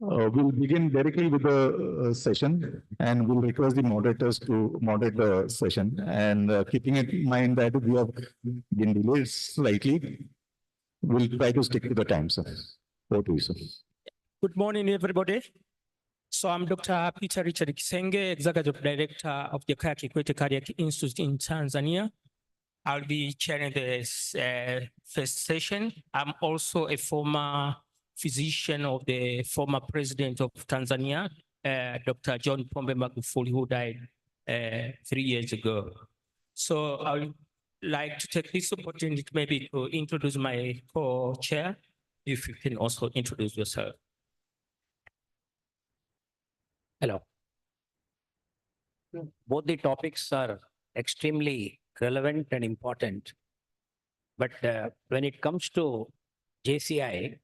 we'll begin directly with the session, and we'll request the moderators to moderate the session. And keeping in mind that we have been delayed slightly, we'll try to stick to the time, sir. Over to you, sir. Good morning, everybody. So I'm Dr. Peter Richard Kisenge, Executive Director of the Cardiac Institute in Tanzania. I'll be chairing this first session. I'm also a former physician of the former president of Tanzania, Dr. John Pombe Magufuli, who died 3 years ago. So I would like to take this opportunity maybe to introduce my co-chair, if you can also introduce yourself. Hello. Both the topics are extremely relevant and important. But when it comes to JCI,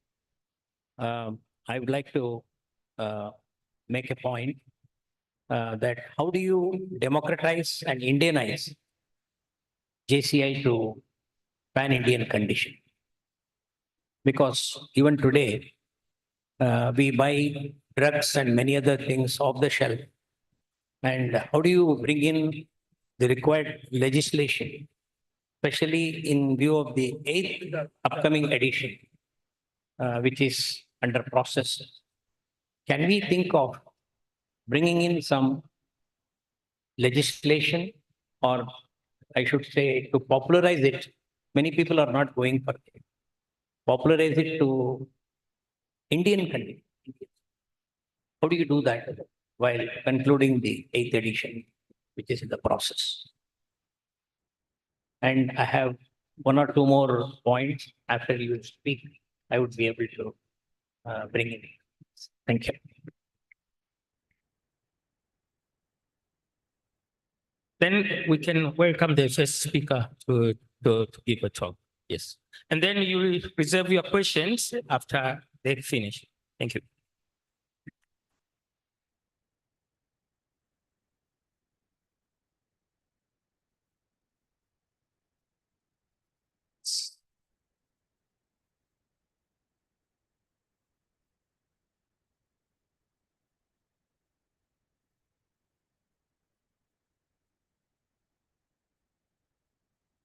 I would like to make a point that how do you democratize and Indianize JCI to pan-Indian condition? Because even today, we buy drugs and many other things off the shelf. And how do you bring in the required legislation, especially in view of the 8th upcoming edition, which is under process? Can we think of bringing in some legislation, or I should say to popularize it? Many people are not going for it. Popularize it to Indian country. How do you do that while concluding the 8th edition, which is in the process? And I have 1 or 2 more points after you speak. I would be able to bring in. Thank you. Then we can welcome the first speaker to give a talk. Yes. And then you will reserve your questions after they finish. Thank you.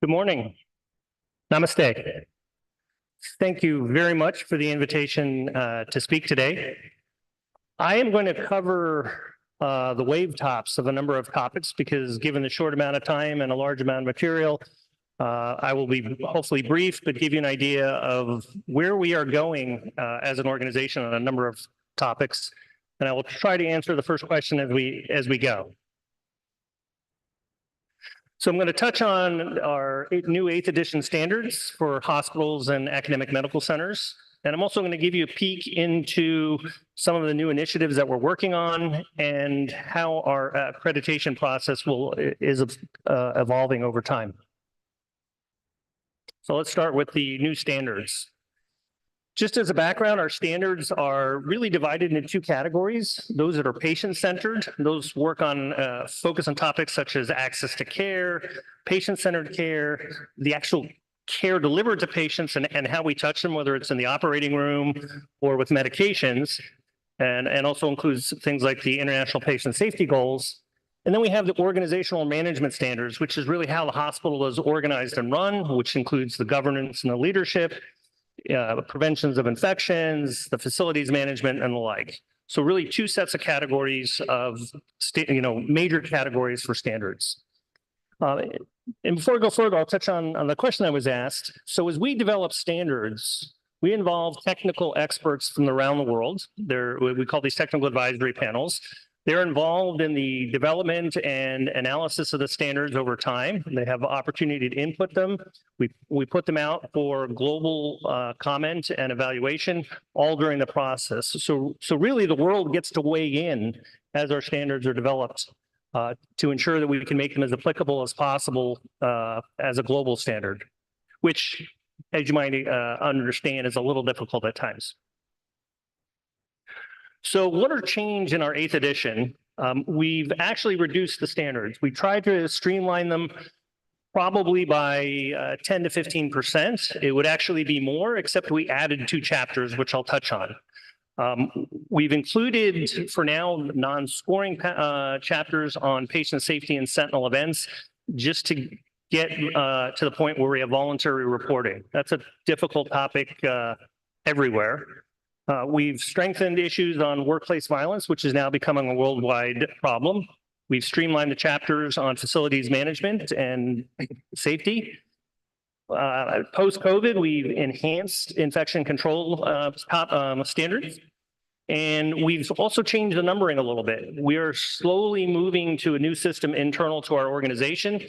Good morning. Namaste. Thank you very much for the invitation to speak today. I am going to cover the wave tops of a number of topics because given the short amount of time and a large amount of material, I will be hopefully brief, but give you an idea of where we are going as an organization on a number of topics. And I will try to answer the first question as we go. So I'm going to touch on our new 8th edition standards for hospitals and academic medical centers. And I'm also going to give you a peek into some of the new initiatives that we're working on and how our accreditation process is evolving over time. So let's start with the new standards. Just as a background, our standards are really divided into 2 categories. Those that are patient-centered, those work on focus on topics such as access to care, patient-centered care, the actual care delivered to patients and how we touch them, whether it's in the operating room or with medications, and also includes things like the International Patient Safety Goals. And then we have the organizational management standards, which is really how the hospital is organized and run, which includes the governance and the leadership, preventions of infections, the facilities management, and the like. So really 2 sets of categories of, major categories for standards. And before I go further, I'll touch on the question I was asked. So as we develop standards, we involve technical experts from around the world. We call these technical advisory panels. They're involved in the development and analysis of the standards over time. They have the opportunity to input them. We put them out for global comment and evaluation all during the process. So really the world gets to weigh in as our standards are developed to ensure that we can make them as applicable as possible as a global standard, which, as you might understand, is a little difficult at times. So what are changed in our 8th edition? We've actually reduced the standards. We tried to streamline them probably by 10 to 15%. It would actually be more, except we added 2 chapters, which I'll touch on. We've included, for now, non-scoring chapters on patient safety and sentinel events, just to get to the point where we have voluntary reporting. That's a difficult topic everywhere. We've strengthened issues on workplace violence, which is now becoming a worldwide problem. We've streamlined the chapters on facilities management and safety. Post-COVID, we've enhanced infection control standards. And we've also changed the numbering a little bit. We are slowly moving to a new system internal to our organization.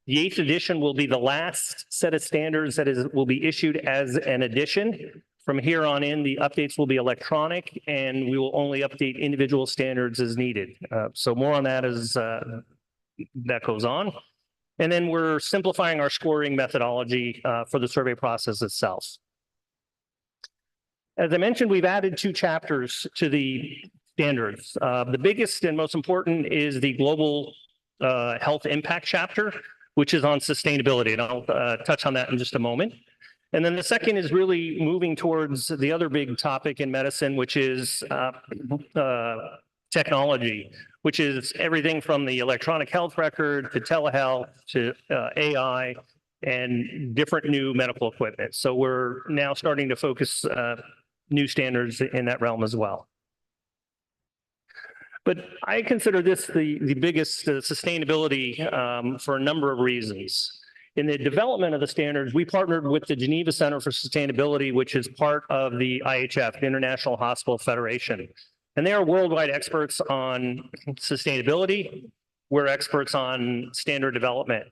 The 8th edition will be the last set of standards that will be issued as an edition. From here on in, the updates will be electronic, and we will only update individual standards as needed. So more on that as that goes on. And then we're simplifying our scoring methodology for the survey process itself. As I mentioned, we've added 2 chapters to the standards. The biggest and most important is the global health impact chapter, which is on sustainability. And I'll touch on that in just a moment. And then the second is really moving towards the other big topic in medicine, which is technology, which is everything from the electronic health record to telehealth to AI and different new medical equipment. So we're now starting to focus new standards in that realm as well. But I consider this the biggest sustainability for a number of reasons. In the development of the standards, we partnered with the Geneva Center for Sustainability, which is part of the IHF, the International Hospital Federation. And they are worldwide experts on sustainability. We're experts on standard development.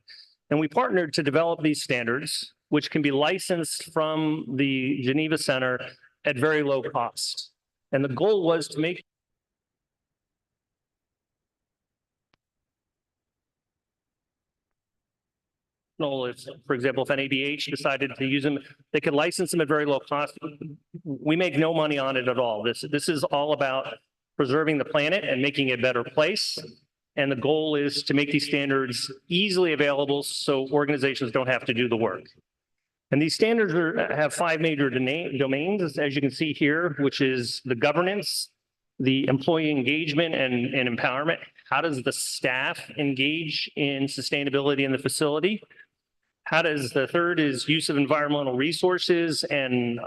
And we partnered to develop these standards, which can be licensed from the Geneva Center at very low cost. And the goal was to make if, for example, if NABH decided to use them, they could license them at very low cost. We make no money on it at all. This is all about preserving the planet and making it a better place. And the goal is to make these standards easily available so organizations don't have to do the work. And these standards have 5 major domains, as you can see here, which is the governance, the employee engagement and empowerment. How does the staff engage in sustainability in the facility? How does the third is use of environmental resources and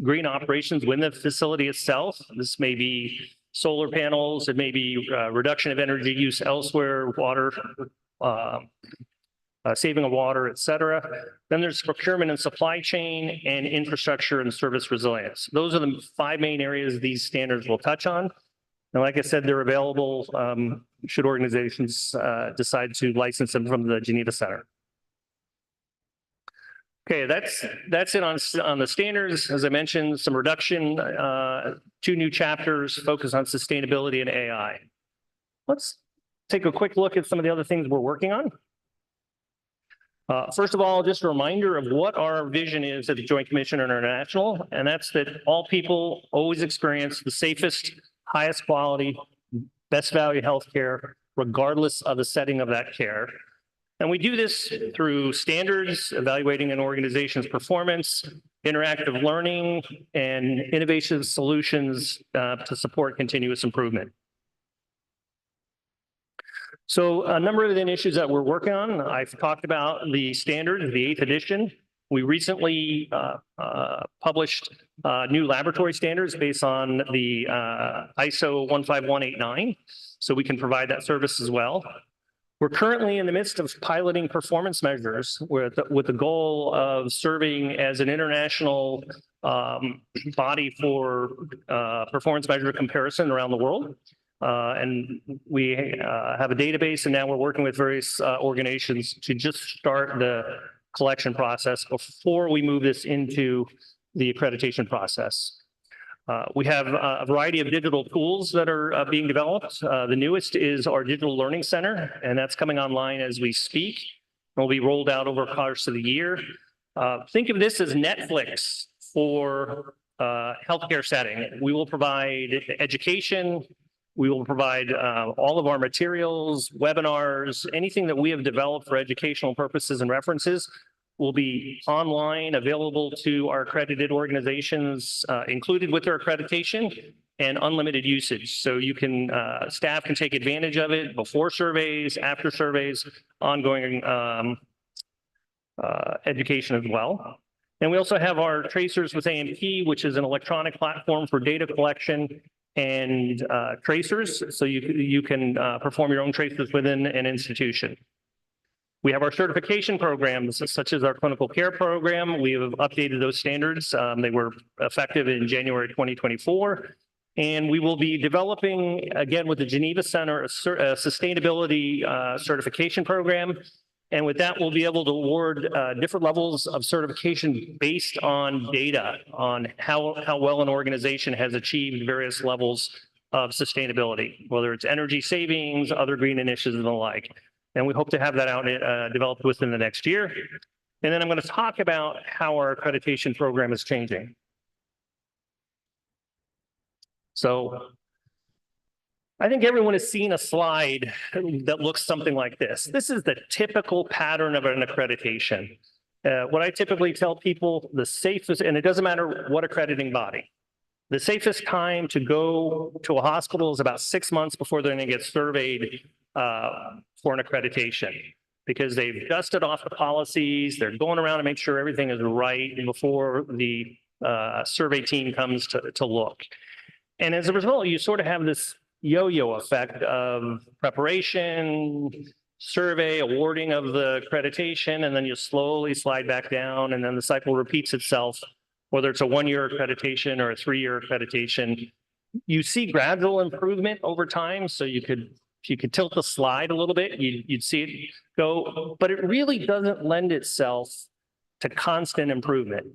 green operations within the facility itself. This may be solar panels, it may be reduction of energy use elsewhere, water, saving of water, et cetera. Then there's procurement and supply chain and infrastructure and service resilience. Those are the 5 main areas these standards will touch on. And like I said, they're available should organizations decide to license them from the Geneva Center. Okay, that's it on the standards. As I mentioned, some reduction, 2 new chapters focus on sustainability and AI. Let's take a quick look at some of the other things we're working on. First of all, just a reminder of what our vision is at the Joint Commission International, and that's that all people always experience the safest, highest quality, best value healthcare, regardless of the setting of that care. And we do this through standards, evaluating an organization's performance, interactive learning, and innovative solutions to support continuous improvement. So a number of the issues that we're working on, I've talked about the standards, the 8th edition. We recently published new laboratory standards based on the ISO 15189, so we can provide that service as well. We're currently in the midst of piloting performance measures with the goal of serving as an international body for performance measure comparison around the world. And we have a database, and now we're working with various organizations to just start the collection process before we move this into the accreditation process. We have a variety of digital tools that are being developed. The newest is our Digital Learning Center, and that's coming online as we speak. It will be rolled out over the course of the year. Think of this as Netflix for healthcare setting. We will provide education. We will provide all of our materials, webinars, anything that we have developed for educational purposes and references will be online, available to our accredited organizations, included with their accreditation, and unlimited usage. So you can, staff can take advantage of it before surveys, after surveys, ongoing education as well. And we also have our tracers with AMP, which is an electronic platform for data collection and tracers. So you can perform your own tracers within an institution. We have our certification programs, such as our clinical care program. We have updated those standards. They were effective in January 2024. And we will be developing, again, with the Geneva Center, a sustainability certification program. And with that, we'll be able to award different levels of certification based on data on how well an organization has achieved various levels of sustainability, whether it's energy savings, other green initiatives and the like. And we hope to have that out developed within the next year. And then I'm going to talk about how our accreditation program is changing. So I think everyone has seen a slide that looks something like this. This is the typical pattern of an accreditation. What I typically tell people, the safest, and it doesn't matter what accrediting body, the safest time to go to a hospital is about 6 months before they're going to get surveyed for an accreditation, because they've dusted off the policies, they're going around to make sure everything is right before the survey team comes to look. And as a result, you sort of have this yo-yo effect of preparation, survey, awarding of the accreditation, and then you slowly slide back down, and then the cycle repeats itself, whether it's a 1-year accreditation or a 3-year accreditation. You see gradual improvement over time, so if you could tilt the slide a little bit, you'd see it go, but it really doesn't lend itself to constant improvement,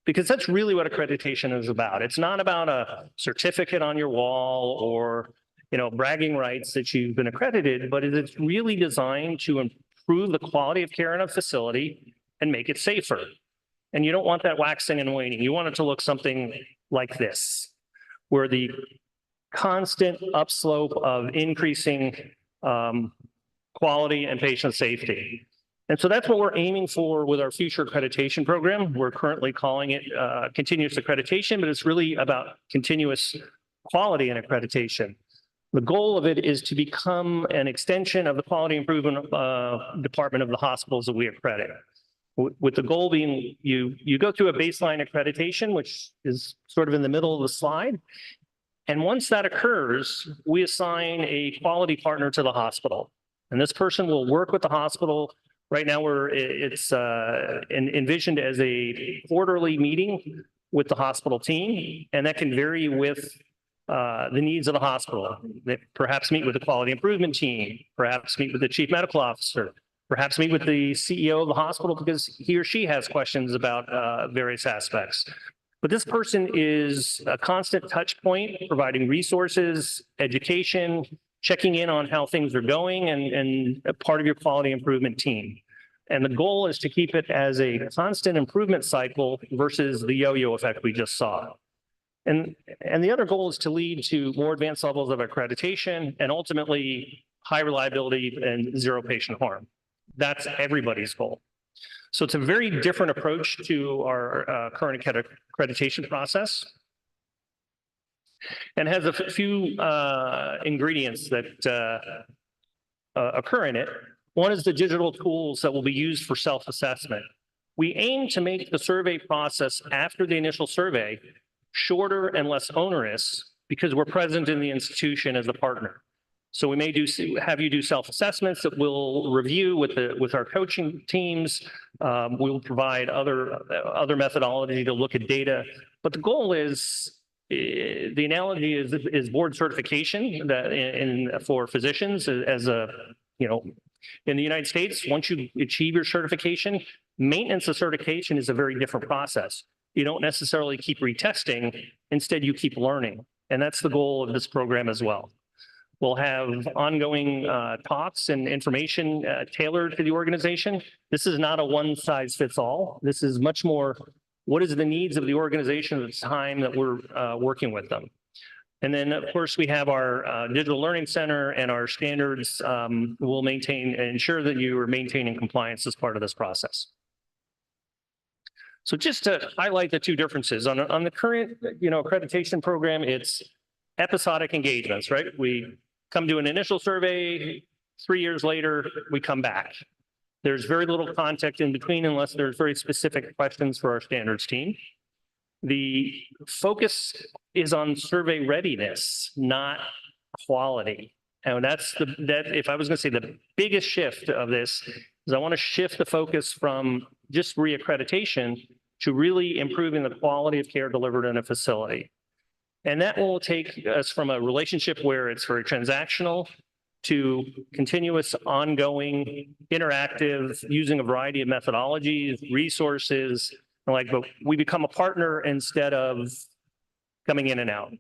because that's really what accreditation is about. It's not about a certificate on your wall or, you know, bragging rights that you've been accredited, but it's really designed to improve the quality of care in a facility and make it safer. And you don't want that waxing and waning. You want it to look something like this, where the constant upslope of increasing quality and patient safety. And so that's what we're aiming for with our future accreditation program. We're currently calling it continuous accreditation, but it's really about continuous quality and accreditation. The goal of it is to become an extension of the quality improvement department of the hospitals that we accredit. With the goal being you go through a baseline accreditation, which is sort of in the middle of the slide. And once that occurs, we assign a quality partner to the hospital. And this person will work with the hospital. Right now, it's envisioned as a quarterly meeting with the hospital team, and that can vary with the needs of the hospital. They perhaps meet with the quality improvement team, perhaps meet with the chief medical officer, perhaps meet with the CEO of the hospital because he or she has questions about various aspects. But this person is a constant touch point, providing resources, education, checking in on how things are going, and a part of your quality improvement team. And the goal is to keep it as a constant improvement cycle versus the yo-yo effect we just saw. And the other goal is to lead to more advanced levels of accreditation and ultimately high reliability and zero patient harm. That's everybody's goal. So it's a very different approach to our current accreditation process, and has a few ingredients that occur in it. One is the digital tools that will be used for self-assessment. We aim to make the survey process after the initial survey shorter and less onerous because we're present in the institution as a partner. So we may have you do self-assessments that we'll review with our coaching teams. We'll provide other methodology to look at data. But the goal is, the analogy is board certification that for physicians as a, you know, in the United States, once you achieve your certification, maintenance of certification is a very different process. You don't necessarily keep retesting, instead you keep learning. And that's the goal of this program as well. We'll have ongoing talks and information tailored to the organization. This is not a one size fits all. This is much more, what is the needs of the organization at the time that we're working with them. And then, of course, we have our digital learning center and our standards will maintain and ensure that you are maintaining compliance as part of this process. So just to highlight the two differences on the current, accreditation program, it's episodic engagements, right? We come to an initial survey, 3 years later, we come back. There's very little context in between unless there's very specific questions for our standards team. The focus is on survey readiness, not quality. And if I was going to say the biggest shift of this is I want to shift the focus from just reaccreditation to really improving the quality of care delivered in a facility. And that will take us from a relationship where it's very transactional to continuous, ongoing, interactive, using a variety of methodologies, resources, but we become a partner instead of coming in and out.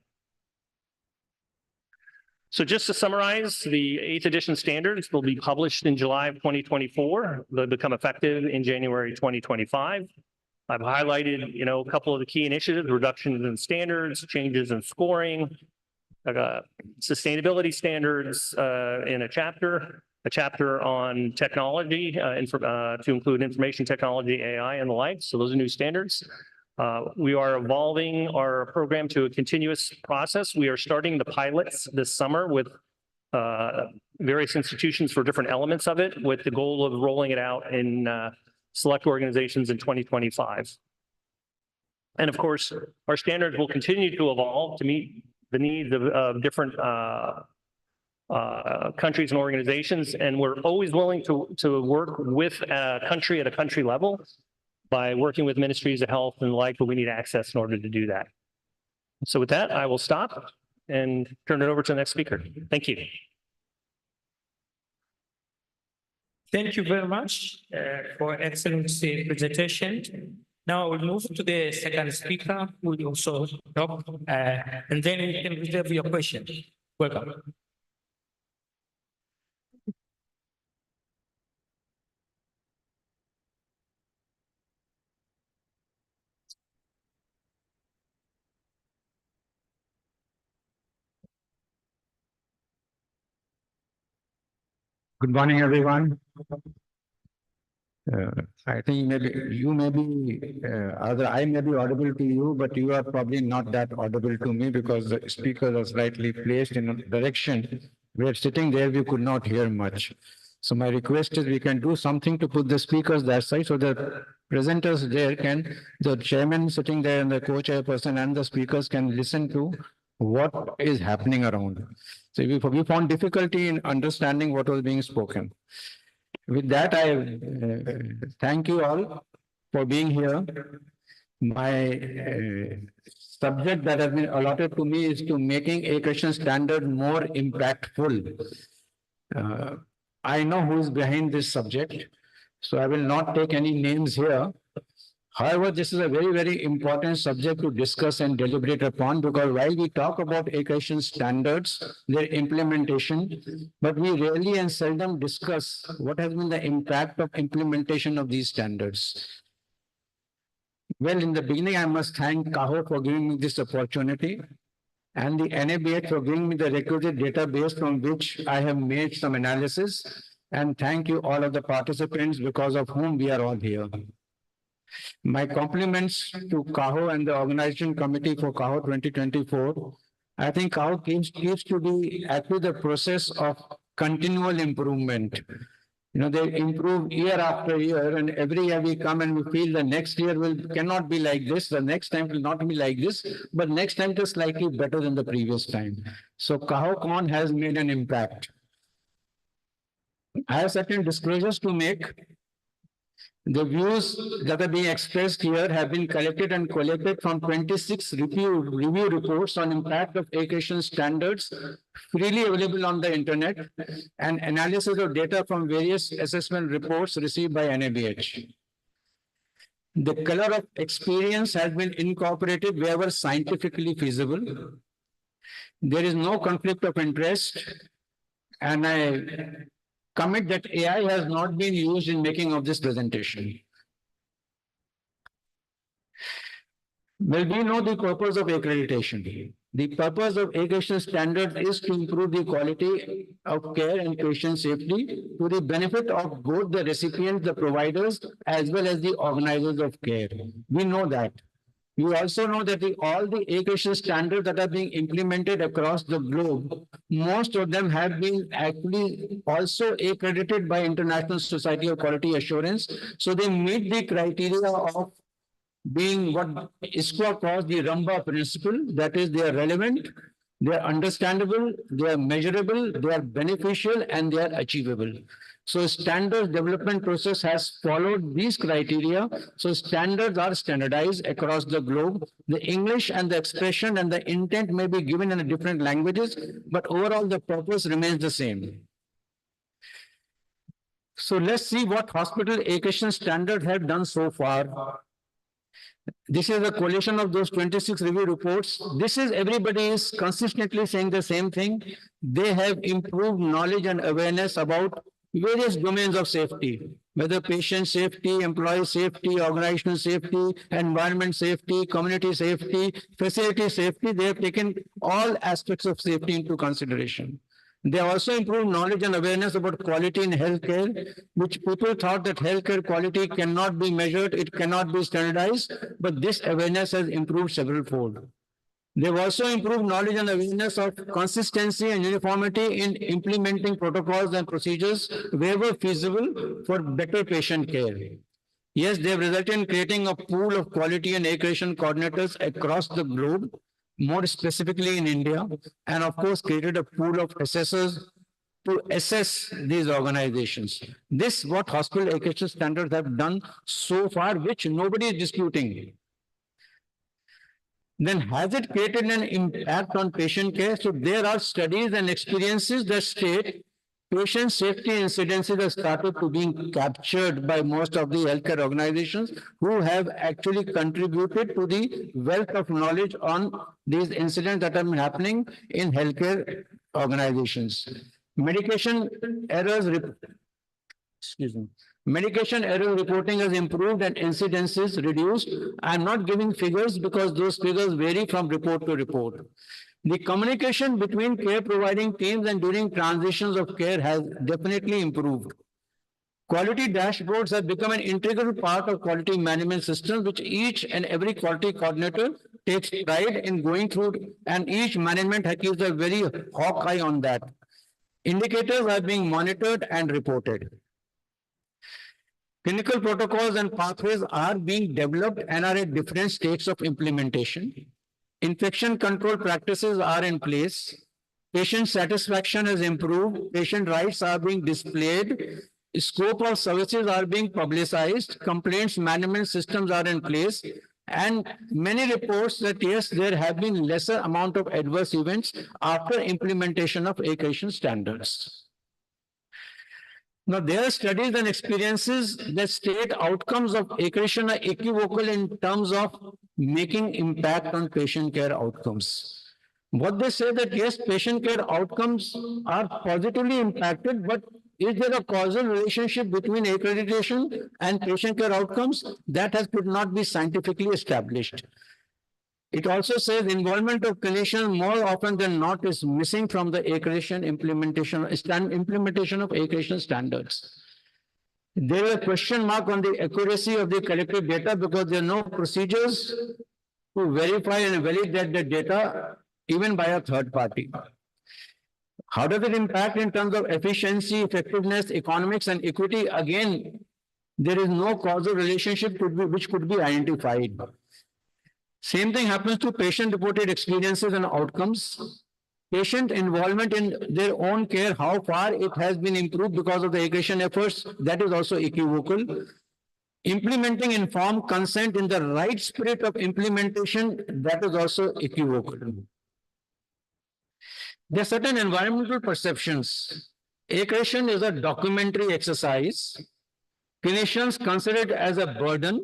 So just to summarize, the 8th edition standards will be published in July of 2024. They'll become effective in January 2025. I've highlighted, a couple of the key initiatives: reductions in standards, changes in scoring, sustainability standards in a chapter on technology to include information technology, AI, and the like. So those are new standards. We are evolving our program to a continuous process. We are starting the pilots this summer with various institutions for different elements of it, with the goal of rolling it out in select organizations in 2025. And of course, our standards will continue to evolve to meet the needs of different countries and organizations. And we're always willing to work with a country at a country level by working with ministries of health and the like, but we need access in order to do that. So with that, I will stop and turn it over to the next speaker. Thank you. Thank you very much for excellent presentation. Now we'll move to the second speaker, who will also talk, and then you can reserve your question. Welcome. Good morning, everyone. I think maybe you may be, either I may be audible to you, but you are probably not that audible to me because the speaker was slightly placed in a direction where sitting there we could not hear much. So my request is we can do something to put the speakers that side so the presenters there can, the chairman sitting there and the co-chairperson and the speakers can listen to what is happening around. So we found difficulty in understanding what was being spoken. With that, I thank you all for being here. My subject that has been allotted to me is to making Accreditation standard more impactful. I know who is behind this subject, so I will not take any names here. However, this is a very, very important subject to discuss and deliberate upon, because while we talk about Accreditation standards, their implementation, but we rarely and seldom discuss what has been the impact of implementation of these standards. Well, in the beginning, I must thank CAHO for giving me this opportunity and the NABH for giving me the requisite database from which I have made some analysis. And thank you all of the participants because of whom we are all here. My compliments to CAHO and the organization committee for CAHO 2024. I think CAHO keeps to be actually the process of continual improvement. They improve year after year, and every year we come and we feel the next year cannot be like this, the next time will not be like this, but next time it is slightly better than the previous time. So CAHOCON has made an impact. I have certain disclosures to make. The views that are being expressed here have been collected and collated from 26 review reports on impact of Accreditation standards, freely available on the internet, and analysis of data from various assessment reports received by NABH. The color of experience has been incorporated wherever scientifically feasible. There is no conflict of interest, and I commit that AI has not been used in making of this presentation. Well, we know the purpose of accreditation. The purpose of accreditation standards is to improve the quality of care and patient safety to the benefit of both the recipients, the providers, as well as the organizers of care. We know that. You also know that all the accreditation standards that are being implemented across the globe, most of them have been actually also accredited by International Society of Quality Assurance. So they meet the criteria of being what ISQA calls the Ramba principle, that is, they are relevant, they are understandable, they are measurable, they are beneficial, and they are achievable. So standards development process has followed these criteria. So standards are standardized across the globe. The English and the expression and the intent may be given in different languages, but overall the purpose remains the same. So let's see what hospital accreditation standards have done so far. This is a collation of those 26 review reports. This is everybody is consistently saying the same thing. They have improved knowledge and awareness about various domains of safety, whether patient safety, employee safety, organizational safety, environment safety, community safety, facility safety. They have taken all aspects of safety into consideration. They also improved knowledge and awareness about quality in healthcare, which people thought that healthcare quality cannot be measured, it cannot be standardized, but this awareness has improved several fold. They've also improved knowledge and awareness of consistency and uniformity in implementing protocols and procedures wherever feasible for better patient care. Yes, they've resulted in creating a pool of quality and accreditation coordinators across the globe, more specifically in India, and of course created a pool of assessors to assess these organizations. This what hospital accreditation standards have done so far, which nobody is disputing. Then has it created an impact on patient care? So there are studies and experiences that state patient safety incidences have started to being captured by most of the healthcare organizations who have actually contributed to the wealth of knowledge on these incidents that are happening in healthcare organizations. Medication errors reporting has improved and incidences reduced. I'm not giving figures because those figures vary from report to report. The communication between care providing teams and during transitions of care has definitely improved. Quality dashboards have become an integral part of quality management systems, which each and every quality coordinator takes pride in going through, and each management keeps a very hawk eye on that. Indicators are being monitored and reported. Clinical protocols and pathways are being developed and are at different states of implementation. Infection control practices are in place. Patient satisfaction has improved. Patient rights are being displayed. Scope of services are being publicized. Complaints management systems are in place. And many reports that yes, there have been lesser amount of adverse events after implementation of accreditation standards. Now, there are studies and experiences that state outcomes of accreditation are equivocal in terms of making impact on patient care outcomes. What they say that yes, patient care outcomes are positively impacted, but is there a causal relationship between accreditation and patient care outcomes? That could not be scientifically established. It also says involvement of clinicians more often than not is missing from the accreditation implementation of accreditation standards. There is a question mark on the accuracy of the collected data because there are no procedures to verify and validate the data even by a third party. How does it impact in terms of efficiency, effectiveness, economics, and equity? Again, there is no causal relationship which could be identified. Same thing happens to patient-reported experiences and outcomes. Patient involvement in their own care, how far it has been improved because of the accreditation efforts, that is also equivocal. Implementing informed consent in the right spirit of implementation, that is also equivocal. There are certain environmental perceptions. Accreditation is a documentary exercise. Clinicians consider it as a burden.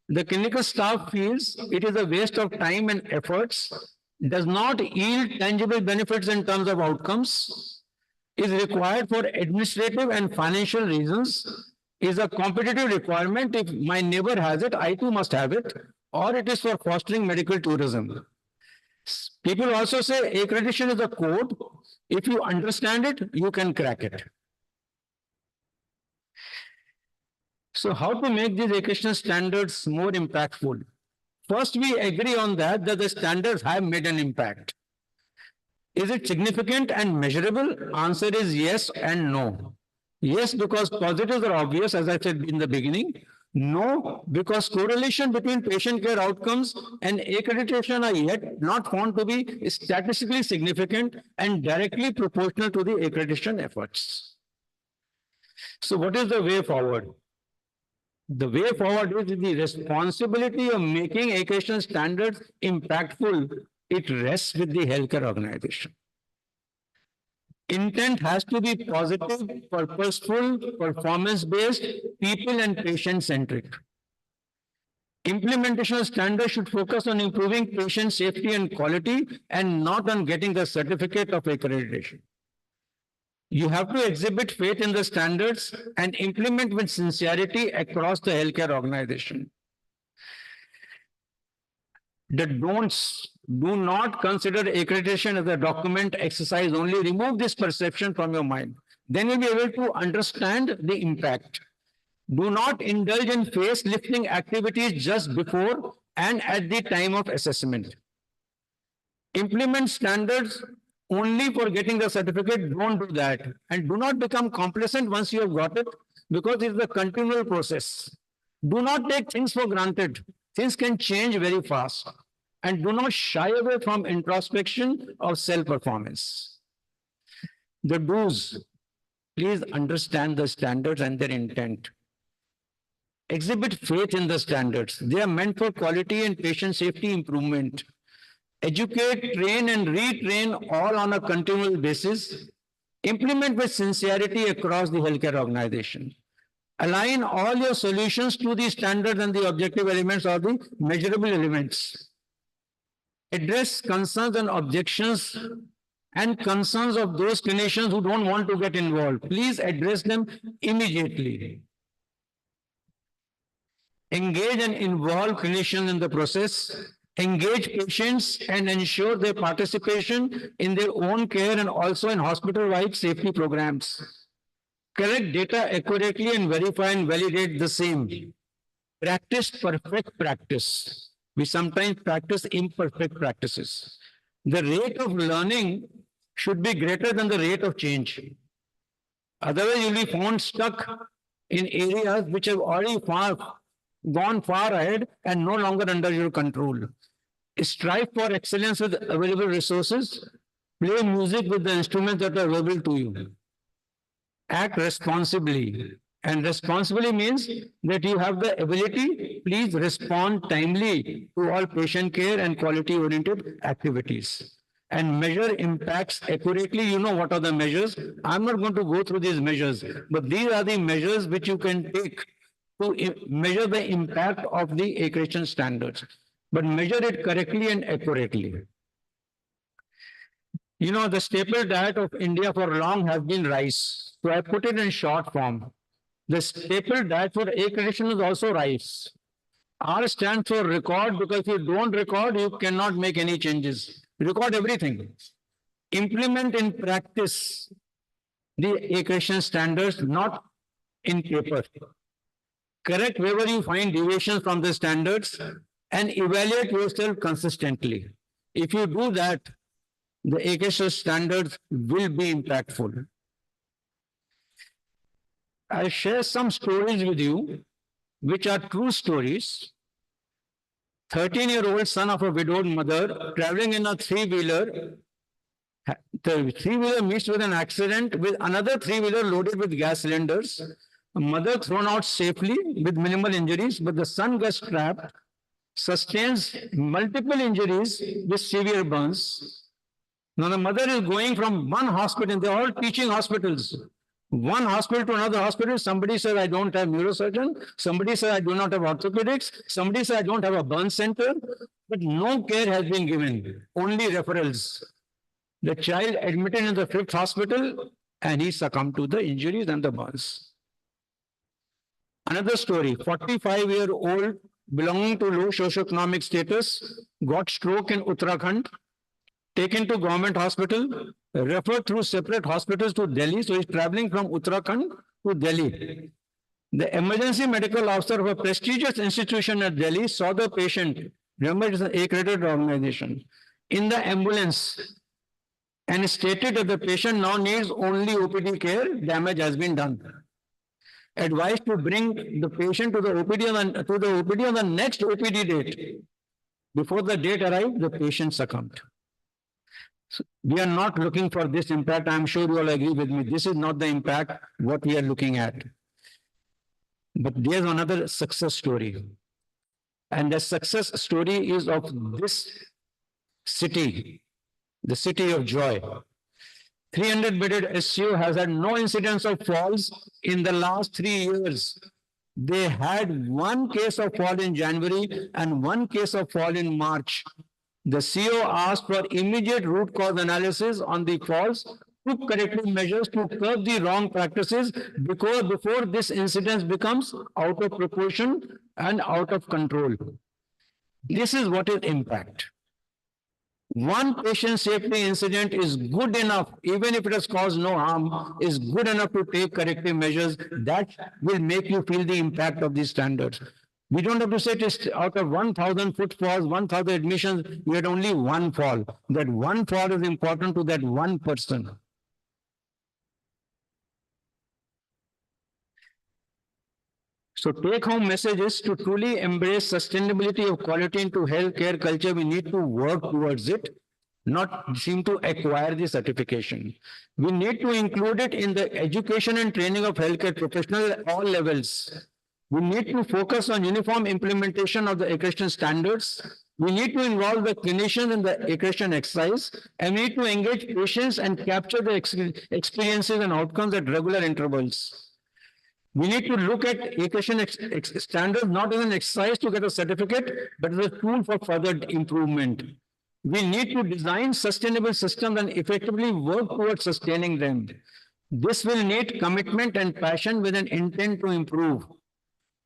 The clinical staff feels it is a waste of time and efforts, does not yield tangible benefits in terms of outcomes, is required for administrative and financial reasons, is a competitive requirement. If my neighbor has it, I too must have it, or it is for fostering medical tourism. People also say accreditation is a code. If you understand it, you can crack it. So how to make these accreditation standards more impactful? First, we agree on that the standards have made an impact. Is it significant and measurable? Answer is yes and no. Yes, because positives are obvious, as I said in the beginning. No, because correlation between patient care outcomes and accreditation are yet not found to be statistically significant and directly proportional to the accreditation efforts. So what is the way forward? The way forward is the responsibility of making accreditation standards impactful. It rests with the healthcare organization. Intent has to be positive, purposeful, performance-based, people and patient-centric. Implementation of standards should focus on improving patient safety and quality and not on getting the certificate of accreditation. You have to exhibit faith in the standards and implement with sincerity across the healthcare organization. The don'ts: do not consider accreditation as a document exercise only. Remove this perception from your mind. Then you'll be able to understand the impact. Do not indulge in face lifting activities just before and at the time of assessment. Implement standards only for getting the certificate. Don't do that. And do not become complacent once you have got it, because it's a continual process. Do not take things for granted. Things can change very fast. And do not shy away from introspection or self-performance. The do's: please understand the standards and their intent. Exhibit faith in the standards. They are meant for quality and patient safety improvement. Educate, train, and retrain all on a continual basis. Implement with sincerity across the healthcare organization. Align all your solutions to the standards and the objective elements or the measurable elements. Address concerns and objections and concerns of those clinicians who don't want to get involved. Please address them immediately. Engage and involve clinicians in the process. Engage patients and ensure their participation in their own care and also in hospital-wide safety programs. Collect data accurately and verify and validate the same. Practice perfect practice. We sometimes practice imperfect practices. The rate of learning should be greater than the rate of change. Otherwise, you'll be found stuck in areas which have already gone far ahead and no longer under your control. Strive for excellence with available resources. Play music with the instruments that are available to you. Act responsibly. And responsibly means that you have the ability, please respond timely to all patient care and quality-oriented activities. And measure impacts accurately. You know what are the measures. I'm not going to go through these measures, but these are the measures which you can take to measure the impact of the accreditation standards, but measure it correctly and accurately. You know, the staple diet of India for long has been rice. So I put it in short form. The staple diet for accreditation is also rice. R stands for record, because if you don't record, you cannot make any changes. Record everything. Implement in practice the accreditation standards, not in paper. Correct wherever you find deviations from the standards and evaluate yourself consistently. If you do that, the accreditation standards will be impactful. I'll share some stories with you, which are true stories. 13-year-old son of a widowed mother traveling in a three-wheeler. The three-wheeler meets with an accident with another three-wheeler loaded with gas cylinders. The mother thrown out safely with minimal injuries, but the son gets trapped, sustains multiple injuries with severe burns. Now the mother is going from one hospital, they're all teaching hospitals. One hospital to another hospital. Somebody says, I don't have neurosurgeon. Somebody says, I do not have orthopedics. Somebody says, I don't have a burn center. But no care has been given, only referrals. The child admitted in the 5th hospital and he succumbed to the injuries and the burns. Another story, 45-year-old belonging to low socioeconomic status, got stroke in Uttarakhand, taken to government hospital, referred through separate hospitals to Delhi. So he's traveling from Uttarakhand to Delhi. The emergency medical officer of a prestigious institution at Delhi saw the patient. Remember, it's an accredited organization in the ambulance and stated that the patient now needs only OPD care. Damage has been done. Advised to bring the patient to the OPD on the next OPD date. Before the date arrived, the patient succumbed. So we are not looking for this impact. I'm sure you all agree with me. This is not the impact what we are looking at. But there's another success story. And the success story is of this city, the city of joy. 300-bedded SCO has had no incidents of falls in the last 3 years. They had one case of fall in January and one case of fall in March. The CO asked for immediate root cause analysis on the falls, took corrective measures to curb the wrong practices because before this incident becomes out of proportion and out of control. This is what is impact. One patient safety incident is good enough, even if it has caused no harm, is good enough to take corrective measures that will make you feel the impact of these standards. We don't have to say it out of 1,000 footfalls, 1,000 admissions, we had only one fall. That one fall is important to that one person. So take-home message is to truly embrace sustainability of quality into healthcare culture. We need to work towards it, not seem to acquire the certification. We need to include it in the education and training of healthcare professionals at all levels. We need to focus on uniform implementation of the accreditation standards. We need to involve the clinicians in the accreditation exercise, and we need to engage patients and capture the experiences and outcomes at regular intervals. We need to look at accreditation standards not as an exercise to get a certificate, but as a tool for further improvement. We need to design sustainable systems and effectively work towards sustaining them. This will need commitment and passion with an intent to improve.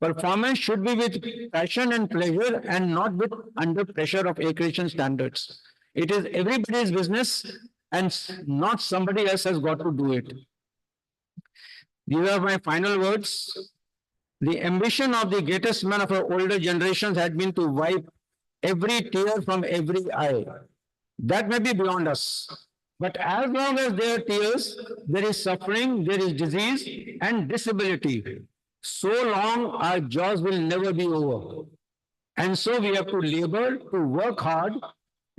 Performance should be with passion and pleasure and not with under pressure of accreditation standards. It is everybody's business and not somebody else has got to do it. These are my final words. The ambition of the greatest man of our older generations had been to wipe every tear from every eye. That may be beyond us. But as long as there are tears, there is suffering, there is disease and disability. So long our jaws will never be over. And so we have to labor, to work hard,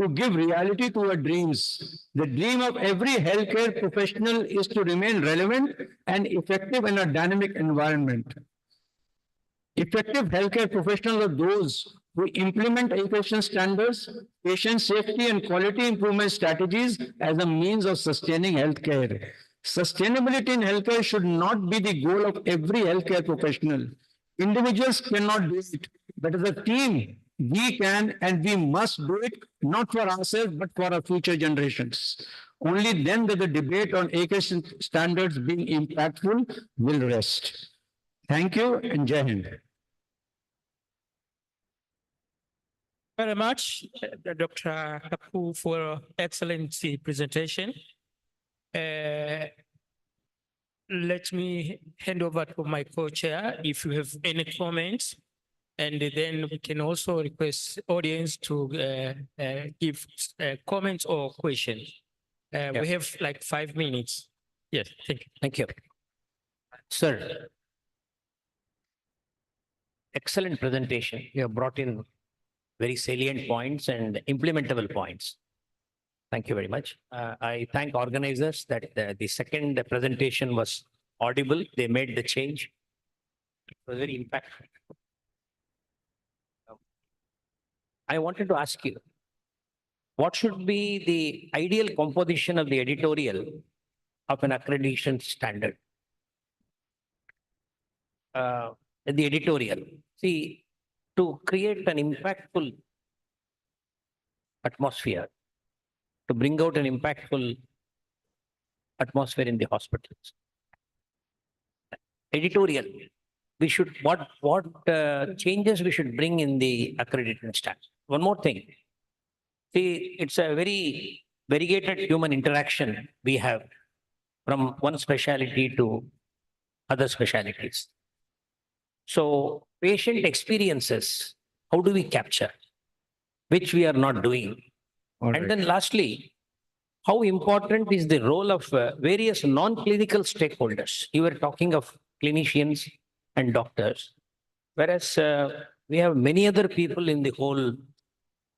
to give reality to our dreams. The dream of every healthcare professional is to remain relevant and effective in a dynamic environment. Effective healthcare professionals are those who implement accreditation standards, patient safety and quality improvement strategies as a means of sustaining healthcare. Sustainability in healthcare should not be the goal of every healthcare professional. Individuals cannot do it, but as a team, we can and we must do it, not for ourselves, but for our future generations. Only then will the debate on accreditation standards being impactful will rest. Thank you and Jai Hind. Very much, Dr. Kapoor, for excellent presentation. Let me hand over to my co-chair if you have any comments, and then we can also request audience to give comments or questions. We have like 5 minutes. Yes, thank you. Thank you. Sir, excellent presentation. You have brought in very salient points and implementable points. Thank you very much. I thank organizers that the second presentation was audible. They made the change. It was very impactful. I wanted to ask you, what should be the ideal composition of the editorial of an accreditation standard? The editorial. See, to create an impactful atmosphere, to bring out an impactful atmosphere in the hospitals. Editorial. We should, what changes we should bring in the accreditation standards. One more thing. See, it's a very variegated human interaction we have from one specialty to other specialties. So patient experiences, how do we capture, which we are not doing? All And right. then lastly, how important is the role of various non-clinical stakeholders? You were talking of clinicians and doctors, whereas we have many other people in the whole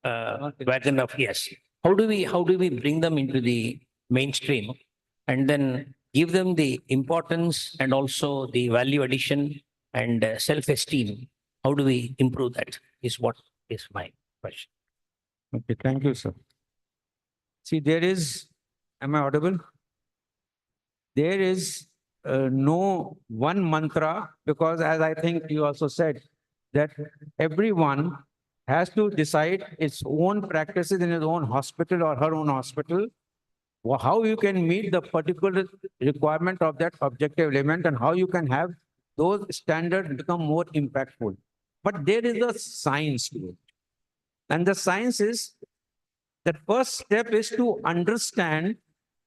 wagon of yes. How do we bring them into the mainstream and then give them the importance and also the value addition and self-esteem? How do we improve that? Is what is my question. Okay, thank you, sir. See, am I audible? There is no one mantra, because as I think you also said, that everyone has to decide its own practices in his own hospital or her own hospital, how you can meet the particular requirement of that objective element and how you can have those standards become more impactful. But there is a science to it. And the science is, the first step is to understand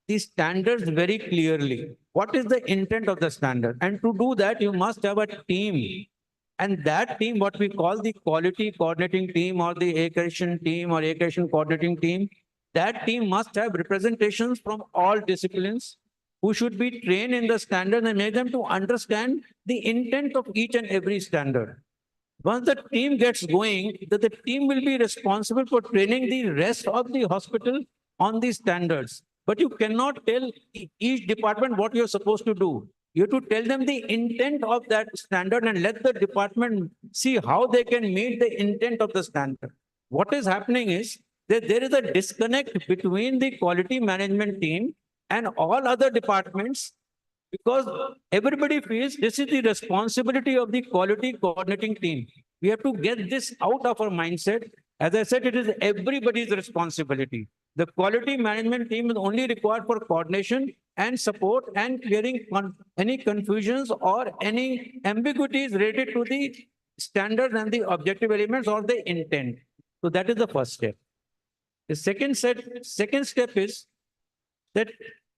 the standards very clearly. What is the intent of the standard? And to do that, you must have a team. And that team, what we call the quality coordinating team or the accreditation team or accreditation coordinating team, that team must have representations from all disciplines who should be trained in the standard and make them to understand the intent of each and every standard. Once the team gets going, the team will be responsible for training the rest of the hospital on these standards. But you cannot tell each department what you're supposed to do. You have to tell them the intent of that standard and let the department see how they can meet the intent of the standard. What is happening is that there is a disconnect between the quality management team and all other departments, because everybody feels this is the responsibility of the quality coordinating team. We have to get this out of our mindset. As I said, it is everybody's responsibility. The quality management team is only required for coordination and support and clearing any confusions or any ambiguities related to the standards and the objective elements or the intent. So that is the first step. The second step is that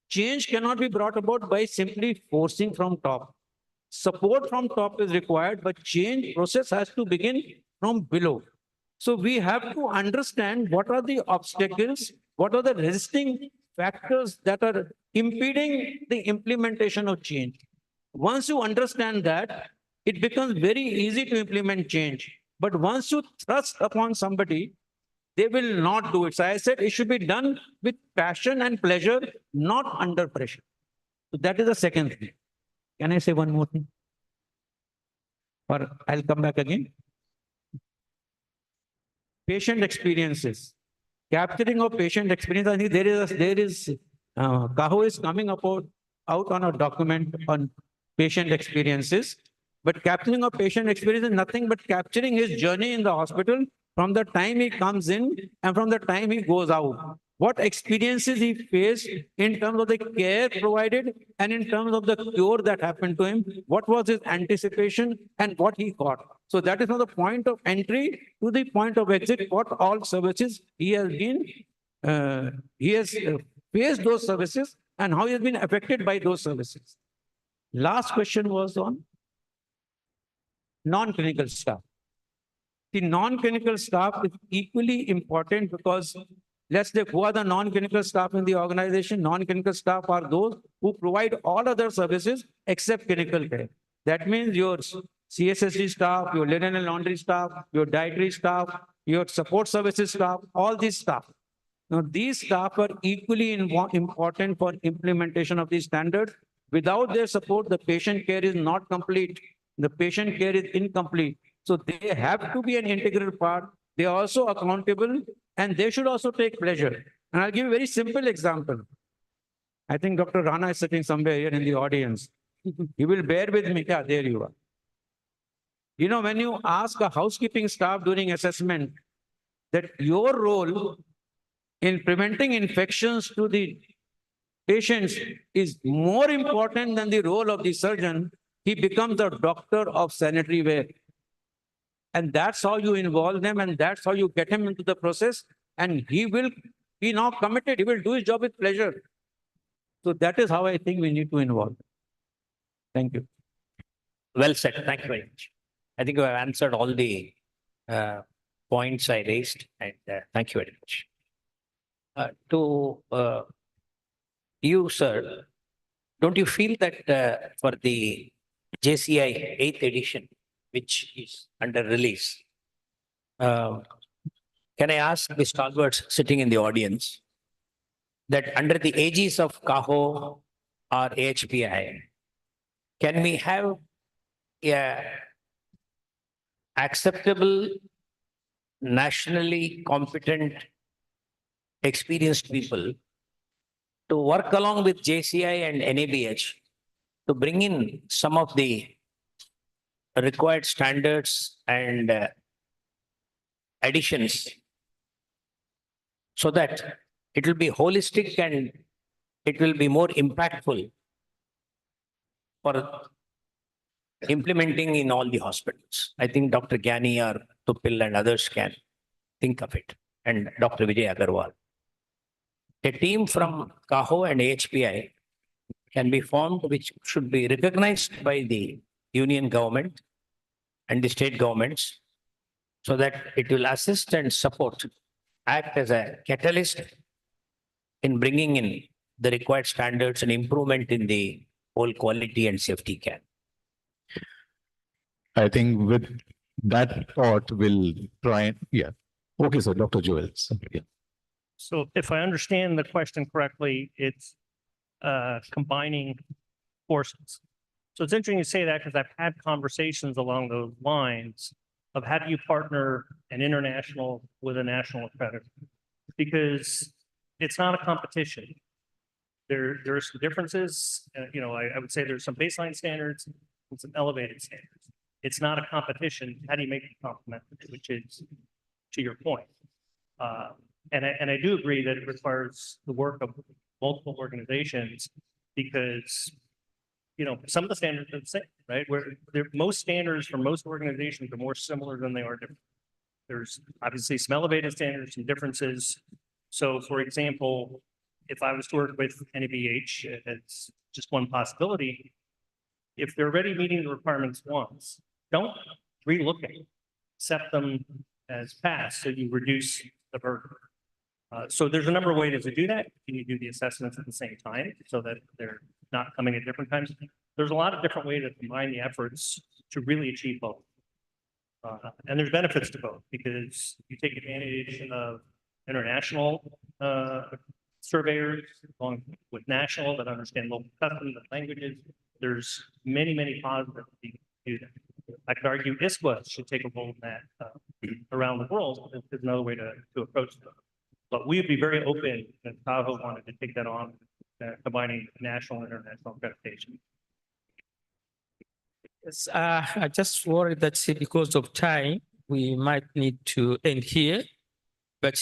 change cannot be brought about by simply forcing from top. Support from top is required, but change process has to begin from below. So we have to understand what are the obstacles, what are the resisting factors that are impeding the implementation of change. Once you understand that, it becomes very easy to implement change. But once you thrust upon somebody, they will not do it. So I said it should be done with passion and pleasure, not under pressure. So that is the second thing. Can I say one more thing? Or I'll come back again. Patient experiences. Capturing of patient experience. I think CAHO is coming out on a document on patient experiences. But capturing of patient experience is nothing but capturing his journey in the hospital from the time he comes in and from the time he goes out. What experiences he faced in terms of the care provided and in terms of the cure that happened to him, what was his anticipation and what he got. So that is from the point of entry to the point of exit, what all services he has faced those services and how he has been affected by those services. Last question was on non-clinical staff. The non-clinical staff is equally important because let's say who are the non-clinical staff in the organization? Non-clinical staff are those who provide all other services except clinical care. That means your CSSD staff, your linen and laundry staff, your dietary staff, your support services staff, all these staff. Now, these staff are equally important for implementation of these standards. Without their support, the patient care is not complete. The patient care is incomplete. So they have to be an integral part. They are also accountable and they should also take pleasure. And I'll give a very simple example. I think Dr. Rana is sitting somewhere here in the audience. He will bear with me. Yeah, there you are. You know, when you ask a housekeeping staff during assessment that your role in preventing infections to the patients is more important than the role of the surgeon, he becomes the doctor of sanitary ware. And that's how you involve them and that's how you get him into the process. And he will He now committed, he will do his job with pleasure. So that is how I think we need to involve. Thank you. Well said. Thank you very much. I think you have answered all the points I raised, and thank you very much. To you, sir, don't you feel that for the JCI 8th edition, which is under release, can I ask the stalwarts sitting in the audience that under the aegis of CAHO or AHPI, can we have a acceptable, nationally competent, experienced people to work along with JCI and NABH to bring in some of the required standards and additions so that it will be holistic and it will be more impactful for implementing in all the hospitals. I think Dr. Gyani or Tupil and others can think of it, and Dr. Vijay Agarwal. A team from CAHO and AHPI can be formed, which should be recognized by the union government and the state governments, so that it will assist and support, act as a catalyst in bringing in the required standards and improvement in the whole quality and safety care. I think with that thought, we'll try and, yeah. Okay, so Dr. Joel. Yeah. So if I understand the question correctly, it's combining forces. So it's interesting you say that because I've had conversations along those lines of how do you partner an international with a national accreditor? Because it's not a competition. There are some differences. I would say there's some baseline standards and some elevated standards. It's not a competition. How do you make it complementary, which is to your point. And I do agree that it requires the work of multiple organizations because, some of the standards are the same, right? Most standards for most organizations are more similar than they are different. There's obviously some elevated standards, some differences. So for example, if I was to work with NABH, it's just one possibility. If they're already meeting the requirements once, don't relook at it, accept them as passed so you reduce the burden. So there's a number of ways to do that. Can you do the assessments at the same time so that they're not coming at different times? There's a lot of different ways to combine the efforts to really achieve both. And there's benefits to both because you take advantage of international surveyors along with national that understand local customs and languages. There's many positives you can do that. I could argue ISWA should take a role in that around the world. There's another way to approach them. But we would be very open if CAHO wanted to take that on, combining national and international accreditation. Yes, I just worry that because of time, we might need to end here. But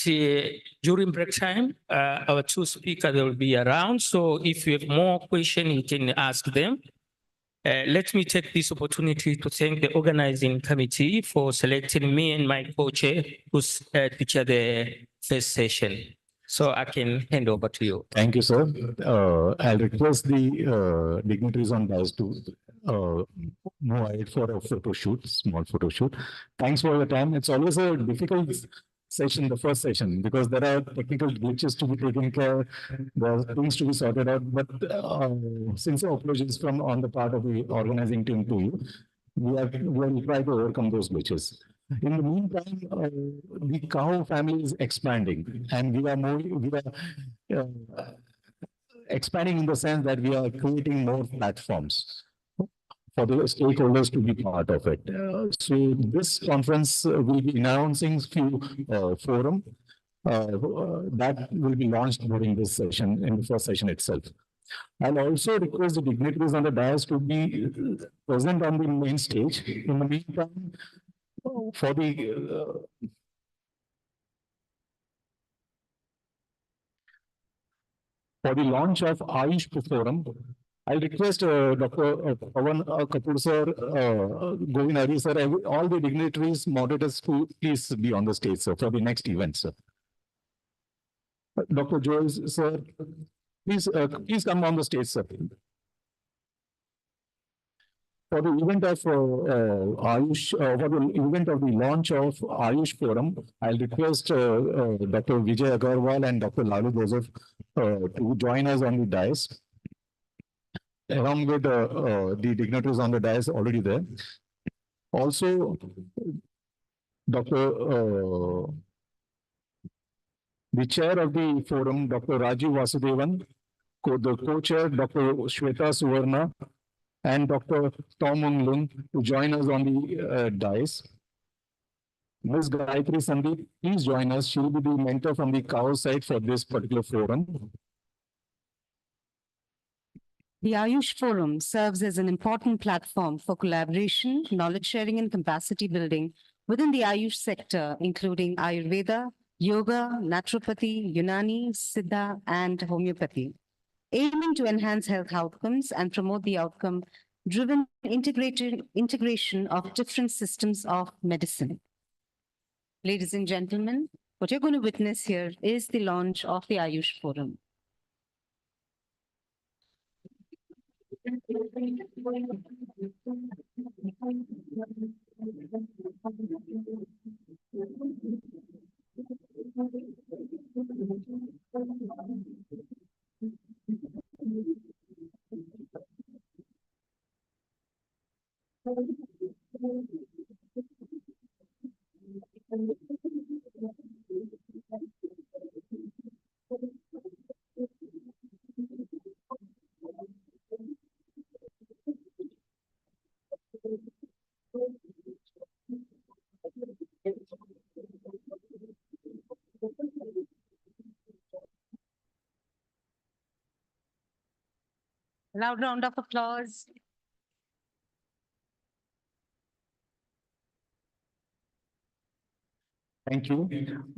during break time, our two speakers will be around. So if you have more questions, you can ask them. Let me take this opportunity to thank the organizing committee for selecting me and my co-chair to feature the first session. So I can hand over to you. Thank you, sir. I'll request the dignitaries on dais to move ahead for a photo shoot, small photo shoot. Thanks for your time. It's always a difficult session, the first session, because there are technical glitches to be taken care of, there are things to be sorted out. But sincere apologies from on the part of the organizing team to you. We'll try to overcome those glitches. In the meantime, the CAHO family is expanding, and we are expanding in the sense that we are creating more platforms for the stakeholders to be part of it. So this conference will be announcing few forum that will be launched during this session, in the first session itself. I'll also request the dignitaries on the dais to be present on the main stage. In the meantime, for the launch of aush forum, I'll request Dr. Pawan Kapoor sir, Govin Ari sir, all the dignitaries, moderators to please be on the stage, sir, for the next event, sir. Dr. Joyce, sir, please come on the stage, sir. For the event of Ayush, for the event of the launch of Ayush Forum, I'll request Dr. Vijay Agarwal and Dr. Lalu Joseph to join us on the dais, along with the dignitaries on the dais already there. Also, the chair of the forum, Dr. Rajiv Vasudevan, the co-chair, Dr. Shweta Suvarna, and Dr. Tom Ung Lung to join us on the dais. Ms. Gayatri Sandeep, please join us. She will be the mentor from the CAHO side for this particular forum. The Ayush Forum serves as an important platform for collaboration, knowledge sharing, and capacity building within the Ayush sector, including Ayurveda, Yoga, Naturopathy, Unani, Siddha, and Homeopathy, aiming to enhance health outcomes and promote the outcome-driven integration of different systems of medicine. Ladies and gentlemen, what you're going to witness here is the launch of the Ayush Forum. Loud round of applause. Thank you.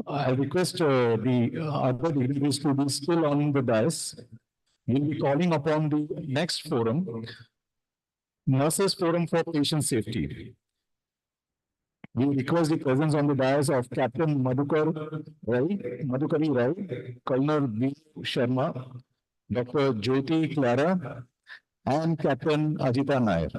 I request the other dignitaries to be still on the dais. We'll be calling upon the next forum, Nurses Forum for Patient Safety. We request the presence on the dais of Captain Madhukari Rai, Colonel B. Sharma, Dr. Jyoti Clara, and Captain Ajita Nair.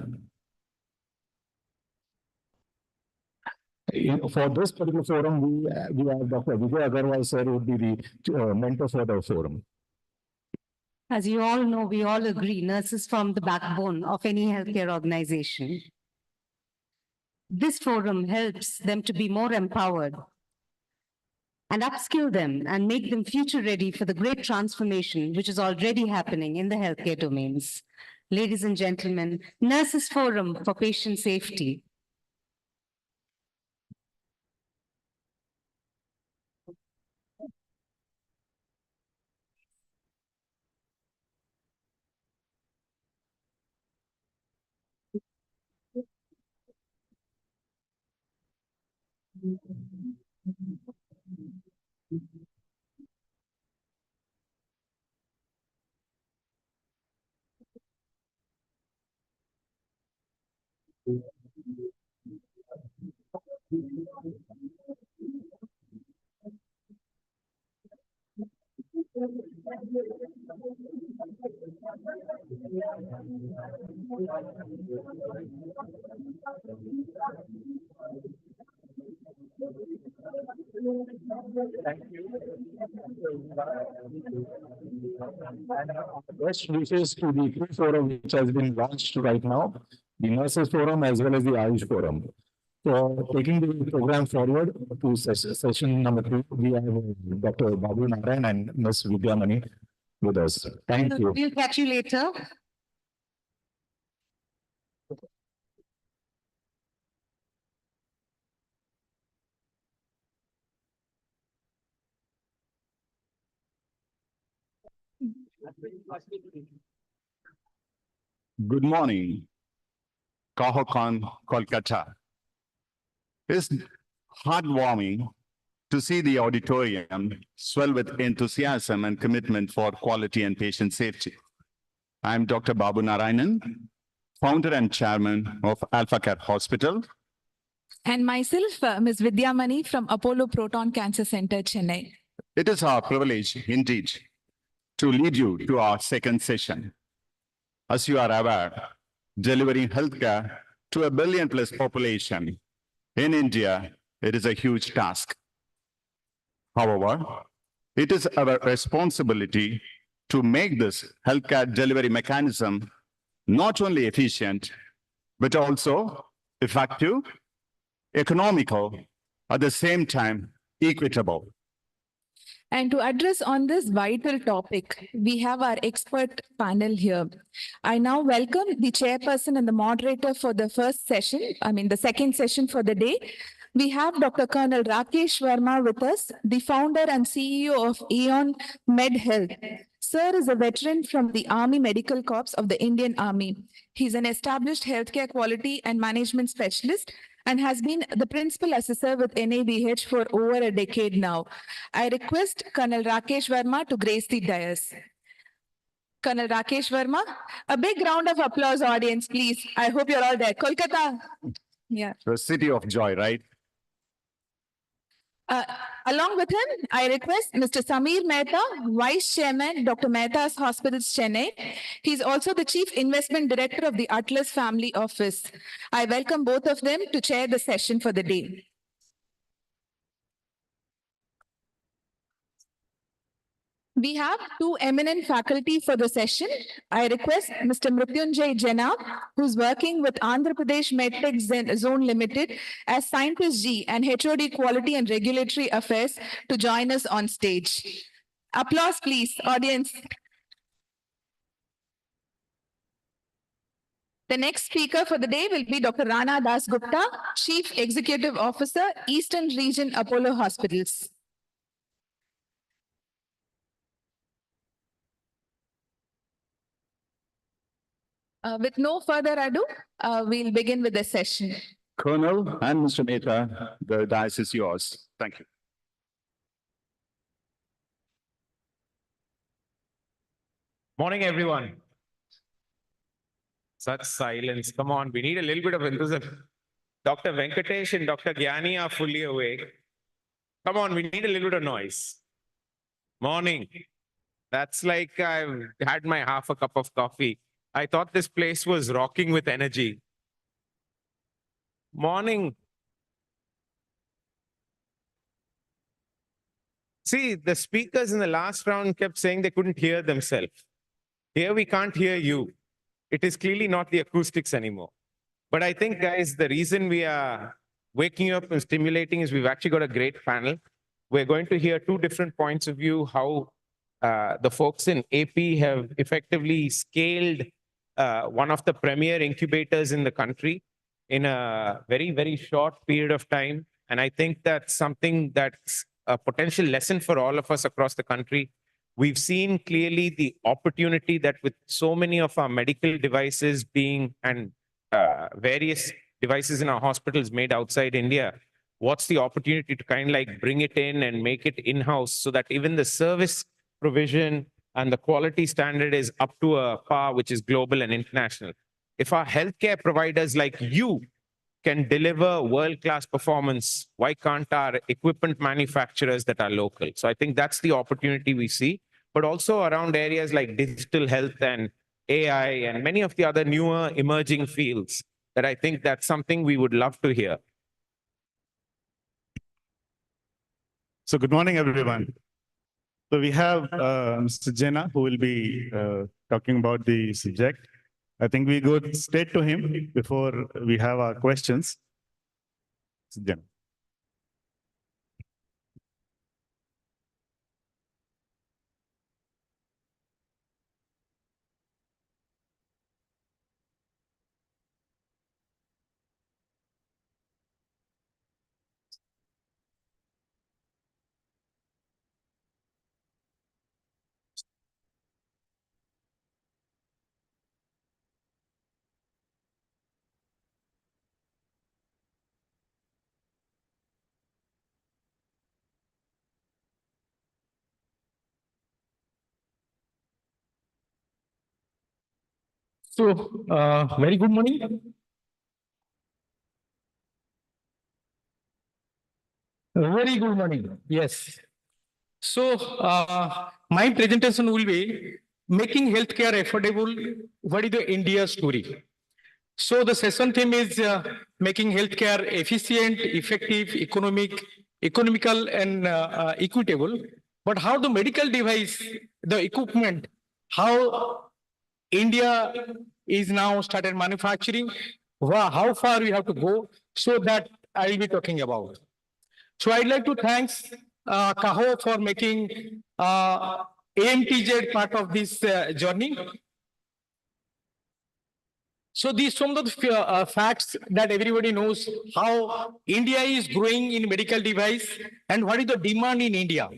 For this particular forum, we have Dr. Vijay Agarwal, sir, who would be the mentor for the forum. As you all know, we all agree, nurses form the backbone of any healthcare organization. This forum helps them to be more empowered and upskill them and make them future ready for the great transformation which is already happening in the healthcare domains. Ladies and gentlemen, Nurses Forum for Patient Safety. Best wishes to the two forum which has been launched right now, the Nurses Forum as well as the Ayush Forum. For taking the program forward to session number 2, we have Dr. Babu Narayan and Ms. Vidyamani with us. Thank you. We'll catch you later. Good morning, CAHOCON, Kolkata. It's heartwarming to see the auditorium swell with enthusiasm and commitment for quality and patient safety. I'm Dr. Babu Narayanan, founder and chairman of Alpha Care Hospital. And myself, Ms. Vidyamani from Apollo Proton Cancer Center, Chennai. It is our privilege indeed to lead you to our second session. As you are aware, delivering healthcare to a billion-plus population in India, it is a huge task. However, it is our responsibility to make this healthcare delivery mechanism not only efficient, but also effective, economical, at the same time, equitable. And to address on this vital topic, we have our expert panel here. I now welcome the chairperson and the moderator for the the second session for the day. We have Dr. Colonel Rakesh Verma with us, the founder and CEO of Aeon Med Health. Sir is a veteran from the Army Medical Corps of the Indian Army. He's an established healthcare quality and management specialist and has been the principal assessor with NABH for over a decade now. I request Colonel Rakesh Verma to grace the dais. Colonel Rakesh Verma, a big round of applause, audience, please. I hope you're all there. Kolkata. Yeah. The city of joy, right? Along with him, I request Mr. Samir Mehta, Vice Chairman, Dr. Mehta's Hospitals, Chennai. He's also the Chief Investment Director of the Atlas Family Office. I welcome both of them to chair the session for the day. We have two eminent faculty for the session. I request Mr. Mrutyunjay Jena, who's working with Andhra Pradesh MedTech Zone Limited as Scientist G and HOD Quality and Regulatory Affairs to join us on stage. Applause, please, audience. The next speaker for the day will be Dr. Rana Das Gupta, Chief Executive Officer, Eastern Region Apollo Hospitals. With no further ado, we'll begin with the session. Colonel and Mr. Mehta, the dais is yours. Thank you. Morning, everyone. Such silence. Come on, we need a little bit of enthusiasm. Dr. Venkatesh and Dr. Gyani are fully awake. Come on, we need a little bit of noise. Morning. That's like I've had my half a cup of coffee. I thought this place was rocking with energy. Morning. See, the speakers in the last round kept saying they couldn't hear themselves. Here we can't hear you. It is clearly not the acoustics anymore. But I think, guys, the reason we are waking you up and stimulating is we've actually got a great panel. We're going to hear two different points of view, how the folks in AP have effectively scaled one of the premier incubators in the country in a very, very short period of time. And I think that's something that's a potential lesson for all of us across the country. We've seen clearly the opportunity that with so many of our medical devices being and various devices in our hospitals made outside India, what's the opportunity to kind of like bring it in and make it in-house so that even the service provision and the quality standard is up to a par which is global and international. If our healthcare providers like you can deliver world-class performance, why can't our equipment manufacturers that are local? So I think that's the opportunity we see, but also around areas like digital health and AI and many of the other newer emerging fields that I think that's something we would love to hear. So good morning, everyone. So we have Mr. Jena, who will be talking about the subject. I think we go straight to him before we have our questions. Mr. Jena. So, very good morning. Very good morning. Yes. So, my presentation will be making healthcare affordable. What is the India story? So the session theme is making healthcare efficient, effective, economical, and equitable. But how the medical device, the equipment, how India is now started manufacturing, how far we have to go, so that I will be talking about. So I'd like to thank CAHO for making AMTZ part of this journey. So these some of the facts that everybody knows how India is growing in medical device and what is the demand in India.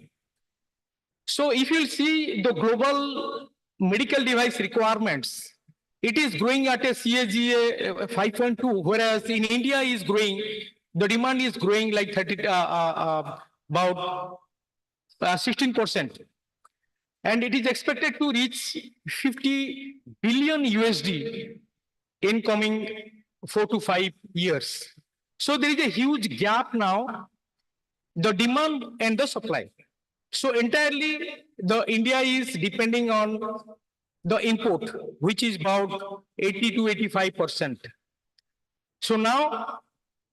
So if you see the global medical device requirements, it is growing at a CAGR 5.2, whereas in India is growing, the demand is growing like about 16%. And it is expected to reach 50 billion USD in coming 4 to 5 years. So there is a huge gap now, the demand and the supply. So entirely, the India is depending on the import, which is about 80 to 85%. So now,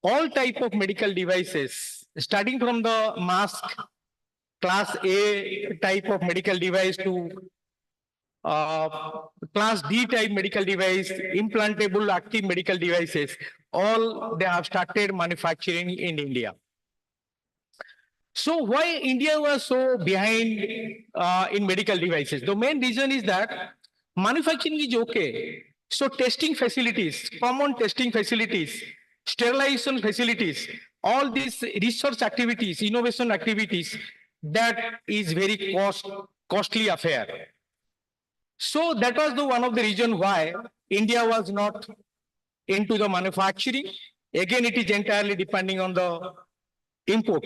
all type of medical devices, starting from the mask, class A type of medical device to class D type medical device, implantable active medical devices, all they have started manufacturing in India. So why India was so behind in medical devices? The main reason is that manufacturing is okay. So testing facilities, common testing facilities, sterilization facilities, all these research activities, innovation activities, that is very costly affair. So that was the one of the reason why India was not into the manufacturing. Again, it is entirely depending on the import.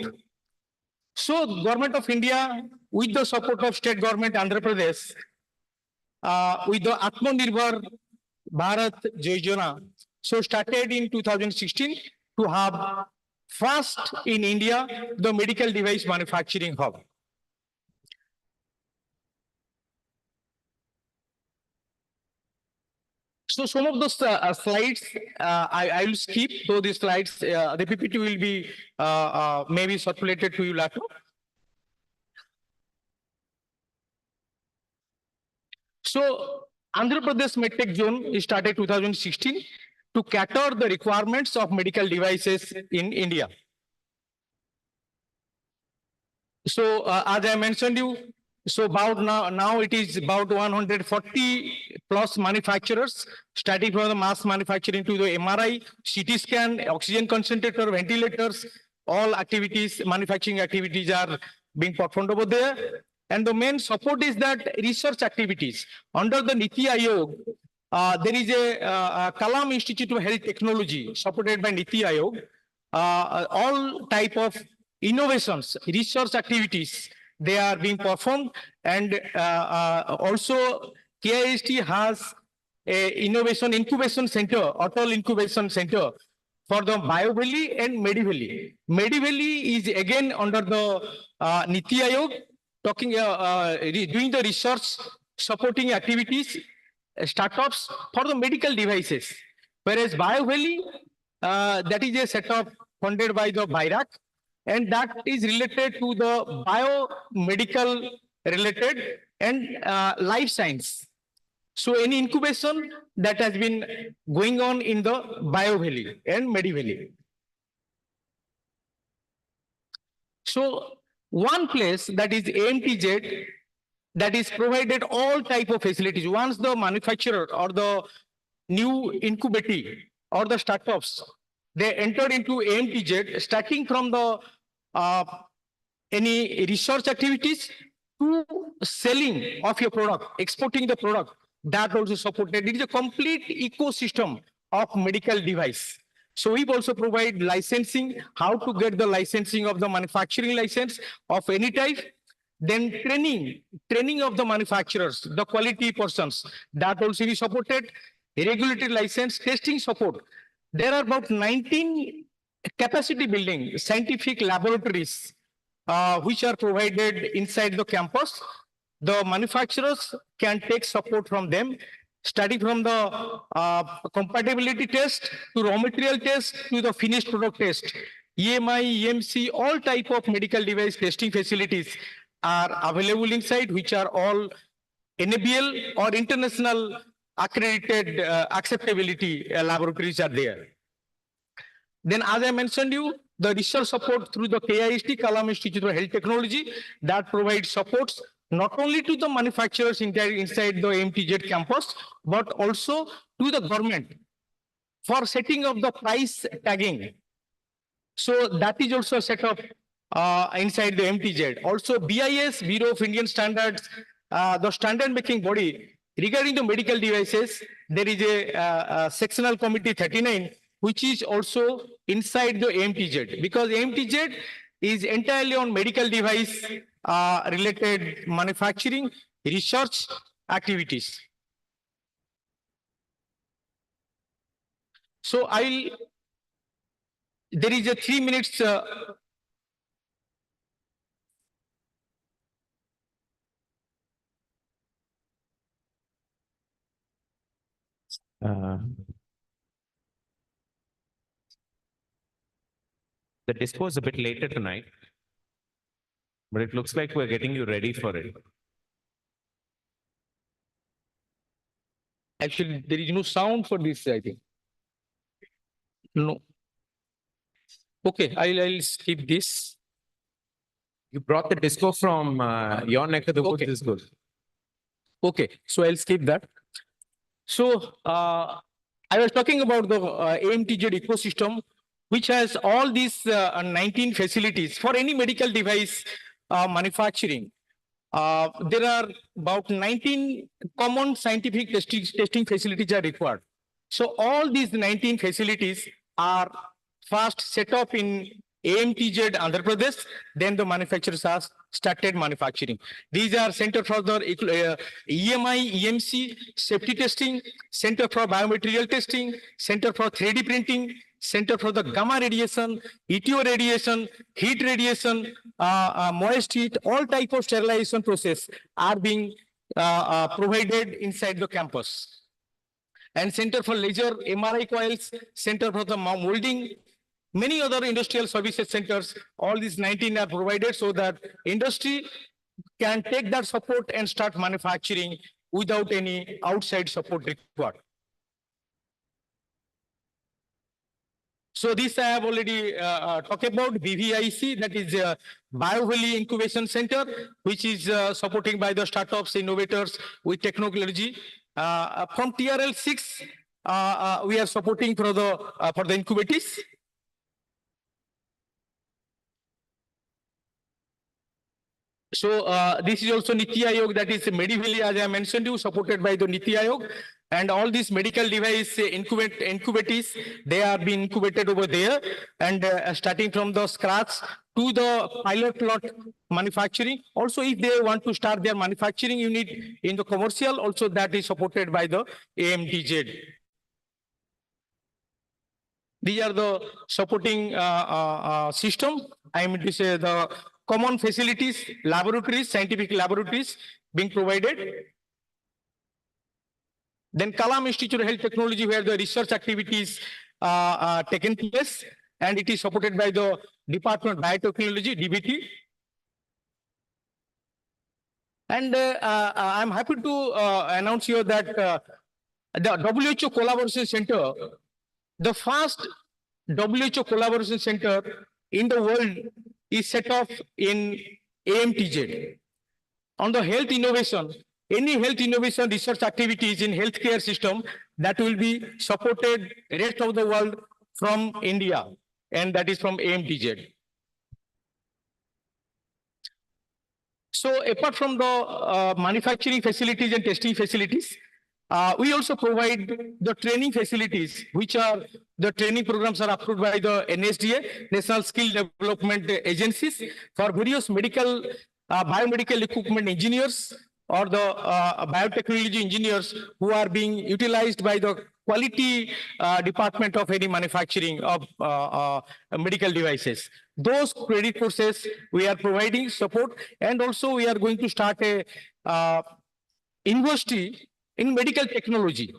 So government of India, with the support of state government Andhra Pradesh, with the Atmanirbhar Bharat Yojana, so started in 2016 to have first in India the medical device manufacturing hub. So some of those slides I will skip. So these slides, the PPT will be maybe circulated to you later. So Andhra Pradesh MedTech zone started 2016 to cater the requirements of medical devices in India. So as I mentioned you, so about now it is about 140 plus manufacturers, starting from the mass manufacturing to the MRI, CT scan, oxygen concentrator, ventilators, all activities, manufacturing activities are being performed over there. And the main support is that research activities. Under the Niti Aayog, there is a Kalam Institute of Health Technology supported by Niti Aayog. All type of innovations, research activities, they are being performed. And also KIST has a innovation incubation center, Atal Incubation Center for the BioValley and MediValley. MediValley is again under the Niti Aayog, doing the research, supporting activities, startups for the medical devices. Whereas BioValley, that is a setup funded by the BIRAC, and that is related to the biomedical related and life science. So any incubation that has been going on in the BioValley and MediValley. So one place that is AMTZ that is provided all type of facilities. Once the manufacturer or the new incubator or the startups, they entered into AMTZ, starting from the any research activities to selling of your product, exporting the product, that also supported. It is a complete ecosystem of medical device. So we also provide licensing, how to get the licensing of the manufacturing license of any type. Then training of the manufacturers, the quality persons, that also we supported. Regulatory license, testing support. There are about 19 capacity building, scientific laboratories which are provided inside the campus. The manufacturers can take support from them, starting from the compatibility test to raw material test to the finished product test. EMI, EMC, all type of medical device testing facilities are available inside, which are all NABL or international accredited acceptability laboratories are there. Then, as I mentioned you, the research support through the KIST, Kalam Institute for Health Technology, that provides supports not only to the manufacturers inside the MTZ campus, but also to the government for setting up the price tagging. So that is also set up inside the MTZ. Also, BIS, Bureau of Indian Standards, the standard making body regarding the medical devices, there is a sectional committee 39, which is also inside the AMTZ, because AMTZ is entirely on medical device related manufacturing, research activities. So there is a 3 minutes the disco is a bit later tonight, but it looks like we're getting you ready for it. Actually, there is no sound for this, I think. No. Okay, I'll skip this. You brought the disco from your neck of the woods, Okay. is good. Okay, so I'll skip that. So I was talking about the AMTZ ecosystem, which has all these 19 facilities for any medical device manufacturing. There are about 19 common scientific testing facilities are required. So all these 19 facilities are first set up in AMTZ Andhra Pradesh, then the manufacturers have started manufacturing. These are Center for the EMI, EMC, safety testing, Center for biomaterial testing, Center for 3D printing, Center for the gamma radiation, ETO radiation, heat radiation, moist heat, all type of sterilization process are being provided inside the campus. And Center for Laser, MRI coils, Center for the molding, many other industrial services centers, all these 19 are provided so that industry can take that support and start manufacturing without any outside support required. So this I have already talked about, BVIC, that is BioValley Incubation Center, which is supporting by the startups, innovators with technology. From TRL 6, we are supporting for the incubators. So this is also Niti Aayog, that is MediValley, as I mentioned you, supported by the Niti Aayog. And all these medical device incubators, they are being incubated over there. And starting from the scratch to the pilot lot manufacturing. Also, if they want to start their manufacturing unit in the commercial, also that is supported by the AMTZ. These are the supporting system. I mean to say the common facilities, laboratories, scientific laboratories being provided. Then Kalam Institute of Health Technology, where the research activities taken place, and it is supported by the Department of Biotechnology, DBT. And I'm happy to announce here that the WHO Collaboration Center, the first WHO Collaboration Center in the world is set up in AMTZ. On the health innovation, any health innovation research activities in healthcare system that will be supported rest of the world from India, and that is from AMTZ. So apart from the manufacturing facilities and testing facilities, we also provide the training facilities, which are the training programs are approved by the NSDA, National Skill Development Agencies, for various medical, biomedical equipment engineers or the biotechnology engineers who are being utilized by the quality department of any manufacturing of medical devices. Those credit courses we are providing support, and also we are going to start a university in medical technology.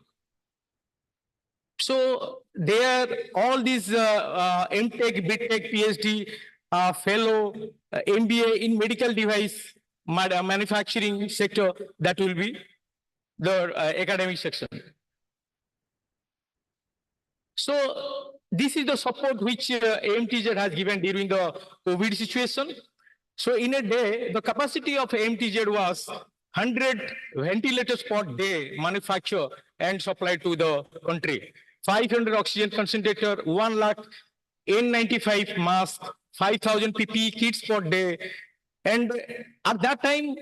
So there, all these MTech, BTech, PhD, fellow, MBA in medical device manufacturing sector, that will be the academic section. So this is the support which AMTZ has given during the COVID situation. So in a day, the capacity of AMTZ was 100 ventilators per day manufactured and supplied to the country. 500 oxygen concentrator, 1 lakh N95 mask, 5,000 PPE kits per day. And at that time,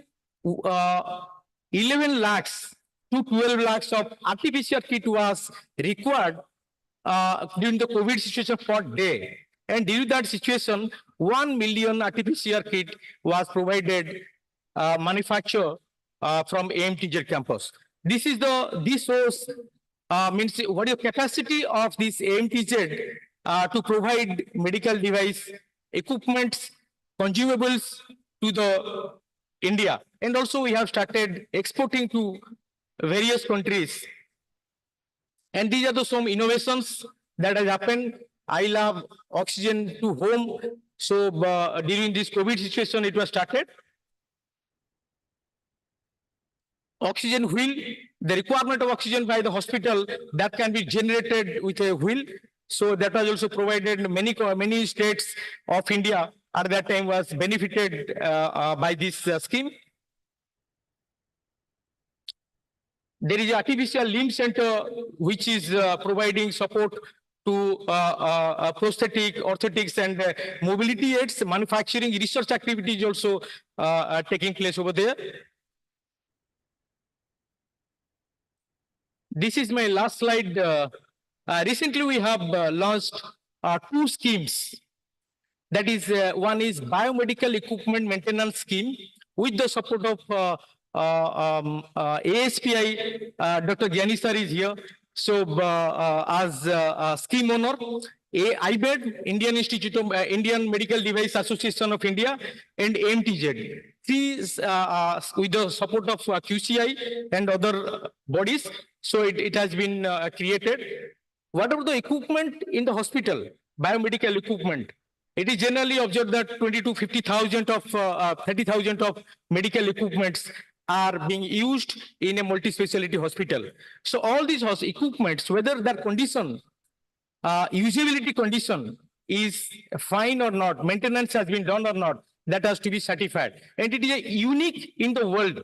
11 lakhs to 12 lakhs of RT-PCR kit was required during the COVID situation per day. And during that situation, 1 million RT-PCR kit was provided, manufactured from AMTZ campus. This shows means what is the capacity of this AMTZ to provide medical device, equipments, consumables to the India. And also we have started exporting to various countries. And these are some innovations that has happened. I love oxygen to home. So during this COVID situation, it was started. Oxygen wheel, the requirement of oxygen by the hospital that can be generated with a wheel. So that was also provided. Many states of India at that time was benefited by this scheme. There is an artificial limb center which is providing support to prosthetic, orthotics, and mobility aids. Manufacturing research activities also taking place over there. This is my last slide. Recently, we have launched 2 schemes. That is, one is biomedical equipment maintenance scheme with the support of ASPI. Dr. Gyani sir is here. So, as scheme owner, IBED, Indian Institute of Indian Medical Device Association of India, and AMTZ. These with the support of QCI and other bodies. So it has been created. Whatever the equipment in the hospital, biomedical equipment, it is generally observed that 20 to 50,000 of 30,000 of medical equipments are being used in a multi-specialty hospital. So all these equipments, whether their condition, usability condition is fine or not, maintenance has been done or not, that has to be certified. And it is unique in the world.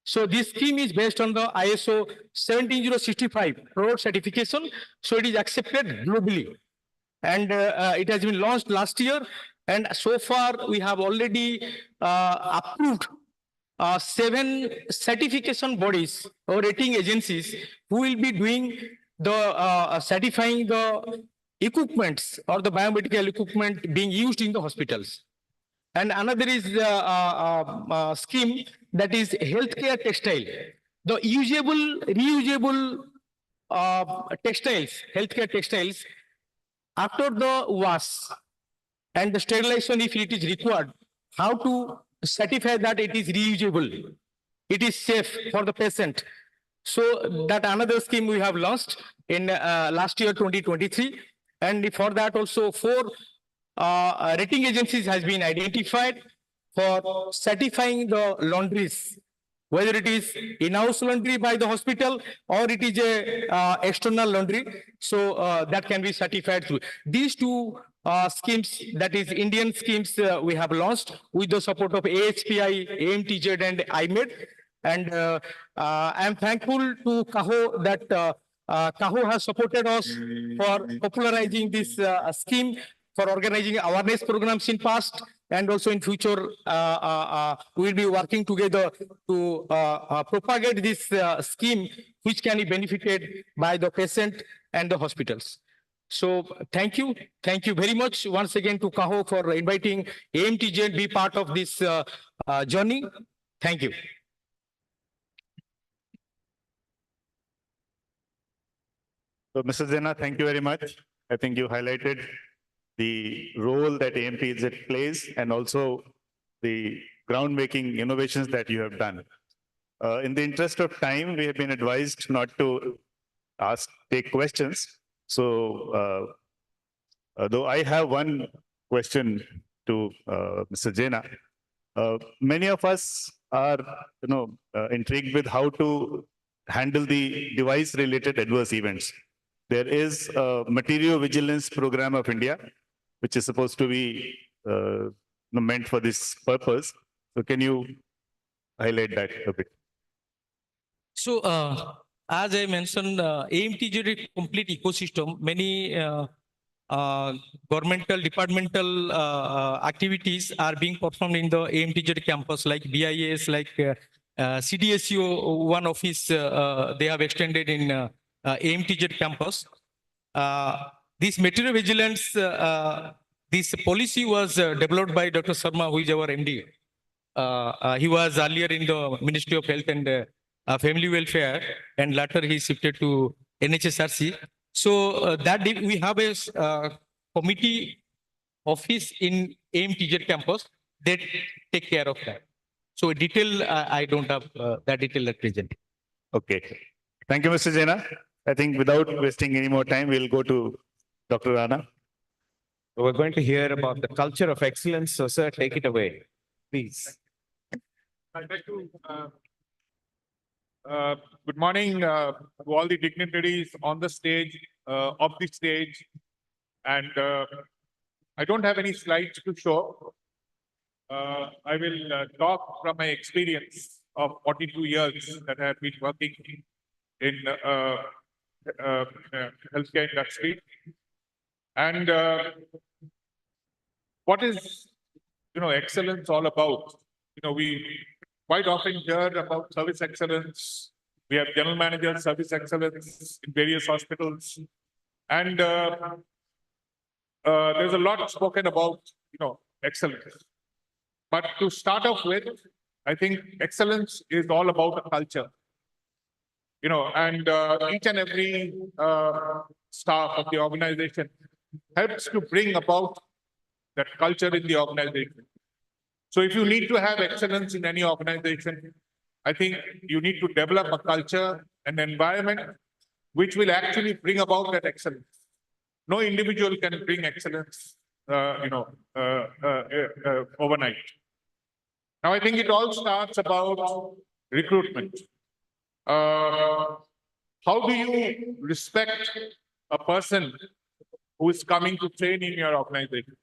So this scheme is based on the ISO 17065 product certification. So it is accepted globally. And it has been launched last year. And so far we have already approved 7 certification bodies or rating agencies who will be doing the certifying the equipments or the biomedical equipment being used in the hospitals. And another is scheme that is healthcare textile. The usable, reusable textiles, healthcare textiles, after the wash and the sterilization, if it is required, how to certify that it is reusable, it is safe for the patient. So that another scheme we have launched in last year, 2023. And for that also 4 rating agencies has been identified for certifying the laundries, whether it is in-house laundry by the hospital or it is a external laundry. So that can be certified through these 2 schemes, that is Indian schemes we have launched with the support of AHPI, AMTZ, and IMED. And I am thankful to CAHO that CAHO has supported us for popularizing this scheme, for organizing awareness programs in past, and also in future we will be working together to propagate this scheme, which can be benefited by the patient and the hospitals. So thank you very much once again to CAHO for inviting AMTZ to be part of this journey. Thank you. So, Mr. Zena, thank you very much. I think you highlighted the role that AMTZ plays and also the groundbreaking innovations that you have done. In the interest of time, we have been advised not to take questions. So, though I have one question to Mr. Jena. Many of us are, intrigued with how to handle the device-related adverse events. There is a material vigilance program of India, which is supposed to be meant for this purpose. So, can you highlight that a bit? So, as I mentioned, AMTZ is a complete ecosystem. Many governmental, departmental activities are being performed in the AMTZ campus, like BIS, like CDSU, one office they have extended in AMTZ campus. This material vigilance, this policy was developed by Dr. Sharma, who is our MD. He was earlier in the Ministry of Health and Family Welfare, and later he shifted to NHSRC. So that we have a committee office in AMTZ campus that take care of that. So detail, I don't have that detail at present. Okay. Thank you, Mr. Jena. I think without wasting any more time, we'll go to Dr. Rana. We're going to hear about the culture of excellence. So, sir, take it away, please. I'd like to, good morning to all the dignitaries on the stage, off the stage. And I don't have any slides to show. I will talk from my experience of 42 years that I have been working in healthcare industry. And what is, excellence all about? We quite often hear about service excellence. We have general managers, service excellence in various hospitals. And there's a lot spoken about, excellence. But to start off with, I think excellence is all about a culture. And each and every staff of the organization helps to bring about that culture in the organization. So if you need to have excellence in any organization, I think you need to develop a culture, an environment which will actually bring about that excellence. No individual can bring excellence, overnight. Now, I think it all starts about recruitment. How do you respect a person who is coming to train in your organization?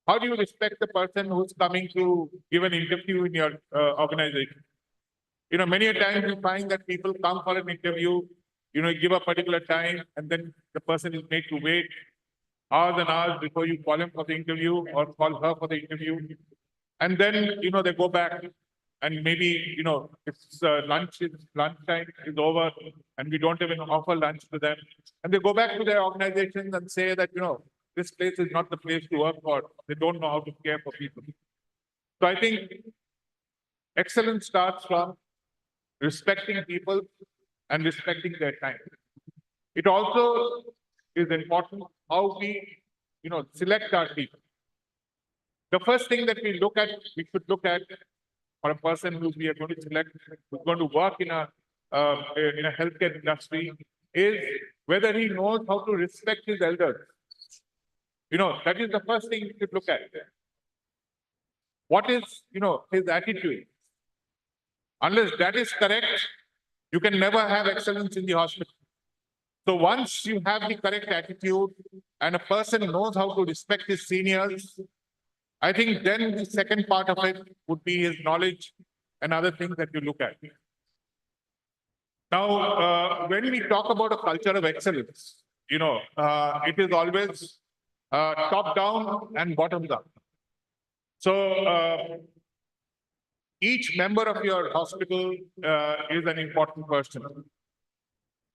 How do you respect the person who's coming to give an interview in your organization? Many a times you find that people come for an interview, give a particular time, and then the person is made to wait hours and hours before you call him for the interview or call her for the interview. And then, they go back and maybe, it's lunchtime is over and we don't even offer lunch to them. And they go back to their organizations and say that, this place is not the place to work for. They don't know how to care for people. So I think excellence starts from respecting people and respecting their time. It also is important how we, select our people. The first thing that we should look at for a person who we are going to select, who's going to work in a healthcare industry, is whether he knows how to respect his elders. That is the first thing you should look at. What is, his attitude? Unless that is correct, you can never have excellence in the hospital. So once you have the correct attitude and a person knows how to respect his seniors, I think then the second part of it would be his knowledge and other things that you look at. Now, when we talk about a culture of excellence, it is always top down and bottoms up. So each member of your hospital is an important person.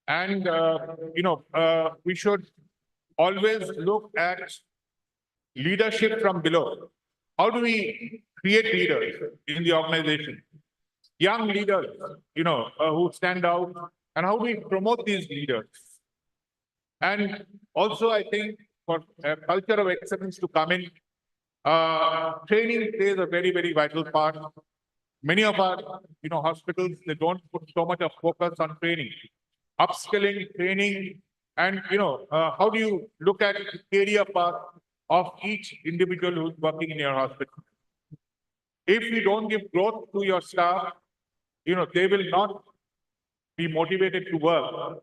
And, we should always look at leadership from below. How do we create leaders in the organization? Young leaders, who stand out, and how do we promote these leaders? And also, I think for a culture of excellence to come in, training plays a very, very vital part. Many of our, hospitals, they don't put so much of focus on training, upskilling, training, and, how do you look at the career path of each individual who's working in your hospital? If you don't give growth to your staff, they will not be motivated to work.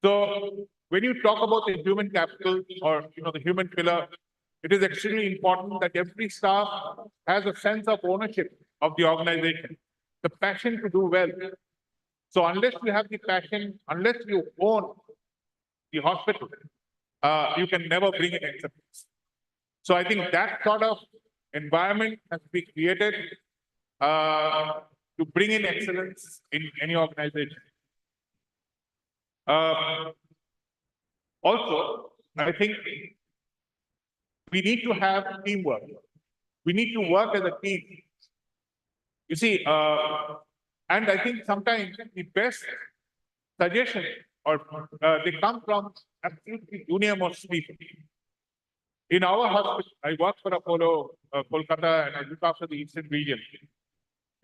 So when you talk about the human capital or, the human pillar, it is extremely important that every staff has a sense of ownership of the organization, the passion to do well. So unless you have the passion, unless you own the hospital, you can never bring in excellence. So I think that sort of environment has to be created to bring in excellence in any organization. Also, I think we need to have teamwork. We need to work as a team. You see, and I think sometimes the best suggestion or they come from absolutely junior-most people. In our hospital, I work for Apollo, Kolkata, and I look after the Eastern region.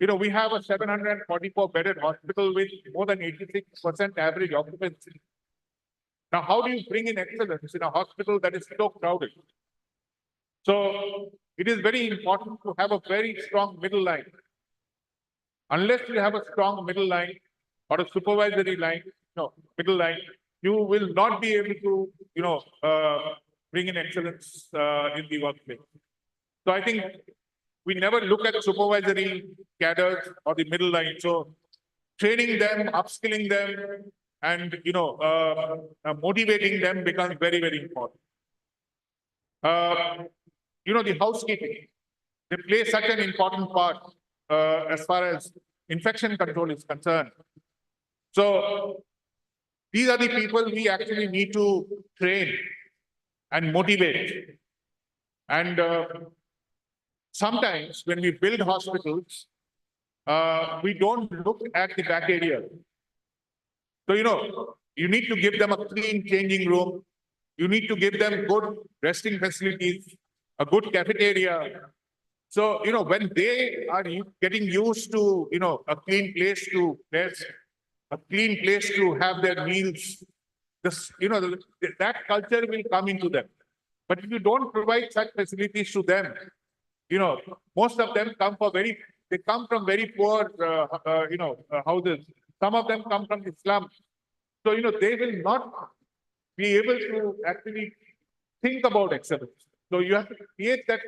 We have a 744-bedded hospital with more than 86% average occupancy. Now, how do you bring in excellence in a hospital that is so crowded? So it is very important to have a very strong middle line. Unless you have a strong middle line or a supervisory line, middle line, you will not be able to, bring in excellence in the workplace. So I think we never look at supervisory cadres or the middle line. So training them, upskilling them, and motivating them becomes very, very important. The housekeeping, they play such an important part as far as infection control is concerned. So these are the people we actually need to train and motivate. And sometimes when we build hospitals, we don't look at the back area. So, you need to give them a clean changing room. You need to give them good resting facilities, a good cafeteria. So, when they are getting used to, a clean place to rest, a clean place to have their meals, that culture will come into them. But if you don't provide such facilities to them, most of them come from very poor, houses. Some of them come from the slums. So, they will not be able to actually think about excellence. So you have to create that,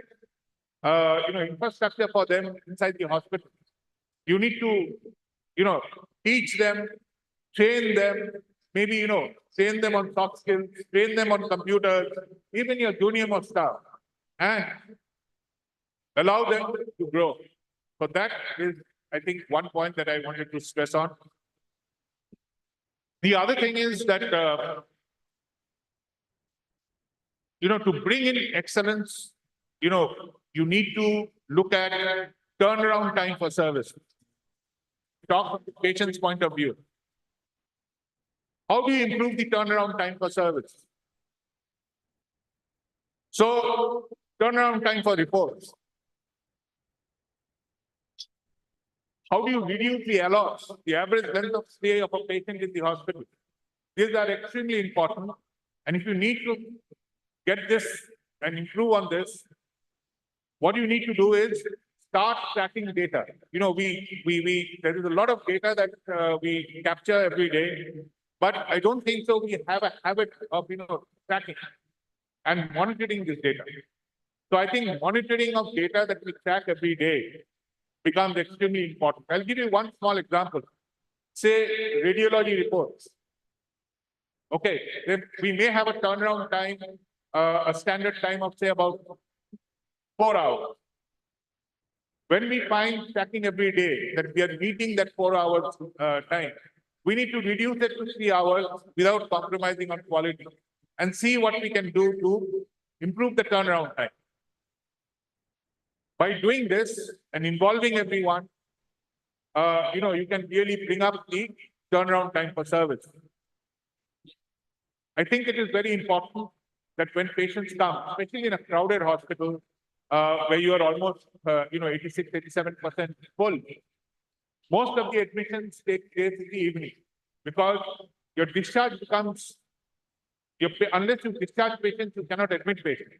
infrastructure for them inside the hospital. You need to, teach them, train them, maybe, train them on soft skills, train them on computers, even your junior most staff, and allow them to grow. So that is, I think, one point that I wanted to stress on. The other thing is that, to bring in excellence, you need to look at turnaround time for service. Talk from the patient's point of view. How do you improve the turnaround time for service? So, turnaround time for reports. How do you reduce the LOS, the average length of stay of a patient in the hospital? These are extremely important. And if you need to get this and improve on this, what you need to do is start tracking data. There is a lot of data that we capture every day, but I don't think so we have a habit of, tracking and monitoring this data. So I think monitoring of data that we track every day becomes extremely important. I'll give you one small example. Say radiology reports. Okay, we may have a turnaround time, a standard time of say about 4 hours. When we find tracking every day that we are meeting that 4 hours time, we need to reduce it to 3 hours without compromising on quality and see what we can do to improve the turnaround time. By doing this and involving everyone, you can really bring up the turnaround time for service. I think it is very important that when patients come, especially in a crowded hospital, where you are almost, 86, 87% full, most of the admissions take place in the evening because your discharge becomes, unless you discharge patients, you cannot admit patients.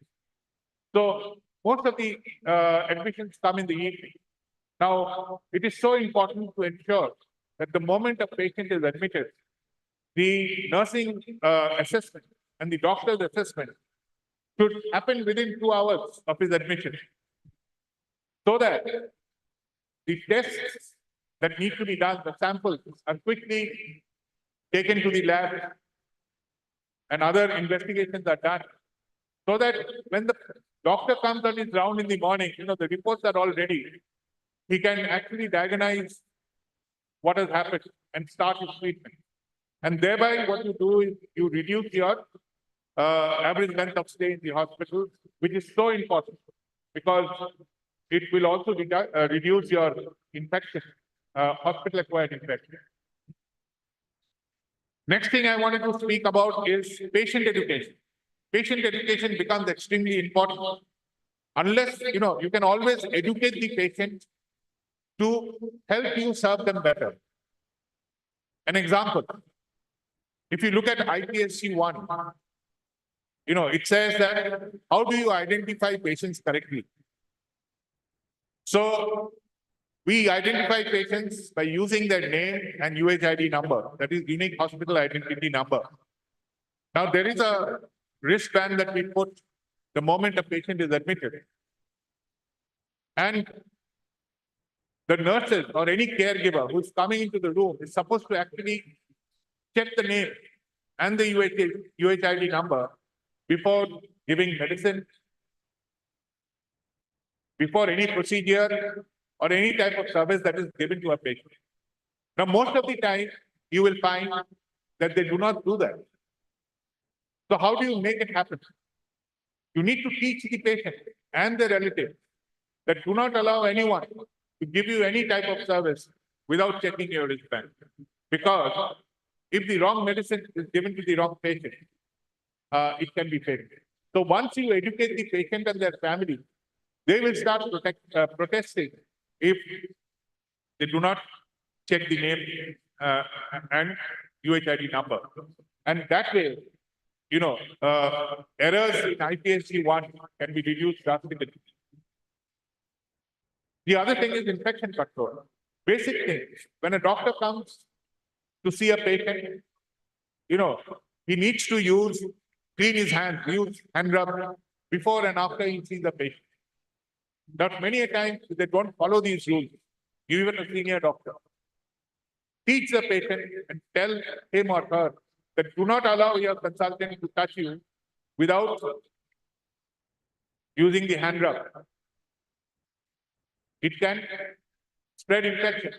So most of the admissions come in the evening. Now, it is so important to ensure that the moment a patient is admitted, the nursing assessment and the doctor's assessment should happen within 2 hours of his admission, so that the tests that need to be done, the samples, are quickly taken to the lab and other investigations are done, so that when the doctor comes on his round in the morning, the reports are all ready. He can actually diagnose what has happened and start his treatment. And thereby, what you do is you reduce your average length of stay in the hospital, which is so important because it will also reduce your infection, hospital-acquired infection. Next thing I wanted to speak about is patient education. Patient education becomes extremely important. Unless, you can always educate the patient to help you serve them better. An example, if you look at IPSC 1, it says that how do you identify patients correctly? So we identify patients by using their name and UHID number, that is unique hospital identity number. Now there is a wristband that we put the moment a patient is admitted. And the nurses or any caregiver who is coming into the room is supposed to actually check the name and the UHID number before giving medicine, before any procedure or any type of service that is given to a patient. Now, most of the time, you will find that they do not do that. So how do you make it happen? You need to teach the patient and the relative that do not allow anyone to give you any type of service without checking your wristband. Because if the wrong medicine is given to the wrong patient, it can be fatal. So once you educate the patient and their family, they will start protesting if they do not check the name and UHID number. And that way, errors in IPSC 1 can be reduced drastically. The other thing is infection control. Basic things. When a doctor comes to see a patient, he needs to clean his hands, use hand rub before and after he sees the patient. But many a times they don't follow these rules, even a senior doctor. Teach the patient and tell him or her that do not allow your consultant to touch you without using the hand rub. It can spread infection.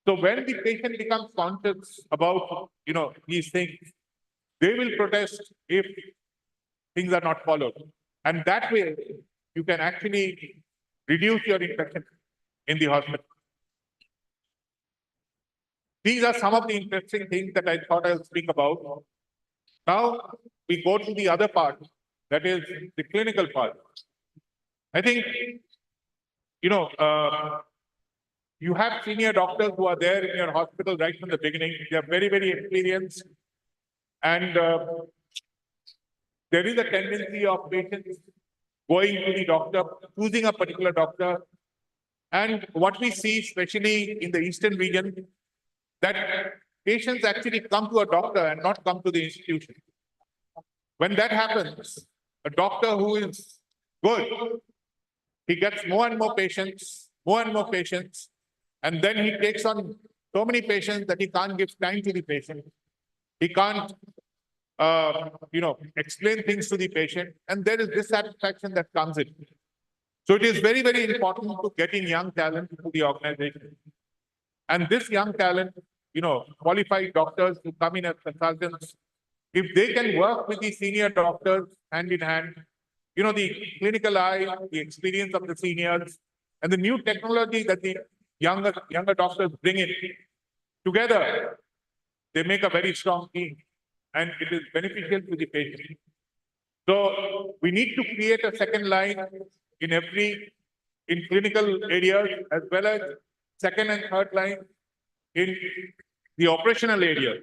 So when the patient becomes conscious about, these things, they will protest if things are not followed. And that way, you can actually reduce your infection in the hospital. These are some of the interesting things that I thought I would speak about. Now, we go to the other part, that is the clinical part. I think, you have senior doctors who are there in your hospital right from the beginning. They are very, very experienced. And there is a tendency of patients going to the doctor, choosing a particular doctor. And what we see, especially in the eastern region, that patients actually come to a doctor and not come to the institution. When that happens, a doctor who is good, he gets more and more patients, and then he takes on so many patients that he can't give time to the patient. He can't, explain things to the patient, and there is dissatisfaction that comes in. So it is very, very important to getting young talent into the organization. And this young talent, qualified doctors who come in as consultants, if they can work with the senior doctors hand in hand, the clinical eye, the experience of the seniors, and the new technology that the younger doctors bring in, together, they make a very strong team. and it is beneficial to the patient. So we need to create a second line in clinical areas, as well as second and third line in the operational area,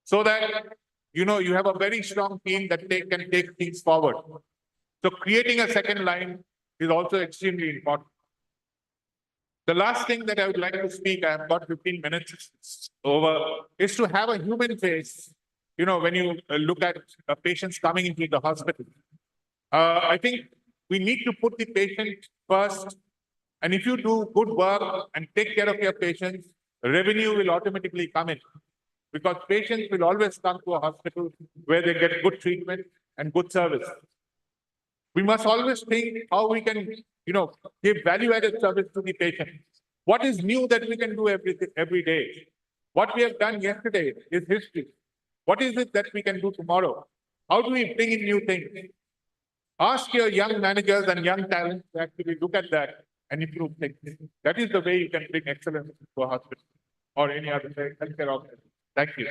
so that you have a very strong team that can take things forward. So creating a second line is also extremely important. The last thing that I would like to speak, I have got 15 minutes over, is to have a human face. When you look at patients coming into the hospital, I think we need to put the patient first. And if you do good work and take care of your patients, revenue will automatically come in, because patients will always come to a hospital where they get good treatment and good service. We must always think how we can, give value-added service to the patient. What is new that we can do every day? What we have done yesterday is history. What is it that we can do tomorrow? How do we bring in new things? Ask your young managers and young talents to actually look at that and improve things. That is the way you can bring excellence to a hospital or any other healthcare organization. Thank you.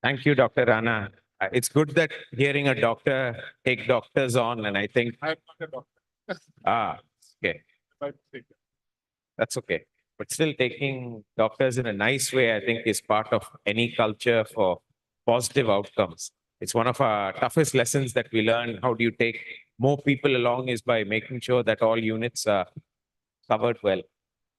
Thank you, Dr. Rana. It's good that hearing a doctor take doctors on, and I think. I'm not a doctor. Okay. That's okay. But still, taking doctors in a nice way, I think, is part of any culture for positive outcomes. It's one of our toughest lessons that we learn. How do you take more people along is by making sure that all units are covered well.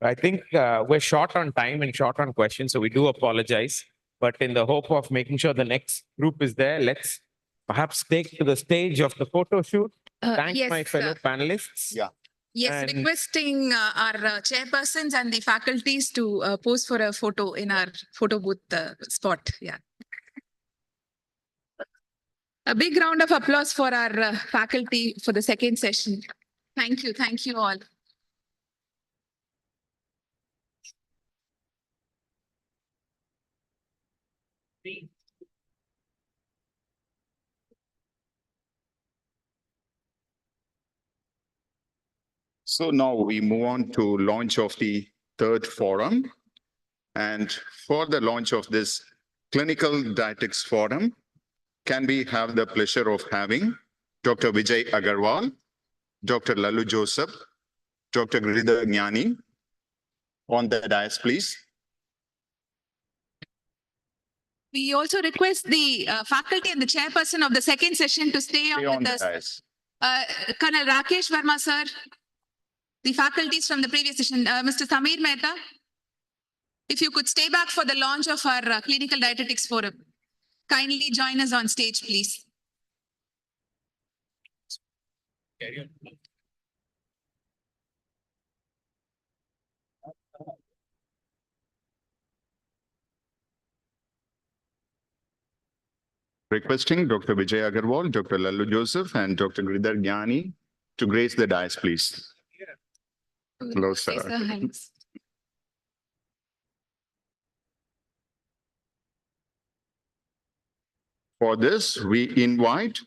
I think we're short on time and short on questions, so we do apologize. But in the hope of making sure the next group is there, let's perhaps take to the stage of the photo shoot. Thank yes, my fellow panelists. Yeah. Yes, And- requesting our chairpersons and the faculties to pose for a photo in our photo booth spot. Yeah. A big round of applause for our faculty for the second session. Thank you. Thank you all. So now we move on to launch of the third forum. And for the launch of this clinical dietetics forum, can we have the pleasure of having Dr. Vijay Agarwal, Dr. Lalu Joseph, Dr. Giridhar Gnani on the dais, please. We also request the faculty and the chairperson of the second session to stay on with the us. Colonel Rakesh Verma, sir. The faculties from the previous session, Mr. Samir Mehta. If you could stay back for the launch of our clinical dietetics forum. Kindly join us on stage, please. Requesting Dr. Vijay Agarwal, Dr. Lalu Joseph, and Dr. Giridhar Gnani to grace the dais, please. Hello, sir. Yes, sir. For this, we invite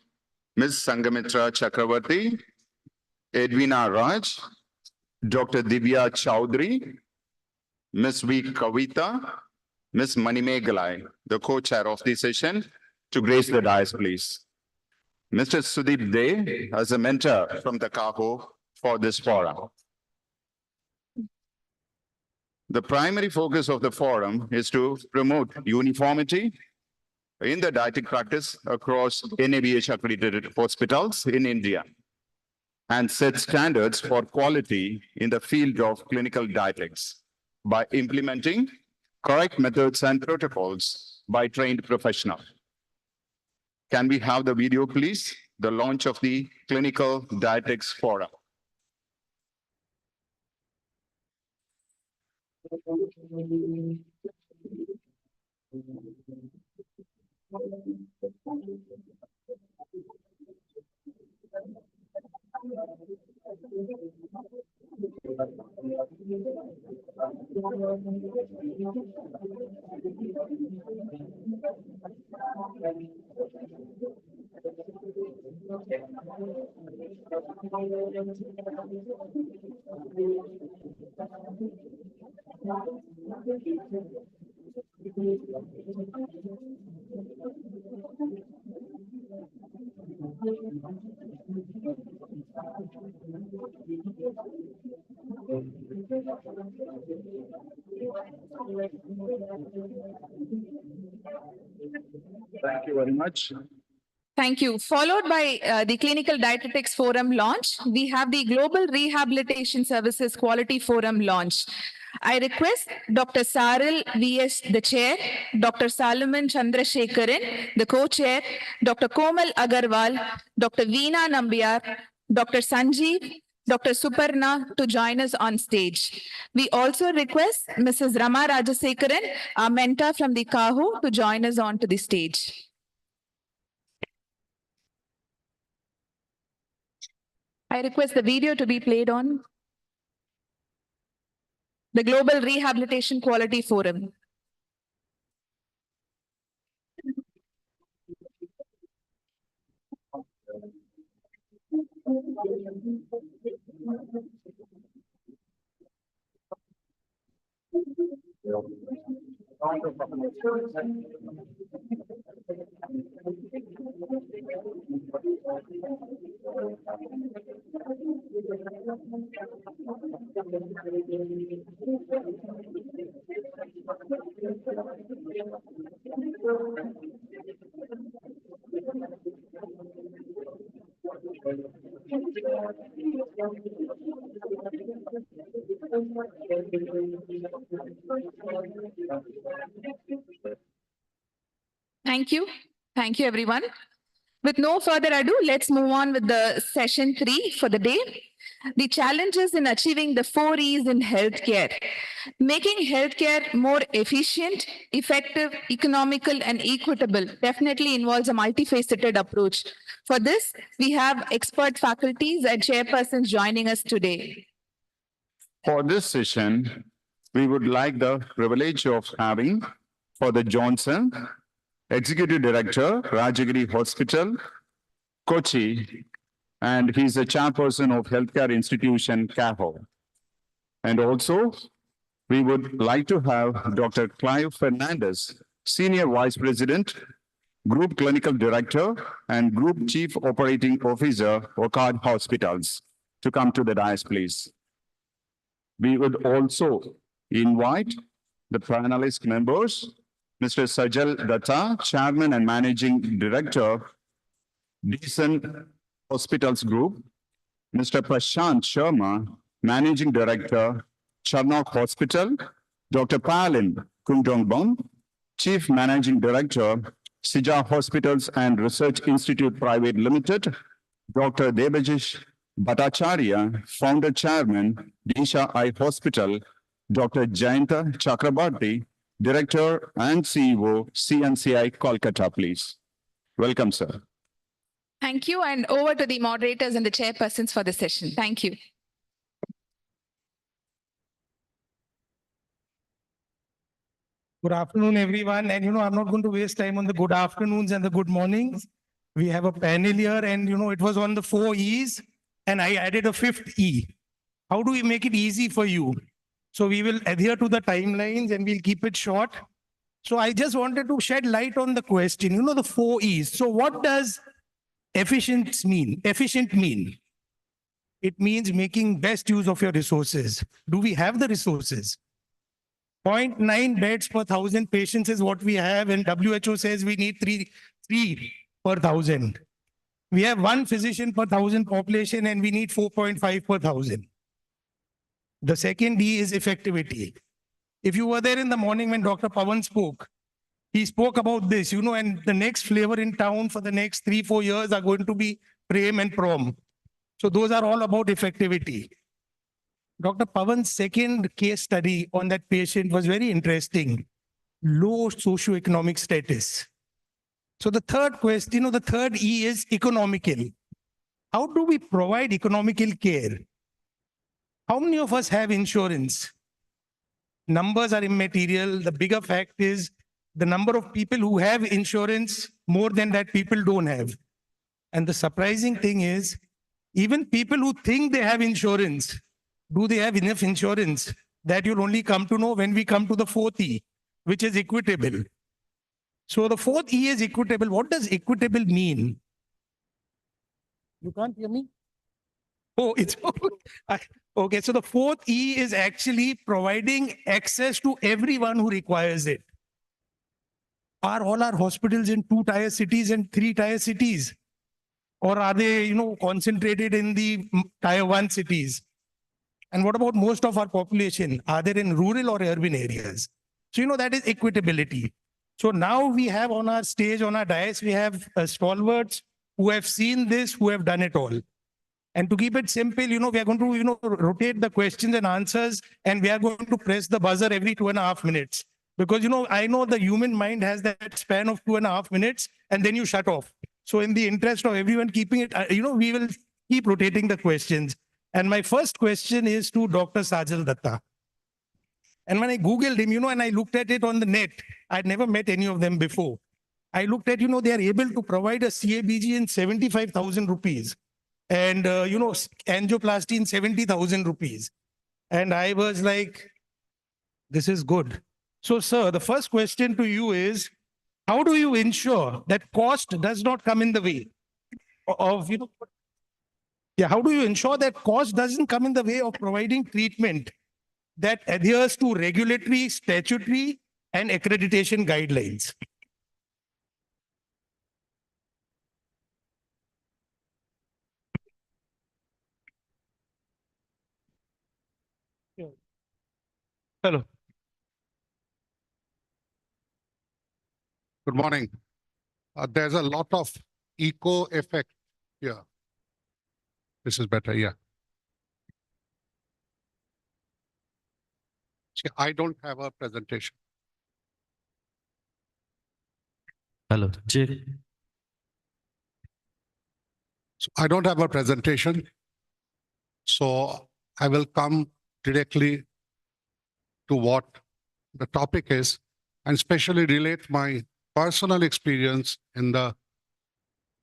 Ms. Sangamitra Chakravarti, Edwina Raj, Dr. Divya Chowdhury, Ms. V. Kavita, Ms. Manimegalai, the co-chair of the session, to grace the dais, please. Mr. Sudeep Dey as a mentor from the CAHO for this forum. The primary focus of the forum is to promote uniformity in the dietetic practice across NABH accredited hospitals in India and set standards for quality in the field of clinical dietetics by implementing correct methods and protocols by trained professionals. Can we have the video, please? The launch of the Clinical Dietetics Forum. Thank you very much. Thank you. Followed by the Clinical Dietetics Forum launch, we have the Global Rehabilitation Services Quality Forum launch. I request Dr. Saril V.S., the chair, Dr. Salomon Chandrasekharan, the co-chair, Dr. Komal Agarwal, Dr. Veena Nambiar, Dr. Sanjeev, Dr. Suparna to join us on stage. We also request Mrs. Rama Rajasekharan, our mentor from the CAHO, to join us onto the stage. I request the video to be played on the Global Rehabilitation Quality Forum. Thank you. Thank you, everyone. With no further ado, let's move on with the session 3 for the day. The challenges in achieving the 4 E's in healthcare. Making healthcare more efficient, effective, economical, and equitable definitely involves a multifaceted approach. For this, we have expert faculties and chairpersons joining us today. For this session, we would like the privilege of having for the Johnson, Executive Director, Rajagiri Hospital, Kochi, and he's the chairperson of Healthcare Institution CAHO. And also, we would like to have Dr. Clive Fernandez, Senior Vice President, Group Clinical Director, and Group Chief Operating Officer, OCAD Hospitals, to come to the dais, please. We would also invite the panelist members, Mr. Sajal Datta, Chairman and Managing Director, Decent Hospitals Group, Mr. Prashant Sharma, Managing Director, Charnock Hospital, Dr. Palin Kungdongbom, Chief Managing Director, Sija Hospitals and Research Institute Private Limited, Dr. Debajish Bhattacharya, Founder Chairman, Disha Eye Hospital, Dr. Jayanta Chakrabarti, Director and CEO, CNCI Kolkata, please. Welcome, sir. Thank you, and over to the moderators and the chairpersons for the session. Thank you. Good afternoon, everyone. And, I'm not going to waste time on the good afternoons and the good mornings. We have a panel here and, it was on the 4 E's and I added a 5th E. How do we make it easy for you? So we will adhere to the timelines and we'll keep it short. So I just wanted to shed light on the question, the 4 E's. So what does efficient mean? Efficient mean? It means making best use of your resources. Do we have the resources? 0.9 beds per 1,000 patients is what we have, and WHO says we need three per 1,000. We have 1 physician per 1,000 population, and we need 4.5 per 1,000. The second D is effectivity. If you were there in the morning when Dr. Pawan spoke, he spoke about this, and the next flavor in town for the next 3-4 years are going to be Prem and Prom. So those are all about effectivity. Dr. Pawan's second case study on that patient was very interesting. Low socioeconomic status. So the third question, the third E is economical. How do we provide economical care? How many of us have insurance? Numbers are immaterial. The bigger fact is the number of people who have insurance, more than that people don't have. And the surprising thing is, even people who think they have insurance, do they have enough insurance? That you'll only come to know when we come to the 4th E. which is equitable. So the fourth E is equitable. What does equitable mean? You can't hear me? Oh, it's okay. So the fourth E is actually providing access to everyone who requires it. Are all our hospitals in 2-tier cities and 3-tier cities? Or are they, concentrated in the tier 1 cities? And what about most of our population? Are they in rural or urban areas? So, that is equitability. So now we have on our stage, on our dais, we have stalwarts who have seen this, who have done it all. And to keep it simple, we are going to, rotate the questions and answers, and we are going to press the buzzer every 2.5 minutes. Because, I know the human mind has that span of 2.5 minutes, and then you shut off. So in the interest of everyone keeping it, we will keep rotating the questions. And my first question is to Dr. Sajal Datta. And when I Googled him, and I looked at it on the net, I'd never met any of them before. I looked at, they are able to provide a CABG in 75,000 rupees. And, angioplasty in 70,000 rupees. And I was like, this is good. So, sir, the first question to you is, how do you ensure that cost does not come in the way of, how do you ensure that cost doesn't come in the way of providing treatment that adheres to regulatory, statutory, and accreditation guidelines? Hello. Good morning. There's a lot of eco effect here. This is better, yeah. See, I don't have a presentation. Hello. So I don't have a presentation. So I will come directly to what the topic is, and especially relate my personal experience in the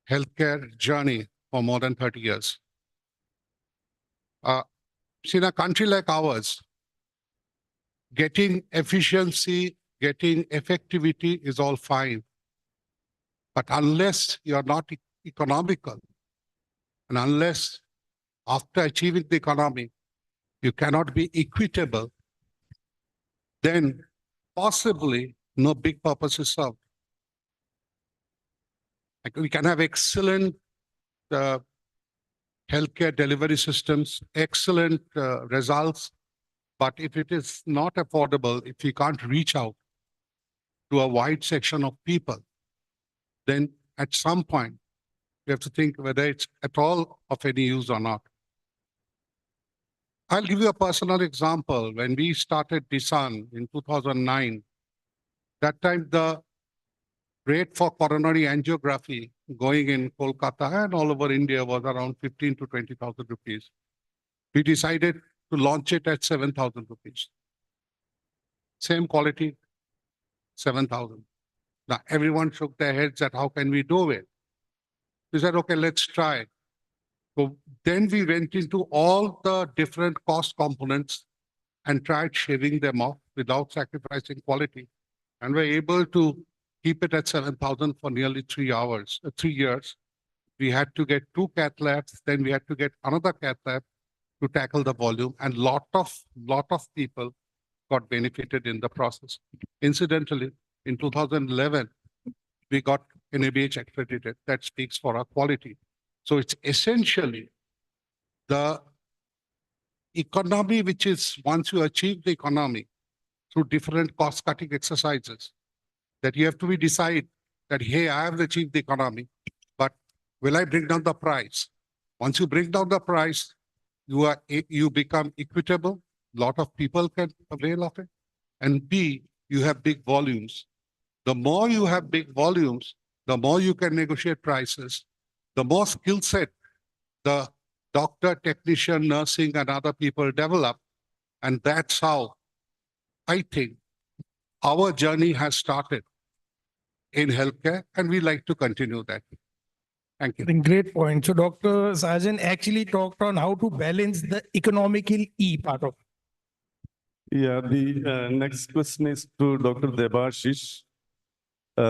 healthcare journey for more than 30 years. See, in a country like ours, getting efficiency, getting effectivity is all fine. But unless you're not economical, and unless after achieving the economy, you cannot be equitable, then possibly no big purpose is served. Like we can have excellent healthcare delivery systems, excellent results, but if it is not affordable, if we can't reach out to a wide section of people, then at some point, we have to think whether it's at all of any use or not. I'll give you a personal example. When we started Disan in 2009, that time the rate for coronary angiography going in Kolkata and all over India was around 15 to 20,000 rupees. We decided to launch it at 7,000 rupees. Same quality, 7,000. Now everyone shook their heads at how can we do it? We said, okay, let's try. So then we went into all the different cost components and tried shaving them off without sacrificing quality. And we're able to keep it at 7,000 for nearly 3 years. We had to get 2 cath labs, then we had to get another cath lab to tackle the volume, and lot of people got benefited in the process. Incidentally, in 2011, we got NABH accredited. That speaks for our quality. So it's essentially the economy, which is once you achieve the economy through different cost-cutting exercises, that you have to decide that, hey, I have achieved the economy, but will I bring down the price? Once you bring down the price, you become equitable. A lot of people can avail of it. And B, you have big volumes. The more you have big volumes, the more you can negotiate prices, the more skill set the doctor, technician, nursing, and other people develop. And that's how I think our journey has started in healthcare, and we like to continue that. Thank you. Great point. So Dr. Sajan actually talked on how to balance the economical E part of it. Yeah, the next question is to Dr. Debashish.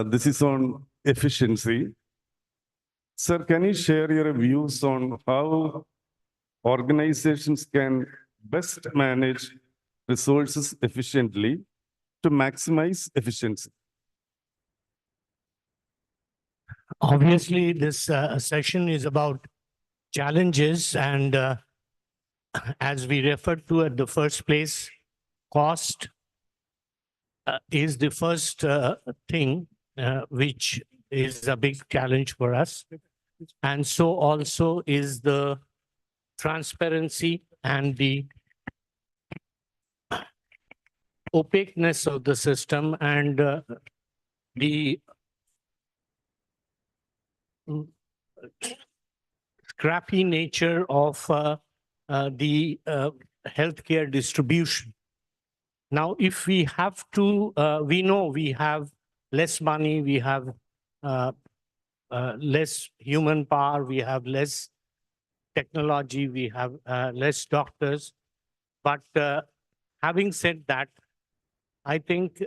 This is on efficiency. Sir, can you share your views on how organizations can best manage resources efficiently to maximize efficiency? Obviously, this session is about challenges, and as we referred to at the first place, cost is the first thing which is a big challenge for us. And so also is the transparency and the opaqueness of the system and the scrappy nature of the healthcare distribution. Now, if we have to, we know we have less money, we have less human power, we have less technology, we have less doctors. But having said that, I think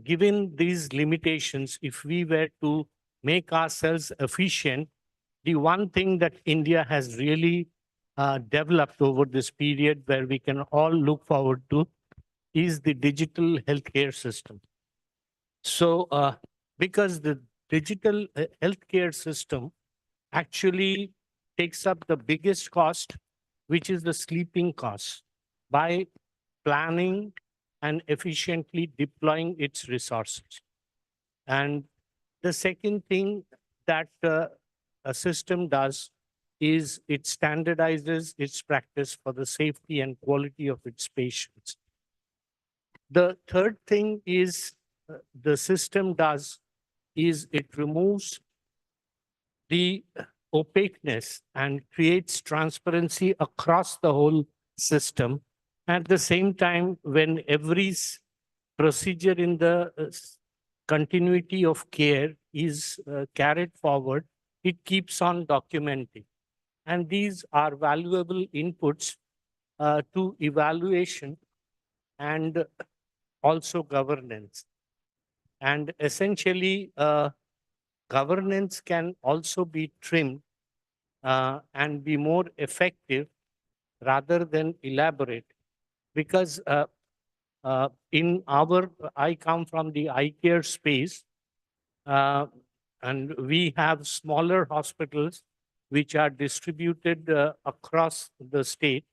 given these limitations, if we were to make ourselves efficient, the one thing that India has really developed over this period where we can all look forward to is the digital healthcare system. So because the digital healthcare system actually takes up the biggest cost, which is the sleeping cost, by planning and efficiently deploying its resources. And the second thing that a system does is it standardizes its practice for the safety and quality of its patients. The third thing is the system does is it removes the opaqueness and creates transparency across the whole system. At the same time, when every procedure in the continuity of care is carried forward, it keeps on documenting. And these are valuable inputs to evaluation and also governance. And essentially, governance can also be trimmed and be more effective rather than elaborate. Because I come from the eye care space, and we have smaller hospitals which are distributed across the state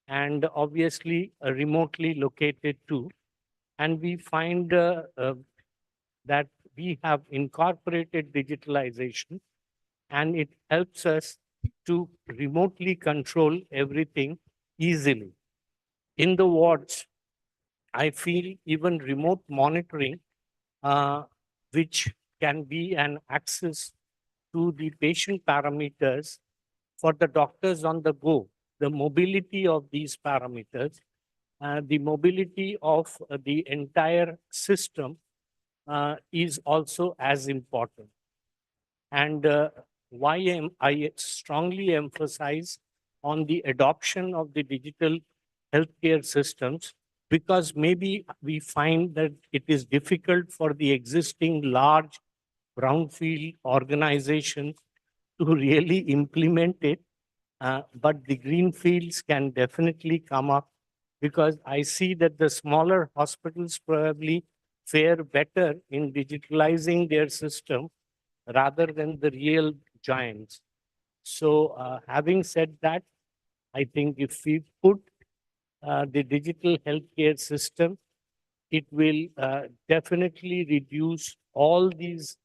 and obviously remotely located too. And we find that we have incorporated digitalization, and it helps us to remotely control everything easily. In the wards, I feel even remote monitoring, which can be an access to the patient parameters for the doctors on the go, the mobility of these parameters, the mobility of the entire system is also as important. And why I strongly emphasize on the adoption of the digital healthcare systems, because maybe we find that it is difficult for the existing large brownfield organizations to really implement it. But the green fields can definitely come up, because I see that the smaller hospitals probably fare better in digitalizing their system rather than the real giants. So having said that, I think if we put the digital healthcare system, it will definitely reduce all these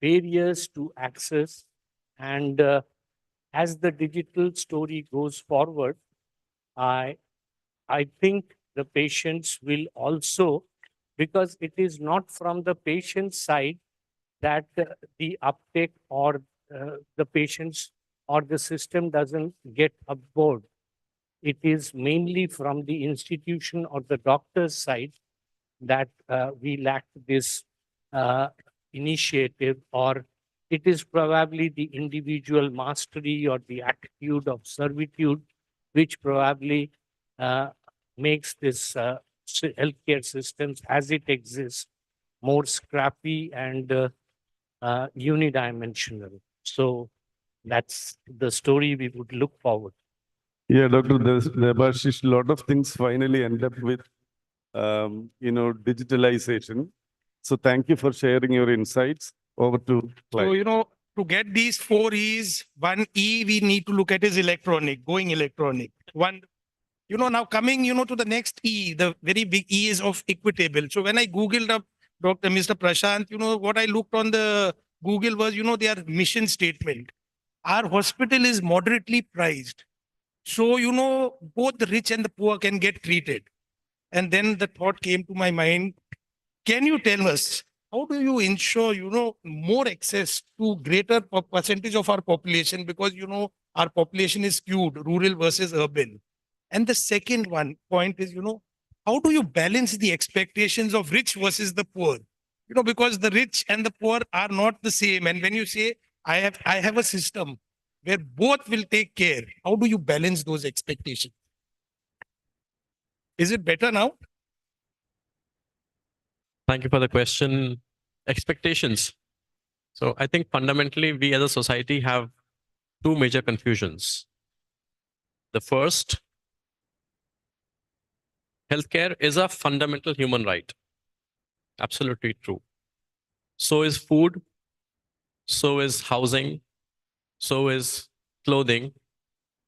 barriers to access. And as the digital story goes forward, I think the patients will also, because it is not from the patient side that the uptake or the patients or the system doesn't get aboard. It is mainly from the institution or the doctor's side that we lack this initiative, or it is probably the individual mastery or the attitude of servitude, which probably makes this healthcare systems as it exists more scrappy and unidimensional. So that's the story we would look forward. Yeah, Dr. Debashish, a lot of things finally end up with, digitalization. So thank you for sharing your insights. Over to Clyde. So, to get these 4 E's, one E we need to look at is electronic, going electronic. One, now coming, to the next E, the very big E is of equitable. So when I Googled up Mr. Prashant, what I looked on the Google was, their mission statement. Our hospital is moderately priced. So, both the rich and the poor can get treated. And then the thought came to my mind, can you tell us, how do you ensure, more access to greater percentage of our population? Because, our population is skewed, rural versus urban. And the second point is, how do you balance the expectations of rich versus the poor? Because the rich and the poor are not the same. And when you say, I have a system where both will take care, how do you balance those expectations? Is it better now? Thank you for the question. Expectations. So I think fundamentally we as a society have two major confusions. The first, healthcare is a fundamental human right. Absolutely true. So is food, so is housing, so is clothing,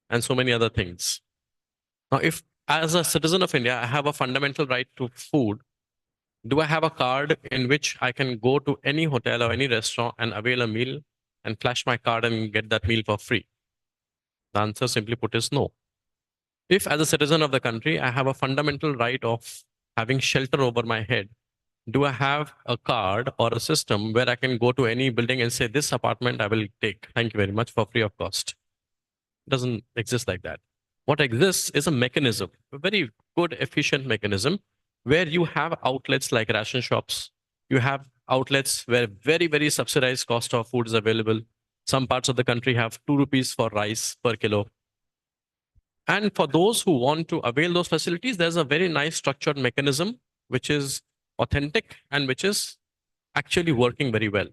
and so many other things. Now, if as a citizen of India, I have a fundamental right to food, do I have a card in which I can go to any hotel or any restaurant and avail a meal and flash my card and get that meal for free? The answer simply put is no. If as a citizen of the country, I have a fundamental right of having shelter over my head, do I have a card or a system where I can go to any building and say, this apartment I will take, thank you very much, for free of cost? It doesn't exist like that. What exists is a mechanism, a very good, efficient mechanism, where you have outlets like ration shops. You have outlets where very, very subsidized cost of food is available. Some parts of the country have 2 rupees for rice per kilo. And for those who want to avail those facilities, there's a very nice structured mechanism, which is authentic and which is actually working very well.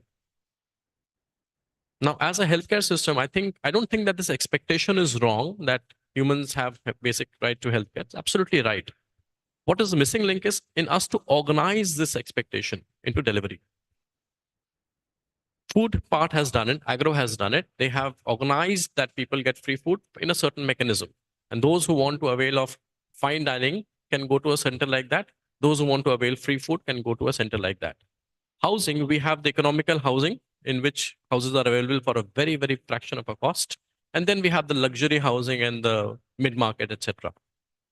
Now, as a healthcare system, I don't think that this expectation is wrong, that humans have a basic right to healthcare. It's absolutely right. What is the missing link is in us to organize this expectation into delivery. Food part has done it, agro has done it. They have organized that people get free food in a certain mechanism. And those who want to avail of fine dining can go to a center like that. Those who want to avail free food can go to a center like that. Housing, we have the economical housing in which houses are available for a very, very fraction of a cost. And then we have the luxury housing and the mid-market, etc.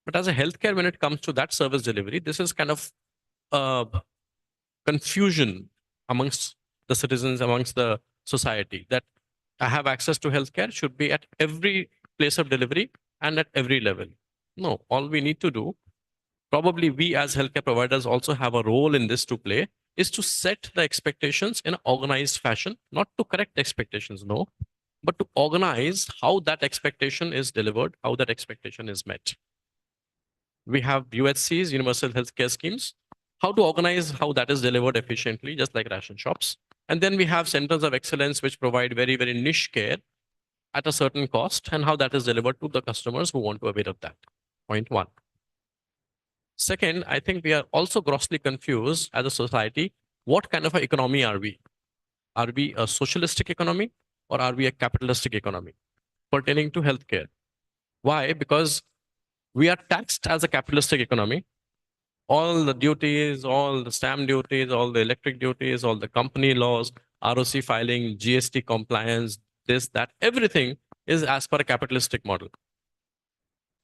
But as a healthcare, when it comes to that service delivery, this is kind of confusion amongst the citizens, amongst the society, that I have access to healthcare should be at every place of delivery and at every level. No, all we need to do, probably we as healthcare providers also have a role in this to play, is to set the expectations in an organized fashion, not to correct expectations, no, but to organize how that expectation is delivered, how that expectation is met. We have UHCs, universal healthcare schemes, how to organize how that is delivered efficiently, just like ration shops. And then we have centers of excellence which provide very, very niche care at a certain cost, and how that is delivered to the customers who want to avail of that. Point one. Second, I think we are also grossly confused as a society. What kind of an economy are we? Are we a socialistic economy or are we a capitalistic economy pertaining to healthcare? Why? Because we are taxed as a capitalistic economy. All the duties, all the stamp duties, all the electric duties, all the company laws, ROC filing, GST compliance, this, that, everything is as per a capitalistic model.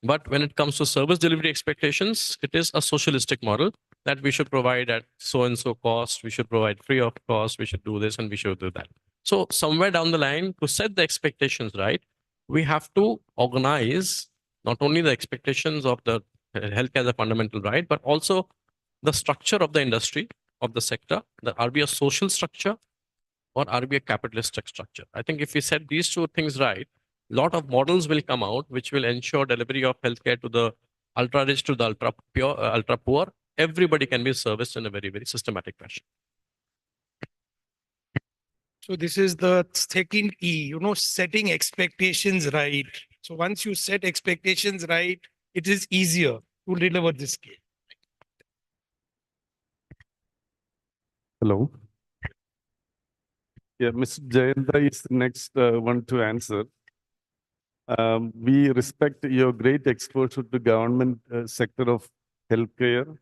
But when it comes to service delivery expectations, it is a socialistic model that we should provide at so-and-so cost, we should provide free of cost, we should do this and we should do that. So somewhere down the line, to set the expectations right, we have to organize not only the expectations of the healthcare as a fundamental right, but also the structure of the industry, of the sector. Are we a social structure or are we a capitalistic structure? I think if we set these two things right, a lot of models will come out which will ensure delivery of healthcare to the ultra rich to the ultra pure, ultra poor. Everybody can be serviced in a very, very systematic fashion. So this is the second E, setting expectations right. So once you set expectations right, it is easier to deliver this care. Hello. Yeah, Mr. Jayanta is the next one to answer. We respect your great exposure to government sector of healthcare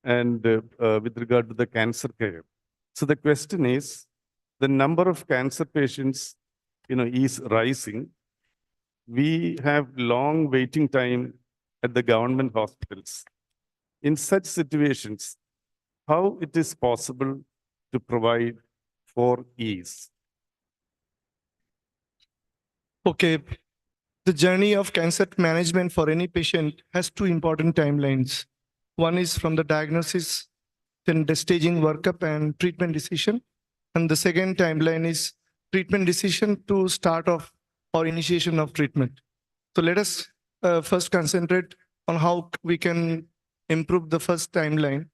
and with regard to the cancer care. So the question is, the number of cancer patients, is rising. We have long waiting time at the government hospitals. In such situations, how it is possible to provide for ease? Okay. The journey of cancer management for any patient has two important timelines. One is from the diagnosis, then the staging workup and treatment decision. And the second timeline is treatment decision to start off or initiation of treatment. So let us first concentrate on how we can improve the first timeline.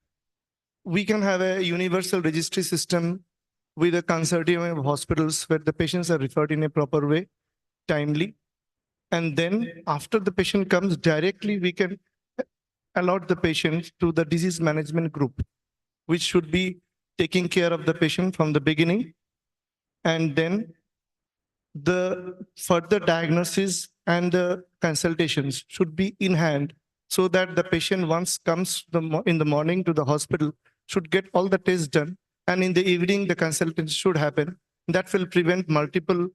We can have a universal registry system with a consortium of hospitals where the patients are referred in a proper way, timely. And then after the patient comes directly, we can allot the patient to the disease management group, which should be taking care of the patient from the beginning. And then the further diagnosis and the consultations should be in hand so that the patient once comes in the morning to the hospital should get all the tests done. And in the evening, the consultation should happen. That will prevent multiple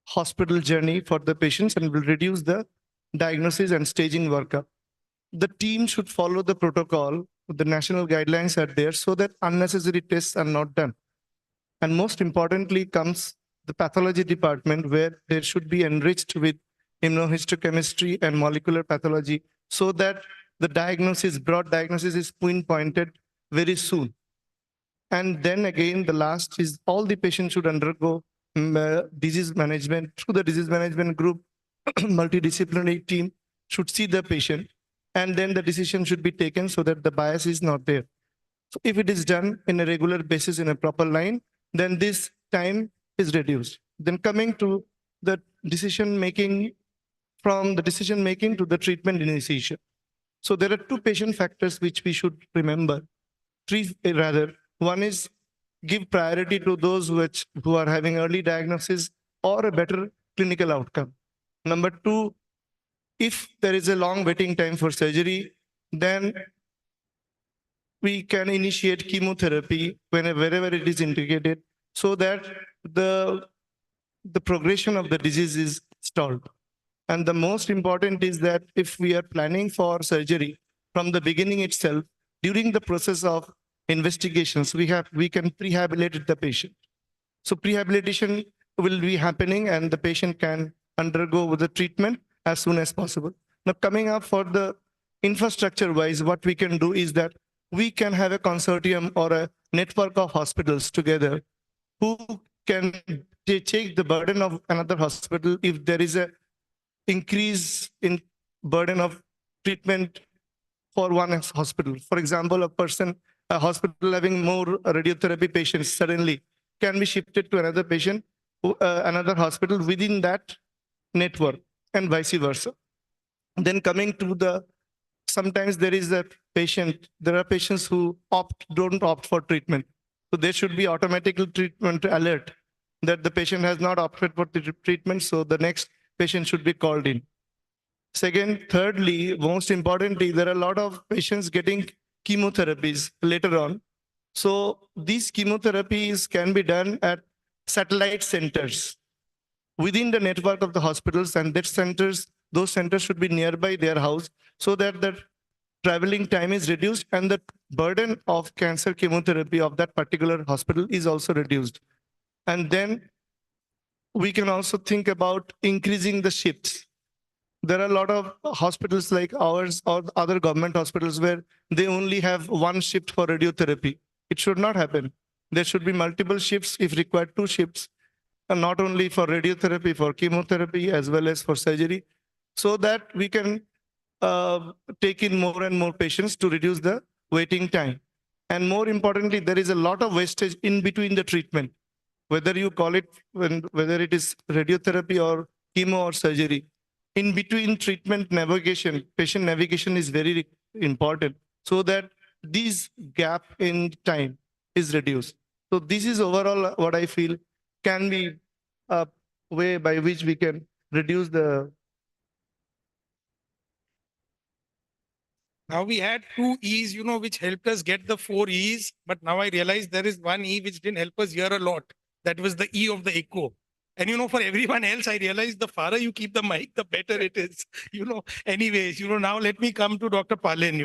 hospital journey for the patients and will reduce the diagnosis and staging workup. The team should follow the protocol. The national guidelines are there so that unnecessary tests are not done. And most importantly comes the pathology department where there should be enriched with immunohistochemistry and molecular pathology so that the diagnosis, broad diagnosis is pinpointed very soon. And then again, the last is all the patients should undergo disease management through the disease management group. Multidisciplinary team should see the patient and then the decision should be taken so that the bias is not there. So if it is done in a regular basis in a proper line, then this time is reduced. Then coming to the decision making, from the decision making to the treatment initiation. So there are two patient factors which we should remember. Three rather. One is give priority to those who are having early diagnosis or a better clinical outcome. Number two, if there is a long waiting time for surgery, then we can initiate chemotherapy wherever it is indicated so that the progression of the disease is stalled. And the most important is that if we are planning for surgery from the beginning itself, during the process of investigations, we can prehabilitate the patient. So prehabilitation will be happening and the patient can undergo the treatment as soon as possible. Now coming up for the infrastructure wise, what we can do is that we can have a consortium or a network of hospitals together who can take the burden of another hospital if there is a increase in burden of treatment for one hospital. For example, a hospital having more radiotherapy patients suddenly can be shifted to another patient, another hospital within that network and vice versa. Then coming to sometimes there is a patient, there are patients who don't opt for treatment. So there should be automatic treatment alert that the patient has not opted for the treatment, so the next patient should be called in. Thirdly, most importantly, there are a lot of patients getting chemotherapies later on. So these chemotherapies can be done at satellite centers within the network of the hospitals, and those centers should be nearby their house so that the traveling time is reduced and the burden of cancer chemotherapy of that particular hospital is also reduced. And then we can also think about increasing the shifts. There are a lot of hospitals like ours or other government hospitals where they only have one shift for radiotherapy. It should not happen. There should be multiple shifts, if required, 2 shifts, and not only for radiotherapy, for chemotherapy, as well as for surgery, so that we can take in more and more patients to reduce the waiting time. And more importantly, there is a lot of wastage in between the treatment, whether you call it, whether it is radiotherapy or chemo or surgery. In between treatment navigation, patient navigation is very important so that this gap in time is reduced. So this is overall what I feel can be a way by which we can reduce the. Now we had 2 E's, which helped us get the 4 E's. But now I realize there is 1 E which didn't help us here a lot. That was the E of the echo. And for everyone else, I realized the farther you keep the mic, the better it is. Anyways, now let me come to Dr. Palin,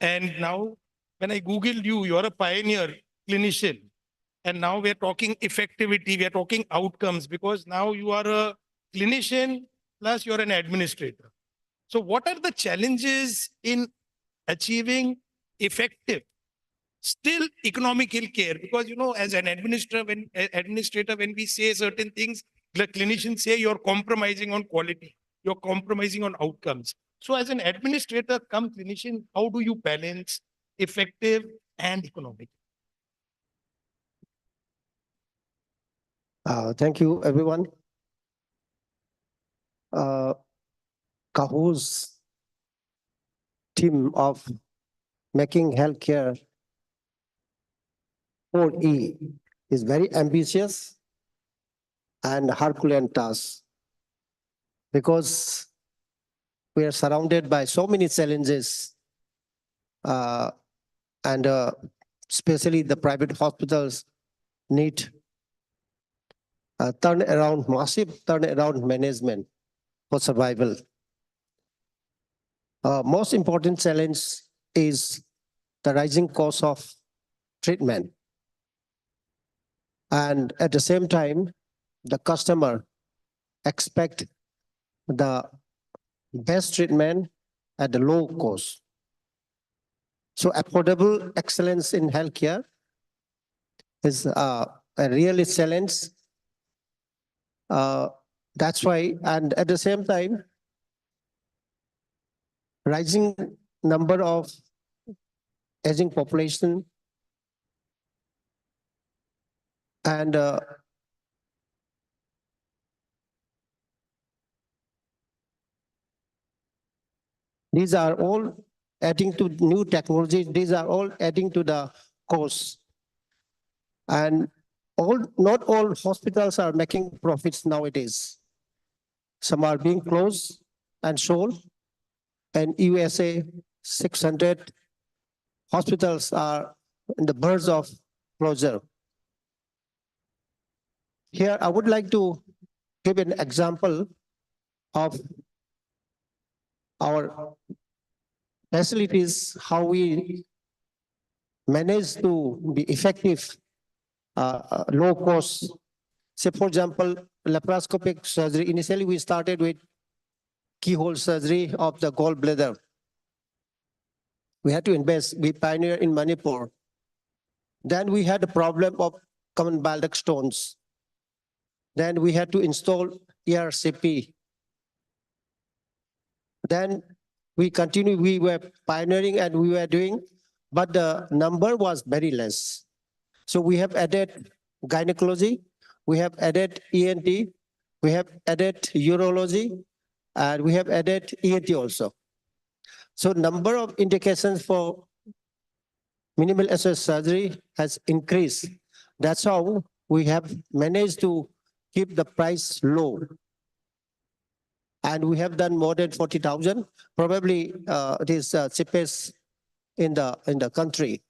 and now when I Googled you, you're a pioneer clinician. And now we're talking effectivity, we're talking outcomes, because now you are a clinician plus you're an administrator. So what are the challenges in achieving effective, still economical care? Because, as an administrator, when we say certain things, the clinicians say you're compromising on quality, you're compromising on outcomes. So as an administrator come clinician, how do you balance effective and economic? Thank you, everyone. CAHO's team of making healthcare 4E is very ambitious and Herculean task, because we are surrounded by so many challenges, and especially the private hospitals need massive turnaround management for survival. Most important challenge is the rising cost of treatment. And at the same time, the customer expect the best treatment at the low cost. So affordable excellence in healthcare is a real challenge. That's why, and at the same time, rising number of aging population and these are all adding to new technologies. These are all adding to the cost. And not all hospitals are making profits nowadays. Some are being closed and sold. And USA, 600 hospitals are in the verge of closure. Here, I would like to give an example of our facilities, how we manage to be effective, low cost. Say, for example, laparoscopic surgery. Initially, we started with keyhole surgery of the gallbladder. We had to invest. We pioneered in Manipur. Then we had the problem of common bile duct stones. Then we had to install ERCP. Then we continued. We were pioneering and we were doing, but the number was very less. So we have added gynecology, we have added ENT, we have added urology, and we have added ENT also. So number of indications for minimal access surgery has increased. That's how we have managed to keep the price low. And we have done more than 40,000. Probably it is cheapest in the country.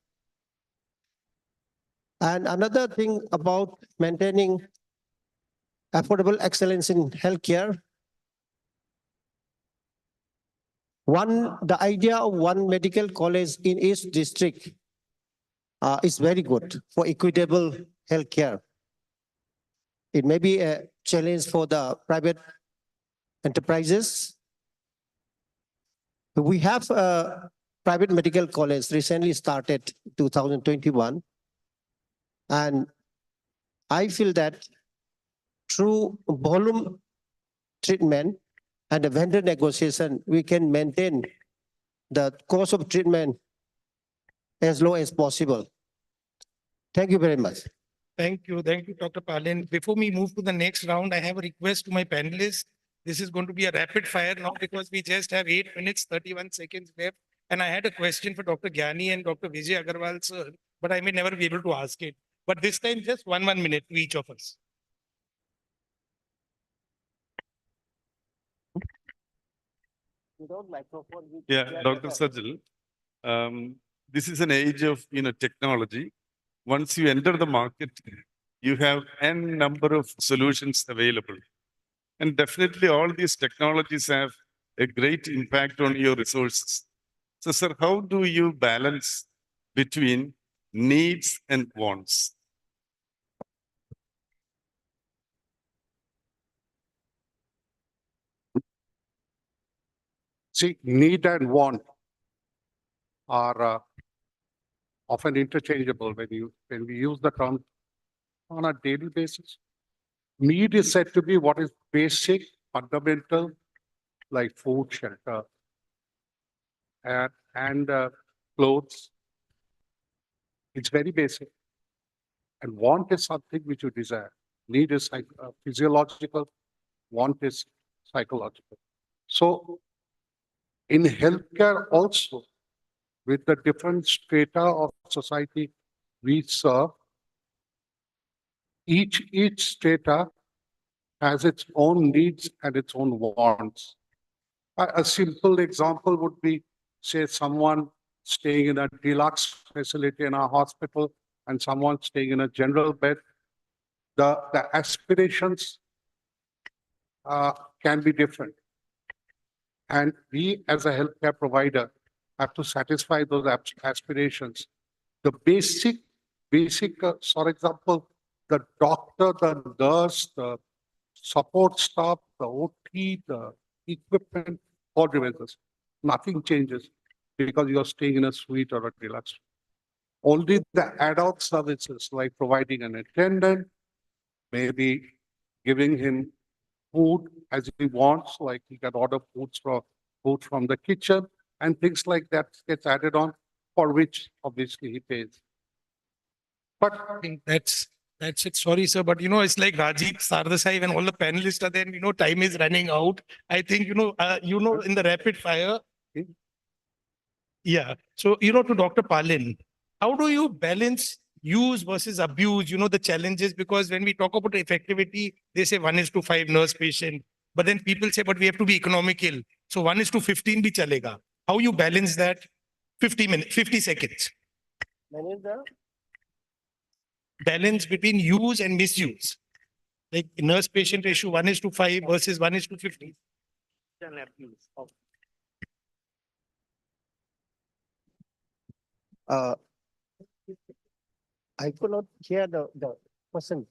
And another thing about maintaining affordable excellence in healthcare, the idea of one medical college in each district is very good for equitable healthcare. It may be a challenge for the private enterprises. We have a private medical college recently started 2021. And I feel that through volume treatment and the vendor negotiation, we can maintain the course of treatment as low as possible. Thank you very much. Thank you, Dr. Palin. Before we move to the next round, I have a request to my panelists. This is going to be a rapid fire now because we just have 8 minutes, 31 seconds left. And I had a question for Dr. Gyani and Dr. Vijay Agarwal, sir, but I may never be able to ask it. But this time, just one minute to each of us. Yeah, Dr. Sajal, this is an age of technology. Once you enter the market, you have n number of solutions available. And definitely all these technologies have a great impact on your resources. So, sir, how do you balance between needs and wants? See, need and want are often interchangeable when we use the term on a daily basis. Need is said to be what is basic, fundamental, like food, shelter, and clothes. It's very basic. And want is something which you desire. Need is physiological, want is psychological. So in healthcare also, with the different strata of society we serve, each strata has its own needs and its own wants. A simple example would be, say, someone staying in a deluxe facility in a hospital and someone staying in a general bed. The aspirations can be different. And we, as a healthcare provider, have to satisfy those aspirations. The basic, for example, the doctor, the nurse, the support staff, the OT, the equipment, all remains. Nothing changes because you are staying in a suite or a deluxe. Only the adult services like providing an attendant, maybe giving him food as he wants, like he can order food from the kitchen and things like that gets added on, for which obviously he pays. But I think that's it. Sorry, sir, but it's like Rajiv Sardesai when all the panelists are there. Time is running out. I think in the rapid fire. Yeah. So to Dr. Palin, how do you balance use versus abuse? The challenges, because when we talk about effectivity, they say 1:5 nurse patient, but then people say, but we have to be economical. So 1:15 bhi chalega. How you balance that? 50 seconds. Balance between use and misuse. Like nurse patient ratio 1:5 versus 1:50. I could not hear the question.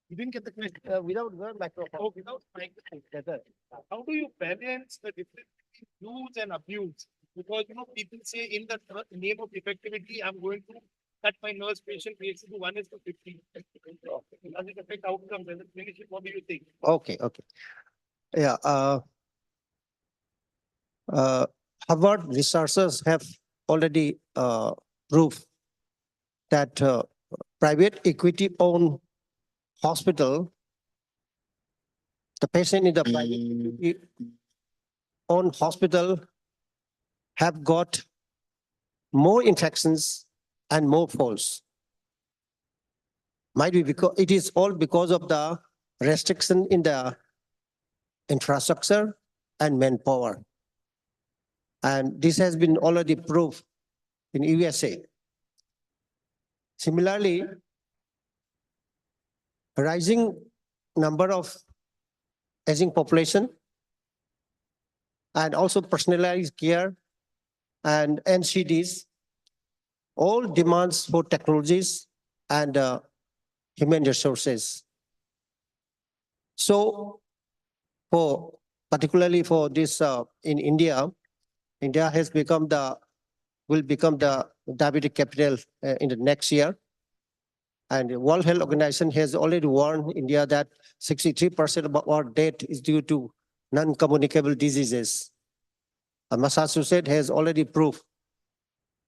You didn't get the question. Without the microphone. Oh, without microphone. How do you balance the difference between use and abuse? Because people say in the name of effectivity, I'm going to cut my nurse patient ratio to 1:50. Does it affect outcomes? Does it finish it? What do you think? Okay. Yeah. Harvard researchers have already proved that private equity-owned hospital, the patient in the private equity-owned hospital have got more infections and more falls. Might be because it is all because of the restriction in the infrastructure and manpower. And this has been already proved in USA. Similarly, rising number of aging population and also personalized care and NCDs, all demands for technologies and human resources. So particularly for this in India, India will become the diabetic capital in the next year. And the World Health Organization has already warned India that 63% of our death is due to non-communicable diseases. Massachusetts has already proved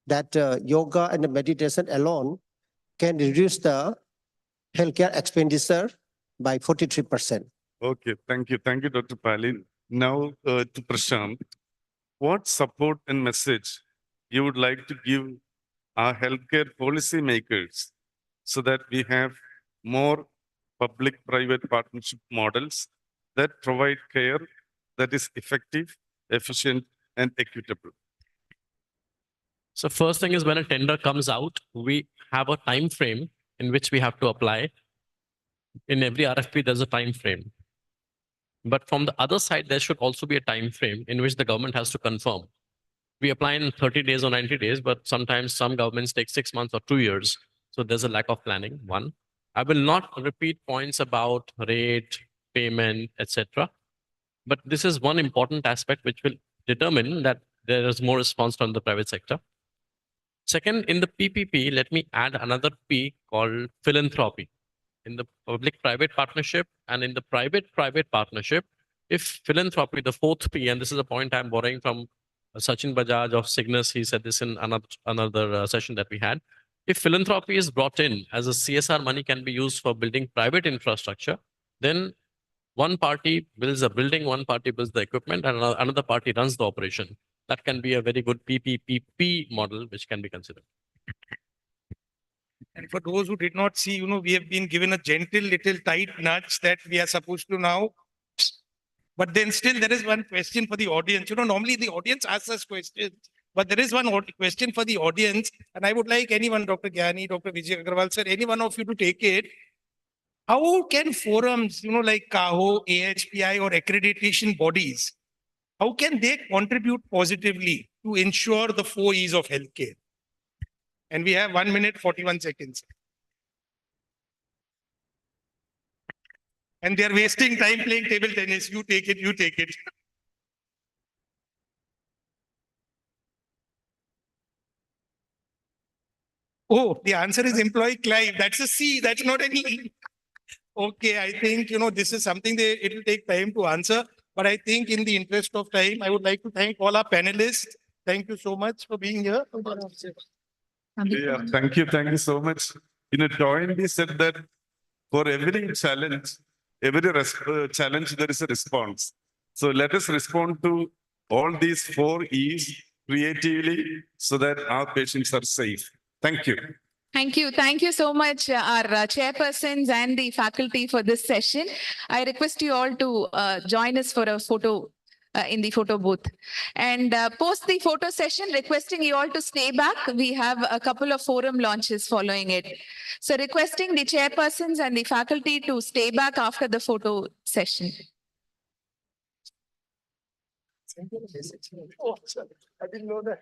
that yoga and meditation alone can reduce the healthcare expenditure by 43%. Okay, thank you. Thank you, Dr. Palin. Now to Prashant, what support and message you would like to give our healthcare policy makers so that we have more public-private partnership models that provide care that is effective, efficient, and equitable? So first thing is when a tender comes out, we have a time frame in which we have to apply. In every RFP, there's a time frame. But from the other side, there should also be a time frame in which the government has to confirm. We apply in 30 days or 90 days, but sometimes some governments take 6 months or 2 years. So there's a lack of planning, one. I will not repeat points about rate, payment, etc. But this is one important aspect which will determine that there is more response from the private sector. Second, in the PPP, let me add another P called philanthropy. In the public-private partnership and in the private-private partnership, if philanthropy, the fourth P, and this is a point I'm borrowing from Sachin Bajaj of Cygnus, he said this in another session that we had. If philanthropy is brought in as a CSR money can be used for building private infrastructure, then one party builds a building, one party builds the equipment, and another party runs the operation. That can be a very good PPP model, which can be considered. And for those who did not see, we have been given a gentle little tight nudge that we are supposed to now. But then still there is one question for the audience. Normally the audience asks us questions, but there is one question for the audience. And I would like anyone, Dr. Gyani, Dr. Vijay Agarwal, sir, any one of you to take it. How can forums, like CAHO, AHPI or accreditation bodies, how can they contribute positively to ensure the 4 E's of healthcare? And we have 1 minute, 41 seconds. And they're wasting time playing table tennis. You take it, you take it. Oh, the answer is employee Clive. That's a C. That's not an E. Okay, I think, this is something it will take time to answer. But I think in the interest of time, I would like to thank all our panelists. Thank you so much for being here. Yeah, thank you so much. In a joint, we said that for every challenge, challenge, there is a response. So let us respond to all these 4 E's creatively so that our patients are safe. Thank you. Thank you. Thank you so much, our chairpersons and the faculty for this session. I request you all to join us for a photo in the photo booth. And post the photo session, requesting you all to stay back. We have a couple of forum launches following it. So requesting the chairpersons and the faculty to stay back after the photo session. Oh, I didn't know that.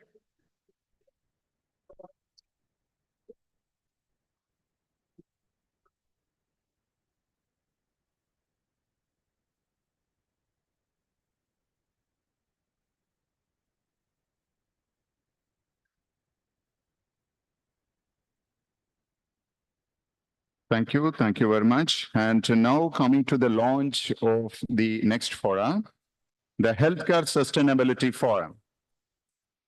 Thank you. Thank you very much. And now coming to the launch of the next forum, the Healthcare Sustainability Forum.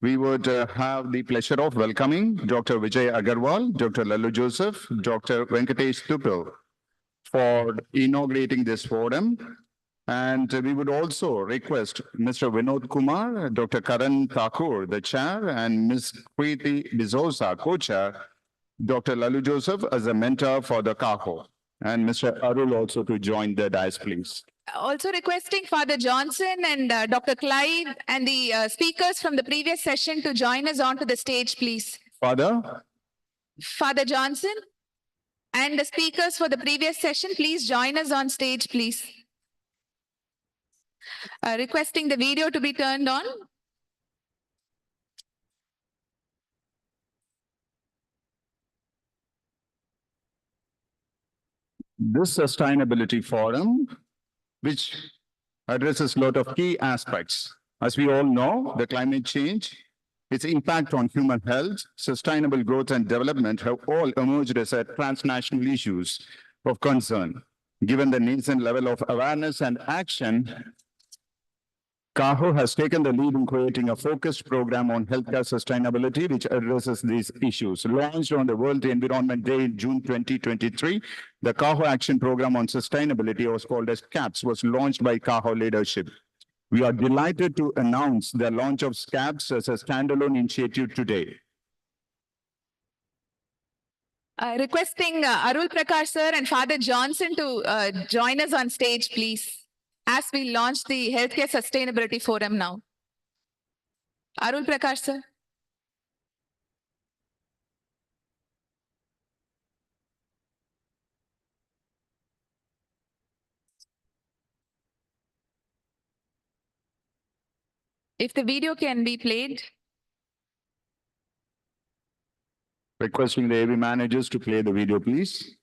We would have the pleasure of welcoming Dr. Vijay Agarwal, Dr. Lalu Joseph, Dr. Venkatesh Tupil for inaugurating this forum. And we would also request Mr. Vinod Kumar, Dr. Karan Thakur, the chair, and Ms. Preeti D'Souza, co-chair, Dr. Lalu Joseph as a mentor for the CAHO, and Mr. Arul also to join the dais, please. Also requesting Father Johnson and Dr. Clive and the speakers from the previous session to join us onto the stage, please. Father Johnson and the speakers for the previous session, please join us on stage, please. Requesting the video to be turned on. This sustainability forum, which addresses a lot of key aspects. As we all know, the climate change, its impact on human health, sustainable growth and development have all emerged as transnational issues of concern. Given the nascent level of awareness and action CAHO has taken the lead in creating a focused program on healthcare sustainability, which addresses these issues. Launched on the World Environment Day in June 2023, the CAHO Action Program on Sustainability, also called as CAPS, was launched by CAHO leadership. We are delighted to announce the launch of CAPS as a standalone initiative today. Requesting Arul Prakash sir and Father Johnson to join us on stage, please, as we launch the Healthcare Sustainability Forum now. Arul Prakash sir. If the video can be played. Requesting the AV managers to play the video, please.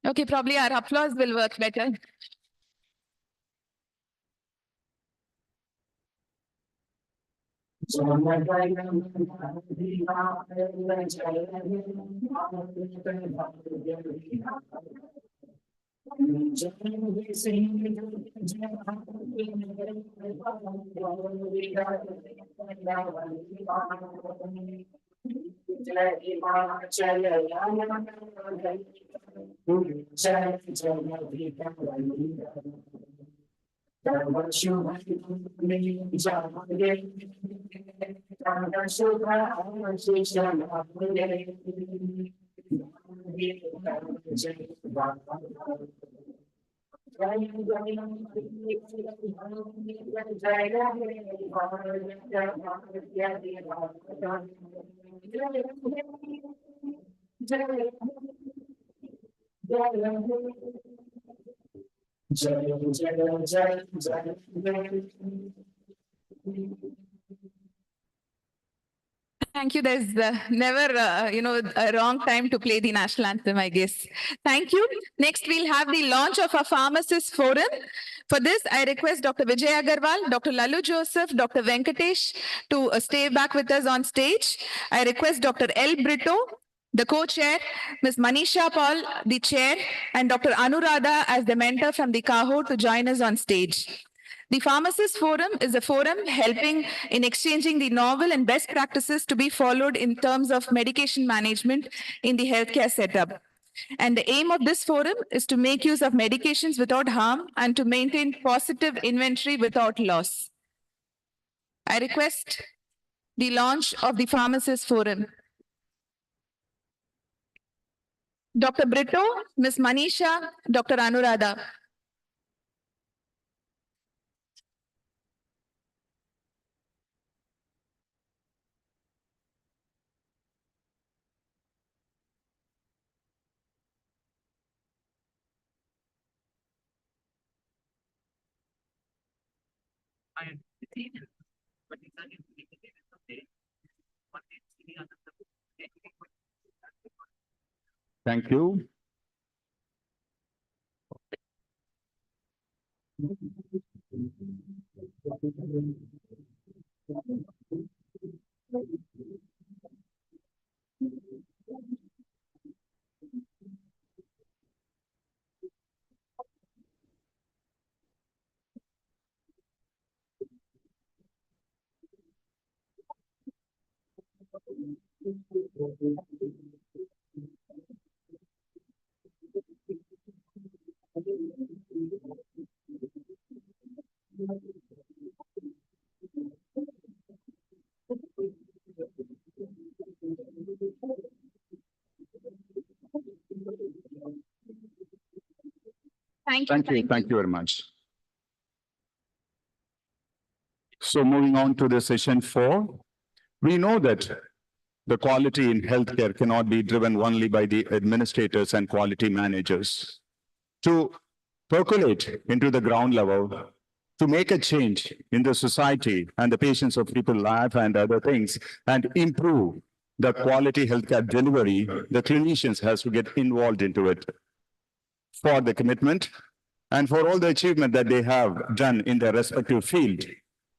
Okay, probably our applause will work better. Thank you. There's never, a wrong time to play the national anthem, I guess. Thank you. Next, we'll have the launch of a pharmacist forum. For this, I request Dr. Vijay Agarwal, Dr. Lalu Joseph, Dr. Venkatesh to stay back with us on stage. I request Dr. L. Brito, the co-chair, Ms. Manisha Paul, the chair, and Dr. Anuradha as the mentor from the CAHO to join us on stage. The Pharmacist Forum is a forum helping in exchanging the novel and best practices to be followed in terms of medication management in the healthcare setup. And the aim of this forum is to make use of medications without harm and to maintain positive inventory without loss. I request the launch of the Pharmacist Forum. Dr. Brito, Ms. Manisha, Dr. Anuradha. Thank you. Thank you very much. So moving on to the session 4, we know that the quality in healthcare cannot be driven only by the administrators and quality managers. To percolate into the ground level, to make a change in the society and the patients of people's life and other things, and improve the quality healthcare delivery, the clinicians has to get involved into it. For the commitment and for all the achievement that they have done in their respective field,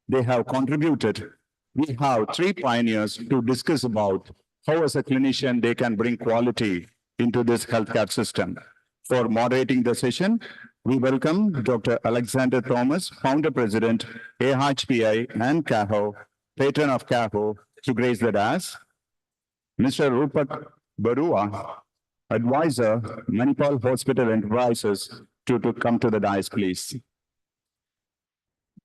they have contributed. We have 3 pioneers to discuss about how as a clinician they can bring quality into this healthcare system. For moderating the session, we welcome Dr. Alexander Thomas, Founder President, AHPI and CAHO, Patron of CAHO, to grace the dais. Mr. Rupak Barua, Advisor, Manipal Hospital Enterprises, to come to the dais, please.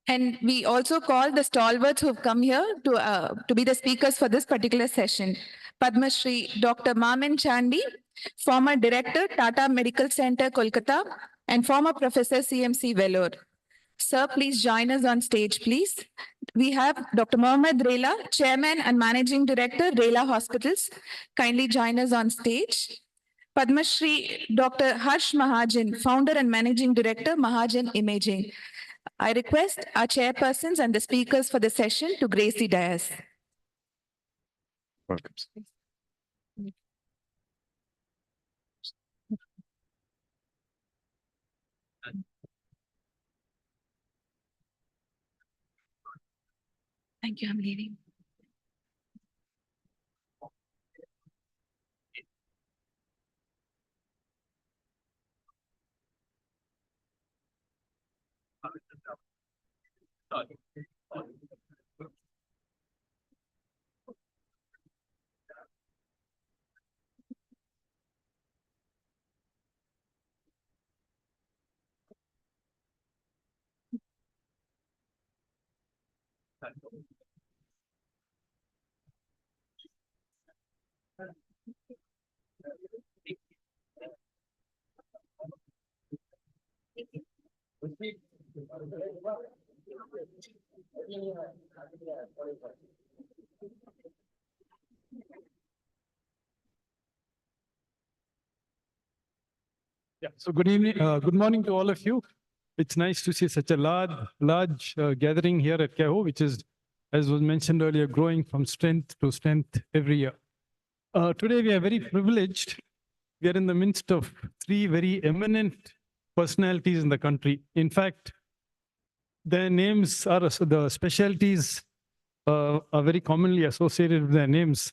And we also call the stalwarts who've come here to be the speakers for this particular session. Padma Shri Dr. Maman Chandi, former Director, Tata Medical Center, Kolkata, and former Professor, CMC Vellore. Sir, please join us on stage, please. We have Dr. Mohammad Rela, Chairman and Managing Director, Rela Hospitals. Kindly join us on stage. Padma Shri Dr. Harsh Mahajan, Founder and Managing Director, Mahajan Imaging. I request our chairpersons and the speakers for the session to grace the dais. Welcome. Thank you, I'm leaving. Yeah, so good evening, good morning to all of you. It's nice to see such a large gathering here at CAHO, which is, as was mentioned earlier, growing from strength to strength every year. Today, we are very privileged. We are in the midst of three very eminent personalities in the country. In fact, their names are, the specialties are very commonly associated with their names.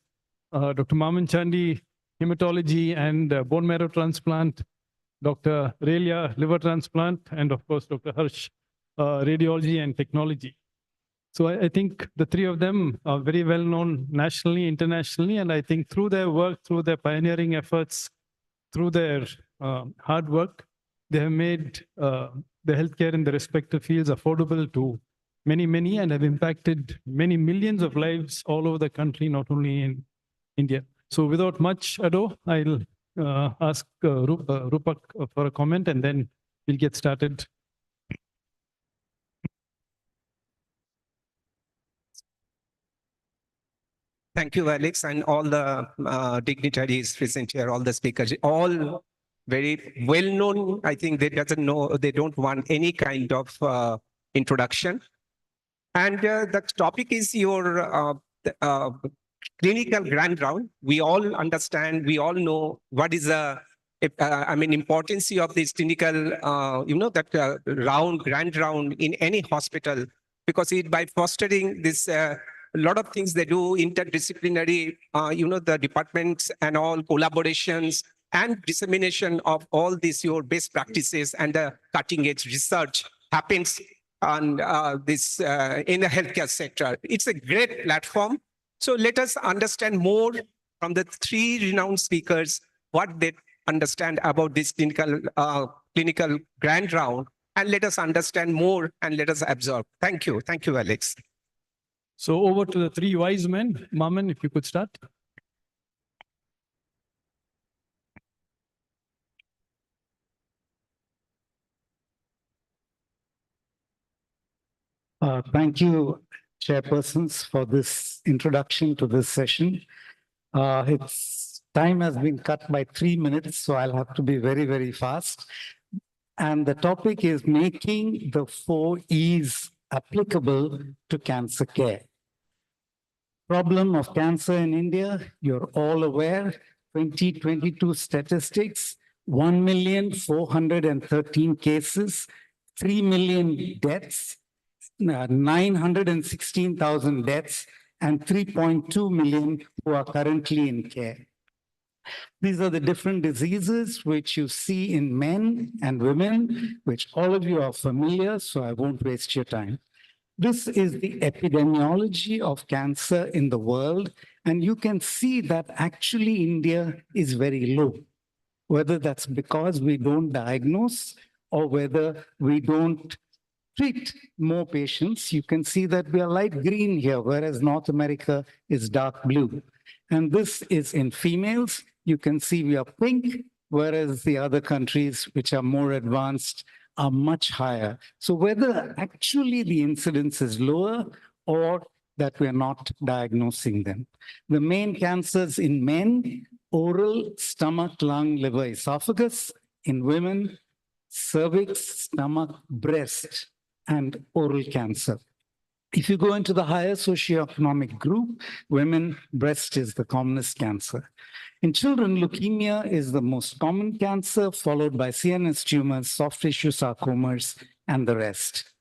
Dr. Maman Chandi, hematology and bone marrow transplant, Dr. Relia, liver transplant, and of course, Dr. Harsh, radiology and technology. So I think the three of them are very well known nationally, internationally, and I think through their work, through their pioneering efforts, through their hard work, they have made the healthcare in the respective fields affordable to many, and have impacted many millions of lives all over the country, not only in India. So without much ado, I'll ask Rupak for a comment, and then we'll get started. Thank you, Alex, and all the dignitaries present here, all the speakers, all very well known. I think they don't want any kind of introduction. And the topic is your clinical grand round. We all understand, we all know what is the importance of this clinical, grand round in any hospital, because by fostering this, a lot of things they do, interdisciplinary, the departments and all collaborations and dissemination of all these your best practices and the cutting edge research happens on this in the healthcare sector. It's a great platform. So let us understand more from the three renowned speakers what they understand about this clinical grand round, and let us understand more and let us absorb. Thank you. Thank you, Alex. So over to the three wise men. Maman, if you could start. Thank you, chairpersons, for this introduction to this session. Its time has been cut by 3 minutes, so I'll have to be very fast. And the topic is making the 4 E's applicable to cancer care. Problem of cancer in India, you're all aware, 2022 statistics, 1,413 cases, 3 million deaths, 916,000 deaths, and 3.2 million who are currently in care. These are the different diseases which you see in men and women, which all of you are familiar, so I won't waste your time. This is the epidemiology of cancer in the world, and you can see that actually India is very low, whether that's because we don't diagnose or whether we don't treat more patients. You can see that we are light green here, whereas North America is dark blue. And this is in females. You can see we are pink, whereas the other countries which are more advanced are much higher. So whether actually the incidence is lower or that we're not diagnosing them. The main cancers in men, oral, stomach, lung, liver, esophagus. In women, cervix, stomach, breast, and oral cancer. If you go into the higher socioeconomic group, women, breast is the commonest cancer. In children, leukemia is the most common cancer, followed by CNS tumors, soft tissue sarcomas, and the rest.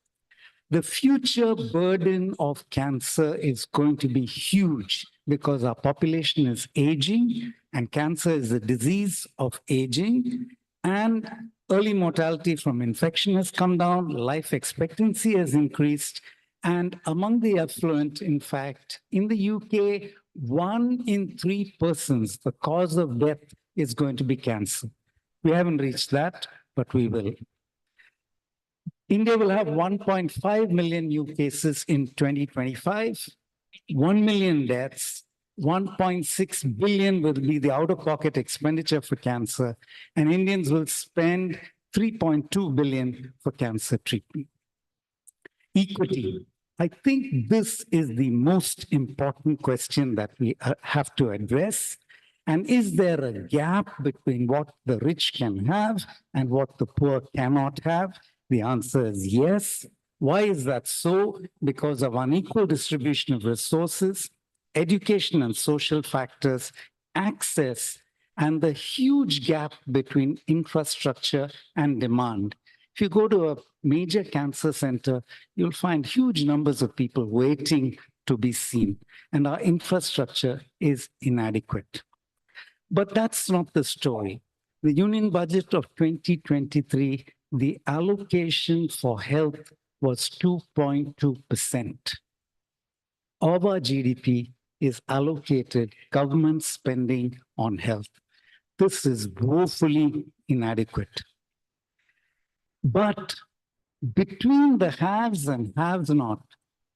The future burden of cancer is going to be huge because our population is aging, and cancer is a disease of aging, and early mortality from infection has come down, life expectancy has increased, and among the affluent, in fact, in the UK, 1 in 3 persons, the cause of death is going to be cancer. We haven't reached that, but we will. India will have 1.5 million new cases in 2025, 1 million deaths, 1.6 billion will be the out-of-pocket expenditure for cancer, and Indians will spend 3.2 billion for cancer treatment. Equity. I think this is the most important question that we have to address. And is there a gap between what the rich can have and what the poor cannot have? The answer is yes. Why is that so? Because of unequal distribution of resources, education and social factors, access, and the huge gap between infrastructure and demand. If you go to a major cancer center, you'll find huge numbers of people waiting to be seen, and our infrastructure is inadequate. But that's not the story. The union budget of 2023, the allocation for health was 2.2%. Of our GDP is allocated government spending on health. This is woefully inadequate. But between the haves and haves not,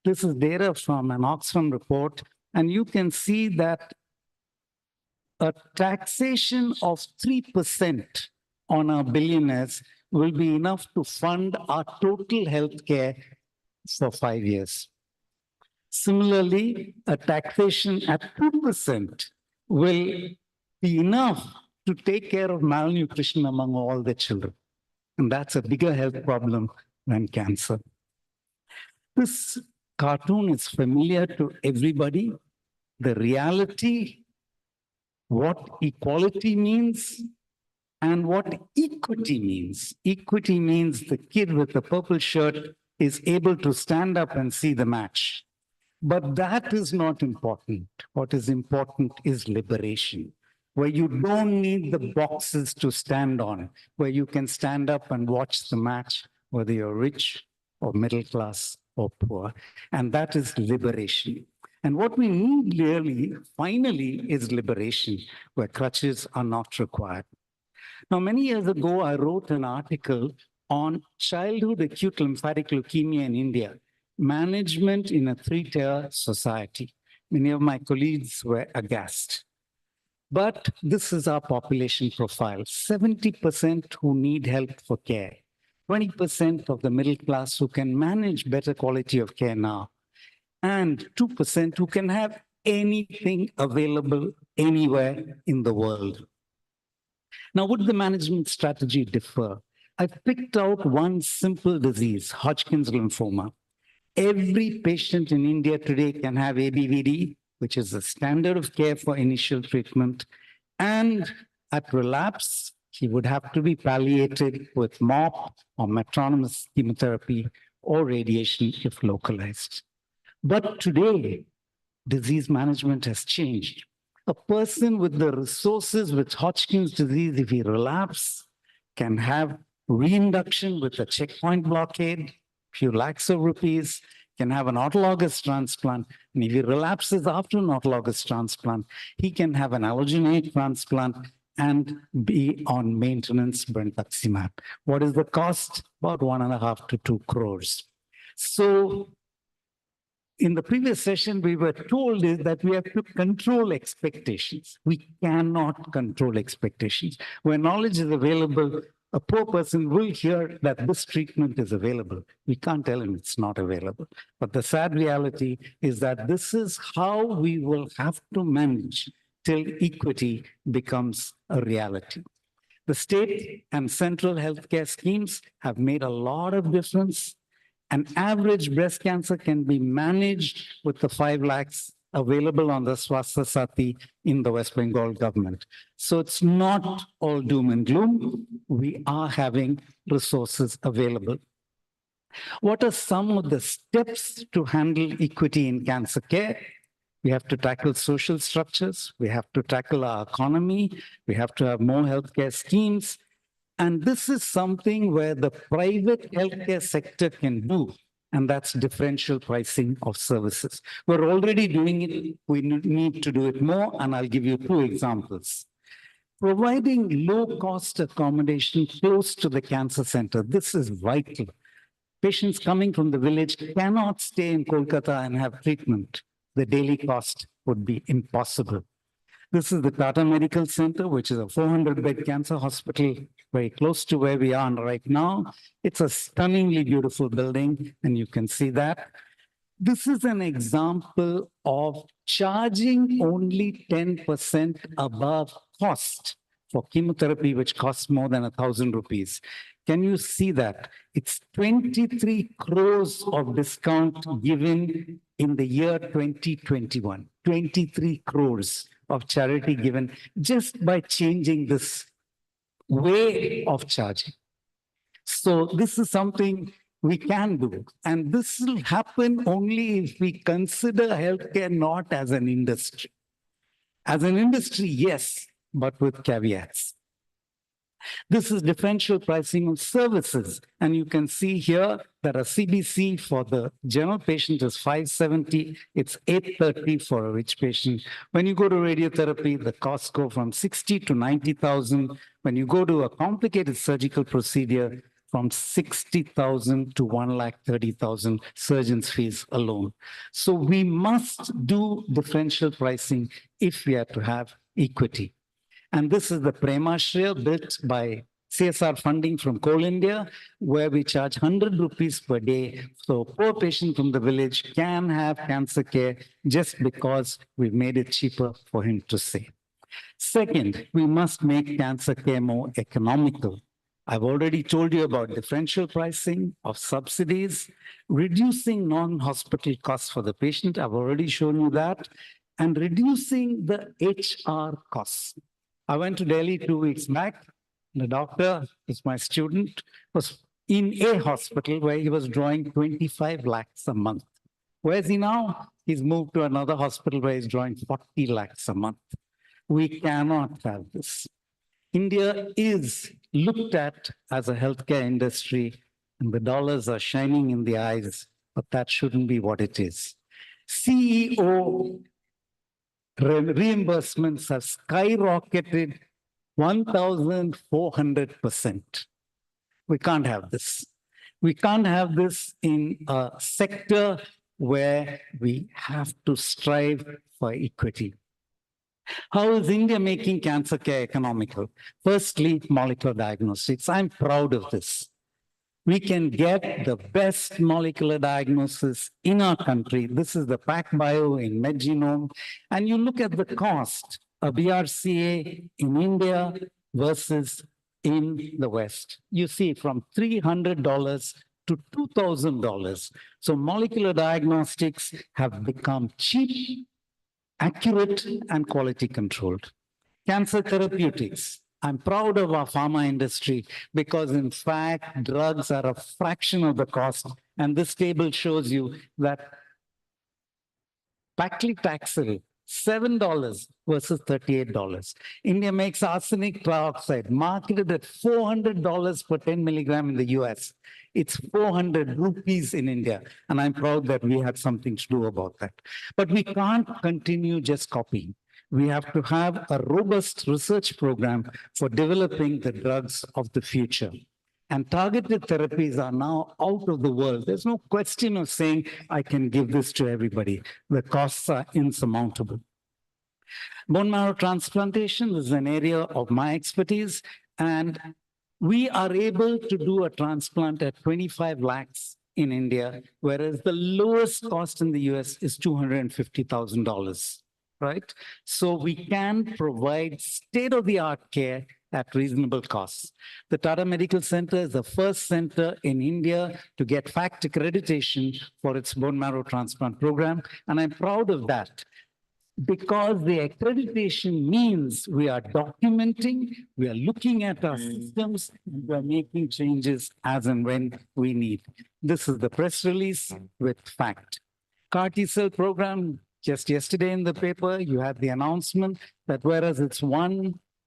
this is data from an Oxfam report, and you can see that a taxation of 3% on our billionaires will be enough to fund our total health care for 5 years. Similarly, a taxation at 2% will be enough to take care of malnutrition among all the children. And that's a bigger health problem than cancer. This cartoon is familiar to everybody. The reality, what equality means, and what equity means. Equity means the kid with the purple shirt is able to stand up and see the match. But that is not important. What is important is liberation, where you don't need the boxes to stand on, where you can stand up and watch the match, whether you're rich or middle class or poor. And that is liberation. And what we need really, finally, is liberation, where crutches are not required. Now, many years ago, I wrote an article on childhood acute lymphatic leukemia in India, management in a 3-tier society. Many of my colleagues were aghast. But this is our population profile. 70% who need help for care. 20% of the middle class who can manage better quality of care now. And 2% who can have anything available anywhere in the world. Now, would the management strategy differ? I've picked out one simple disease, Hodgkin's lymphoma. Every patient in India today can have ABVD, which is the standard of care for initial treatment. And at relapse, he would have to be palliated with MOP or metronomous chemotherapy or radiation if localized. But today, disease management has changed. A person with the resources with Hodgkin's disease, if he relapse, can have reinduction with a checkpoint blockade, few lakhs of rupees, can have an autologous transplant. And if he relapses after an autologous transplant, he can have an allogeneic transplant and be on maintenance brentuximab. What is the cost? About 1.5 to 2 crores. So in the previous session, we were told is that we have to control expectations. We cannot control expectations. Where knowledge is available, a poor person will hear that this treatment is available. We can't tell him it's not available. But the sad reality is that this is how we will have to manage till equity becomes a reality. The state and central healthcare schemes have made a lot of difference. An average breast cancer can be managed with the 5 lakhs available on the Swasthya Sati in the West Bengal government. So it's not all doom and gloom. We are having resources available. What are some of the steps to handle equity in cancer care? We have to tackle social structures. We have to tackle our economy. We have to have more healthcare schemes. And this is something where the private healthcare sector can do, and that's differential pricing of services. We're already doing it. We need to do it more, and I'll give you 2 examples. Providing low-cost accommodation close to the cancer center. This is vital. Patients coming from the village cannot stay in Kolkata and have treatment. The daily cost would be impossible. This is the Tata Medical Center, which is a 400-bed cancer hospital, very close to where we are right now. It's a stunningly beautiful building, and you can see that. This is an example of charging only 10% above cost for chemotherapy, which costs more than 1,000 rupees. Can you see that? It's 23 crores of discount given in the year 2021. 23 crores of charity given just by changing this way of charging. So this is something we can do. And this will happen only if we consider healthcare not as an industry. As an industry, yes, but with caveats. This is differential pricing of services. And you can see here that a CBC for the general patient is 570. It's 830 for a rich patient. When you go to radiotherapy, the costs go from 60 to 90,000. When you go to a complicated surgical procedure, from 60,000 to 130,000 surgeon's fees alone. So we must do differential pricing if we are to have equity. And this is the Premashriya built by CSR funding from Coal India, where we charge 100 rupees per day. So a poor patient from the village can have cancer care just because we've made it cheaper for him to stay. Second, we must make cancer care more economical. I've already told you about differential pricing of subsidies, reducing non-hospital costs for the patient. I've already shown you that, and reducing the HR costs. I went to Delhi 2 weeks back. The doctor, who's my student, was in a hospital where he was drawing 25 lakhs a month. Where is he now? He's moved to another hospital where he's drawing 40 lakhs a month. We cannot have this. India is looked at as a healthcare industry, and the dollars are shining in the eyes, but that shouldn't be what it is. CEO reimbursements have skyrocketed 1,400%. We can't have this. We can't have this in a sector where we have to strive for equity. How is India making cancer care economical? Firstly, molecular diagnostics. I'm proud of this. We can get the best molecular diagnosis in our country. This is the PacBio in MedGenome. And you look at the cost of BRCA in India versus in the West. You see from $300 to $2,000. So molecular diagnostics have become cheap, accurate, and quality controlled. Cancer therapeutics. I'm proud of our pharma industry because, in fact, drugs are a fraction of the cost. And this table shows you that paclitaxel $7 versus $38. India makes arsenic trioxide marketed at $400 per 10 milligram in the US. It's 400 rupees in India. And I'm proud that we had something to do about that. But we can't continue just copying. We have to have a robust research program for developing the drugs of the future. And targeted therapies are now out of the world. There's no question of saying, I can give this to everybody. The costs are insurmountable. Bone marrow transplantation is an area of my expertise, and we are able to do a transplant at 25 lakhs in India, whereas the lowest cost in the US is $250,000, right? So we can provide state-of-the-art care at reasonable costs. The Tata Medical Center is the first center in India to get FACT accreditation for its bone marrow transplant program, and I'm proud of that, because the accreditation means we are documenting, we are looking at our systems, and we are making changes as and when we need. This is the press release with FACT. CAR T-cell program, just yesterday in the paper, you had the announcement that whereas it's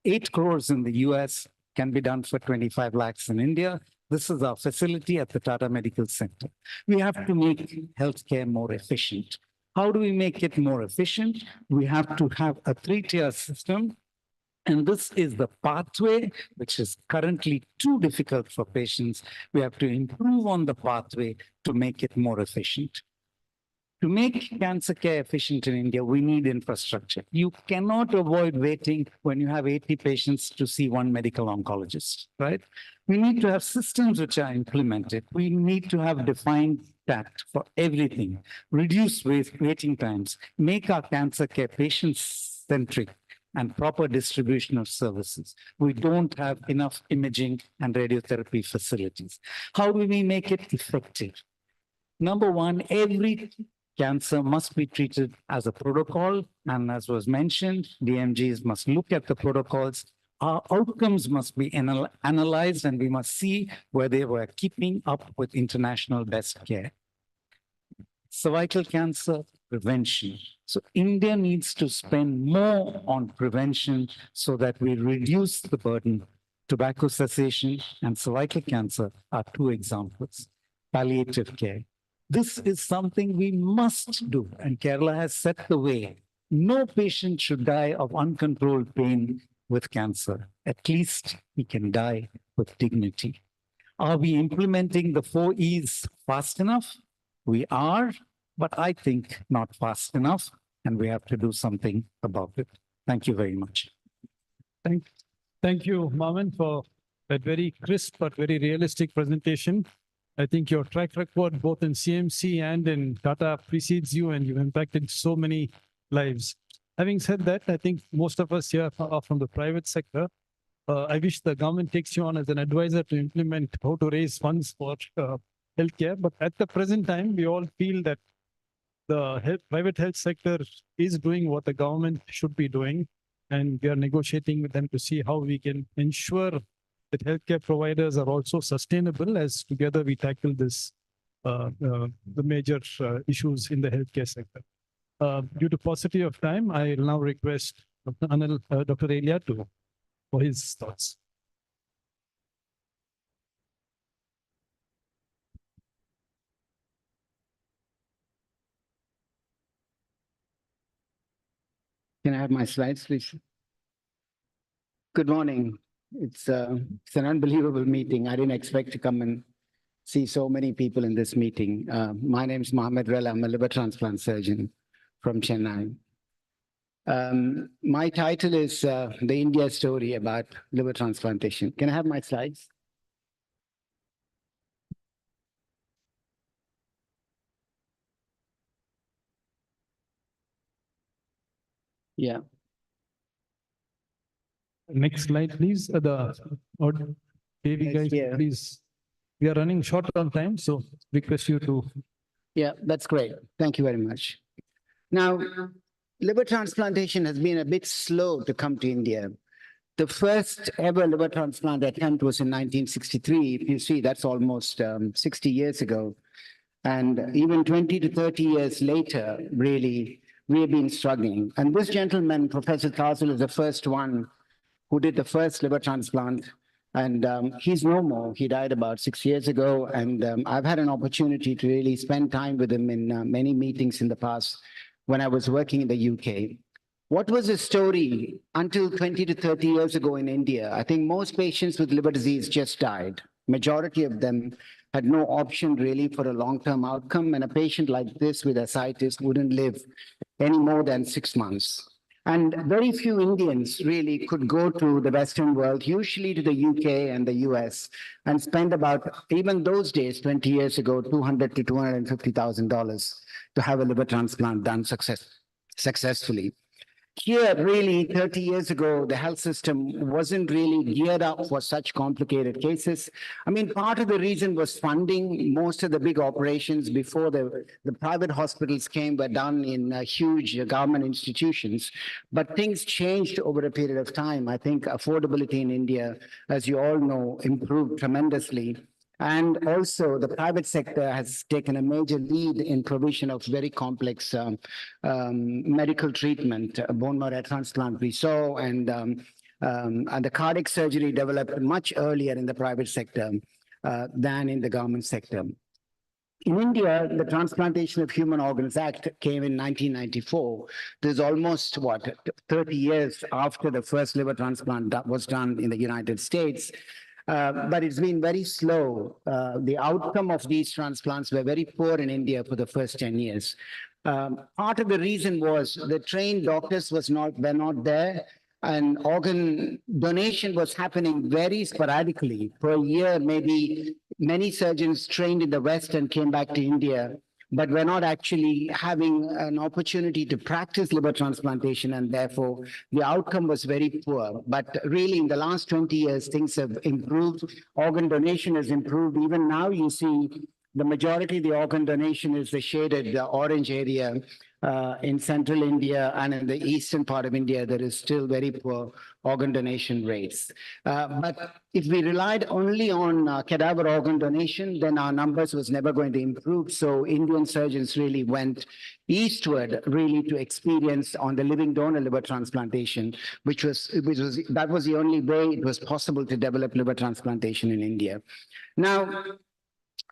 8 crores in the US, can be done for 25 lakhs in India. This is our facility at the Tata Medical Center. We have to make healthcare more efficient. How do we make it more efficient? We have to have a 3-tier system. And this is the pathway, which is currently too difficult for patients. We have to improve on the pathway to make it more efficient. To make cancer care efficient in India, we need infrastructure. You cannot avoid waiting when you have 80 patients to see one medical oncologist, right? We need to have systems which are implemented. We need to have defined tact for everything, reduce waiting times, make our cancer care patient-centric, and proper distribution of services. We don't have enough imaging and radiotherapy facilities. How do we make it effective? Number one, every cancer must be treated as a protocol. And as was mentioned, DMGs must look at the protocols. Our outcomes must be analyzed, and we must see where they were keeping up with international best care. Cervical cancer prevention. So India needs to spend more on prevention so that we reduce the burden. Tobacco cessation and cervical cancer are 2 examples. Palliative care. This is something we must do, and Kerala has set the way. No patient should die of uncontrolled pain with cancer. At least he can die with dignity. Are we implementing the 4 E's fast enough? We are, but I think not fast enough, and we have to do something about it. Thank you very much. Thank you, Maman, for that very crisp but very realistic presentation. I think your track record, both in CMC and in Tata, precedes you, and you've impacted so many lives. Having said that, I think most of us here are from the private sector. I wish the government takes you on as an advisor to implement how to raise funds for healthcare. But at the present time, we all feel that the private health sector is doing what the government should be doing. And we are negotiating with them to see how we can ensure that healthcare providers are also sustainable as together we tackle this, the major issues in the healthcare sector. Due to paucity of time, I will now request Dr. Elia for his thoughts. Can I have my slides, please? Good morning. It's an unbelievable meeting. I didn't expect to come and see so many people in this meeting. My name is Mohammed Rel. I'm a liver transplant surgeon from Chennai. My title is The India Story About Liver Transplantation. Can I have my slides? Yeah. Next slide, please. Guys, please. We are running short on time, so request you to. Yeah, that's great. Thank you very much. Now, liver transplantation has been a bit slow to come to India. The first ever liver transplant attempt was in 1963. If you see, that's almost 60 years ago. And even 20 to 30 years later, really, we have been struggling. And this gentleman, Professor Tasil, is the first one who did the first liver transplant. And he's no more. He died about 6 years ago. And I've had an opportunity to really spend time with him in many meetings in the past when I was working in the UK. What was his story until 20 to 30 years ago in India? I think most patients with liver disease just died. Majority of them had no option really for a long-term outcome. And a patient like this with ascites wouldn't live any more than 6 months. And very few Indians really could go to the Western world, usually to the UK and the US, and spend about, even those days, 20 years ago, $200,000 to $250,000 to have a liver transplant done successfully. Here, really, 30 years ago, the health system wasn't really geared up for such complicated cases. I mean, part of the reason was funding. Most of the big operations before the private hospitals came were done in huge government institutions. But things changed over a period of time. I think affordability in India, as you all know, improved tremendously. And also the private sector has taken a major lead in provision of very complex medical treatment, bone marrow transplant we saw, and the cardiac surgery developed much earlier in the private sector than in the government sector. In India, the Transplantation of Human Organs Act came in 1994. There's almost, 30 years after the first liver transplant that was done in the United States. But it's been very slow. The outcome of these transplants were very poor in India for the first 10 years. Part of the reason was the trained doctors were not there, and organ donation was happening very sporadically. Per year, maybe many surgeons trained in the West and came back to India, but we're not actually having an opportunity to practice liver transplantation, and therefore the outcome was very poor. But really, in the last 20 years, things have improved. Organ donation has improved. Even now, you see the majority of the organ donation is the shaded orange area. In central India and in the eastern part of India, there is still very poor organ donation rates. But if we relied only on cadaver organ donation, then our numbers was never going to improve. So Indian surgeons really went eastward, really to experience on the living donor liver transplantation, that was the only way it was possible to develop liver transplantation in India. Now,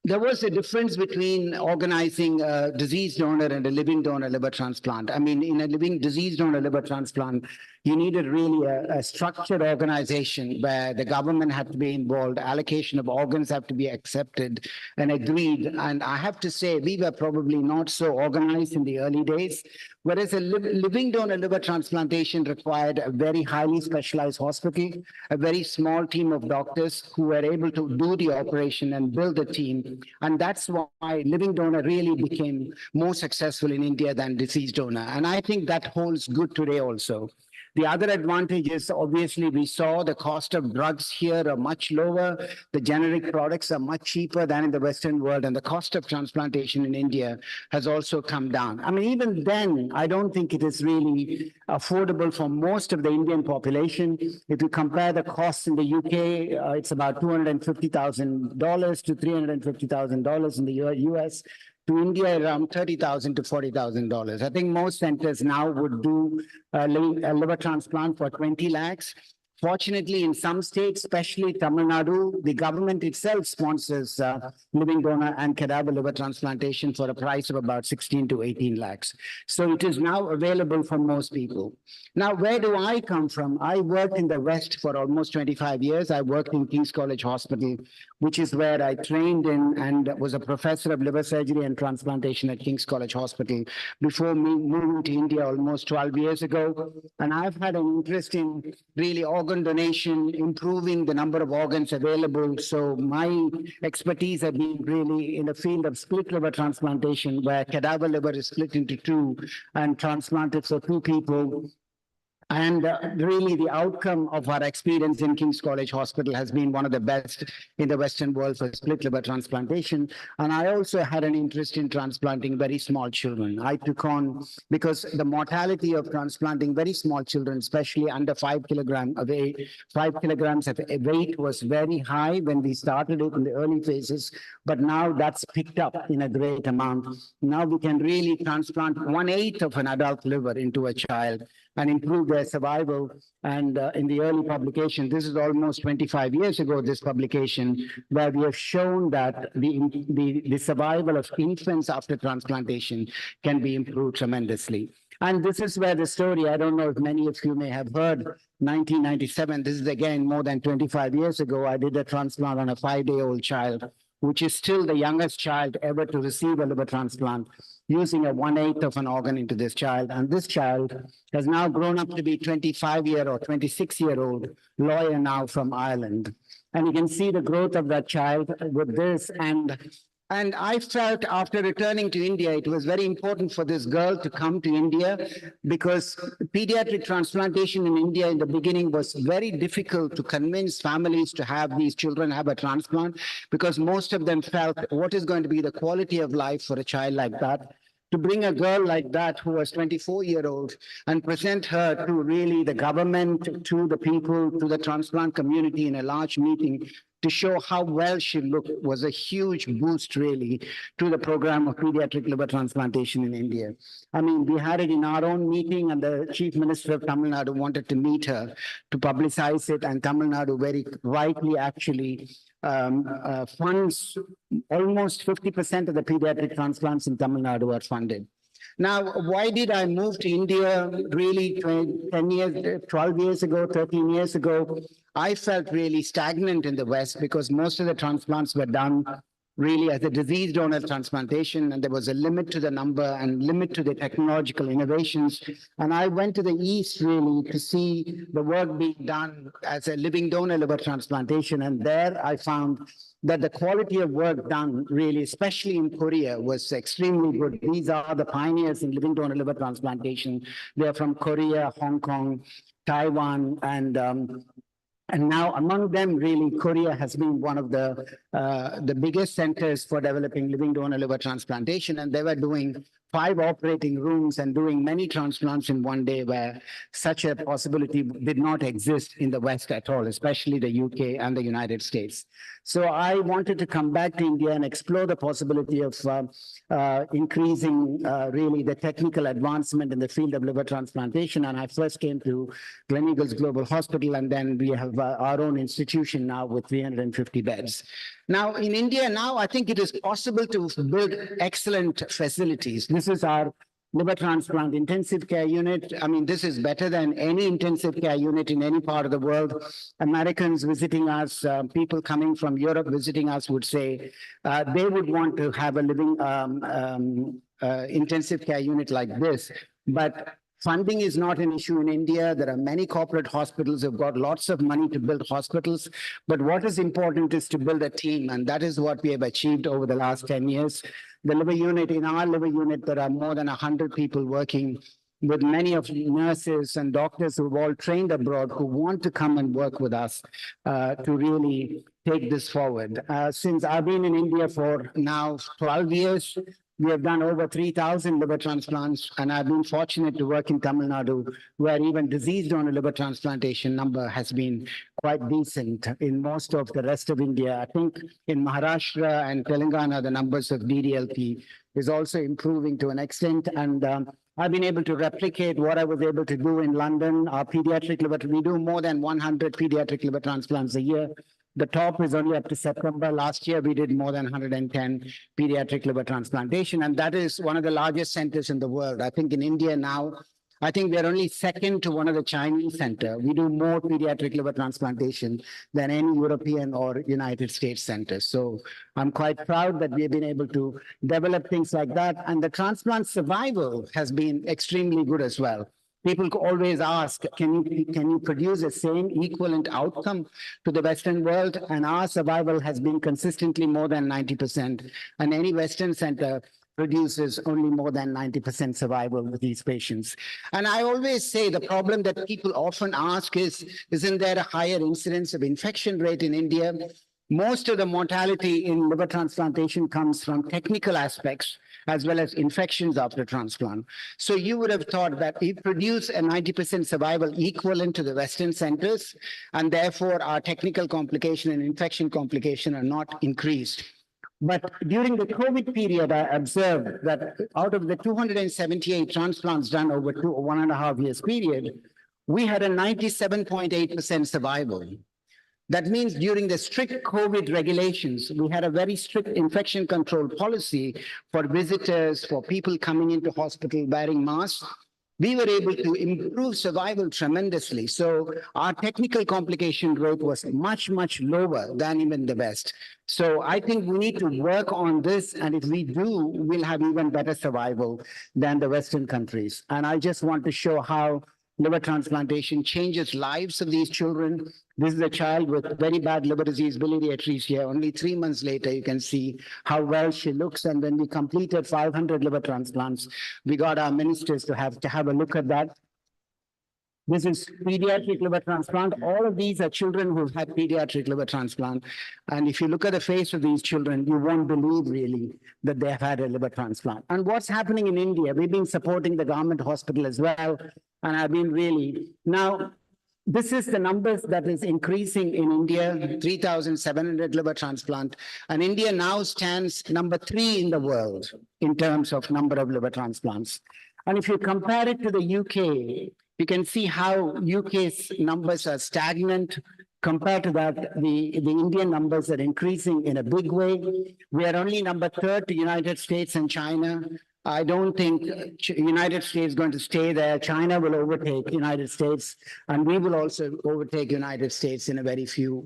there was a difference between organizing a diseased donor and a living donor liver transplant. I mean, in a living diseased donor liver transplant, you needed really a structured organization where the government had to be involved, allocation of organs have to be accepted and agreed. And I have to say, we were probably not so organized in the early days. Whereas a living donor liver transplantation required a very highly specialized hospital, a very small team of doctors who were able to do the operation and build the team. And that's why living donor really became more successful in India than deceased donor. And I think that holds good today also. The other advantage is obviously we saw the cost of drugs here are much lower. The generic products are much cheaper than in the Western world, and the cost of transplantation in India has also come down. I mean, even then, I don't think it is really affordable for most of the Indian population. If you compare the costs in the UK, it's about $250,000 to $350,000 in the US. To India, around $30,000 to $40,000. I think most centers now would do a liver transplant for 20 lakhs. Fortunately, in some states, especially Tamil Nadu, the government itself sponsors living donor and cadaver liver transplantation for a price of about 16 to 18 lakhs. So it is now available for most people. Now, where do I come from? I worked in the West for almost 25 years. I worked in King's College Hospital, which is where I trained in and was a professor of liver surgery and transplantation at King's College Hospital before moving to India almost 12 years ago. And I've had an interest in really organ donation, improving the number of organs available. So my expertise have been really in the field of split liver transplantation, where cadaver liver is split into two and transplanted for two people. And really, the outcome of our experience in King's College Hospital has been one of the best in the Western world for split liver transplantation. And I also had an interest in transplanting very small children. I took on, because the mortality of transplanting very small children, especially under 5 kilograms of weight, 5 kilograms of weight was very high when we started it in the early phases. But now that's picked up in a great amount. Now we can really transplant 1/8 of an adult liver into a child and improve their survival. And in the early publication, this is almost 25 years ago, this publication, where we have shown that the survival of infants after transplantation can be improved tremendously. And this is where the story, I don't know if many of you may have heard, 1997, this is again more than 25 years ago, I did a transplant on a 5-day-old child, which is still the youngest child ever to receive a liver transplant, using a 1/8 of an organ into this child. And this child has now grown up to be 25-year or 26-year-old lawyer now from Ireland. And you can see the growth of that child with this. And I felt after returning to India, it was very important for this girl to come to India, because pediatric transplantation in India in the beginning was very difficult to convince families to have these children have a transplant, because most of them felt, what is going to be the quality of life for a child like that? To bring a girl like that who was 24-year-old and present her to really the government, to the people, to the transplant community in a large meeting, to show how well she looked was a huge boost really to the program of pediatric liver transplantation in India. I mean, we had it in our own meeting, and the Chief Minister of Tamil Nadu wanted to meet her to publicize it, and Tamil Nadu very rightly actually funds almost 50% of the pediatric transplants in Tamil Nadu are funded. Now, why did I move to India really 10 years, 12 years ago, 13 years ago? I felt really stagnant in the West because most of the transplants were done really as a disease donor transplantation, and there was a limit to the number and limit to the technological innovations. And I went to the East really to see the work being done as a living donor liver transplantation. And there I found that the quality of work done really, especially in Korea, was extremely good. These are the pioneers in living donor liver transplantation. They're from Korea, Hong Kong, Taiwan, and now among them, really, Korea has been one of the biggest centers for developing living donor liver transplantation. And they were doing 5 operating rooms and doing many transplants in one day, where such a possibility did not exist in the West at all, especially the UK and the United States. So I wanted to come back to India and explore the possibility of increasing really the technical advancement in the field of liver transplantation. And I first came to Gleneagles Global Hospital, and then we have our own institution now with 350 beds. Now, in India now, I think it is possible to build excellent facilities. This is our liver transplant intensive care unit. I mean, this is better than any intensive care unit in any part of the world. Americans visiting us, people coming from Europe visiting us would say they would want to have a living intensive care unit like this. But funding is not an issue in India. There are many corporate hospitals who've got lots of money to build hospitals. But what is important is to build a team. And that is what we have achieved over the last 10 years. The liver unit, in our liver unit, there are more than 100 people working, with many of the nurses and doctors who've all trained abroad who want to come and work with us to really take this forward. Since I've been in India for now 12 years, we have done over 3,000 liver transplants, and I've been fortunate to work in Tamil Nadu, where even disease donor liver transplantation number has been quite decent. In most of the rest of India, I think in Maharashtra and Telangana, the numbers of DDLP is also improving to an extent. And I've been able to replicate what I was able to do in London. Our pediatric liver, we do more than 100 pediatric liver transplants a year. The top is only up to September. Last year, we did more than 110 pediatric liver transplantation, and that is one of the largest centers in the world. I think in India now, I think we're only second to one of the Chinese center. We do more pediatric liver transplantation than any European or United States centers. So I'm quite proud that we have been able to develop things like that. And the transplant survival has been extremely good as well. People always ask, can you produce the same equivalent outcome to the Western world? And our survival has been consistently more than 90%. And any Western center, produces only more than 90% survival with these patients. And I always say the problem that people often ask is, isn't there a higher incidence of infection rate in India? Most of the mortality in liver transplantation comes from technical aspects as well as infections after transplant. So you would have thought that we produce a 90% survival equivalent to the Western centers, and therefore our technical complication and infection complication are not increased. But during the COVID period, I observed that out of the 278 transplants done over 1.5 years period, we had a 97.8% survival. That means during the strict COVID regulations, we had a very strict infection control policy for visitors, for people coming into hospital wearing masks. We were able to improve survival tremendously. So our technical complication rate was much, much lower than even the West. So I think we need to work on this. And if we do, we'll have even better survival than the Western countries. And I just want to show how liver transplantation changes lives of these children. This is a child with very bad liver disease, biliary atresia. Only 3 months later, you can see how well she looks. And when we completed 500 liver transplants, we got our ministers to have a look at that. This is pediatric liver transplant. All of these are children who've had pediatric liver transplant. And if you look at the face of these children, you won't believe really that they have had a liver transplant. And what's happening in India, we've been supporting the government hospital as well. And I've been really, now, this is the numbers that is increasing in India, 3,700 liver transplant. And India now stands number 3 in the world in terms of number of liver transplants. And if you compare it to the UK, you can see how UK's numbers are stagnant. Compared to that, the Indian numbers are increasing in a big way. We are only number 3rd to United States and China. I don't think United States is going to stay there. China will overtake United States, and we will also overtake United States in a very few.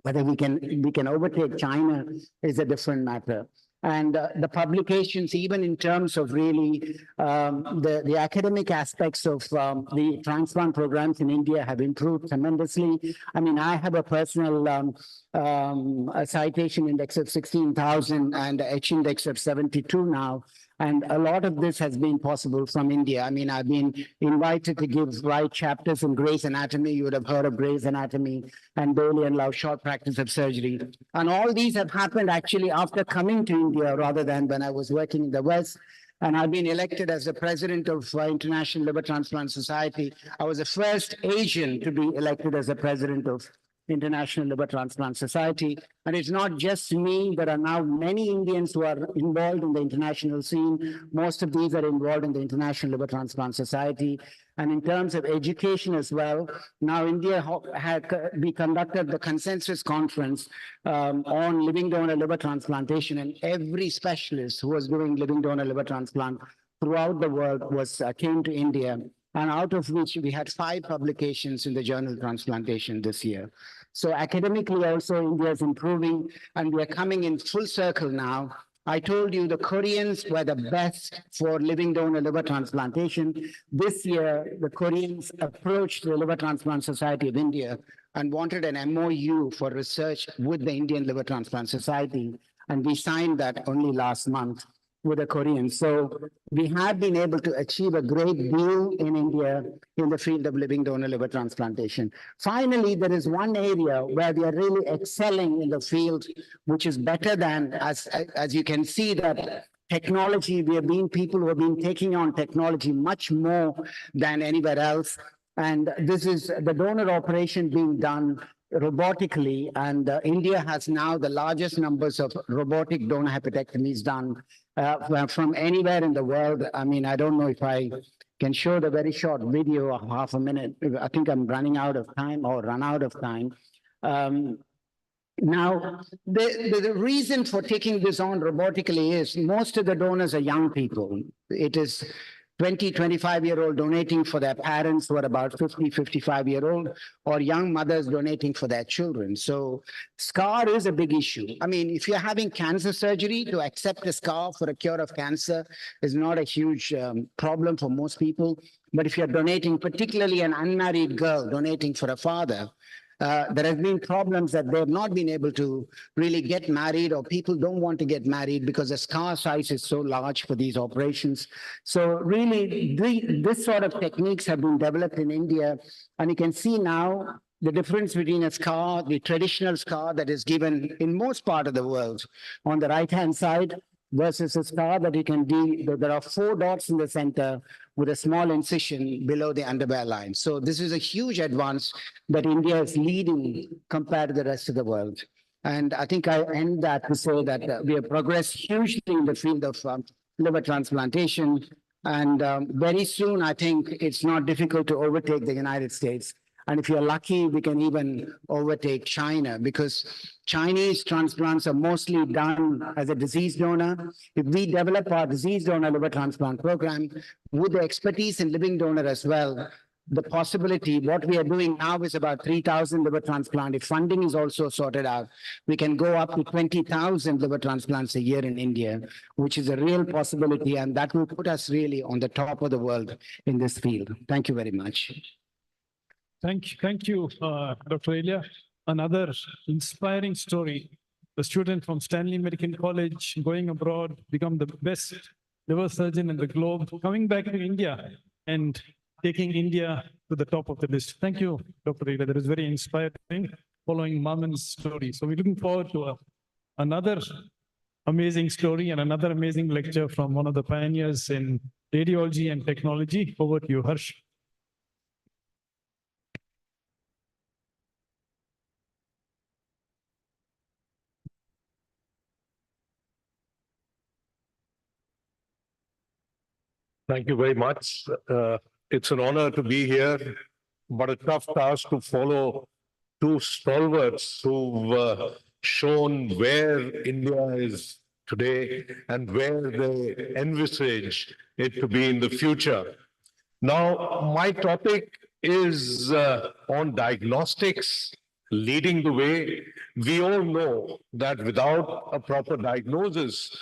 Whether we can overtake China is a different matter. And the publications, even in terms of really the academic aspects of the transplant programs in India have improved tremendously. I mean, I have a personal a citation index of 16,000 and a H index of 72 now. And a lot of this has been possible from India. I mean, I've been invited to write chapters in Gray's Anatomy. You would have heard of Gray's Anatomy and Bailey and Love Short Practice of Surgery. And all these have happened actually after coming to India rather than when I was working in the West. And I've been elected as the president of International Liver Transplant Society. I was the first Asian to be elected as the president of International Liver Transplant Society. And it's not just me. There are now many Indians who are involved in the international scene. Most of these are involved in the International Liver Transplant Society. And in terms of education as well, now India we conducted the consensus conference on living donor liver transplantation, and every specialist who was doing living donor liver transplant throughout the world came to India, and out of which we had 5 publications in the journal Transplantation this year. So academically also, India is improving, and we are coming in full circle now. I told you the Koreans were the best for living donor liver transplantation. This year, the Koreans approached the Liver Transplant Society of India and wanted an MOU for research with the Indian Liver Transplant Society, and we signed that only last month with the Koreans. So we have been able to achieve a great deal in India in the field of living donor liver transplantation. Finally, there is one area where we are really excelling in the field, which is better than, as you can see, that technology, we have been people who have been taking on technology much more than anywhere else. And this is the donor operation being done robotically, and India has now the largest numbers of robotic donor hepatectomies done from anywhere in the world. I mean, I don't know if I can show the very short video of half a minute. I think I'm running out of time or run out of time. Now, the reason for taking this on robotically is most of the donors are young people. It is 20, 25-year-old donating for their parents who are about 50, 55-year-old, or young mothers donating for their children. So scar is a big issue. I mean, if you're having cancer surgery, to accept a scar for a cure of cancer is not a huge problem for most people. But if you're donating, particularly an unmarried girl donating for a father, there have been problems that they have not been able to really get married, or people don't want to get married because the scar size is so large for these operations. So really, this sort of techniques have been developed in India, and you can see now the difference between a scar, the traditional scar that is given in most part of the world on the right-hand side, versus a scar that you can do. There are 4 dots in the center with a small incision below the underwear line. So this is a huge advance that India is leading compared to the rest of the world. And I think I end that to say that we have progressed hugely in the field of liver transplantation. And very soon, I think it's not difficult to overtake the United States. And if you're lucky, we can even overtake China, because Chinese transplants are mostly done as a disease donor. If we develop our disease donor liver transplant program with the expertise in living donor as well, the possibility, what we are doing now is about 3,000 liver transplants. If funding is also sorted out, we can go up to 20,000 liver transplants a year in India, which is a real possibility. And that will put us really on the top of the world in this field. Thank you very much. Thank you, Dr. Elia. Another inspiring story. The student from Stanley Medical College going abroad, become the best liver surgeon in the globe, coming back to India and taking India to the top of the list. Thank you, Dr. Elia. That is very inspiring, following Maman's story. So we're looking forward to another amazing story and another amazing lecture from one of the pioneers in radiology and technology. Over to you, Harsh. Thank you very much. It's an honor to be here, but a tough task to follow 2 stalwarts who've shown where India is today and where they envisage it to be in the future. Now, my topic is on diagnostics, leading the way. We all know that without a proper diagnosis,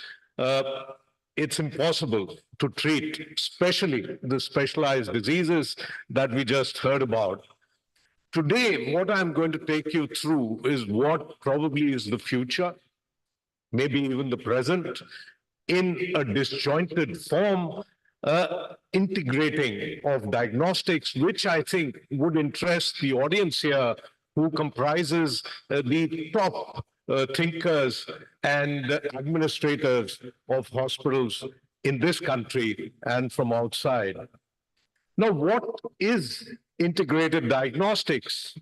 it's impossible to treat, especially the specialized diseases that we just heard about. Today, what I'm going to take you through is what probably is the future, maybe even the present, in a disjointed form, integrating of diagnostics, which I think would interest the audience here, who comprises the top thinkers and administrators of hospitals in this country and from outside. Now, what is integrated diagnostics?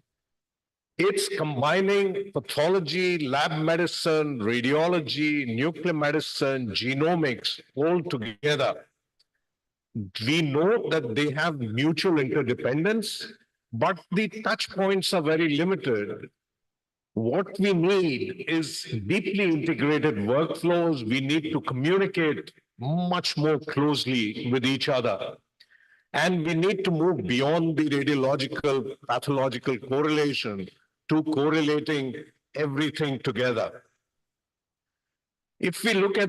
It's combining pathology, lab medicine, radiology, nuclear medicine, genomics all together. We know that they have mutual interdependence, but the touch points are very limited. What we need is deeply integrated workflows. We need to communicate much more closely with each other. And we need to move beyond the radiological, pathological correlation to correlating everything together. If we look at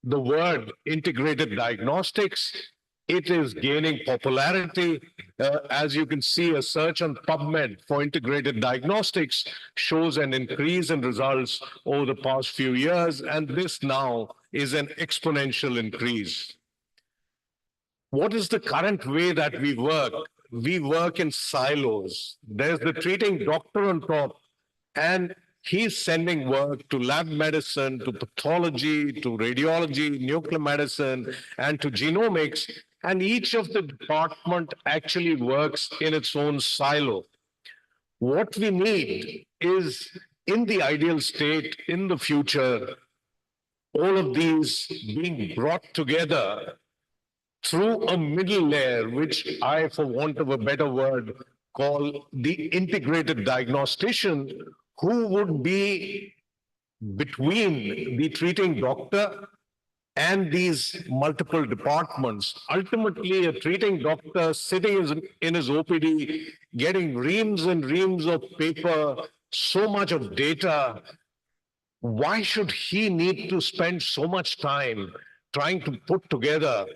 the word integrated diagnostics, it is gaining popularity. As you can see, a search on PubMed for integrated diagnostics shows an increase in results over the past few years, and this now is an exponential increase. What is the current way that we work? We work in silos. There's the treating doctor on top, and he's sending work to lab medicine, to pathology, to radiology, nuclear medicine, and to genomics. And each of the department actually works in its own silo. What we need is, in the ideal state, in the future, all of these being brought together through a middle layer, which I, for want of a better word, call the integrated diagnostician, who would be between the treating doctor and these multiple departments. Ultimately, a treating doctor sitting in his OPD, getting reams and reams of paper, so much of data. Why should he need to spend so much time trying to put together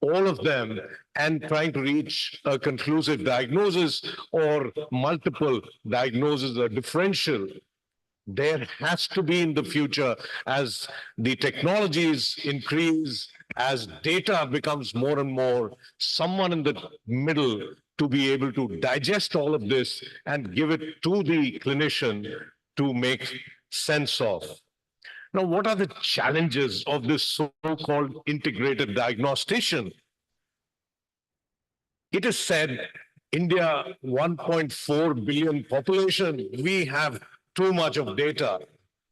all of them and trying to reach a conclusive diagnosis or multiple diagnoses or differential. There has to be in the future, as the technologies increase, as data becomes more and more, someone in the middle to be able to digest all of this and give it to the clinician to make sense of. Now, what are the challenges of this so-called integrated diagnostician? It is said, India, 1.4 billion population, we have too much of data,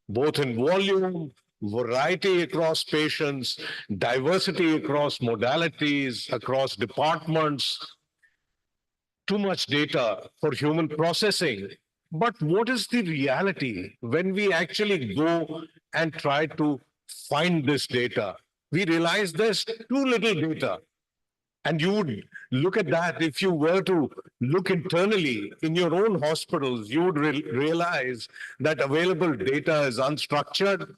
both in volume, variety across patients, diversity across modalities, across departments, too much data for human processing. But what is the reality when we actually go and try to find this data? We realize there's too little data. And you would look at that if you were to look internally in your own hospitals, you would realize that available data is unstructured.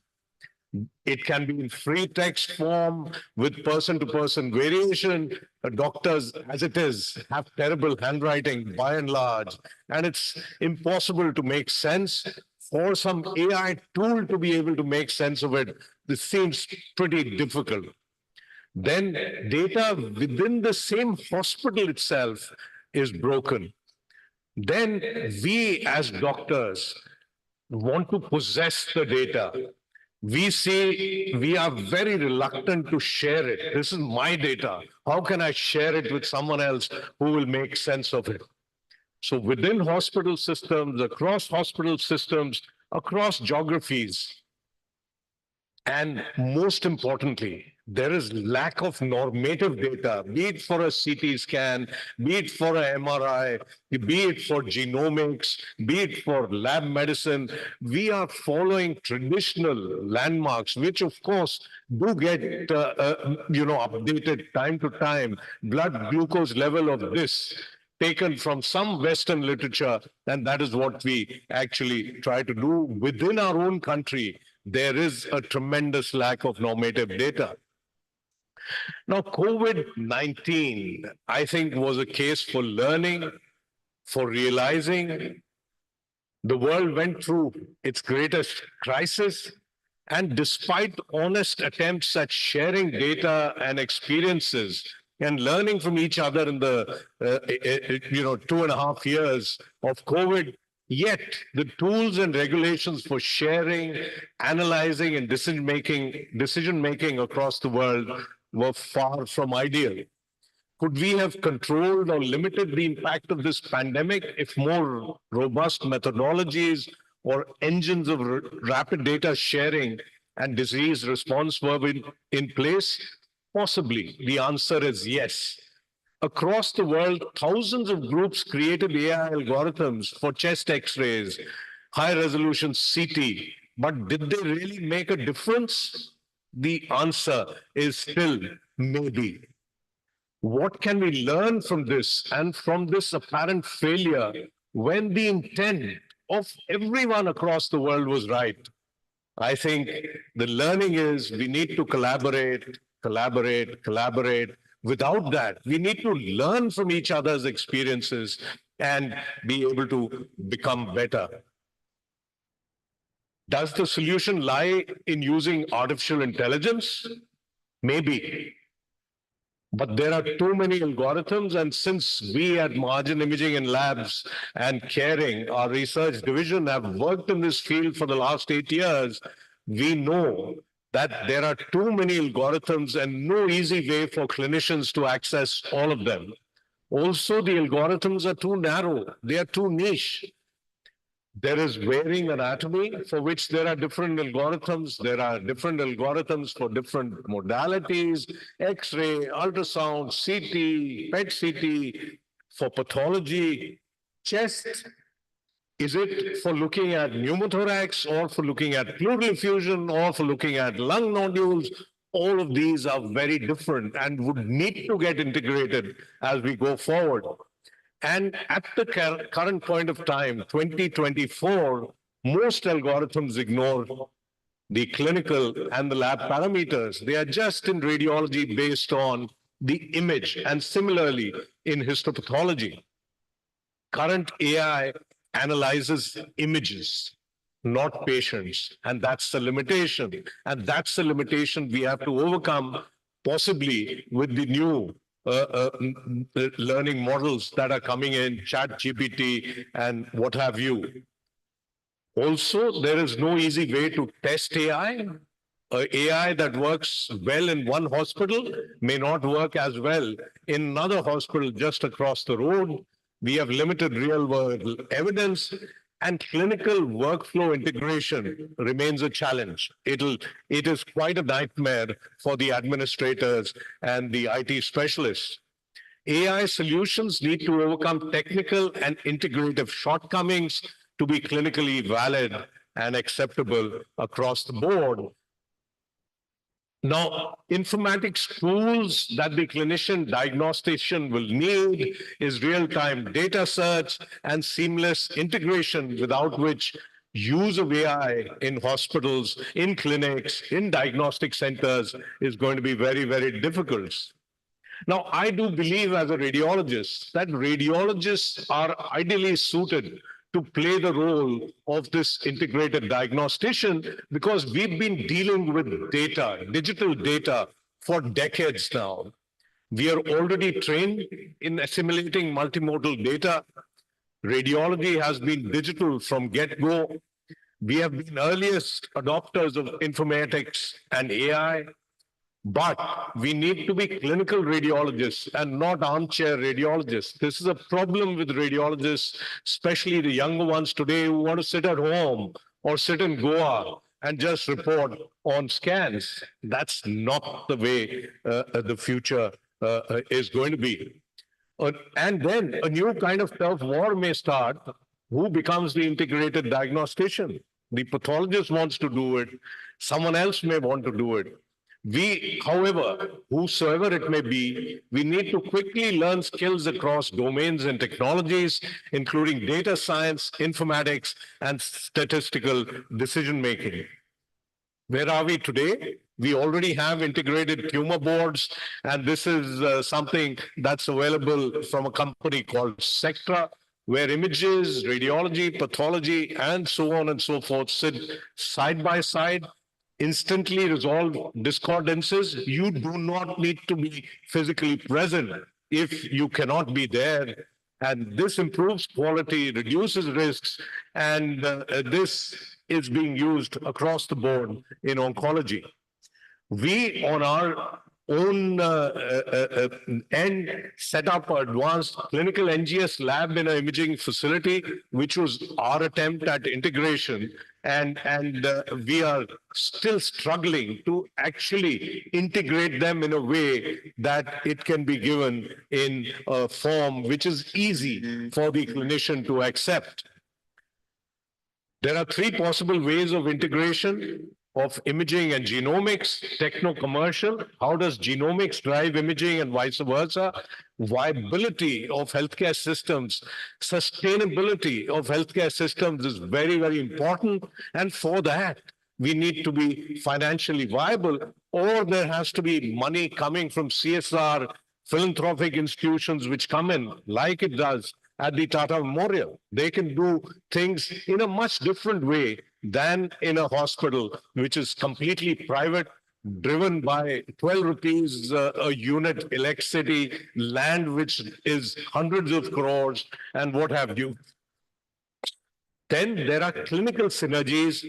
It can be in free text form with person-to-person variation. Doctors, as it is, have terrible handwriting by and large, and it's impossible to make sense. For some AI tool to be able to make sense of it, this seems pretty difficult. Then data within the same hospital itself is broken. Then we as doctors want to possess the data. We say we are very reluctant to share it. This is my data. How can I share it with someone else who will make sense of it? So within hospital systems, across geographies, and most importantly, there is lack of normative data, be it for a CT scan, be it for an MRI, be it for genomics, be it for lab medicine. We are following traditional landmarks, which of course do get updated time to time. Blood glucose level of this taken from some Western literature, and that is what we actually try to do within our own country. There is a tremendous lack of normative data. Now, COVID-19, I think, was a case for learning, for realizing the world went through its greatest crisis. And despite honest attempts at sharing data and experiences and learning from each other in the 2.5 years of COVID, yet the tools and regulations for sharing, analyzing, and decision making across the world were far from ideal. Could we have controlled or limited the impact of this pandemic if more robust methodologies or engines of rapid data sharing and disease response were in place? Possibly. The answer is yes. Across the world, thousands of groups created AI algorithms for chest X-rays, high-resolution CT. But did they really make a difference? The answer is still maybe. What can we learn from this and from this apparent failure when the intent of everyone across the world was right? I think the learning is we need to collaborate. Without that, we need to learn from each other's experiences and be able to become better. Does the solution lie in using artificial intelligence? Maybe. But there are too many algorithms, and since we at Margin Imaging and Labs and Caring, our research division, have worked in this field for the last 8 years, we know that there are too many algorithms and no easy way for clinicians to access all of them. Also, the algorithms are too narrow. They are too niche. There is varying anatomy for which there are different algorithms. There are different algorithms for different modalities, X-ray, ultrasound, CT, PET CT, for pathology, chest. Is it for looking at pneumothorax or for looking at pleural effusion or for looking at lung nodules? All of these are very different and would need to get integrated as we go forward. And at the current point of time, 2024, most algorithms ignore the clinical and the lab parameters. They are just in radiology based on the image. And similarly, in histopathology, current AI analyzes images, not patients. And that's the limitation. And that's the limitation we have to overcome, possibly with the new learning models that are coming in, ChatGPT and what have you. Also, there is no easy way to test AI. AI that works well in one hospital may not work as well in another hospital just across the road. We have limited real-world evidence, and clinical workflow integration remains a challenge. It is quite a nightmare for the administrators and the IT specialists. AI solutions need to overcome technical and integrative shortcomings to be clinically valid and acceptable across the board. Now, informatics tools that the clinician diagnostician will need is real-time data search and seamless integration, without which use of AI in hospitals, in clinics, in diagnostic centers is going to be very, very difficult. Now, I do believe as a radiologist that radiologists are ideally suited to play the role of this integrated diagnostician, because we've been dealing with data, digital data, for decades now. We are already trained in assimilating multimodal data. Radiology has been digital from get-go. We have been earliest adopters of informatics and AI. But we need to be clinical radiologists and not armchair radiologists. This is a problem with radiologists, especially the younger ones today who want to sit at home or sit in Goa and just report on scans. That's not the way the future is going to be. And then a new kind of turf war may start. Who becomes the integrated diagnostician? The pathologist wants to do it. Someone else may want to do it. We, however, whosoever it may be, we need to quickly learn skills across domains and technologies, including data science, informatics, and statistical decision-making. Where are we today? We already have integrated tumor boards, and this is something that's available from a company called Sectra, where images, radiology, pathology, and so on and so forth sit side by side, instantly resolve discordances. You do not need to be physically present if you cannot be there. And this improves quality, reduces risks, and this is being used across the board in oncology. We, on our own end, set up an advanced clinical NGS lab in an imaging facility, which was our attempt at integration. And we are still struggling to actually integrate them in a way that it can be given in a form which is easy for the clinician to accept. There are three possible ways of integration of imaging and genomics: techno-commercial. How does genomics drive imaging and vice versa? Viability of healthcare systems, sustainability of healthcare systems is very, very important. And for that, we need to be financially viable, or there has to be money coming from CSR, philanthropic institutions which come in, like it does at the Tata Memorial. They can do things in a much different way than in a hospital, which is completely private, driven by 12 rupees a unit electricity, land which is hundreds of crores, and what have you. Then there are clinical synergies,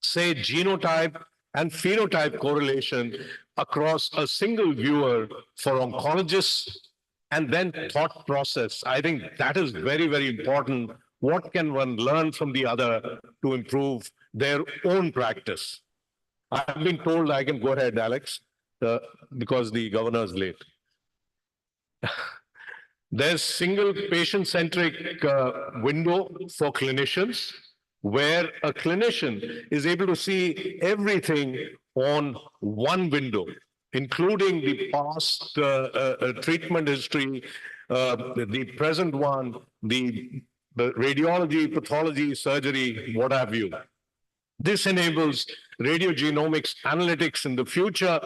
say genotype and phenotype correlation across a single viewer for oncologists, and then thought process. I think that is very, very important. What can one learn from the other to improve their own practice? I've been told I can go ahead, Alex, because the governor is late. There's single patient-centric window for clinicians, where a clinician is able to see everything on one window, including the past treatment history, the present one, the radiology, pathology, surgery, what have you. This enables radiogenomics analytics in the future,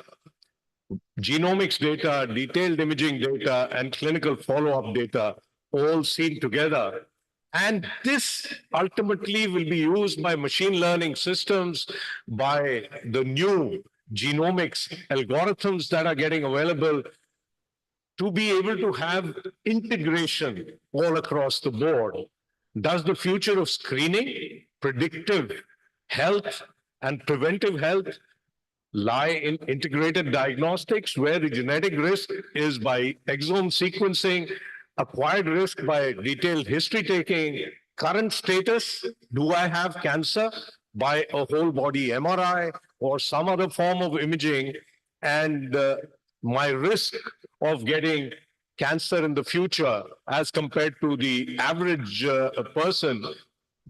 genomics data, detailed imaging data, and clinical follow-up data all seen together. And this ultimately will be used by machine learning systems, by the new genomics algorithms that are getting available, to be able to have integration all across the board. Does the future of screening, predictive health, and preventive health lie in integrated diagnostics, where the genetic risk is by exome sequencing, acquired risk by detailed history taking, current status, do I have cancer, by a whole body MRI or some other form of imaging, and my risk of getting cancer in the future as compared to the average person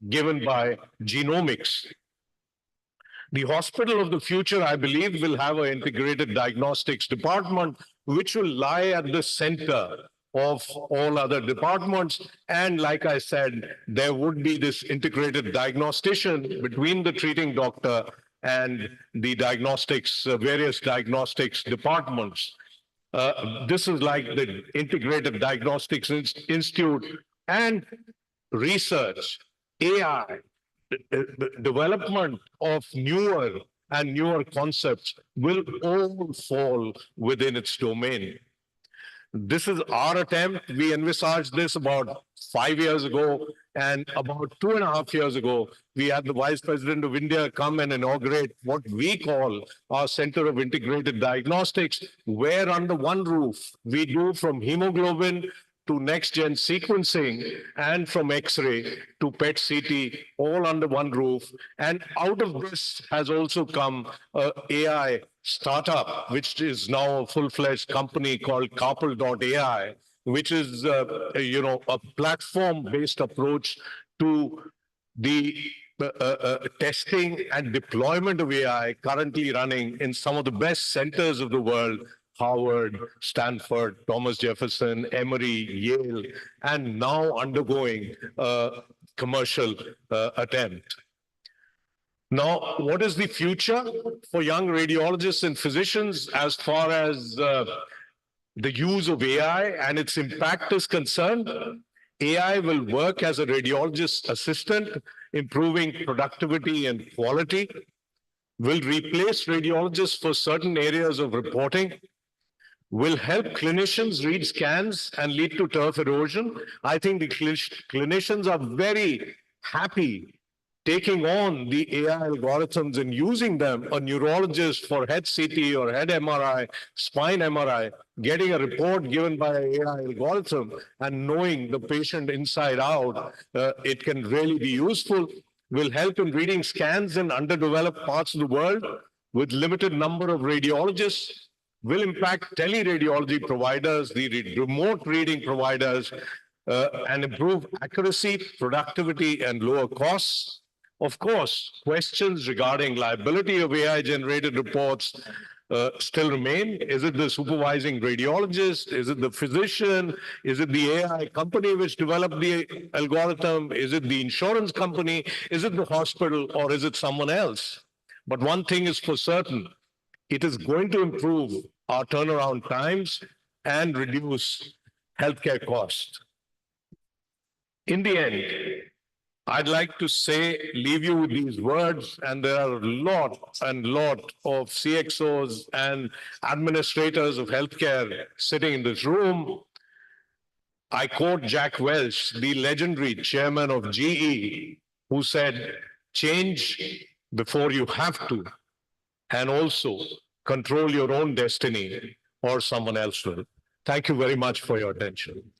given by genomics. The hospital of the future, I believe, will have an integrated diagnostics department, which will lie at the center of all other departments. And like I said, there would be this integrated diagnostician between the treating doctor and the diagnostics, various diagnostics departments. This is like the Integrated Diagnostics Institute, and research, AI, development of newer and newer concepts will all fall within its domain. This is our attempt. We envisaged this about 5 years ago, and about 2.5 years ago, we had the Vice President of India come and inaugurate what we call our Center of Integrated Diagnostics, where under one roof, we do from hemoglobin to next-gen sequencing, and from X-ray to PET-CT, all under one roof. And out of this has also come an AI startup, which is now a full-fledged company called Carpal.ai, which is a platform-based approach to the testing and deployment of AI currently running in some of the best centers of the world: Harvard, Stanford, Thomas Jefferson, Emory, Yale, and now undergoing a commercial attempt. Now, what is the future for young radiologists and physicians as far as the use of AI and its impact is concerned? AI will work as a radiologist assistant, improving productivity and quality, will replace radiologists for certain areas of reporting, will help clinicians read scans and lead to turf erosion. I think the clinicians are very happy taking on the AI algorithms and using them. A neurologist for head CT or head MRI, spine MRI, getting a report given by an AI algorithm and knowing the patient inside out, it can really be useful. Will help in reading scans in underdeveloped parts of the world with limited number of radiologists. Will impact teleradiology providers, the remote reading providers, and improve accuracy, productivity, and lower costs. Of course, questions regarding liability of AI-generated reports still remain. Is it the supervising radiologist? Is it the physician? Is it the AI company which developed the algorithm? Is it the insurance company? Is it the hospital, or is it someone else? But one thing is for certain: it is going to improve our turnaround times and reduce healthcare costs. In the end, I'd like to leave you with these words, and there are a lot of CXOs and administrators of healthcare sitting in this room. I quote Jack Welch, the legendary chairman of GE, who said, "Change before you have to, and also control your own destiny, or someone else will." Thank you very much for your attention.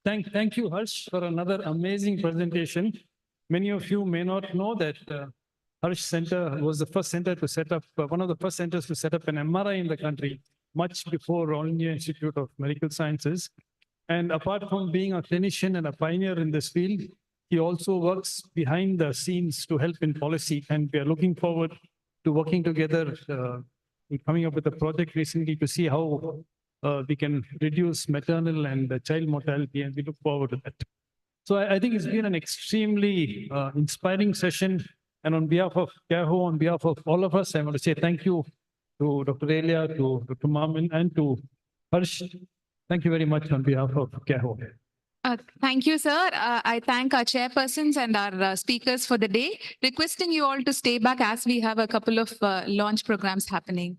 Thank you, Harsh, for another amazing presentation. Many of you may not know that Harsh Center was the first center to set up, one of the first centers to set up an MRI in the country, much before All India Institute of Medical Sciences. And apart from being a clinician and a pioneer in this field, he also works behind the scenes to help in policy. And we are looking forward to working together, coming up with a project recently to see how we can reduce maternal and child mortality, and we look forward to that. So I think it's been an extremely inspiring session. And on behalf of CAHO, on behalf of all of us, I want to say thank you to Dr. Elia, to Dr. Mamin, and to Harsh. Thank you very much on behalf of CAHO. Thank you, sir. I thank our chairpersons and our speakers for the day, requesting you all to stay back as we have a couple of launch programs happening.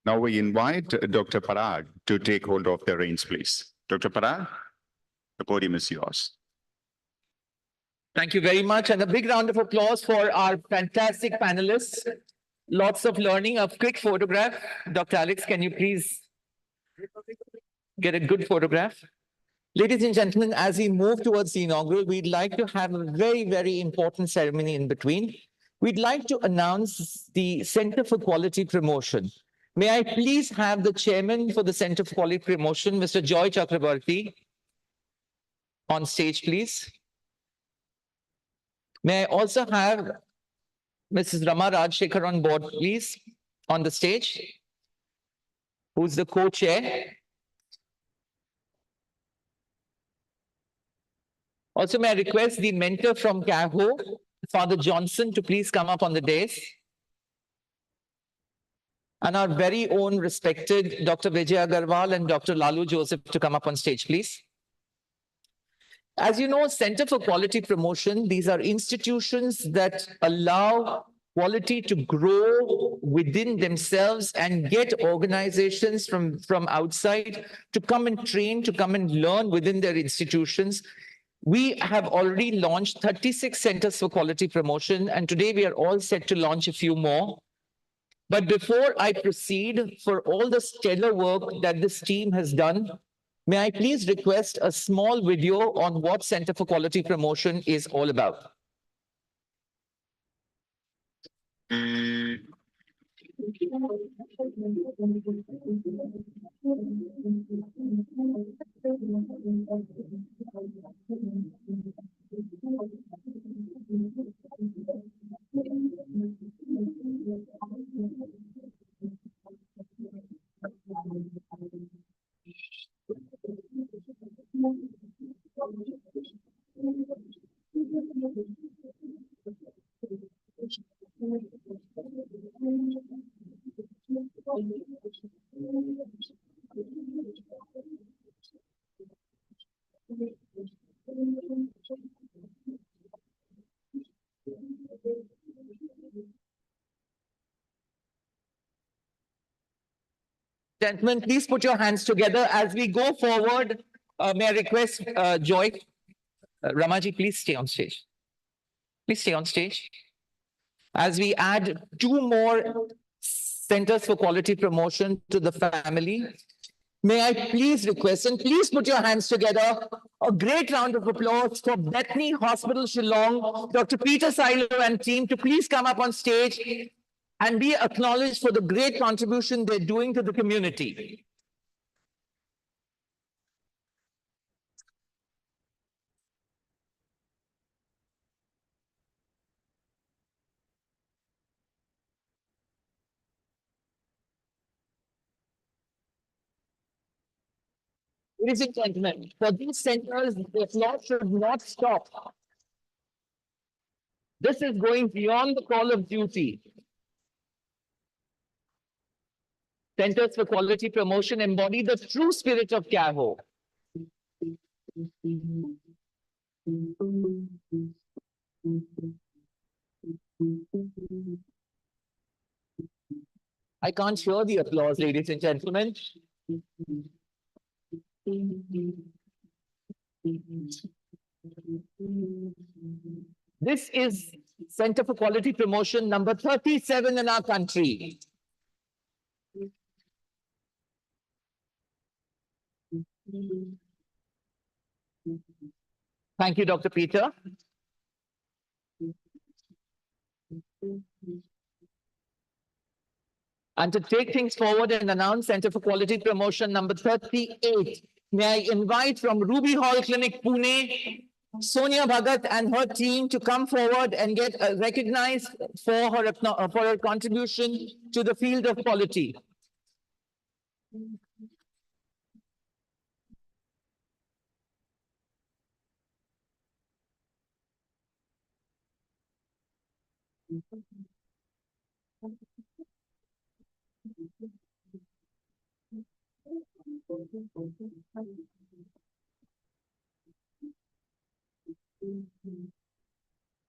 Now we invite Dr. Parag to take hold of the reins, please. Dr. Parag, the podium is yours. Thank you very much, and a big round of applause for our fantastic panelists. Lots of learning. A quick photograph. Dr. Alex, can you please get a good photograph? Ladies and gentlemen, as we move towards the inaugural, we'd like to have a very, very important ceremony in between. We'd like to announce the Center for Quality Promotion. May I please have the chairman for the Center for Quality Promotion, Mr. Joy Chakrabarti, on stage, please. May I also have Mrs. Rama Rajshekhar on board, please, on the stage, who's the co-chair. Also, may I request the mentor from CAHO, Father Johnson, to please come up on the dais. And our very own respected Dr. Vijay Agarwal and Dr. Lalu Joseph to come up on stage, please. As you know, Center for Quality Promotion, these are institutions that allow quality to grow within themselves and get organizations from outside to come and train, to come and learn within their institutions. We have already launched 36 centers for quality promotion, and today we are all set to launch a few more. But before I proceed, for all the stellar work that this team has done, may I please request a small video on what Center for Quality Promotion is all about. Gentlemen, please put your hands together as we go forward. May I request Joy, Ramaji, please stay on stage. Please stay on stage. As we add 2 more centers for quality promotion to the family, may I please request, and please put your hands together, a great round of applause for Bethany Hospital Shillong, Dr. Peter Silo and team to please come up on stage and be acknowledged for the great contribution they're doing to the community. Ladies and gentlemen, for these centers, the applause should not stop. This is going beyond the call of duty. Centers for Quality Promotion embody the true spirit of CAHO. I can't hear the applause, ladies and gentlemen. This is Center for Quality Promotion number 37 in our country. Thank you, Dr. Peter. And to take things forward and announce Center for Quality Promotion number 38, may I invite from Ruby Hall Clinic, Pune, Sonia Bhagat and her team to come forward and get recognized for her contribution to the field of quality.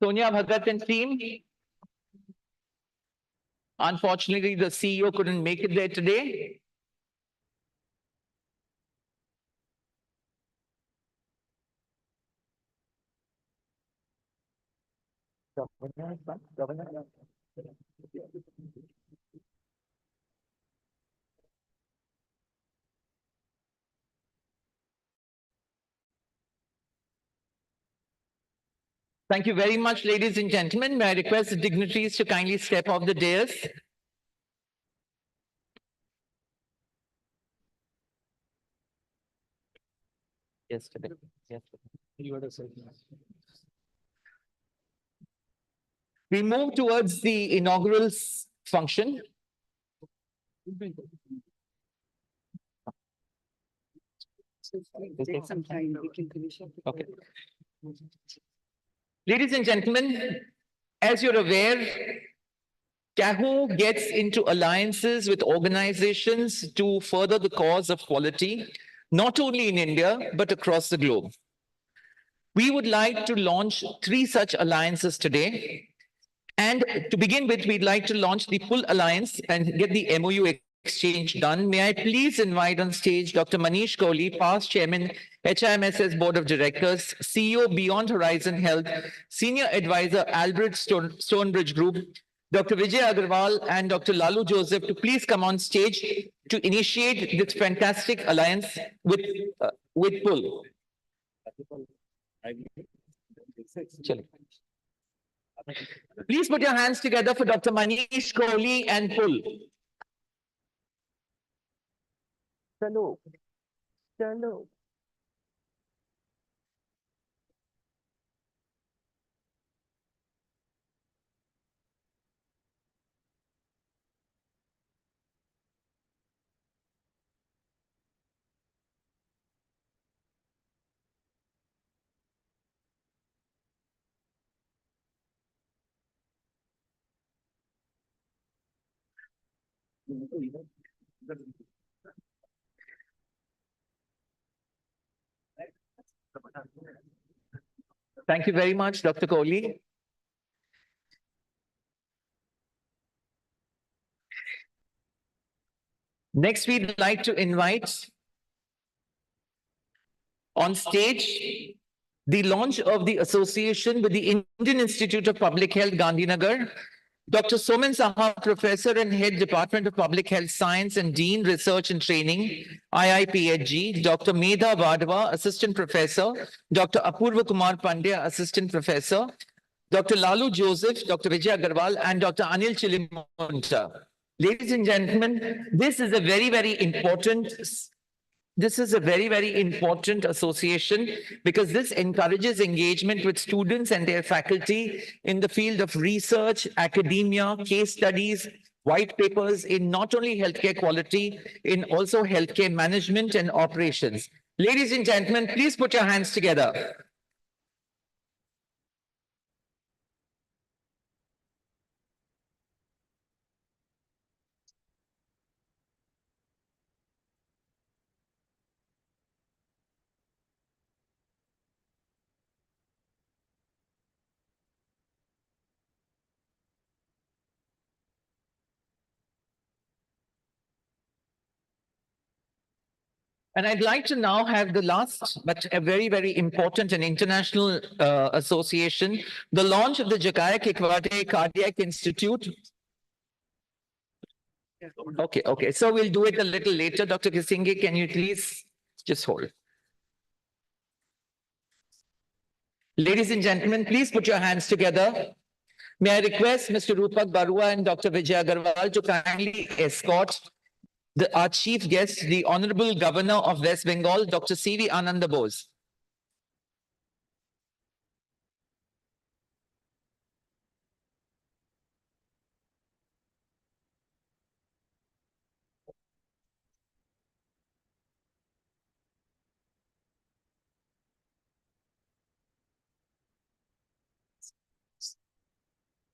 Sonia Bhagat and team. Unfortunately, the CEO couldn't make it there today. Thank you very much, ladies and gentlemen. May I request the dignitaries to kindly step off the dais. Yesterday. We move towards the inaugural function. Okay. Ladies and gentlemen, as you're aware, CAHO gets into alliances with organizations to further the cause of quality, not only in India, but across the globe. We would like to launch 3 such alliances today. And to begin with, we'd like to launch the Pull Alliance and get the MOU exchange done. May I please invite on stage Dr. Manish Kohli, past chairman, HIMSS Board of Directors, CEO Beyond Horizon Health, Senior Advisor, Albert Stonebridge Group, Dr. Vijay Agarwal and Dr. Lalu Joseph to please come on stage to initiate this fantastic alliance with Pull. Please put your hands together for Dr. Manish Kohli and Pull. Hello. Hello. Thank you very much, Dr. Kohli. Next, we'd like to invite on stage the launch of the association with the Indian Institute of Public Health, Gandhinagar. Dr. Soman Saha, Professor and Head Department of Public Health Science and Dean Research and Training, IIPHG. Dr. Medha Vadhava, Assistant Professor. Dr. Apurva Kumar Pandya, Assistant Professor. Dr. Lalu Joseph, Dr. Vijay Agarwal, and Dr. Anil Chilimunta. Ladies and gentlemen, this is a very, very important association because this encourages engagement with students and their faculty in the field of research, academia, case studies, white papers in not only healthcare quality, in also healthcare management and operations. Ladies and gentlemen, please put your hands together. And I'd like to now have the last, but a very, very important and international association, the launch of the Jakaya Kikwate Cardiac Institute. Okay. So we'll do it a little later. Dr. Kisinge, can you please just hold? Ladies and gentlemen, please put your hands together. May I request Mr. Rupak Barua and Dr. Vijay Agarwal to kindly escort our chief guest, the Honorable Governor of West Bengal, Dr. C.V. Ananda Bose.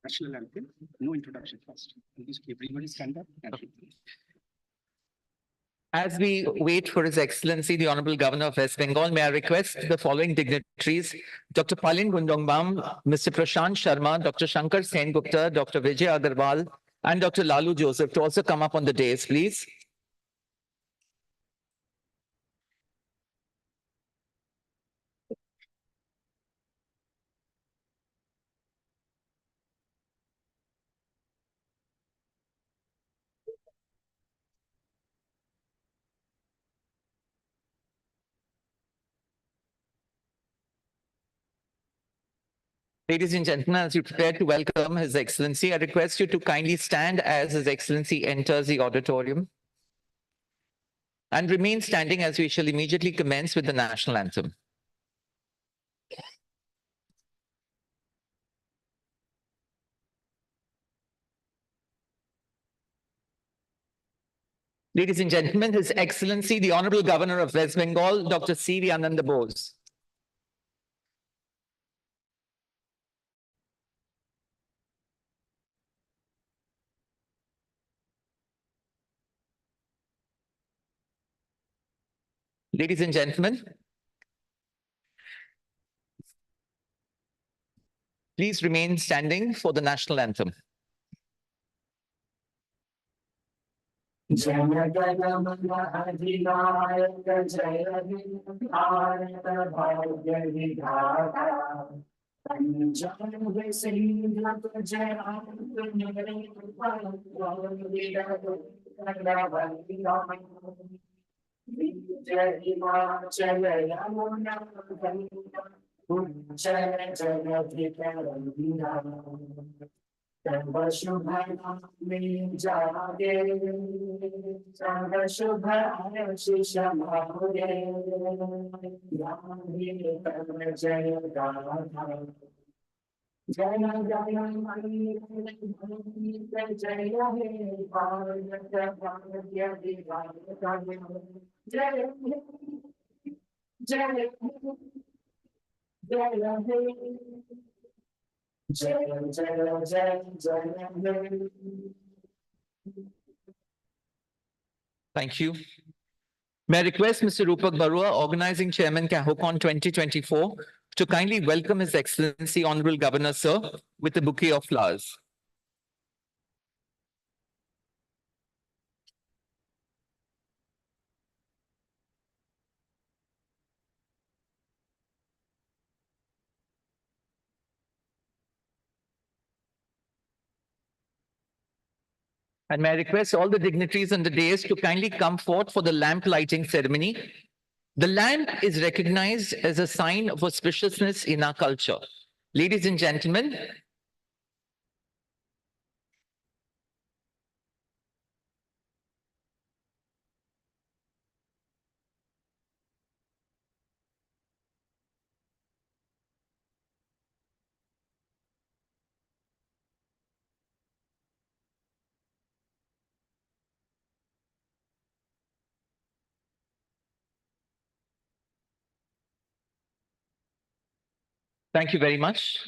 National anthem, no introduction first. Everybody stand up. As we wait for His Excellency, the Honorable Governor of West Bengal, may I request the following dignitaries, Dr. Palin Gundongbam, Mr. Prashant Sharma, Dr. Shankar Sen Gupta, Dr. Vijay Agarwal, and Dr. Lalu Joseph to also come up on the dais, please. Ladies and gentlemen, as you prepare to welcome His Excellency, I request you to kindly stand as His Excellency enters the auditorium and remain standing as we shall immediately commence with the national anthem. Ladies and gentlemen, His Excellency, the Honorable Governor of West Bengal, Dr. C.V. Ananda Bose. Ladies and gentlemen, please remain standing for the national anthem. Thank you. May I request Mr. Rupak Barua, Organizing Chairman, CAHOCON 2024, to kindly welcome His Excellency, Honorable Governor, sir, with a bouquet of flowers. And may I request all the dignitaries on the dais to kindly come forth for the lamp lighting ceremony. The lamp is recognized as a sign of auspiciousness in our culture. Ladies and gentlemen, thank you very much.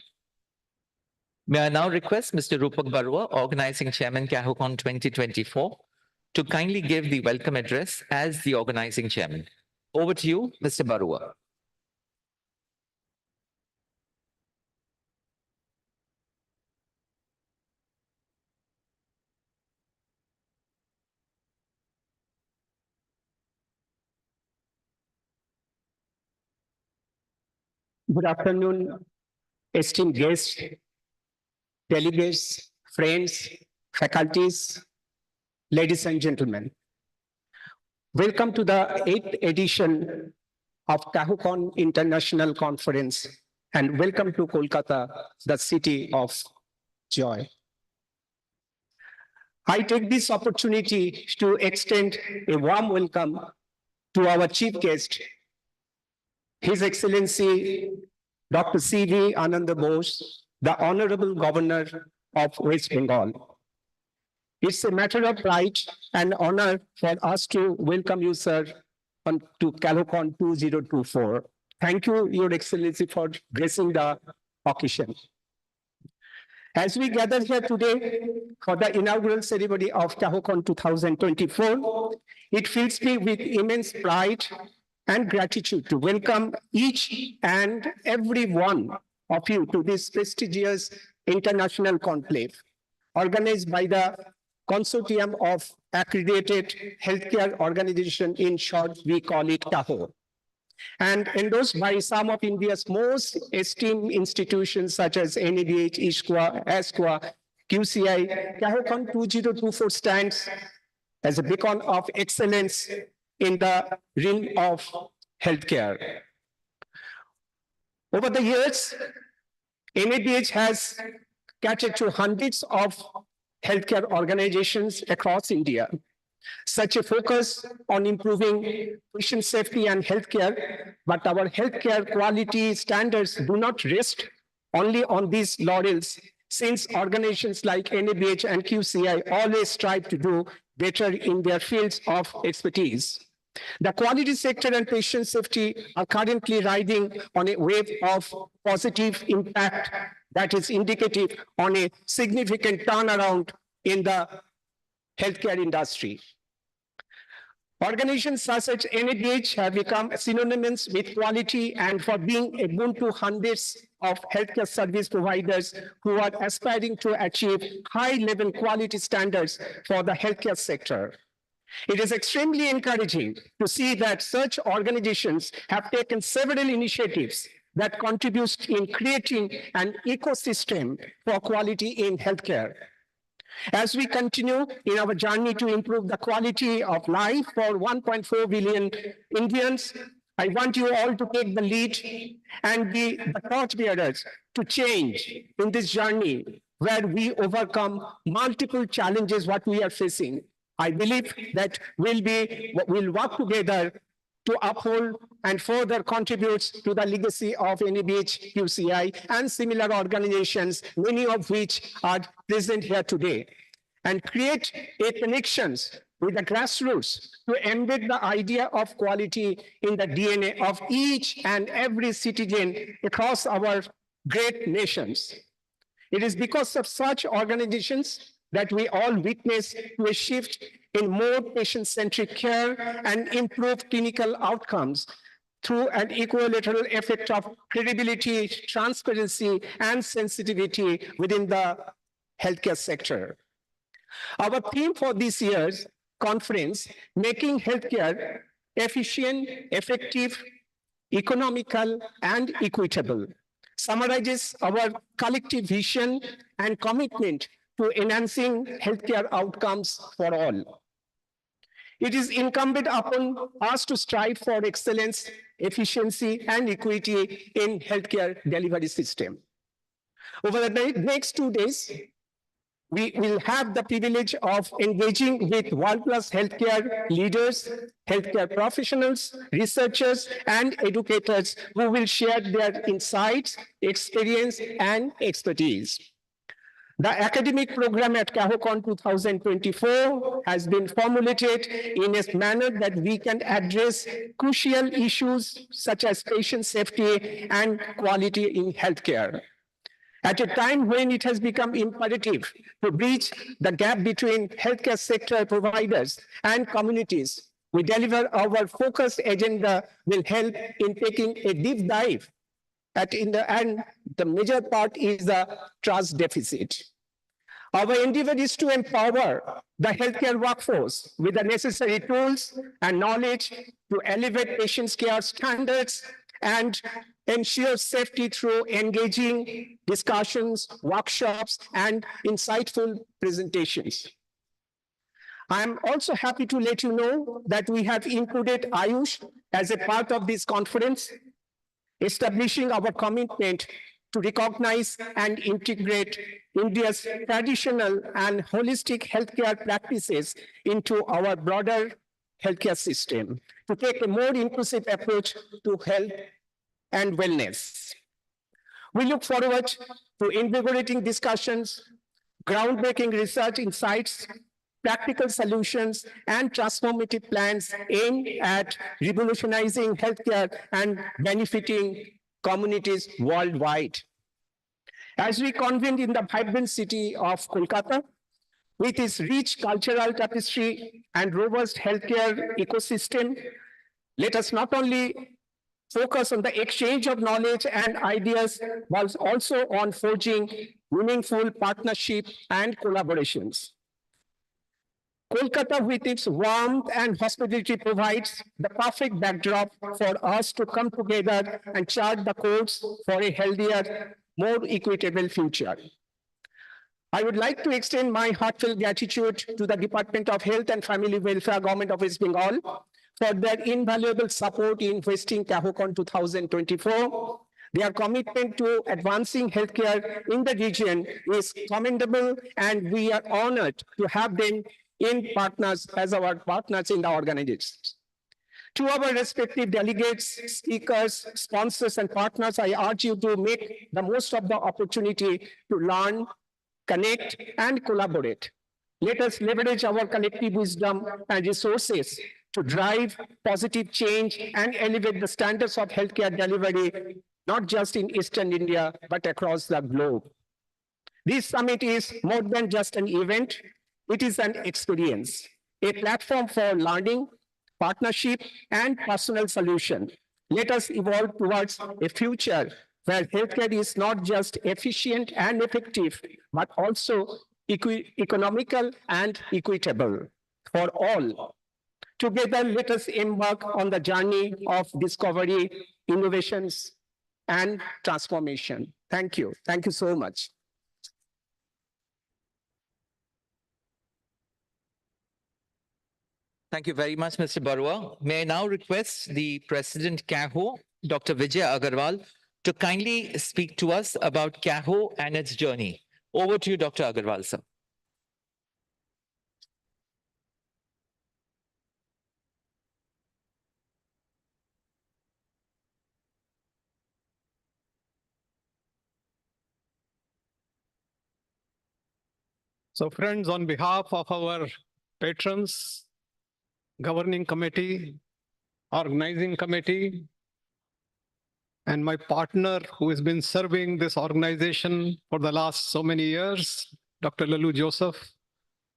May I now request Mr. Rupak Barua, Organizing Chairman, CAHOCON 2024, to kindly give the welcome address as the Organizing Chairman. Over to you, Mr. Barua. Good afternoon, esteemed guests, delegates, friends, faculties, ladies and gentlemen. Welcome to the 8th edition of CAHOCON International Conference, and welcome to Kolkata, the city of joy. I take this opportunity to extend a warm welcome to our chief guest, His Excellency Dr. C.V. Ananda Bose, the Honorable Governor of West Bengal. It's a matter of pride and honor for us to welcome you, sir, to CAHOCON 2024. Thank you, Your Excellency, for gracing the occasion. As we gather here today for the inaugural ceremony of CAHOCON 2024, it fills me with immense pride and gratitude to welcome each and every one of you to this prestigious international conclave organized by the Consortium of Accredited Healthcare Organization, in short, we call it CAHO, and endorsed by some of India's most esteemed institutions such as NABH, ISQA, ASQA, QCI. CAHOCON 2024 stands as a beacon of excellence in the realm of healthcare. Over the years, NABH has catered to hundreds of healthcare organizations across India. Such a focus on improving patient safety and healthcare, but our healthcare quality standards do not rest only on these laurels, since organizations like NABH and QCI always strive to do better in their fields of expertise. The quality sector and patient safety are currently riding on a wave of positive impact that is indicative on a significant turnaround in the healthcare industry. Organizations such as NABH have become synonymous with quality and for being a boon to hundreds of healthcare service providers who are aspiring to achieve high-level quality standards for the healthcare sector. It is extremely encouraging to see that such organizations have taken several initiatives that contribute in creating an ecosystem for quality in healthcare. As we continue in our journey to improve the quality of life for 1.4 billion Indians, I want you all to take the lead and be the torchbearers to change in this journey where we overcome multiple challenges what we are facing. I believe that we'll work together to uphold and further contribute to the legacy of NABH, QCI, and similar organizations, many of which are present here today, and create a connections with the grassroots to embed the idea of quality in the DNA of each and every citizen across our great nations. It is because of such organizations that we all witness to a shift in more patient-centric care and improved clinical outcomes through an equilateral effect of credibility, transparency, and sensitivity within the healthcare sector. Our theme for this year's conference, Making Healthcare Efficient, Effective, Economical, and Equitable, summarizes our collective vision and commitment to enhancing healthcare outcomes for all. It is incumbent upon us to strive for excellence, efficiency, and equity in healthcare delivery system. Over the next 2 days, we will have the privilege of engaging with world-class healthcare leaders, healthcare professionals, researchers, and educators who will share their insights, experience, and expertise. The academic program at CAHOCON 2024 has been formulated in a manner that we can address crucial issues such as patient safety and quality in healthcare. At a time when it has become imperative to bridge the gap between healthcare sector providers and communities, we deliver our focused agenda will help in taking a deep dive and the major part is the trust deficit. Our endeavor is to empower the healthcare workforce with the necessary tools and knowledge to elevate patients' care standards and ensure safety through engaging discussions, workshops, and insightful presentations. I am also happy to let you know that we have included AYUSH as a part of this conference, establishing our commitment to recognize and integrate India's traditional and holistic healthcare practices into our broader healthcare system, to take a more inclusive approach to health and wellness. We look forward to invigorating discussions, groundbreaking research insights, practical solutions, and transformative plans aimed at revolutionizing healthcare and benefiting communities worldwide. As we convened in the vibrant city of Kolkata, with its rich cultural tapestry and robust healthcare ecosystem, let us not only focus on the exchange of knowledge and ideas, but also on forging meaningful partnership and collaborations. Kolkata, with its warmth and hospitality, provides the perfect backdrop for us to come together and chart the course for a healthier, more equitable future. I would like to extend my heartfelt gratitude to the Department of Health and Family Welfare, Government of West Bengal, for their invaluable support in hosting CAHOCON 2024. Their commitment to advancing healthcare in the region is commendable, and we are honored to have them as our partners in the organization. To our respective delegates, speakers, sponsors, and partners, I urge you to make the most of the opportunity to learn, connect, and collaborate. Let us leverage our collective wisdom and resources to drive positive change and elevate the standards of healthcare delivery, not just in Eastern India, but across the globe. This summit is more than just an event. It is an experience, a platform for learning, partnership, and personal solution. Let us evolve towards a future where healthcare is not just efficient and effective, but also economical and equitable for all. Together, let us embark on the journey of discovery, innovations, and transformation. Thank you. Thank you so much. Thank you very much, Mr. Barua. May I now request the President CAHO, Dr. Vijay Agarwal, to kindly speak to us about CAHO and its journey. Over to you, Dr. Agarwal, sir. So friends, on behalf of our patrons, governing committee, organizing committee, and my partner who has been serving this organization for the last so many years, Dr. Lalu Joseph,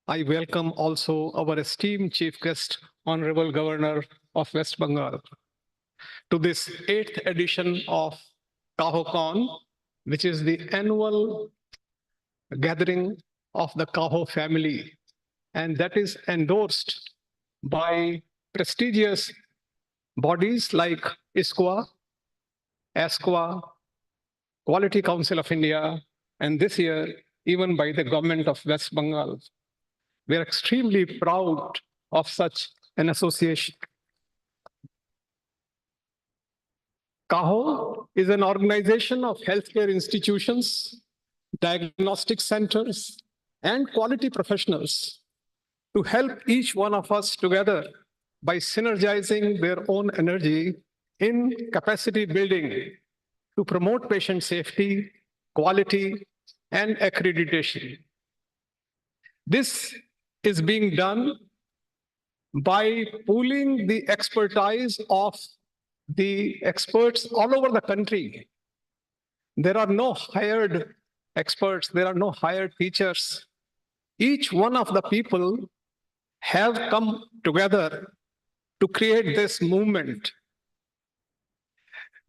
I welcome also our esteemed chief guest, Honorable Governor of West Bengal, to this 8th edition of CAHOCON, which is the annual gathering of the CAHO family, and that is endorsed by prestigious bodies like ISQA, ASQA, Quality Council of India, and this year, even by the government of West Bengal. We are extremely proud of such an association. CAHO is an organization of healthcare institutions, diagnostic centers, and quality professionals to help each one of us together by synergizing their own energy in capacity building to promote patient safety, quality, and accreditation. This is being done by pooling the expertise of the experts all over the country. There are no hired experts, there are no hired teachers. Each one of the people have come together to create this movement.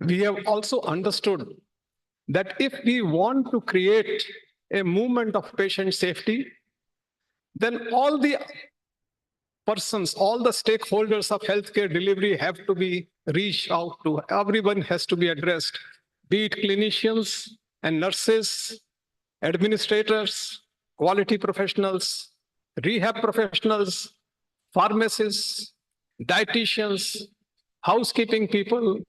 We have also understood that if we want to create a movement of patient safety, then all the persons, all the stakeholders of healthcare delivery have to be reached out to. Everyone has to be addressed, be it clinicians and nurses, administrators, quality professionals, rehab professionals, pharmacists, dietitians, housekeeping people,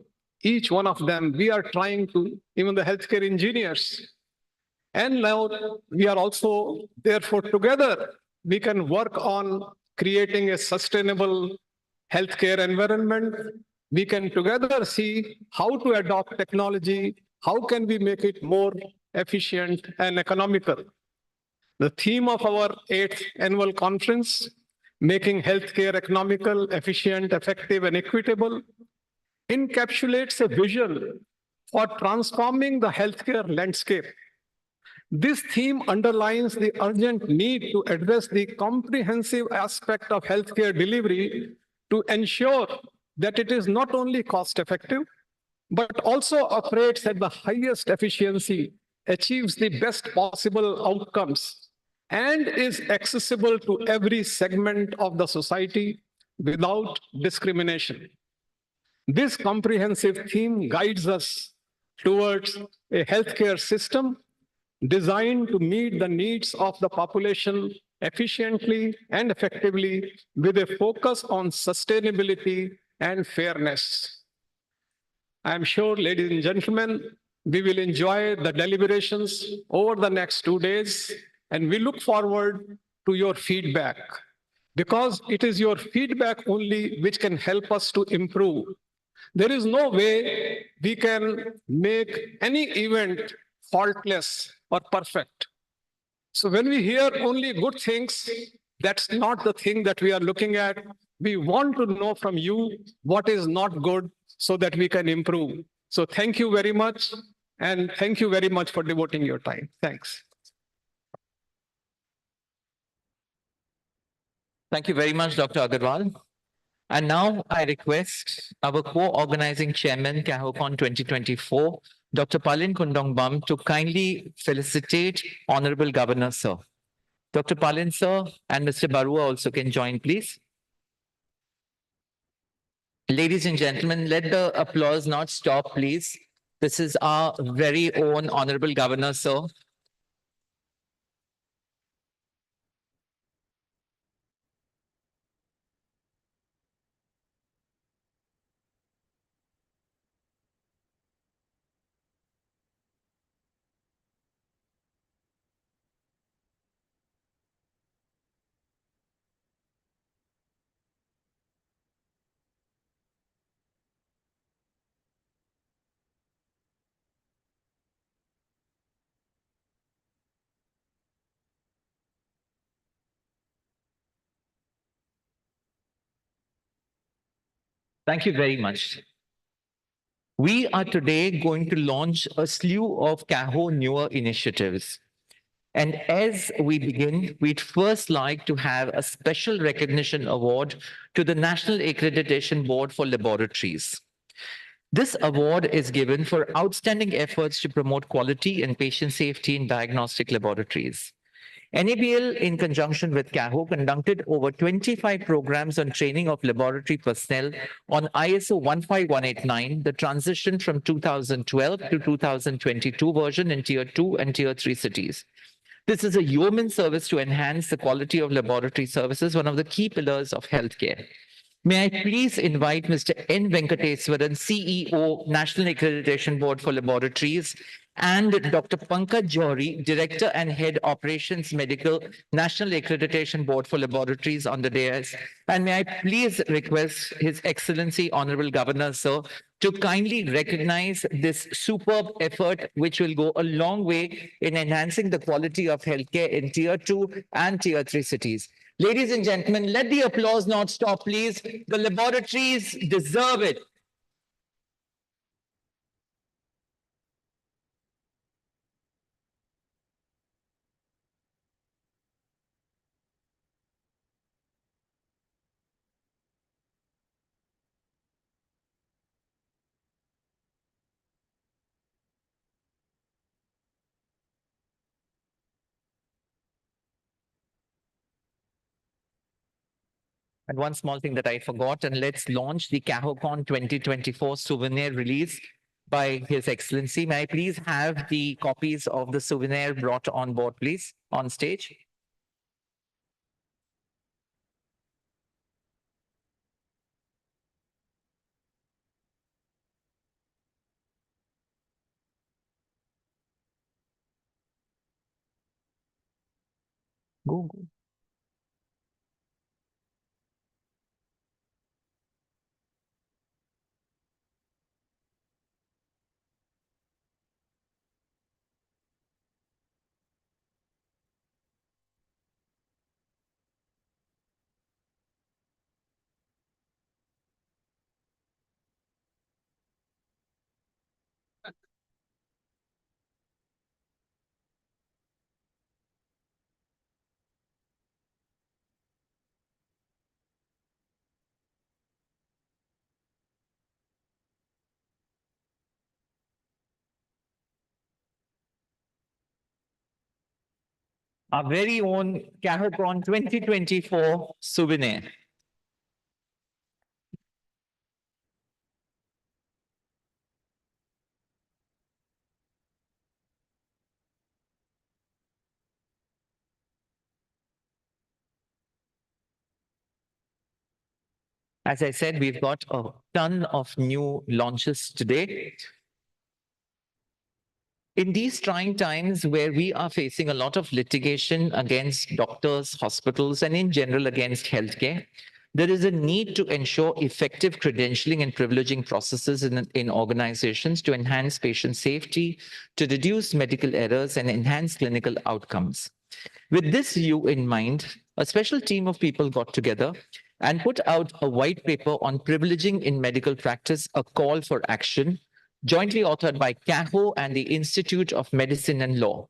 each one of them. We are trying to, even the healthcare engineers. And now we are also, therefore, together, we can work on creating a sustainable healthcare environment. We can together see how to adopt technology, how can we make it more efficient and economical. The theme of our 8th annual conference, Making Healthcare Economical, Efficient, Effective, and Equitable, encapsulates a vision for transforming the healthcare landscape This theme underlines the urgent need to address the comprehensive aspect of healthcare delivery to ensure that it is not only cost-effective, but also operates at the highest efficiency, achieves the best possible outcomes, and is accessible to every segment of the society without discrimination. This comprehensive theme guides us towards a healthcare system designed to meet the needs of the population efficiently and effectively with a focus on sustainability and fairness. I am sure, ladies and gentlemen, we will enjoy the deliberations over the next 2 days, and we look forward to your feedback, because it is your feedback only which can help us to improve. There is no way we can make any event faultless or perfect. So when we hear only good things, that's not the thing that we are looking at. We want to know from you what is not good so that we can improve. So thank you very much. And thank you very much for devoting your time. Thanks. Thank you very much, Dr. Agarwal. And now I request our co-organizing chairman, CAHOCON 2024, Dr. Palin Kundongbam, to kindly felicitate Honorable Governor, sir. Dr. Palin, sir, and Mr. Barua also can join, please. Ladies and gentlemen, let the applause not stop, please. This is our very own Honorable Governor, sir. Thank you very much. We are today going to launch a slew of CAHO newer initiatives. And as we begin, we'd first like to have a special recognition award to the National Accreditation Board for Laboratories. This award is given for outstanding efforts to promote quality and patient safety in diagnostic laboratories. NABL, in conjunction with CAHO, conducted over 25 programs on training of laboratory personnel on ISO 15189, the transition from 2012 to 2022 version in Tier 2 and Tier 3 cities. This is a yeoman service to enhance the quality of laboratory services, one of the key pillars of healthcare. May I please invite Mr. N. Venkateswaran, CEO, National Accreditation Board for Laboratories, and Dr. Pankaj Johri, Director and Head Operations Medical, National Accreditation Board for Laboratories on the dais. And may I please request His Excellency, Honorable Governor, sir, to kindly recognize this superb effort, which will go a long way in enhancing the quality of healthcare in Tier 2 and Tier 3 cities. Ladies and gentlemen, let the applause not stop, please. The laboratories deserve it. And one small thing that I forgot, and let's launch the CAHOCON 2024 souvenir release by His Excellency. May I please have the copies of the souvenir brought on board, please, on stage? Go, go. our very own CAHOCON 2024 souvenir. As I said, we've got a ton of new launches today. In these trying times where we are facing a lot of litigation against doctors, hospitals, and in general against healthcare, there is a need to ensure effective credentialing and privileging processes in organizations to enhance patient safety, to reduce medical errors, and enhance clinical outcomes. With this view in mind, a special team of people got together and put out a white paper on privileging in medical practice, a call for action, jointly authored by CAHO and the Institute of Medicine and Law.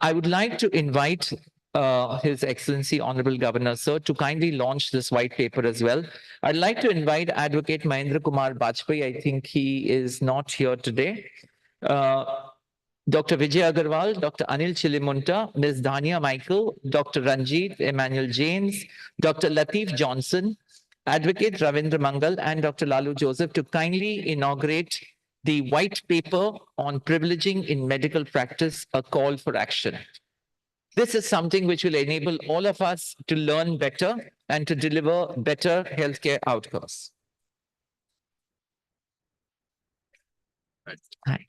I would like to invite His Excellency Honorable Governor, sir, to kindly launch this white paper as well. I'd like to invite Advocate Mahendra Kumar Bajpai. I think he is not here today. Dr. Vijay Agarwal, Dr. Anil Chilimunta, Ms. Dhania Michael, Dr. Ranjit Emmanuel James, Dr. Latif Johnson, Advocate Ravindra Mangal, and Dr. Lalu Joseph to kindly inaugurate the white paper on privileging in medical practice, a call for action. This is something which will enable all of us to learn better and to deliver better healthcare outcomes. Hi.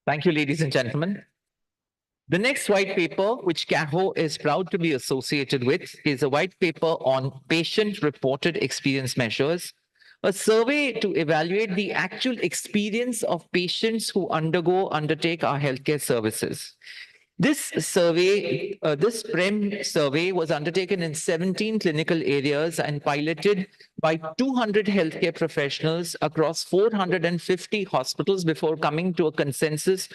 Thank you, ladies and gentlemen. The next white paper, which CAHO is proud to be associated with, is a white paper on patient-reported experience measures, a survey to evaluate the actual experience of patients who undertake our healthcare services. This survey, this PREM survey was undertaken in 17 clinical areas and piloted by 200 healthcare professionals across 450 hospitals before coming to a consensus.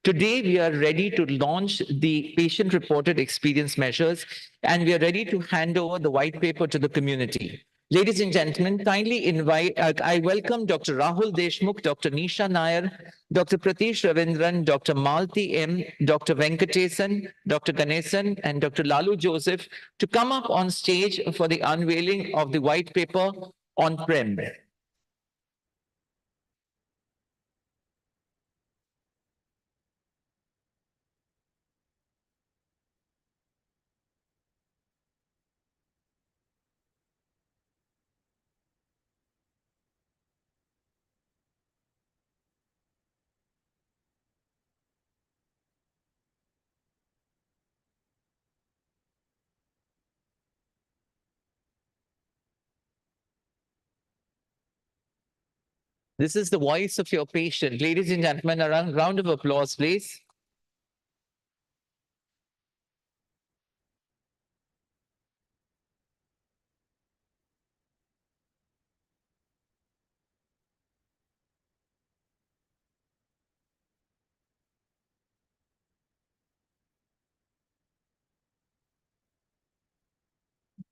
Today, we are ready to launch the patient-reported experience measures, and we are ready to hand over the white paper to the community. Ladies and gentlemen, kindly invite, I welcome Dr. Rahul Deshmukh, Dr. Nisha Nair, Dr. Pratish Ravindran, Dr. Malti M, Dr. Venkatesan, Dr. Ganesan, and Dr. Lalu Joseph to come up on stage for the unveiling of the white paper on PREM. This is the voice of your patient. Ladies and gentlemen, a round of applause, please.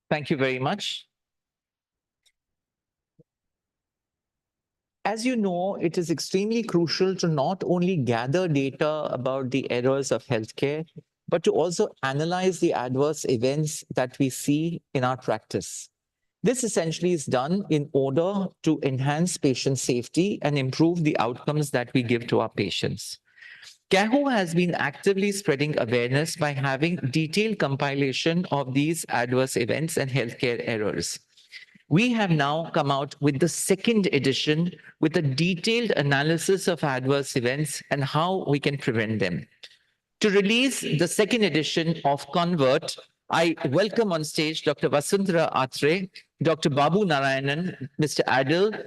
Thank you very much. As you know, it is extremely crucial to not only gather data about the errors of healthcare, but to also analyze the adverse events that we see in our practice. This essentially is done in order to enhance patient safety and improve the outcomes that we give to our patients. CAHO has been actively spreading awareness by having detailed compilation of these adverse events and healthcare errors. We have now come out with the second edition with a detailed analysis of adverse events and how we can prevent them. To release the second edition of Convert, I welcome on stage Dr. Vasundhara Atre, Dr. Babu Narayanan, Mr. Adil,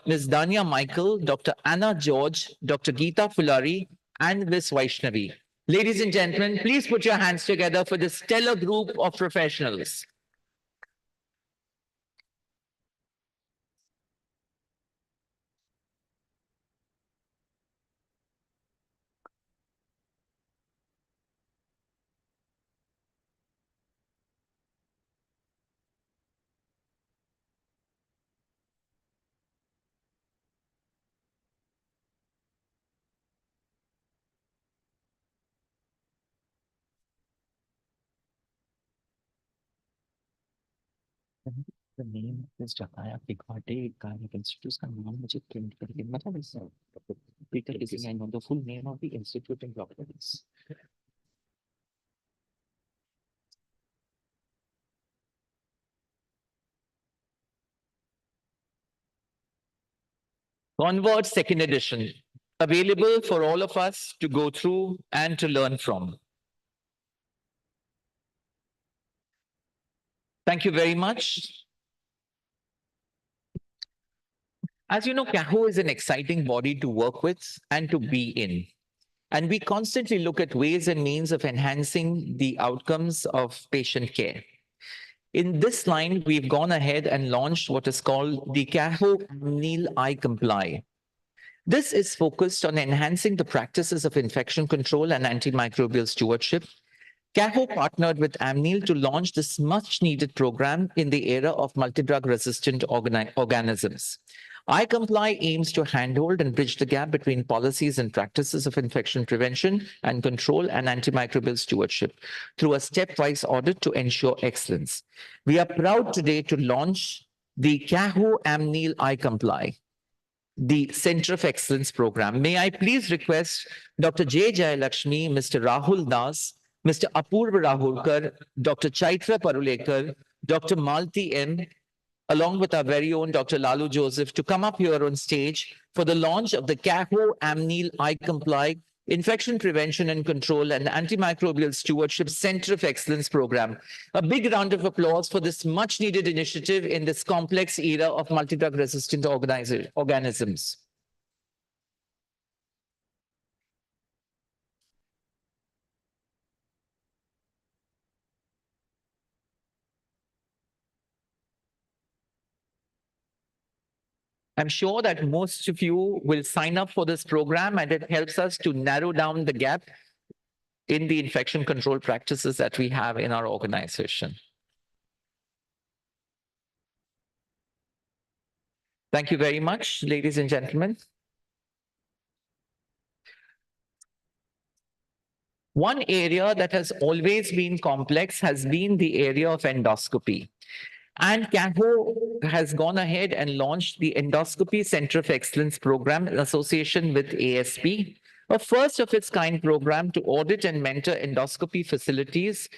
Ms. Dania Michael, Dr. Anna George, Dr. Geeta Fulari, and Ms. Vaishnavi. Ladies and gentlemen, please put your hands together for this stellar group of professionals. The name is Jakaya Pikwate Gynec Institute का नाम मुझे print करके मतलब इस Peter is I know the full name of the institute in Providence. Convert second edition, available for all of us to go through and to learn from. Thank you very much. As you know, CAHO is an exciting body to work with and to be in. And we constantly look at ways and means of enhancing the outcomes of patient care. In this line, we've gone ahead and launched what is called the CAHO Amneal I Comply. This is focused on enhancing the practices of infection control and antimicrobial stewardship. CAHO partnered with Amneal to launch this much-needed program in the era of multidrug-resistant organisms. I Comply aims to handhold and bridge the gap between policies and practices of infection prevention and control and antimicrobial stewardship through a stepwise audit to ensure excellence. We are proud today to launch the CAHO Amneal I Comply, the Center of Excellence program. May I please request Dr. J. Jayalakshmi, Mr. Rahul Das, Mr. Apurva Rahulkar, Dr. Chaitra Parulekar, Dr. Malti M., along with our very own Dr. Lalu Joseph, to come up here on stage for the launch of the CAHO Amneal I Comply Infection Prevention and Control and Antimicrobial Stewardship Center of Excellence program. A big round of applause for this much needed initiative in this complex era of multi-drug resistant organisms. I'm sure that most of you will sign up for this program, and it helps us to narrow down the gap in the infection control practices that we have in our organization. Thank you very much, ladies and gentlemen. One area that has always been complex has been the area of endoscopy. And CAHO has gone ahead and launched the Endoscopy Center of Excellence program in association with ASP, a first of its kind program to audit and mentor endoscopy facilities,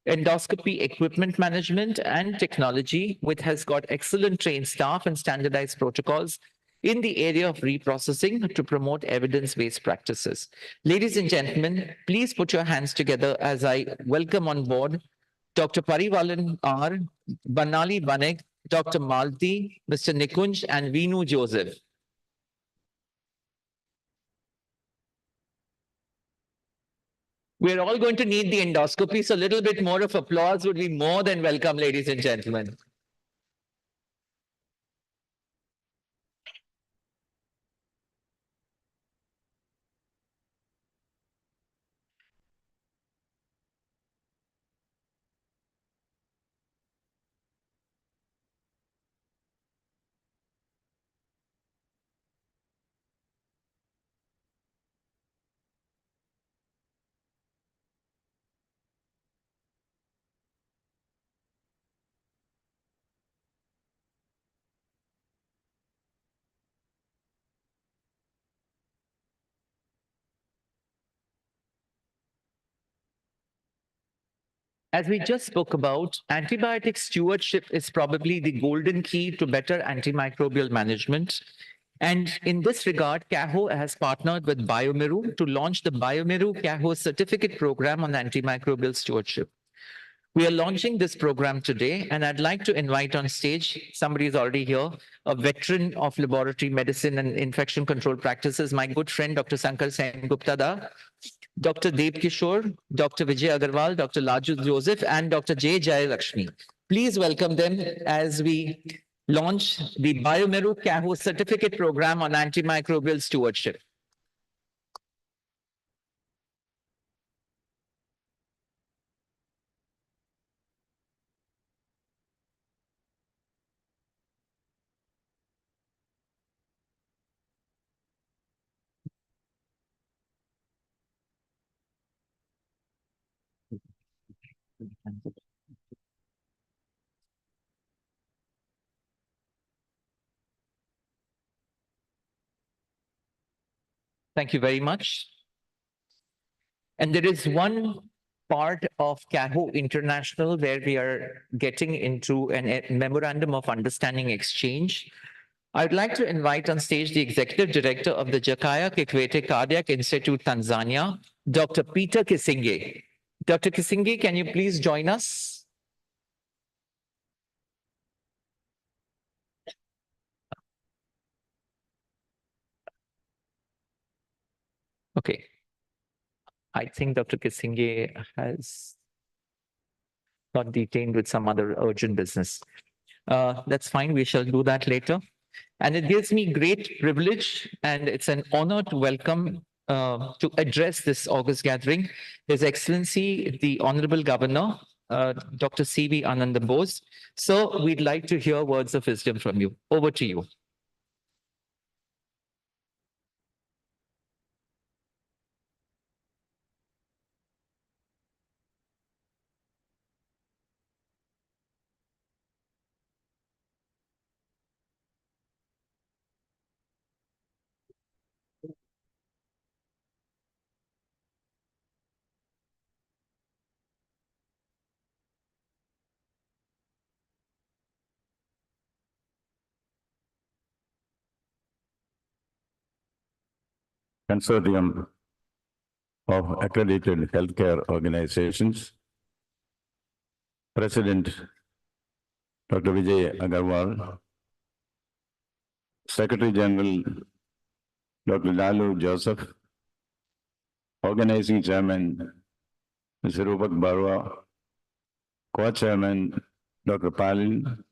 endoscopy equipment management and technology, which has got excellent trained staff and standardized protocols in the area of reprocessing to promote evidence-based practices. Ladies and gentlemen, please put your hands together as I welcome on board Dr. Parivalan R, Banali Banek, Dr. Malti, Mr. Nikunj, and Vinu Joseph. We're all going to need the endoscopy, so a little bit more of applause would be more than welcome, ladies and gentlemen. As we just spoke about, antibiotic stewardship is probably the golden key to better antimicrobial management. And in this regard, CAHO has partnered with Biomiru to launch the Biomiru CAHO Certificate Program on Antimicrobial Stewardship. We are launching this program today, and I'd like to invite on stage, somebody is already here, a veteran of laboratory medicine and infection control practices, my good friend, Dr. Sankar Sen Gupta Da, Dr. Dev Kishore, Dr. Vijay Agarwal, Dr. Laju Joseph, and Dr. J. Jay Lakshmi. Please welcome them as we launch the Biomeru CAHO certificate program on antimicrobial stewardship. Thank you very much. And there is one part of CAHO International where we are getting into a memorandum of understanding exchange. I'd like to invite on stage the Executive Director of the Jakaya Kikwete Cardiac Institute, Tanzania, Dr. Peter Kisinge. Dr. Kisinge, can you please join us? Okay. I think Dr. Kisinge has got detained with some other urgent business. That's fine. We shall do that later. And it gives me great privilege and it's an honor to welcome to address this August gathering, His Excellency, the Honorable Governor, Dr. C.V. Ananda Bose. So we'd like to hear words of wisdom from you. Over to you. Consortium of accredited healthcare organizations, President Dr. Vijay Agarwal, Secretary General Dr. Lalu Joseph, Organizing Chairman Mr. Rupak Barwa, Co-Chairman Dr. Palin,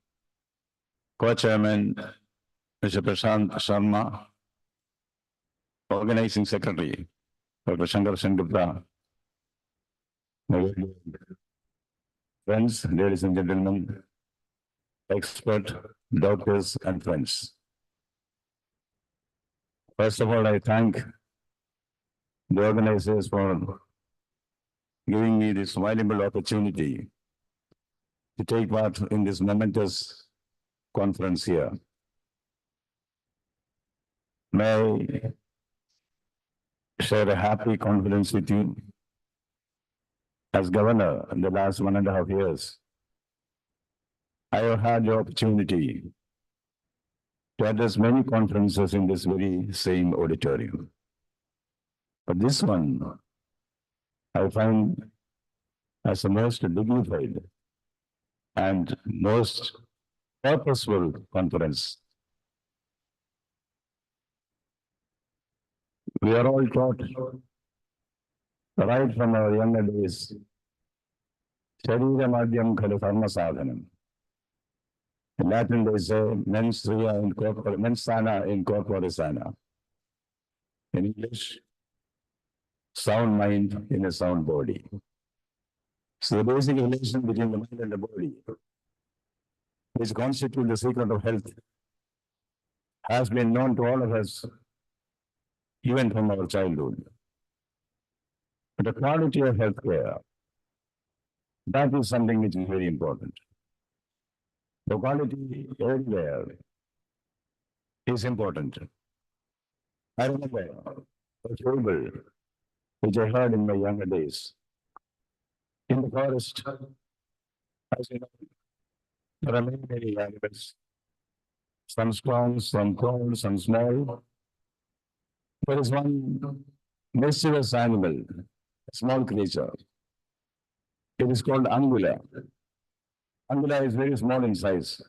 Co-Chairman Mr. Prashant Sharma, Organizing Secretary Dr. Shankar Sengupta, friends, ladies and gentlemen, expert doctors and friends. First of all, I thank the organizers for giving me this valuable opportunity to take part in this momentous conference here. May I share a happy confidence with you. As governor in the last 1.5 years, I have had the opportunity to address many conferences in this very same auditorium. But this one, I find as the most dignified and most purposeful conference. We are all taught right from our younger days, Sharira Madhyam Khalu Karma Sadhanam. In Latin they say, mens rea in corpore, mens sana in corpore sana. In English, sound mind in a sound body. So the basic relation between the mind and the body, which constitutes the secret of health, has been known to all of us, even from our childhood. But the quality of healthcare, that is something which is very important. The quality everywhere is important. I remember a fable which I heard in my younger days. In the forest, as you know, there are many animals. Some strong, some cold, some small. There is one mischievous animal, a small creature. It is called Angula. Angula is very small in size,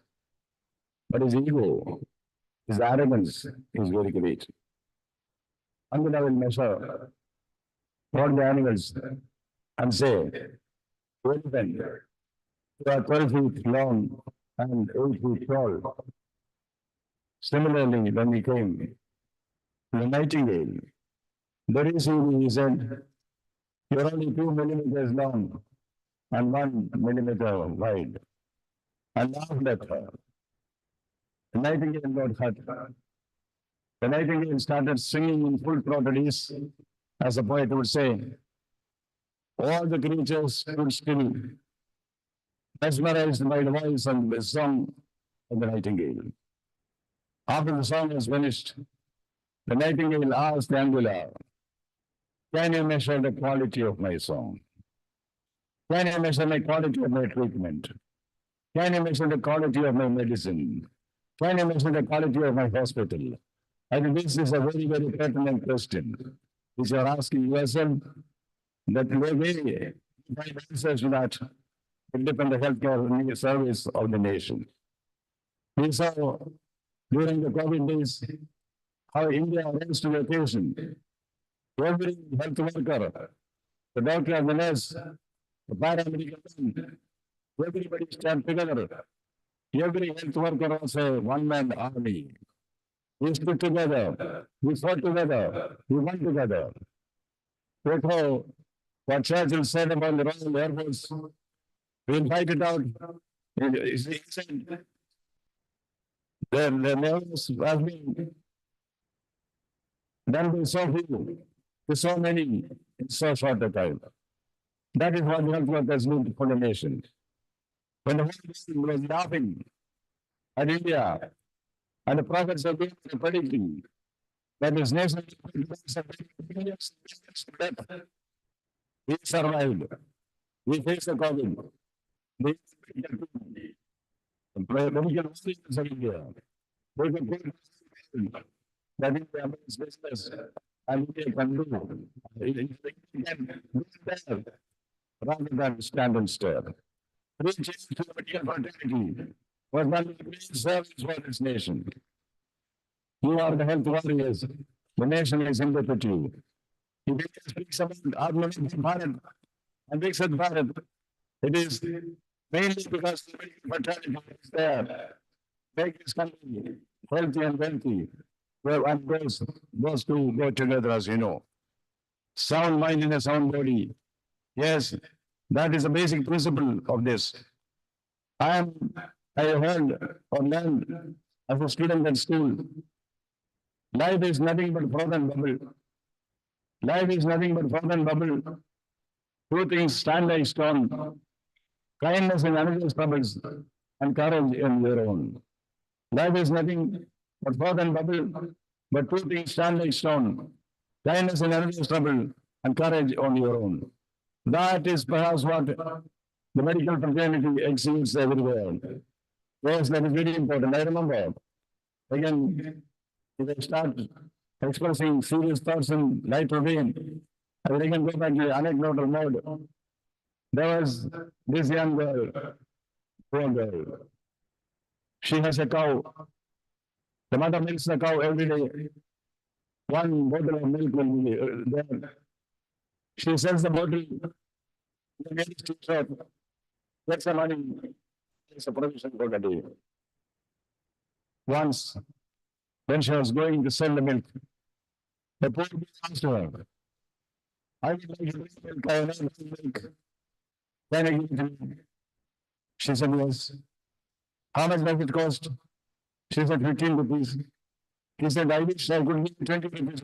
but his ego, his arrogance is very great. Angula will measure all the animals and say, elephant, you are 12 feet long and 8 feet tall. Similarly, when he came to the nightingale, very easily he said, you're only 2 millimeters long and 1 millimeter wide. And laughed at her. The nightingale got hurt. The nightingale started singing in full-throated ease, as a poet would say. All the creatures stood still, mesmerized by the voice and the song of the nightingale. After the song was finished, the nightingale asked the Angula, can you measure the quality of my song? Can you measure the quality of my treatment? Can you measure the quality of my medicine? Can you measure the quality of my hospital? I think this is a very, very pertinent question, which you are asking yourself, that the way you find answers to that will depend on the healthcare service of the nation. We saw during the COVID days how India rose to the occasion. Every health worker, the doctor and the nurse, the paramedical man, everybody stand together. Every health worker was a one-man army. We stood together, we fought together, we won together. Look how what Churchill said about the Royal Air Force. We'll fight it out. He said, the nerves have been done by so few, to so many in so short a time. That is what health workers need for the nation. When the whole world was laughing at India, and the prophets of God were predicting that this nation we survived. We faced the COVID. The medical officers of India. They could that India means business and India can do. It can do better rather than stand and stare. Reaching to the medical fraternity was one of the great service for this nation. You are the health warriors. The nation is in with you. If it speaks about Atmanirbhar Bharat and Viksit Bharat, it is mainly because the medical fraternity is there. Make this country healthy and wealthy. Well, and those two go together, as you know. Sound mind in a sound body. Yes, that is the basic principle of this. I have heard or learned as a student at school, life is nothing but froth and bubble. Life is nothing but froth and bubble. Two things stand like stone. Kindness in others' troubles and courage in your own. Life is nothing but froth and bubble, but two things stand like stone. Kindness in others' trouble and courage on your own. That is perhaps what the medical fraternity exceeds everywhere. Yes, that is very important. I remember, again, if I start expressing serious thoughts in lighter vein, I will again go back to the anecdotal mode. There was this young girl, poor girl. She has a cow. The mother milks the cow every day. One bottle of milk will be there. She sells the bottle. The nearest tea shop gets the money. It's a provision for the day. Once, when she was going to sell the milk, the poor girl asked her, I would like to drink milk. I have no milk. Can I give it to you? She said, yes. How much does it cost? She said, 15 rupees. He said, I wish I could give you 20 rupees,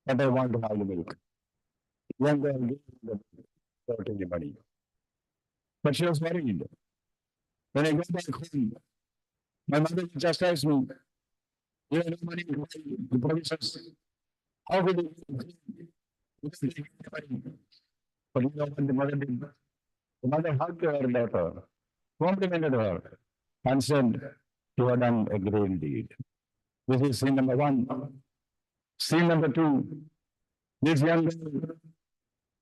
but I want to have the milk. Young girl gave the without any money. But she was worried. When I go back home, my mother chastised me. You have no money to buy the provisions. How could you give the money? But you know what the mother did? The mother hugged her daughter, complimented her, and said, you have done a great deed. This is scene number one. Scene number two, this young girl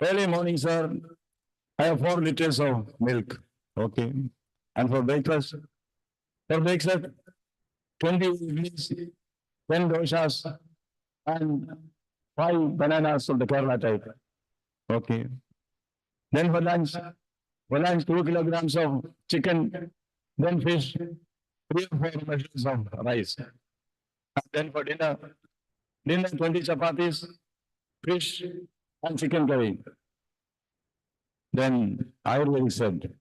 Early morning, sir, I have 4 liters of milk. Okay. And for breakfast, 20 idlis, 10 doshas, and 5 bananas of the Kerala type. Okay. Then for lunch, 2 kilograms of chicken, then fish, 3 or 4 measures of rice. And then for dinner, 20 chapatis, fish, and chicken curry. Then Ayurvedic said,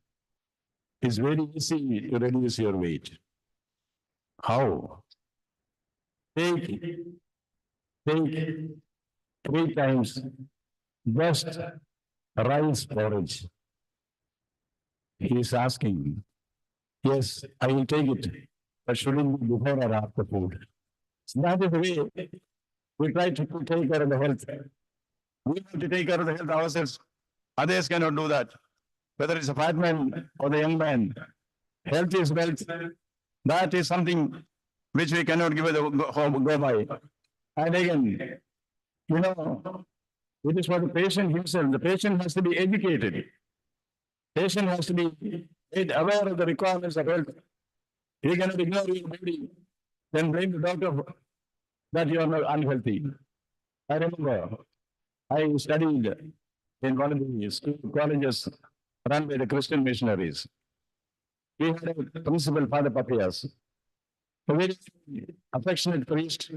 it's very easy to reduce your weight. How? Take 3 times just rice porridge. He is asking, yes, I will take it, but shouldn't be before or after food. So that is the way we try to take care of the health. We have to take care of the health ourselves. Others cannot do that. Whether it's a fat man or the young man, health is wealth. That is something which we cannot give go by. And again, you know, it is for the patient himself. The patient has to be educated. Patient has to be made aware of the requirements of health. He cannot ignore your body, then blame the doctor that you are not unhealthy. I remember I studied in one of the school colleges run by the Christian missionaries. We had a principal, Father Papias, a very affectionate priest,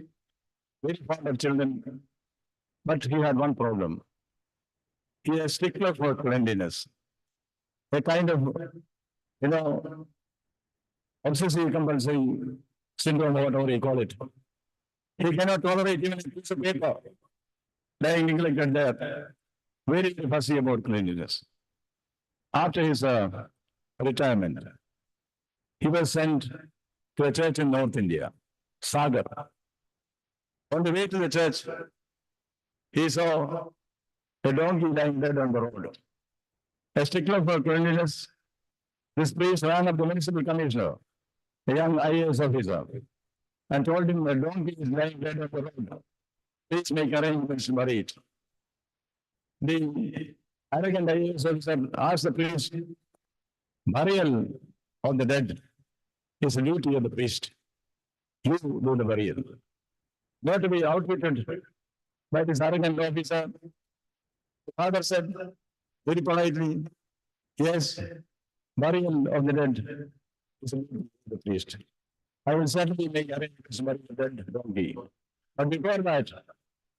very fond of children, but he had one problem. He has stickler for cleanliness, a kind of, you know, obsessive compulsive syndrome, or whatever you call it. He cannot tolerate even a piece of paper lying neglected there. Very fussy about cleanliness. After his retirement, he was sent to a church in North India, Sagar. On the way to the church, he saw a donkey lying dead on the road. A stickler for cleanliness, this priest ran up the municipal commissioner, a young IAS officer, and told him a donkey is lying dead on the road. Please make arrangements to bury it. The arrogant IAS officer asked the priest, burial of the dead is the duty of the priest. You do the burial. Not to be outwitted by this arrogant officer. The father said very politely, yes, burial of the dead is the duty of the priest. I will certainly make arrangements to bury the dead donkey. But before that,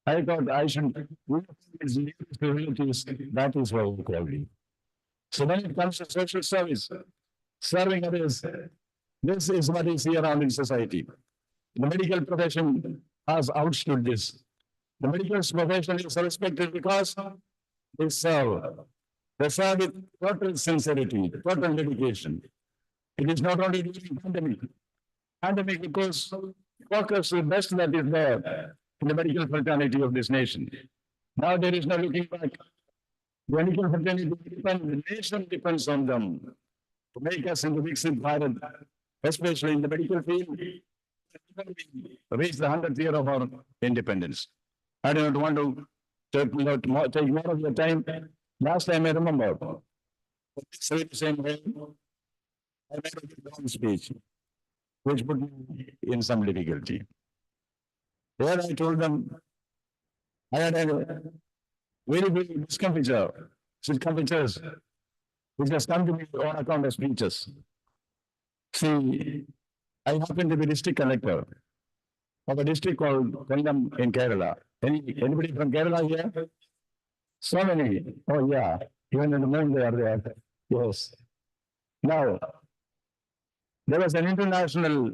I thought I should relatives, that is why we call it. So when it comes to social service, serving others, this is what is here around in society. The medical profession has outstood this. The medical profession is respected because they serve. They serve with total sincerity, total dedication. It is not only during pandemic. Pandemic, of course, focus the best that is there in the medical fraternity of this nation. Now there is no looking back. The medical fraternity depends, the nation depends on them to make us into Viksit Bharat, especially in the medical field. Reach the 100th year of our independence. I do not want to take more of your time. Last time I remember, the same way, I made a long speech, which put me in some difficulty. There I told them I had a very big discomfitures, which has come to me on account of speeches. See, I happen to be district collector of a district called Kollam in Kerala. Anybody from Kerala here? So many. Oh yeah, even in the moon they are there. Yes. Now, there was an international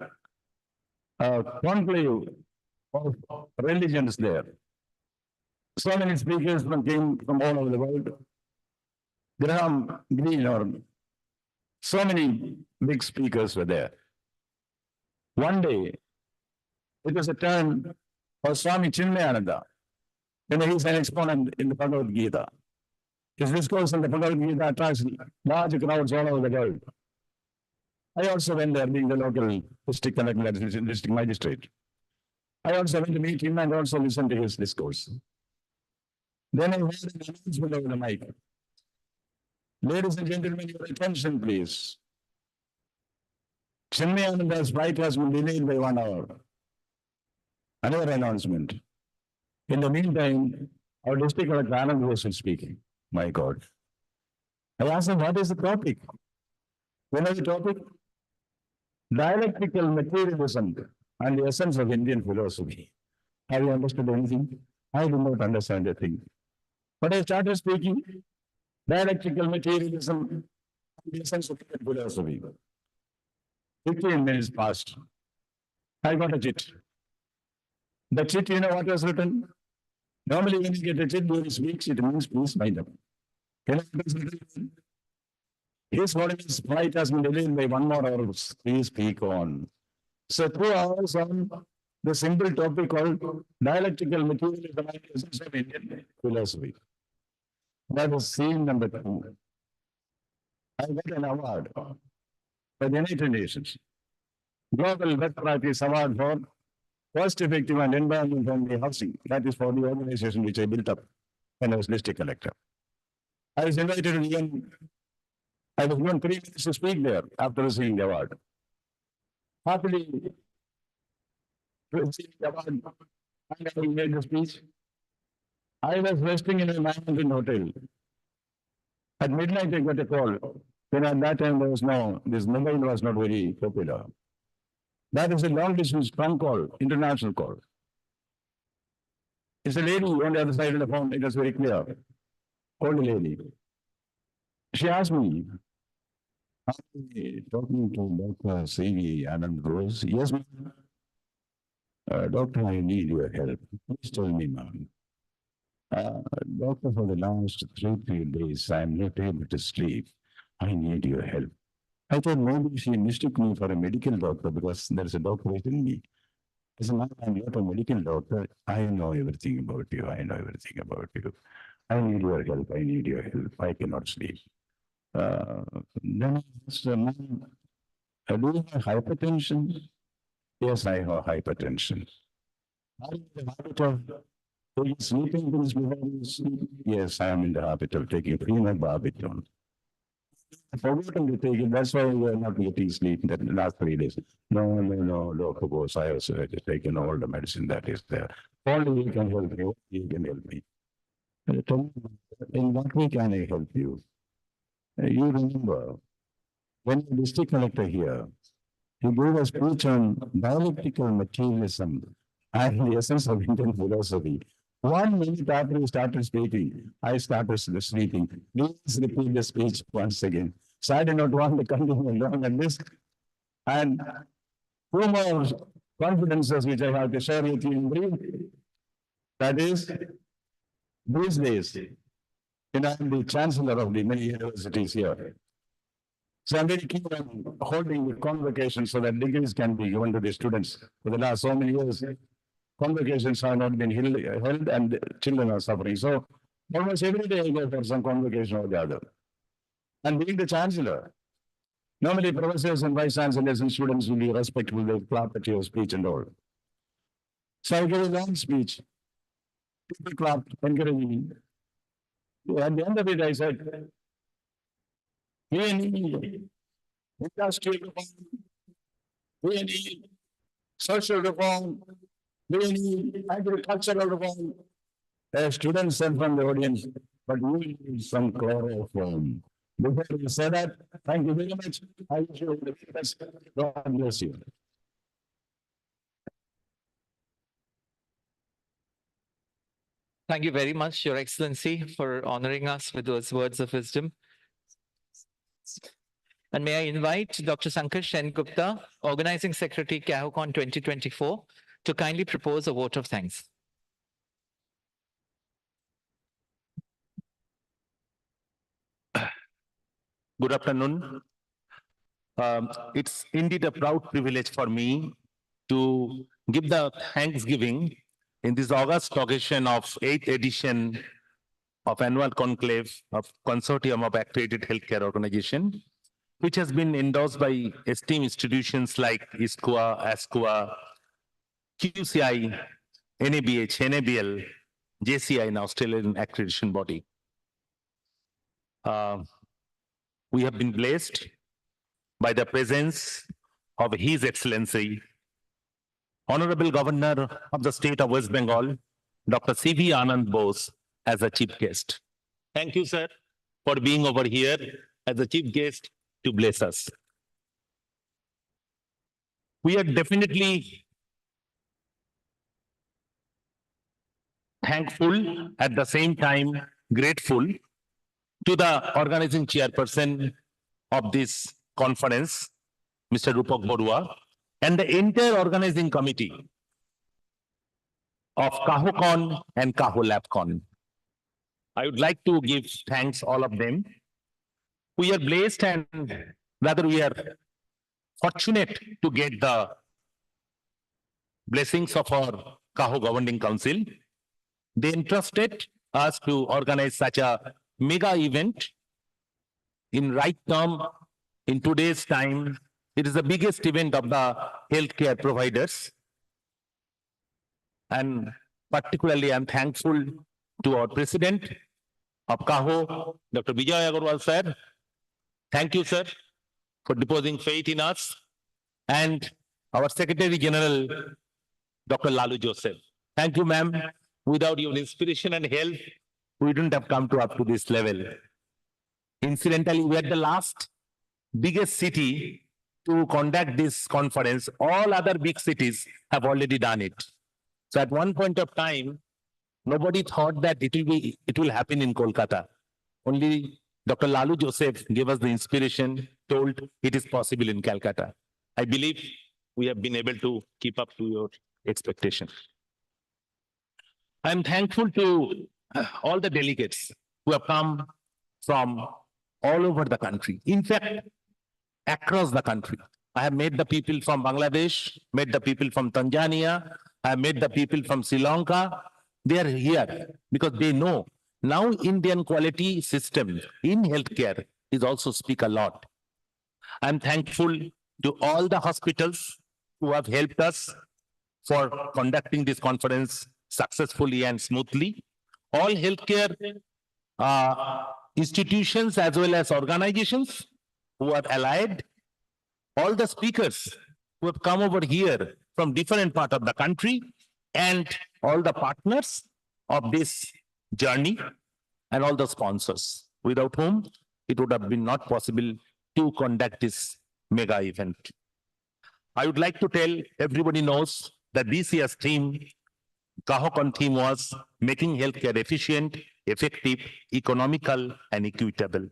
conclave of religions there. So many speakers came from all over the world. Graham Greene, or so many big speakers were there. One day, it was a turn for Swami Chinmayananda. He is an exponent in the Bhagavad Gita. His discourse on the Bhagavad Gita attracts large crowds all over the world. I also went there, being the local district collector, district magistrate. I also went to meet him and also listen to his discourse. Then I heard an announcement over the mic. Ladies and gentlemen, your attention, please. Chennai Ananda's flight has been delayed by 1 hour. Another announcement. In the meantime, our district collector Anand was speaking. My God. I asked him, what is the topic? What is the topic? Dialectical materialism and the essence of Indian philosophy. Have you understood anything? I did not understand a thing. But I started speaking dialectical materialism and the essence of Indian philosophy. 15 minutes passed. I got a chit. The chit, you know what was written? Normally, when you get a chit during speaks, it means please mind up. You know what was written? His Holiness flight has been delayed by 1 more hour. Please speak on. So 2 hours on the simple topic called dialectical materialism and the essence of Indian philosophy. That was scene number 2. I got an award by the United Nations. Global Best Practice Award for Cost Effective and Environment Friendly Housing. That is for the organization which I built up when I was district collector. I was invited to even, I was given 3 minutes to speak there after receiving the award. Happily received the award and I made the speech. I was resting in a mountain hotel. At midnight, I got a call. Then at that time, there was no, this mobile was not very popular. That is a long distance phone call, international call. It's a lady on the other side of the phone. It was very clear. Called a lady. She asked me, are you talking to Dr. C.V. Anand Rose? Yes, ma'am. Doctor, I need your help. Please tell me, ma'am. Doctor, for the last 3 days, I'm not able to sleep. I need your help. I thought maybe she mistook me for a medical doctor because there's a doctor within me. I said, I'm not a medical doctor. I know everything about you. I know everything about you. I need your help. I need your help. I cannot sleep. Then I asked, ma'am, do you have hypertension? Yes, I have hypertension. Are you in the habit of taking sleeping pills before you sleep? Yes, I am in the habit of taking Barbiton. I forgot to take it. That's why we are not getting sleep in the last 3 days. No, Dr. Bose, I have taken all the medicine that is there. Only you can help me. You can help me. In what way can I help you? You remember, when the district collector here, he gave a speech on dialectical materialism and the essence of Indian philosophy. 1 minute after he started speaking, I started sleeping. Please repeat the speech once again. So I did not want to continue along on this. And 2 more confidences which I have to share with you in brief. That is, these days, I'm the chancellor of the many universities here. So I'm very keen on holding the convocations so that degrees can be given to the students. For the last so many years, convocations have not been held and children are suffering. So almost every day I go for some convocation or the other. And being the chancellor, normally professors and vice chancellors and students will be respectful, they'll clap at your speech and all. So I gave a long speech. People clapped, encouraging me. At the end of it, I said, we need industrial reform, we need social reform, we need agricultural reform. Students said from the audience, but we need some chloroform. Before you say that, thank you very much. I wish you the best. God bless you. Thank you very much, Your Excellency, for honoring us with those words of wisdom. And may I invite Dr. Sankar Sengupta, Organizing Secretary, CAHOCON 2024, to kindly propose a vote of thanks. Good afternoon. It's indeed a proud privilege for me to give the Thanksgiving in this August occasion of 8th edition of annual conclave of Consortium of Accredited Healthcare Organization, which has been endorsed by esteemed institutions like ISCOA, ASCOA, QCI, NABH, NABL, JCI, an Australian accreditation body. We have been blessed by the presence of His Excellency, Honorable Governor of the State of West Bengal, Dr. C.V. Anand Bose, as a chief guest. Thank you, sir, for being over here as a chief guest to bless us. We are definitely thankful, at the same time grateful to the organizing chairperson of this conference, Mr. Rupak Borua, and the entire organizing committee of CAHOCON and CAHOLabCon. I would like to give thanks all of them. We are blessed and rather we are fortunate to get the blessings of our CAHO Governing Council. They entrusted us to organize such a mega event in right term. In today's time, it is the biggest event of the healthcare providers. And particularly, I'm thankful to our president of CAHO, Dr. Vijay Agarwal, sir. Thank you, sir, for depositing faith in us. And our Secretary General, Dr. Lalu Joseph. Thank you, ma'am. Without your inspiration and help, we wouldn't have come to up to this level. Incidentally, we are the last biggest city to conduct this conference. All other big cities have already done it. So at one point of time, nobody thought that it will happen in Kolkata. Only Dr. Lalu Joseph gave us the inspiration, told it is possible in Calcutta. I believe we have been able to keep up to your expectation. I'm thankful to all the delegates who have come from all over the country. In fact, across the country. I have met the people from Bangladesh, met the people from Tanzania, I have met the people from Sri Lanka. They are here because they know now Indian quality system in healthcare is also speak a lot. I'm thankful to all the hospitals who have helped us for conducting this conference successfully and smoothly. All healthcare institutions as well as organizations who are allied, all the speakers who have come over here from different parts of the country, and all the partners of this journey, and all the sponsors, without whom it would have been not possible to conduct this mega event. I would like to tell everybody knows that this year's theme, CAHOCON theme, was making healthcare efficient, effective, economical, and equitable.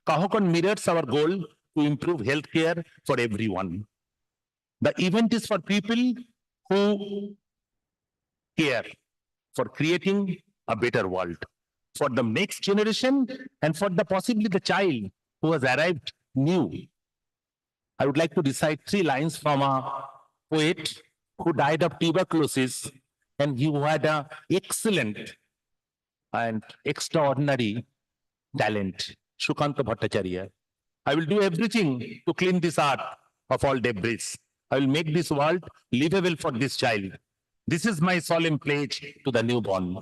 CAHOCON mirrors our goal to improve healthcare for everyone. The event is for people who care for creating a better world for the next generation and for the possibly the child who has arrived new. I would like to recite 3 lines from a poet who died of tuberculosis and he had an excellent and extraordinary talent, Shukanta Bhattacharya. I will do everything to clean this earth of all debris. I will make this world livable for this child. This is my solemn pledge to the newborn.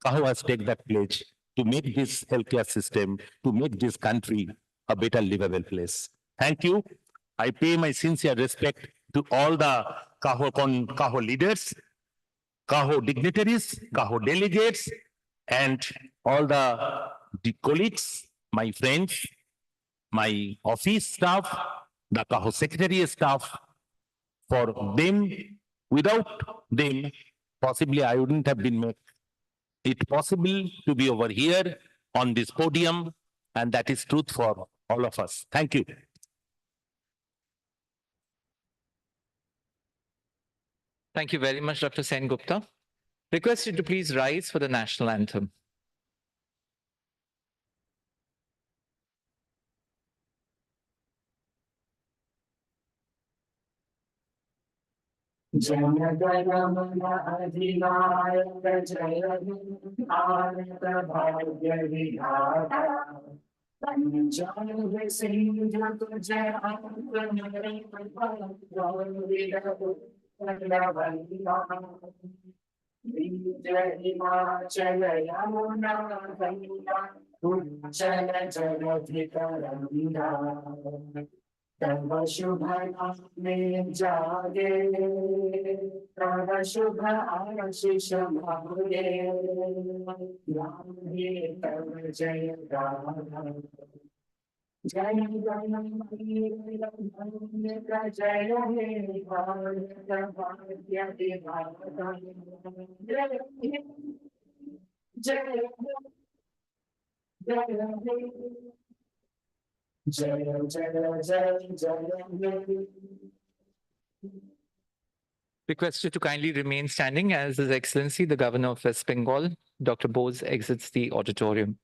CAHO has taken that pledge to make this healthcare system, to make this country a better livable place. Thank you. I pay my sincere respect to all the CAHO leaders, CAHO dignitaries, CAHO delegates, and all the colleagues, my friends, my office staff, the CAHO secretary staff. For them, without them, possibly I wouldn't have been made it possible to be over here on this podium, and that is truth for all of us. Thank you. Thank you very much, Dr. Sen Gupta. Request you to please rise for the national anthem. Jai Himachala Yamuna Ganga, Uchala Jagadhikaramina. तव शुभ नामे जागे, तव शुभ आशीष मांगे, गाहे तव जय गाथा। जय जननीय जय हे भारत भाग्य विधाता। जय जय जय जय Request you to kindly remain standing as His Excellency, the Governor of West Bengal, Dr. Bose, exits the auditorium.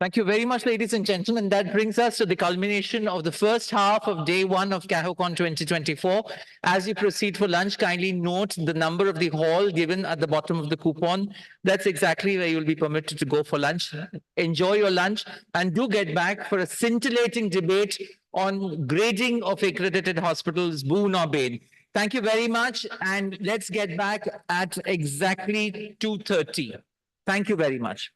Thank you very much, ladies and gentlemen. That brings us to the culmination of the first half of day one of CAHOCON 2024. As you proceed for lunch, kindly note the number of the hall given at the bottom of the coupon. That's exactly where you'll be permitted to go for lunch. Enjoy your lunch and do get back for a scintillating debate on grading of accredited hospitals, Boon or Bane. Thank you very much, and let's get back at exactly 2:30. Thank you very much.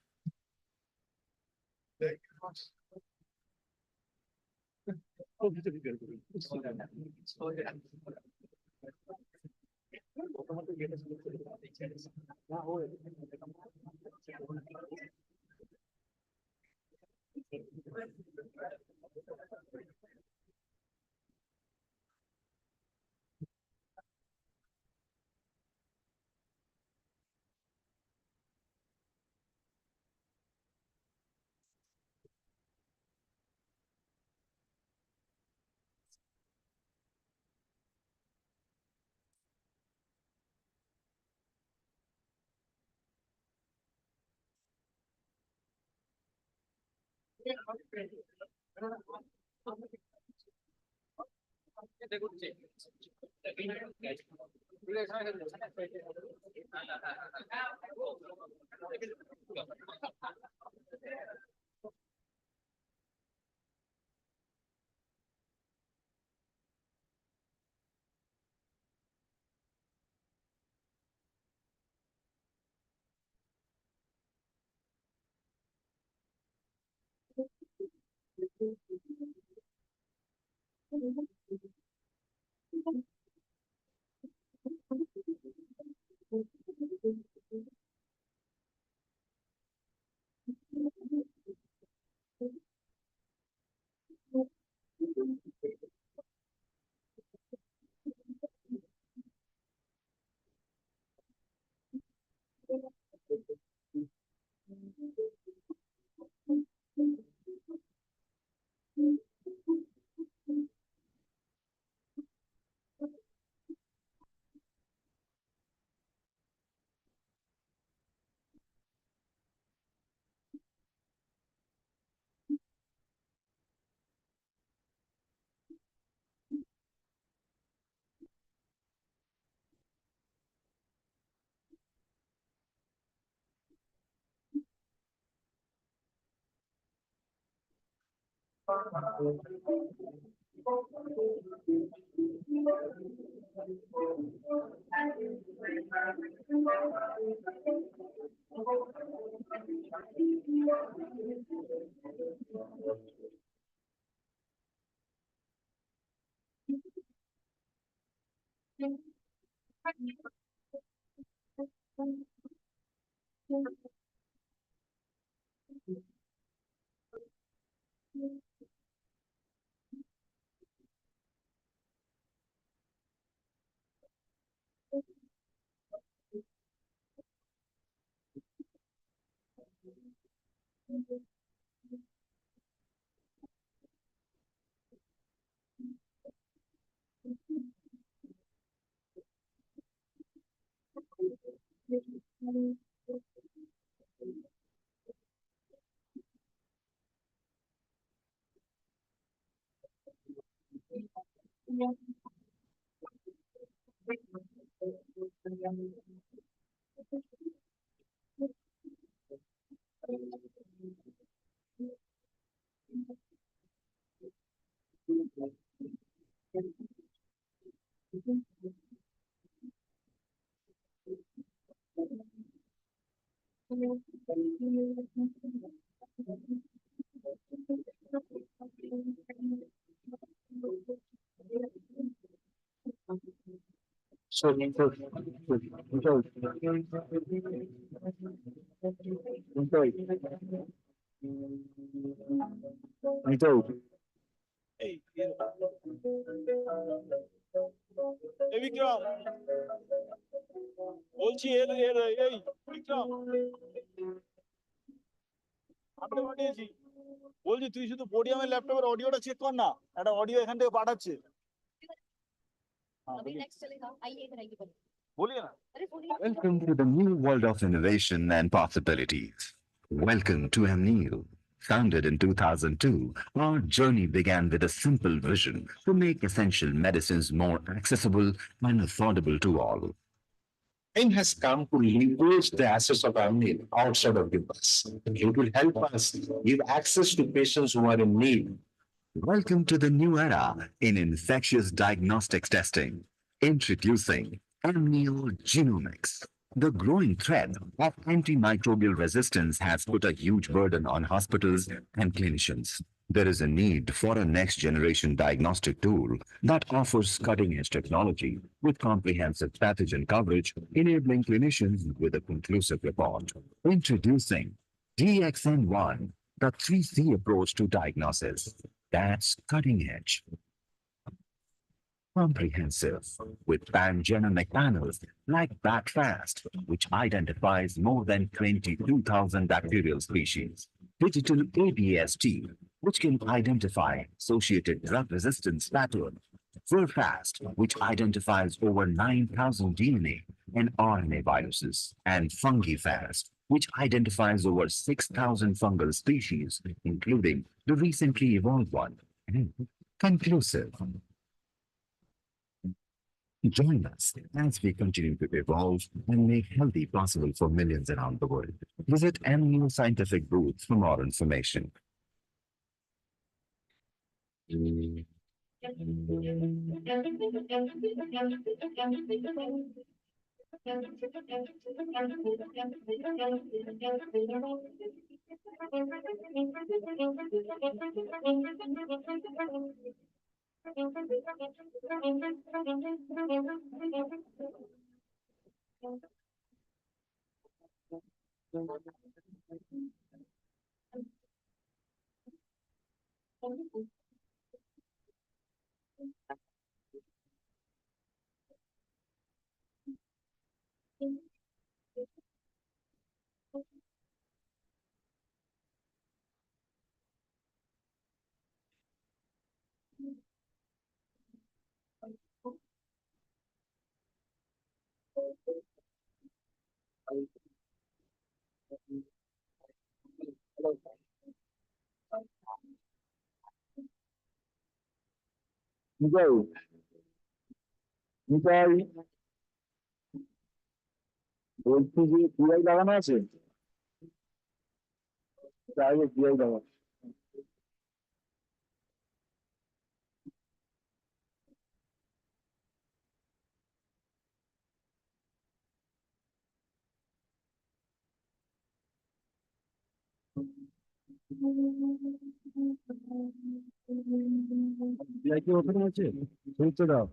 Vikram বলছি এর এর এই বিক্রম আমি পাঠিয়েছি বলছি তুই শুধু পোডিয়ামের ল্যাপটপের অডিওটা চেক কর না একটা অডিও এখান থেকে পাঠাচ্ছে বলিয়ে না Welcome to the new world of innovation and possibilities. Welcome to Amneal. Founded in 2002, our journey began with a simple vision to make essential medicines more accessible and affordable to all. Time has come to leverage the assets of Amneal outside of us. It will help us give access to patients who are in need. Welcome to the new era in infectious diagnostics testing. Introducing Amneal Genomics. The growing threat of antimicrobial resistance has put a huge burden on hospitals and clinicians. There is a need for a next-generation diagnostic tool that offers cutting-edge technology with comprehensive pathogen coverage, enabling clinicians with a conclusive report. Introducing DXN1, the 3C approach to diagnosis. That's cutting-edge. Comprehensive, with pan-genomic panels like BACFAST, which identifies more than 22,000 bacterial species. Digital ABST, which can identify associated drug resistance patterns. VerFast, which identifies over 9,000 DNA and RNA viruses. And FungiFast, which identifies over 6,000 fungal species, including the recently evolved one. Conclusive. Join us as we continue to evolve and make healthy possible for millions around the world. Visit Amneal Scientific booth for more information. বলছি যে PI লাগানো আছে তাই PI লাগানো PI কি ওখানে আছে সুইচে দাও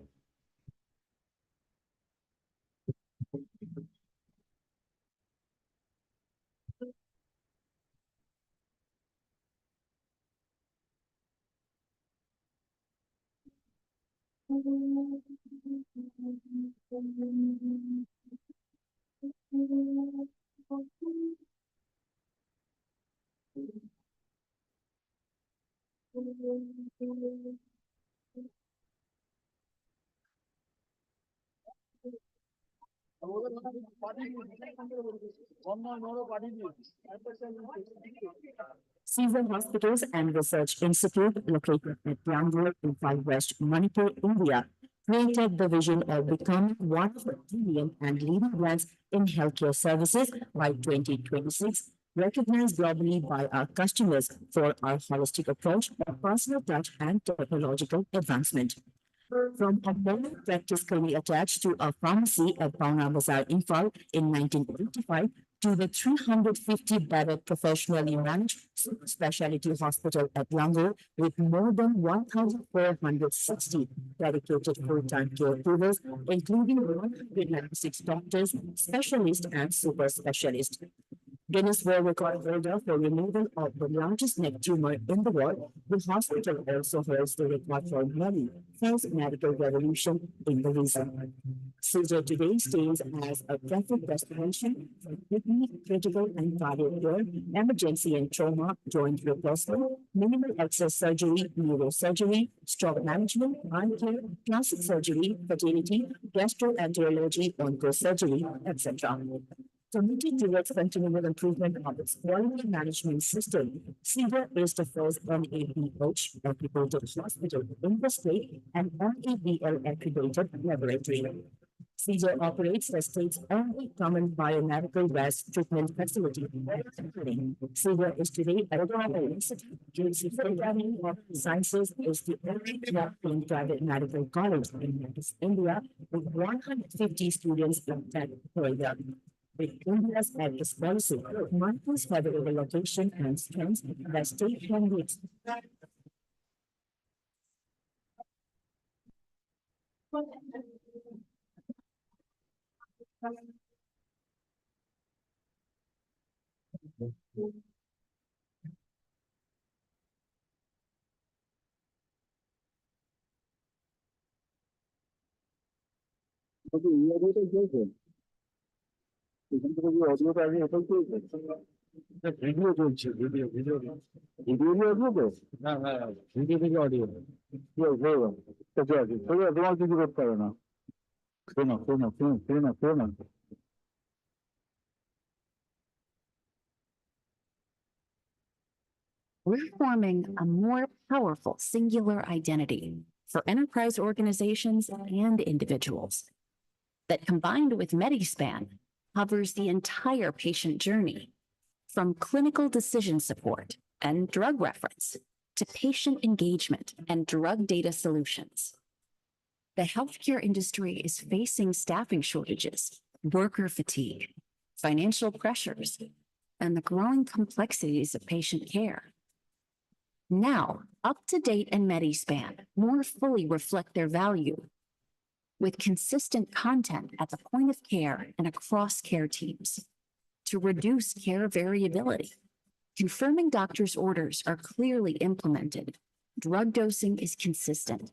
Caesar Hospitals and Research Institute, located at Yangon in Far West Manipur, India, created the vision of becoming one of the premium and leading brands in healthcare services by 2026, recognized globally by our customers for our holistic approach, personal touch, and technological advancement. From a modern practice currently attached to a pharmacy at Pauna Bazaar, Imphal in 1985 to the 350-bedded professionally managed specialty hospital at Yangon with more than 1,460 dedicated full-time caregivers, including 196 doctors, specialists, and super specialists. Guinness World Record holder for removal of the largest neck tumor in the world, the hospital also holds the record for many first medical revolution in the region. Caesar today stands as a preferred destination for kidney, critical and cardiac care, emergency and trauma, joint replacement, minimal access surgery, neurosurgery, stroke management, eye care, plastic surgery, fertility, gastroenterology, oncosurgery, etc. Committed towards continual improvement of its quality management system, CEDAR is the first NABH accredited hospital in the state and NABL accredited laboratory. CEDAR operates the state's only common biomedical waste treatment facility. CEDAR is today a global institute. JC Academy of Sciences is the only European private medical college in India with 150 students in tech per year. With India's address policy, mindful federal allocation and strengths, the state can be video চলছে video video video audio তো না না video থেকে audio তোমার কিছু করতে হবে না শোনো শোনো শোনো শোনো শোনো We're forming a more powerful singular identity for enterprise organizations and individuals that, combined with MediSpan, covers the entire patient journey, from clinical decision support and drug reference to patient engagement and drug data solutions. The healthcare industry is facing staffing shortages, worker fatigue, financial pressures, and the growing complexities of patient care. Now, UpToDate and MediSpan more fully reflect their value with consistent content at the point of care and across care teams to reduce care variability. Confirming doctors' orders are clearly implemented, drug dosing is consistent,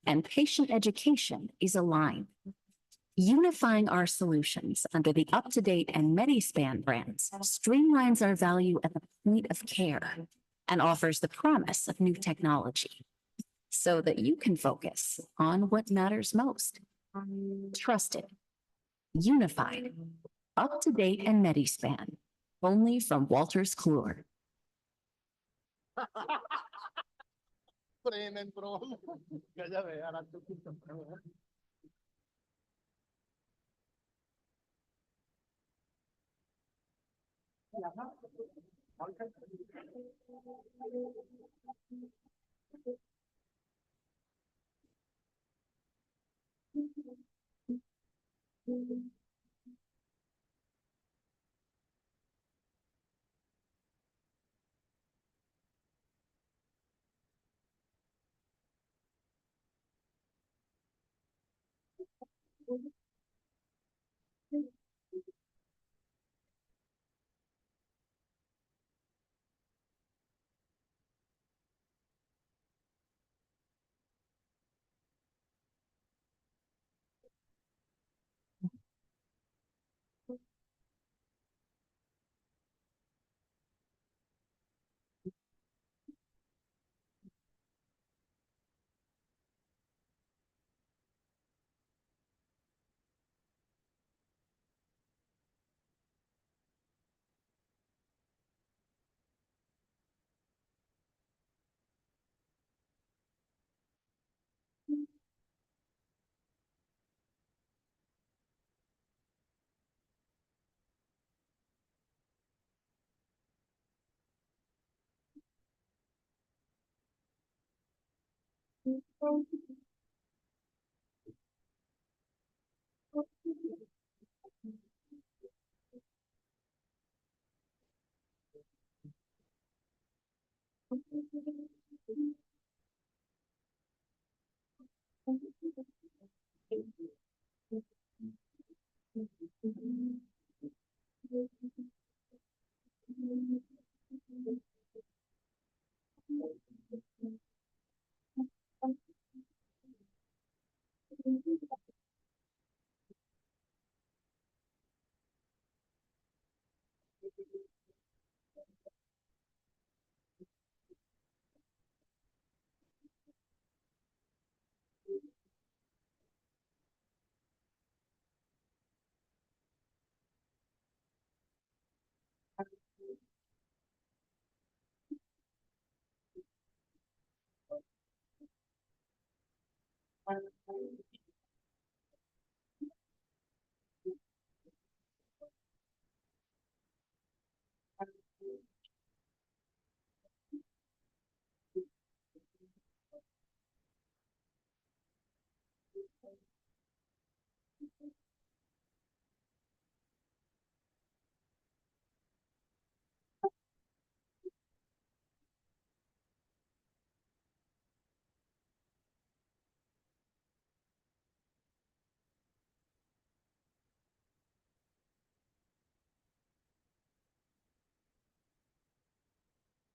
and patient education is aligned. Unifying our solutions under the UpToDate and MediSpan brands streamlines our value at the point of care and offers the promise of new technology so that you can focus on what matters most. Trusted, unified, UpToDate and MediSpan, only from Walters Kluwer.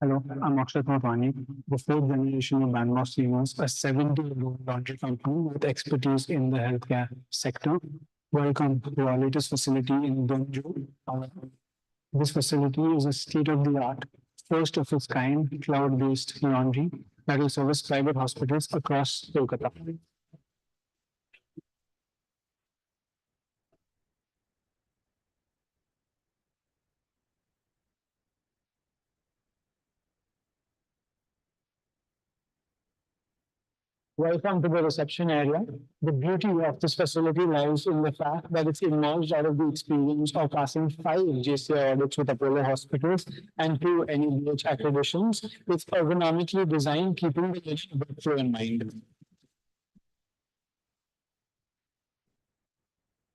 Hello, I'm Akshat Mapani, the fourth generation of Bangalore Steamers, a 70-year-old laundry company with expertise in the healthcare sector. Welcome to our latest facility in Boon. This facility is a state-of-the-art, first of its kind, cloud-based laundry that will service private hospitals across Kolkata. Welcome to the reception area. The beauty of this facility lies in the fact that it's emerged out of the experience of passing 5 JCI audits with Apollo hospitals and 2 NABH accreditations. It's ergonomically designed, keeping the workflow in mind.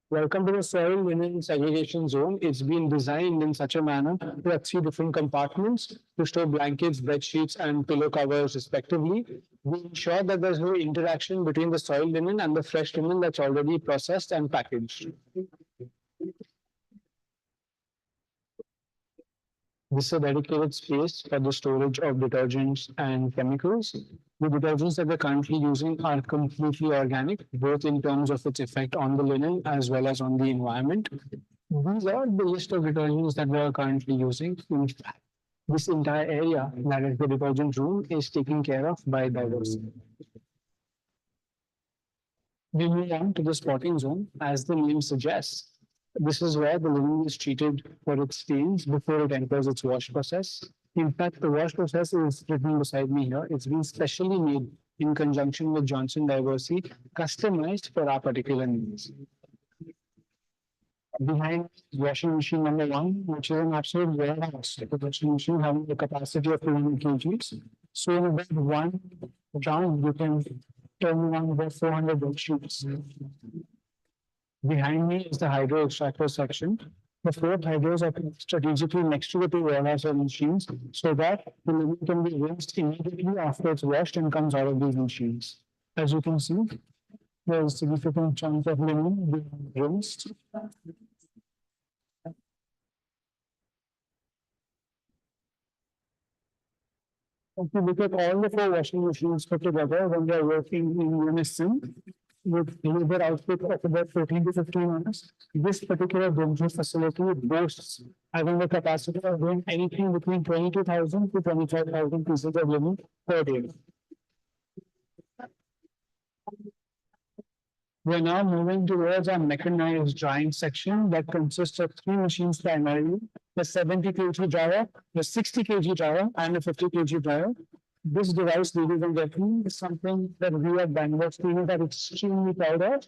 Welcome to the soil linen segregation zone. It's been designed in such a manner to have 3 different compartments to store blankets, bed sheets, and pillow covers respectively. We ensure that there's no interaction between the soil linen and the fresh linen that's already processed and packaged. This is a dedicated space for the storage of detergents and chemicals. The detergents that we're currently using are completely organic, both in terms of its effect on the linen as well as on the environment. These are the list of detergents that we are currently using. In fact, this entire area, that is the detergent room, is taken care of by diversity. We move on to the spotting zone, as the name suggests. This is where the linen is treated for its stains before it enters its wash process. In fact, the wash process is written beside me here. It's been specially made in conjunction with Johnson Diversey, customized for our particular needs. Behind washing machine number 1, which is an absolute warehouse. The washing machine having the capacity of 200 kgs. So in about 1 round, you can turn around about 400 bed sheets. Behind me is the hydro extractor section. The 4 hydros are strategically next to the 2 warehouse machines so that the linen can be rinsed immediately after it's washed and comes out of these machines. As you can see, there's a significant chunk of linen being rinsed. If you look at all the 4 washing machines put together when they're working in unison, with labor output of about 14 to 15 hours. This particular Boon facility boasts having the capacity of doing anything between 22,000 to 25,000 pieces of linen per day. We're now moving towards our mechanized drying section that consists of 3 machines primarily, the 70 kg dryer, the 60 kg dryer, and the 50 kg dryer. This device, ladies and gentlemen, is something that we at Bangalore Steamers are extremely proud of.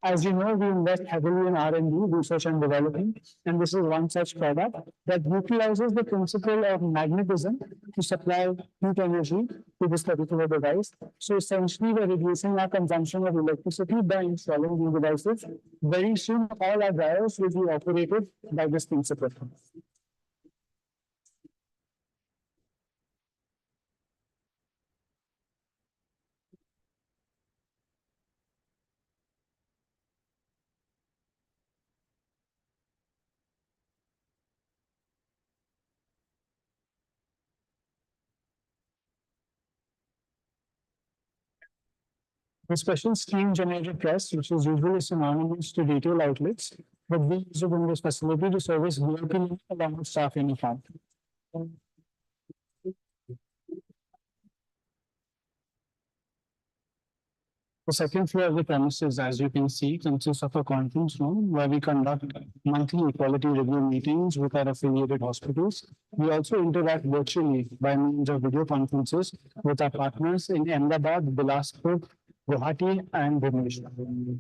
As you know, we invest heavily in R&D, research and development, and this is one such product that utilizes the principle of magnetism to supply heat energy to this particular device. So essentially, we're reducing our consumption of electricity by installing these devices. Very soon, all our dryers will be operated by this principle. The special scheme generated press, which is usually synonymous to retail outlets, but we use it in this facility to service VIP along with staff uniform. The second floor of the premises, as you can see, consists of a conference room where we conduct monthly equality review meetings with our affiliated hospitals. We also interact virtually by means of video conferences with our partners in Ahmedabad, Bilaspur, Guwahati, and Bhubaneswar.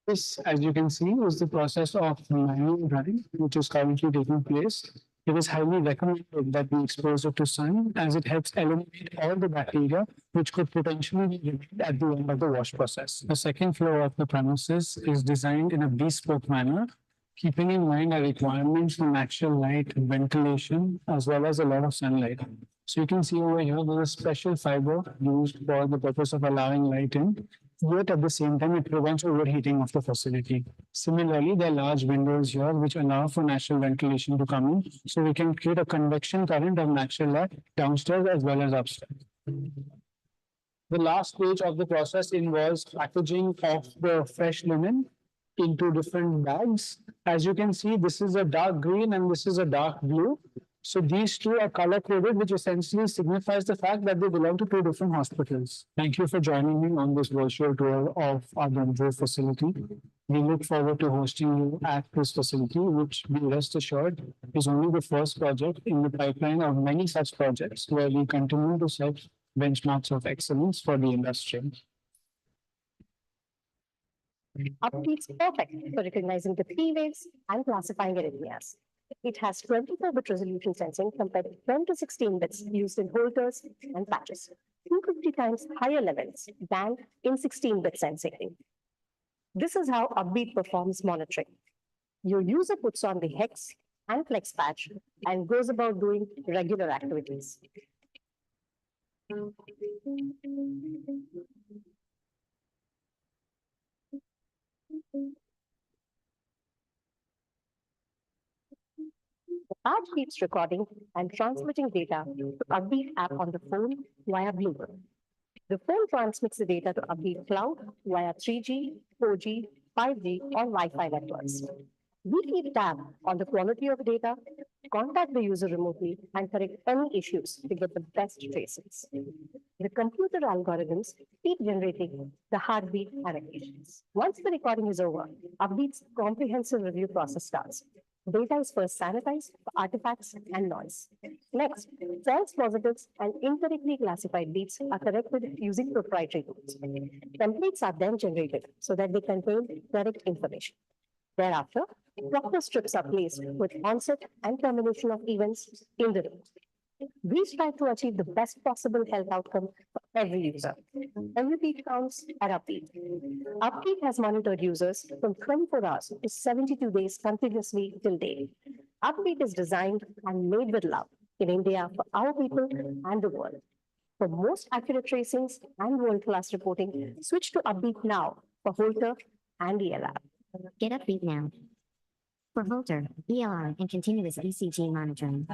This, as you can see, is the process of manual drying, which is currently taking place. It is highly recommended that we expose it to sun as it helps eliminate all the bacteria which could potentially be remained at the end of the wash process. The second floor of the premises is designed in a bespoke manner, keeping in mind our requirements for natural light, ventilation, as well as a lot of sunlight. So you can see over here, there's a special fiber used for the purpose of allowing light in, yet at the same time, it prevents overheating of the facility. Similarly, there are large windows here which allow for natural ventilation to come in, so we can create a convection current of natural light downstairs as well as upstairs. The last stage of the process involves packaging of the fresh linen into different bags. As you can see, this is a dark green and this is a dark blue. So these two are color coded, which essentially signifies the fact that they belong to two different hospitals. Thank you for joining me on this virtual tour of our Bangalore facility. We look forward to hosting you at this facility, which, be rest assured, is only the first project in the pipeline of many such projects where we continue to set benchmarks of excellence for the industry. Update's perfect for recognizing the P waves and classifying arrhythmias. It has 24-bit resolution sensing compared to 10 to 16 bits used in holters and patches, 250 times higher levels than in 16-bit sensing. This is how Upbeat performs monitoring. Your user puts on the hex and flex patch and goes about doing regular activities. The patch keeps recording and transmitting data to Upbeat app on the phone via Bluetooth. The phone transmits the data to Upbeat Cloud via 3G, 4G, 5G, or Wi-Fi networks. We keep tab on the quality of data, contact the user remotely, and correct any issues to get the best traces. The computer algorithms keep generating the heartbeat annotations. Once the recording is over, Upbeat's comprehensive review process starts. Data is first sanitized for artifacts and noise. Next, false positives and incorrectly classified beats are corrected using proprietary tools. Templates are then generated so that they contain correct information. Thereafter, proper strips are placed with onset and termination of events in the room. We strive to achieve the best possible health outcome for every user. Every beat counts at Upbeat. Upbeat has monitored users from 24 hours to 72 days continuously till date. Upbeat is designed and made with love in India for our people and the world. For most accurate tracings and world-class reporting, switch to Upbeat now for Holter and ELR. Get Upbeat now. For Holter, ELR, and continuous ECG monitoring.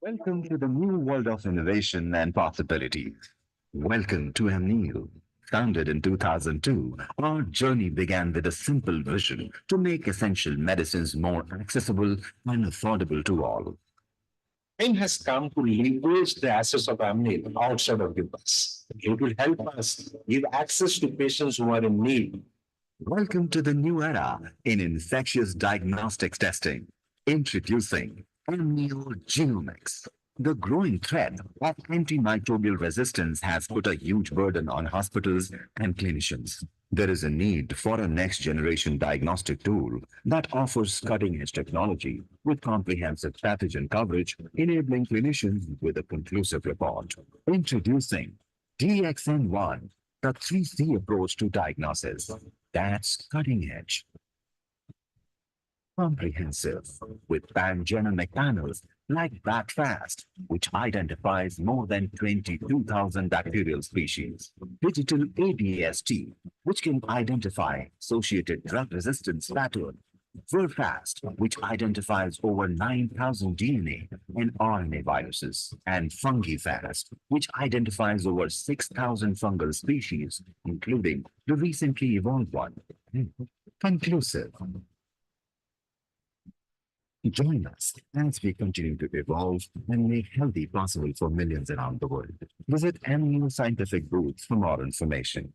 Welcome to the new world of innovation and possibilities. Welcome to Amneal. Founded in 2002, our journey began with a simple vision to make essential medicines more accessible and affordable to all. Time has come to leverage the assets of Amneal outside of us. It will help us give access to patients who are in need. Welcome to the new era in infectious diagnostics testing. Introducing Amneal Genomics. The growing threat of antimicrobial resistance has put a huge burden on hospitals and clinicians. There is a need for a next generation diagnostic tool that offers cutting edge technology with comprehensive pathogen coverage, enabling clinicians with a conclusive report. Introducing DXN1, the 3C approach to diagnosis. That's cutting edge. Comprehensive with pan-genomic panels like BACT-FAST, which identifies more than 22,000 bacterial species. Digital ADST, which can identify associated drug resistance pattern. VerFast, which identifies over 9,000 DNA and RNA viruses. And FungiFast, which identifies over 6,000 fungal species, including the recently evolved one. Conclusive. Join us as we continue to evolve and make healthy possible for millions around the world. Visit Amneal Scientific booth for more information.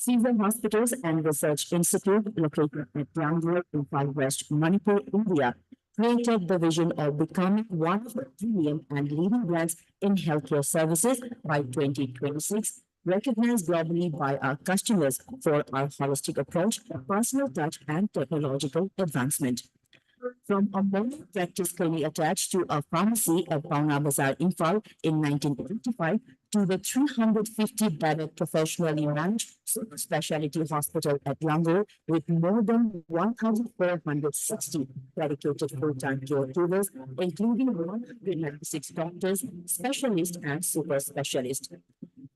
Caesar Hospitals and Research Institute, located at Yangon in 5 West, Manipur, India, created the vision of becoming one of the premium and leading brands in healthcare services by 2026, recognized globally by our customers for our holistic approach, personal touch, and technological advancement. From a modern practice currently attached to a pharmacy at Pauna Bazaar, Imphal in 1985 to the 350-bedded professionally managed super specialty hospital at Yangon with more than 1,460 dedicated full-time caregivers, including 196 doctors, specialists, and super specialists.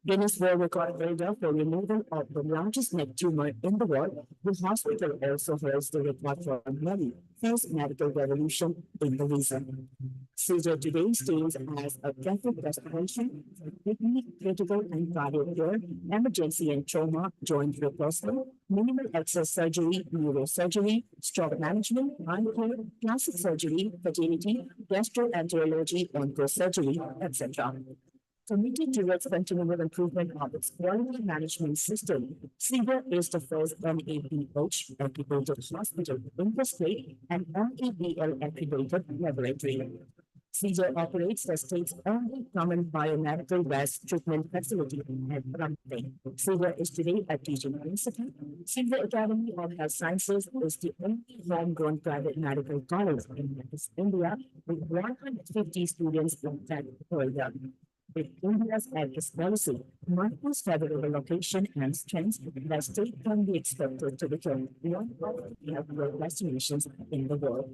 Guinness World Record holder for removal of the largest neck tumor in the world, the hospital also holds the record for many first medical revolution in the region. Caesar today stands as a Catholic destination for kidney, critical and cardiac care, emergency and trauma, joint replacement, minimal access surgery, neurosurgery, stroke management, eye care, plastic surgery, fertility, gastroenterology, oncosurgery, etc. Committed towards continual improvement of its quality management system, CEDAR is the first NABH accredited hospital in the state and NABL accredited laboratory. CEDAR operates the state's only common biomedical waste treatment facility at Bane. CEDAR is today a teaching institute. CEDAR Academy of Health Sciences is the only homegrown private medical college in India with 150 students in that program. With India's access policy, multiple federal allocation and strengths, the state can be expected to become one of the healthcare destinations in the world.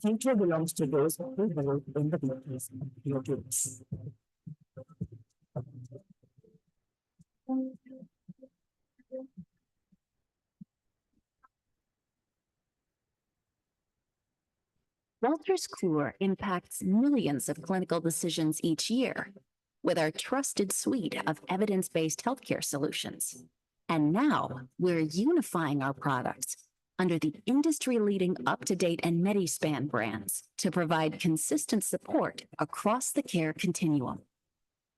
Future belongs to those who believe in the beauties of your dreams. Walters Kluwer impacts millions of clinical decisions each year with our trusted suite of evidence-based healthcare solutions. And now we're unifying our products under the industry-leading UpToDate and MediSpan brands to provide consistent support across the care continuum.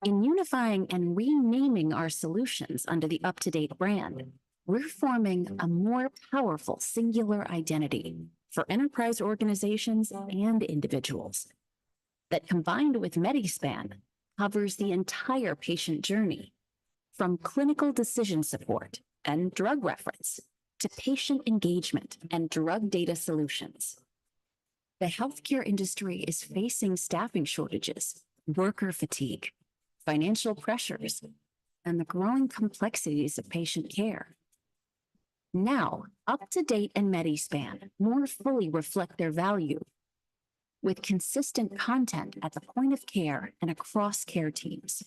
In unifying and renaming our solutions under the UpToDate brand, we're forming a more powerful singular identity for enterprise organizations and individuals that, combined with MediSpan, covers the entire patient journey, from clinical decision support and drug reference to patient engagement and drug data solutions. The healthcare industry is facing staffing shortages, worker fatigue, financial pressures, and the growing complexities of patient care. Now, UpToDate and MediSpan more fully reflect their value with consistent content at the point of care and across care teams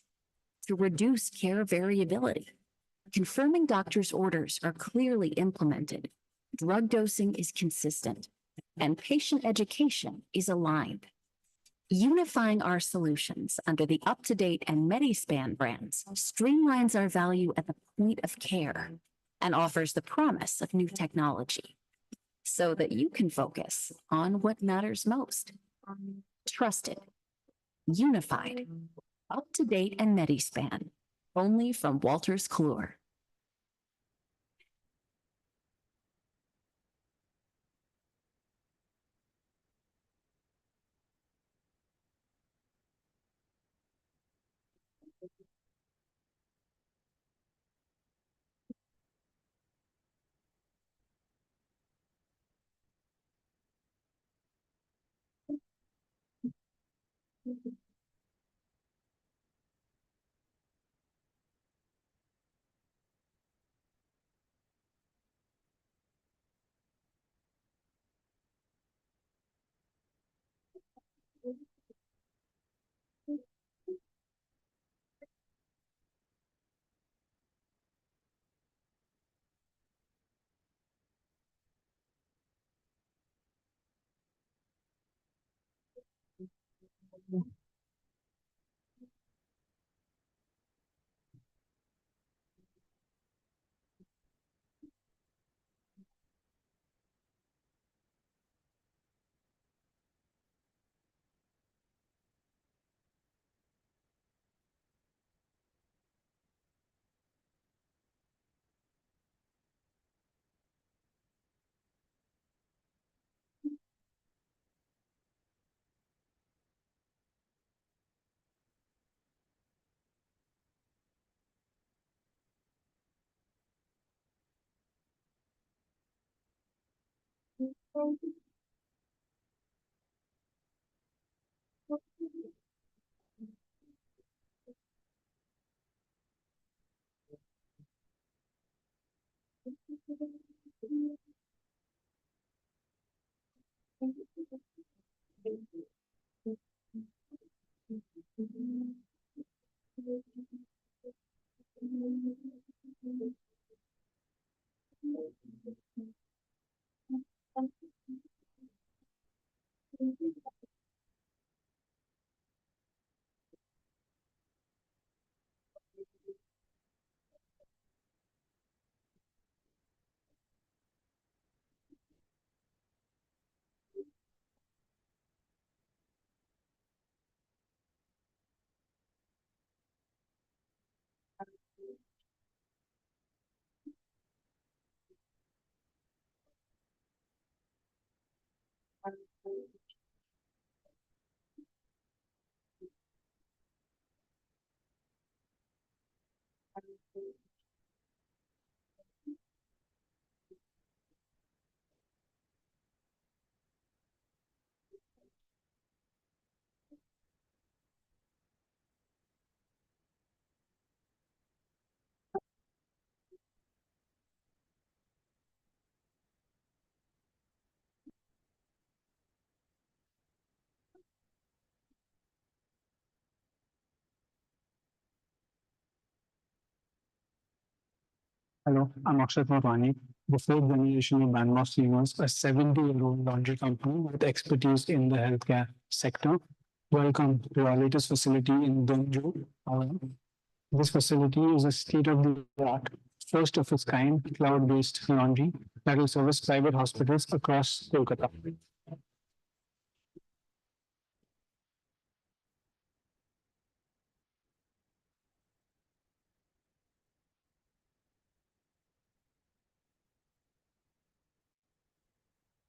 to reduce care variability. Confirming doctors' orders are clearly implemented, drug dosing is consistent, and patient education is aligned. Unifying our solutions under the UpToDate and MediSpan brands streamlines our value at the point of care and offers the promise of new technology so that you can focus on what matters most. Trusted, unified, UpToDate and MediSpan, only from Walters Kluwer. Hello, I'm Akshat Motwani, the fourth generation of Bangalore Seniors, a 70-year-old laundry company with expertise in the healthcare sector. Welcome to our latest facility in Dunju. This facility is a state-of-the-art, first of its kind, cloud-based laundry that will service private hospitals across Kolkata.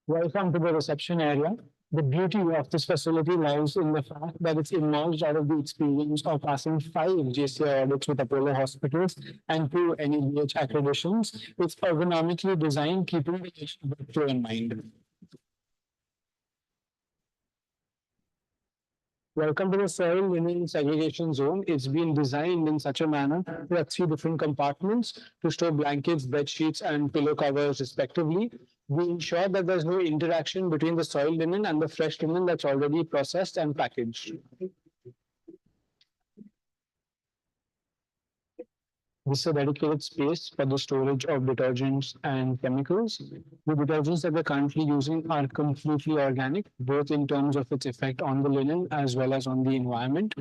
Welcome to the reception area. The beauty of this facility lies in the fact that it's emerged out of the experience of passing 5 JCI audits with Apollo hospitals and 2 NABH accreditations. It's ergonomically designed, keeping the patient workflow in mind. Welcome to the soil linen segregation zone. It's been designed in such a manner that 3 different compartments to store blankets, bed sheets, and pillow covers respectively. We ensure that there's no interaction between the soil linen and the fresh linen that's already processed and packaged. This is a dedicated space for the storage of detergents and chemicals. The detergents that we're currently using are completely organic, both in terms of its effect on the linen as well as on the environment.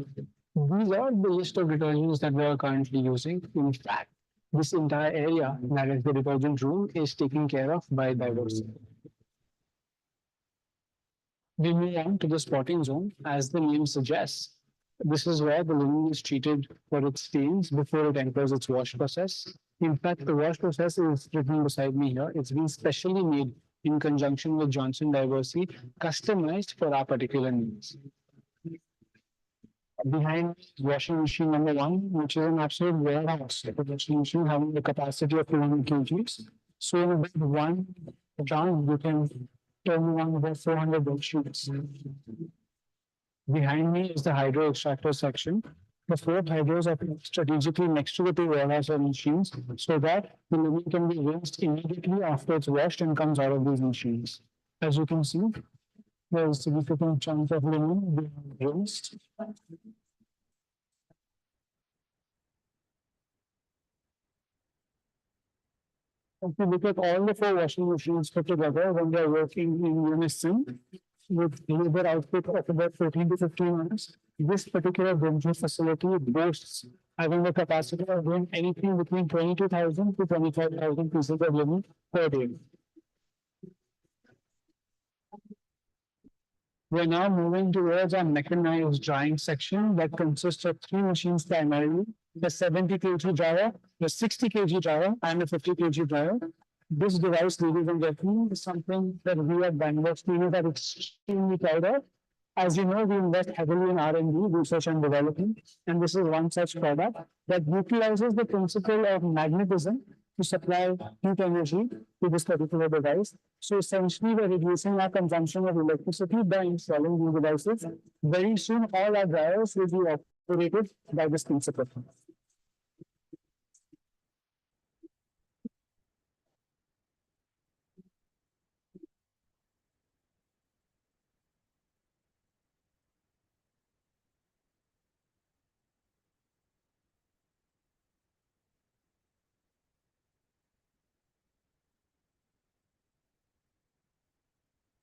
These are the list of detergents that we are currently using. In fact, this entire area, that is the detergent room, is taken care of by diversity. We move on to the spotting zone. As the name suggests, this is where the linen is treated for its stains before it enters its wash process. In fact, the wash process is written beside me here. It's been specially made in conjunction with Johnson Diversity, customized for our particular needs. Behind washing machine number 1, which is an absolute warehouse. The washing machine having the capacity of 200 kgs. So in about 1 round, you can turn on about 400 bed sheets. Behind me is the hydro extractor section. The 4 hydros are strategically next to the 2 warehouse machines so that the linen can be rinsed immediately after it's washed and comes out of these machines. As you can see, there is a significant chunk of linen being rinsed. If you look at all the 4 washing machines put together when they're working in unison with labor output of about 14 to 15 hours, this particular Dunju facility boasts having the capacity of doing anything between 22,000 to 25,000 pieces of linen per day. We're now moving towards our mechanized drying section that consists of 3 machines primarily, the 70 kg dryer, the 60 kg dryer, and the 50 kg dryer. This device, ladies and gentlemen, is something that we at Bangalore Seniors are extremely proud of. As you know, we invest heavily in R&D, research and development, and this is one such product that utilizes the principle of magnetism to supply heat energy to this particular device. So essentially, we're reducing our consumption of electricity by installing these devices. Very soon, all our dryers will be operated by this principle.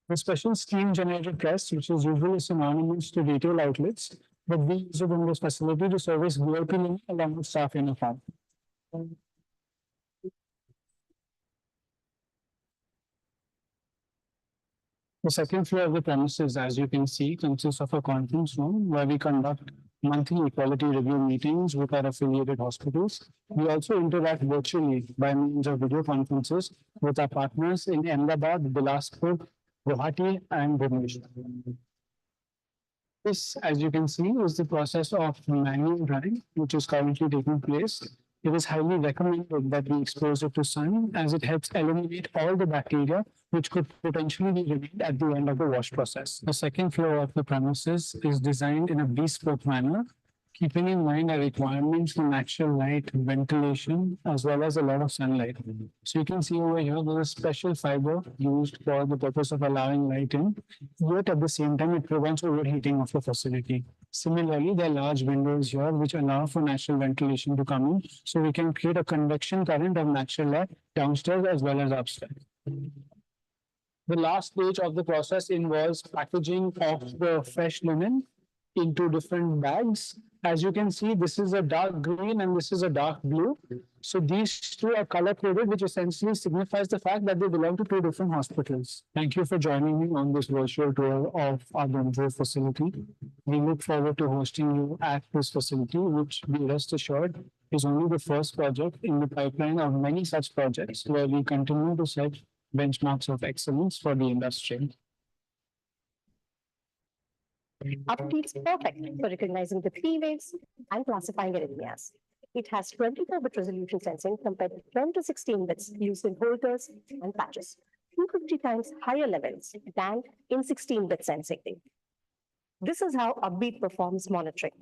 The special steam-generated press, which is usually synonymous to retail outlets, but we use it in this facility to service VIP along with staff uniform. The second floor of the premises, as you can see, consists of a conference room where we conduct monthly equality review meetings with our affiliated hospitals. We also interact virtually by means of video conferences with our partners in Ahmedabad, Bilaspur, Guwahati, and Bhubaneswar. This, as you can see, is the process of manual drying, which is currently taking place. It is highly recommended that we expose it to sun as it helps eliminate all the bacteria which could potentially be remained at the end of the wash process. The second floor of the premises is designed in a bespoke manner, keeping in mind our requirements for natural light, ventilation, as well as a lot of sunlight. So you can see over here, there's a special fiber used for the purpose of allowing light in, yet at the same time, it prevents overheating of the facility. Similarly, there are large windows here which allow for natural ventilation to come in, so we can create a convection current of natural air downstairs as well as upstairs. The last stage of the process involves packaging of the fresh linen into different bags. As you can see, this is a dark green and this is a dark blue. So these two are color coded, which essentially signifies the fact that they belong to two different hospitals. Thank you for joining me on this virtual tour of our Bangalore facility. We look forward to hosting you at this facility, which, be rest assured, is only the first project in the pipeline of many such projects where we continue to set benchmarks of excellence for the industry. Upbeat's perfect for recognizing the P waves and classifying arrhythmias. It has 24-bit resolution sensing compared to 10 to 16 bits used in holters and patches, 250 times higher levels than in 16-bit sensing. This is how Upbeat performs monitoring.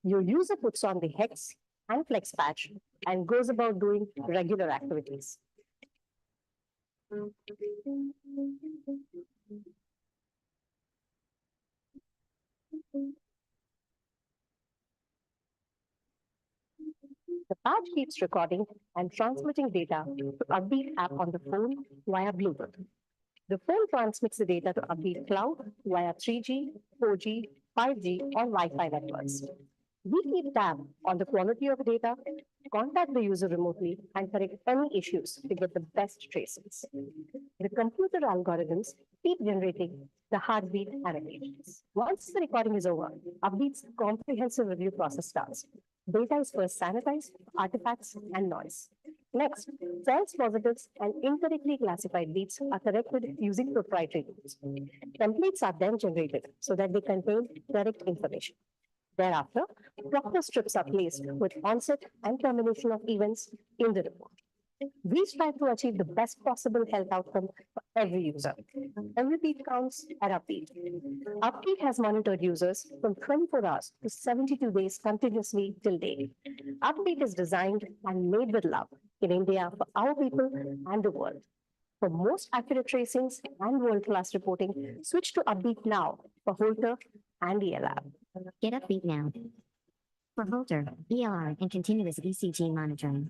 Your user puts on the hex and flex patch and goes about doing regular activities. The patch keeps recording and transmitting data to Upbeat app on the phone via Bluetooth. The phone transmits the data to Upbeat cloud via 3G, 4G, 5G, or Wi-Fi networks. We keep tab on the quality of the data, contact the user remotely, and correct any issues to get the best traces. The computer algorithms keep generating the heartbeat annotations. Once the recording is over, Upbeat's comprehensive review process starts. Data is first sanitized, artifacts, and noise. Next, false positives and incorrectly classified beats are corrected using proprietary tools. Templates are then generated so that they contain correct information. Thereafter, proper strips are placed with onset and termination of events in the report. We strive to achieve the best possible health outcome for every user. Every beat counts at Upbeat. Upbeat has monitored users from 24 hours to 72 days continuously till date. Upbeat is designed and made with love in India for our people and the world. For most accurate tracings and world-class reporting, switch to Upbeat now for Holter and ELAB. Get Upbeat now. For Holter, ELR, and continuous ECG monitoring.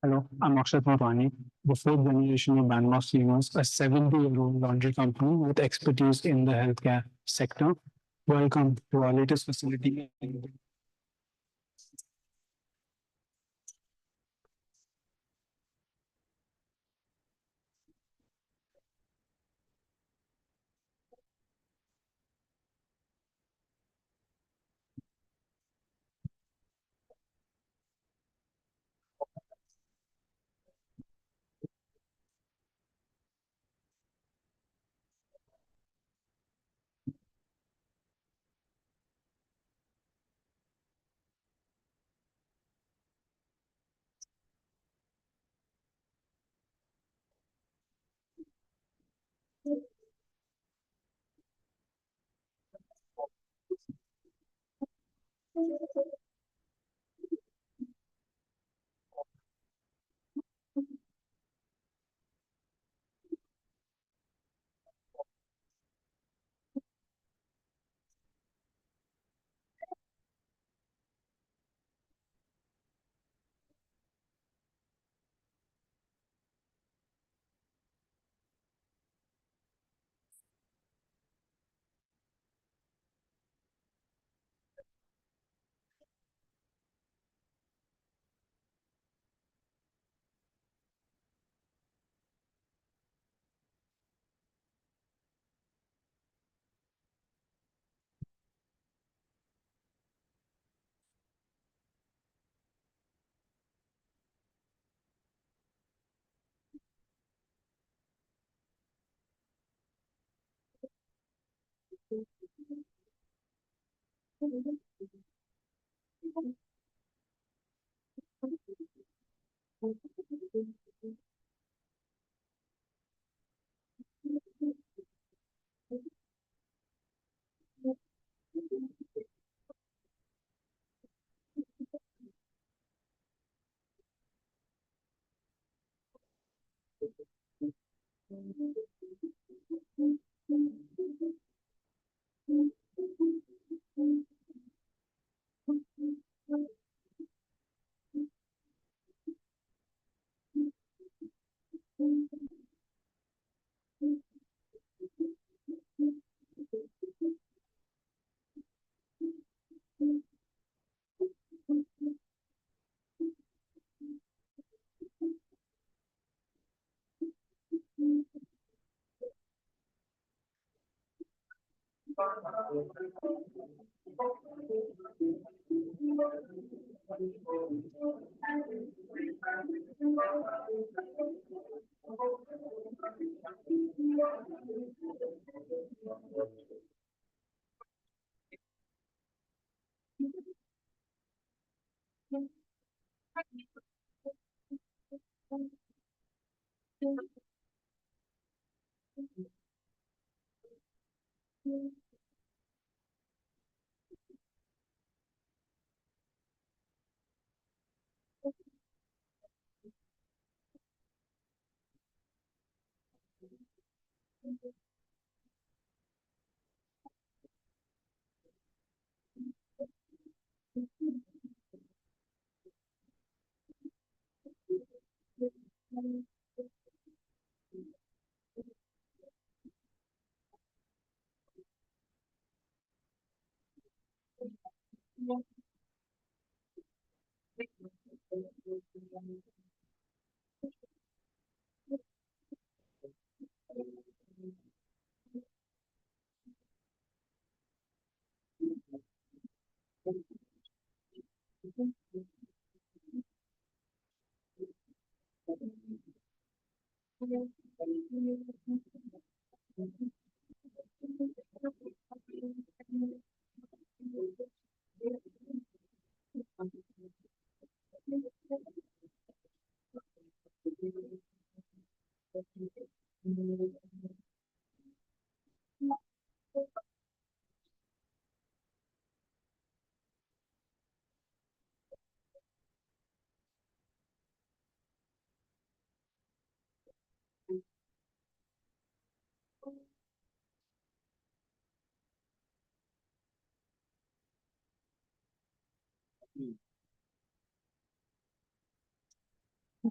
Hello, I'm Akshat Mapani, the fourth generation of Bangalore Seniors, a 70-year-old laundry company with expertise in the healthcare sector. Welcome to our latest facility.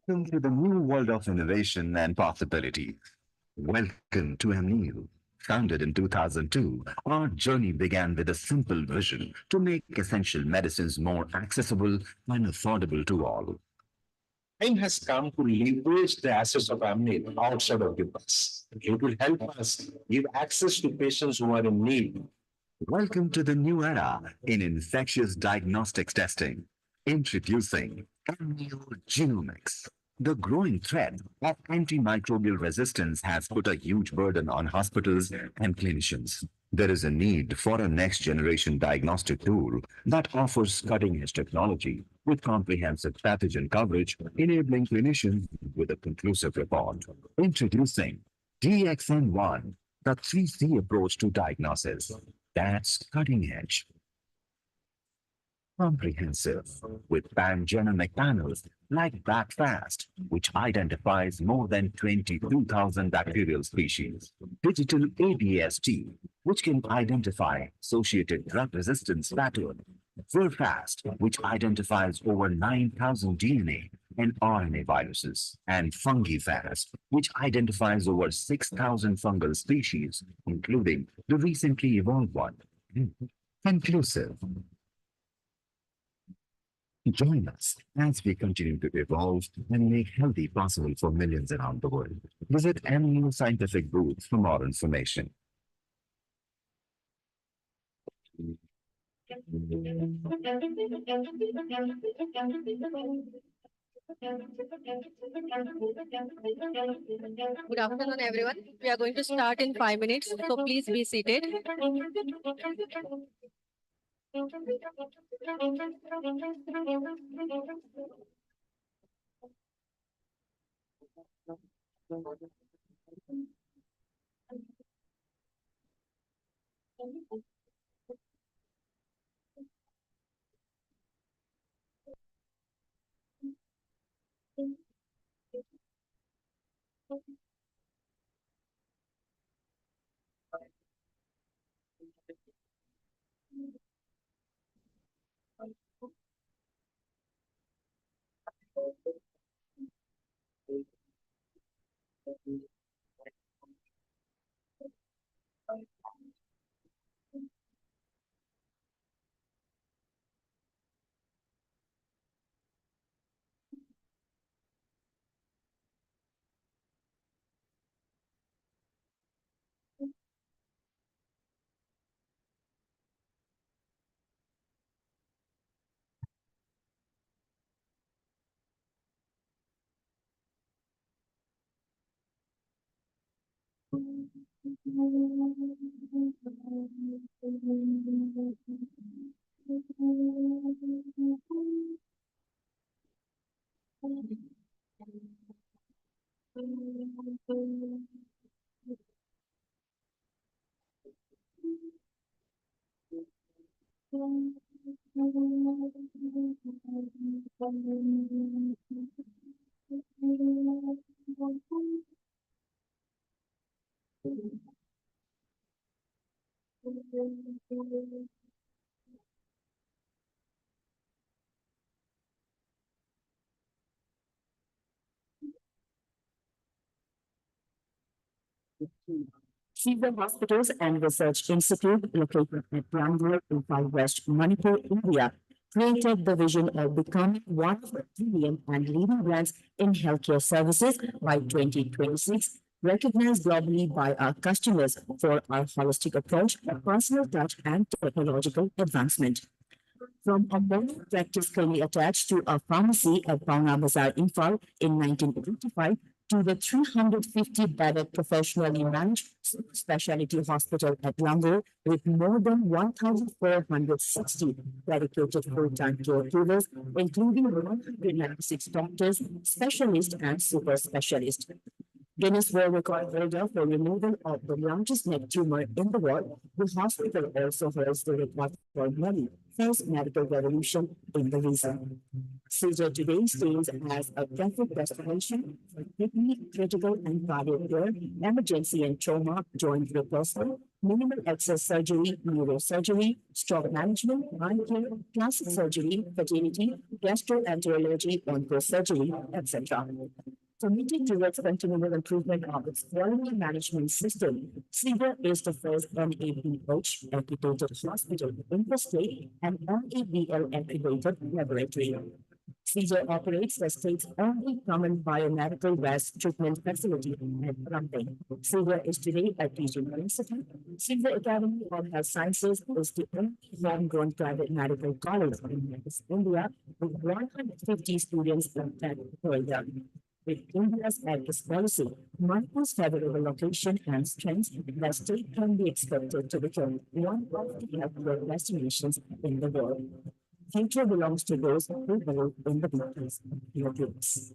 Welcome to the new world of innovation and possibility. Welcome to Amneal. Founded in 2002, our journey began with a simple vision to make essential medicines more accessible and affordable to all. Time has come to leverage the assets of Amneal outside of us. It will help us give access to patients who are in need. Welcome to the new era in infectious diagnostics testing. Introducing Genomics. The growing threat of antimicrobial resistance has put a huge burden on hospitals and clinicians. There is a need for a next generation diagnostic tool that offers cutting edge technology with comprehensive pathogen coverage, enabling clinicians with a conclusive report. Introducing DXN1, the 3C approach to diagnosis. That's cutting edge. Comprehensive with pan-genomic panels like BACFAST, which identifies more than 22,000 bacterial species. Digital ADST, which can identify associated drug resistance pattern. VirFast, which identifies over 9,000 DNA and RNA viruses. And FungiFast, which identifies over 6,000 fungal species, including the recently evolved one. Conclusive. Join us as we continue to evolve and make healthy possible for millions around the world. Visit any scientific booth for more information. Good afternoon, everyone. We are going to start in 5 minutes, so please be seated. Caesar Hospitals and Research Institute, located at Bangalore in Far West, Manipur, India, created the vision of becoming one of the premium and leading brands in healthcare services by 2026, recognized globally by our customers for our holistic approach, personal touch, and technological advancement. From a modern practice currently attached to a pharmacy at Pauna Bazaar, Imphal in 1985, to the 350-bedded professionally managed specialty hospital at Bangalore with more than 1,460 dedicated full-time caregivers, including 196 doctors, specialists, and super specialists. Guinness World Record holder for removal of the largest neck tumor in the world, the hospital also holds the record for many first medical revolution in the region. Caesar today stands as a preferred destination for kidney, critical and cardiac care, emergency and trauma, joint replacement, minimal access surgery, neurosurgery, stroke management, eye care, plastic surgery, fertility, gastroenterology, oncosurgery, etc. Committed towards continual improvement of its quality management system, Caesar is the first NABH accredited hospital in the state and NABL accredited laboratory. Caesar operates the state's only common biomedical waste treatment facility at Bane. Caesar is today a teaching institute. Caesar Academy of Health Sciences is the only homegrown private medical college in India with 150 students in 10 per year. With India's access policy, Manipur's favorable location and strength, the state can be expected to become one of the healthcare destinations in the world. Future belongs to those who believe in the beauties of your dreams.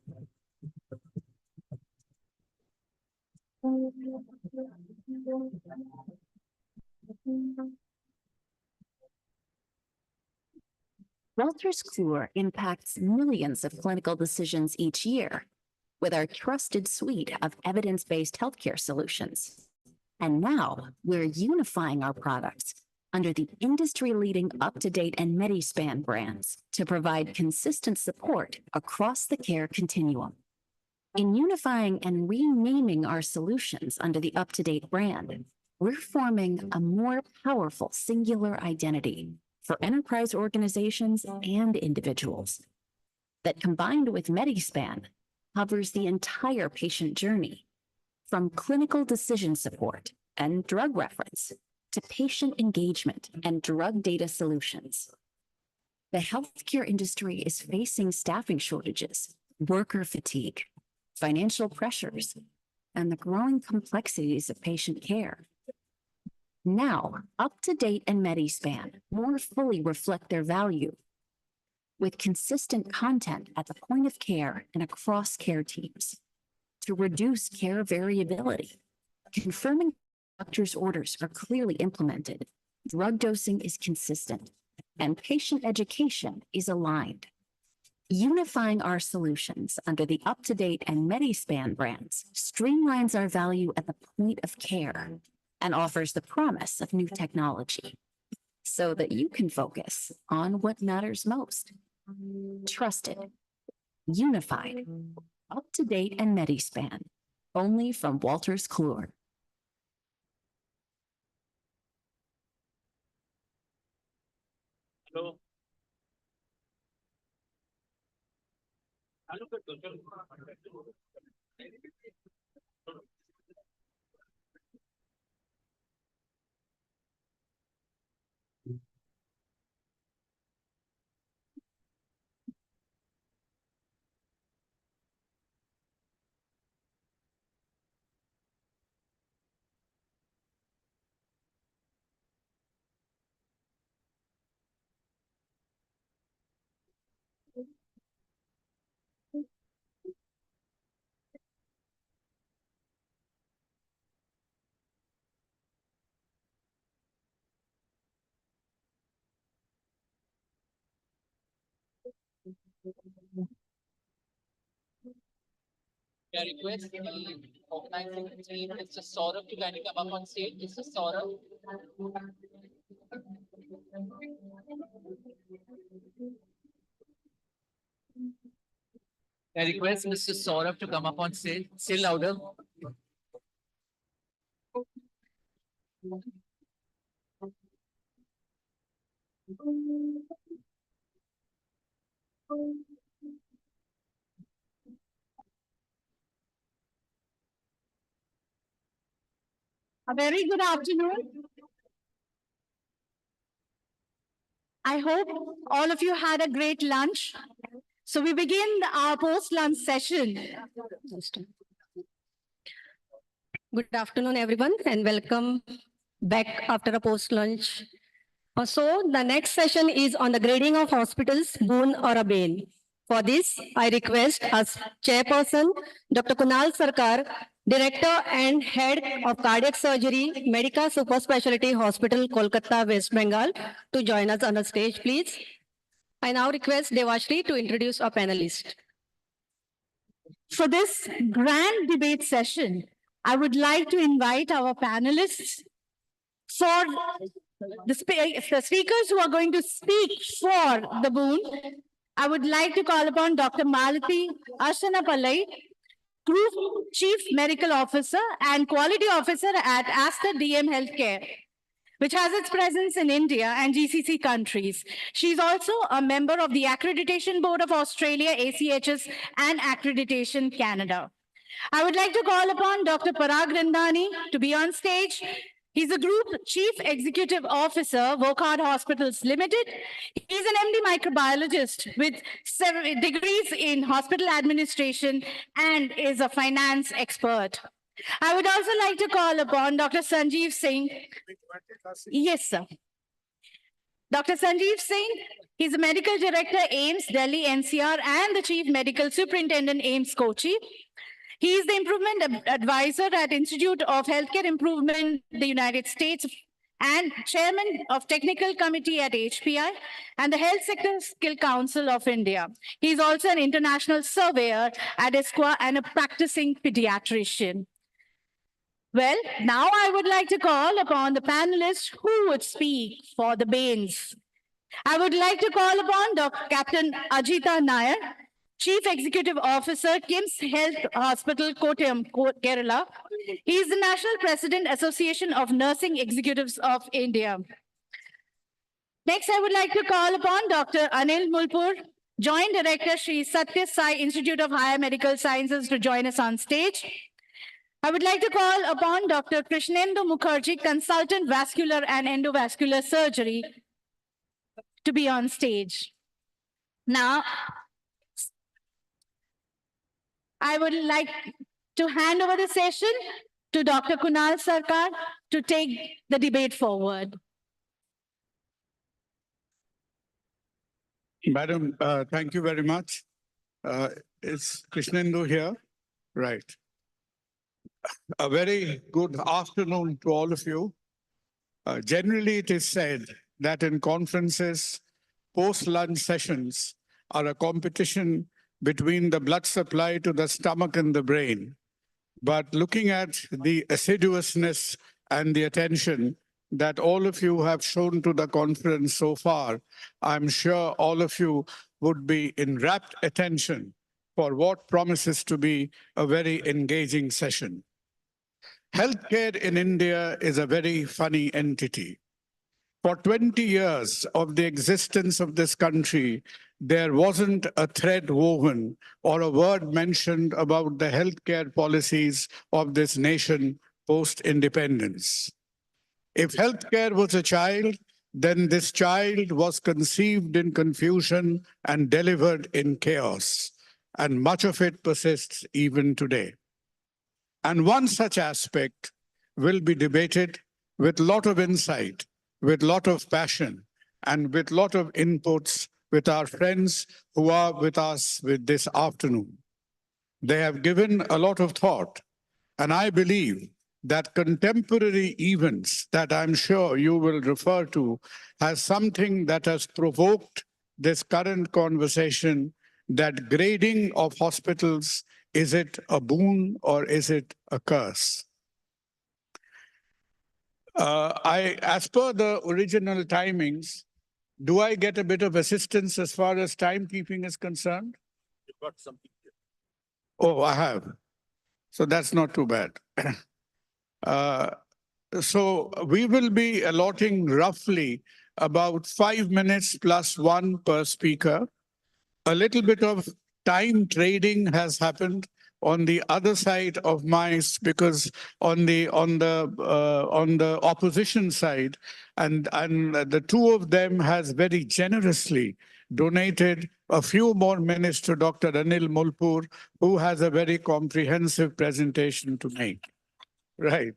Walters Kluwer impacts millions of clinical decisions each year with our trusted suite of evidence-based healthcare solutions. And now we're unifying our products under the industry-leading UpToDate and MediSpan brands to provide consistent support across the care continuum. In unifying and renaming our solutions under the UpToDate brand, we're forming a more powerful singular identity for enterprise organizations and individuals that, combined with MediSpan, covers the entire patient journey, from clinical decision support and drug reference to patient engagement and drug data solutions. The healthcare industry is facing staffing shortages, worker fatigue, financial pressures, and the growing complexities of patient care. Now, UpToDate and MediSpan more fully reflect their value with consistent content at the point of care and across care teams to reduce care variability, confirming doctors' orders are clearly implemented, drug dosing is consistent, and patient education is aligned. Unifying our solutions under the UpToDate and MediSpan brands streamlines our value at the point of care and offers the promise of new technology so that you can focus on what matters most. Trusted, unified, UpToDate and MediSpan, only from Walters Kluwer. Hello. I request organizing team, Mr. Saurabh, to kindly come up on stage. Mr. Saurabh. I request Mr. Saurabh to come up on stage. Still louder. A very good afternoon. I hope all of you had a great lunch. So we begin our post-lunch session. Good afternoon, everyone, and welcome back after a post-lunch. So the next session is on the grading of hospitals, Boon or a Bane. For this, I request as chairperson, Dr. Kunal Sarkar, Director and Head of Cardiac Surgery, Medica Super Specialty Hospital, Kolkata, West Bengal, to join us on the stage, please. I now request Devashri to introduce our panelists. For this grand debate session, I would like to invite our panelists for the speakers who are going to speak for the Boon. I would like to call upon Dr. Malati Ashanapallai, Group Chief Medical Officer and Quality Officer at Aster DM Healthcare, which has its presence in India and GCC countries. She's also a member of the Accreditation Board of Australia, ACHS, and Accreditation Canada. I would like to call upon Dr. Parag Randani to be on stage. He's the Group Chief Executive Officer, Wokhard Hospitals Limited. He's an MD microbiologist with 7 degrees in hospital administration and is a finance expert. I would also like to call upon Dr. Sanjeev Singh. Yes, sir. Dr. Sanjeev Singh, he's the Medical Director, AIMS, Delhi NCR, and the Chief Medical Superintendent, AIMS, Kochi. He is the Improvement Advisor at Institute of Healthcare Improvement, the United States, and Chairman of Technical Committee at HPI and the Health Sector Skill Council of India. He is also an international surveyor at ISQA and a practicing pediatrician. Well, now I would like to call upon the panelists who would speak for the Banes. I would like to call upon Dr. Captain Ajita Nair, Chief Executive Officer, KIMS Health Hospital, Kottayam, Kerala. He is the National President, Association of Nursing Executives of India. Next, I would like to call upon Dr. Anil Mulpur, Joint Director, Sri Satya Sai Institute of Higher Medical Sciences, to join us on stage. I would like to call upon Dr. Krishnendu Mukherjee, Consultant Vascular and Endovascular Surgery, to be on stage. Now, I would like to hand over the session to Dr. Kunal Sarkar to take the debate forward. Madam, thank you very much. It's Krishnendu here. Right. A very good afternoon to all of you. Generally, it is said that in conferences, post-lunch sessions are a competition between the blood supply to the stomach and the brain. But looking at the assiduousness and the attention that all of you have shown to the conference so far, I'm sure all of you would be in rapt attention for what promises to be a very engaging session. Healthcare in India is a very funny entity. For 20 years of the existence of this country, there wasn't a thread woven or a word mentioned about the healthcare policies of this nation post-independence. If healthcare was a child, then this child was conceived in confusion and delivered in chaos, and much of it persists even today. And one such aspect will be debated with a lot of insight, with a lot of passion, and with a lot of inputs with our friends who are with us with this afternoon. They have given a lot of thought, and I believe that contemporary events that I'm sure you will refer to has something that has provoked this current conversation that grading of hospitals, is it a boon or is it a curse? As per the original timings, do I get a bit of assistance as far as timekeeping is concerned? You've got something here. Oh, I have. So that's not too bad. So we will be allotting roughly about 5 minutes plus 1 per speaker. A little bit of time trading has happened on the other side of mice, because on the opposition side, and the two of them has very generously donated a few more minutes to Dr. Anil Mulpur, who has a very comprehensive presentation to make. Right.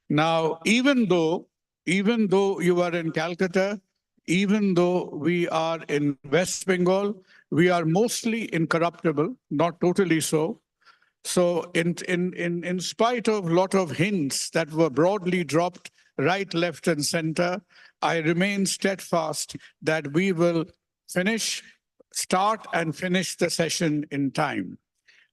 Now, even though you are in Calcutta, even though we are in West Bengal, we are mostly incorruptible, not totally so. So in spite of a lot of hints that were broadly dropped right, left, and center, I remain steadfast that we will start and finish the session in time.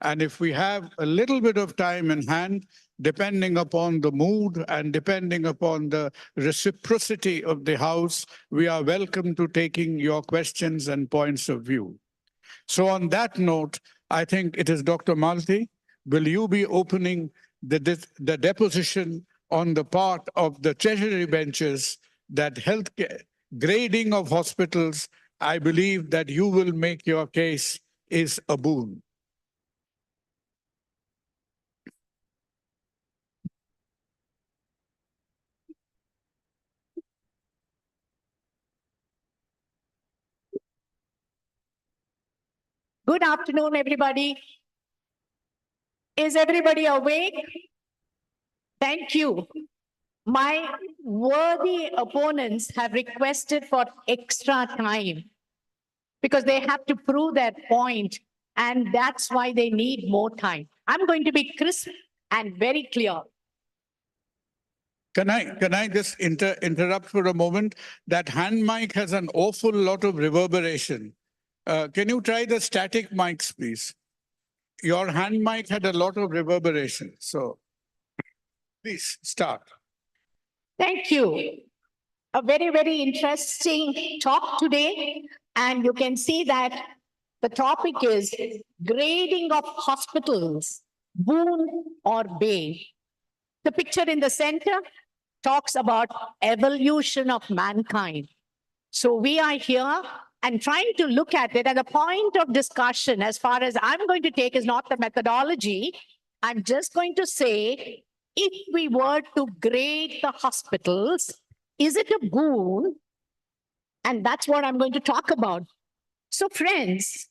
And if we have a little bit of time in hand, depending upon the mood and depending upon the reciprocity of the House, we are welcome to taking your questions and points of view. So on that note, I think it is Dr. Malti. Will you be opening the deposition on the part of the Treasury benches that healthcare grading of hospitals, I believe that you will make your case, is a boon. Good afternoon, everybody. Is everybody awake? Thank you. My worthy opponents have requested for extra time because they have to prove their point, and that's why they need more time. I'm going to be crisp and very clear. Can I just interrupt for a moment? That hand mic has an awful lot of reverberation. Can you try the static mics, please? Your hand mic had a lot of reverberation. So please start. Thank you. A very, very interesting talk today. And you can see that the topic is grading of hospitals, Boon or Bane. The picture in the center talks about evolution of mankind. So we are here and trying to look at it, and the point of discussion as far as I'm going to take is not the methodology. I'm just going to say, if we were to grade the hospitals, is it a boon? And that's what I'm going to talk about. So friends,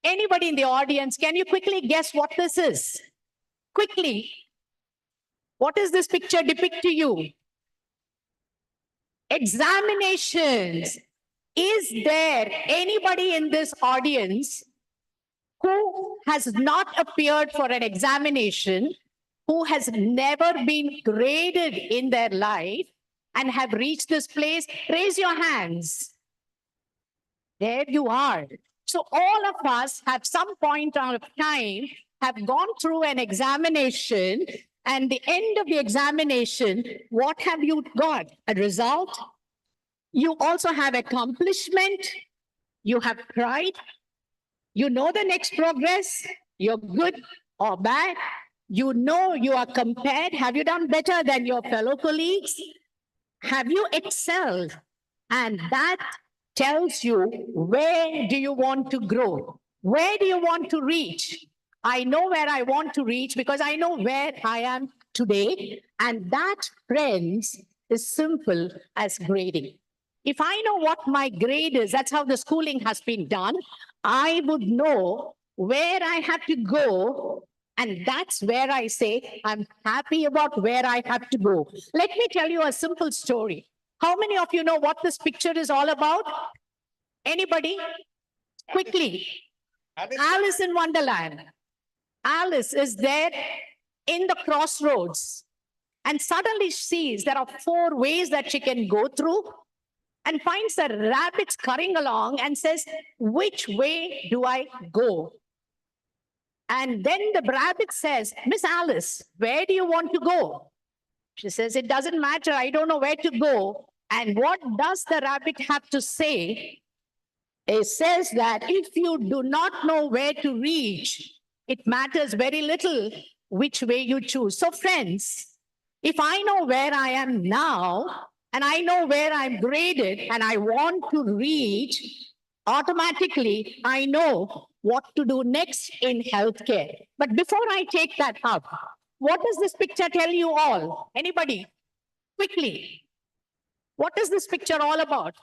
anybody in the audience, can you quickly guess what this is? Quickly. What does this picture depict to you? Examinations. Is there anybody in this audience who has not appeared for an examination, who has never been graded in their life and have reached this place? Raise your hands. There you are. So all of us at some point of time have gone through an examination, and the end of the examination, what have you got? A result. You also have accomplishment. You have pride. You know the next progress. You're good or bad. You know you are compared. Have you done better than your fellow colleagues? Have you excelled? And that tells you, where do you want to grow? Where do you want to reach? I know where I want to reach because I know where I am today. And that, friends, is simple as grading. If I know what my grade is, that's how the schooling has been done, I would know where I have to go. And that's where I say, I'm happy about where I have to go. Let me tell you a simple story. How many of you know what this picture is all about? Anybody? Quickly. Alice in Wonderland. Alice is there in the crossroads and suddenly sees there are 4 ways that she can go through. and finds the rabbit scurrying along and says, which way do I go? And then the rabbit says, Miss Alice, where do you want to go? She says, it doesn't matter. I don't know where to go. And what does the rabbit have to say? It says that if you do not know where to reach, it matters very little which way you choose. So friends, if I know where I am now, and I know where I'm graded, and I want to reach, automatically I know what to do next in healthcare. But before I take that up, what does this picture tell you all? Anybody? Quickly. What is this picture all about?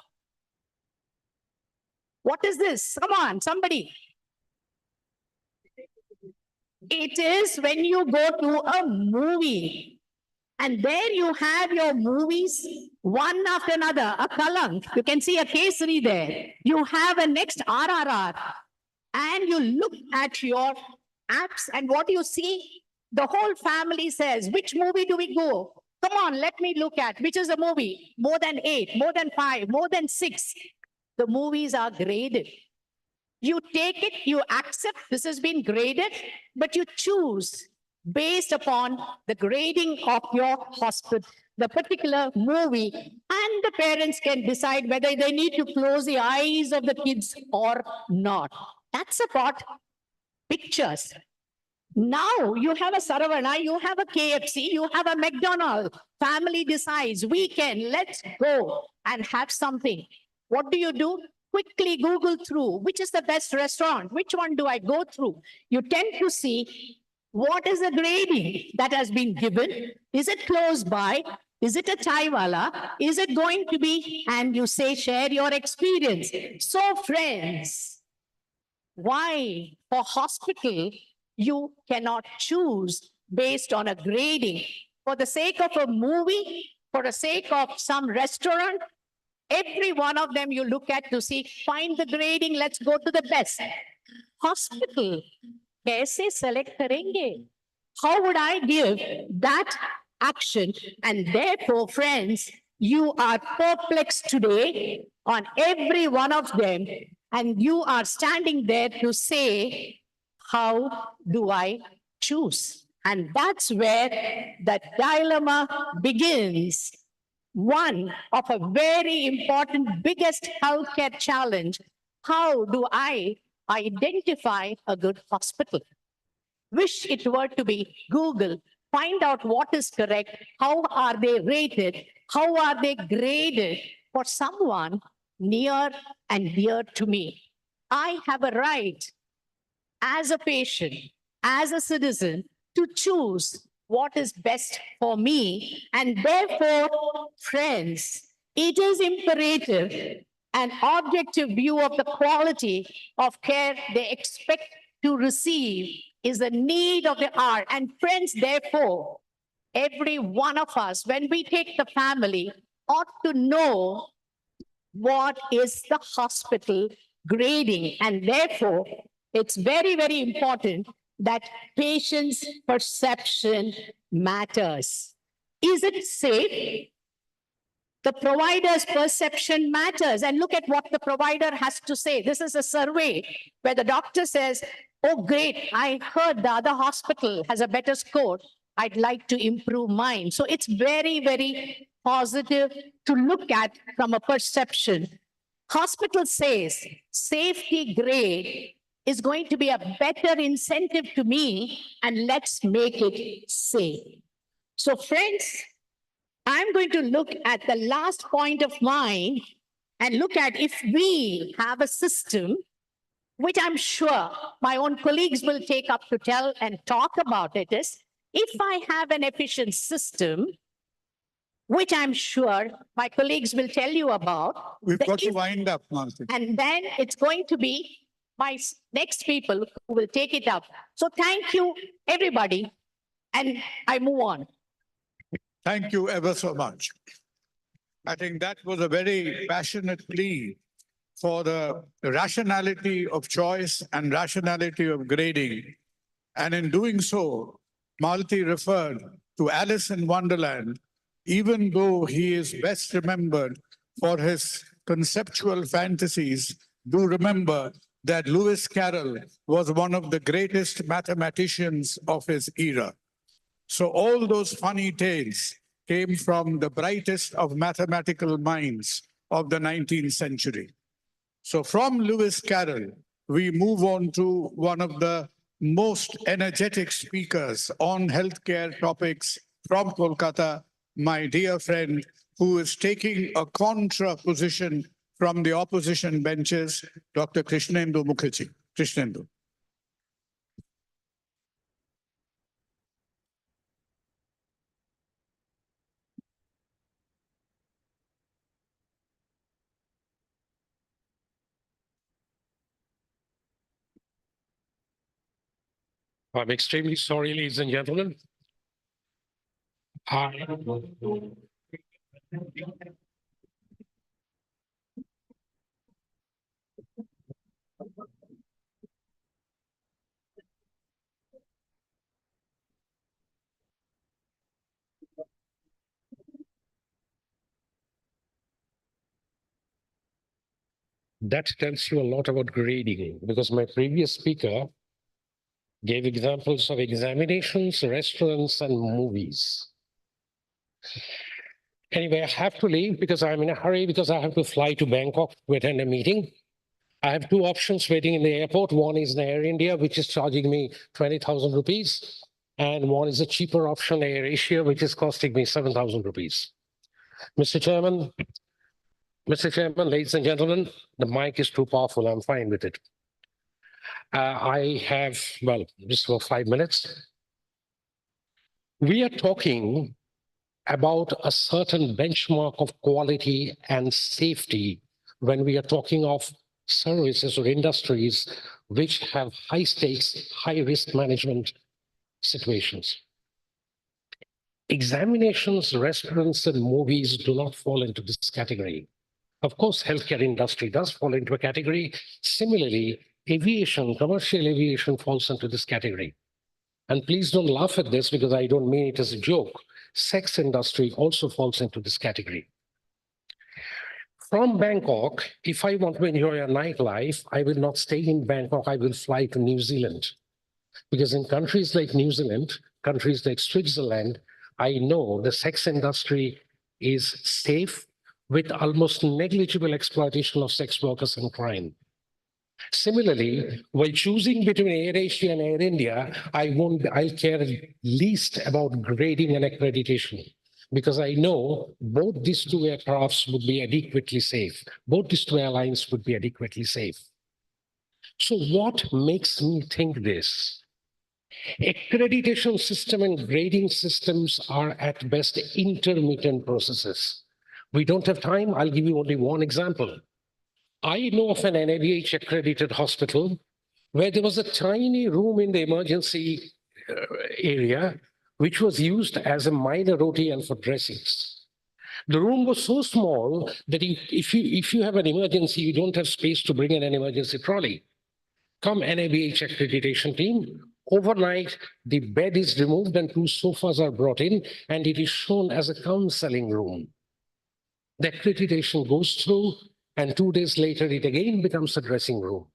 What is this? Come on, somebody. It is when you go to a movie and there you have your movies, one after another, a Kalank. You can see a Kesari there. You have a next RRR. And you look at your apps and what you see, the whole family says, which movie do we go? Come on, let me look at, which is a movie? More than 8, more than 5, more than 6. The movies are graded. You take it, you accept this has been graded, but you choose based upon the grading of your hospital, the particular movie, and the parents can decide whether they need to close the eyes of the kids or not. That's about pictures. Now you have a Saravana, you have a KFC, you have a McDonald's. Family decides, weekend, let's go and have something. What do? Quickly Google through, which is the best restaurant? Which one do I go through? You tend to see what is the grading that has been given. Is it close by? Is it a chaiwala? Is it going to be? And you say, share your experience. So friends, why for hospital, you cannot choose based on a grading. For the sake of a movie, for the sake of some restaurant, every one of them you look at to see, find the grading, let's go to the best. Hospital, kaise select karenge? How would I give that action? And therefore, friends, you are perplexed today on every one of them, and you are standing there to say, how do I choose? And that's where the dilemma begins. One of a very important, biggest healthcare challenge. How do I identify a good hospital? Wish it were to be Google. Find out what is correct. How are they rated? How are they graded for someone near and dear to me? I have a right as a patient, as a citizen, to choose what is best for me. And therefore, friends, it is imperative an objective view of the quality of care they expect to receive is the need of the hour. And friends, therefore, every one of us, when we take the family, ought to know what is the hospital grading. And therefore, it's very, very important that patient's perception matters. Is it safe? The provider's perception matters. And look at what the provider has to say. This is a survey where the doctor says, oh, great, I heard the other hospital has a better score. I'd like to improve mine. So it's very, very positive to look at from a perception. Hospital says safety grade is going to be a better incentive to me, and let's make it safe. So friends, I'm going to look at the last point of mine and look at if we have a system, which I'm sure my own colleagues will take up to tell and talk about it, is if I have an efficient system, which I'm sure my colleagues will tell you about. We've got to wind up, Martin. And then it's going to be my next people who will take it up. So thank you, everybody. And I move on. Thank you ever so much. I think that was a very passionate plea for the rationality of choice and rationality of grading. And in doing so, Malti referred to Alice in Wonderland, even though he is best remembered for his conceptual fantasies, do remember that Lewis Carroll was one of the greatest mathematicians of his era. So all those funny tales came from the brightest of mathematical minds of the 19th century. So from Lewis Carroll, we move on to one of the most energetic speakers on healthcare topics from Kolkata, my dear friend, who is taking a contra position from the opposition benches, Dr. Krishnendu Mukherjee. Krishnendu. I'm extremely sorry, ladies and gentlemen. That tells you a lot about grading, because my previous speaker gave examples of examinations, restaurants, and movies. Anyway, I have to leave because I'm in a hurry because I have to fly to Bangkok to attend a meeting. I have two options waiting in the airport. One is Air India, which is charging me 20,000 rupees. And one is a cheaper option, Air Asia, which is costing me 7,000 rupees. Mr. Chairman, ladies and gentlemen, the mic is too powerful. I'm fine with it. I have, well, just for 5 minutes. We are talking about a certain benchmark of quality and safety when we are talking of services or industries which have high stakes, high risk management situations. Examinations, restaurants, and movies do not fall into this category. Of course, healthcare industry does fall into a category. Similarly, aviation, commercial aviation falls into this category. And please don't laugh at this because I don't mean it as a joke. Sex industry also falls into this category. From Bangkok, if I want to enjoy a nightlife, I will not stay in Bangkok, I will fly to New Zealand. Because in countries like New Zealand, countries like Switzerland, I know the sex industry is safe with almost negligible exploitation of sex workers and crime. Similarly, while choosing between Air Asia and Air India, I'll care least about grading and accreditation because I know both these two aircrafts would be adequately safe. Both these two airlines would be adequately safe. So what makes me think this? Accreditation system and grading systems are at best intermittent processes. We don't have time. I'll give you only one example. I know of an NABH accredited hospital where there was a tiny room in the emergency area which was used as a minor OT and for dressings. The room was so small that if you have an emergency, you don't have space to bring in an emergency trolley. Come NABH accreditation team, overnight the bed is removed and two sofas are brought in and it is shown as a counseling room. The accreditation goes through and 2 days later it again becomes a dressing room.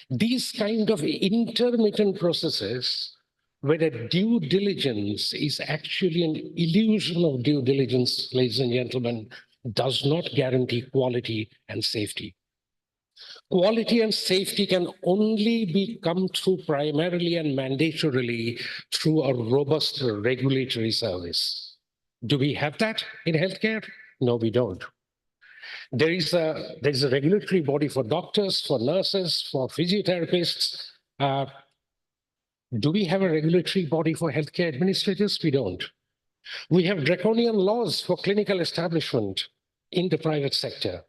These kind of intermittent processes where a due diligence is actually an illusion of due diligence, ladies and gentlemen, does not guarantee quality and safety. Quality and safety can only be come through primarily and mandatorily through a robust regulatory service. Do we have that in healthcare? No, we don't. There's a regulatory body for doctors, for nurses, for physiotherapists. Do we have a regulatory body for healthcare administrators? We don't. We have draconian laws for clinical establishment in the private sector.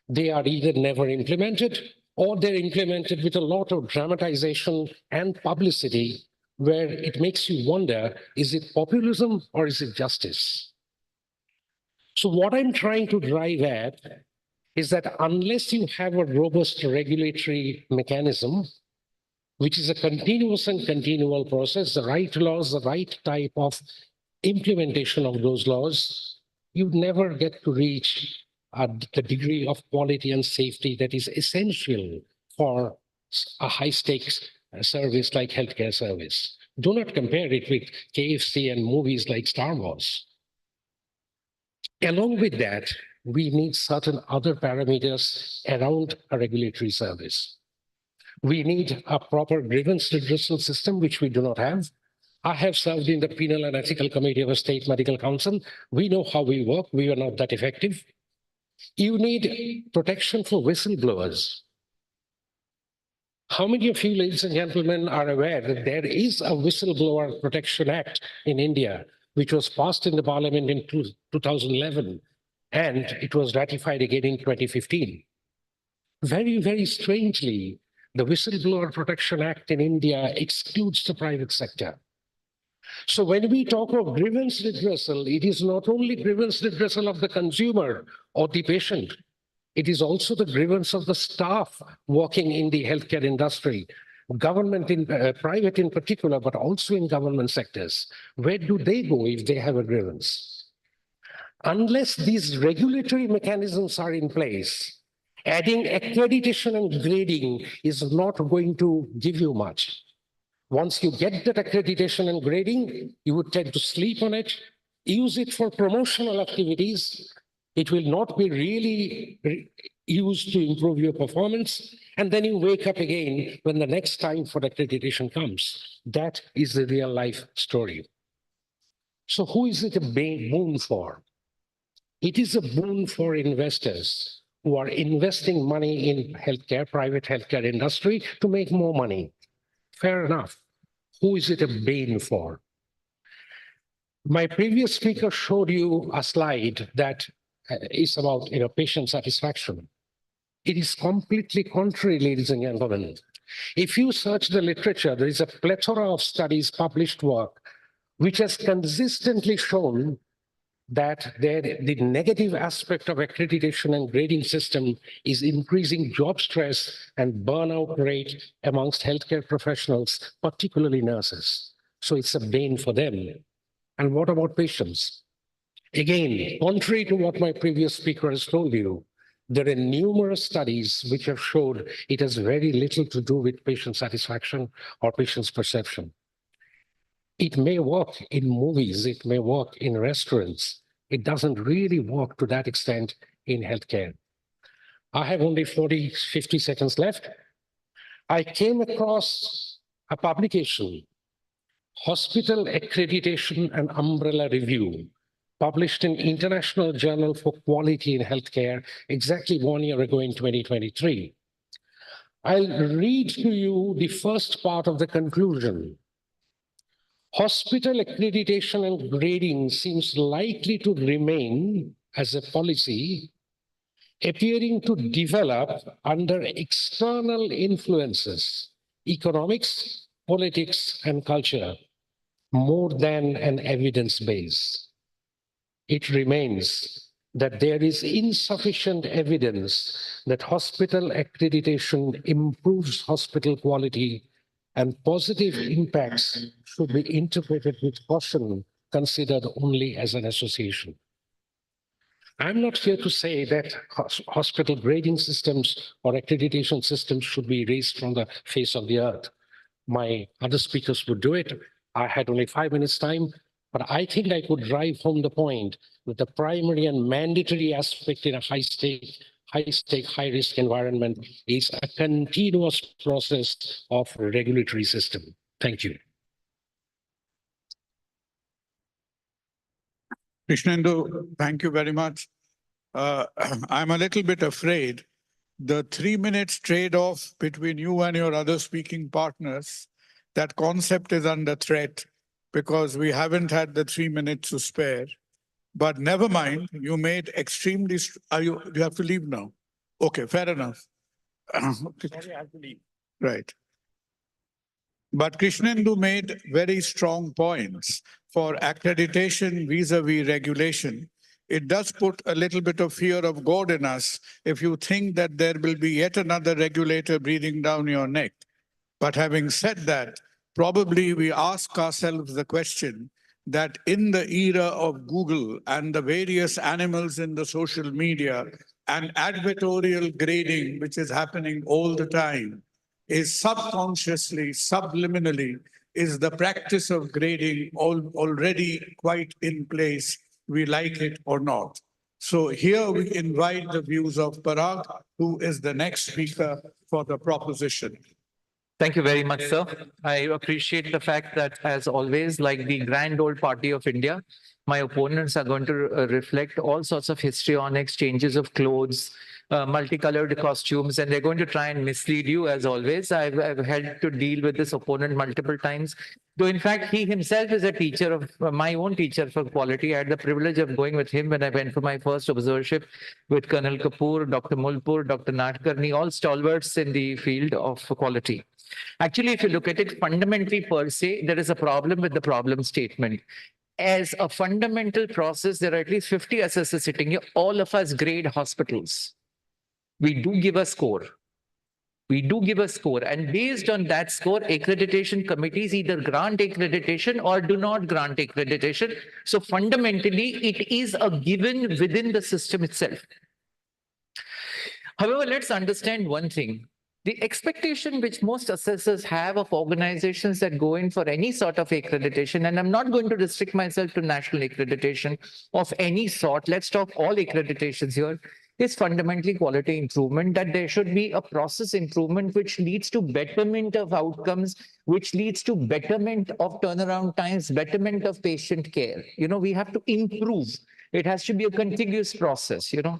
They are either never implemented or they're implemented with a lot of dramatization and publicity where it makes you wonder, is it populism or is it justice? So what I'm trying to drive at is that unless you have a robust regulatory mechanism, which is a continuous and continual process, the right laws, the right type of implementation of those laws, you never get to reach the degree of quality and safety that is essential for a high-stakes service like healthcare service. Do not compare it with KFC and movies like Star Wars. Along with that, we need certain other parameters around a regulatory service. We need a proper grievance redressal system, which we do not have. I have served in the Penal and Ethical Committee of a State Medical Council. We know how we work. We are not that effective. You need protection for whistleblowers. How many of you, ladies and gentlemen, are aware that there is a Whistleblower Protection Act in India, which was passed in the parliament in 2011, and it was ratified again in 2015. Very, very strangely, the Whistleblower Protection Act in India excludes the private sector. So when we talk of grievance redressal, it is not only grievance redressal of the consumer or the patient, it is also the grievance of the staff working in the healthcare industry, government in private in particular, but also in government sectors. Where do they go if they have a grievance? Unless these regulatory mechanisms are in place, adding accreditation and grading is not going to give you much. Once you get that accreditation and grading, you would tend to sleep on it, use it for promotional activities. It will not be really used to improve your performance. And then you wake up again when the next time for accreditation comes. That is the real life story. So who is it a boon for? It is a boon for investors who are investing money in healthcare, private healthcare industry to make more money. Fair enough. Who is it a bane for? My previous speaker showed you a slide that is about patient satisfaction. It is completely contrary, ladies and gentlemen. If you search the literature, there is a plethora of studies, published work, which has consistently shown that the negative aspect of accreditation and grading system is increasing job stress and burnout rate amongst healthcare professionals, particularly nurses. So it's a bane for them. And what about patients? Again, contrary to what my previous speaker has told you, there are numerous studies which have showed it has very little to do with patient satisfaction or patient's perception. It may work in movies, it may work in restaurants. It doesn't really work to that extent in healthcare. I have only 50 seconds left. I came across a publication, Hospital Accreditation and Umbrella Review, published in International Journal for Quality in Healthcare exactly 1 year ago in 2023. I'll read to you the first part of the conclusion. Hospital accreditation and grading seems likely to remain as a policy, appearing to develop under external influences, economics, politics, and culture, more than an evidence base. It remains that there is insufficient evidence that hospital accreditation improves hospital quality, and positive impacts should be interpreted with caution, considered only as an association. I'm not here to say that hospital grading systems or accreditation systems should be erased from the face of the earth. My other speakers would do it. I had only 5 minutes time, but I think I could drive home the point that the primary and mandatory aspect in a high-stake, high-risk environment is a continuous process of regulatory system. Thank you. Krishnendu, thank you very much. I'm a little bit afraid the 3 minutes trade-off between you and your other speaking partners, that concept is under threat because we haven't had the 3 minutes to spare. But never mind, you made extremely, you have to leave now? Okay, fair enough. Sorry, I have to leave. Right. But Krishnendu made very strong points for accreditation vis-a-vis regulation. It does put a little bit of fear of God in us if you think that there will be yet another regulator breathing down your neck. But having said that, probably we ask ourselves the question that in the era of Google and the various animals in the social media and advertorial grading, which is happening all the time, is subconsciously, subliminally, is the practice of grading already quite in place, we like it or not. So here we invite the views of Parag, who is the next speaker for the proposition. Thank you very much, sir. I appreciate the fact that, as always, like the grand old party of India, my opponents are going to reflect all sorts of histrionics, changes of clothes, multicolored costumes, and they're going to try and mislead you, as always. I've had to deal with this opponent multiple times. Though, in fact, he himself is a teacher of my own teacher for quality. I had the privilege of going with him when I went for my first observership with Colonel Kapoor, Dr. Mulpur, Dr. Nadkarni, all stalwarts in the field of quality. Actually, if you look at it fundamentally per se, there is a problem with the problem statement. As a fundamental process, there are at least 50 assessors sitting here. All of us grade hospitals. We do give a score. We do give a score. And based on that score, accreditation committees either grant accreditation or do not grant accreditation. So fundamentally, it is a given within the system itself. However, let's understand one thing. The expectation which most assessors have of organizations that go in for any sort of accreditation, and I'm not going to restrict myself to national accreditation of any sort, let's talk all accreditations here, is fundamentally quality improvement, that there should be a process improvement which leads to betterment of outcomes, which leads to betterment of turnaround times, betterment of patient care. You know, we have to improve. It has to be a contiguous process, you know.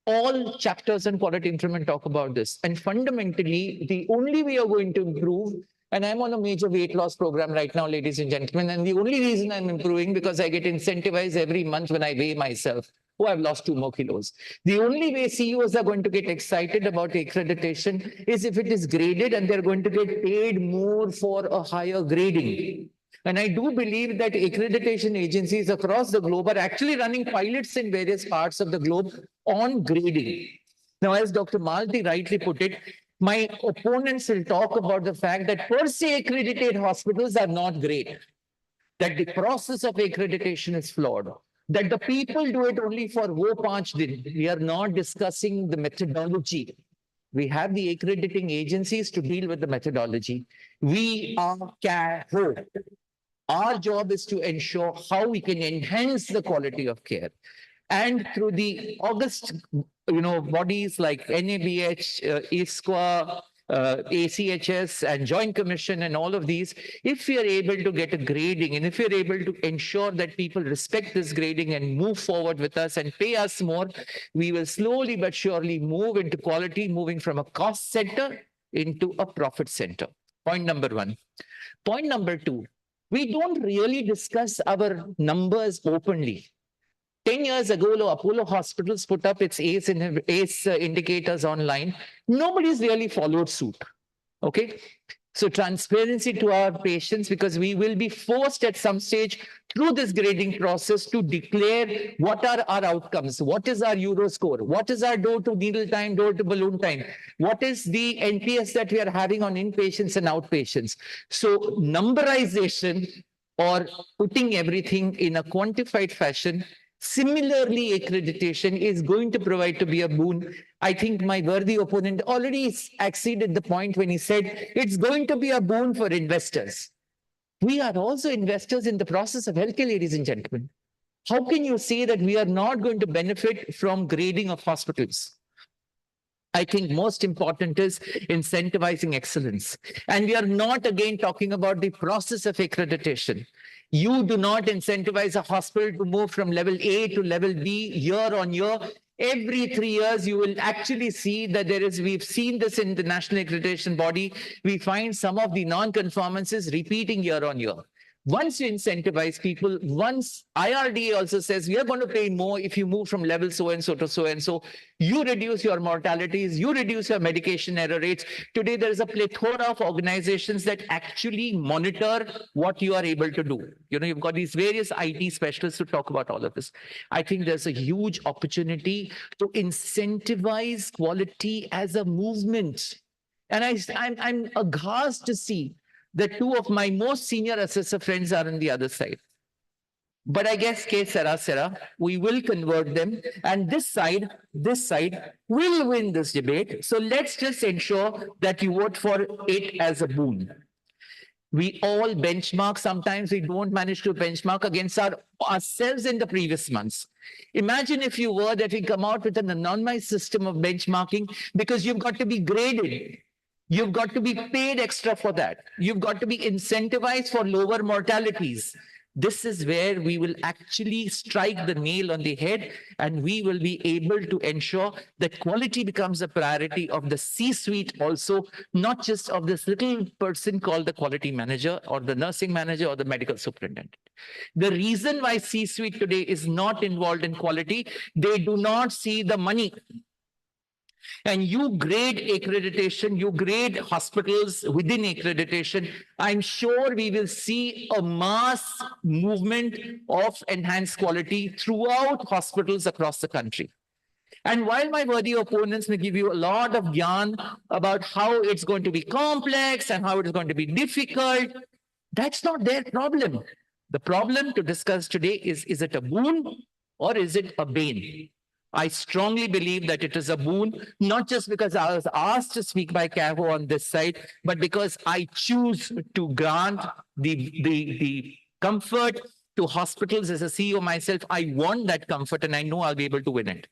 All chapters on quality improvement talk about this. And fundamentally, the only way you're going to improve, and I'm on a major weight loss program right now, ladies and gentlemen, and the only reason I'm improving because I get incentivized every month when I weigh myself. Oh, I've lost 2 more kilos. The only way CEOs are going to get excited about accreditation is if it is graded and they're going to get paid more for a higher grading. And I do believe that accreditation agencies across the globe are actually running pilots in various parts of the globe on grading. Now, as Dr. Malti rightly put it, my opponents will talk about the fact that per se accredited hospitals are not great, that the process of accreditation is flawed, that the people do it only for wo panch din. We are not discussing the methodology. We have the accrediting agencies to deal with the methodology. We are CAHO. Our job is to ensure how we can enhance the quality of care. And through the august, bodies like NABH, ISQA, ACHS and Joint Commission and all of these, if we are able to get a grading and if we are able to ensure that people respect this grading and move forward with us and pay us more, we will slowly but surely move into quality, moving from a cost center into a profit center. Point number 1. Point number 2, we don't really discuss our numbers openly. 10 years ago, Apollo Hospitals put up its ACE indicators online. Nobody's really followed suit. Okay. So transparency to our patients, because we will be forced at some stage through this grading process to declare what are our outcomes, what is our Euro score, what is our door to needle time, door to balloon time, what is the NPS that we are having on inpatients and outpatients. So numberization or putting everything in a quantified fashion. Similarly, accreditation is going to provide to be a boon. I think my worthy opponent already exceeded the point when he said it's going to be a boon for investors. We are also investors in the process of healthcare, ladies and gentlemen. How can you say that we are not going to benefit from grading of hospitals? I think most important is incentivizing excellence. And we are not again talking about the process of accreditation. You do not incentivize a hospital to move from level A to level B year on year. Every 3 years, you will actually see that we've seen this in the national accreditation body. We find some of the non-conformances repeating year on year. Once you incentivize people, once IRDA also says we are going to pay more if you move from level so-and-so to so-and-so, you reduce your mortalities, you reduce your medication error rates. Today, there is a plethora of organizations that actually monitor what you are able to do. You've got these various IT specialists to talk about all of this. I think there's a huge opportunity to incentivize quality as a movement. And I'm aghast to see that 2 of my most senior assessor friends are on the other side. But I guess que sera, we will convert them, and this side will win this debate. So let's just ensure that you vote for it as a boon. We all benchmark. Sometimes we don't manage to benchmark against ourselves in the previous months. Imagine if you were that we come out with an anonymized system of benchmarking, because you've got to be graded. You've got to be paid extra for that. You've got to be incentivized for lower mortalities. This is where we will actually strike the nail on the head, and we will be able to ensure that quality becomes a priority of the C-suite also, not just of this little person called the quality manager or the nursing manager or the medical superintendent. The reason why C-suite today is not involved in quality, they do not see the money. And you grade accreditation, you grade hospitals within accreditation. I'm sure we will see a mass movement of enhanced quality throughout hospitals across the country. And while my worthy opponents may give you a lot of yarn about how it's going to be complex and how it is going to be difficult, that's not their problem. The problem to discuss today is it a boon or is it a bane? I strongly believe that it is a boon, not just because I was asked to speak by CAHO on this side, but because I choose to grant the comfort to hospitals as a CEO myself. I want that comfort, and I know I'll be able to win it.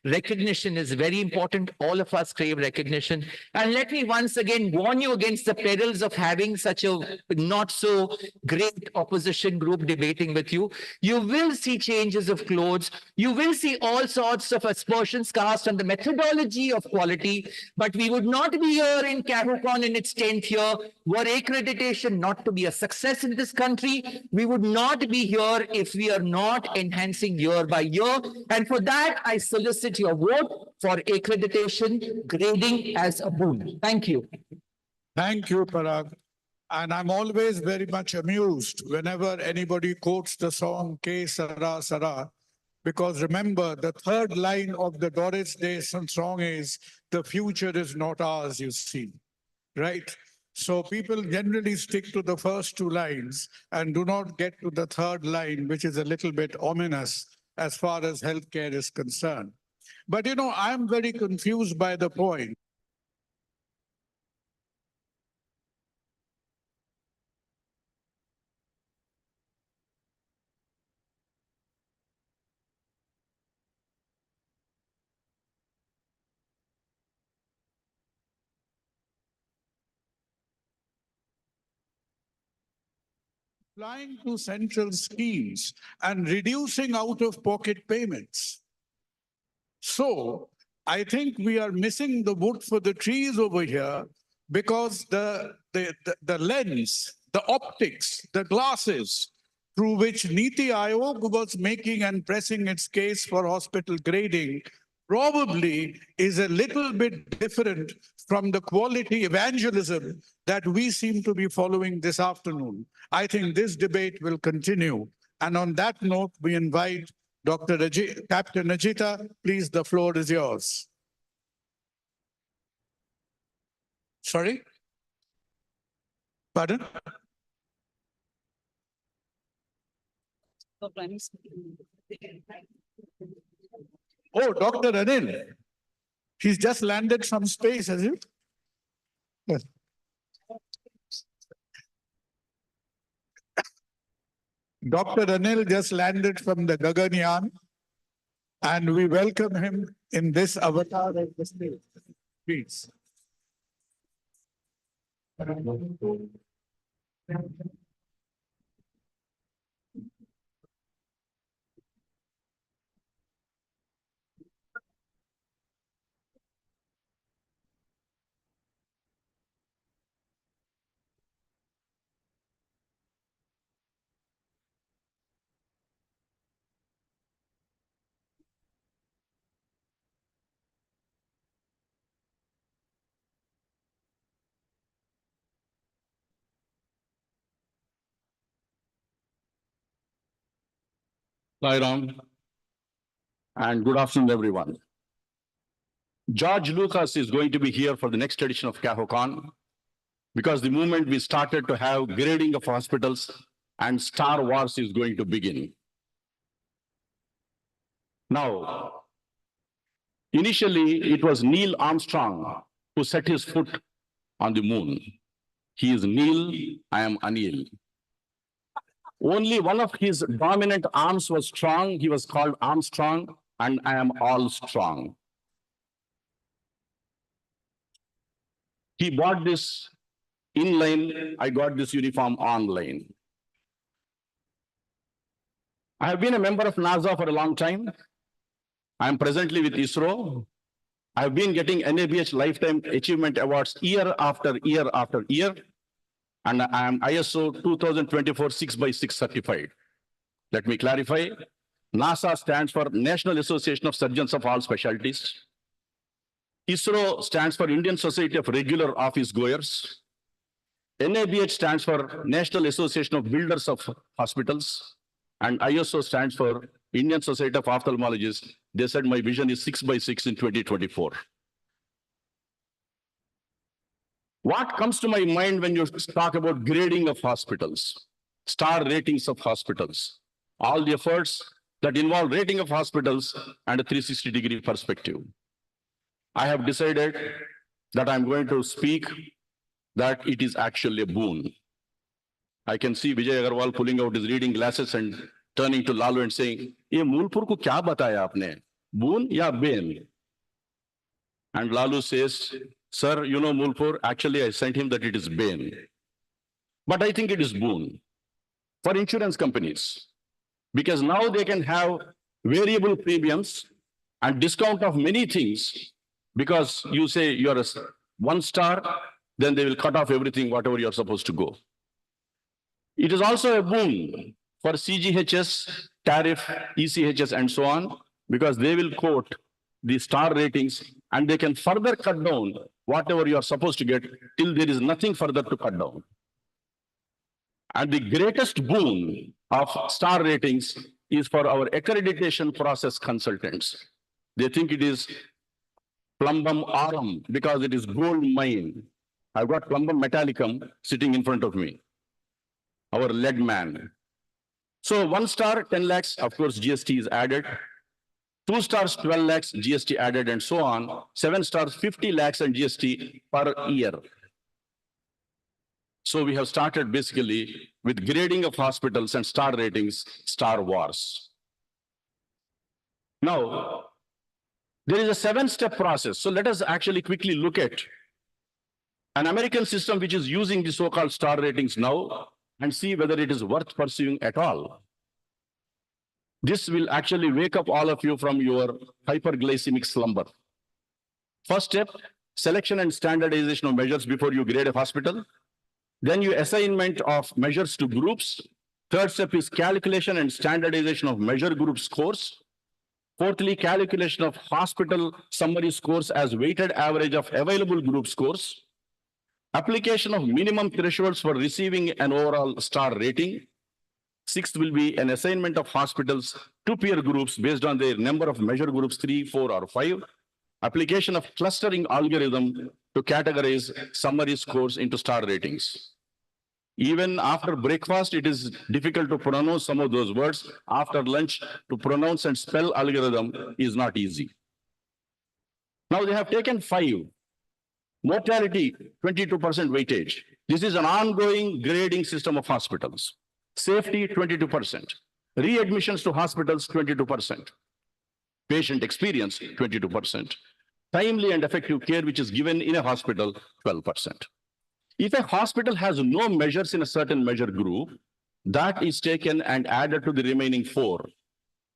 Recognition is very important. All of us crave recognition. And let me once again warn you against the perils of having such a not so great opposition group debating with you. You will see changes of clothes. You will see all sorts of aspersions cast on the methodology of quality. But we would not be here in CAHOCON in its 10th year were accreditation not to be a success in this country. We would not be here if we are not enhancing year by year. And for that, I solicit your vote for accreditation grading as a boon. Thank you. Thank you, Parag. And I'm always very much amused whenever anybody quotes the song Ke Sara Sara, because remember, the third line of the Doris Day song is, the future is not ours, you see, right? So people generally stick to the first two lines and do not get to the third line, which is a little bit ominous as far as healthcare is concerned. But, you know, I'm very confused by the point. Applying to central schemes and reducing out-of-pocket payments. So I think we are missing the wood for the trees over here, because the lens, the optics, the glasses through which Niti Aayog was making and pressing its case for hospital grading probably is a little bit different from the quality evangelism that we seem to be following this afternoon. I think this debate will continue. And on that note, we invite Captain Ajita. Please, the floor is yours. Sorry? Pardon? Oh, Dr. Anil. He's just landed from space, has he? Yes. Dr. Anil just landed from the Gaganyaan, and we welcome him in this avatar of the stage. Please. Hi, Ram. And good afternoon, everyone. George Lucas is going to be here for the next edition of CAHOCON, because the moment we started to have grading of hospitals and Star Wars is going to begin. Now, initially, it was Neil Armstrong who set his foot on the moon. He is Neil, I am Anil. Only one of his dominant arms was strong. He was called Armstrong, and I am all strong. He bought this inline, I got this uniform online. I have been a member of NASA for a long time. I am presently with ISRO. I have been getting NABH Lifetime Achievement Awards year after year after year. And I am ISO 2024 6x6 certified. Let me clarify. NASA stands for National Association of Surgeons of All Specialties. ISRO stands for Indian Society of Regular Office Goers. NABH stands for National Association of Builders of Hospitals. And ISO stands for Indian Society of Ophthalmologists. They said my vision is 6x6 in 2024. What comes to my mind when you talk about grading of hospitals, star ratings of hospitals, all the efforts that involve rating of hospitals and a 360-degree perspective? I have decided that I'm going to speak that it is actually a boon. I can see Vijay Agarwal pulling out his reading glasses and turning to Lalu and saying, "Ye Mulpur ko kya bataya aapne? Boon ya Bane?" And Lalu says, "Sir, you know Mulpur, actually I sent him that it is Bane. But I think it is boon for insurance companies, because now they can have variable premiums and discount of many things, because you say you're a 1 star, then they will cut off everything, whatever you're supposed to go. It is also a boon for CGHS, tariff, ECHS, and so on, because they will quote the star ratings and they can further cut down whatever you are supposed to get till there is nothing further to cut down. And the greatest boon of star ratings is for our accreditation process consultants. They think it is plumbum aurum because it is gold mine. I've got plumbum metallicum sitting in front of me, our lead man. So 1 star, 10 lakhs, of course, GST is added. 2 stars, 12 lakhs, GST added, and so on. 7 stars, 50 lakhs and GST per year. So we have started basically with grading of hospitals and star ratings, Star Wars. Now, there is a 7-step process. So let us actually quickly look at an American system which is using the so-called star ratings now and see whether it is worth pursuing at all. This will actually wake up all of you from your hyperglycemic slumber. First step, selection and standardization of measures before you grade a hospital. Then you assignment of measures to groups. Third step is calculation and standardization of measure group scores. Fourthly, calculation of hospital summary scores as weighted average of available group scores. Application of minimum thresholds for receiving an overall star rating. Sixth will be an assignment of hospitals to peer groups based on their number of measure groups 3, 4, or 5. Application of clustering algorithm to categorize summary scores into star ratings. Even after breakfast, it is difficult to pronounce some of those words. After lunch, to pronounce and spell algorithm is not easy. Now they have taken 5. Mortality, 22% weightage. This is an ongoing grading system of hospitals. Safety, 22%. Readmissions to hospitals, 22%. Patient experience, 22%. Timely and effective care which is given in a hospital, 12%. If a hospital has no measures in a certain measure group, that is taken and added to the remaining 4.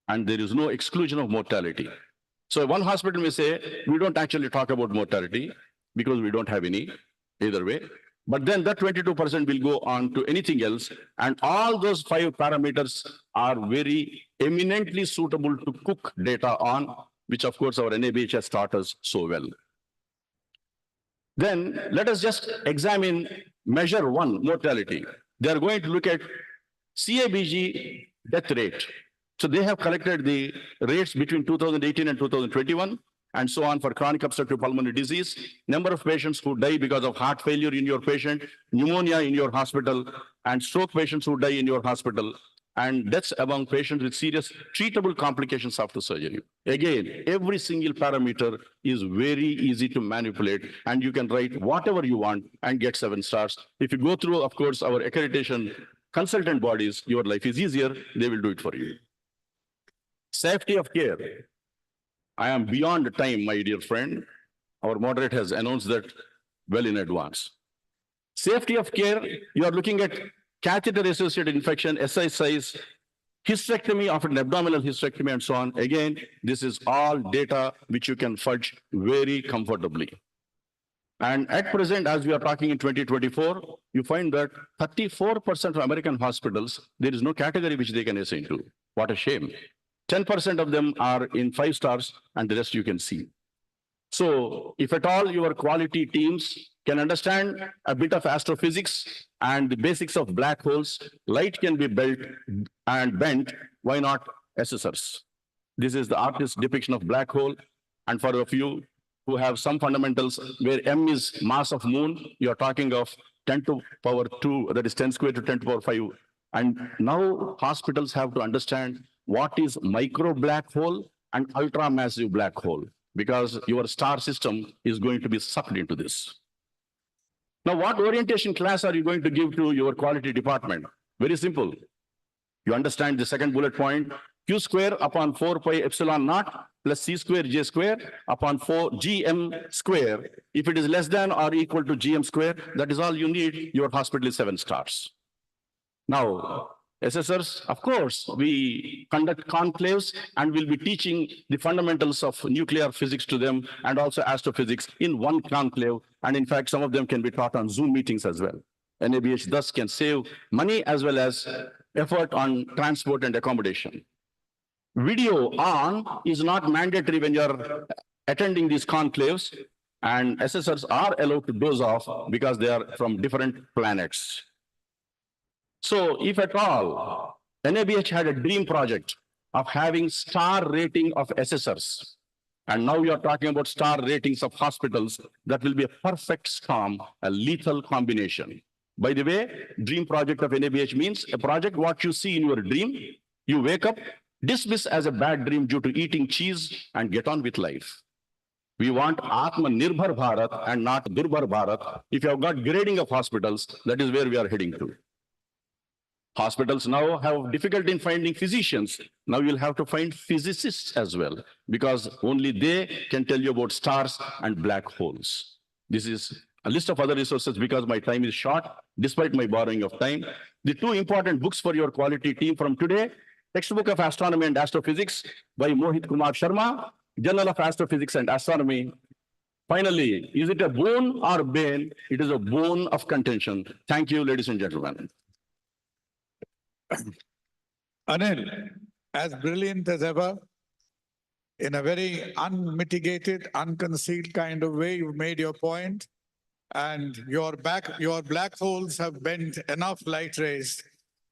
And there is no exclusion of mortality. So one hospital may say, we don't actually talk about mortality because we don't have any either way. But then that 22% will go on to anything else. And all those 5 parameters are very eminently suitable to cook data on, which of course our NABH has taught us so well. Then let us just examine measure 1, mortality. They are going to look at CABG death rate. So they have collected the rates between 2018 and 2021. And so on for chronic obstructive pulmonary disease, number of patients who die because of heart failure in your patient, pneumonia in your hospital, and stroke patients who die in your hospital, and deaths among patients with serious treatable complications after surgery. Again, every single parameter is very easy to manipulate, and you can write whatever you want and get 7 stars. If you go through, of course, our accreditation consultant bodies, your life is easier. They will do it for you. Safety of care. I am beyond time, my dear friend. Our moderator has announced that well in advance. Safety of care, you are looking at catheter-associated infection, SI size, hysterectomy after an abdominal hysterectomy, and so on. Again, this is all data which you can fudge very comfortably. And at present, as we are talking in 2024, you find that 34% of American hospitals, there is no category which they can assign to. What a shame. 10% of them are in 5 stars, and the rest you can see. So if at all your quality teams can understand a bit of astrophysics and the basics of black holes, light can be built and bent, why not assessors? This is the artist's depiction of black hole. And for a few who have some fundamentals where M is mass of moon, you're talking of 10 to power 2, that is 10 squared to 10 to power 5. And now hospitals have to understand what is micro black hole and ultra massive black hole, because your star system is going to be sucked into this. Now, what orientation class are you going to give to your quality department? Very simple. You understand the second bullet point, Q square upon 4 pi epsilon naught plus C square J square upon 4 GM square. If it is less than or equal to GM square, that is all you need. Your hospital is 7 stars. Now, assessors, of course, we conduct conclaves and we'll be teaching the fundamentals of nuclear physics to them and also astrophysics in one conclave. And in fact, some of them can be taught on Zoom meetings as well. NABH thus can save money as well as effort on transport and accommodation. Video on is not mandatory when you're attending these conclaves, and assessors are allowed to doze off because they are from different planets. So if at all, NABH had a dream project of having star rating of assessors, and now you're talking about star ratings of hospitals, that will be a perfect storm, a lethal combination. By the way, dream project of NABH means a project what you see in your dream, you wake up, dismiss as a bad dream due to eating cheese and get on with life. We want Atma Nirbhar Bharat and not Durbhar Bharat. If you have got grading of hospitals, that is where we are heading to. Hospitals now have difficulty in finding physicians. Now you'll have to find physicists as well, because only they can tell you about stars and black holes. This is a list of other resources because my time is short, despite my borrowing of time. The 2 important books for your quality team from today, Textbook of Astronomy and Astrophysics by Mohit Kumar Sharma, Journal of Astrophysics and Astronomy. Finally, is it a boon or bane? It is a bone of contention. Thank you, ladies and gentlemen. Anil, as brilliant as ever, in a very unmitigated, unconcealed kind of way, you've made your point, and your black holes have bent enough light rays,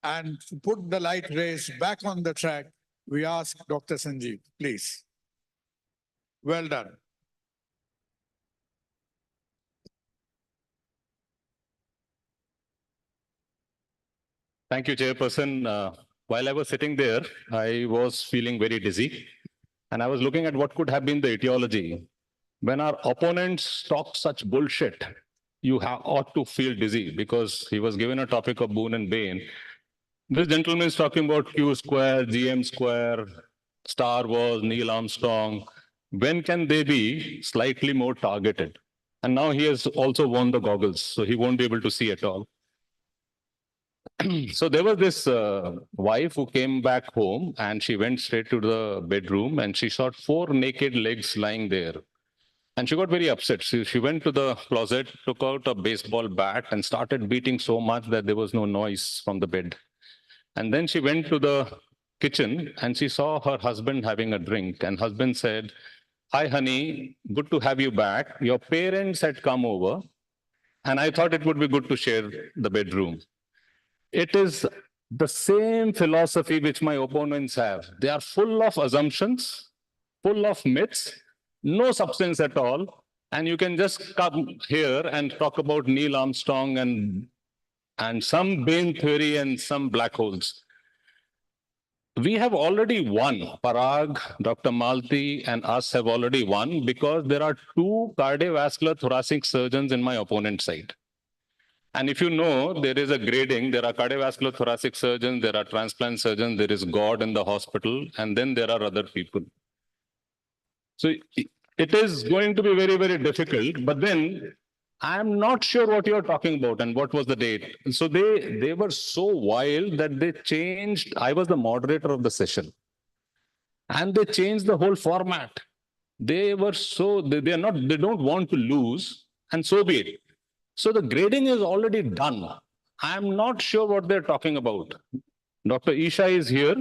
and to put the light rays back on the track, we ask Dr. Sanjeev, please. Well done. Thank you, Chairperson. While I was sitting there, I was feeling very dizzy, and I was looking at what could have been the etiology. When our opponents talk such bullshit, you ought to feel dizzy, because he was given a topic of Boon and Bane. This gentleman is talking about Q square, GM square, Star Wars, Neil Armstrong. When can they be slightly more targeted? And now he has also worn the goggles, so he won't be able to see at all. So there was this wife who came back home, and she went straight to the bedroom and she saw 4 naked legs lying there. And she got very upset. She went to the closet, took out a baseball bat and started beating so much that there was no noise from the bed. And then she went to the kitchen and she saw her husband having a drink, and husband said, "Hi, honey, good to have you back. Your parents had come over and I thought it would be good to share the bedroom." It is the same philosophy which my opponents have. They are full of assumptions, full of myths, no substance at all. And you can just come here and talk about Neil Armstrong and some Bane theory and some black holes. we have already won. Parag, Dr. Malti, and us have already won because there are two cardiovascular thoracic surgeons in my opponent side. And if you know, there is a grading. There are cardiovascular thoracic surgeons, there are transplant surgeons, there is God in the hospital, and then there are other people. So it is going to be very, very difficult. But then I'm not sure what you're talking about and what was the date. So they were so wild that they changed. I was the moderator of the session, and they changed the whole format. They were so they don't want to lose, and so be it. So the grading is already done. I'm not sure what they're talking about. Dr. Isha is here.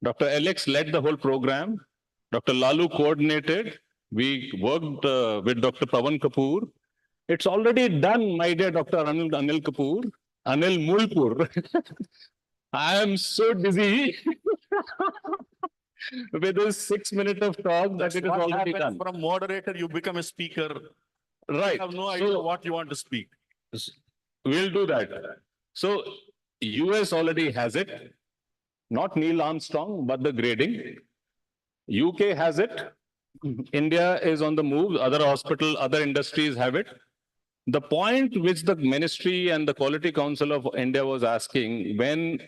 Dr. Alex led the whole program. Dr. Lalu coordinated. We worked with Dr. Pawan Kapoor. It's already done, my dear Dr. Anil Kapoor, Anil Mulpur. I am so dizzy with this 6 minutes of talk that it is already done. From moderator, you become a speaker. Right. You have no idea what you want to speak. We'll do that. So US already has it. Not Neil Armstrong, but the grading. UK has it. India is on the move. Other hospital, other industries have it. The point which the Ministry and the Quality Council of India was asking, when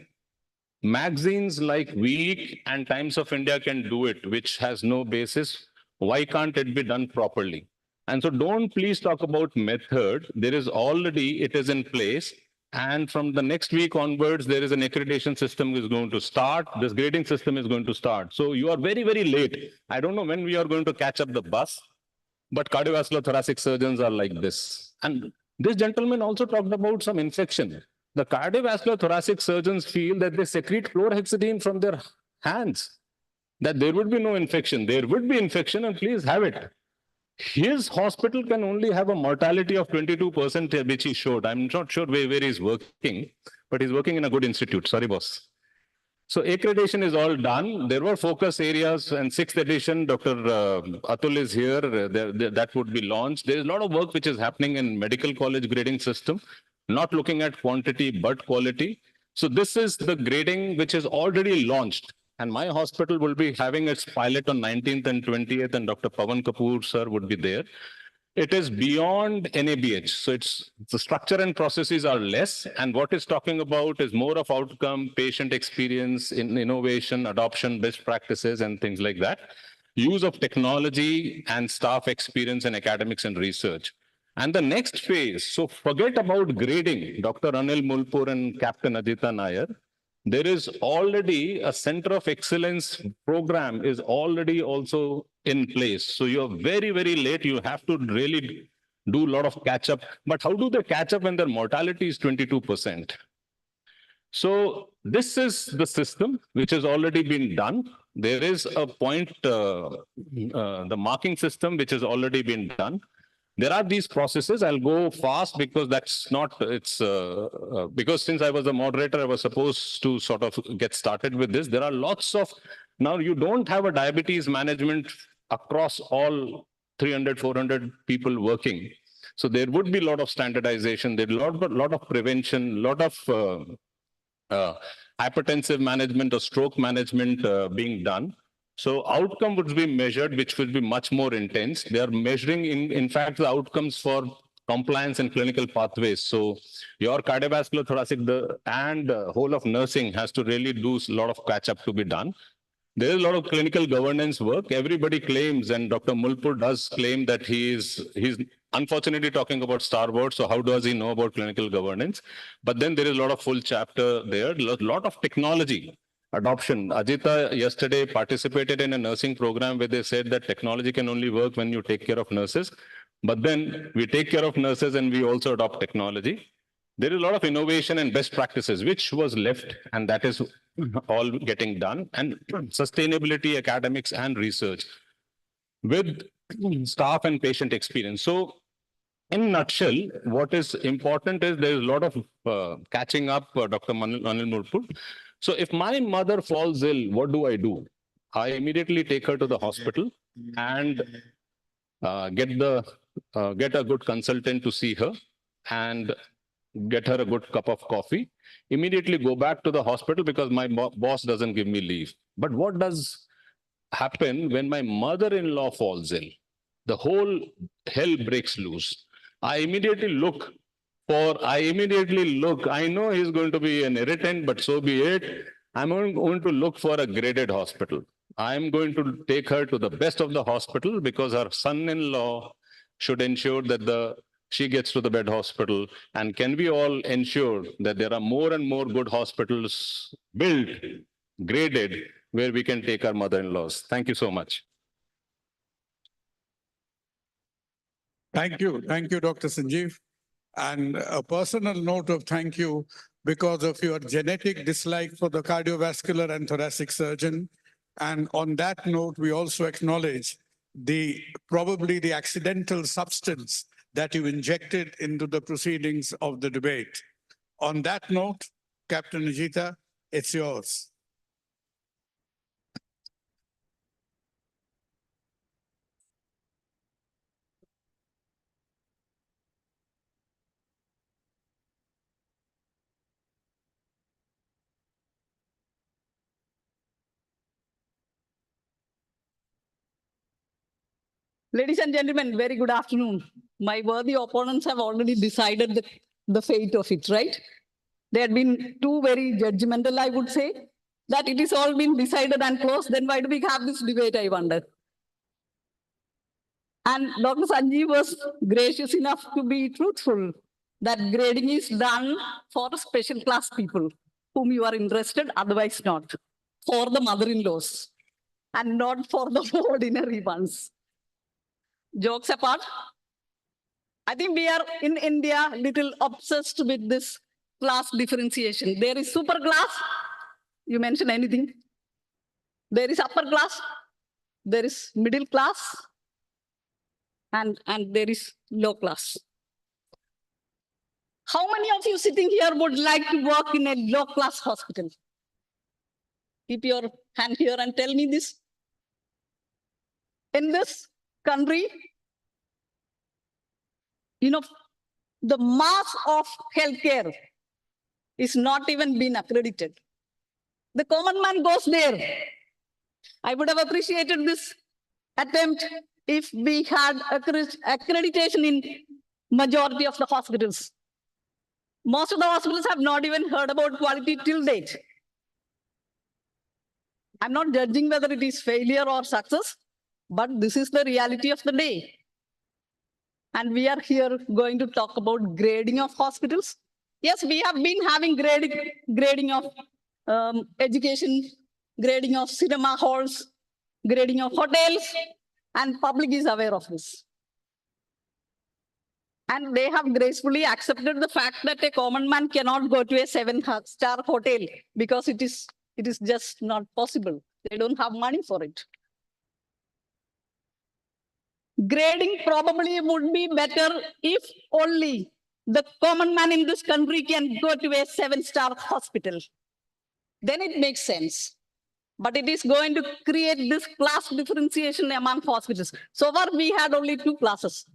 magazines like Week and Times of India can do it, which has no basis, why can't it be done properly? And so don't please talk about method. There is already, it is in place. And from the next week onwards, there is an accreditation system is going to start. This grading system is going to start. So you are very, very late. I don't know when we are going to catch up the bus, but cardiovascular thoracic surgeons are like this. And this gentleman also talked about some infection. The cardiovascular thoracic surgeons feel that they secrete chlorhexidine from their hands, that there would be no infection. There would be infection, and please have it. His hospital can only have a mortality of 22%, which he showed. I'm not sure where he's working, but he's working in a good institute. Sorry, boss. So accreditation is all done. There were focus areas, and 6th edition, Dr. Atul is here. That would be launched. There is a lot of work which is happening in medical college grading system, not looking at quantity, but quality. So this is the grading which is already launched. And my hospital will be having its pilot on 19th and 20th, and Dr. Pawan Kapoor, sir, would be there. It is beyond NABH. So it's the structure and processes are less. And what it's talking about is more of outcome, patient experience, innovation, adoption, best practices, and things like that. Use of technology and staff experience in academics and research. And the next phase, so forget about grading, Dr. Anil Mulpur and Captain Ajita Nair. There is already a Center of Excellence program is already also in place. So you're very, very late. You have to really do a lot of catch up. But how do they catch up when their mortality is 22%? So this is the system which has already been done. There is a point, the marking system which has already been done. There are these processes. I'll go fast because that's not, it's because since I was a moderator, I was supposed to sort of get started with this. There are lots of, now you don't have a diabetes management across all 300, 400 people working. So there would be a lot of standardization. There's a lot of prevention, a lot of hypertensive management or stroke management being done. So outcome would be measured, which will be much more intense. They are measuring, in fact, the outcomes for compliance and clinical pathways. So your cardiovascular thoracic and whole of nursing has to really do a lot of catch up to be done. There is a lot of clinical governance work. Everybody claims, and Dr. Mulpur does claim that he's unfortunately talking about starboard. So how does he know about clinical governance? But then there is a lot of full chapter there, a lot of technology adoption. Ajita yesterday participated in a nursing program where they said that technology can only work when you take care of nurses. But then we take care of nurses and we also adopt technology. There is a lot of innovation and best practices, which was left, and that is all getting done. And sustainability, academics, and research with staff and patient experience. So in a nutshell, what is important is there is a lot of catching up, Dr. Anil Mulpur. So if my mother falls ill, what do? I immediately take her to the hospital and get a good consultant to see her. And get her a good cup of coffee, immediately go back to the hospital because my boss doesn't give me leave. But what does happen when my mother-in-law falls ill? The whole hell breaks loose. I immediately look, I know he's going to be an irritant, but so be it. I'm going to look for a graded hospital. I'm going to take her to the best of the hospital because her son-in-law should ensure that she gets to the bed hospital. And can we all ensure that there are more and more good hospitals built, graded, where we can take our mother-in-laws? Thank you so much. Thank you, Dr. Sanjeev. And a personal note of thank you because of your genetic dislike for the cardiovascular and thoracic surgeon. And on that note, we also acknowledge probably the accidental substance that you injected into the proceedings of the debate. On that note, Captain Ajita, it's yours. Ladies and gentlemen, very good afternoon. My worthy opponents have already decided the fate of it, right? There had been two very judgmental, I would say, that it is all been decided and closed. Then why do we have this debate, I wonder? And Dr. Sanjeev was gracious enough to be truthful that grading is done for special class people whom you are interested, otherwise not, for the mother-in-laws and not for the ordinary ones. Jokes apart, I think we are in India little obsessed with this class differentiation. There is super class, you mention anything. There is upper class, there is middle class, and there is low class. How many of you sitting here would like to work in a low class hospital? Keep your hand here and tell me this. In this country, the mass of healthcare is not even been accredited. The common man goes there. I would have appreciated this attempt if we had accreditation in majority of the hospitals. Most of the hospitals have not even heard about quality till date. I'm not judging whether it is failure or success, but this is the reality of the day. And we are here going to talk about grading of hospitals. Yes, we have been having grading of education, grading of cinema halls, grading of hotels, and public is aware of this. And they have gracefully accepted the fact that a common man cannot go to a 7-star hotel because it is just not possible. They don't have money for it. Grading probably would be better if only the common man in this country can go to a 7-star hospital. Then it makes sense. But it is going to create this class differentiation among hospitals. So far, we had only two classes.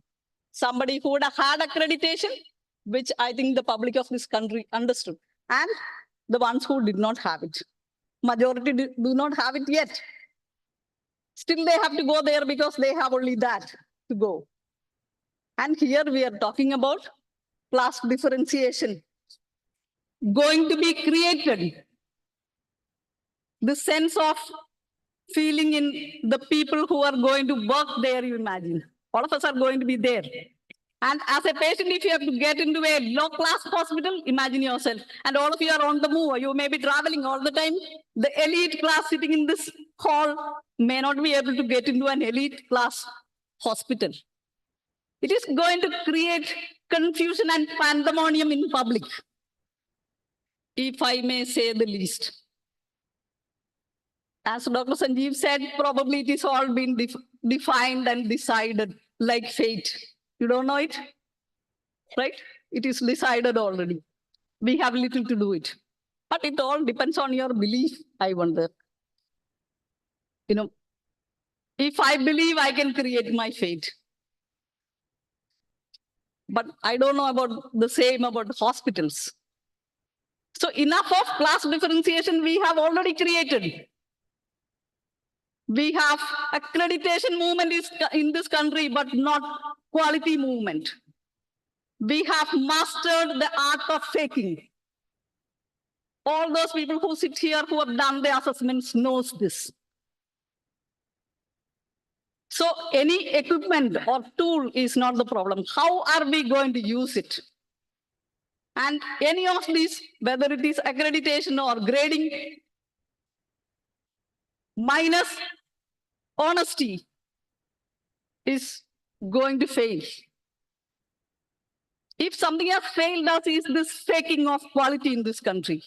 Somebody who would have had accreditation, which I think the public of this country understood, and the ones who did not have it. Majority do not have it yet. Still, they have to go there because they have only that to go. And here we are talking about class differentiation going to be created. The sense of feeling in the people who are going to work there, you imagine. All of us are going to be there. And as a patient, if you have to get into a low-class hospital, imagine yourself. And all of you are on the move. You may be traveling all the time. The elite class sitting in this hall may not be able to get into an elite class hospital. It is going to create confusion and pandemonium in public, if I may say the least. As Dr. Sanjeev said, probably it is all been defined and decided like fate. You don't know it, right? It is decided already. We have little to do it. But it all depends on your belief, I wonder. If I believe I can create my fate, But I don't know about the same about hospitals. So enough of class differentiation we have already created. We have accreditation movement is in this country, but not quality movement. We have mastered the art of faking. All those people who sit here who have done the assessments knows this. So any equipment or tool is not the problem. How are we going to use it? And any of these, whether it is accreditation or grading, minus honesty is going to fail. If something has failed us, is this faking of quality in this country.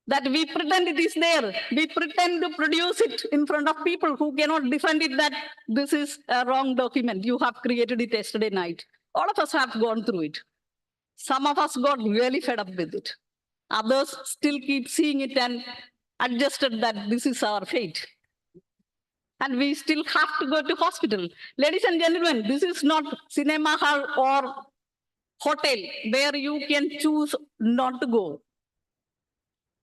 That we pretend it is there. We pretend to produce it in front of people who cannot defend it that this is a wrong document. You have created it yesterday night. All of us have gone through it. Some of us got really fed up with it. Others still keep seeing it and adjusted that this is our fate. And we still have to go to hospital. Ladies and gentlemen, this is not cinema hall or hotel where you can choose not to go.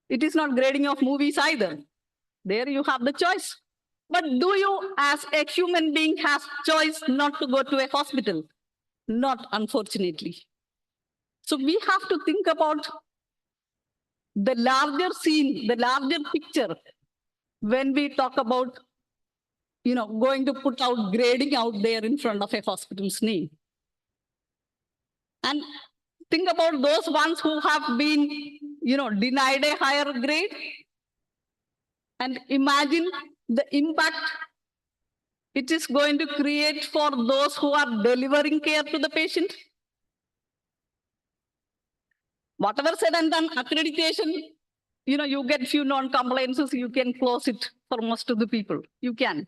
It is not grading of movies either. There you have the choice. But do you as a human being have choice not to go to a hospital? Not, unfortunately. So we have to think about the larger scene, the larger picture when we talk about, going to put out grading out there in front of a hospital's name. And think about those ones who have been, denied a higher grade. And imagine the impact it is going to create for those who are delivering care to the patient. Whatever said and done, accreditation, you get few non-compliances, you can close it for most of the people. You can,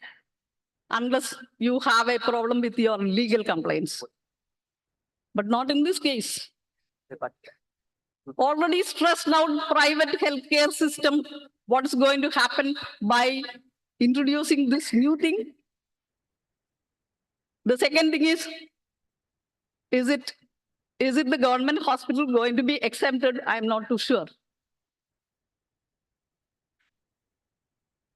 unless you have a problem with your legal complaints. But not in this case. Already stressed out private healthcare system, what is going to happen by introducing this new thing? The second thing is it the government hospital going to be exempted? I'm not too sure.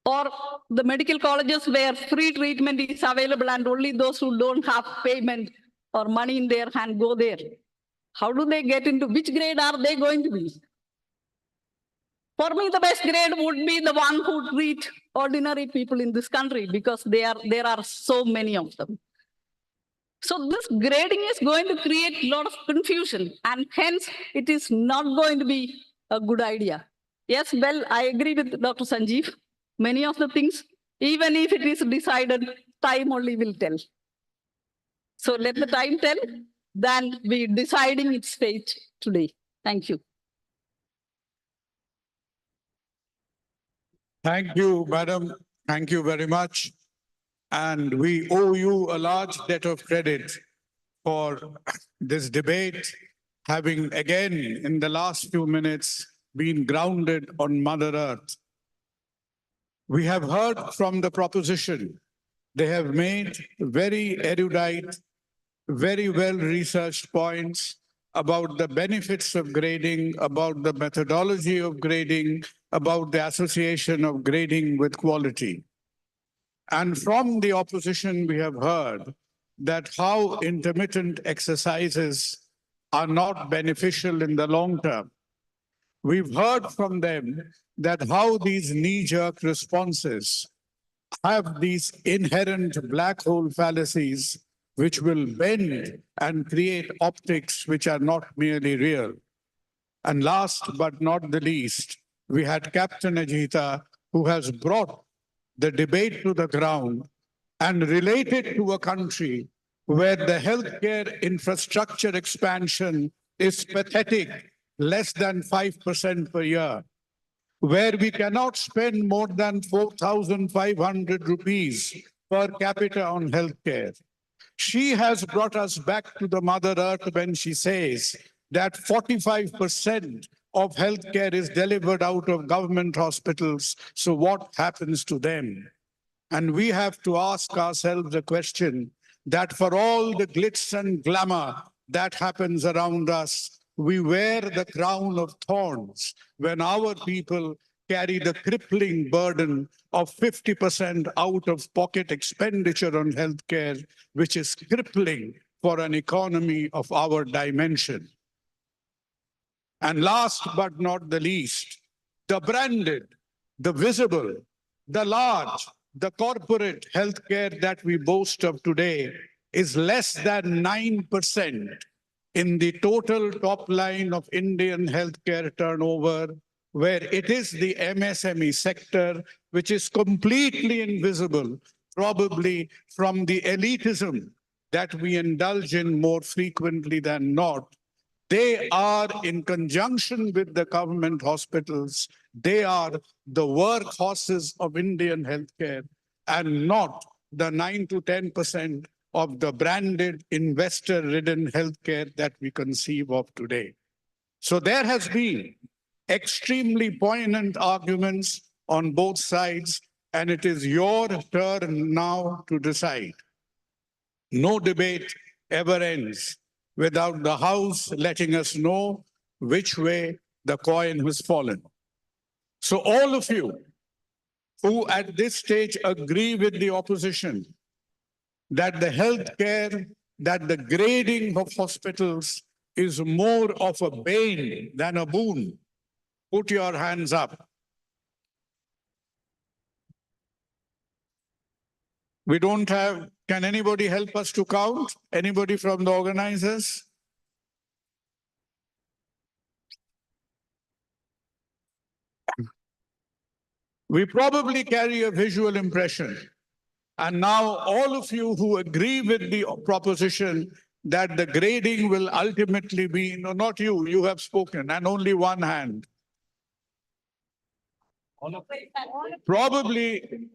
Or the medical colleges where free treatment is available and only those who don't have payment or money in their hand go there. How do they get into, which grade are they going to be? For me, the best grade would be the one who treat ordinary people in this country because there are so many of them. So this grading is going to create a lot of confusion and hence it is not going to be a good idea. Yes, well, I agree with Dr. Sanjeev. Many of the things, even if it is decided, time only will tell. So let the time tell, then we deciding its fate today. Thank you. Thank you, madam. Thank you very much. And we owe you a large debt of credit for this debate, having again in the last few minutes been grounded on Mother Earth. We have heard from the proposition. They have made very erudite, very well-researched points about the benefits of grading, about the methodology of grading, about the association of grading with quality. And from the opposition, we have heard that how intermittent exercises are not beneficial in the long term. We've heard from them that how these knee-jerk responses have these inherent black hole fallacies which will bend and create optics which are not merely real. And last but not the least, we had Captain Ajita, who has brought the debate to the ground and related to a country where the healthcare infrastructure expansion is pathetic, less than 5% per year, where we cannot spend more than 4,500 rupees per capita on healthcare. She has brought us back to the Mother Earth when she says that 45% of healthcare is delivered out of government hospitals. So what happens to them? And we have to ask ourselves the question that for all the glitz and glamour that happens around us. We wear the crown of thorns when our people carry the crippling burden of 50% out-of-pocket expenditure on healthcare, which is crippling for an economy of our dimension. And last but not the least, the branded, the visible, the large, the corporate healthcare that we boast of today is less than 9% in the total top line of Indian healthcare turnover, where it is the MSME sector, which is completely invisible, probably from the elitism that we indulge in more frequently than not. They are in conjunction with the government hospitals. They are the workhorses of Indian healthcare and not the 9 to 10% of the branded investor-ridden healthcare that we conceive of today. So there has been extremely poignant arguments on both sides, and it is your turn now to decide. No debate ever ends without the House letting us know which way the coin has fallen. So all of you who at this stage agree with the opposition that the healthcare, that the grading of hospitals is more of a bane than a boon, put your hands up. We don't have, can anybody help us to count? Anybody from the organizers? We probably carry a visual impression. And now all of you who agree with the proposition that the grading will ultimately be, no, not you, you have spoken, and only one hand. Probably,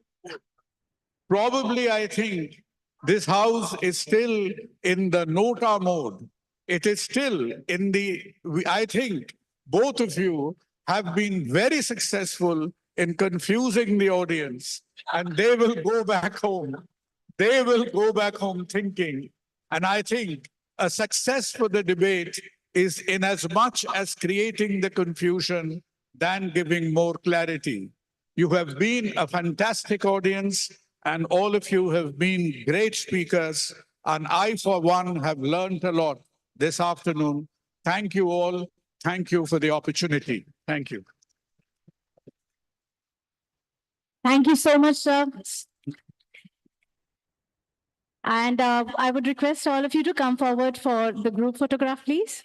I think this house is still in the nota mode. It is still in the, I think both of you have been very successful in confusing the audience, and they will go back home. They will go back home thinking, and I think a success for the debate is in as much as creating the confusion than giving more clarity. You have been a fantastic audience, and all of you have been great speakers, and I, for one, have learned a lot this afternoon. Thank you all. Thank you for the opportunity. Thank you. Thank you so much, sir. And I would request all of you to come forward for the group photograph, please.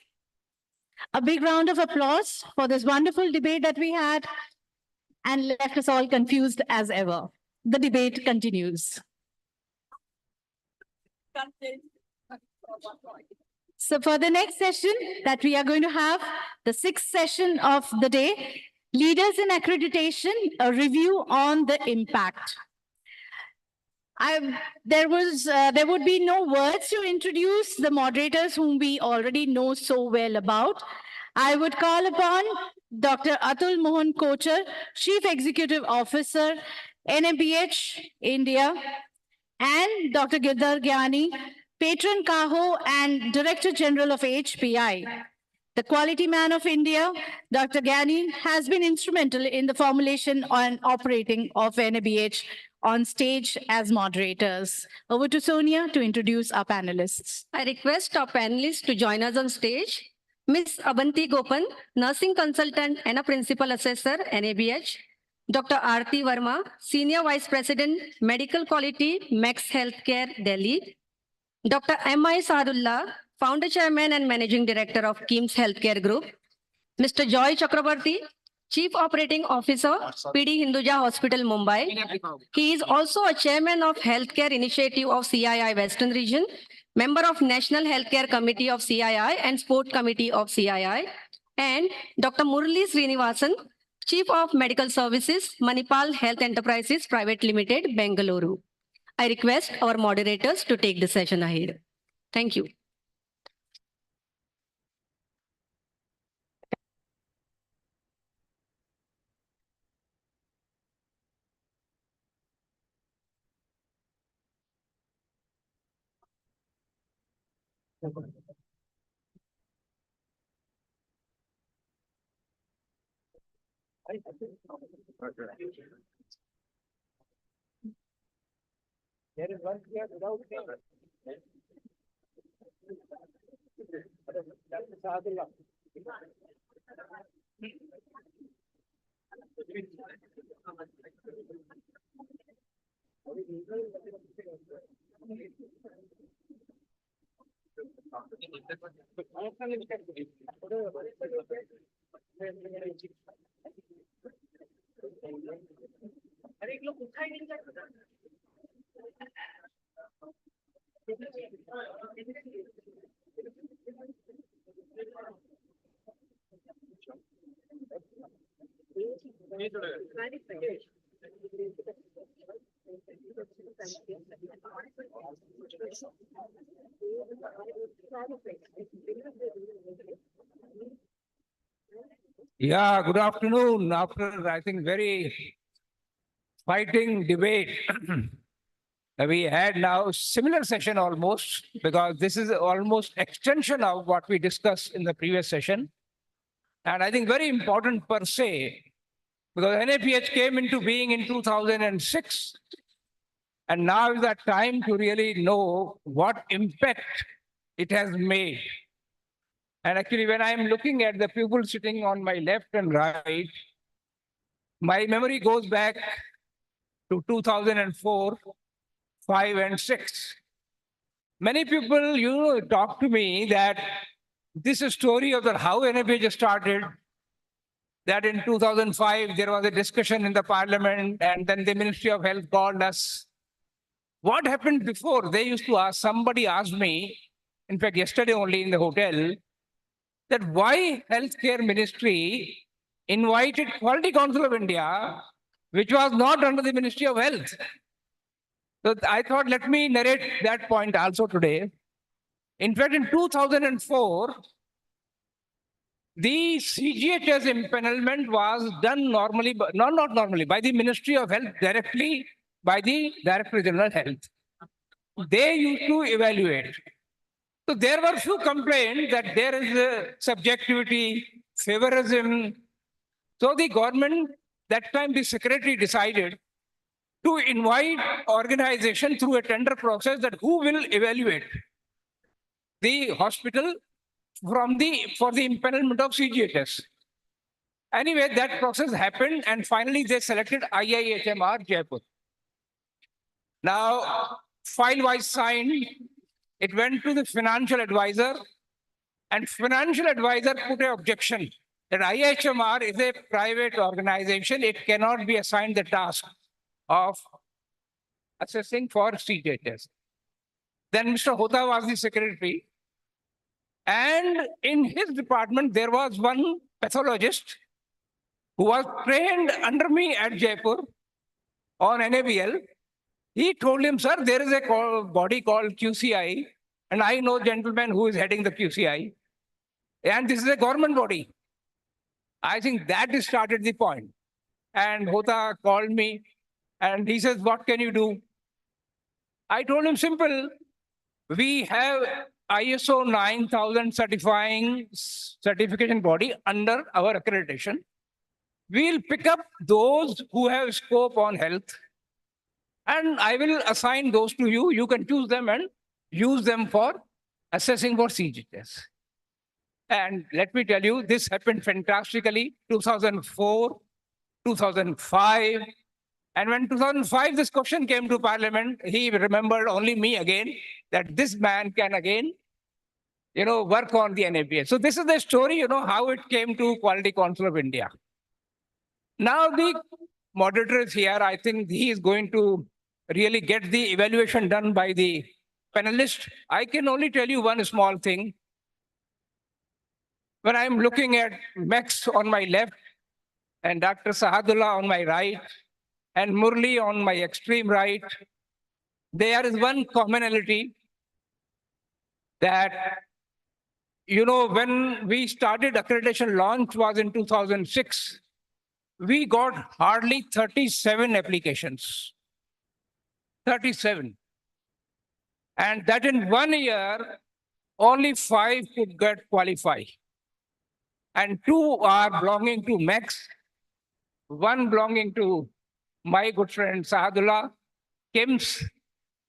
A big round of applause for this wonderful debate that we had and left us all confused as ever. The debate continues. So for the next session that we are going to have, the sixth session of the day, Leaders in Accreditation, a review on the impact. There would be no words to introduce the moderators whom we already know so well about. I would call upon Dr. Atul Mohan Kochar, Chief Executive Officer, NABH India, and Dr. Girdhar Gyani, Patron CAHO and Director General of HPI. The Quality Man of India, Dr. Gyani, has been instrumental in the formulation and operating of NABH on stage as moderators. Over to Sonia to introduce our panelists. I request our panelists to join us on stage. Ms. Abanti Gopan, Nursing Consultant and a Principal Assessor, NABH. Dr. Aarti Verma, Senior Vice President, Medical Quality, Max Healthcare, Delhi. Dr. M.I. Sadullah, Founder Chairman and Managing Director of KIMS Healthcare Group. Mr. Joy Chakrabarti, Chief Operating Officer, PD Hinduja Hospital, Mumbai. He is also a Chairman of Healthcare Initiative of CII Western Region, member of National Healthcare Committee of CII and Sport Committee of CII. And Dr. Murali Srinivasan, Chief of Medical Services, Manipal Health Enterprises Private Limited, Bengaluru. I request our moderators to take the session ahead. Thank you. There is one here without name. Dr. Sadullah. अरे एक लोग उठा ही नहीं सकता। Yeah, good afternoon. After, I think, very fighting debate, we had now similar session almost, because this is almost extension of what we discussed in the previous session. And I think very important per se, because NABH came into being in 2006. And now is that time to really know what impact it has made. And actually, when I'm looking at the people sitting on my left and right, my memory goes back to 2004, 5, and 6. Many people, talk to me that this is a story of how NABH started, that in 2005, there was a discussion in the parliament, and then the Ministry of Health called us. What happened before? They used to ask, somebody asked me, in fact, yesterday only in the hotel, that why Healthcare Ministry invited Quality Council of India, which was not under the Ministry of Health. So I thought, let me narrate that point also today. In fact, in 2004, the CGHS empanelment was done normally, but not normally, by the Ministry of Health directly, by the Director General Health. They used to evaluate. So there were few complaints that there is a subjectivity, favorism. So the government, that time the secretary decided to invite organization through a tender process that who will evaluate the hospital for the empanelment of CGHS. Anyway, that process happened, and finally they selected IIHMR Jaipur. Now, file was signed. It went to the financial advisor, and financial advisor put an objection that IHMR is a private organization. It cannot be assigned the task of assessing for CGHS. Then Mr. Hota was the secretary. And in his department, there was one pathologist who was trained under me at Jaipur on NABL. He told him, sir, there is a body called QCI, and I know gentleman who is heading the QCI, and this is a government body. I think that started the point. And Hota called me, and he says, what can you do? I told him, simple. We have ISO 9000 certification body under our accreditation. We'll pick up those who have scope on health, and I will assign those to you. You can choose them and use them for assessing for CGHS. And let me tell you, this happened fantastically, 2004, 2005. And when 2005, this question came to Parliament, he remembered only me again, that this man can again, work on the NABH. So this is the story, how it came to Quality Council of India. Now the moderator is here. I think he is going to really get the evaluation done by the panelists. I can only tell you one small thing. When I'm looking at Max on my left and Dr. Sahadullah on my right and Murli on my extreme right, there is one commonality that, when we started accreditation launch was in 2006, we got hardly 37 applications. 37. And that in 1 year, only 5 could get qualified. And 2 are belonging to Max, one belonging to my good friend Sahadullah, KIMS,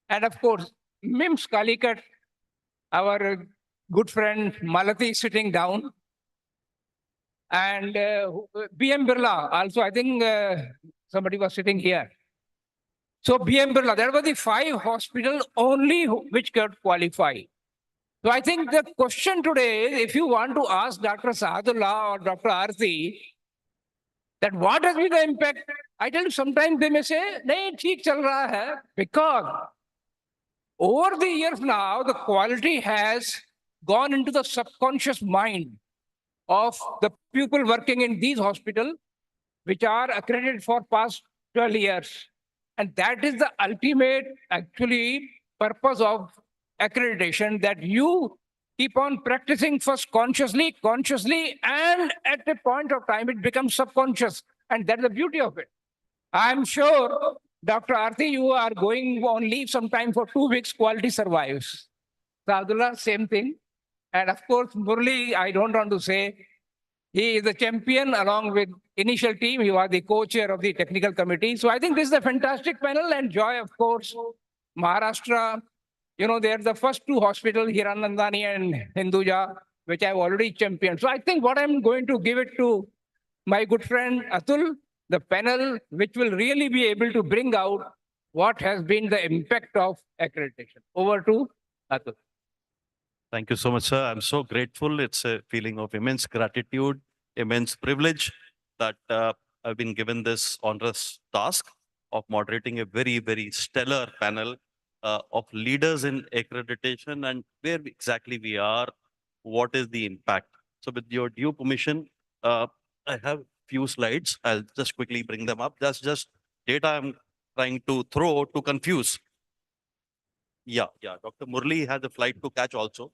and of course, MIMS Calicut, our good friend Malati sitting down, and BM Birla also, I think somebody was sitting here. So BM Birla, there were the 5 hospitals only which could qualify. So I think the question today is, if you want to ask Dr. Sahadullah or Dr. Arti, that what has been the impact? I tell you, sometimes they may say, nahi, theek chal raha hai, because over the years now, the quality has gone into the subconscious mind of the people working in these hospitals, which are accredited for past 12 years. And that is the ultimate, actually, purpose of accreditation, that you keep on practicing first consciously, and at a point of time, it becomes subconscious. And that's the beauty of it. I'm sure, Dr. Arti, you are going on leave sometime for 2 weeks, quality survives. Sadullah, same thing. And of course, Murli, I don't want to say, he is the champion along with initial team. He was the co-chair of the technical committee. So I think this is a fantastic panel, and Joy, of course, Maharashtra, you know, they're the first 2 hospitals, Hiranandani and Hinduja, which I've already championed. So I think what I'm going to give it to my good friend Atul, the panel, which will really be able to bring out what has been the impact of accreditation. Over to Atul. Thank you so much, sir. I'm so grateful. It's a feeling of immense gratitude, immense privilege that I've been given this onerous task of moderating a very, very stellar panel of leaders in accreditation and where exactly we are, what is the impact. So with your due permission, I have few slides. I'll just quickly bring them up. That's just data I'm trying to throw to confuse. Yeah. Dr. Murli has a flight to catch also.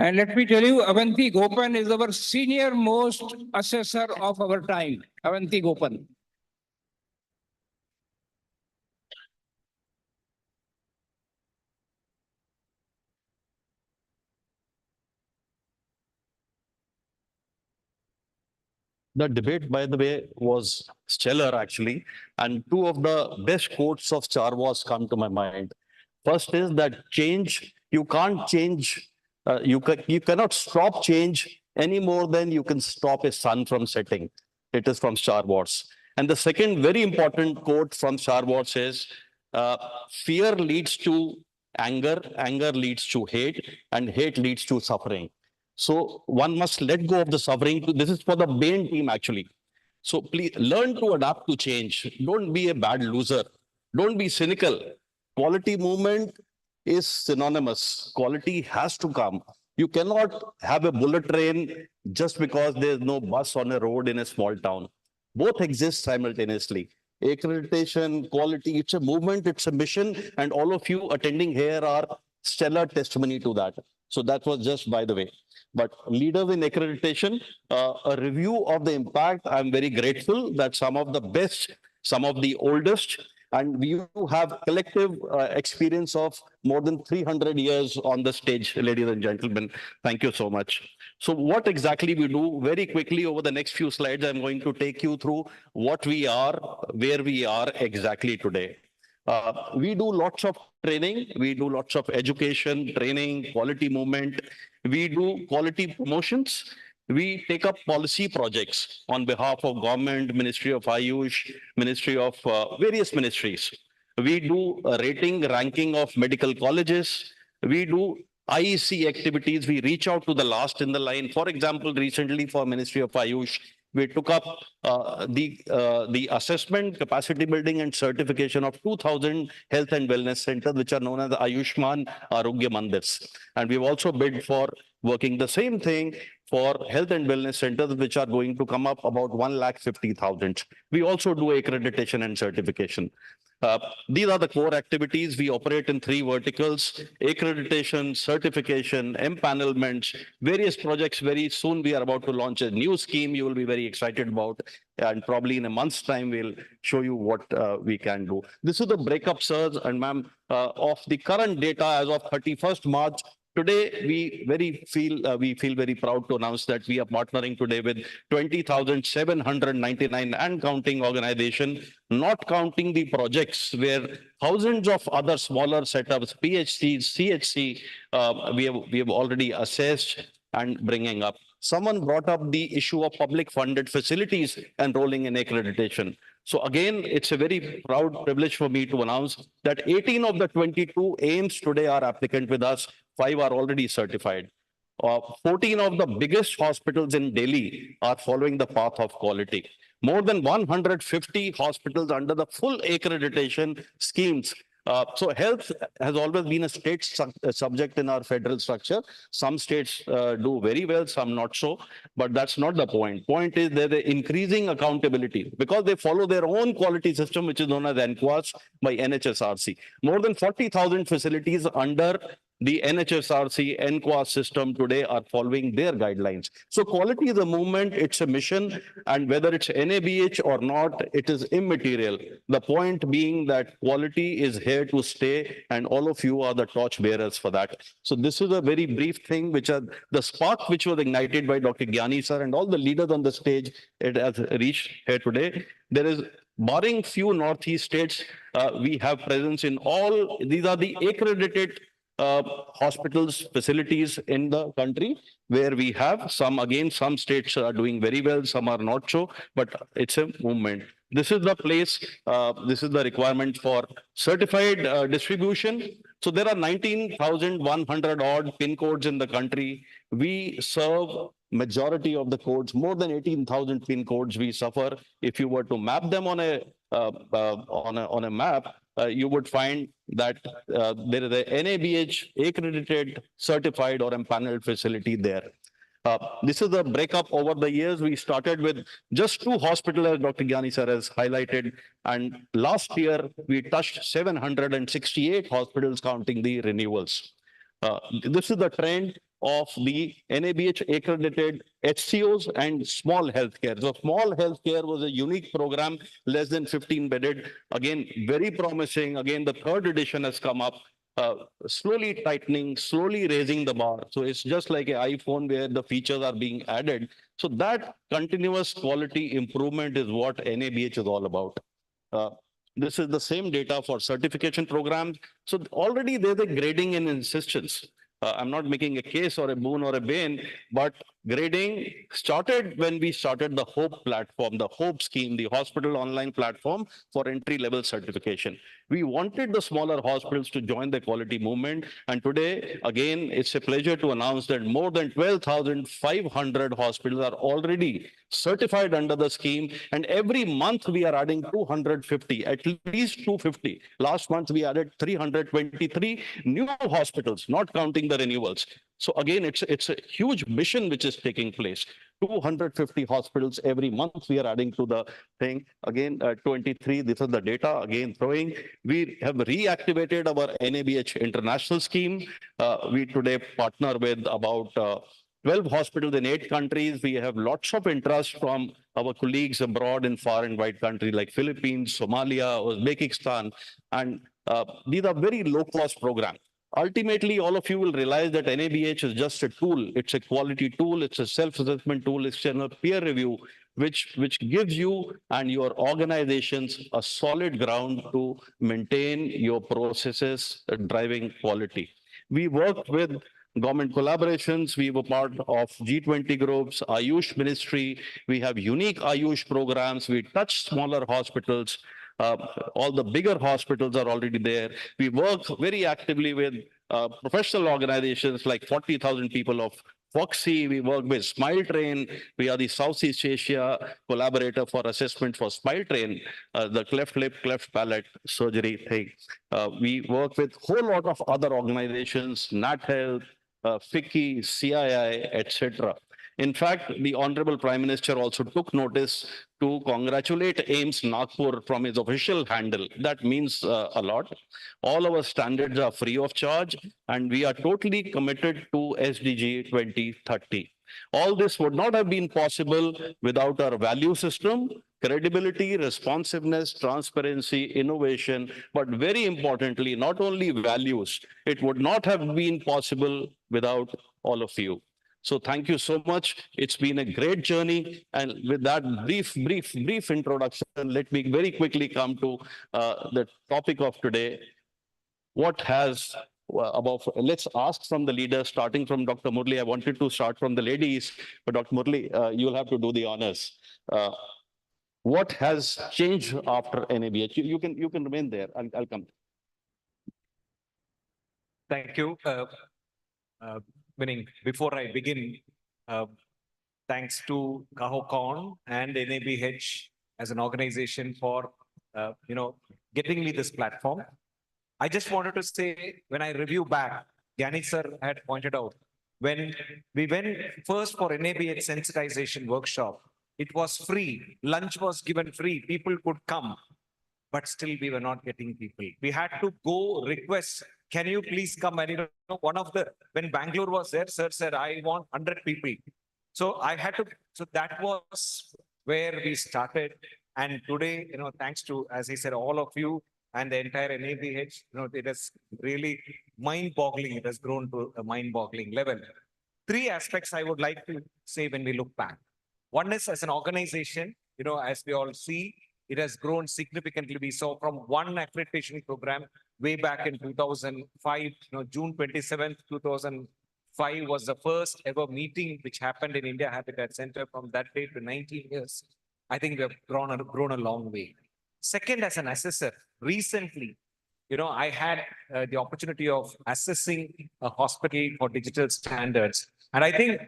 And let me tell you, Avanti Gopan is our senior most assessor of our time. Avanti Gopan. The debate, by the way, was stellar actually. And 2 of the best quotes of Star Wars come to my mind. First is that change, you can't change, you cannot stop change any more than you can stop a sun from setting. It is from Star Wars. And the second very important quote from Star Wars is, fear leads to anger, anger leads to hate, and hate leads to suffering. So one must let go of the suffering. This is for the Bane team, actually. So please learn to adapt to change. Don't be a bad loser. Don't be cynical. Quality movement is synonymous. Quality has to come. You cannot have a bullet train just because there's no bus on a road in a small town. Both exist simultaneously. Accreditation, quality, it's a movement, it's a mission, and all of you attending here are stellar testimony to that. So that was just by the way. But leaders in accreditation, a review of the impact, I'm very grateful that some of the best, some of the oldest, and you have collective experience of more than 300 years on the stage, ladies and gentlemen. Thank you so much. So what exactly we do? Very quickly over the next few slides, I'm going to take you through what we are, where we are exactly today. We do lots of training, we do lots of education, training, quality movement. We do quality promotions. We take up policy projects on behalf of government, Ministry of Ayush, Ministry of various ministries. We do rating, ranking of medical colleges. We do IEC activities. We reach out to the last in the line. For example, recently for Ministry of Ayush, we took up the assessment, capacity building, and certification of 2,000 health and wellness centers, which are known as Ayushman Arogya Mandirs. And we've also bid for working the same thing for health and wellness centers, which are going to come up about 150,000. We also do accreditation and certification. These are the core activities. We operate in 3 verticals: accreditation, certification, empanelments, various projects. Very soon we are about to launch a new scheme you will be very excited about. And probably in a month's time, we'll show you what we can do. This is the breakup, sirs and ma'am, of the current data as of 31st March. Today, we feel very proud to announce that we are partnering today with 20,799 and counting organization, not counting the projects where thousands of other smaller setups, PHCs, CHC, we have already assessed and bringing up. Someone brought up the issue of public funded facilities enrolling in accreditation. So again, it's a very proud privilege for me to announce that 18 of the 22 AIMS today are applicant with us. 5 are already certified. 14 of the biggest hospitals in Delhi are following the path of quality. More than 150 hospitals under the full accreditation schemes. So health has always been a state subject in our federal structure. Some states do very well, some not so, but that's not the point. Point is they're increasing accountability because they follow their own quality system, which is known as NQAS by NHSRC. More than 40,000 facilities under the NHSRC NQAS system today are following their guidelines. So quality is a movement, it's a mission, and whether it's NABH or not, it is immaterial. The point being that quality is here to stay, and all of you are the torch bearers for that. So this is a very brief thing, which are the spark which was ignited by Dr. Gyani sir and all the leaders on the stage. It has reached here today. There is, barring few Northeast states, we have presence in all. These are the accredited hospitals, facilities in the country where we have some. Again, some states are doing very well, some are not so, but it's a movement. This is the place, this is the requirement for certified distribution. So there are 19,100 odd PIN codes in the country. We serve majority of the codes, more than 18,000 PIN codes we suffer. If you were to map them on a map, you would find that there is a NABH accredited, certified or empaneled facility there. This is the breakup over the years. We started with just 2 hospitals, as Dr. Gyani sir has highlighted. And last year, we touched 768 hospitals counting the renewals. This is the trend of the NABH accredited HCOs and small healthcare. So small healthcare was a unique program, less than 15 bedded. Again, very promising. Again, the 3rd edition has come up, slowly tightening, slowly raising the bar. So it's just like an iPhone where the features are being added. So that continuous quality improvement is what NABH is all about. This is the same data for certification programs. So already there's a grading and insistence. I'm not making a case or a Boon or a Bane, but grading started when we started the HOPE platform, the HOPE scheme, the hospital online platform for entry-level certification. We wanted the smaller hospitals to join the quality movement. And today, again, it's a pleasure to announce that more than 12,500 hospitals are already certified under the scheme. And every month we are adding 250, at least 250. Last month we added 323 new hospitals, not counting the renewals. So again, it's a huge mission which is taking place. 250 hospitals every month we are adding to the thing. Again, 23, this is the data, again throwing. We have reactivated our NABH international scheme. We today partner with about 12 hospitals in 8 countries. We have lots of interest from our colleagues abroad in far and wide countries like Philippines, Somalia, Uzbekistan, and these are very low-cost programs. Ultimately, all of you will realize that NABH is just a tool. It's a quality tool. It's a self-assessment tool. It's a peer review, which gives you and your organizations a solid ground to maintain your processes driving quality. We worked with government collaborations. We were part of G20 groups, Ayush ministry. We have unique Ayush programs. We touch smaller hospitals. All the bigger hospitals are already there. We work very actively with professional organizations like 40,000 people of Foxy. We work with Smile Train. We are the Southeast Asia collaborator for assessment for Smile Train, the cleft lip, cleft palate surgery thing. We work with a whole lot of other organizations, Nat Health, FICCI, CII, etc. In fact, the Honorable Prime Minister also took notice to congratulate AIMS Nagpur from his official handle. That means a lot. All our standards are free of charge, and we are totally committed to SDG 2030. All this would not have been possible without our value system, credibility, responsiveness, transparency, innovation, but very importantly, not only values. It would not have been possible without all of you. So thank you so much. It's been a great journey. And with that brief introduction, let me very quickly come to the topic of today. What has let's ask from the leaders, starting from Dr. Murli. I wanted to start from the ladies, but Dr. Murli, you'll have to do the honors. What has changed after NABH? You can remain there. I'll come. Thank you. Before I begin, thanks to CAHOCON and NABH as an organization for getting me this platform. I just wanted to say, when I review back, Gyani sir had pointed out, when we went first for NABH sensitization workshop, it was free. Lunch was given free. People could come, but still we were not getting people. We had to go request, can you please come? And when Bangalore was there, sir said, I want 100 people. So that was where we started. And today, thanks to, as he said, all of you and the entire NABH, it is really mind-boggling. It has grown to a mind-boggling level. Three aspects I would like to say when we look back. One is, as an organization, as we all see, it has grown significantly. We saw from one accreditation program way back in 2005, June 27th, 2005 was the first ever meeting which happened in India Habitat Center. From that day to 19 years, I think we have grown a long way. Second, as an assessor, recently, I had the opportunity of assessing a hospital for digital standards. And I think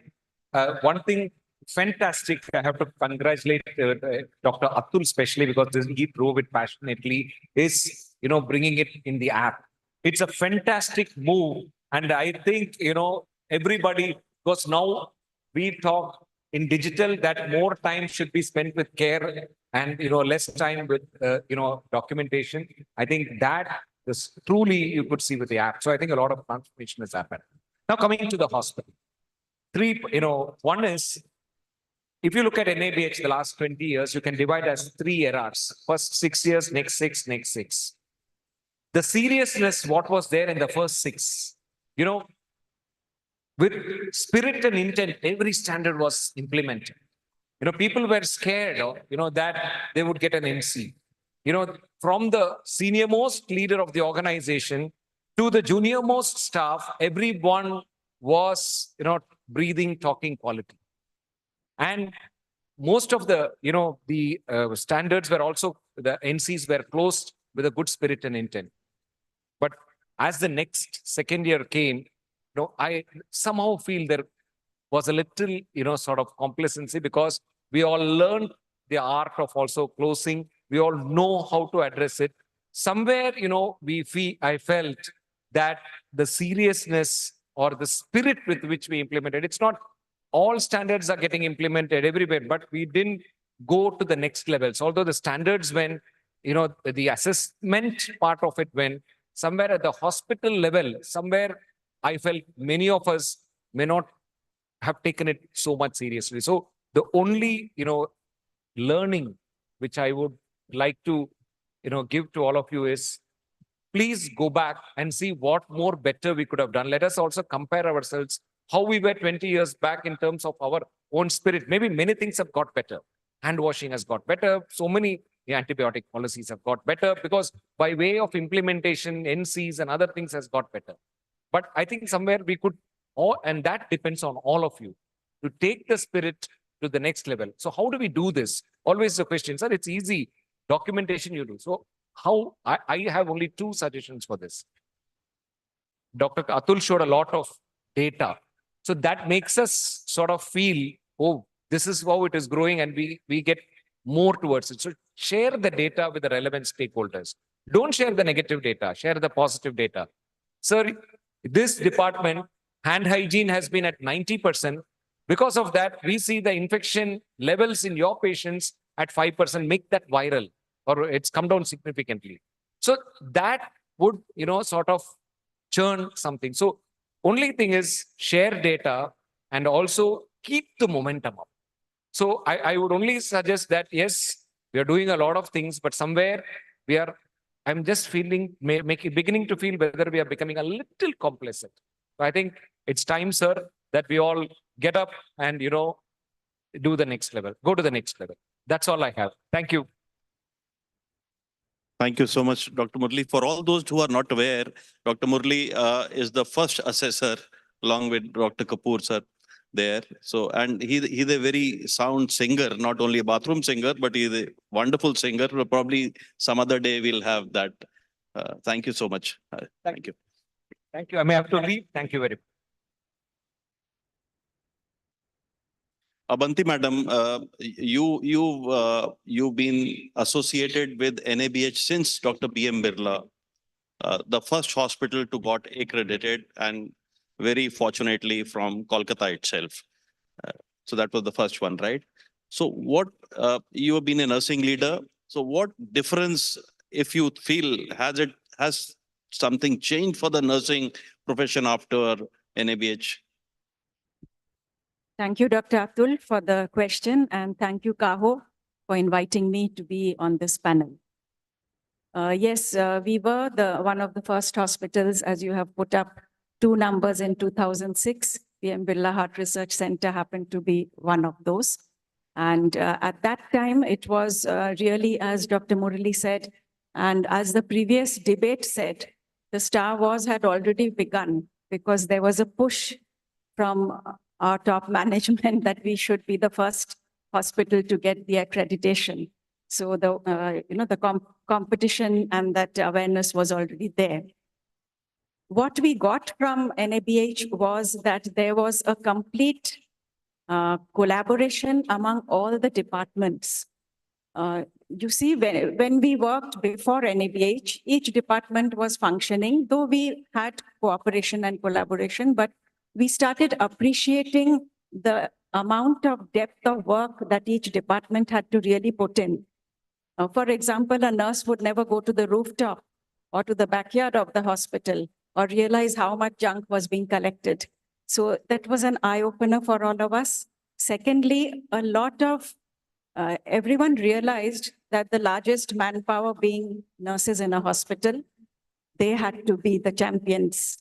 one thing fantastic, I have to congratulate Dr. Atul especially, because he drove it passionately, is, bringing it in the app. It's a fantastic move. And I think, everybody, because now we talk in digital that more time should be spent with care and, less time with, documentation. I think that is truly you could see with the app. So I think a lot of transformation has happened. Now coming to the hospital. One is, if you look at NABH the last 20 years, you can divide as 3 eras. First 6 years, next 6, next 6. The seriousness, what was there in the first 6, with spirit and intent, every standard was implemented. People were scared, that they would get an NC. From the senior most leader of the organization to the junior most staff, everyone was, breathing, talking quality. And most of the, standards were also, the NCs were closed with a good spirit and intent. But as the next second year came, I somehow feel there was a little, sort of complacency, because we all learned the art of also closing. We all know how to address it. Somewhere, I felt that the seriousness or the spirit with which we implemented, it's not all standards are getting implemented everywhere, but we didn't go to the next levels. Although the standards went, the assessment part of it went, somewhere at the hospital level, somewhere I felt many of us may not have taken it so much seriously. So the only, learning which I would like to, give to all of you is, please go back and see what more better we could have done. Let us also compare ourselves, how we were 20 years back in terms of our own spirit. Maybe many things have got better. Hand washing has got better. So many antibiotic policies have got better, because by way of implementation, NCs and other things has got better. But I think somewhere we could, and that depends on all of you, to take the spirit to the next level. So how do we do this? Always the question, sir, it's easy. Documentation you do. So how, I have only 2 suggestions for this. Dr. Atul showed a lot of data. So that makes us sort of feel, oh, this is how it is growing, and we get more towards it. So share the data with the relevant stakeholders. Don't share the negative data, share the positive data. Sir, this department, hand hygiene has been at 90%. Because of that, we see the infection levels in your patients at 5% make that viral, or it's come down significantly. So that would, sort of churn something. So only thing is share data and also keep the momentum up. So I would only suggest that, yes, we are doing a lot of things, but somewhere I'm just feeling, beginning to feel whether we are becoming a little complacent. So I think it's time, sir, that we all get up and, do the next level, go to the next level. That's all I have. Thank you. Thank you so much, Dr. Murli. For all those who are not aware, Dr. Murli is the first assessor along with Dr. Kapoor, sir, there. So, and he's a very sound singer, not only a bathroom singer, but he's a wonderful singer. Probably some other day we'll have that. Thank you so much. Thank you. Thank you. I may have to leave. Thank you very much. Abanti madam, you've been associated with NABH since Dr. B.M. Birla, the first hospital to got accredited, and very fortunately from Kolkata itself. So that was the first one, right? So what, you have been a nursing leader. So what difference, if you feel, has something changed for the nursing profession after NABH? Thank you, Dr. Atul, for the question, and thank you, Kaho, for inviting me to be on this panel. Yes, we were one of the first hospitals, as you have put up 2 numbers in 2006. B.M. Birla Heart Research Center happened to be one of those. And at that time, it was really, as Dr. Murali said, and as the previous debate said, the Star Wars had already begun because there was a push from our top management that we should be the first hospital to get the accreditation. So the competition and that awareness was already there. What we got from NABH was that there was a complete collaboration among all the departments. You see, when we worked before NABH, each department was functioning, though we had cooperation and collaboration, but we started appreciating the amount of depth of work that each department had to really put in. For example, a nurse would never go to the rooftop or to the backyard of the hospital or realize how much junk was being collected. So that was an eye-opener for all of us. Secondly, a lot of everyone realized that the largest manpower being nurses in a hospital, they had to be the champions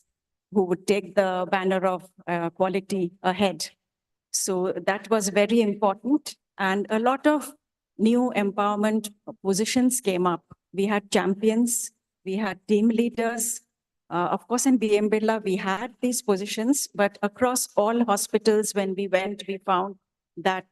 who would take the banner of quality ahead. So that was very important. And a lot of new empowerment positions came up. We had champions, we had team leaders. Of course, in B.M. Birla, we had these positions, but across all hospitals, when we went, we found that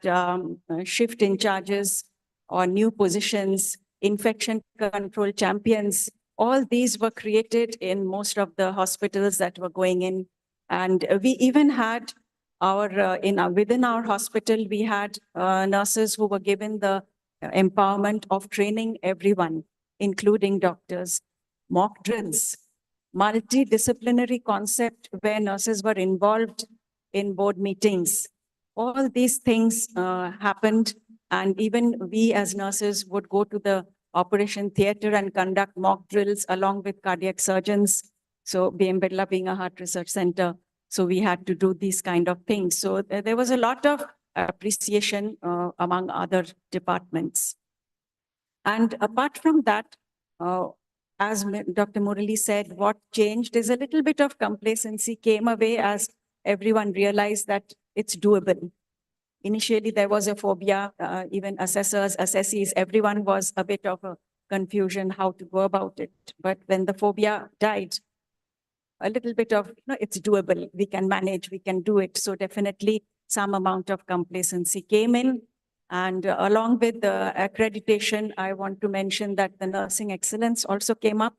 shift in charges or new positions, infection control champions, all these were created in most of the hospitals that were going in. And we even had within our hospital, we had nurses who were given the empowerment of training everyone, including doctors, mock drills, multidisciplinary concept where nurses were involved in board meetings. All these things happened, and even we as nurses would go to the operation theater and conduct mock drills along with cardiac surgeons. So B.M. Birla being a heart research center, so we had to do these kind of things. So there was a lot of appreciation among other departments. And apart from that, as Dr. Murali said, what changed is a little bit of complacency came away as everyone realized that it's doable. Initially, there was a phobia, even assessors, assessees, everyone was a bit of a confusion how to go about it. But when the phobia died, a little bit of, it's doable, we can manage, we can do it. So definitely some amount of complacency came in. And along with the accreditation, I want to mention that the nursing excellence also came up,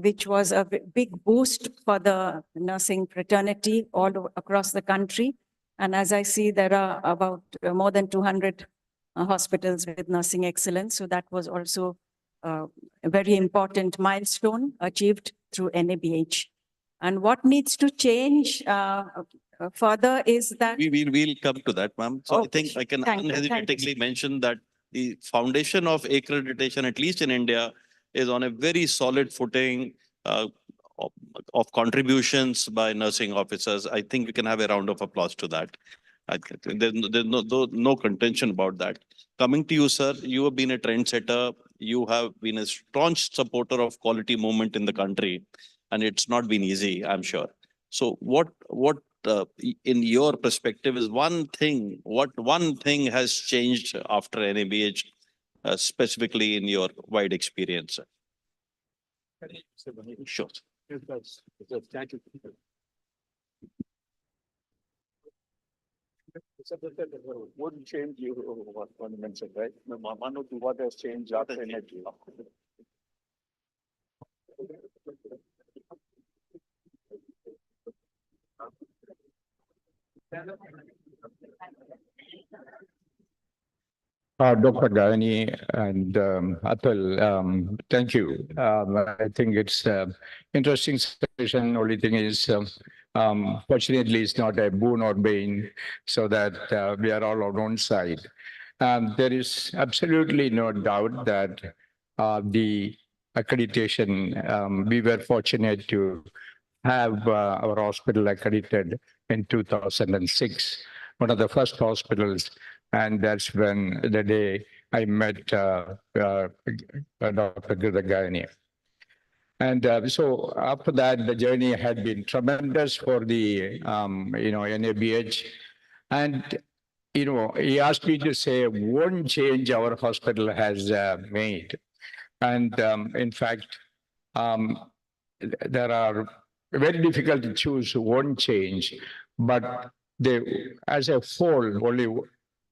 which was a big boost for the nursing fraternity all across the country. And as I see, there are about more than 200 hospitals with nursing excellence. So that was also a very important milestone achieved through NABH. And what needs to change? further is that. We'll come to that, ma'am. So I Okay, think I can thank you, unhesitatingly mention that the foundation of accreditation, at least in India, is on a very solid footing uh, of, of contributions by nursing officers. I think we can have a round of applause to that. There's no contention about that. Coming to you, sir, you have been a trendsetter. You have been a staunch supporter of quality movement in the country, and it's not been easy, I'm sure. So what in your perspective is what one thing has changed after NABH, specifically in your wide experience? Sure. What changed you, what you mentioned, right? Manu, what has changed after NABH? Dr. Gayani and Atul, thank you. I think it's an interesting session. Only thing is, fortunately, it's not a Boon or Bane, so that we are all on one side. There is absolutely no doubt that the accreditation, we were fortunate to have our hospital accredited in 2006, one of the first hospitals. And that's when the day I met Dr. Gidagayani. And so after that, the journey had been tremendous for the, NABH. And, he asked me to say one change our hospital has made. And in fact, there are very difficult to choose one change, but as a whole, only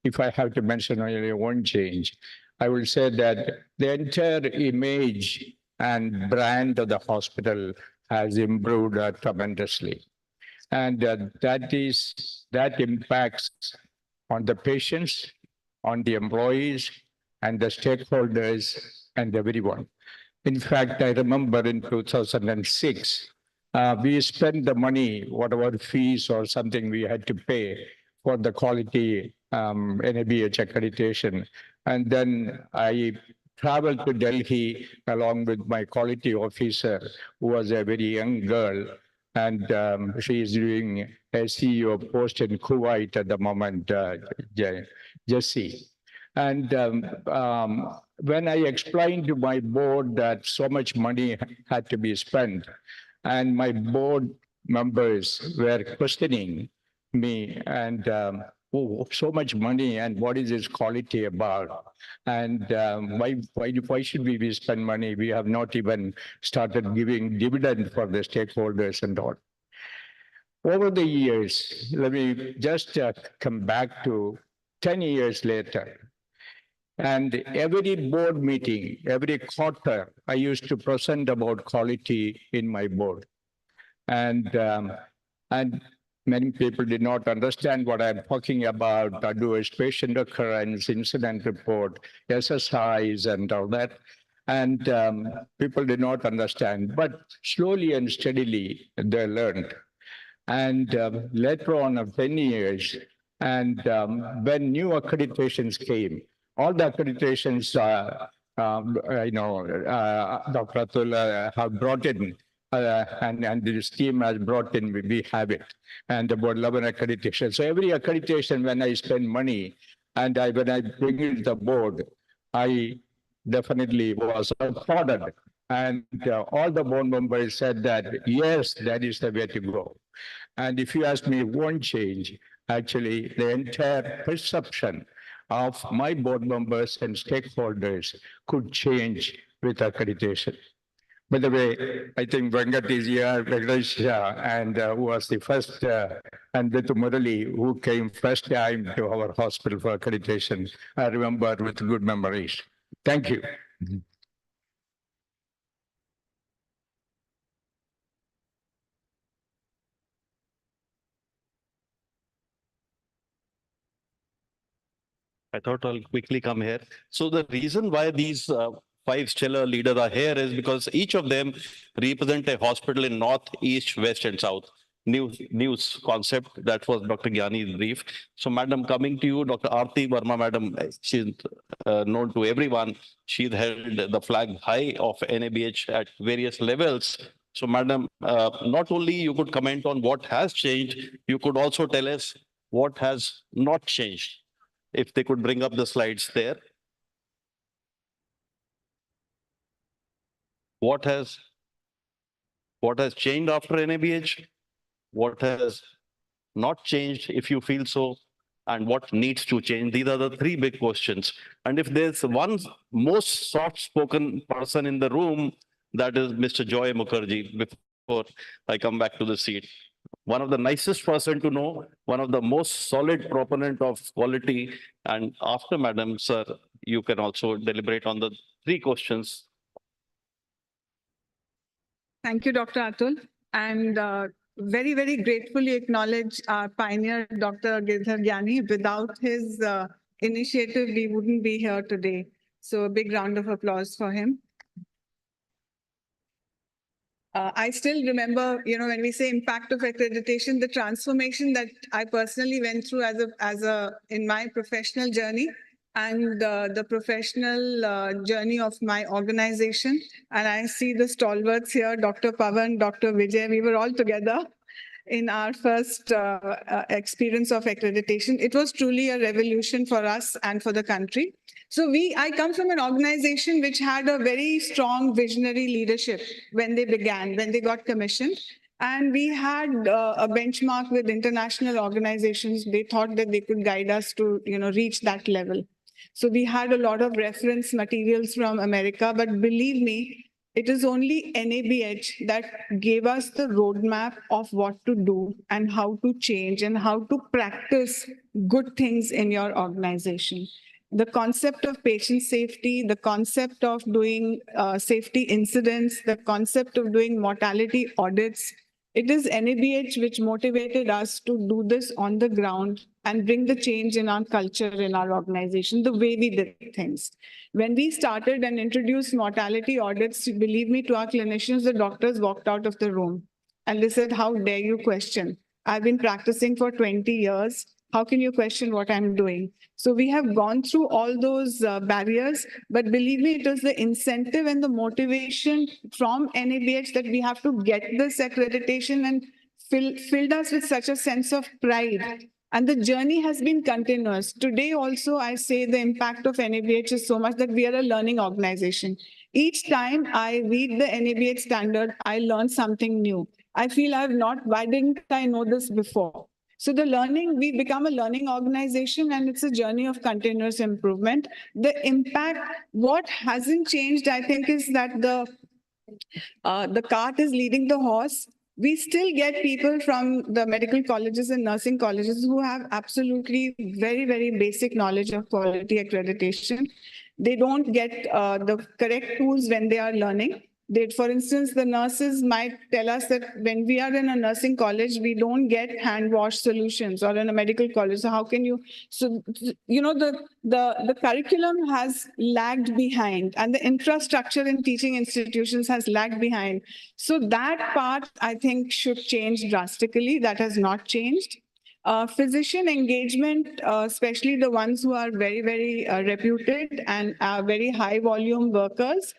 if I have to mention only one change, I will say that the entire image and brand of the hospital has improved tremendously. And that impacts on the patients, on the employees, and the stakeholders, and everyone. In fact, I remember in 2006, we spent the money, whatever fees or something we had to pay for the quality NABH accreditation. And then I traveled to Delhi along with my quality officer, who was a very young girl. And she is doing a CEO post in Kuwait at the moment, Jessie. And when I explained to my board that so much money had to be spent, and my board members were questioning me and oh, so much money, and what is this quality about? And why should we spend money? We have not even started giving dividend for the stakeholders and all. Over the years, let me just come back to 10 years later. And every board meeting, every quarter, I used to present about quality in my board. And many people did not understand what I'm talking about. I do a patient occurrence, incident report, SSIs, and all that. And people did not understand. But slowly and steadily, they learned. And later on, of 10 years, and when new accreditations came, all the accreditations, Dr. Atul have brought in, and this team has brought in, we have it, and about 11 accreditation. So every accreditation, when I spend money, and when I bring it to the board, I definitely was applauded. And all the board members said that, yes, that is the way to go. And if you ask me one change, actually, the entire perception of my board members and stakeholders could change with accreditation. By the way, I think Venkat is here, Venkatesh, and who was the first, and Vitu Murali, who came first time to our hospital for accreditation. I remember with good memories. Thank you. I thought I'll quickly come here. So the reason why these five stellar leaders are here is because each of them represent a hospital in North, East, West, and South. news concept. That was Dr. Gyani's brief. So, Madam, coming to you, Dr. Aarti Verma, Madam, she's known to everyone. She's held the flag high of NABH at various levels. So, Madam, not only you could comment on what has changed, you could also tell us what has not changed. If they could bring up the slides there. What has changed after NABH? What has not changed, if you feel so, and what needs to change? These are the three big questions. And if there's one most soft-spoken person in the room, that is Mr. Joy Mukherjee, before I come back to the seat. One of the nicest person to know, one of the most solid proponent of quality. And after Madam, sir, you can also deliberate on the three questions. Thank you, Dr. Atul. And very, very gratefully acknowledge our pioneer, Dr. Girdhar Gyani. Without his initiative, we wouldn't be here today. So a big round of applause for him. I still remember, when we say impact of accreditation, the transformation that I personally went through in my professional journey and the professional journey of my organization. And I see the stalwarts here, Dr. Pavan, Dr. Vijay, we were all together in our first experience of accreditation. It was truly a revolution for us and for the country. So I come from an organization which had a very strong visionary leadership when they began, when they got commissioned. And we had a benchmark with international organizations. They thought that they could guide us to, reach that level. So we had a lot of reference materials from America, but believe me, it is only NABH that gave us the roadmap of what to do and how to change and how to practice good things in your organization. The concept of patient safety, the concept of doing safety incidents, the concept of doing mortality audits, it is NABH which motivated us to do this on the ground and bring the change in our culture, in our organization, the way we did things. When we started and introduced mortality audits, believe me, to our clinicians, the doctors walked out of the room and they said, "How dare you question? I've been practicing for 20 years. How can you question what I'm doing?" So we have gone through all those barriers, but believe me, it is the incentive and the motivation from NABH that we have to get this accreditation and filled us with such a sense of pride. And the journey has been continuous. Today also, I say the impact of NABH is so much that we are a learning organization. Each time I read the NABH standard, I learn something new. I feel why didn't I know this before? So the learning, we become a learning organization and it's a journey of continuous improvement. The impact, what hasn't changed, I think, is that the cart is leading the horse. We still get people from the medical colleges and nursing colleges who have absolutely very, very basic knowledge of quality accreditation. They don't get the correct tools when they are learning. For instance, the nurses might tell us that when we are in a nursing college, we don't get hand wash solutions, or in a medical college. So how can you? So the curriculum has lagged behind, and the infrastructure in teaching institutions has lagged behind. So that part, I think, should change drastically. That has not changed. Physician engagement, especially the ones who are very, very reputed and are very high volume workers,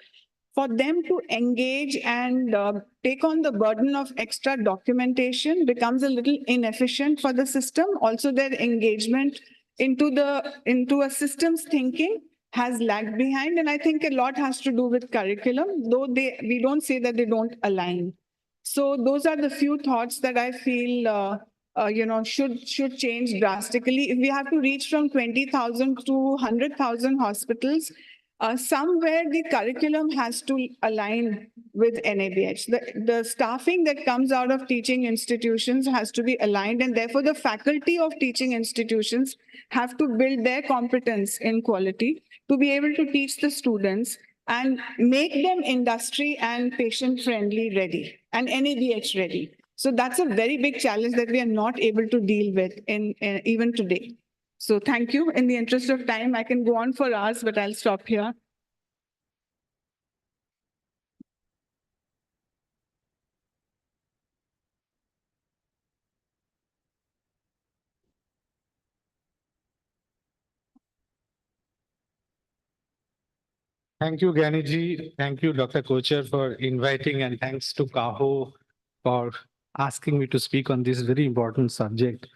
for them to engage and take on the burden of extra documentation becomes a little inefficient for the system. Also, their engagement into a systems thinking has lagged behind. And I think a lot has to do with curriculum, though we don't say that they don't align. So those are the few thoughts that I feel should change drastically. If we have to reach from 20,000 to 100,000 hospitals, somewhere the curriculum has to align with NABH. The staffing that comes out of teaching institutions has to be aligned, and therefore the faculty of teaching institutions have to build their competence in quality to be able to teach the students and make them industry and patient-friendly ready and NABH ready. So that's a very big challenge that we are not able to deal with even today. So thank you. In the interest of time, I can go on for hours, but I'll stop here. Thank you, Ganiji. Thank you, Dr. Kocher, for inviting, and thanks to Kaho for asking me to speak on this very important subject.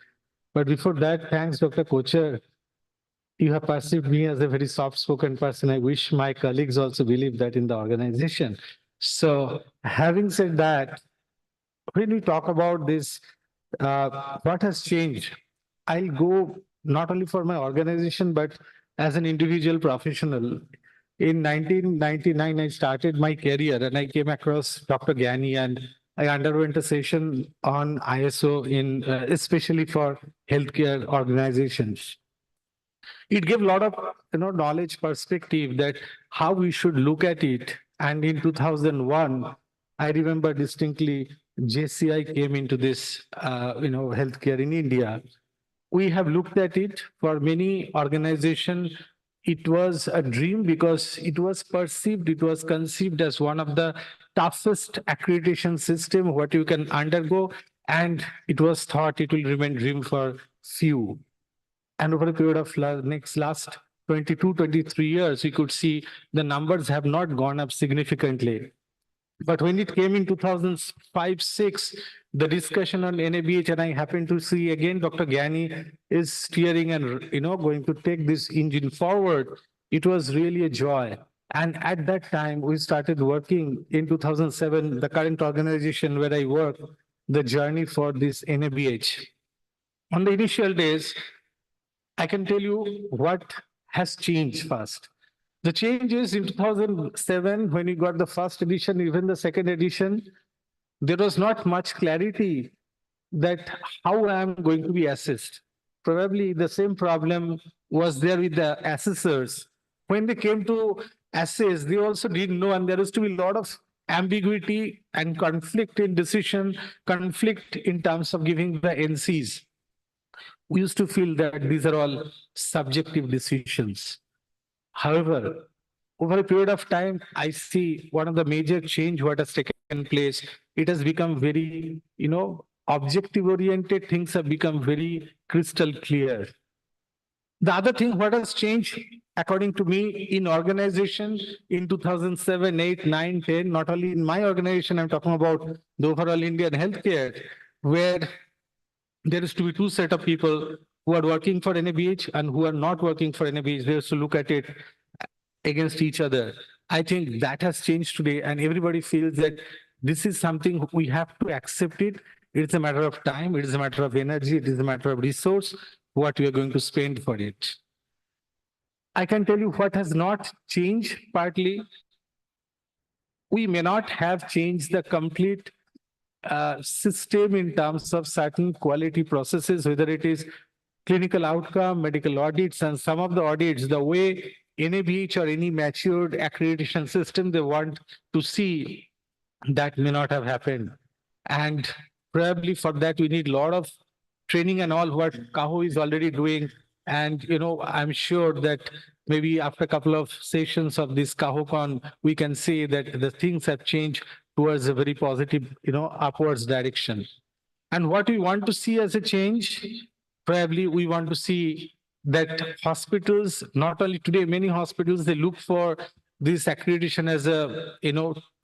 But before that, thanks, Dr. Kocher. You have perceived me as a very soft-spoken person. I wish my colleagues also believe that in the organization. So having said that, when we talk about this, what has changed? I'll go not only for my organization, but as an individual professional. In 1999, I started my career and I came across Dr. Gyani, and I underwent a session on ISO in especially for healthcare organizations. It gave a lot of knowledge perspective that how we should look at it. And in 2001, I remember distinctly JCI came into this healthcare in India. We have looked at it for many organizations. It was a dream because it was perceived, it was conceived as one of the toughest accreditation system what you can undergo, and it was thought it will remain dream for few. And over a period of last 22, 23 years, we could see the numbers have not gone up significantly. But when it came in 2005-06, the discussion on NABH, and I happen to see again Dr. Gyani is steering and going to take this engine forward. It was really a joy. And at that time, we started working in 2007, the current organization where I work, the journey for this NABH. On the initial days, I can tell you what has changed first. The change is in 2007, when we got the first edition, even the second edition, there was not much clarity that how I am going to be assessed. Probably the same problem was there with the assessors. When they came to assess, they also didn't know, and there used to be a lot of ambiguity and conflict in decision, conflict in terms of giving the NCs. We used to feel that these are all subjective decisions. However, over a period of time, I see one of the major change what has taken place. It has become very, objective oriented. Things have become very crystal clear. The other thing what has changed, according to me, in organization in 2007, 8, 9, 10, not only in my organization, I'm talking about the overall Indian healthcare, where there is to be two set of people who are working for NABH and who are not working for NABH. They have to look at it against each other. I think that has changed today, and everybody feels that this is something we have to accept it. It's a matter of time, it is a matter of energy, it is a matter of resource, what we are going to spend for it. I can tell you what has not changed partly. We may not have changed the complete system in terms of certain quality processes, whether it is clinical outcome, medical audits, and some of the audits, the way NABH or any matured accreditation system they want to see, that may not have happened. And probably for that, we need a lot of training and all what Kaho is already doing. And, I'm sure that maybe after a couple of sessions of this CAHOCON, we can see that the things have changed towards a very positive, upwards direction. And what we want to see as a change, probably we want to see that hospitals, not only today, many hospitals, they look for this accreditation as a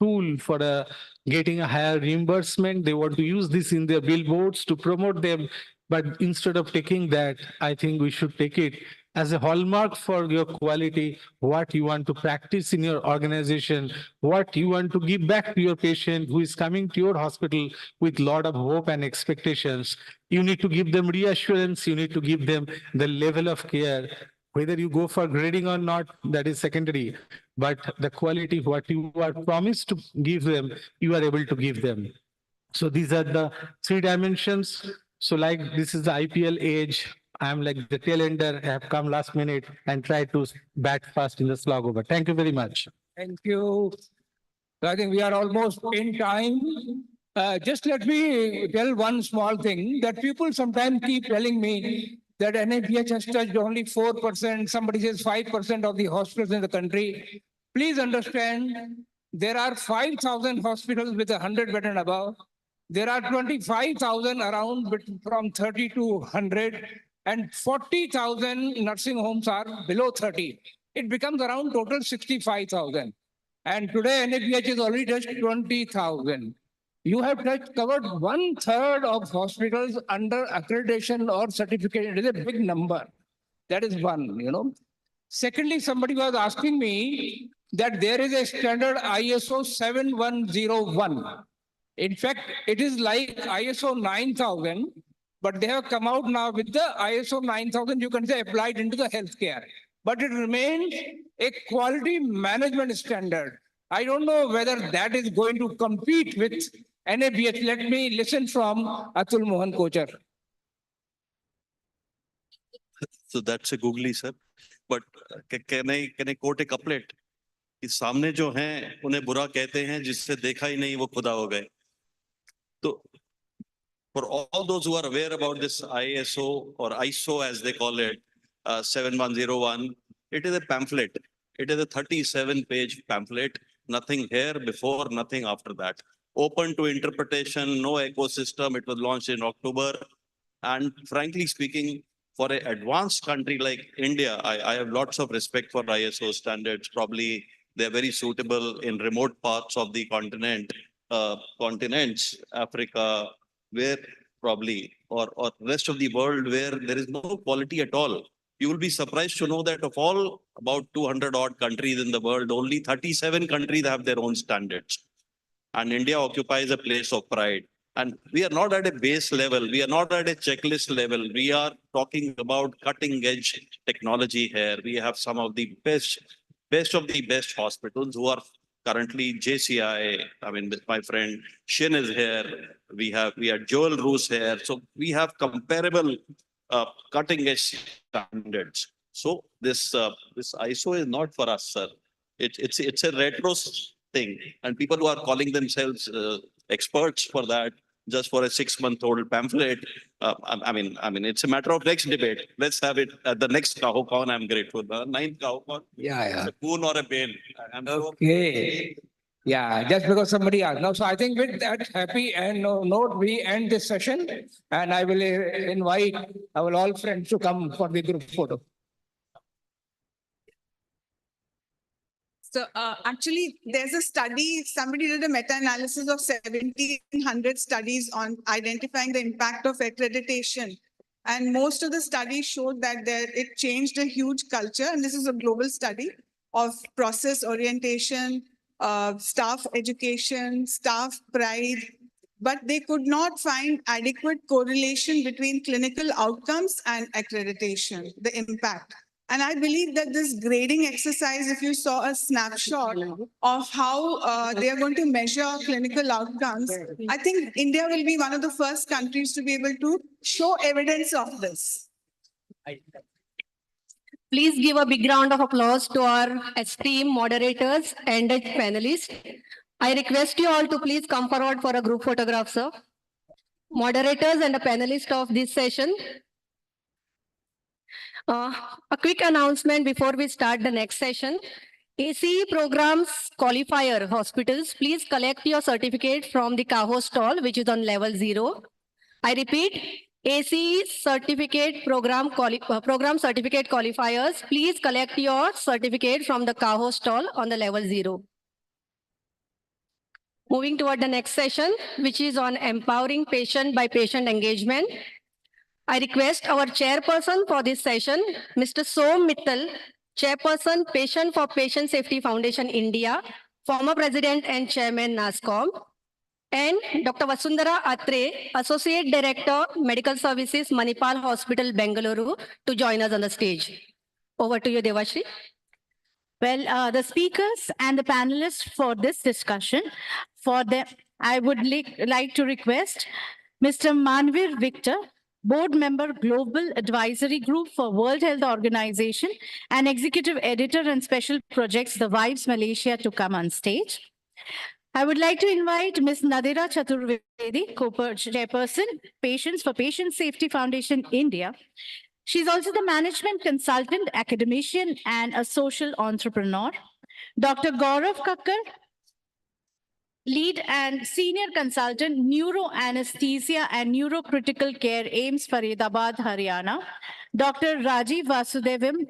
tool for getting a higher reimbursement. They want to use this in their billboards to promote them. But instead of taking that, I think we should take it as a hallmark for your quality, what you want to practice in your organization, what you want to give back to your patient who is coming to your hospital with a lot of hope and expectations. You need to give them reassurance. You need to give them the level of care. Whether you go for grading or not, that is secondary. But the quality, what you are promised to give them, you are able to give them. So these are the three dimensions. So like this is the IPL age. I'm like the tail ender. I have come last minute and tried to bat fast in the slog over. Thank you very much. Thank you. I think we are almost in time. Just let me tell one small thing that people sometimes keep telling me that NABH has touched only 4%, somebody says 5% of the hospitals in the country. Please understand, there are 5,000 hospitals with 100 bed and above. There are 25,000 around from 30 to 100, and 40,000 nursing homes are below 30. it becomes around total 65,000. And today NABH is already touched 20,000. You have covered 1/3 of hospitals under accreditation or certification. It is a big number. That is one, Secondly, somebody was asking me that there is a standard ISO 7101. In fact, it is like ISO 9000, but they have come out now with the ISO 9000, you can say applied into the healthcare. But it remains a quality management standard. I don't know whether that is going to compete with NABH. Let me listen from Atul Mohan Kochar. So that's a googly, sir. But can I quote a couplet? कि सामने जो हैं उन्हें बुरा कहते हैं जिससे देखा ही नहीं वो खुदा हो गए. So for all those who are aware about this ISO or ISO as they call it, 7101, it is a pamphlet. It is a 37-page pamphlet. Nothing here before, nothing after that. Open to interpretation, no ecosystem. It was launched in October. And frankly speaking, for an advanced country like India, I have lots of respect for ISO standards. Probably they're very suitable in remote parts of the continents, Africa, where probably, or rest of the world where there is no quality at all. You will be surprised to know that of all about 200 odd countries in the world, only 37 countries have their own standards. And India occupies a place of pride. And we are not at a base level. We are not at a checklist level. We are talking about cutting edge technology here. We have some of the best of the best hospitals who are currently JCI. I mean, my friend Shin is here. We have Joel Roos here. So we have comparable cutting edge standards. So this ISO is not for us, sir. It's a retro thing, and people who are calling themselves experts for that, just for a 6-month-old pamphlet. I mean, it's a matter of next debate. Let's have it at the next CAHOCON. I'm grateful. The 9th CAHOCON. Yeah. It's a Boon or a Bane. Okay. Yeah, just because somebody asked. Now, so I think with that happy note, we end this session, and I will invite our all friends to come for the group photo. So actually, there's a study, somebody did a meta-analysis of 1,700 studies on identifying the impact of accreditation. And most of the studies showed that it changed a huge culture, and this is a global study, of process orientation, staff education, staff pride, but they could not find adequate correlation between clinical outcomes and accreditation, the impact. And I believe that this grading exercise, if you saw a snapshot of how they are going to measure clinical outcomes, I think India will be one of the first countries to be able to show evidence of this. Please give a big round of applause to our esteemed moderators and panelists. I request you all to please come forward for a group photograph, sir. Moderators and the panelists of this session. A quick announcement before we start the next session. ACE programs qualifier hospitals, please collect your certificate from the CAHO stall, which is on level 0. I repeat, ACE certificate program certificate qualifiers, please collect your certificate from the CAHO stall on the level 0. Moving toward the next session, which is on empowering patient by patient engagement. I request our chairperson for this session, Mr. Som Mittal, Chairperson, Patient for Patient Safety Foundation India, former President and Chairman NASCOM, and Dr. Vasundhara Atre, Associate Director, Medical Services, Manipal Hospital, Bengaluru, to join us on the stage. Over to you, Devashri. Well, the speakers and the panelists for this discussion, I would like to request Mr. Manvir Victor, Board Member, Global Advisory Group for World Health Organization and Executive Editor and Special Projects, the Vibes Malaysia, to come on stage. I would like to invite Ms. Nadira Chaturvedi, Co-Chairperson, Patients for Patient Safety Foundation India. She's also the management consultant, academician, and a social entrepreneur. Dr. Gaurav Kakkar, Lead and Senior Consultant, Neuro Anesthesia and Neurocritical Care, AIMS, Faridabad, Haryana. Dr. Rajiv Vasudevan,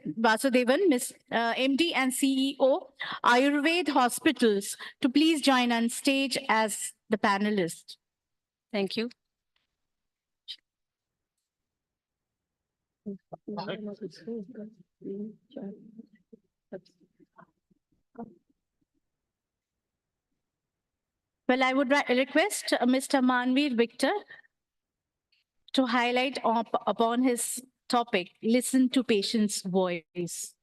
MD and CEO, Ayurved Hospitals, to please join on stage as the panelist. Thank you. Well, I would request Mr. Manveer Victor to highlight upon his topic, listen to patient's voice.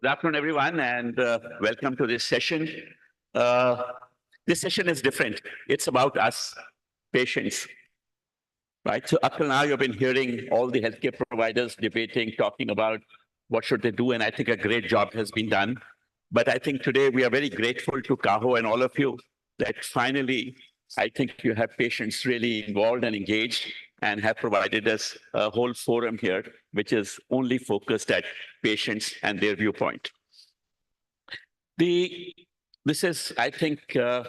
Good afternoon, everyone, and welcome to this session. This session is different. It's about us, patients, right? So up till now, you've been hearing all the healthcare providers debating, talking about what should they do, and I think a great job has been done. But I think today we are very grateful to CAHO and all of you that finally, I think you have patients really involved and engaged and have provided us a whole forum here, which is only focused at patients and their viewpoint. This is, I think, the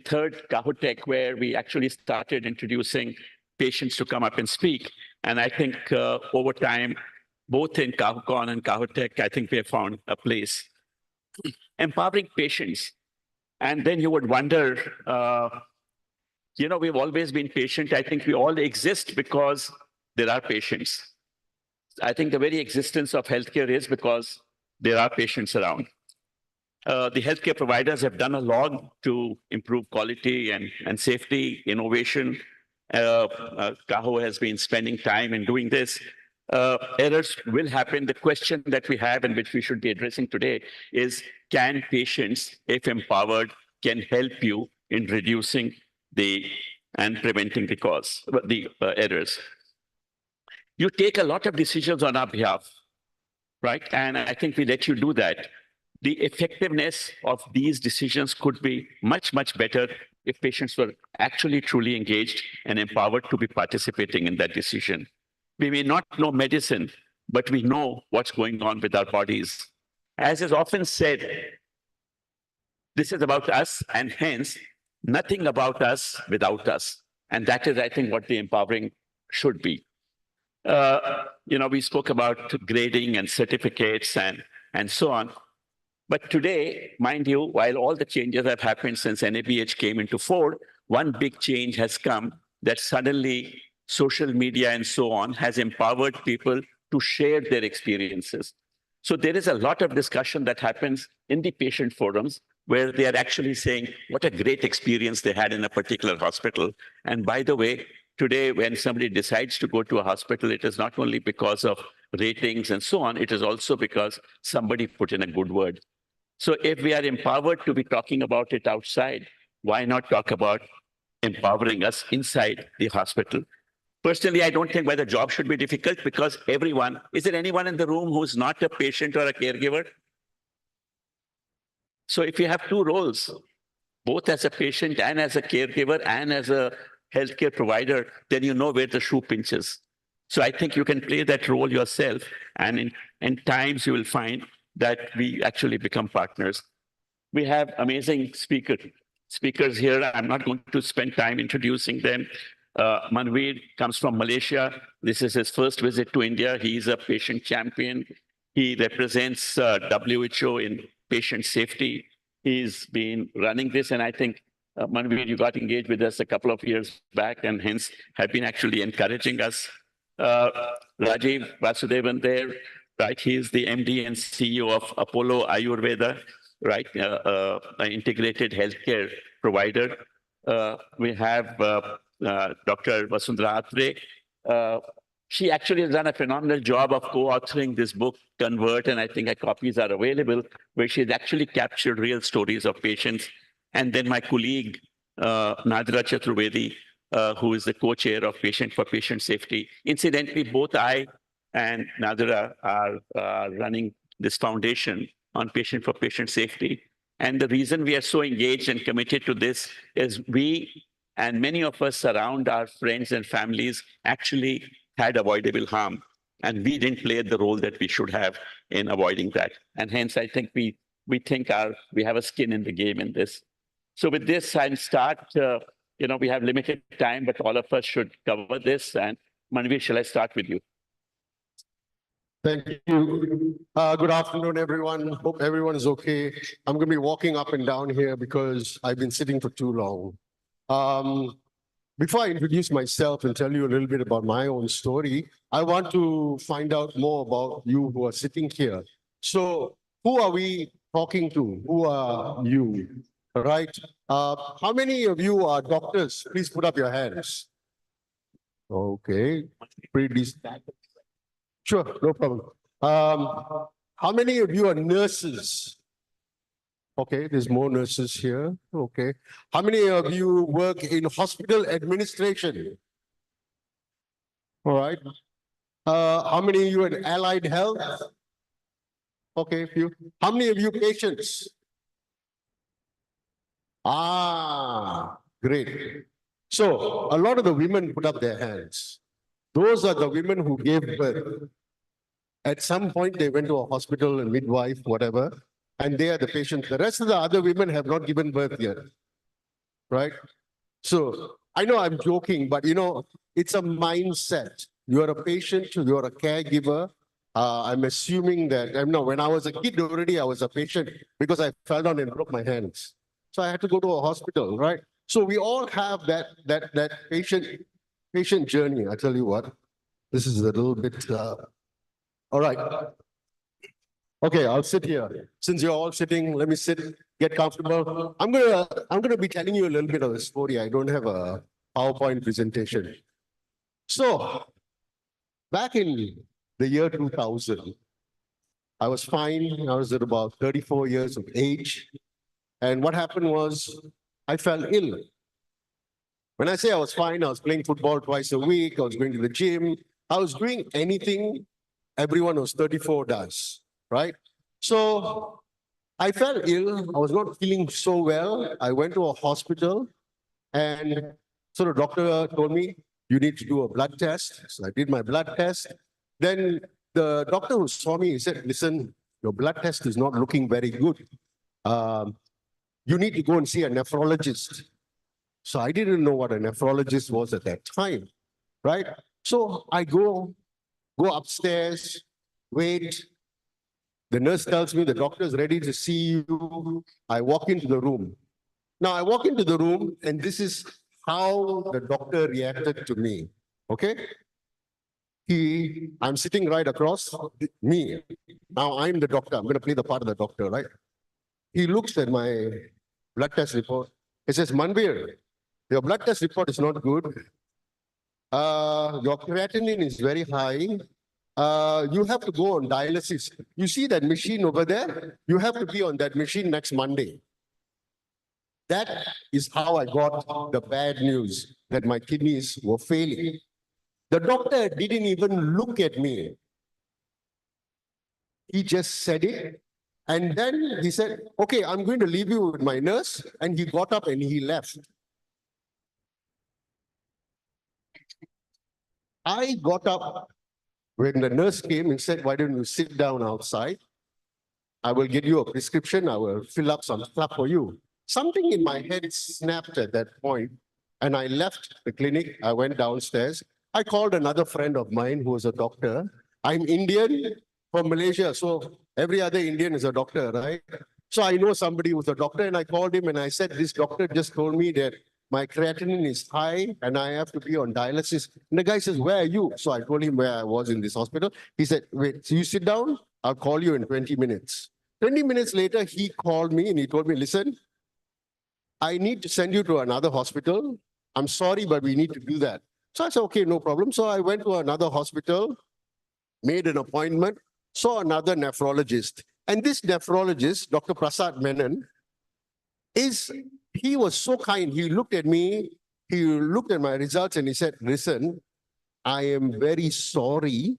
third CAHOTech where we actually started introducing patients to come up and speak. And I think over time, both in CAHOCON and CAHOTech, I think we have found a place. Empowering patients. And then you would wonder, we've always been patient. I think we all exist because there are patients. I think the very existence of healthcare is because there are patients around. The healthcare providers have done a lot to improve quality and safety, innovation. CAHO has been spending time in doing this. Errors will happen. The question that we have and which we should be addressing today is, can patients, if empowered, can help you in reducing and preventing the errors? You take a lot of decisions on our behalf, right? And I think we let you do that. The effectiveness of these decisions could be much, much better if patients were actually truly engaged and empowered to be participating in that decision. We may not know medicine, but we know what's going on with our bodies. As is often said, this is about us, and hence, nothing about us without us. And that is, I think, what the empowering should be. We spoke about grading and certificates and so on. But today, mind you, while all the changes have happened since NABH came into force, one big change has come that suddenly social media and so on has empowered people to share their experiences. So there is a lot of discussion that happens in the patient forums where they are actually saying what a great experience they had in a particular hospital. And by the way, today, when somebody decides to go to a hospital, it is not only because of ratings and so on, it is also because somebody put in a good word. So if we are empowered to be talking about it outside, why not talk about empowering us inside the hospital? Personally, I don't think why the job should be difficult because everyone, is there anyone in the room who's not a patient or a caregiver? So if you have two roles, both as a patient and as a caregiver and as a healthcare provider, then you know where the shoe pinches. So I think you can play that role yourself. And in times you will find that we actually become partners. We have amazing speakers here. I'm not going to spend time introducing them. Manveer comes from Malaysia. This is his first visit to India. He's a patient champion. He represents WHO in patient safety. He's been running this, and I think, Manveer, you got engaged with us a couple of years back, and hence have been actually encouraging us. Rajiv Vasudevan there, right? He's the MD and CEO of Apollo Ayurveda, right? An integrated healthcare provider. We have Dr. Vasundhara Atre. She actually has done a phenomenal job of co-authoring this book, Convert, and I think her copies are available, where she's actually captured real stories of patients. And then my colleague, Nadra Chaturvedi, who is the co-chair of Patient for Patient Safety. Incidentally, both I and Nadira are running this foundation on Patient for Patient Safety. And the reason we are so engaged and committed to this is we and many of us around our friends and families actually had avoidable harm. And we didn't play the role that we should have in avoiding that. And hence, I think we think we have a skin in the game in this. So with this, I'll start. We have limited time, but all of us should cover this. And Manvi, shall I start with you? Thank you. Good afternoon, everyone. Hope everyone is okay. I'm going to be walking up and down here because I've been sitting for too long. Before I introduce myself and tell you a little bit about my own story, I want to find out more about you who are sitting here. So who are we talking to? Who are you? All right. How many of you are doctors? Please put up your hands. Okay. Pretty decent. Sure, no problem. How many of you are nurses? Okay, there's more nurses here. Okay. How many of you work in hospital administration? All right. How many of you in allied health? Okay, a few. How many of you patients? Great. So a lot of the women put up their hands. Those are the women who gave birth. At some point, they went to a hospital, a midwife, whatever, and they are the patients. The rest of the other women have not given birth yet, right? So I know I'm joking, but it's a mindset. You're a patient, you're a caregiver. I'm assuming that, when I was a kid already, I was a patient because I fell down and broke my hands. So I had to go to a hospital, right? So we all have that patient journey. I tell you what, this is a little bit, all right. Okay, I'll sit here. Since you're all sitting, let me sit, get comfortable. I'm gonna be telling you a little bit of the story. I don't have a PowerPoint presentation. So back in the year 2000, I was fine. I was at about 34 years of age. And what happened was I fell ill. When I say I was fine, I was playing football twice a week. I was going to the gym. I was doing anything everyone who's 34 does, right? So I fell ill. I was not feeling so well. I went to a hospital and so the doctor told me, you need to do a blood test. So I did my blood test. Then the doctor who saw me, he said, listen, your blood test is not looking very good. You need to go and see a nephrologist. So I didn't know what a nephrologist was at that time, right? So I go upstairs, wait. The nurse tells me the doctor is ready to see you. I walk into the room. Now I walk into the room and this is how the doctor reacted to me, okay? I'm sitting right across me. Now I'm the doctor. I'm going to play the part of the doctor, right? He looks at my blood test report. He says, Manvir, your blood test report is not good. Your creatinine is very high. You have to go on dialysis. You see that machine over there? You have to be on that machine next Monday. That is how I got the bad news that my kidneys were failing. The doctor didn't even look at me. He just said it. And then he said, okay, I'm going to leave you with my nurse. And he got up and he left. I got up when the nurse came and said, why don't you sit down outside? I will get you a prescription. I will fill up some stuff for you. Something in my head snapped at that point, and I left the clinic. I went downstairs. I called another friend of mine who was a doctor. I'm Indian from Malaysia, so every other Indian is a doctor, right? So I know somebody who's a doctor, and I called him and I said, this doctor just told me that my creatinine is high and I have to be on dialysis. And the guy says, where are you? So I told him where I was in this hospital. He said, wait, so you sit down, I'll call you in 20 minutes. 20 minutes later, he called me and he told me, listen, I need to send you to another hospital. I'm sorry, but we need to do that. So I said, okay, no problem. So I went to another hospital, made an appointment, saw another nephrologist. And this nephrologist, Dr. Prasad Menon, he was so kind. He looked at me he looked at my results and he said, listen, I am very sorry,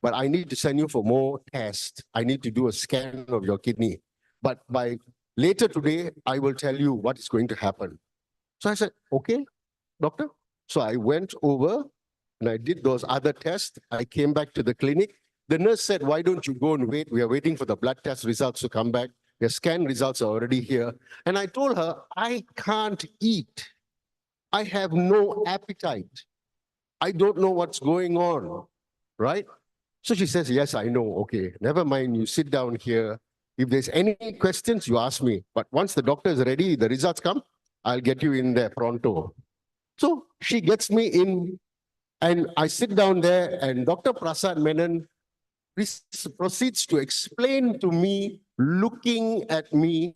but I need to send you for more tests. I need to do a scan of your kidney. But by later today, I will tell you what is going to happen. So I said, okay, doctor. So I went over and I did those other tests. I came back to the clinic. The nurse said, why don't you go and wait? We are waiting for the blood test results to come back. Your scan results are already here. And I told her, I can't eat. I have no appetite. I don't know what's going on, right? So she says, yes, I know. Okay, never mind. You sit down here. If there's any questions, you ask me. But once the doctor is ready, the results come, I'll get you in there pronto. So she gets me in and I sit down there and Dr. Prasad Menon proceeds to explain to me, looking at me,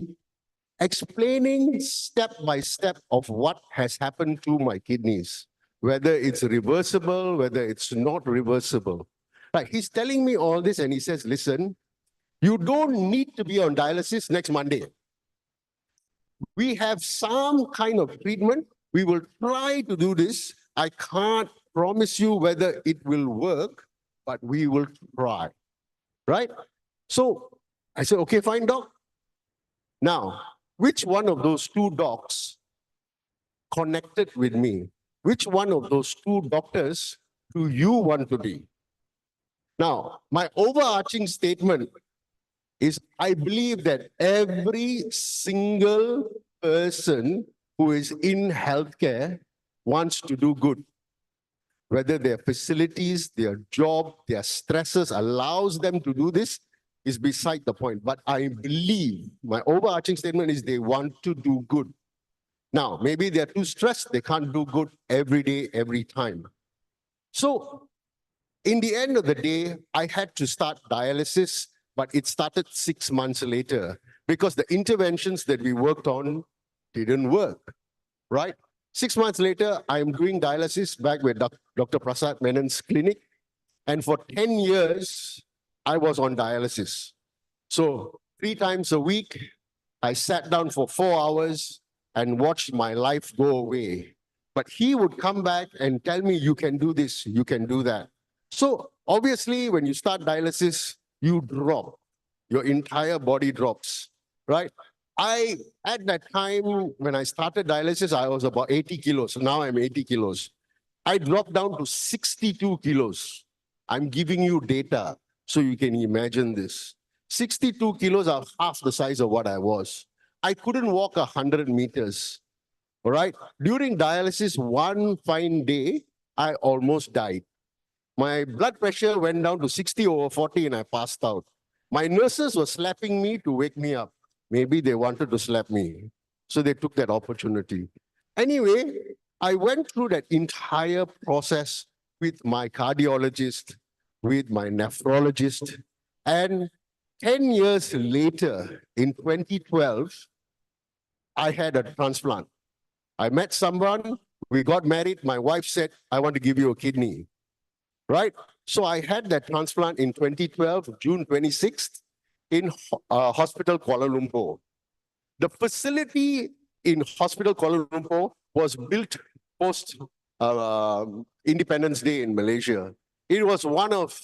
explaining step by step of what has happened to my kidneys, whether it's reversible, whether it's not reversible. Like he's telling me all this and he says, listen, you don't need to be on dialysis next Monday. We have some kind of treatment. We will try to do this. I can't promise you whether it will work, but we will try, right? So I said, okay, fine, doc. Now, which one of those two docs connected with me? Which one of those two doctors do you want to be? Now, my overarching statement is I believe that every single person who is in healthcare wants to do good. Whether their facilities, their job, their stresses allows them to do this is beside the point. But I believe my overarching statement is they want to do good. Now, maybe they're too stressed. They can't do good every day, every time. So in the end of the day, I had to start dialysis, but it started 6 months later because the interventions that we worked on didn't work, right? 6 months later, I'm doing dialysis back with Dr. Prasad Menon's clinic. And for 10 years, I was on dialysis. So 3 times a week, I sat down for 4 hours and watched my life go away. But he would come back and tell me, you can do this, you can do that. So obviously, when you start dialysis, you drop. Your entire body drops, right? At that time, when I started dialysis, I was about 80 kilos. Now I'm 80 kilos. I dropped down to 62 kilos. I'm giving you data so you can imagine this. 62 kilos are half the size of what I was. I couldn't walk 100 meters, all right? During dialysis, one fine day, I almost died. My blood pressure went down to 60/40 and I passed out. My nurses were slapping me to wake me up. Maybe they wanted to slap me. So they took that opportunity. Anyway, I went through that entire process with my cardiologist, with my nephrologist. And 10 years later, in 2012, I had a transplant. I met someone, we got married. My wife said, I want to give you a kidney, right? So I had that transplant in 2012, June 26th, in Hospital Kuala Lumpur. The facility in Hospital Kuala Lumpur was built post Independence Day in Malaysia. It was one of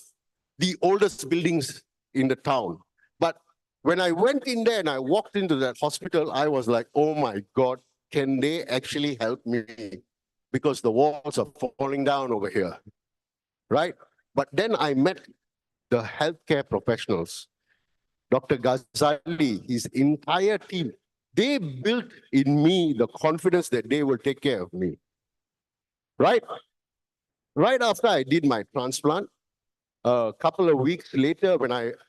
the oldest buildings in the town. But when I went in there and I walked into that hospital, I was like, oh my God, can they actually help me? Because the walls are falling down over here, right? But then I met the healthcare professionals. Dr. Ghazali, his entire team, they built in me the confidence that they will take care of me, right? Right after I did my transplant, a couple of weeks later,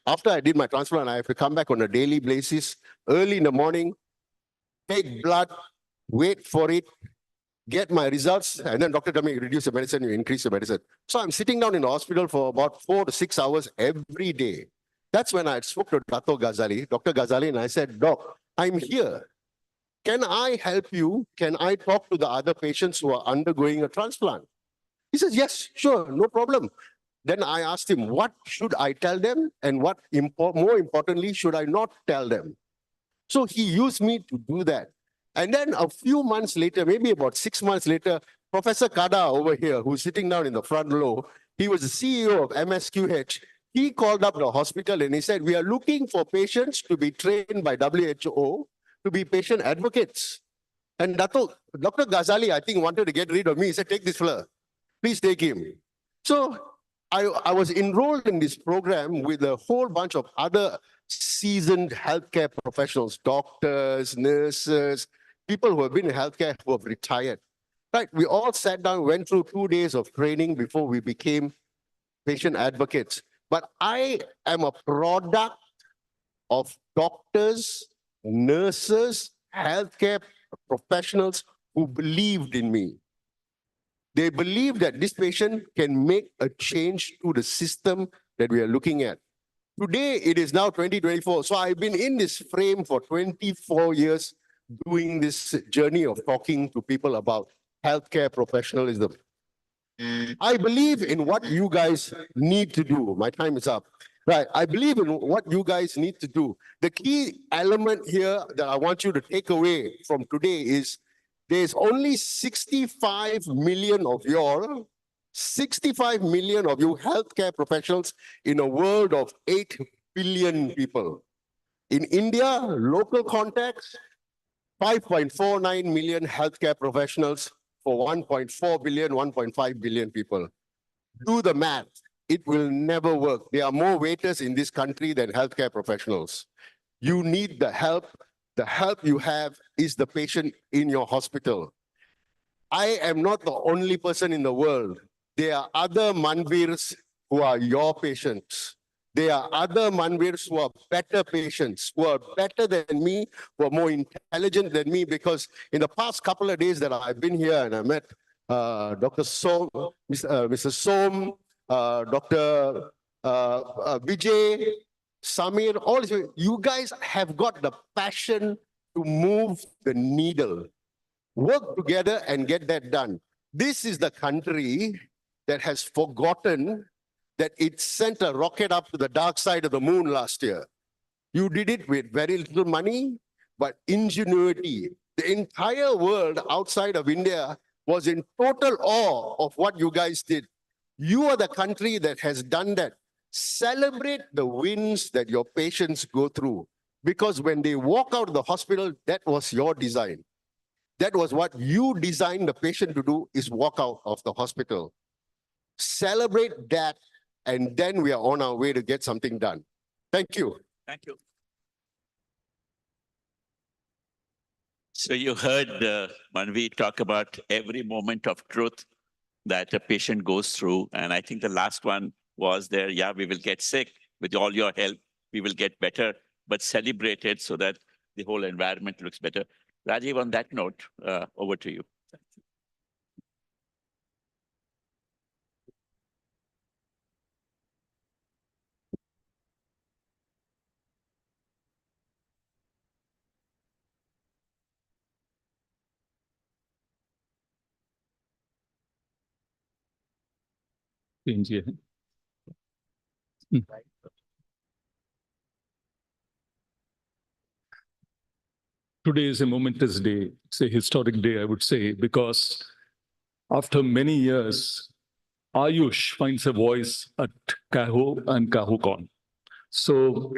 after I did my transplant, I have to come back on a daily basis, early in the morning, take blood, wait for it, get my results, and then doctor tell me, reduce the medicine, you increase the medicine. So I'm sitting down in the hospital for about 4 to 6 hours every day. That's when I spoke to Dr. Ghazali, and I said, Doc, I'm here. Can I help you? Can I talk to the other patients who are undergoing a transplant? He says, yes, sure, no problem. Then I asked him, what should I tell them? And what more importantly, should I not tell them? So he used me to do that. And then a few months later, maybe about 6 months later, Professor Kada over here, who's sitting down in the front row, he was the CEO of MSQH. He called up the hospital and he said, we are looking for patients to be trained by WHO to be patient advocates. And Dr. Ghazali, I think, wanted to get rid of me. He said, take this fella. Please take him. So I was enrolled in this program with a whole bunch of other seasoned healthcare professionals, doctors, nurses, people who have been in healthcare who have retired. Right? We all sat down, went through 2 days of training before we became patient advocates. But I am a product of doctors, nurses, healthcare professionals who believed in me. They believe that this patient can make a change to the system that we are looking at. Today, it is now 2024. So I've been in this frame for 24 years doing this journey of talking to people about healthcare professionalism. I believe in what you guys need to do. My time is up. Right. I believe in what you guys need to do. The key element here that I want you to take away from today is there's only 65 million of you healthcare professionals in a world of 8 billion people. In India, local context, 5.49 million healthcare professionals for 1.4 billion, 1.5 billion people. Do the math. It will never work. There are more waiters in this country than healthcare professionals. You need the help. The help you have is the patient in your hospital. I am not the only person in the world. There are other Manvirs who are your patients. There are other Manvirs who are better patients, who are better than me, who are more intelligent than me, because in the past couple of days that I've been here and I met Dr. Som, Mr. Som, Dr. Vijay, Samir, all of you guys have got the passion to move the needle. Work together and get that done. This is the country that has forgotten that it sent a rocket up to the dark side of the moon last year. You did it with very little money, but ingenuity. The entire world outside of India was in total awe of what you guys did. You are the country that has done that. Celebrate the wins that your patients go through, because when they walk out of the hospital, that was your design. That was what you designed the patient to do, is walk out of the hospital. Celebrate that, and then we are on our way to get something done. Thank you. Thank you. So you heard Manvi talk about every moment of truth that a patient goes through. And I think the last one was there, yeah, we will get sick. With all your help, we will get better, but celebrate it so that the whole environment looks better. Rajiv, on that note, over to you. Today is a momentous day. It's a historic day, I would say, because after many years, Ayush finds a voice at CAHO and CAHOCON. So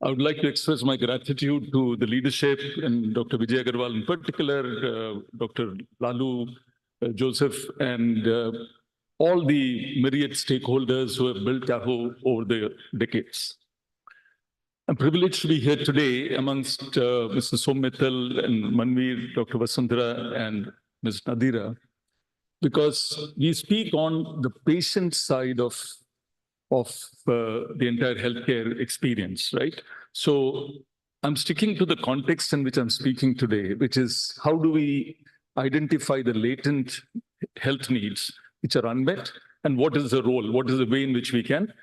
I would like to express my gratitude to the leadership and Dr. Vijay Agarwal in particular, Dr. Lalu, Joseph, and all the myriad stakeholders who have built CAHO over the decades. I'm privileged to be here today amongst Mr. Som Mittal and Manvir, Dr. Vasundhara, and Ms. Nadira, because we speak on the patient side of the entire healthcare experience, right? So I'm sticking to the context in which I'm speaking today, which is how do we identify the latent health needs which are unmet, and what is the role, what is the way in which we can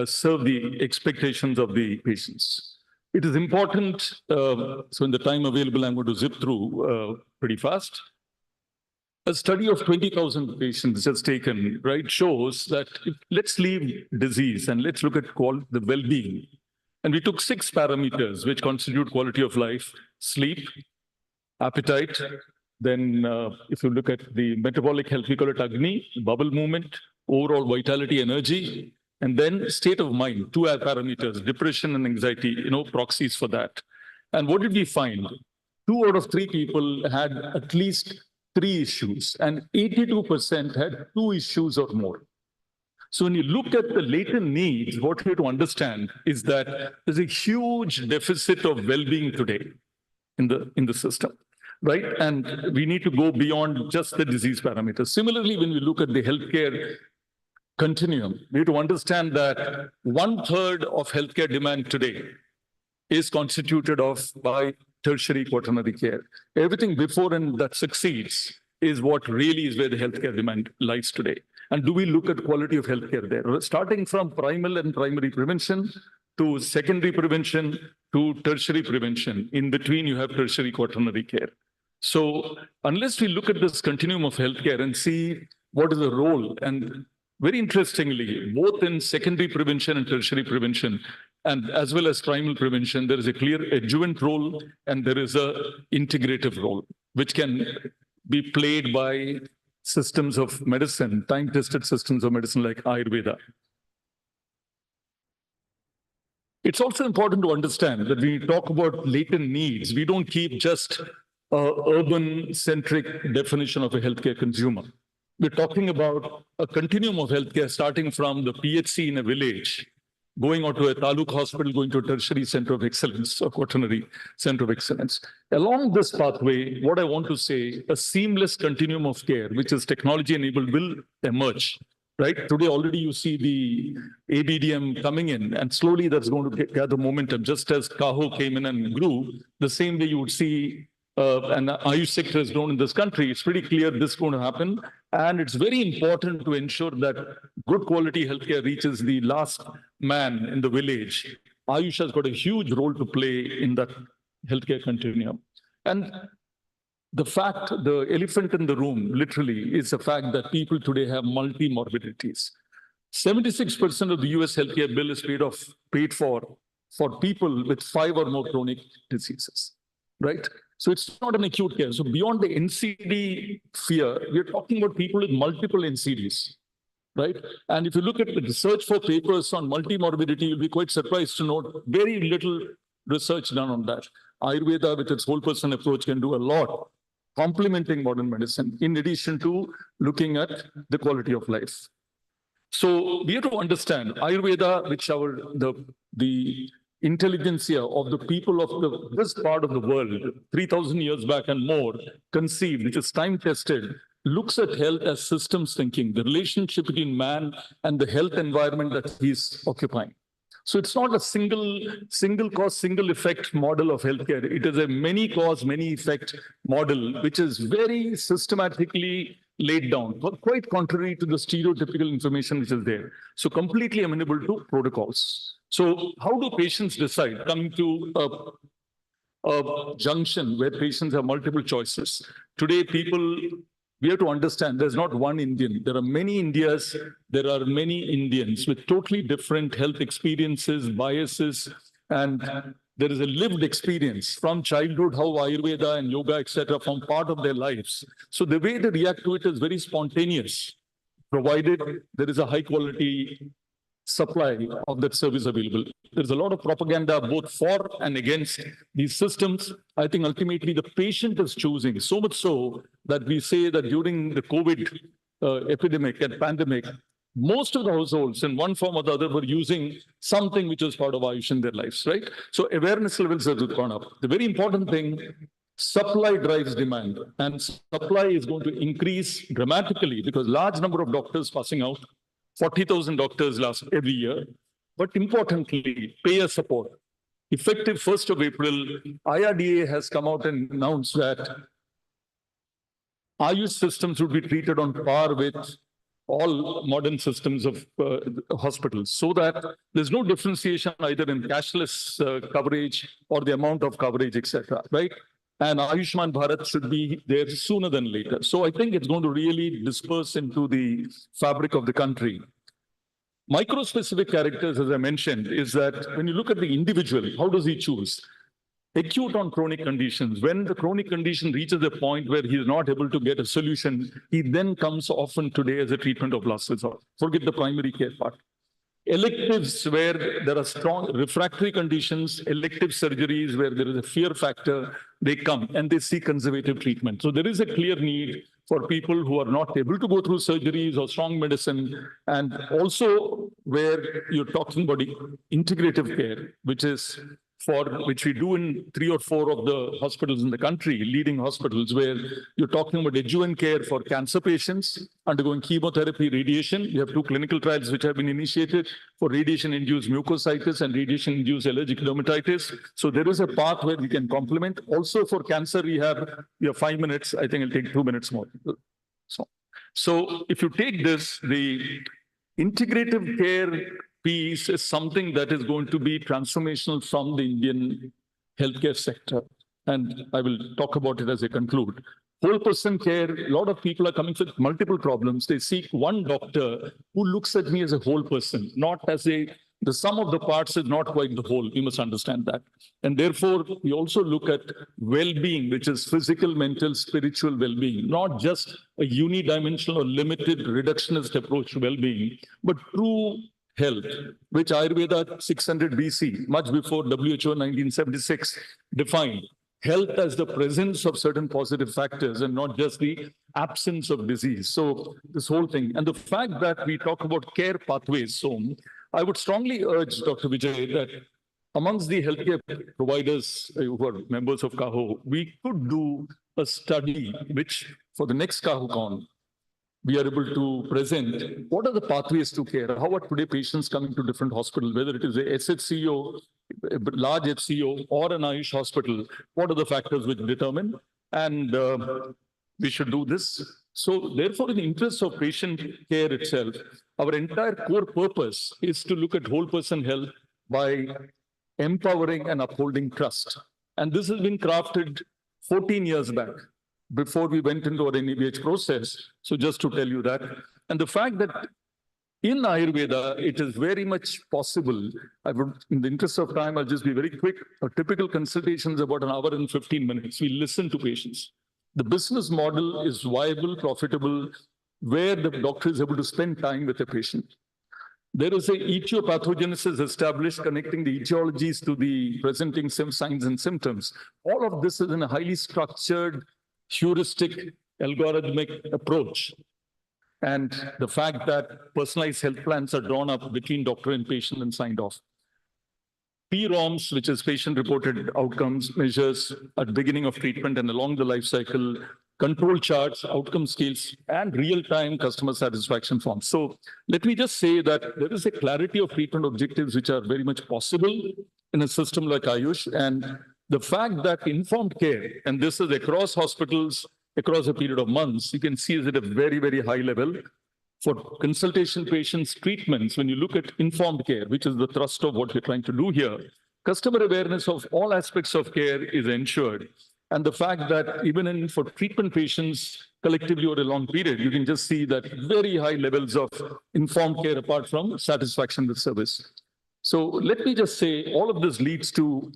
serve the expectations of the patients. It is important, so in the time available, I'm going to zip through pretty fast. A study of 20,000 patients just taken, right, shows that let's leave disease and let's look at the well-being. And we took 6 parameters which constitute quality of life: sleep, appetite. Then if you look at the metabolic health, we call it Agni, bowel movement, overall vitality, energy, and then state of mind, 2 parameters, depression and anxiety, proxies for that. And what did we find? 2 out of 3 people had at least 3 issues, and 82% had 2 issues or more. So when you look at the latent needs, what we have to understand is that there's a huge deficit of well-being today in the system, right? And we need to go beyond just the disease parameters. Similarly, when we look at the healthcare continuum, we have to understand that 1/3 of healthcare demand today is constituted by tertiary quaternary care. Everything before and that succeeds is what really is where the healthcare demand lies today. And do we look at quality of healthcare there? Starting from primal and primary prevention to secondary prevention to tertiary prevention. In between, you have tertiary quaternary care. So unless we look at this continuum of healthcare and see what is the role, and very interestingly, both in secondary prevention and tertiary prevention, and as well as primal prevention, there is a clear adjuvant role and there is a integrative role, which can be played by systems of medicine, time-tested systems of medicine like Ayurveda. It's also important to understand that when we talk about latent needs, we don't keep just an urban-centric definition of a healthcare consumer. We're talking about a continuum of healthcare starting from the PHC in a village, going on to a taluk hospital, going to a tertiary center of excellence, or quaternary center of excellence. Along this pathway, what I want to say, a seamless continuum of care, which is technology-enabled, will emerge. Right? Today, already you see the ABDM coming in, and slowly that's going to gather momentum. Just as CAHO came in and grew, the same way you would see an aush sector has grown in this country. It's pretty clear this is going to happen. And it's very important to ensure that good quality healthcare reaches the last man in the village. Ayush has got a huge role to play in that healthcare continuum. And the fact, the elephant in the room, literally, is the fact that people today have multi-morbidities. 76% of the US healthcare bill is paid for people with 5 or more chronic diseases, right? So it's not an acute care. So beyond the NCD fear, we're talking about people with multiple NCDs, right? And if you look at the research for papers on multi-morbidity, you'll be quite surprised to note very little research done on that. Ayurveda, with its whole person approach, can do a lot, complementing modern medicine, in addition to looking at the quality of life. So we have to understand Ayurveda, which the intelligentsia of the people of this part of the world, 3,000 years back and more, conceived, which is time-tested, looks at health as systems thinking, the relationship between man and the health environment that he's occupying. So it's not a single cause, single effect model of healthcare. It is a many cause, many effect model, which is very systematically laid down, but quite contrary to the stereotypical information which is there. So completely amenable to protocols. So how do patients decide? Coming to a junction where patients have multiple choices. Today, we have to understand there's not one Indian. There are many Indias. There are many Indians with totally different health experiences, biases, and there is a lived experience from childhood, how Ayurveda and yoga, etc., form part of their lives. So the way they react to it is very spontaneous, provided there is a high quality supply of that service available. There's a lot of propaganda both for and against these systems. I think ultimately the patient is choosing, so much so that we say that during the COVID epidemic and pandemic, most of the households in one form or the other were using something which was part of Ayush in their lives, right? So awareness levels have gone up. The very important thing, supply drives demand, and supply is going to increase dramatically because large number of doctors passing out, 40,000 doctors every year. But importantly, payer support. Effective 1st of April, IRDA has come out and announced that Ayush systems would be treated on par with all modern systems of hospitals, so that there's no differentiation either in cashless coverage or the amount of coverage, etc., right? And Ayushman Bharat should be there sooner than later. So I think it's going to really disperse into the fabric of the country. Micro-specific characters, as I mentioned, is that when you look at the individual, how does he choose? Acute on chronic conditions. When the chronic condition reaches a point where he is not able to get a solution, he then comes often today as a treatment of last resort. Forget the primary care part. Electives where there are strong refractory conditions, elective surgeries where there is a fear factor, they come and they seek conservative treatment. So there is a clear need for people who are not able to go through surgeries or strong medicine, and also where you're talking about integrative care, which is which we do in 3 or 4 of the hospitals in the country, leading hospitals, where you're talking about adjuvant care for cancer patients undergoing chemotherapy, radiation. You have 2 clinical trials which have been initiated for radiation-induced mucositis and radiation-induced allergic dermatitis. So there is a path where we can complement. Also for cancer rehab, we have 5 minutes. I think it'll take 2 minutes more. So if you take this, the integrative care piece is something that is going to be transformational from the Indian healthcare sector. And I will talk about it as I conclude. Whole person care, a lot of people are coming with multiple problems. They seek one doctor who looks at me as a whole person, not as the sum of the parts is not quite the whole. We must understand that. And therefore, we also look at well-being, which is physical, mental, spiritual well-being, not just a unidimensional or limited reductionist approach to well-being, but true health, which Ayurveda 600 BC, much before WHO 1976, defined. Health as the presence of certain positive factors and not just the absence of disease. So this whole thing, and the fact that we talk about care pathways, so I would strongly urge Dr. Vijay that amongst the healthcare providers who are members of CAHO, we could do a study which for the next CAHOCon, we are able to present what are the pathways to care, how are today patients coming to different hospitals, whether it is a SHCO, a large HCO or an Ayush hospital, what are the factors which determine, and we should do this. So therefore, in the interest of patient care itself, our entire core purpose is to look at whole person health by empowering and upholding trust. And this has been crafted 14 years back, before we went into our NABH process. So just to tell you that. And the fact that in Ayurveda, it is very much possible. I would, in the interest of time, I'll just be very quick. A typical consultation is about 1 hour and 15 minutes. We listen to patients. The business model is viable, profitable, where the doctor is able to spend time with the patient. There is a etiopathogenesis established connecting the etiologies to the presenting signs and symptoms. All of this is in a highly structured, heuristic, algorithmic approach. And the fact that personalized health plans are drawn up between doctor and patient and signed off. PROMs, which is patient-reported outcomes, measures at the beginning of treatment and along the life cycle, control charts, outcome scales, and real-time customer satisfaction forms. So let me just say that there is a clarity of treatment objectives which are very much possible in a system like Ayush. And the fact that informed care, and this is across hospitals, across a period of months, you can see is at a very, very high level. For consultation patients, treatments, when you look at informed care, which is the thrust of what we're trying to do here, customer awareness of all aspects of care is ensured. And the fact that even for treatment patients, collectively over a long period, you can just see that very high levels of informed care apart from satisfaction with service. So let me just say, all of this leads to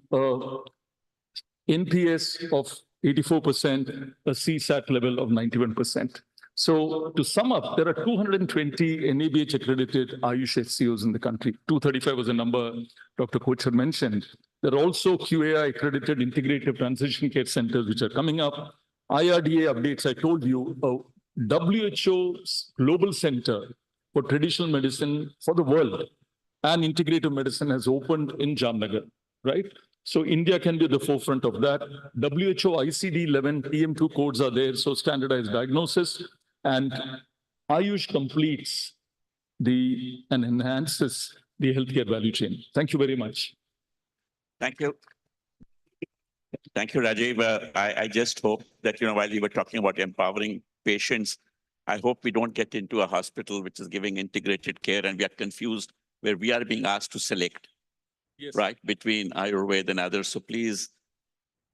NPS of 84%, a CSAT level of 91%. So to sum up, there are 220 NABH accredited Ayush HCOs in the country. 235 was the number Dr. Kochhar mentioned. There are also QAI accredited integrative transition care centers which are coming up. IRDA updates, I told you, WHO's global center for traditional medicine for the world and integrative medicine has opened in Jamnagar, right? So India can be at the forefront of that. WHO ICD-11 TM2 codes are there, so standardized diagnosis. And Ayush completes and enhances the healthcare value chain. Thank you very much. Thank you. Thank you, Rajiv. I just hope that, while you were talking about empowering patients, I hope we don't get into a hospital which is giving integrated care and we are confused where we are being asked to select, right, between Ayurveda and others. So please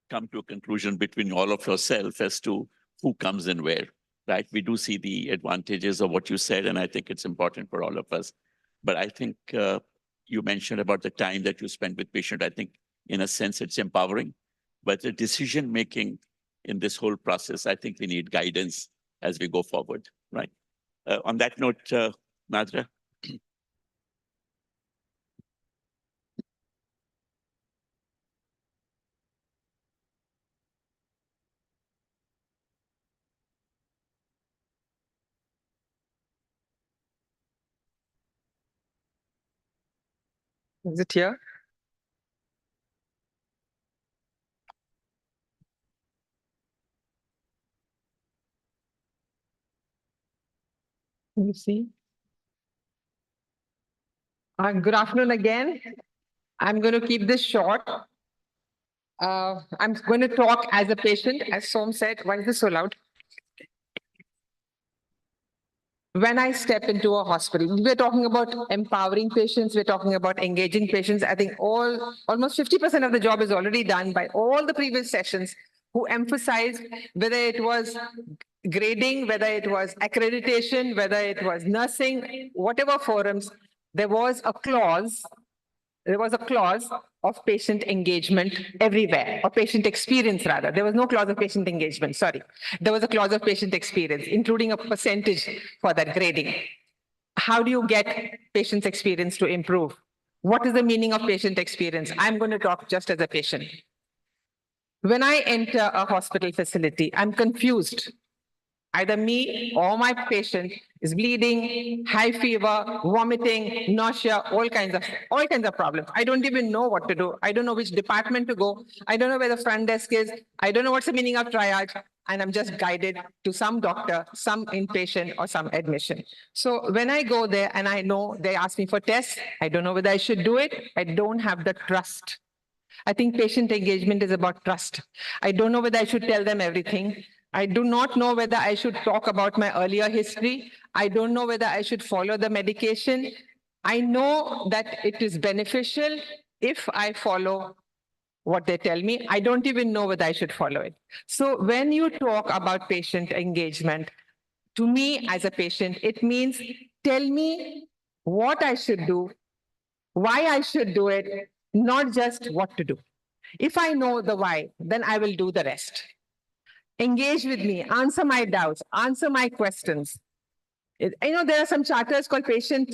come to a conclusion between all of yourself as to who comes in where, right? We do see the advantages of what you said, and I think it's important for all of us. But I think you mentioned about the time that you spend with patient. I think in a sense it's empowering, but the decision making in this whole process, I think we need guidance as we go forward, right? On that note, Nadra. Is it here? Can you see? Good afternoon again. I'm going to keep this short. I'm going to talk as a patient, as Som said. Why is this so loud? When I step into a hospital, we're talking about empowering patients, we're talking about engaging patients. I think almost 50% of the job is already done by all the previous sessions who emphasized whether it was grading, whether it was accreditation, whether it was nursing, whatever forums, there was a clause of patient engagement everywhere, or patient experience rather. There was no clause of patient engagement, sorry. There was a clause of patient experience, including a percentage for that grading. How do you get patient's experience to improve? What is the meaning of patient experience? I'm going to talk just as a patient. When I enter a hospital facility, I'm confused. Either me or my patient is bleeding, high fever, vomiting, nausea, all kinds of problems. I don't even know what to do. I don't know which department to go. I don't know where the front desk is. I don't know what's the meaning of triage. And I'm just guided to some doctor, some inpatient, or some admission. So when I go there and I know they ask me for tests, I don't know whether I should do it. I don't have the trust. I think patient engagement is about trust. I don't know whether I should tell them everything. I do not know whether I should talk about my earlier history. I don't know whether I should follow the medication. I know that it is beneficial if I follow what they tell me. I don't even know whether I should follow it. So when you talk about patient engagement, to me as a patient, it means tell me what I should do, why I should do it, not just what to do. If I know the why, then I will do the rest. Engage with me, answer my doubts, answer my questions. There are some charters called patient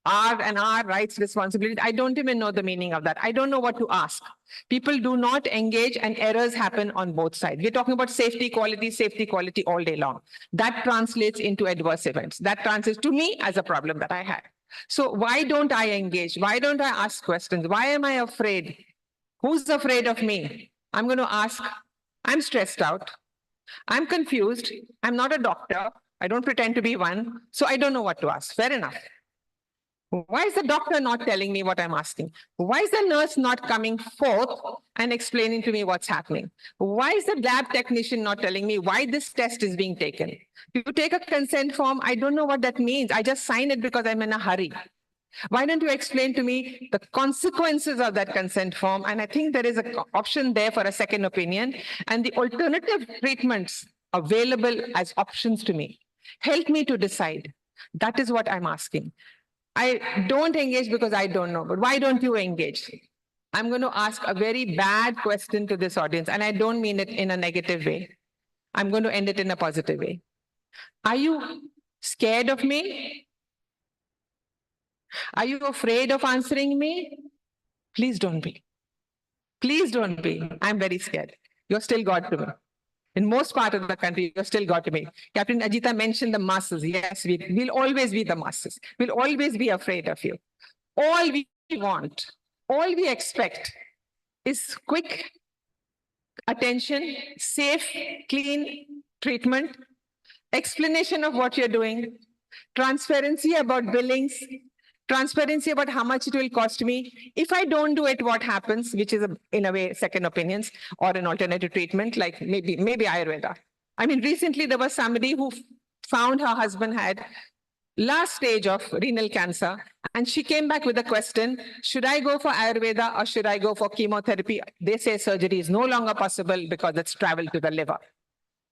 R and R, rights, responsibility. I don't even know the meaning of that. I don't know what to ask. People do not engage and errors happen on both sides. We're talking about safety, quality all day long. That translates into adverse events. That translates to me as a problem that I had. So why don't I engage? Why don't I ask questions? Why am I afraid? Who's afraid of me? I'm going to ask. I'm stressed out. I'm confused. I'm not a doctor. I don't pretend to be one. So I don't know what to ask. Fair enough. Why is the doctor not telling me what I'm asking? Why is the nurse not coming forth and explaining to me what's happening? Why is the lab technician not telling me why this test is being taken? You take a consent form. I don't know what that means. I just sign it because I'm in a hurry. Why don't you explain to me the consequences of that consent form? And I think there is an option there for a second opinion, and the alternative treatments available as options to me. Help me to decide. That is what I'm asking. I don't engage because I don't know, but why don't you engage? I'm going to ask a very bad question to this audience, and I don't mean it in a negative way. I'm going to end it in a positive way. Are you scared of me? Are you afraid of answering me? Please don't be. Please don't be. I'm very scared. You're still God to me. In most part of the country, you're still God to me. Captain Ajita mentioned the masses. Yes, we'll always be the masses. We'll always be afraid of you. All we want, all we expect is quick attention, safe, clean treatment, explanation of what you're doing, transparency about billings, transparency about how much it will cost me. If I don't do it, what happens, which is in a way second opinions or an alternative treatment, like maybe Ayurveda. I mean, recently there was somebody who found her husband had last stage of renal cancer, and she came back with a question, should I go for Ayurveda or should I go for chemotherapy? They say surgery is no longer possible because it's traveled to the liver.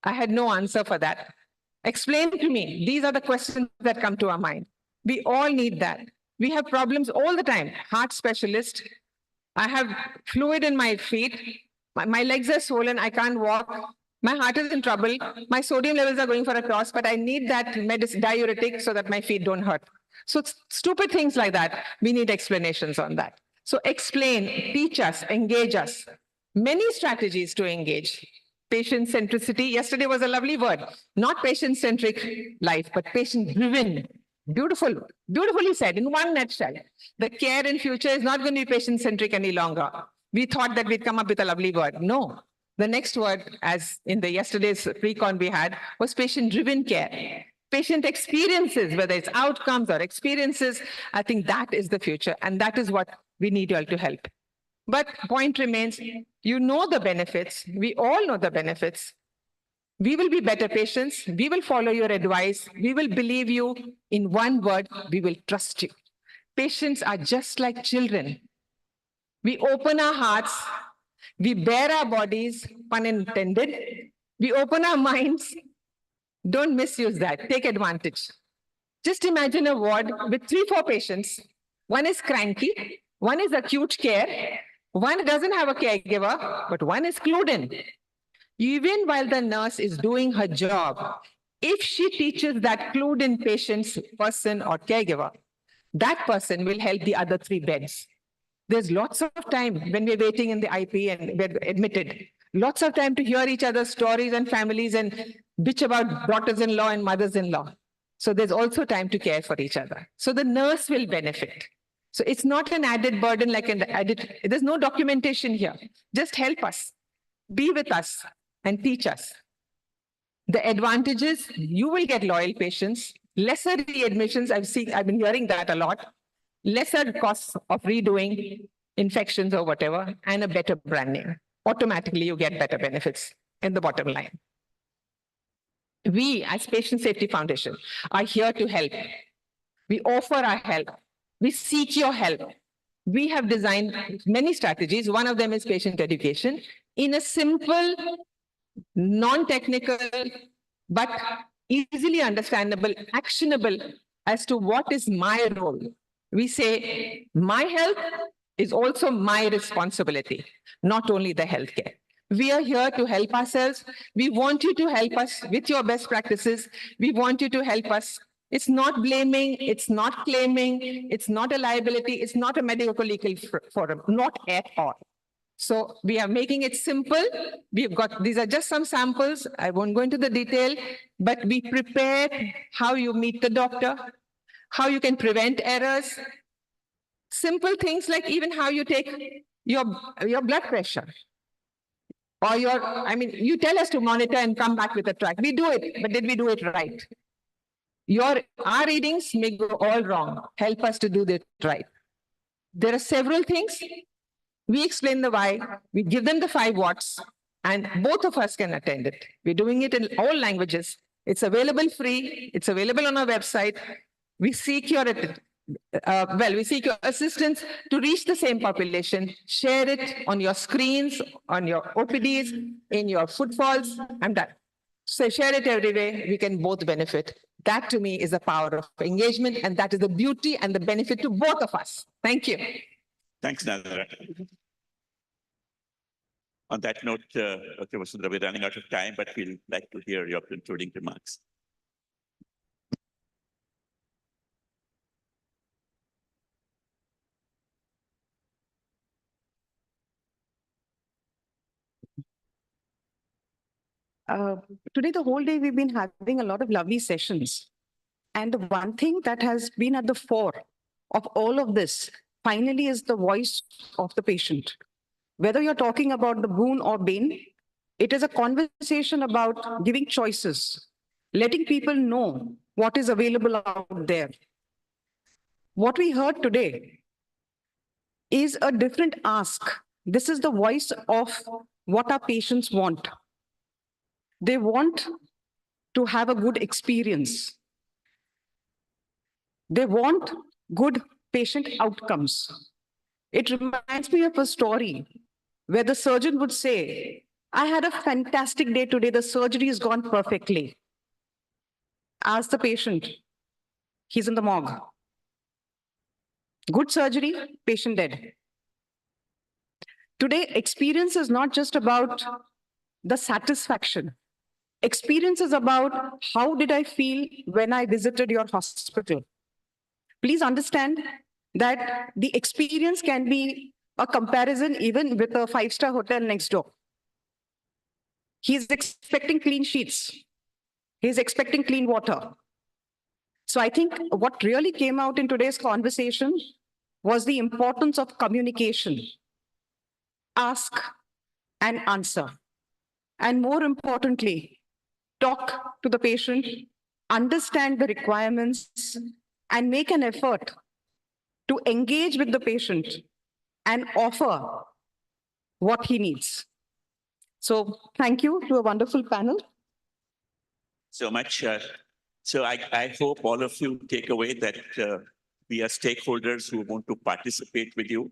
I had no answer for that. Explain to me. These are the questions that come to our mind. We all need that. We have problems all the time. Heart specialist. I have fluid in my feet. My legs are swollen. I can't walk. My heart is in trouble. My sodium levels are going for a toss, but I need that diuretic so that my feet don't hurt. So stupid things like that. We need explanations on that. So explain, teach us, engage us. Many strategies to engage. Patient centricity. Yesterday was a lovely word. Not patient-centric life, but patient-driven. Beautiful, beautifully said in one nutshell. The care in future is not going to be patient-centric any longer. We thought that we'd come up with a lovely word. No. The next word, as in the yesterday's pre-con we had, was patient-driven care. Patient experiences, whether it's outcomes or experiences, I think that is the future. And that is what we need you all to help. But point remains, you know the benefits. We all know the benefits. We will be better patients. We will follow your advice. We will believe you. In one word, we will trust you. Patients are just like children. We open our hearts. We bare our bodies, pun intended. We open our minds. Don't misuse that. Take advantage. Just imagine a ward with 3-4 patients. One is cranky. One is acute care. One doesn't have a caregiver, but one is clued in. Even while the nurse is doing her job, if she teaches that clued in patient's person or caregiver, that person will help the other 3 beds. There's lots of time when we're waiting in the IP and we're admitted. Lots of time to hear each other's stories and families and bitch about daughters-in-law and mothers-in-law. So there's also time to care for each other. So the nurse will benefit. So it's not an added burden like an added, there's no documentation here. Just help us, be with us and teach us. The advantages, you will get loyal patients, lesser readmissions, I've been hearing that a lot, lesser costs of redoing infections or whatever, and a better branding. Automatically you get better benefits in the bottom line. We as Patient Safety Foundation are here to help. We offer our help. We seek your help. We have designed many strategies. One of them is patient education in a simple, non-technical, but easily understandable, actionable as to what is my role. We say, my health is also my responsibility, not only the healthcare. We are here to help ourselves. We want you to help us with your best practices. We want you to help us. It's not blaming, it's not claiming, it's not a liability, it's not a medical legal forum, not at all. So we are making it simple. We've got, these are just some samples. I won't go into the detail, but be prepared how you meet the doctor, how you can prevent errors. Simple things like even how you take your blood pressure. Or you tell us to monitor and come back with a track. We do it, but did we do it right? Our readings may go all wrong. Help us to do that right. There are several things. We explain the why. We give them the 5 watts, and both of us can attend it. We're doing it in all languages. It's available free. It's available on our website. We seek your assistance to reach the same population. Share it on your screens, on your OPDs, in your footfalls. I'm done. So share it every way. We can both benefit. That to me is the power of engagement, and that is the beauty and the benefit to both of us. Thank you. Thanks, Nadra. On that note, Dr. Vasundhara, we're running out of time, but we'd like to hear your concluding remarks. Today, the whole day, we've been having a lot of lovely sessions. And the one thing that has been at the fore of all of this, finally, is the voice of the patient. Whether you're talking about the Boon or Bane, it is a conversation about giving choices, letting people know what is available out there. What we heard today is a different ask. This is the voice of what our patients want. They want to have a good experience. They want good patient outcomes. It reminds me of a story where the surgeon would say, I had a fantastic day today. The surgery has gone perfectly. Ask the patient. He's in the morgue. Good surgery, patient dead. Today, experience is not just about the satisfaction. Experience is about how did I feel when I visited your hospital. Please understand that the experience can be a comparison even with a five-star hotel next door. He's expecting clean sheets. He's expecting clean water. So I think what really came out in today's conversation was the importance of communication. Ask and answer. And more importantly, talk to the patient, understand the requirements, and make an effort to engage with the patient and offer what he needs. So thank you to a wonderful panel. So much. So I hope all of you take away that we are stakeholders who want to participate with you,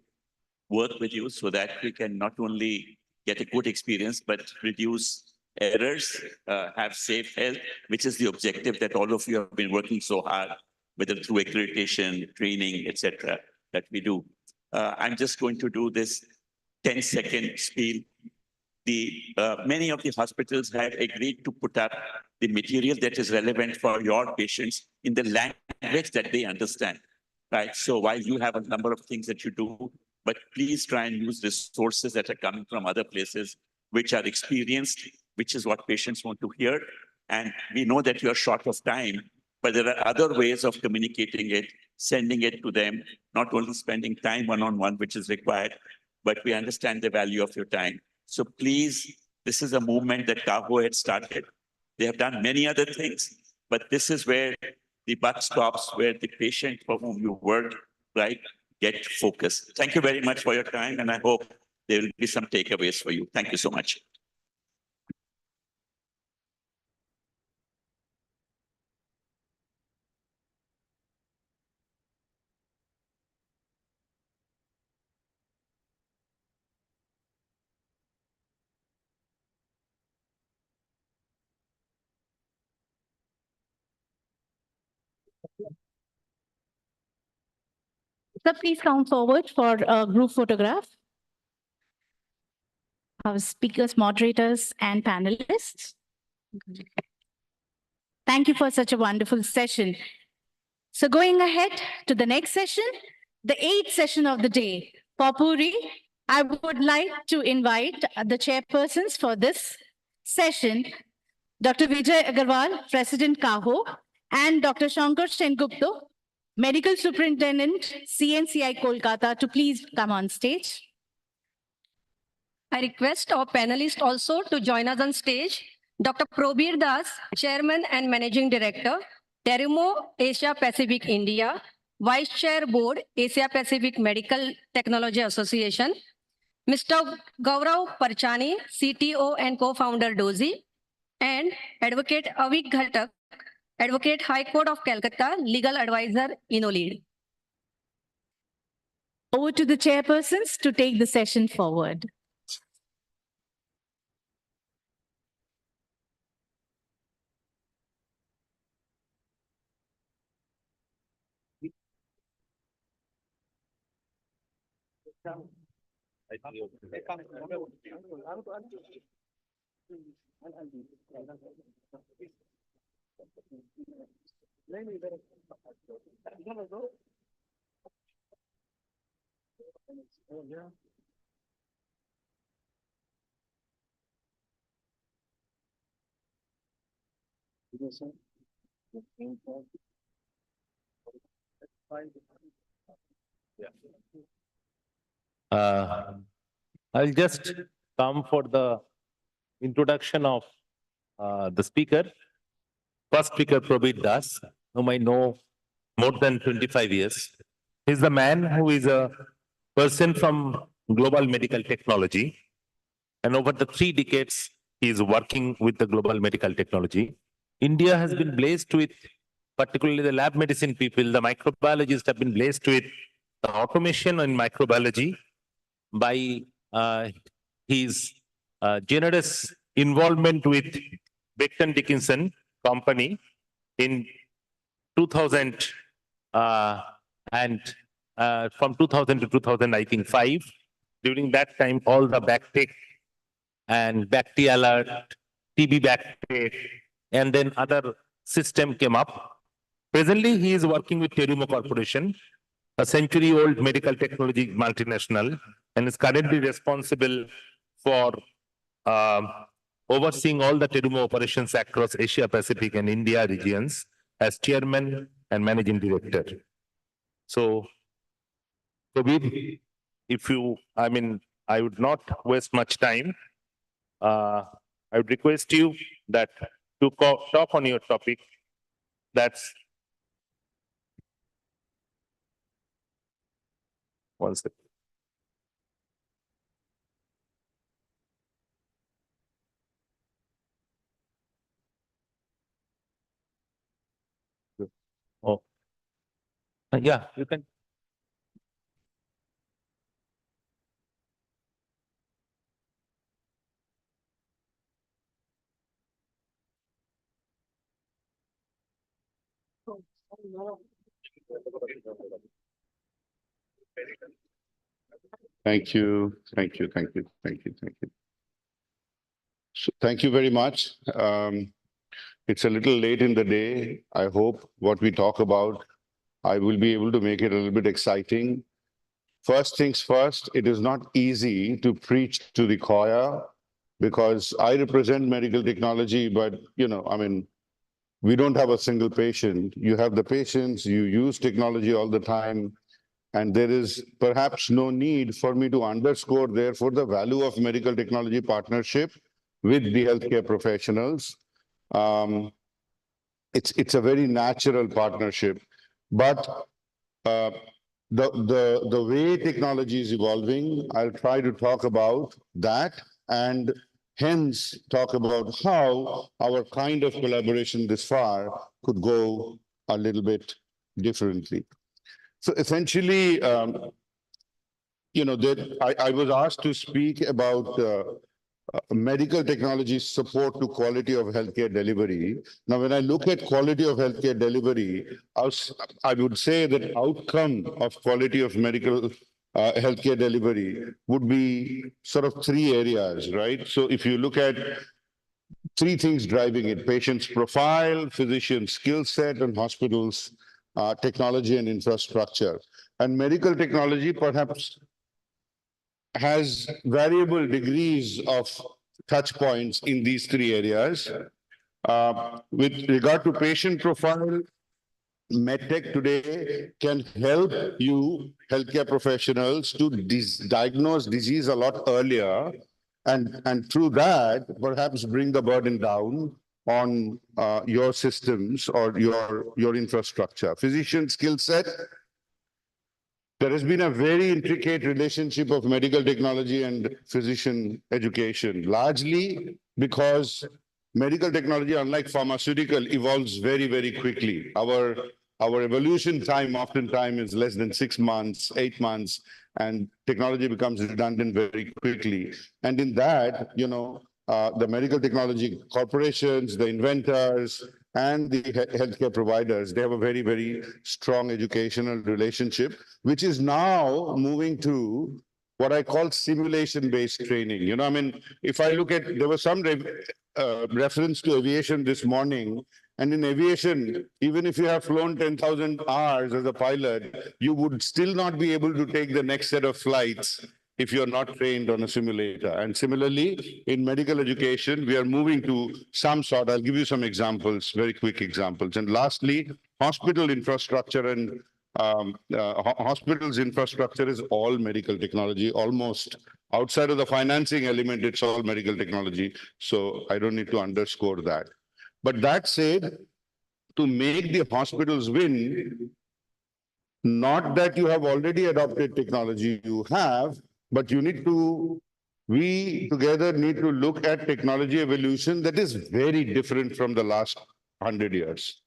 work with you so that we can not only get a good experience, but reduce errors, have safe health, which is the objective that all of you have been working so hard, whether through accreditation, training, etc., that we do. I'm just going to do this 10-second spiel. Many of the hospitals have agreed to put up the material that is relevant for your patients in the language that they understand, right? So while you have a number of things that you do, but please try and use resources that are coming from other places, which are experienced, which is what patients want to hear. And we know that you're short of time, but there are other ways of communicating it, sending it to them, not only spending time one-on-one, which is required, but we understand the value of your time. So please, this is a movement that CAHO had started. They have done many other things, but this is where the buck stops, where the patient for whom you work, right, get focused. Thank you very much for your time, and I hope there will be some takeaways for you. Thank you so much. Sir, please come forward for a group photograph. Our speakers, moderators, and panelists. Thank you for such a wonderful session. So going ahead to the next session, the 8th session of the day, Popuri, I would like to invite the chairpersons for this session, Dr. Vijay Agarwal, President CAHO, and Dr. Shankar Sengupta, Medical Superintendent, CNCI Kolkata, to please come on stage. I request our panelists also to join us on stage. Dr. Probir Das, Chairman and Managing Director, Terumo Asia Pacific India, Vice Chair Board, Asia Pacific Medical Technology Association, Mr. Gaurav Parchani, CTO and co-founder DOZI, and Advocate Avik Ghatak, Advocate High Court of Calcutta, Legal Advisor, InnoLead. Over to the chairpersons to take the session forward. I'll just come for the introduction of the speaker. First speaker, Probir Das, whom I know more than 25 years. He's the man who is a person from global medical technology. And over the 3 decades, he is working with the global medical technology. India has been blessed with, particularly the lab medicine people, the microbiologists have been blessed with the automation in microbiology by his generous involvement with Becton Dickinson company in 2000 and from 2000 to 2005. During that time, all the backtech and Bacti-alert, TB backtech, and then other system came up. Presently, he is working with Terumo Corporation, a century-old medical technology multinational, and is currently responsible for overseeing all the Terumo operations across Asia Pacific and India regions as chairman and managing director. So, Kabir, I would not waste much time. I would request you that to talk on your topic. That's one second. Oh, yeah, you can. Thank you. Thank you. Thank you. Thank you. Thank you. So thank you very much. It's a little late in the day. I hope what we talk about, I will be able to make it a little bit exciting. First things first, it is not easy to preach to the choir because I represent medical technology, but we don't have a single patient. You have the patients, you use technology all the time, and there is perhaps no need for me to underscore, therefore, the value of medical technology partnership with the healthcare professionals. It's a very natural partnership, but the way technology is evolving, I'll try to talk about that and hence talk about how our kind of collaboration this far could go a little bit differently. So essentially, I was asked to speak about medical technology support to quality of healthcare delivery. Now, when I look at quality of healthcare delivery, I would say that outcome of quality of medical healthcare delivery would be sort of three areas, right? So if you look at three things driving it: patient's profile, physician skill set, and hospitals' technology and infrastructure. And medical technology perhaps has variable degrees of touch points in these three areas. With regard to patient profile, MedTech today can help you, healthcare professionals, to diagnose disease a lot earlier, and through that, perhaps bring the burden down on your systems or your infrastructure. Physician skill set. There has been a very intricate relationship of medical technology and physician education, largely because medical technology, unlike pharmaceutical, evolves very, very quickly. Our evolution time oftentimes is less than 6 months, 8 months, and technology becomes redundant very quickly. And in that, the medical technology corporations, the inventors, and the healthcare providers, they have a very, very strong educational relationship, which is now moving to what I call simulation-based training. If I look at, there was some reference to aviation this morning, and in aviation, even if you have flown 10,000 hours as a pilot, you would still not be able to take the next set of flights if you're not trained on a simulator. And similarly, in medical education, we are moving to some sort, I'll give you some examples, very quick examples. And lastly, hospital infrastructure and hospitals infrastructure is all medical technology, almost. Outside of the financing element, it's all medical technology. So I don't need to underscore that. But that said, to make the hospitals win, not that you have already adopted technology, you have, but we together need to look at technology evolution that is very different from the last 100 years.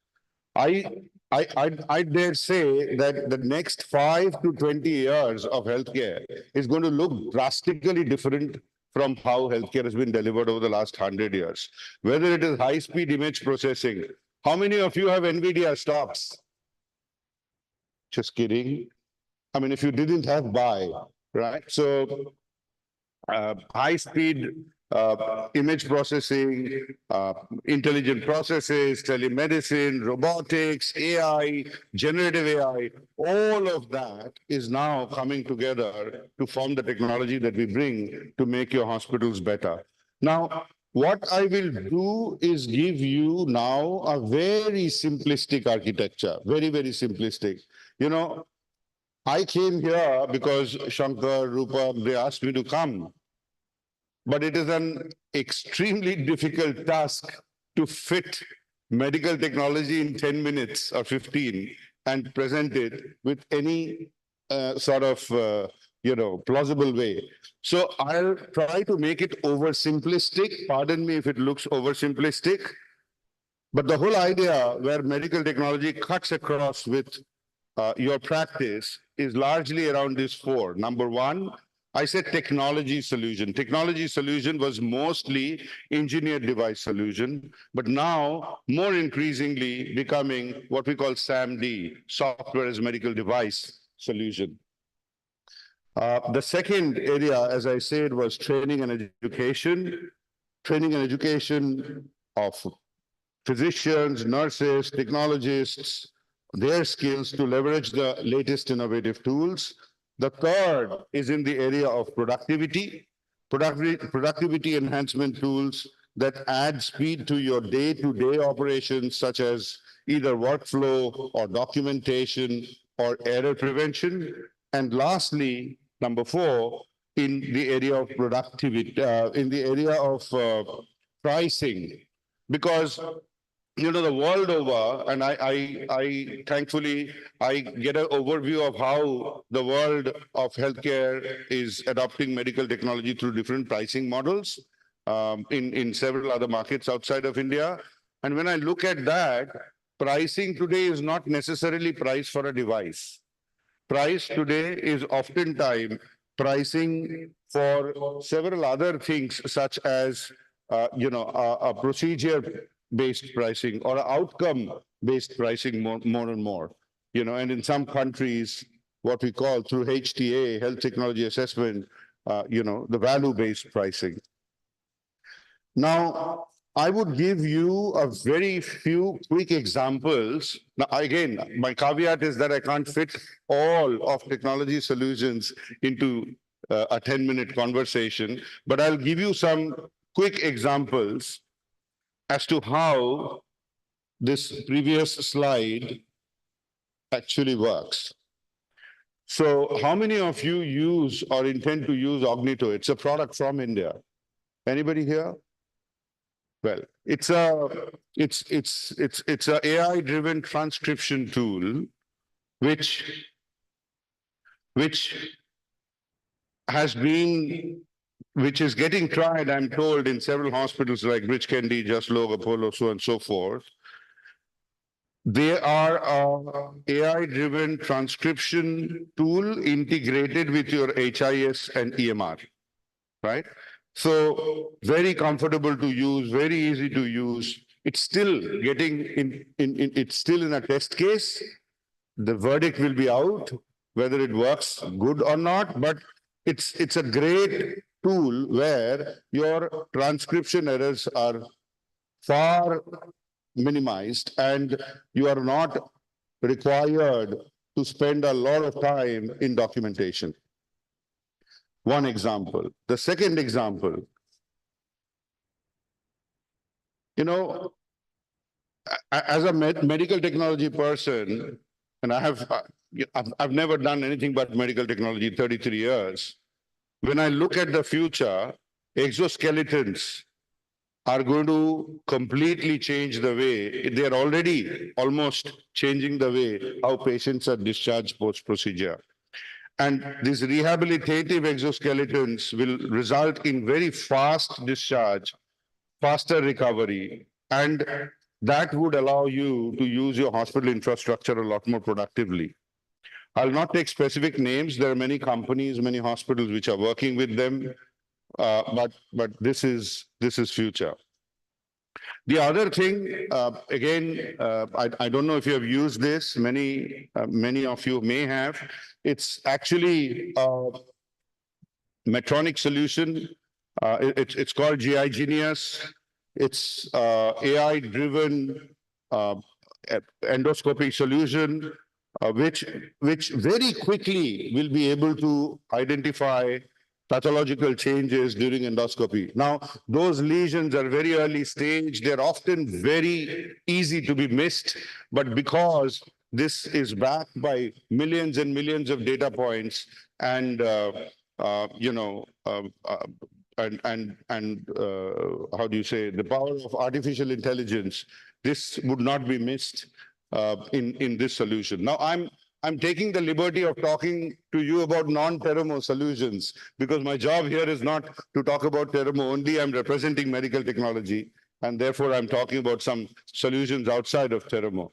I dare say that the next 5 to 20 years of healthcare is going to look drastically different from how healthcare has been delivered over the last 100 years. Whether it is high-speed image processing. How many of you have NVIDIA stocks? Just kidding. I mean, if you didn't have buy, right? So high-speed image processing, intelligent processes, telemedicine, robotics, AI, generative AI, all of that is now coming together to form the technology that we bring to make your hospitals better. Now, what I will do is give you now a very simplistic architecture, very, very simplistic. You know, I came here because Shankar, Rupa, they asked me to come. But it is an extremely difficult task to fit medical technology in 10 minutes or 15 and present it with any sort of, plausible way. So I'll try to make it oversimplistic. Pardon me if it looks oversimplistic. But the whole idea where medical technology cuts across with your practice is largely around these four. Number one, I said technology solution. Technology solution was mostly engineered device solution, but now more increasingly becoming what we call SAMD, software as medical device solution. The second area, as I said, was training and education of physicians, nurses, technologists, their skills to leverage the latest innovative tools. The third is in the area of productivity enhancement tools that add speed to your day-to-day operations, such as either workflow or documentation or error prevention. And lastly, number four, in the area of productivity, in the area of pricing, because the world over, and I thankfully, I get an overview of how the world of healthcare is adopting medical technology through different pricing models in several other markets outside of India. And when I look at that, pricing today is not necessarily price for a device. Price today is oftentimes pricing for several other things, such as a procedure-based pricing or outcome-based pricing more and more. And in some countries, what we call through HTA, health technology assessment, the value-based pricing. Now, I would give you a very few quick examples. Now, again, my caveat is that I can't fit all of technology solutions into a 10-minute conversation, but I'll give you some quick examples as to how this previous slide actually works. So how many of you use or intend to use Ognito? It's a product from India. Anybody here? Well, it's a AI-driven transcription tool, which is getting tried, I'm told, in several hospitals like Rich Kendi, Just Log, Apollo, so on and so forth. They are an AI-driven transcription tool integrated with your HIS and EMR, right? So very comfortable to use, very easy to use. It's still getting it's still in a test case. The verdict will be out, whether it works good or not, but it's a great tool where your transcription errors are far minimized and you are not required to spend a lot of time in documentation. One example. The second example, as a medical technology person, and I've never done anything but medical technology 33 years. When I look at the future, exoskeletons are going to completely change the way, they're already almost changing the way how patients are discharged post-procedure. And these rehabilitative exoskeletons will result in very fast discharge, faster recovery, and that would allow you to use your hospital infrastructure a lot more productively. I'll not take specific names. There are many companies, many hospitals which are working with them, but this is future. The other thing, again, I don't know if you have used this, many of you may have. It's actually a Medtronic solution. It's called GI Genius. It's AI-driven endoscopy solution, which very quickly will be able to identify pathological changes during endoscopy. Now, those lesions are very early stage. They're often very easy to be missed, but because this is backed by millions and millions of data points and how do you say, the power of artificial intelligence, this would not be missed in this solution. Now, I'm taking the liberty of talking to you about non-Teramo solutions because my job here is not to talk about Teramo only. I'm representing medical technology, and therefore I'm talking about some solutions outside of Teramo.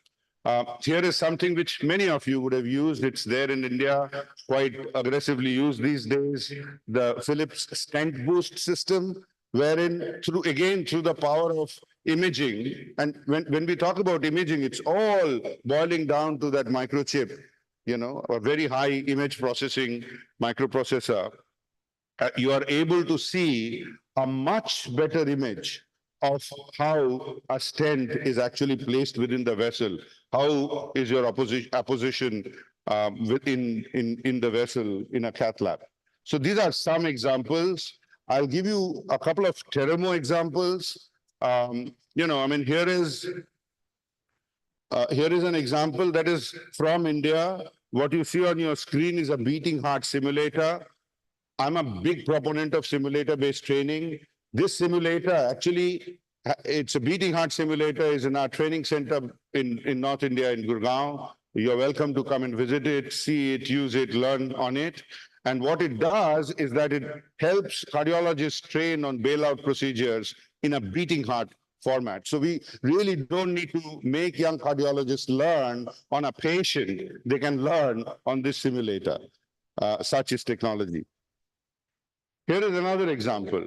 Here is something which many of you would have used. It's there in India, quite aggressively used these days, the Philips stent boost system, wherein through the power of imaging, and when we talk about imaging, it's all boiling down to that microchip, a very high image processing microprocessor. You are able to see a much better image of how a stent is actually placed within the vessel. How is your apposition in the vessel in a cath lab? So these are some examples. I'll give you a couple of Teramo examples. Here is an example that is from India. What you see on your screen is a beating heart simulator. I'm a big proponent of simulator-based training. This simulator, actually, it's a beating heart simulator, is in our training center in North India, in Gurgaon. You're welcome to come and visit it, see it, use it, learn on it. And what it does is that it helps cardiologists train on bailout procedures in a beating heart format. So we really don't need to make young cardiologists learn on a patient. They can learn on this simulator. Such is technology. Here is another example.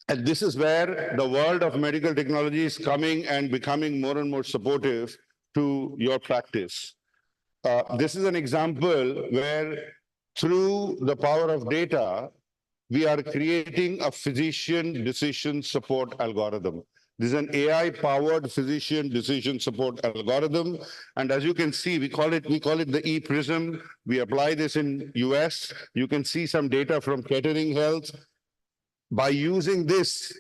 And this is where the world of medical technology is coming and becoming more and more supportive to your practice. This is an example where through the power of data, we are creating a physician decision support algorithm. This is an AI-powered physician decision support algorithm. And as you can see, we call it the ePrism. We apply this in US. You can see some data from Kettering Health. By using this,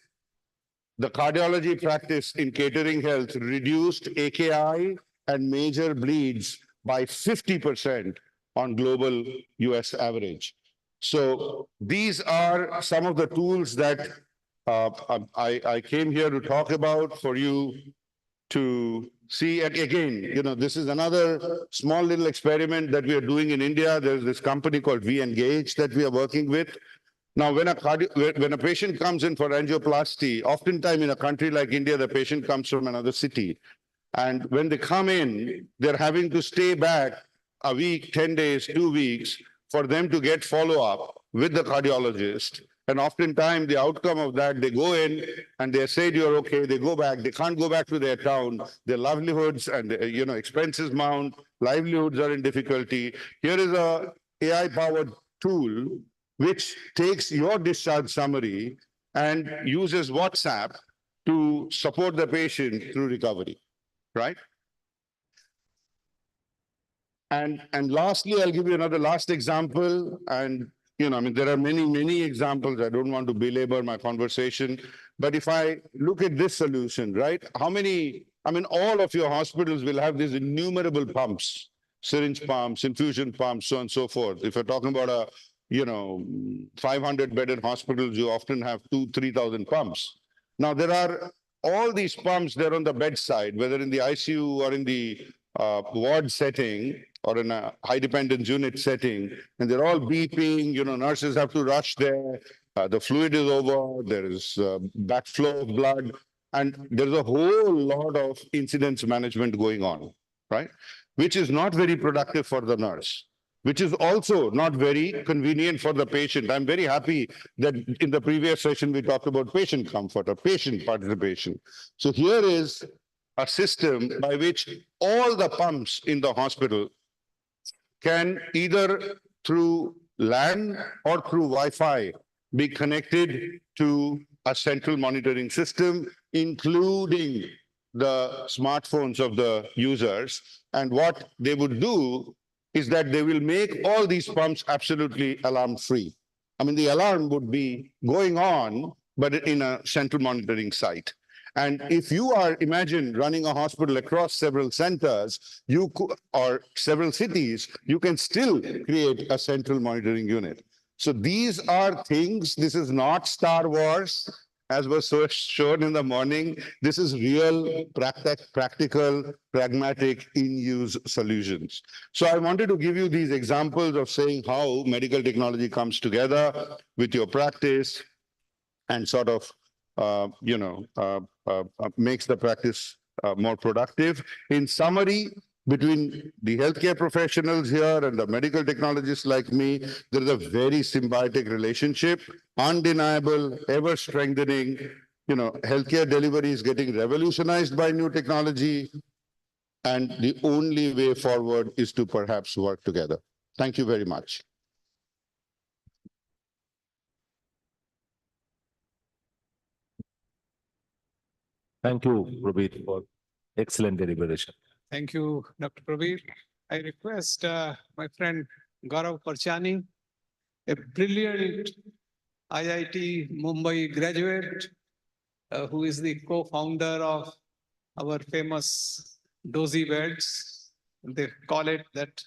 the cardiology practice in Kettering Health reduced AKI and major bleeds by 50% on global US average. So these are some of the tools that I came here to talk about for you to see. And again, this is another small little experiment that we are doing in India. There's this company called VEngage that we are working with. Now, when a patient comes in for angioplasty, oftentimes in a country like India, the patient comes from another city. And when they come in, they're having to stay back a week, 10 days, 2 weeks for them to get follow-up with the cardiologist. And oftentimes the outcome of that, they go in and they say you're okay, they go back, they can't go back to their town, their livelihoods and expenses mount, livelihoods are in difficulty. Here is a AI-powered tool which takes your discharge summary and uses WhatsApp to support the patient through recovery, right? And lastly, I'll give you another last example. And, there are many, many examples. I don't want to belabor my conversation. But if I look at this solution, right? All of your hospitals will have these innumerable pumps, syringe pumps, infusion pumps, so on and so forth. If you're talking about a 500-bedded hospitals, you often have 2,000-3,000 pumps. Now, there are all these pumps, they're on the bedside, whether in the ICU or in the ward setting or in a high dependence unit setting, and they're all beeping, nurses have to rush there, the fluid is over, there is backflow of blood, and there's a whole lot of incidence management going on, right? Which is not very productive for the nurse. which is also not very convenient for the patient. I'm very happy that in the previous session, we talked about patient comfort or patient participation. So here is a system by which all the pumps in the hospital can either through LAN or through Wi-Fi be connected to a central monitoring system, including the smartphones of the users. And what they would do is that they will make all these pumps absolutely alarm-free. I mean, the alarm would be going on, but in a central monitoring site. And if you are, imagine running a hospital across several centers, or several cities, you can still create a central monitoring unit. So these are things, this is not Star Wars, as was shown in the morning. This is real, practical, pragmatic, in-use solutions. So I wanted to give you these examples of saying how medical technology comes together with your practice and sort of makes the practice more productive. In summary, between the healthcare professionals here and the medical technologists like me, there is a very symbiotic relationship, undeniable, ever strengthening. Healthcare delivery is getting revolutionized by new technology, and the only way forward is to perhaps work together. Thank you very much. Thank you, Prabir, for excellent deliberation. Thank you, Dr. Prabir. I request my friend Gaurav Parchani, a brilliant IIT Mumbai graduate, who is the co-founder of our famous dozy beds. They call it that,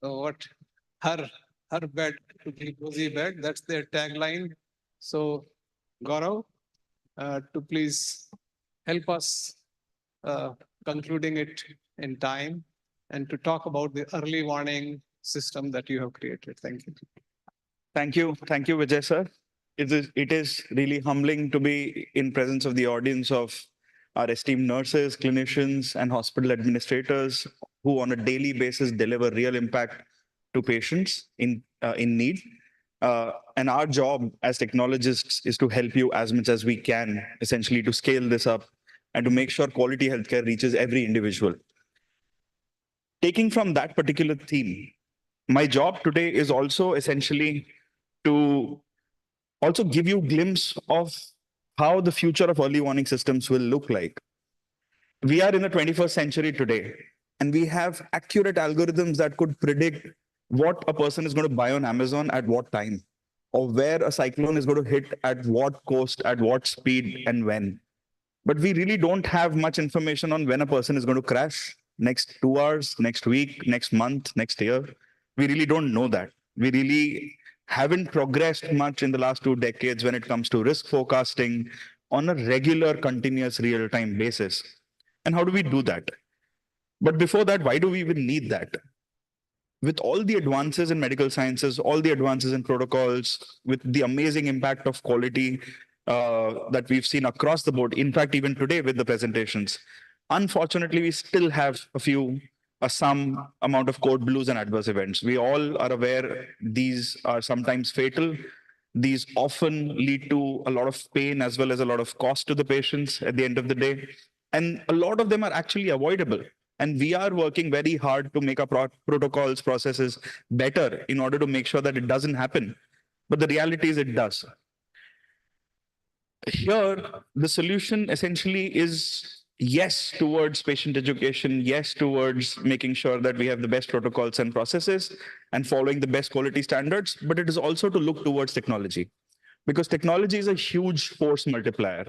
her bed to be dozy bed. That's their tagline. So, Gaurav, to please help us concluding it in time and to talk about the early warning system that you have created. Thank you. Thank you. Thank you, Vijay, sir. It is really humbling to be in presence of the audience of our esteemed nurses, clinicians, and hospital administrators who on a daily basis deliver real impact to patients in need. And our job as technologists is to help you as much as we can, essentially to scale this up and to make sure quality healthcare reaches every individual. Taking from that particular theme, my job today is also essentially to also give you a glimpse of how the future of early warning systems will look like. We are in the 21st century today, and we have accurate algorithms that could predict what a person is going to buy on Amazon at what time, or where a cyclone is going to hit at what coast, at what speed, and when. But we really don't have much information on when a person is going to crash next 2 hours, next week, next month, next year. We really don't know that. We really haven't progressed much in the last 2 decades when it comes to risk forecasting on a regular, continuous, real-time basis. And how do we do that? But before that, why do we even need that? With all the advances in medical sciences, all the advances in protocols, with the amazing impact of quality that we've seen across the board, in fact, even today with the presentations, unfortunately, we still have some amount of code blues and adverse events. We all are aware these are sometimes fatal. These often lead to a lot of pain as well as a lot of cost to the patients at the end of the day. And a lot of them are actually avoidable. And we are working very hard to make our protocols, processes better in order to make sure that it doesn't happen. But the reality is it does. Here, the solution essentially is yes towards patient education, yes towards making sure that we have the best protocols and processes and following the best quality standards, but it is also to look towards technology, because technology is a huge force multiplier.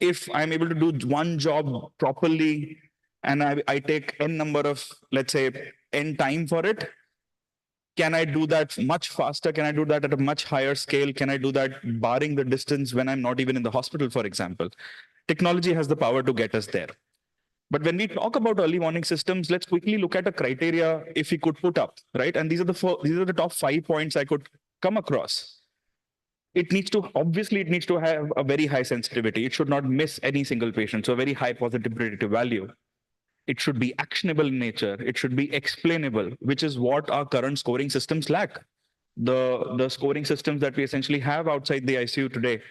If I'm able to do one job properly and I take n number of, let's say, n time for it, can I do that much faster? Can I do that at a much higher scale? Can I do that barring the distance when I'm not even in the hospital, for example? Technology has the power to get us there. But when we talk about early warning systems, let's quickly look at a criteria if we could put up, right? And these are the top 5 points I could come across. It needs to have a very high sensitivity. It should not miss any single patient. So a very high positive predictive value. It should be actionable in nature. It should be explainable, which is what our current scoring systems lack. The scoring systems that we essentially have outside the ICU today,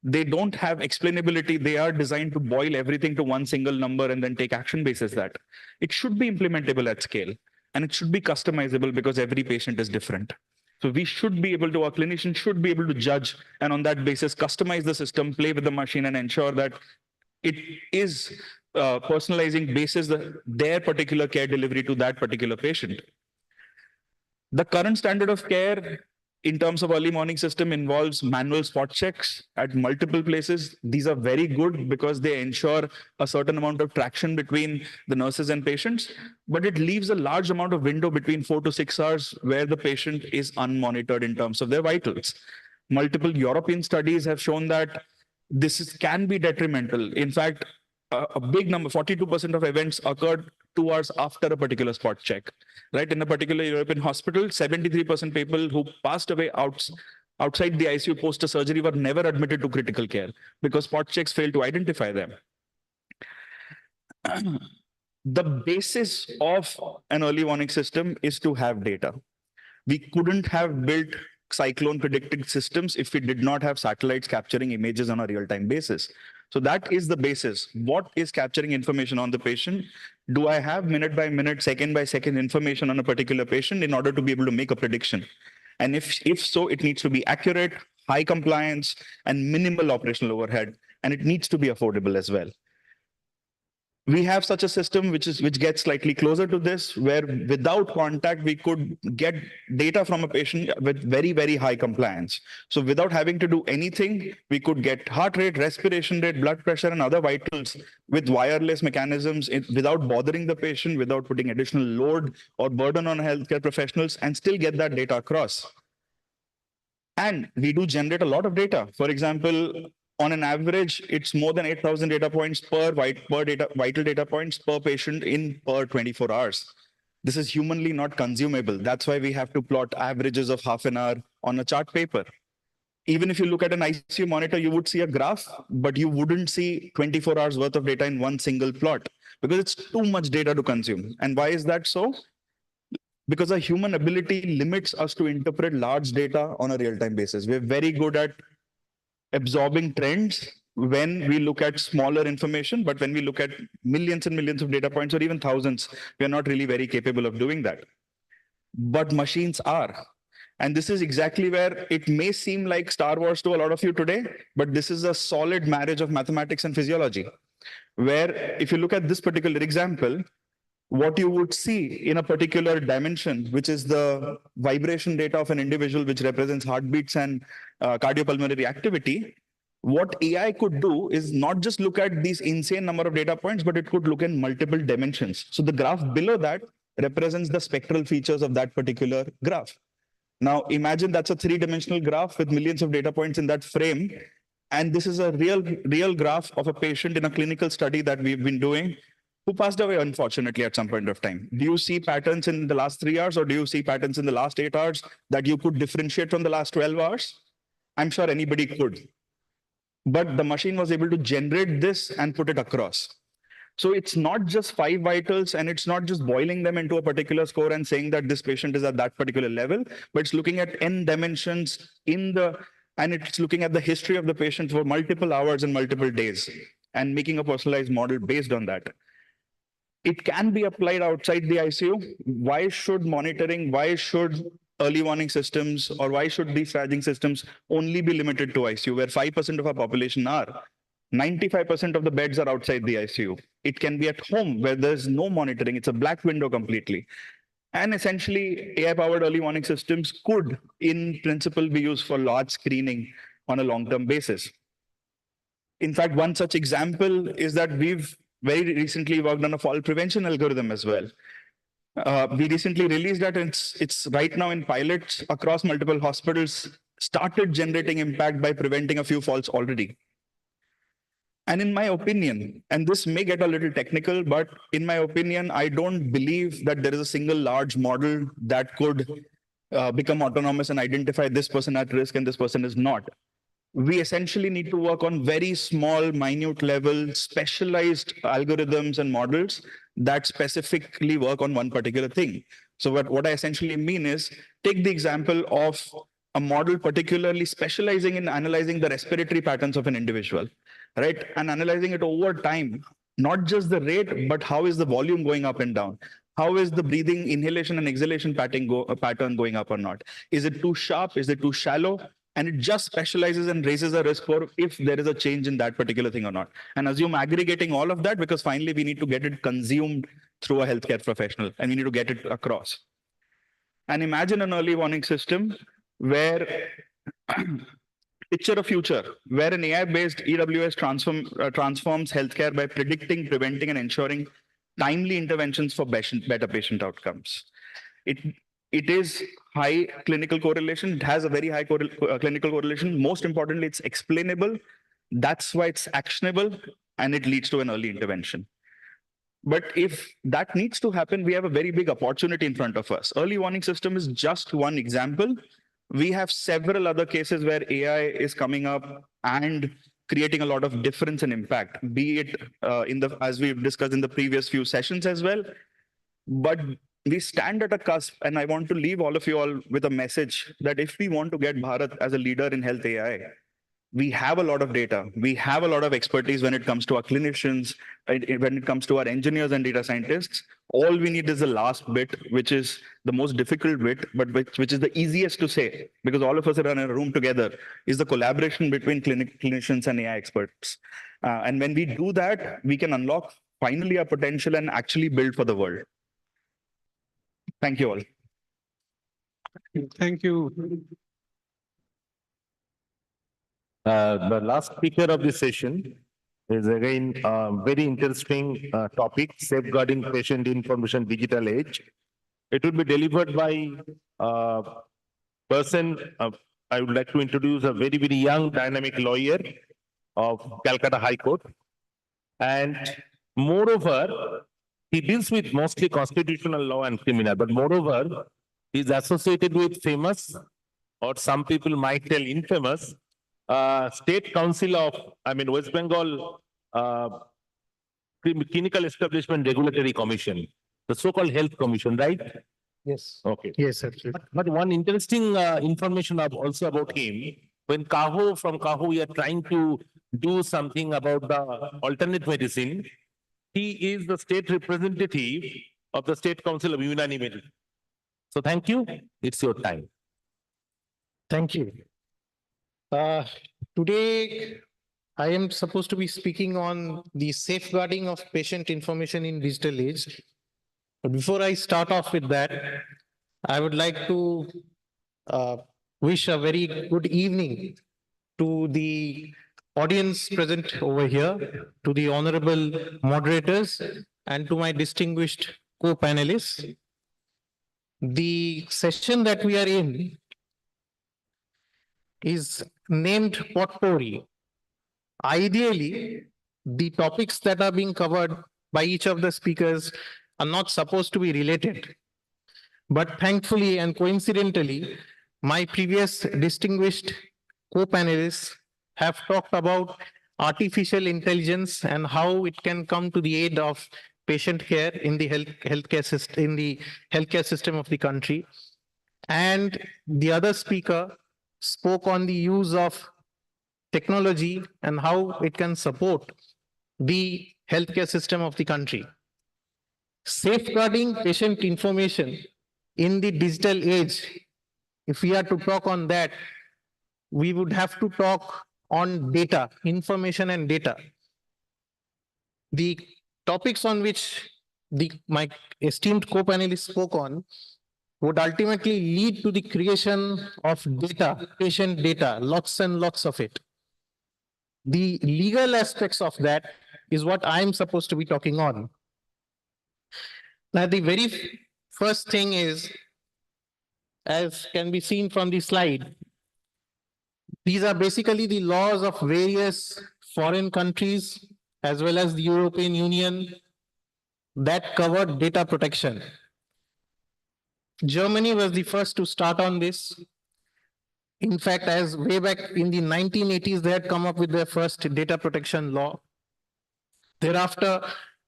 they don't have explainability. They are designed to boil everything to one single number and then take action basis that. It should be implementable at scale, and it should be customizable because every patient is different. So we should be able to, our clinicians should be able to judge, and on that basis, customize the system, play with the machine, and ensure that it is personalizing basis their particular care delivery to that particular patient. The current standard of care in terms of early morning system involves manual spot checks at multiple places. These are very good because they ensure a certain amount of traction between the nurses and patients, but it leaves a large amount of window between 4 to 6 hours where the patient is unmonitored in terms of their vitals. Multiple European studies have shown that can be detrimental. In fact, a big number, 42% of events occurred 2 hours after a particular spot check, right? In a particular European hospital, 73% people who passed away outside the ICU post a surgery were never admitted to critical care because spot checks failed to identify them. The basis of an early warning system is to have data. We couldn't have built cyclone predicting systems if we did not have satellites capturing images on a real-time basis. So that is the basis. What is capturing information on the patient? Do I have minute by minute, second by second information on a particular patient in order to be able to make a prediction? And if so, it needs to be accurate, high compliance, and minimal operational overhead. And it needs to be affordable as well. We have such a system which gets slightly closer to this, where without contact, we could get data from a patient with very, very high compliance. So without having to do anything, we could get heart rate, respiration rate, blood pressure, and other vitals with wireless mechanisms without bothering the patient, without putting additional load or burden on healthcare professionals, and still get that data across. And we do generate a lot of data. For example, on an average, it's more than 8,000 data points per vital data points per patient per 24 hours. This is humanly not consumable. That's why we have to plot averages of half an hour on a chart paper. Even if you look at an ICU monitor, you would see a graph, but you wouldn't see 24 hours worth of data in one single plot because it's too much data to consume. And why is that so? Because our human ability limits us to interpret large data on a real-time basis. We're very good at absorbing trends when we look at smaller information, but when we look at millions and millions of data points or even thousands, we are not really very capable of doing that. But machines are. And this is exactly where it may seem like Star Wars to a lot of you today, but this is a solid marriage of mathematics and physiology, where if you look at this particular example, what you would see in a particular dimension, which is the vibration data of an individual, which represents heartbeats and cardiopulmonary activity, what AI could do is not just look at these insane number of data points, but it could look in multiple dimensions. So the graph below that represents the spectral features of that particular graph. Now imagine that's a three-dimensional graph with millions of data points in that frame. And this is a real graph of a patient in a clinical study that we've been doing who passed away, unfortunately, at some point of time. Do you see patterns in the last 3 hours, or do you see patterns in the last 8 hours that you could differentiate from the last 12 hours? I'm sure anybody could. But the machine was able to generate this and put it across. So it's not just 5 vitals, and it's not just boiling them into a particular score and saying that this patient is at that particular level, but it's looking at n dimensions and it's looking at the history of the patient for multiple hours and multiple days and making a personalized model based on that. It can be applied outside the ICU. Why should monitoring, why should early warning systems, or why should these triaging systems only be limited to ICU, where 5% of our population are? 95% of the beds are outside the ICU. It can be at home where there's no monitoring. It's a black window completely. And essentially, AI-powered early warning systems could, in principle, be used for large screening on a long-term basis. In fact, one such example is that we've very recently worked on a fall prevention algorithm as well. We recently released that, and it's right now in pilots across multiple hospitals, started generating impact by preventing a few falls already. And in my opinion, and this may get a little technical, but in my opinion, I don't believe that there is a single large model that could become autonomous and identify this person at risk and this person is not. We essentially need to work on very small, minute level, specialized algorithms and models that specifically work on one particular thing. So what I essentially mean is, take the example of a model particularly specializing in analyzing the respiratory patterns of an individual, right? And analyzing it over time, not just the rate, but how is the volume going up and down? How is the breathing, inhalation and exhalation pattern going up or not? Is it too sharp? Is it too shallow? And it just specializes and raises a risk for if there is a change in that particular thing or not. And assume aggregating all of that, because finally we need to get it consumed through a healthcare professional and we need to get it across. And imagine an early warning system where picture a future where an AI-based EWS transforms healthcare by predicting, preventing, and ensuring timely interventions for better patient outcomes. It is high clinical correlation. It has a very high clinical correlation. Most importantly, it's explainable. That's why it's actionable, and it leads to an early intervention. But if that needs to happen, we have a very big opportunity in front of us. Early warning system is just one example. We have several other cases where AI is coming up and creating a lot of difference and impact, be it as we've discussed in the previous few sessions as well. But we stand at a cusp, and I want to leave all of you all with a message that if we want to get Bharat as a leader in health AI, we have a lot of data. We have a lot of expertise when it comes to our clinicians, when it comes to our engineers and data scientists. All we need is the last bit, which is the most difficult bit, but which is the easiest to say, because all of us are in a room together, is the collaboration between clinicians and AI experts. And when we do that, we can unlock finally our potential and actually build for the world. Thank you all. Thank you. The last speaker of this session is again a very interesting topic, safeguarding patient information digital age. It will be delivered by a person, I would like to introduce a very, very young dynamic lawyer of Calcutta High Court. And moreover, he deals with mostly constitutional law and criminal, but moreover, he's associated with famous, or some people might tell infamous, State Council of, West Bengal Clinical Establishment Regulatory Commission, the so-called Health Commission, right? Yes. Okay. Yes, absolutely. But one interesting information also about him, when from CAHO, we are trying to do something about the alternate medicine, he is the state representative of the State Council of Humanizing. So thank you. It's your time. Thank you. Today, I am supposed to be speaking on the safeguarding of patient information in digital age. But before I start off with that, I would like to wish a very good evening to the audience present over here, to the honorable moderators, and to my distinguished co-panelists. The session that we are in is named Potpourri. Ideally, the topics that are being covered by each of the speakers are not supposed to be related. But thankfully and coincidentally, my previous distinguished co-panelists have talked about artificial intelligence and how it can come to the aid of patient care in the healthcare system of the country. And the other speaker spoke on the use of technology and how it can support the healthcare system of the country. Safeguarding patient information in the digital age, if we are to talk on that, we would have to talk on data, information and data. The topics on which my esteemed co-panelists spoke on would ultimately lead to the creation of data, patient data, lots and lots of it. The legal aspects of that is what I'm supposed to be talking on. Now, the very first thing is, as can be seen from the slide, these are basically the laws of various foreign countries as well as the European Union that cover data protection. Germany was the first to start on this. In fact, as way back in the 1980s, they had come up with their first data protection law. Thereafter,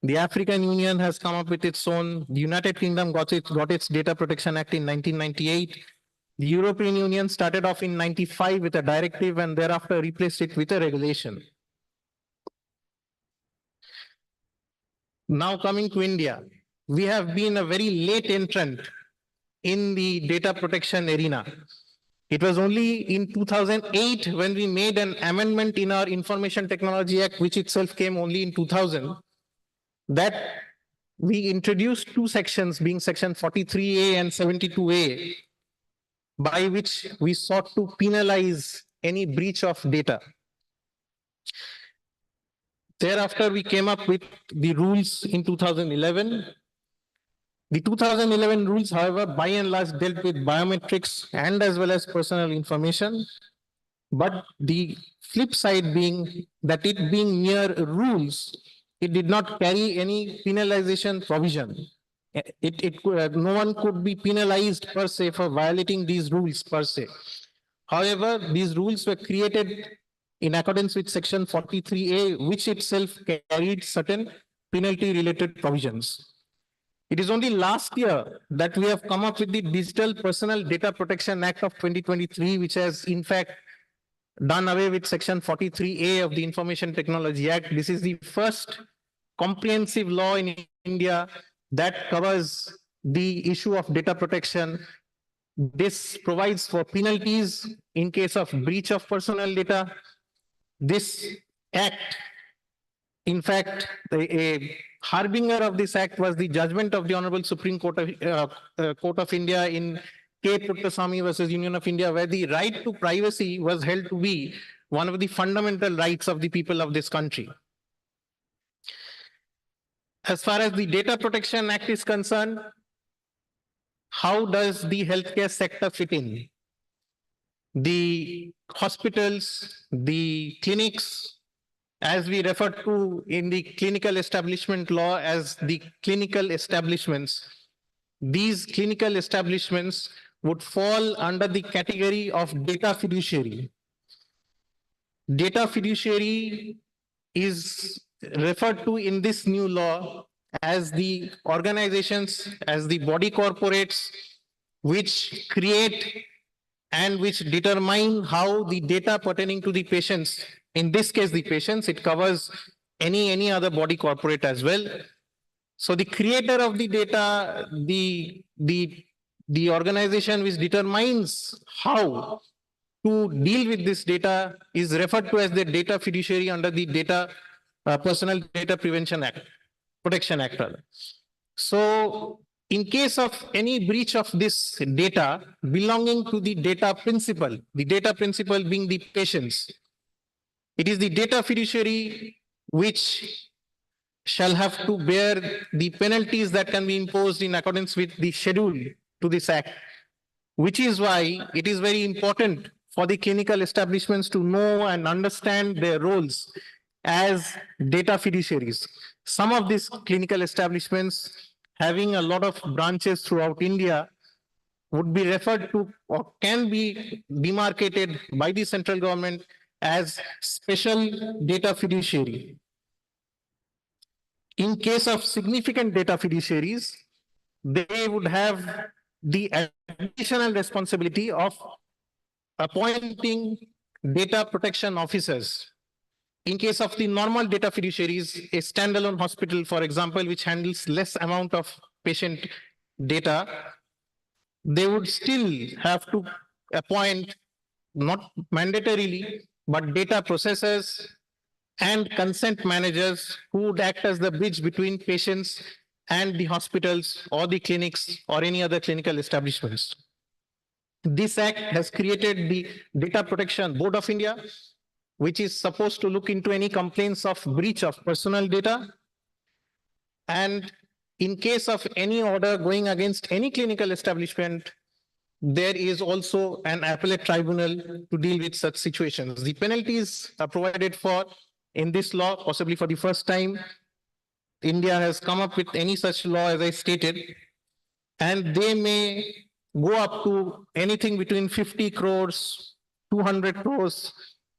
The African Union has come up with its own. The United Kingdom got its Data Protection Act in 1998. The European Union started off in 95 with a directive and thereafter replaced it with a regulation. Now coming to India, we have been a very late entrant in the data protection arena. It was only in 2008 when we made an amendment in our Information Technology Act, which itself came only in 2000, that we introduced two sections, being section 43A and 72A, by which we sought to penalize any breach of data. Thereafter, we came up with the rules in 2011. The 2011 rules, however, by and large dealt with biometrics and as well as personal information. But the flip side being that it being mere rules, it did not carry any penalization provision. No one could be penalized per se for violating these rules per se. However, these rules were created in accordance with section 43A, which itself carried certain penalty-related provisions. It is only last year that we have come up with the Digital Personal Data Protection Act of 2023, which has in fact done away with section 43A of the Information Technology Act. This is the first comprehensive law in India that covers the issue of data protection. This provides for penalties in case of breach of personal data. This act, in fact, a harbinger of this act was the judgment of the Honorable Supreme Court of India in K. Puttaswamy versus Union of India, where the right to privacy was held to be one of the fundamental rights of the people of this country. As far as the Data Protection Act is concerned, how does the healthcare sector fit in? The hospitals, the clinics, as we refer to in the clinical establishment law as the clinical establishments, these clinical establishments would fall under the category of data fiduciary. Data fiduciary is referred to in this new law as the organizations, as the body corporates, which create and which determine how the data pertaining to the patients, in this case the patients, it covers any other body corporate as well. So the creator of the data, the organization which determines how to deal with this data is referred to as the data fiduciary under the Personal Data Prevention Act, Protection Act rather. So in case of any breach of this data belonging to the data principal being the patients, it is the data fiduciary which shall have to bear the penalties that can be imposed in accordance with the schedule to this act, which is why it is very important for the clinical establishments to know and understand their roles as data fiduciaries. Some of these clinical establishments having a lot of branches throughout India would be referred to or can be demarcated by the central government as special data fiduciary. In case of significant data fiduciaries, they would have the additional responsibility of appointing data protection officers. In case of the normal data fiduciaries, a standalone hospital, for example, which handles less amount of patient data, they would still have to appoint, not mandatorily, but data processors and consent managers who would act as the bridge between patients and the hospitals or the clinics or any other clinical establishments. This act has created the Data Protection Board of India, which is supposed to look into any complaints of breach of personal data. And in case of any order going against any clinical establishment, there is also an appellate tribunal to deal with such situations. The penalties are provided for in this law, possibly for the first time. India has come up with any such law, as I stated, and they may go up to anything between 50 crores, 200 crores.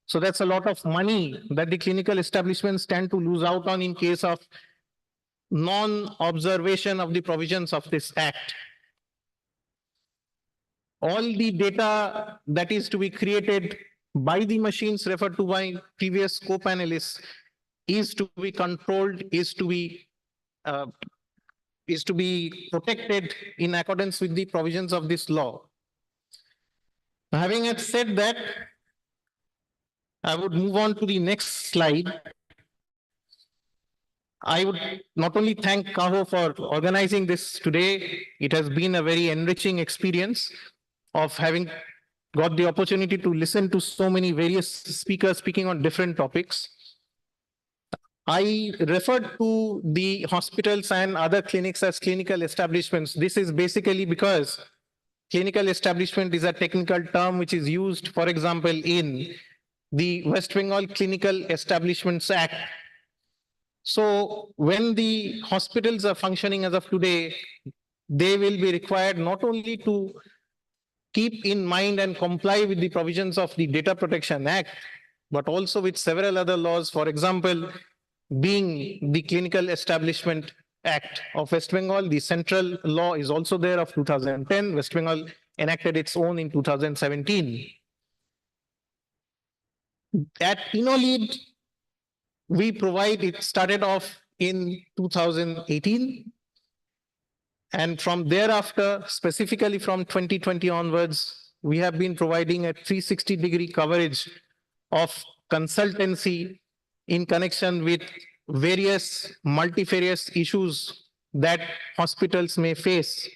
So that's a lot of money that the clinical establishments stand to lose out on in case of non-observation of the provisions of this act. All the data that is to be created by the machines referred to by previous co-panelists is to be controlled, is to be protected in accordance with the provisions of this law. Having said that, I would move on to the next slide. I would not only thank CAHO for organizing this today, it has been a very enriching experience of having got the opportunity to listen to so many various speakers speaking on different topics. I referred to the hospitals and other clinics as clinical establishments. This is basically because clinical establishment is a technical term which is used, for example, in the West Bengal Clinical Establishments Act. So when the hospitals are functioning as of today, they will be required not only to keep in mind and comply with the provisions of the Data Protection Act, but also with several other laws, for example, being the Clinical Establishment Act of West Bengal. The central law is also there of 2010. West Bengal enacted its own in 2017. At InnoLead, we provide, it started off in 2018. And from thereafter, specifically from 2020 onwards, we have been providing a 360-degree coverage of consultancy in connection with various multifarious issues that hospitals may face.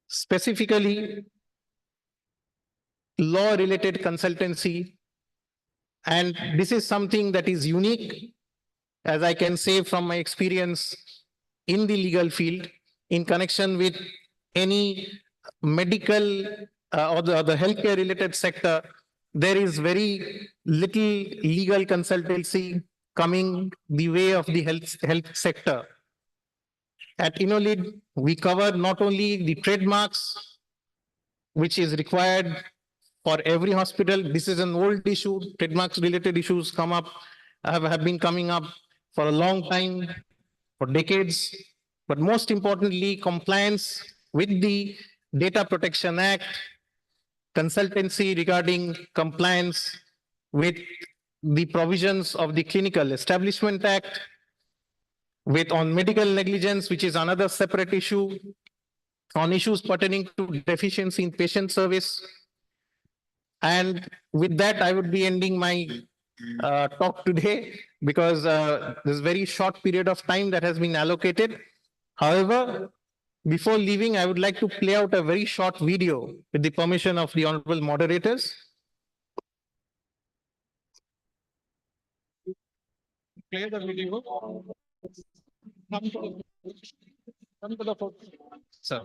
Specifically, law-related consultancy. And this is something that is unique, as I can say from my experience in the legal field, in connection with any medical or the healthcare related sector. There is very little legal consultancy coming the way of the health sector. At InnoLead, we cover not only the trademarks, which is required for every hospital. This is an old issue. Trademarks related issues have been coming up for a long time, for decades. But most importantly, compliance with the Data Protection Act, consultancy regarding compliance with the provisions of the Clinical Establishment Act, on medical negligence, which is another separate issue, on issues pertaining to deficiency in patient service. And with that, I would be ending my talk today, because there's a very short period of time that has been allocated. However, before leaving, I would like to play out a very short video with the permission of the honorable moderators. Play the video. Come to the focus. Sir.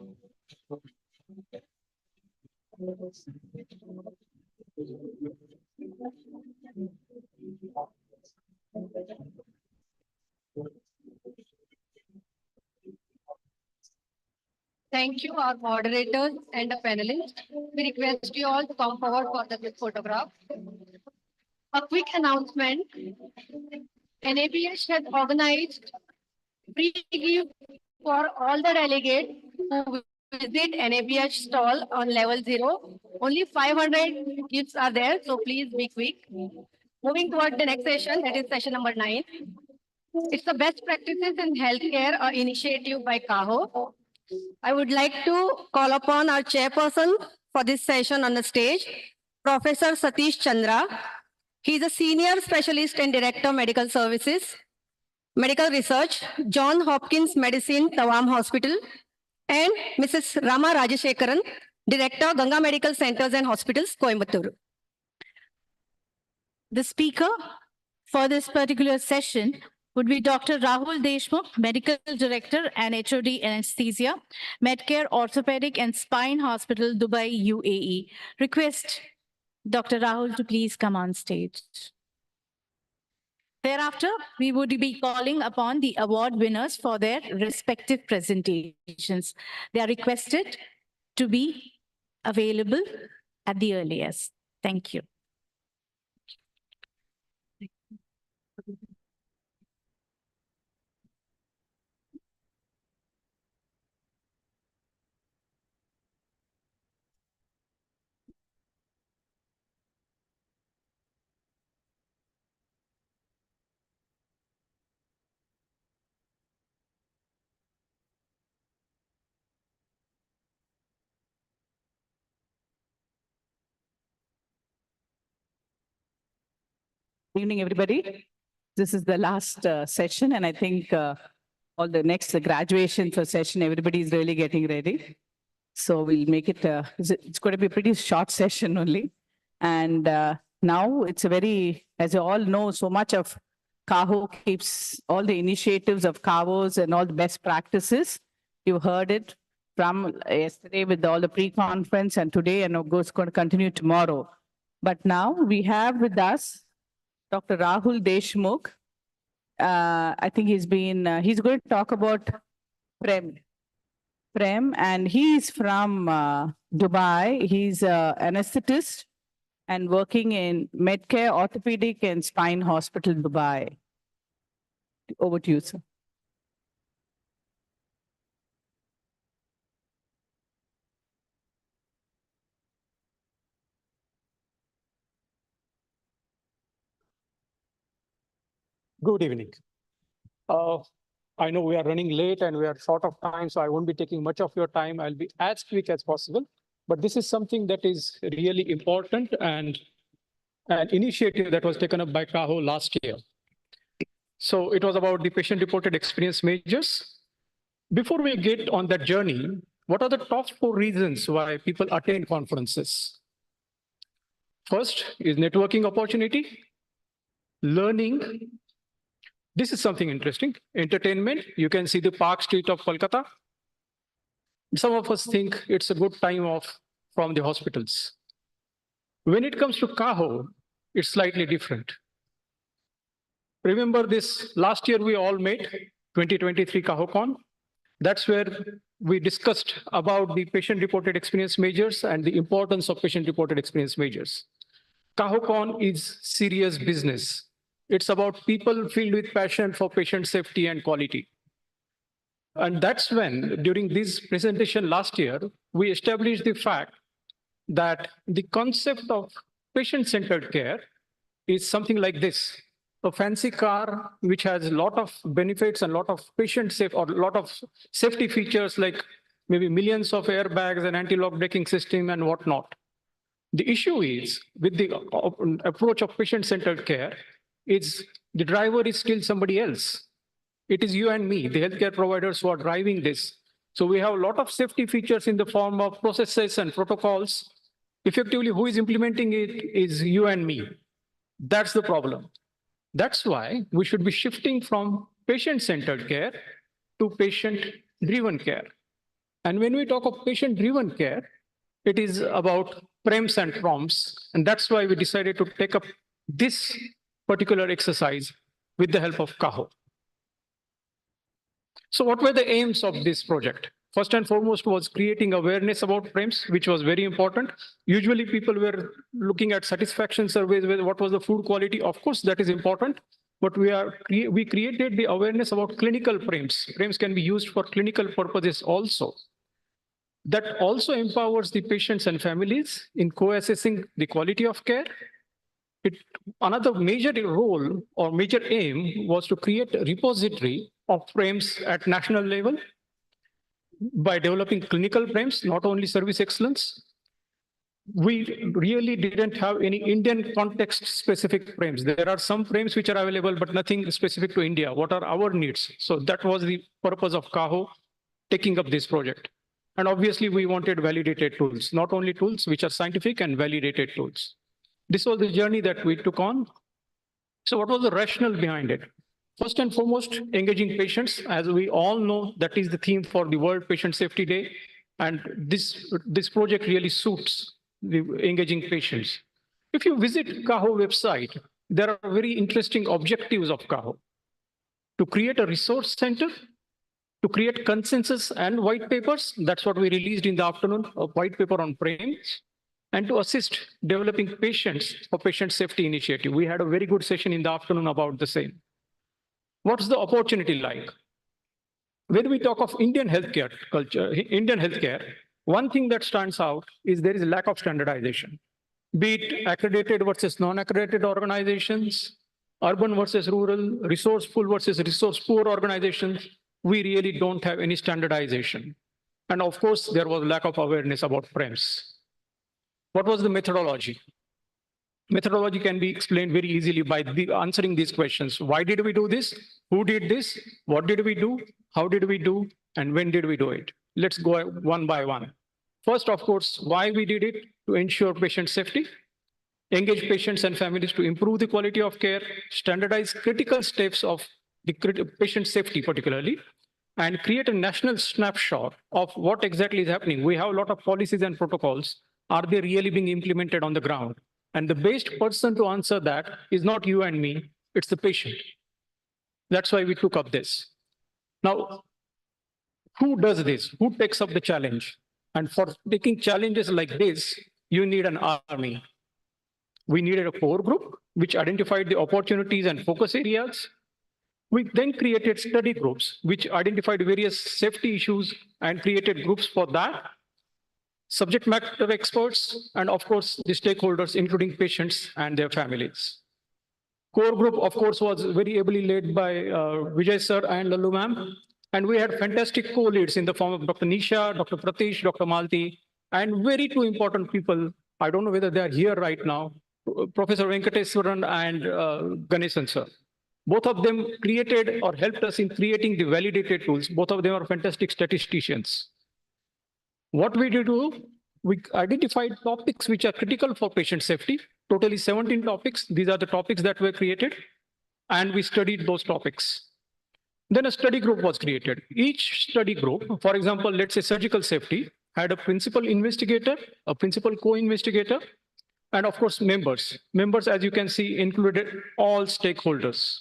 Thank you, our moderators and the panelists. We request you all to come forward for the group photograph. A quick announcement. NABH has organized free gift for all the delegates who visit NABH stall on level 0. Only 500 gifts are there, so please be quick. Moving toward the next session, that is session number 9. It's the best practices in healthcare initiative by CAHO. I would like to call upon our chairperson for this session on the stage, Professor Satish Chandra. He is a senior specialist and director medical services, medical research, John Hopkins Medicine, Tawam Hospital, and Mrs. Rama Rajashekaran, director, Ganga Medical Centers and Hospitals, Coimbatore. The speaker for this particular session would be Dr. Rahul Deshmukh, Medical Director and HOD Anesthesia, Medcare Orthopedic and Spine Hospital, Dubai, UAE. Request Dr. Rahul to please come on stage. Thereafter, we would be calling upon the award winners for their respective presentations. They are requested to be available at the earliest. Thank you. Good evening, everybody. This is the last session, and I think all the next graduation for session, everybody is really getting ready. So we'll make it, it's going to be a pretty short session only. And now it's a very, as you all know, so much of CAHO keeps all the initiatives of CAHOs and all the best practices. You heard it from yesterday with all the pre-conference and today, and it's going to continue tomorrow. But now we have with us Dr. Rahul Deshmukh. I think he's going to talk about Prem, and he's from Dubai. He's an anesthetist and working in MedCare, Orthopedic and Spine Hospital, Dubai. Over to you, sir. Good evening. I know we are running late and we are short of time, so I won't be taking much of your time. I'll be as quick as possible. But this is something that is really important and an initiative that was taken up by CAHO last year. So it was about the patient-reported experience measures. Before we get on that journey, what are the top 4 reasons why people attend conferences? First is networking opportunity, learning. This is something interesting. Entertainment. You can see the Park Street of Kolkata. Some of us think it's a good time off from the hospitals. When it comes to CAHO, it's slightly different. Remember this, last year we all met, 2023 CAHOCON. That's where we discussed about the patient-reported experience measures and the importance of patient-reported experience measures. CAHOCON is serious business. It's about people filled with passion for patient safety and quality. And that's when, during this presentation last year, we established the fact that the concept of patient-centered care is something like this. A fancy car which has a lot of benefits and a lot of safety features like maybe millions of airbags and anti-lock braking system and whatnot. The issue is with the approach of patient-centered care, the driver is still somebody else. It is you and me, the healthcare providers who are driving this. So we have a lot of safety features in the form of processes and protocols. Effectively, who is implementing it is you and me. That's the problem. That's why we should be shifting from patient-centered care to patient-driven care. And when we talk of patient-driven care, it is about PREMs and PROMs. And that's why we decided to take up this particular exercise with the help of CAHO. So what were the aims of this project? First and foremost was creating awareness about PREMs, which was very important. Usually people were looking at satisfaction surveys with what was the food quality. Of course, that is important, but we created the awareness about clinical PREMs. PREMs can be used for clinical purposes also. That also empowers the patients and families in co-assessing the quality of care. Another major role or major aim was to create a repository of PREMs at national level by developing clinical PREMs, not only service excellence. We really didn't have any Indian context specific PREMs. There are some PREMs which are available, but nothing specific to India. What are our needs? So that was the purpose of CAHO taking up this project. And obviously we wanted validated tools, not only tools which are scientific and validated tools. This was the journey that we took on. So what was the rationale behind it? First and foremost, engaging patients. As we all know, that is the theme for the World Patient Safety Day. And this project really suits the engaging patients. If you visit CAHO website, there are very interesting objectives of CAHO. To create a resource center, to create consensus and white papers. That's what we released in the afternoon, a white paper on PREMs. And to assist developing patients for patient safety initiative. We had a very good session in the afternoon about the same. What's the opportunity like? When we talk of Indian healthcare culture, Indian healthcare, one thing that stands out is there is a lack of standardization. Be it accredited versus non-accredited organizations, urban versus rural, resourceful versus resource poor organizations, we really don't have any standardization. And of course, there was lack of awareness about PREMs. What was the methodology? Methodology can be explained very easily by answering these questions. Why did we do this? Who did this? What did we do? How did we do? And when did we do it? Let's go one by one. First, of course, why we did it: to ensure patient safety, engage patients and families to improve the quality of care, standardize critical steps of the patient safety particularly, and create a national snapshot of what exactly is happening. We have a lot of policies and protocols. Are they really being implemented on the ground? And the best person to answer that is not you and me, it's the patient. That's why we took up this. Now, who does this? Who takes up the challenge? And for taking challenges like this, you need an army. We needed a core group which identified the opportunities and focus areas. We then created study groups which identified various safety issues and created groups for that. Subject matter experts, and of course, the stakeholders, including patients and their families. Core group, of course, was very ably led by Vijay sir and Lalu ma'am. And we had fantastic co-leads in the form of Dr. Nisha, Dr. Pratish, Dr. Malti, and very two important people. I don't know whether they are here right now, Professor Venkateswaran and Ganesan sir. Both of them created or helped us in creating the validated tools. Both of them are fantastic statisticians. What we did do, we identified topics which are critical for patient safety, totally 17 topics. These are the topics that were created, and we studied those topics. Then a study group was created. Each study group, for example, let's say surgical safety, had a principal investigator, a principal co-investigator, and of course, members. Members, as you can see, included all stakeholders.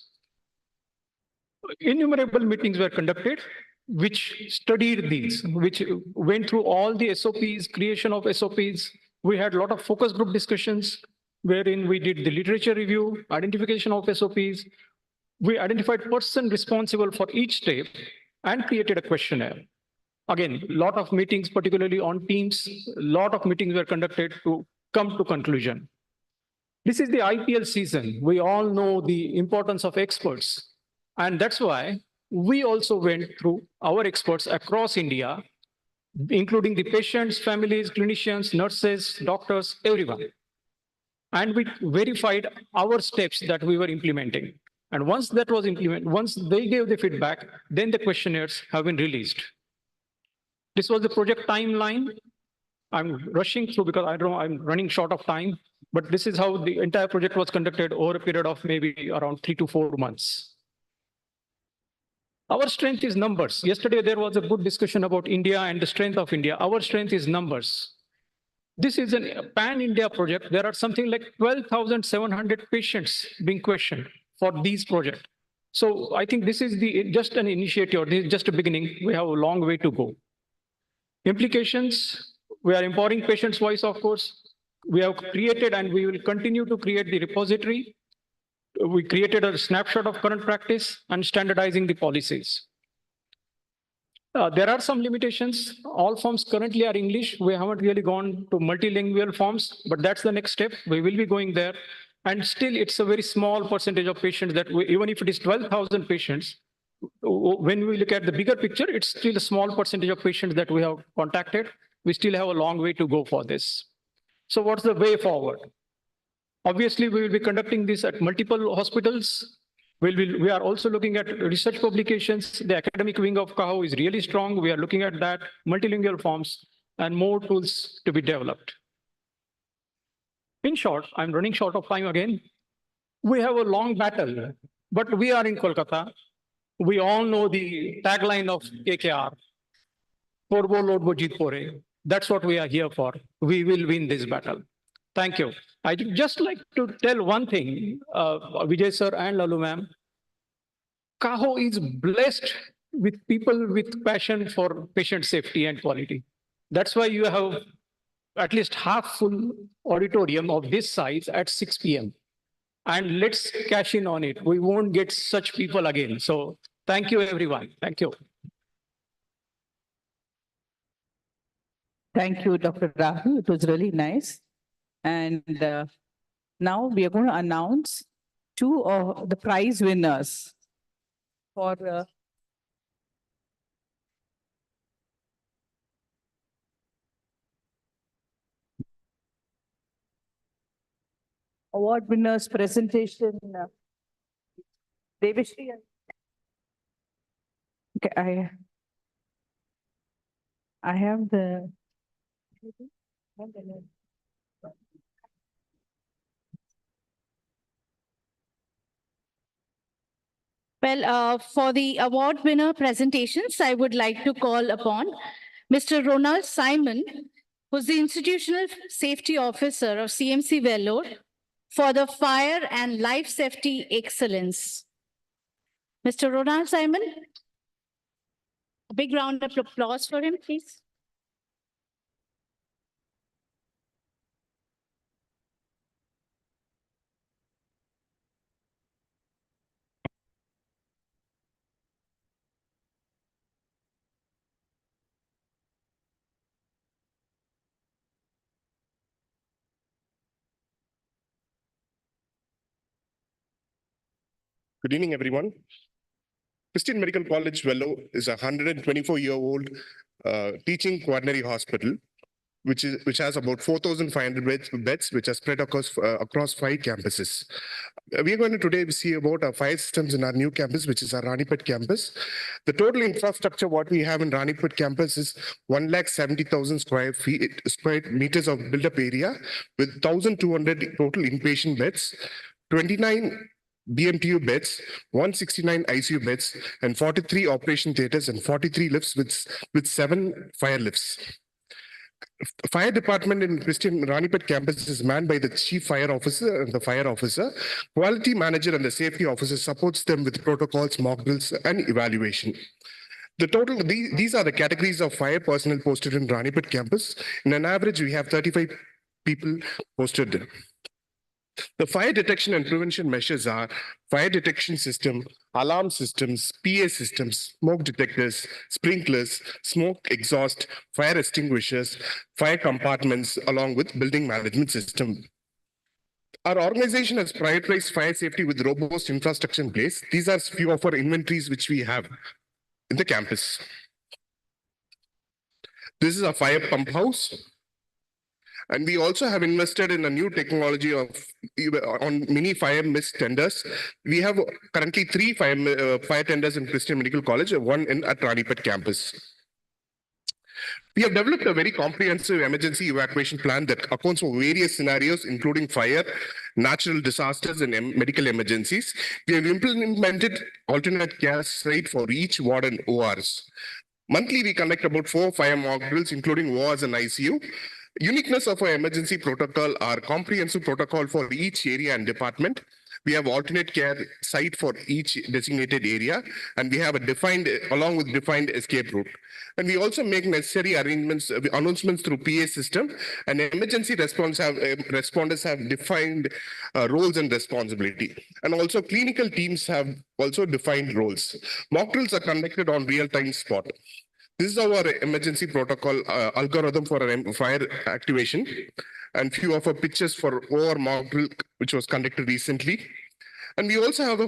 Innumerable meetings were conducted, which studied these, which went through all the SOPs, creation of SOPs. We had a lot of focus group discussions, wherein we did the literature review, identification of SOPs. We identified person responsible for each step and created a questionnaire. Again, a lot of meetings, particularly on Teams, a lot of meetings were conducted to come to conclusion. This is the IPL season. We all know the importance of experts. And that's why we also went through our experts across India, including the patients, families, clinicians, nurses, doctors, everyone. And we verified our steps that we were implementing. And once that was implemented, once they gave the feedback, then the questionnaires have been released. This was the project timeline. I'm rushing through because I don't know, I'm running short of time, but this is how the entire project was conducted over a period of maybe around 3 to 4 months. Our strength is numbers. Yesterday, there was a good discussion about India and the strength of India. Our strength is numbers. This is a pan-India project. There are something like 12,700 patients being questioned for these projects. So I think this is just an initiative. This is just a beginning. We have a long way to go. Implications, we are empowering patients' voice, of course. We have created and we will continue to create the repository. We created a snapshot of current practice and standardizing the policies. There are some limitations. All forms currently are English. We haven't really gone to multilingual forms, but that's the next step. We will be going there. And still, it's a very small percentage of patients that even if it is 12,000 patients, when we look at the bigger picture, it's still a small percentage of patients that we have contacted. We still have a long way to go for this. So what's the way forward? Obviously, we will be conducting this at multiple hospitals. We are also looking at research publications. The academic wing of CAHO is really strong. We are looking at that, multilingual forms, and more tools to be developed. In short, I'm running short of time again. We have a long battle, but we are in Kolkata. We all know the tagline of KKR, Porbo Lodbo Jeet Pore. That's what we are here for. We will win this battle. Thank you. I'd just like to tell one thing, Vijay sir and Lalu ma'am. CAHO is blessed with people with passion for patient safety and quality. That's why you have at least half full auditorium of this size at 6 p.m. And let's cash in on it. We won't get such people again. So thank you, everyone. Thank you. Thank you, Dr. Rahul. It was really nice. And now we are going to announce two of the prize winners for award winners presentation. Devashri. Okay, I have the. Well, for the award winner presentations, I would like to call upon Mr. Ronald Simon, who's the Institutional Safety Officer of CMC Vellore, for the Fire and Life Safety Excellence. Mr. Ronald Simon, a big round of applause for him, please. Good evening, everyone. Christian Medical College, Vellore is a 124-year-old teaching quaternary hospital, which has about 4,500 beds, which are spread across 5 campuses. We are going to today see about our 5 systems in our new campus, which is our Ranipet campus. The total infrastructure what we have in Ranipet campus is 170,000 square meters of built-up area with 1,200 total inpatient beds, 29 BMTU beds, 169 ICU beds, and 43 operation theaters and 43 lifts with 7 fire lifts. Fire department in Christian Ranipet campus is manned by the chief fire officer and the fire officer. Quality manager and the safety officer supports them with protocols, mock drills, and evaluation. These are the categories of fire personnel posted in Ranipet campus. In an average, we have 35 people posted there. The fire detection and prevention measures are fire detection system, alarm systems, PA systems, smoke detectors, sprinklers, smoke exhaust, fire extinguishers, fire compartments, along with building management system. Our organization has prioritized fire safety with robust infrastructure in place. These are few of our inventories which we have in the campus. This is a fire pump house. And we also have invested in a new technology on mini fire mist tenders. We have currently 3 fire tenders in Christian Medical College, one at Ranipet campus. We have developed a very comprehensive emergency evacuation plan that accounts for various scenarios, including fire, natural disasters, and medical emergencies. We have implemented alternate care site for each ward and ORs. Monthly, we conduct about 4 fire mock drills, including ORs and ICU. Uniqueness of our emergency protocol are comprehensive protocol for each area and department. We have alternate care site for each designated area, and we have a defined escape route. And we also make necessary arrangements, announcements through PA system, and emergency responders have defined roles and responsibility. And also clinical teams have also defined roles. Mock drills are conducted on real-time spot. This is our emergency protocol algorithm for fire activation, and few of our pictures for OR mock drill, which was conducted recently. And we also have a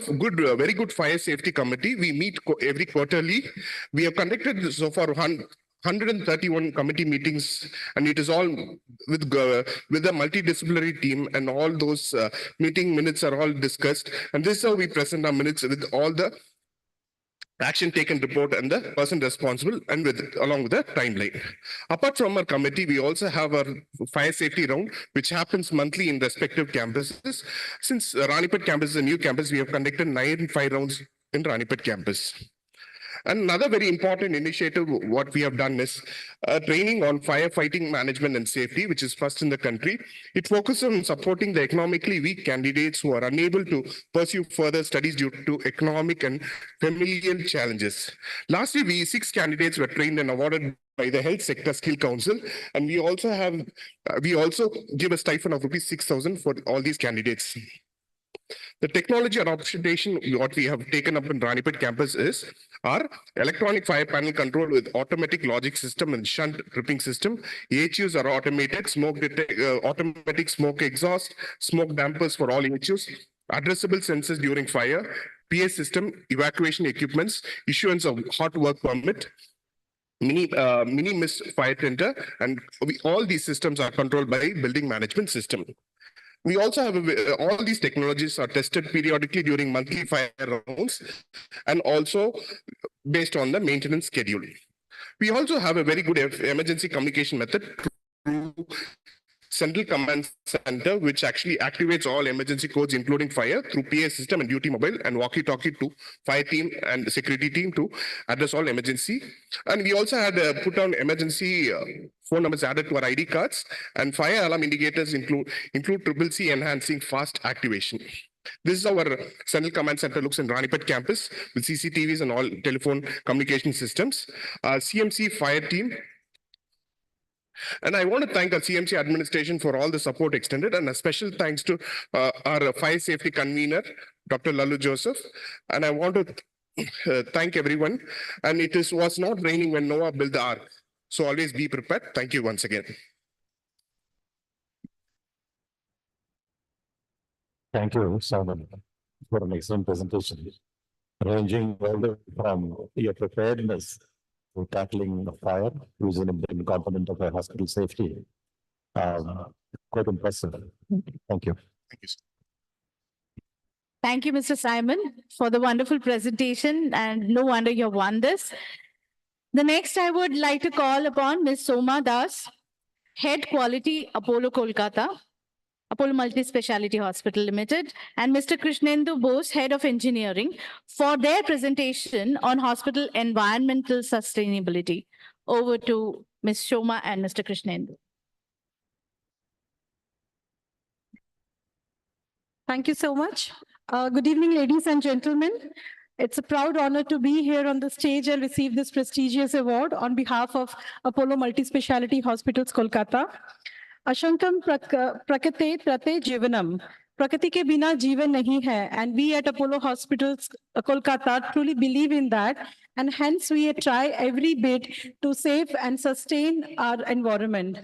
very good fire safety committee. We meet every quarterly. We have conducted so far 131 committee meetings, and it is all with a multidisciplinary team, and all those meeting minutes are all discussed. And this is how we present our minutes with all the action taken report and the person responsible, and along with the timeline. Apart from our committee, we also have our fire safety round, which happens monthly in respective campuses. Since Ranipet campus is a new campus, we have conducted 9 fire rounds in Ranipet campus. Another very important initiative, what we have done is training on firefighting management and safety, which is first in the country. It focuses on supporting the economically weak candidates who are unable to pursue further studies due to economic and familial challenges. Lastly, 6 candidates were trained and awarded by the Health Sector Skill Council, and we also give a stipend of ₹6,000 for all these candidates. The technology adoption what we have taken up in Ranipet campus is our electronic fire panel control with automatic logic system and shunt tripping system. AHUs are automated, automatic smoke exhaust, smoke dampers for all AHUs, addressable sensors during fire, PA system, evacuation equipments, issuance of hot work permit, mini mist fire tender, and all these systems are controlled by building management system. We also have all these technologies are tested periodically during monthly fire rounds and also based on the maintenance schedule. We also have a very good emergency communication method through Central Command Center, which actually activates all emergency codes, including fire, through PA system and duty mobile and walkie-talkie to fire team and the security team to address all emergency. And we also had put on emergency phone numbers added to our ID cards, and fire alarm indicators include CCC enhancing fast activation. This is our Central Command Center looks in Ranipet campus with CCTVs and all telephone communication systems. CMC fire team. And I want to thank our CMC administration for all the support extended, and a special thanks to our fire safety convener, Dr. Lalu Joseph. And I want to thank everyone. And it was not raining when Noah built the ark. So always be prepared. Thank you once again. Thank you, Simon, for an excellent presentation, ranging all the from your preparedness to tackling the fire, which is an important component of a hospital safety. Quite impressive. Thank you. Thank you, sir. Thank you, Mr. Simon, for the wonderful presentation, and no wonder you won this. The next I would like to call upon Ms. Soma Das, Head Quality, Apollo Kolkata, Apollo Multi-Speciality Hospital Limited, and Mr. Krishnendu Bose, Head of Engineering, for their presentation on hospital environmental sustainability. Over to Ms. Shoma and Mr. Krishnendu. Thank you so much. Good evening, ladies and gentlemen. It's a proud honor to be here on the stage and receive this prestigious award on behalf of Apollo Multi-Speciality Hospitals, Kolkata. Ashankam prakate prate jivanam. Prakriti ke bina jivan nahi hai. And we at Apollo Hospitals, Kolkata, truly believe in that. And hence we try every bit to save and sustain our environment.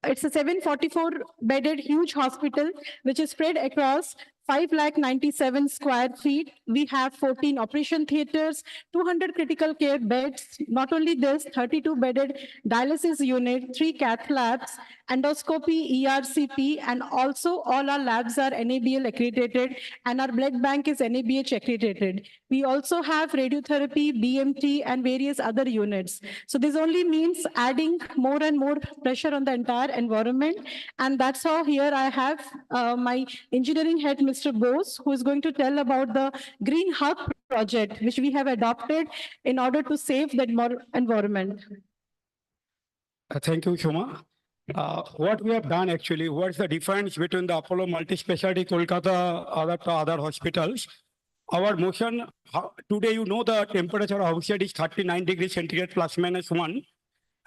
It's a 744-bedded huge hospital, which is spread across 597 square feet. We have 14 operation theaters, 200 critical care beds. Not only this, 32-bedded dialysis unit, 3 cath labs, endoscopy, ERCP, and also all our labs are NABL accredited, and our blood bank is NABH accredited. We also have radiotherapy, BMT, and various other units. So this only means adding more and more pressure on the entire environment. And that's how here I have my engineering head, Mr. Bose, who is going to tell about the Green Hub project, which we have adopted in order to save the environment. Thank you, Shoma. What we have done actually, what's the difference between the Apollo Multi-Speciality Kolkata other hospitals? Our motion, today you know the temperature outside is 39 degrees centigrade ±1,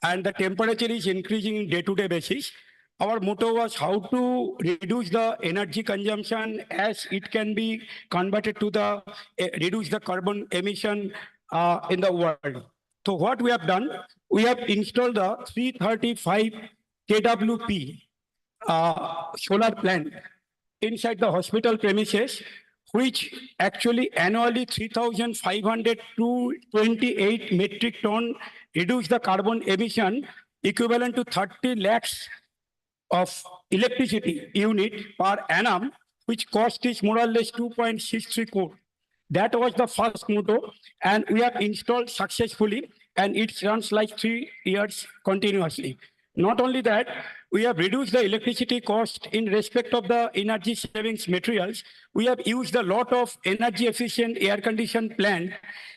and the temperature is increasing in day-to-day basis. Our motto was how to reduce the energy consumption as it can be converted to the reduce the carbon emission in the world. So what we have done, we have installed the 335 kWp solar plant inside the hospital premises, which actually annually 3,500 to 28 metric ton reduce the carbon emission equivalent to 30 lakhs of electricity unit per annum, which cost is more or less 2.63 crore. That was the first motto, and we have installed successfully, and it runs like 3 years continuously. Not only that, we have reduced the electricity cost in respect of the energy savings materials. We have used a lot of energy efficient air conditioned plant,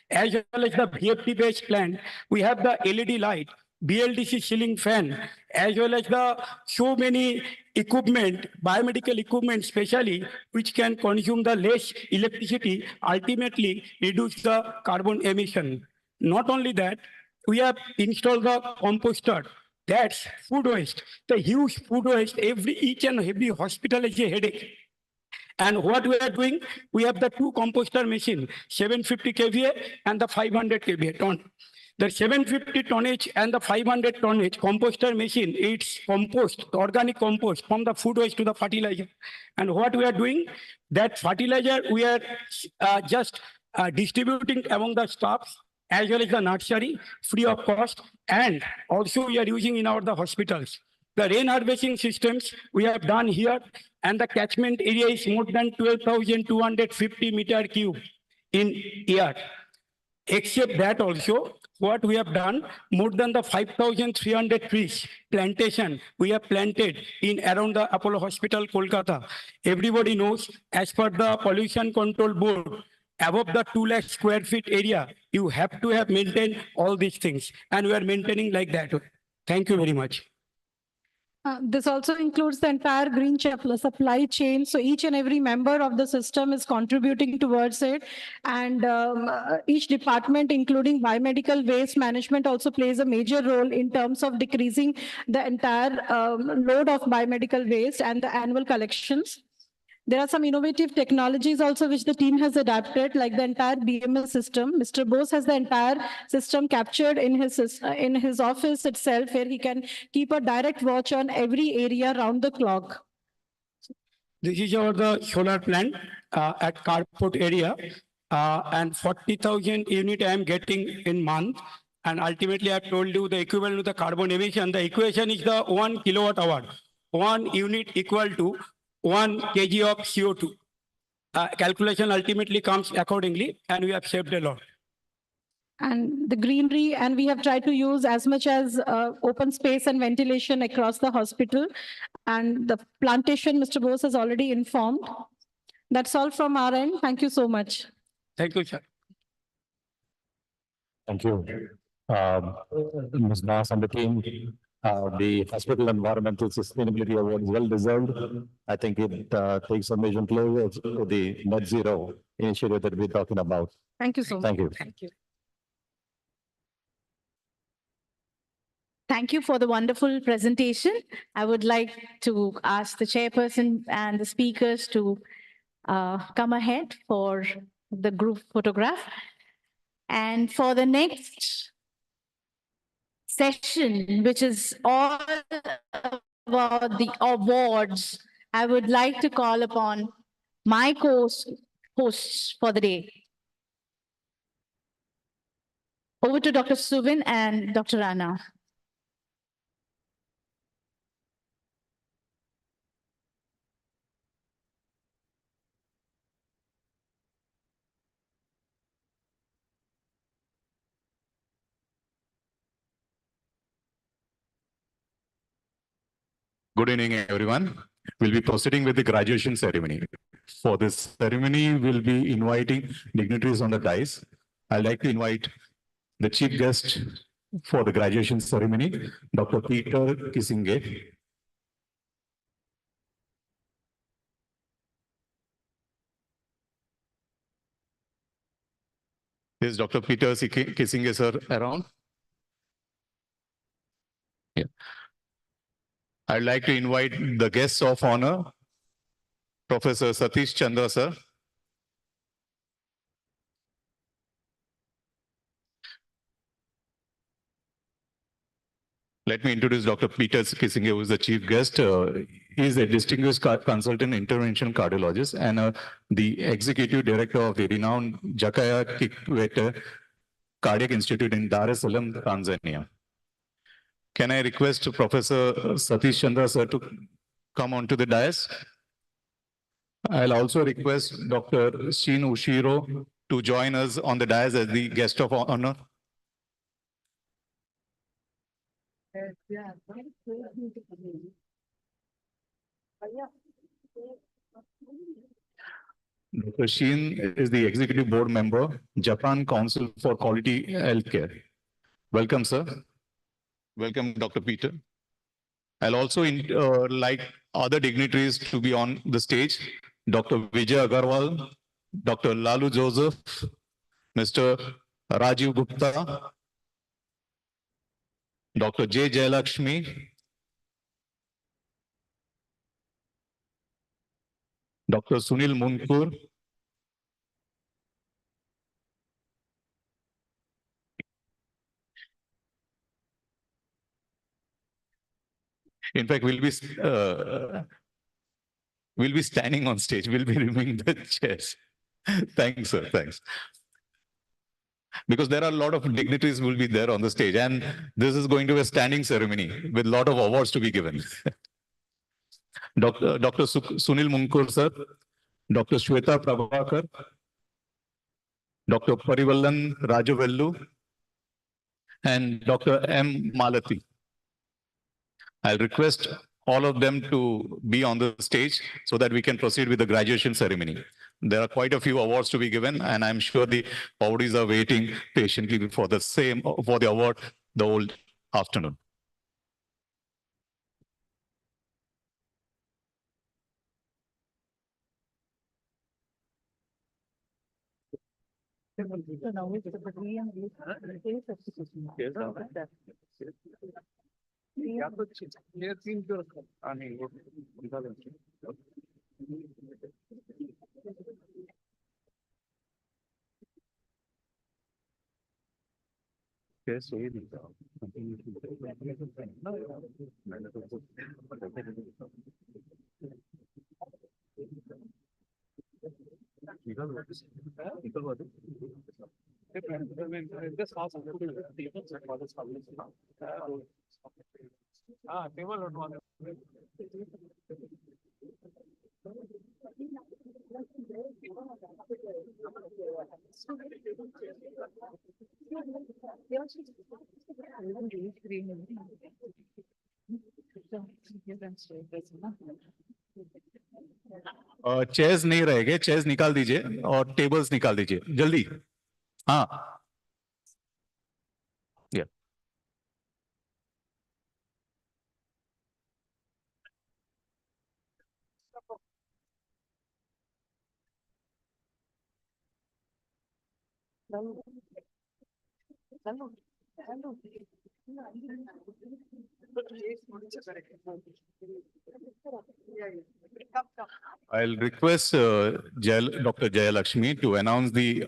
as well as the VFD-based plant. We have the LED light, BLDC ceiling fan, as well as the so many equipment, biomedical equipment especially, which can consume the less electricity, ultimately reduce the carbon emission. Not only that, we have installed the composter. That's food waste, the huge food waste. Each and every hospital is a headache. And what we are doing, we have the 2 composter machine, 750 kVA and the 500 kVA ton. The 750 tonnage and the 500 tonnage composter machine, it's compost, organic compost from the food waste to the fertilizer. And what we are doing, that fertilizer we are just distributing among the staffs as well as the nursery free of cost, and also we are using in the hospitals. The rain harvesting systems we have done here, and the catchment area is more than 12,250 meter cube in year. Except that also, what we have done, more than the 5,300 trees plantation we have planted in around the Apollo Hospital, Kolkata. Everybody knows, as per the Pollution Control Board, above the 2 lakh square feet area, you have to have maintained all these things. And we are maintaining like that. Thank you very much. This also includes the entire green supply chain. So each and every member of the system is contributing towards it. And each department, including biomedical waste management, also plays a major role in terms of decreasing the entire load of biomedical waste and the annual collections. There are some innovative technologies also which the team has adapted, like the entire BMS system. Mr. Bose has the entire system captured in his office itself, where he can keep a direct watch on every area round the clock. This is the solar plant at Carport area, and 40,000 unit I am getting in month. And ultimately, I have told you the equivalent to the carbon emission. The equation is the 1 kilowatt hour. 1 unit equal to 1 kg of CO2. Calculation ultimately comes accordingly, and we have saved a lot. And the greenery, and we have tried to use as much as open space and ventilation across the hospital. And the plantation, Mr. Bose has already informed. That's all from our end. Thank you so much. Thank you, sir. Thank you. Ms. Nas and the team, the Hospital Environmental Sustainability Award is well deserved. I think it takes a major closer to the net zero initiative that we're talking about. Thank you so much. Thank you. Thank you. Thank you for the wonderful presentation. I would like to ask the chairperson and the speakers to come ahead for the group photograph. And for the next session, which is all about the awards, I would like to call upon my hosts for the day. Over to Dr. Suvin and Dr. Rana. Good evening, everyone. We'll be proceeding with the graduation ceremony. For this ceremony, we'll be inviting dignitaries on the dais. I'd like to invite the chief guest for the graduation ceremony, Dr. Peter Kisinge. Is Dr. Peter Kisinge, sir, around? Yeah. I'd like to invite the guests of honor, Professor Satish Chandra, sir. Let me introduce Dr. Peter Kisinge, who is the chief guest. He is a distinguished consultant intervention cardiologist and the executive director of the renowned Jakaya Kikwete Cardiac Institute in Dar es Salaam, Tanzania. Can I request Professor Satish Chandra, sir, to come onto the dais? I'll also request Dr. Shin Ushiro to join us on the dais as the guest of honor. Dr. Shin is the executive board member, Japan Council for Quality Healthcare. Welcome, sir. Welcome, Dr. Peter. I'll also like other dignitaries to be on the stage. Dr. Vijay Agarwal, Dr. Lalu Joseph, Mr. Rajiv Gupta, Dr. J. Jayalakshmi, Dr. Sunil Munkur, in fact, we'll be standing on stage. We'll be removing the chairs. Thanks, sir. Thanks. because there are a lot of dignitaries who will be there on the stage, and this is going to be a standing ceremony with a lot of awards to be given. Dr. Sunil Munkur, sir, Dr. Shweta Prabhakar, Dr. Parivallan Rajavellu, and Dr. M. Malati. I'll request all of them to be on the stage so that we can proceed with the graduation ceremony. There are quite a few awards to be given, and I'm sure the awardees are waiting patiently for the award the whole afternoon. Chairs नहीं रहेंगे, chairs निकाल दीजिए और tables निकाल दीजिए जल्दी. हाँ. Yeah. I'll request Dr. Jayalakshmi to announce the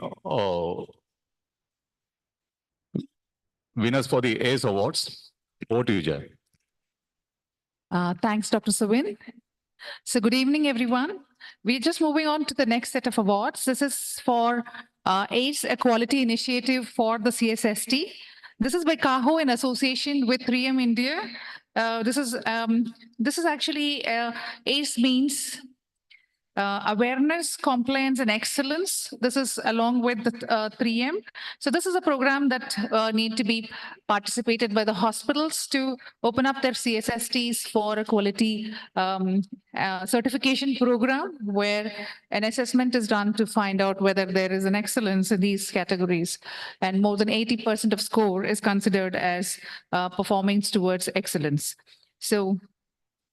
winners for the ACE Awards. Over to you, Jay. Thanks, Dr. Suvin. So good evening, everyone. We're just moving on to the next set of awards. This is for ACE Equality Initiative for the CSST. This is by CAHO in association with 3M India. This is actually ACE means awareness, compliance, and excellence. This is along with the 3M. So this is a program that need to be participated by the hospitals to open up their CSSTs for a quality certification program where an assessment is done to find out whether there is an excellence in these categories. And more than 80% of score is considered as performing towards excellence. So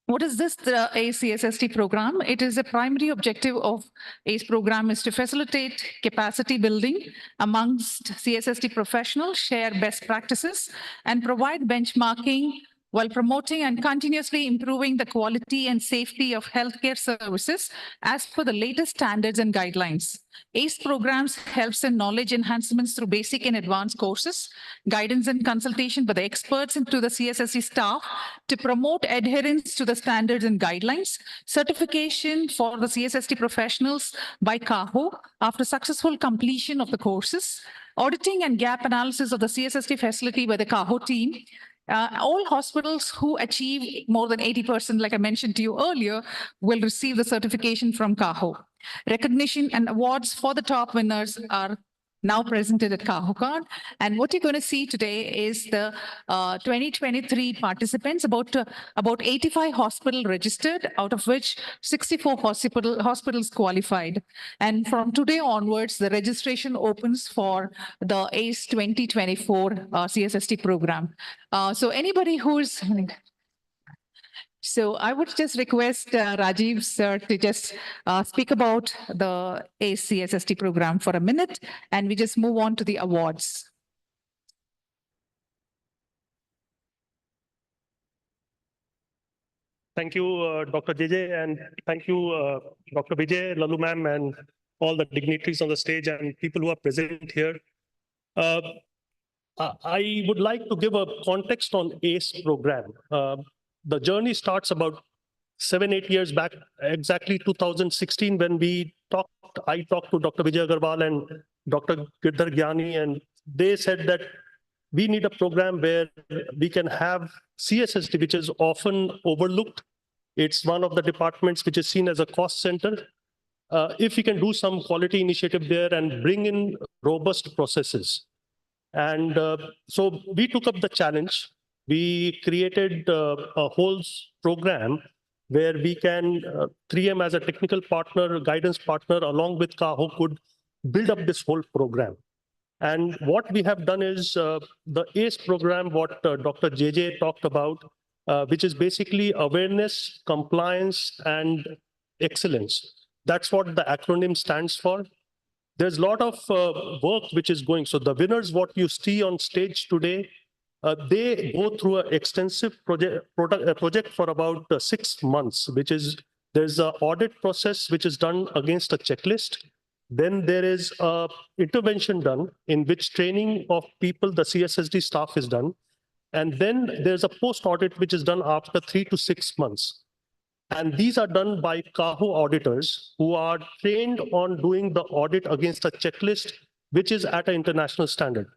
what is this ACE CSST program? It is a primary objective of ACE program is to facilitate capacity building amongst CSST professionals, share best practices, and provide benchmarking while promoting and continuously improving the quality and safety of healthcare services as per the latest standards and guidelines. ACE programs helps in knowledge enhancements through basic and advanced courses, guidance and consultation by the experts and to the CSST staff to promote adherence to the standards and guidelines, certification for the CSST professionals by CAHO after successful completion of the courses, auditing and gap analysis of the CSST facility by the CAHO team. All hospitals who achieve more than 80%, like I mentioned to you earlier, will receive the certification from CAHO. Recognition and awards for the top winners are now presented at CAHOCON. And what you're going to see today is the 2023 participants, about 85 hospitals registered, out of which 64 hospitals qualified. And from today onwards, the registration opens for the ACE 2024 CSST program. So anybody who's... So I would just request Rajiv sir to just speak about the ACE CSST program for a minute, and we just move on to the awards. Thank you, Dr. JJ, and thank you, Dr. Vijay, Lalu ma'am, and all the dignitaries on the stage and people who are present here. I would like to give a context on ACE program. The journey starts about 7-8 years back, exactly 2016, when I talked to Dr. Vijay Agarwal and Dr. Girdhar Gyani and they said that we need a program where we can have CSST, which is often overlooked. It's one of the departments which is seen as a cost center. If we can do some quality initiative there and bring in robust processes. And so we took up the challenge. We created a whole program where we can, 3M as a technical partner, guidance partner, along with CAHO could build up this whole program. And what we have done is the ACE program, what Dr. JJ talked about, which is basically awareness, compliance, and excellence. That's what the acronym stands for. There's a lot of work which is going. So the winners, what you see on stage today, they go through an extensive project for about 6 months, which is, there's an audit process which is done against a checklist. Then there is a intervention done in which training of people, the CSSD staff is done. And then there's a post-audit which is done after 3 to 6 months. And these are done by CAHO auditors who are trained on doing the audit against a checklist, which is at an international standard.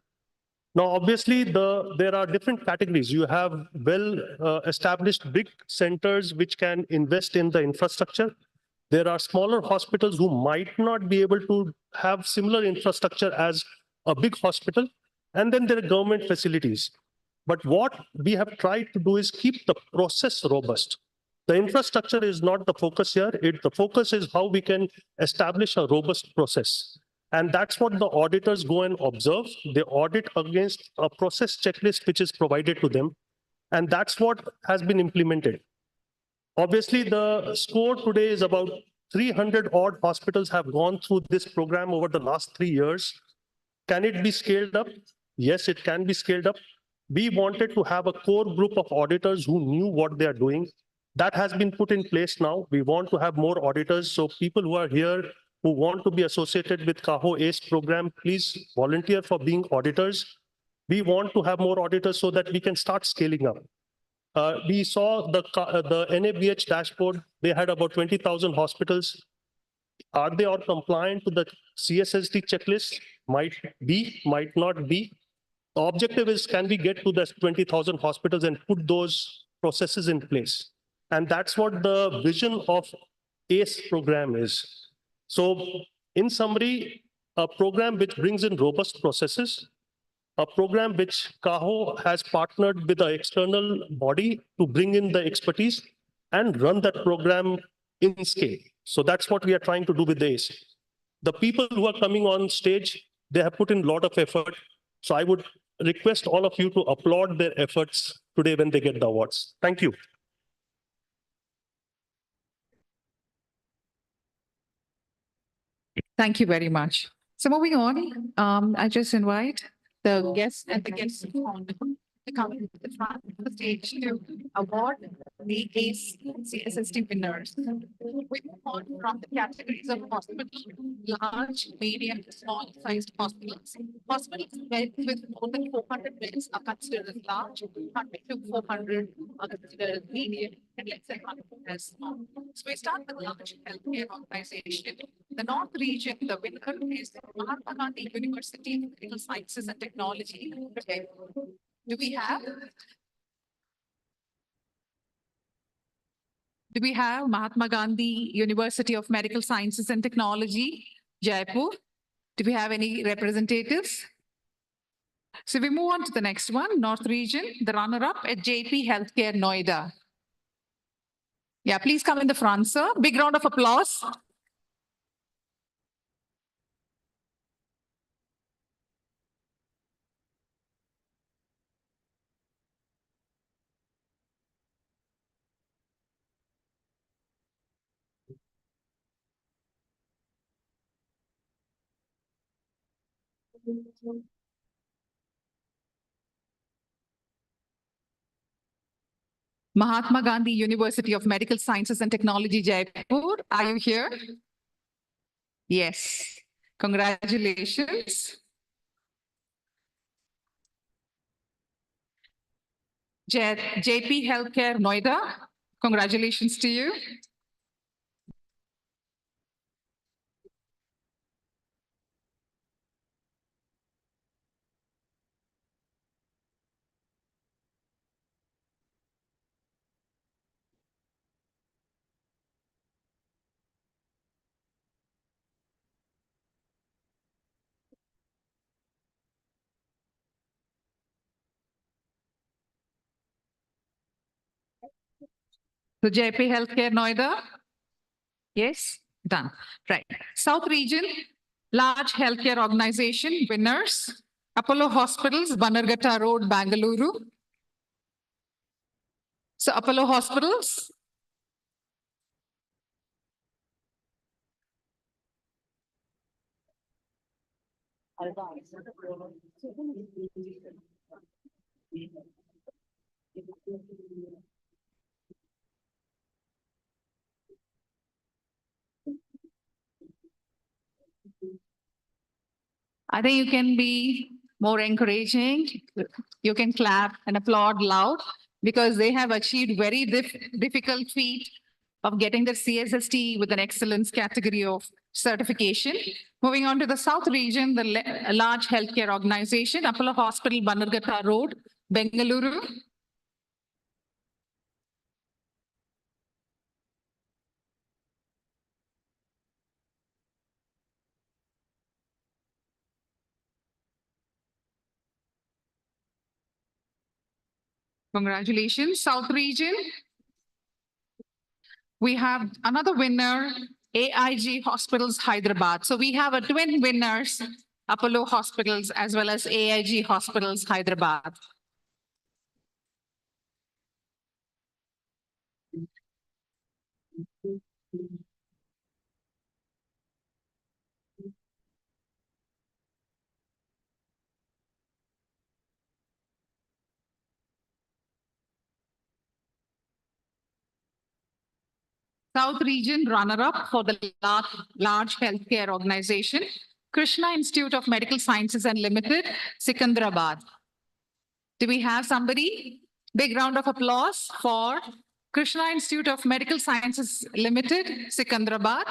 Now, obviously, there are different categories. You have well-established big centers which can invest in the infrastructure. There are smaller hospitals who might not be able to have similar infrastructure as a big hospital. And then there are government facilities. But what we have tried to do is keep the process robust. The infrastructure is not the focus here. The focus is how we can establish a robust process. And that's what the auditors go and observe. They audit against a process checklist which is provided to them. And that's what has been implemented. Obviously, the score today is about 300 odd hospitals have gone through this program over the last 3 years. Can it be scaled up? Yes, it can be scaled up. We wanted to have a core group of auditors who knew what they are doing. That has been put in place now. We want to have more auditors. So people who are here who want to be associated with CAHO ACE program, please volunteer for being auditors. We want to have more auditors so that we can start scaling up. We saw the NABH dashboard. They had about 20,000 hospitals. Are they all compliant to the CSSD checklist? Might be, might not be. The objective is, can we get to the 20,000 hospitals and put those processes in place? And that's what the vision of ACE program is. So in summary, a program which brings in robust processes, a program which CAHO has partnered with an external body to bring in the expertise and run that program in scale. So that's what we are trying to do with ACE. The people who are coming on stage, they have put in a lot of effort. So I would request all of you to applaud their efforts today when they get the awards. Thank you. Thank you very much. So moving on, I just invite the guests and the guests to come to the front of the stage to award the ACE CSST winners. We move on from the categories of hospital, large, medium, small sized hospitals. Hospitals with more than 400 beds are considered as large, 100 to 400 are considered as medium, and let's say 100 as small. So we start with large healthcare organization. The North region, the winner is Mahatma Gandhi University of Medical Sciences and Technology. Do we have Mahatma Gandhi University of Medical Sciences and Technology, Jaipur? Do we have any representatives? So we move on to the next one, North region, the runner-up at JP Healthcare, Noida. Yeah, please come in the front, sir. Big round of applause. Mahatma Gandhi University of Medical Sciences and Technology, Jaipur. Are you here? Yes. Congratulations. JP Healthcare, Noida. Congratulations to you. So JP Healthcare, Noida? Yes, done. Right. South region, large healthcare organization, winners. Apollo Hospitals, Bannerghatta Road, Bangalore. So Apollo Hospitals. I think you can be more encouraging. You can clap and applaud loud because they have achieved very difficult feat of getting the CSST with an excellence category of certification. Moving on to the South region, the large healthcare organization, Apollo Hospital, Bannerghatta Road, Bengaluru. Congratulations, South region. We have another winner, AIG Hospitals, Hyderabad. So we have a twin winners, Apollo Hospitals as well as AIG Hospitals, Hyderabad. South region runner-up for the large healthcare organization, Krishna Institute of Medical Sciences and Limited, Secunderabad. Do we have somebody? Big round of applause for Krishna Institute of Medical Sciences Limited, Secunderabad.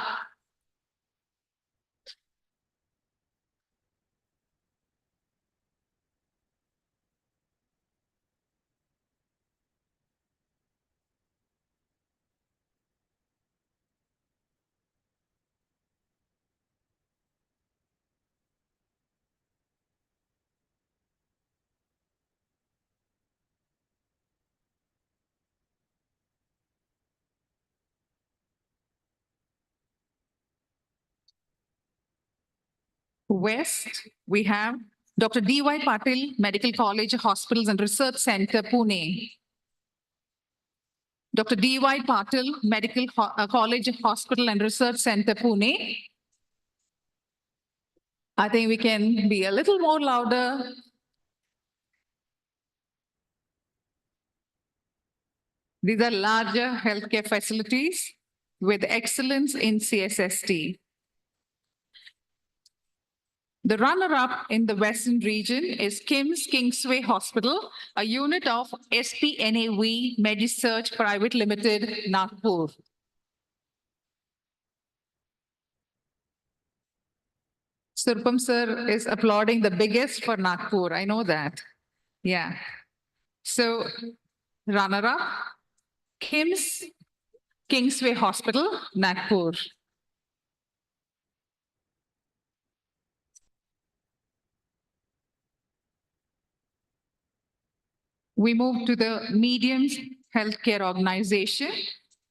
West, we have Dr. D.Y. Patil, Medical College, Hospitals and Research Center, Pune. Dr. D.Y. Patil, Medical College, Hospital and Research Center, Pune. I think we can be a little more louder. These are larger healthcare facilities with excellence in CSST. The runner-up in the Western region is KIMS Kingsway Hospital, a unit of SPNAV MediSearch Private Limited, Nagpur. Surpam sir is applauding the biggest for Nagpur. I know that. Yeah. So runner-up, KIMS Kingsway Hospital, Nagpur. We move to the medium healthcare organization,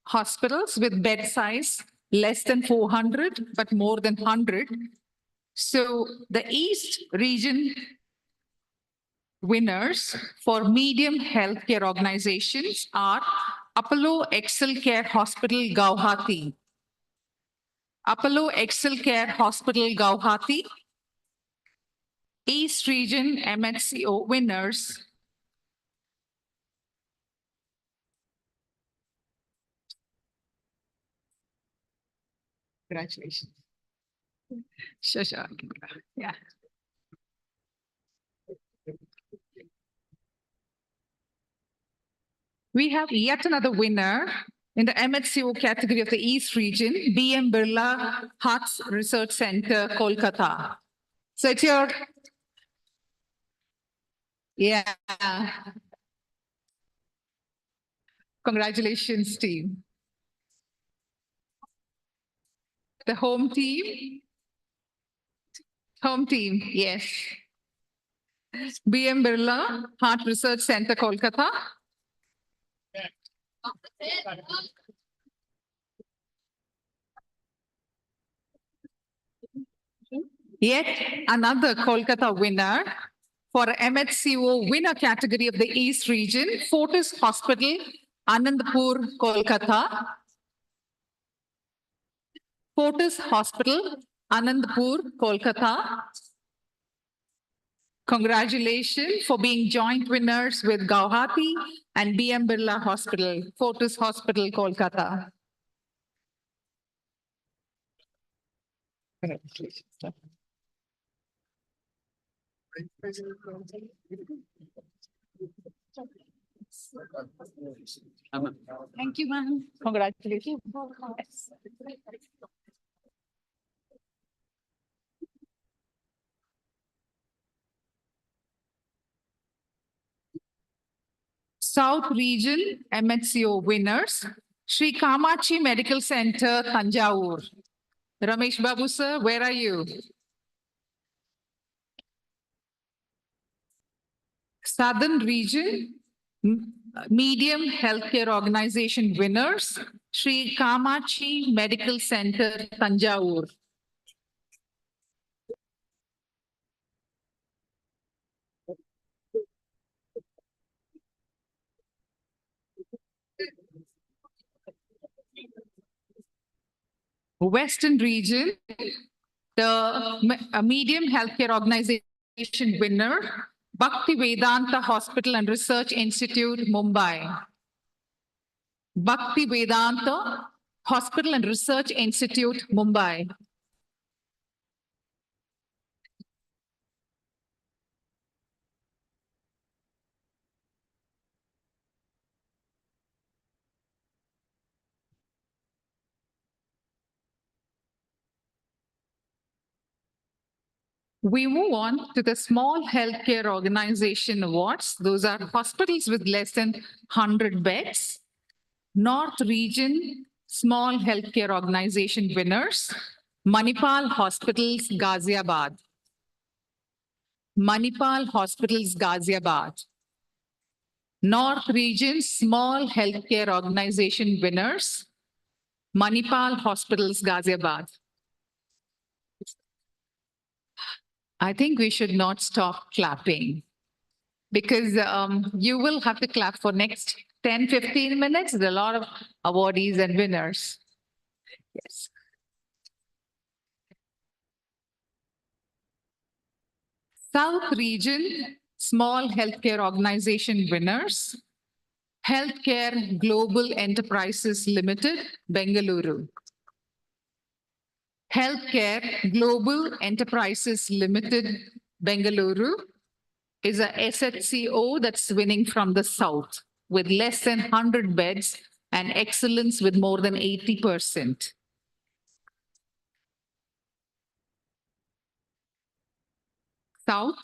hospitals with bed size less than 400, but more than 100. So the East region winners for medium healthcare organizations are Apollo Excel Care Hospital, Guwahati. Apollo Excel Care Hospital, Guwahati. East region MHCO winners. Congratulations. Sure. Yeah. We have yet another winner in the MHCO category of the East region, BM Birla Hearts Research Center, Kolkata. So it's your, yeah. Congratulations, team. The home team. Home team, yes. BM Birla Heart Research Center, Kolkata. Yet another Kolkata winner for MHCO winner category of the East region, Fortis Hospital, Anandpur, Kolkata. Fortis Hospital, Anandpur, Kolkata. Congratulations for being joint winners with Guwahati and BM Birla Hospital, Fortis Hospital, Kolkata. Thank you, ma'am. Congratulations. South Region MHCO winners, Sri Kamachi Medical Center, Tanjavur. Ramesh Babu sir, where are you? Southern Region Medium Healthcare Organization winners, Sri Kamachi Medical Center, Tanjavur. Western Region, the Medium Healthcare Organization winner, Bhakti Vedanta Hospital and Research Institute, Mumbai. Bhakti Vedanta Hospital and Research Institute, Mumbai. We move on to the Small Healthcare Organization Awards. Those are hospitals with less than 100 beds. North Region Small Healthcare Organization winners, Manipal Hospitals, Ghaziabad. Manipal Hospitals, Ghaziabad. North Region Small Healthcare Organization winners, Manipal Hospitals, Ghaziabad. I think we should not stop clapping because you will have to clap for next 10, 15 minutes. There are a lot of awardees and winners. Yes. South Region Small Healthcare Organization winners, Healthcare Global Enterprises Limited, Bengaluru. Healthcare Global Enterprises Limited, Bengaluru is a SHCO that's winning from the South with less than 100 beds and excellence with more than 80%. South.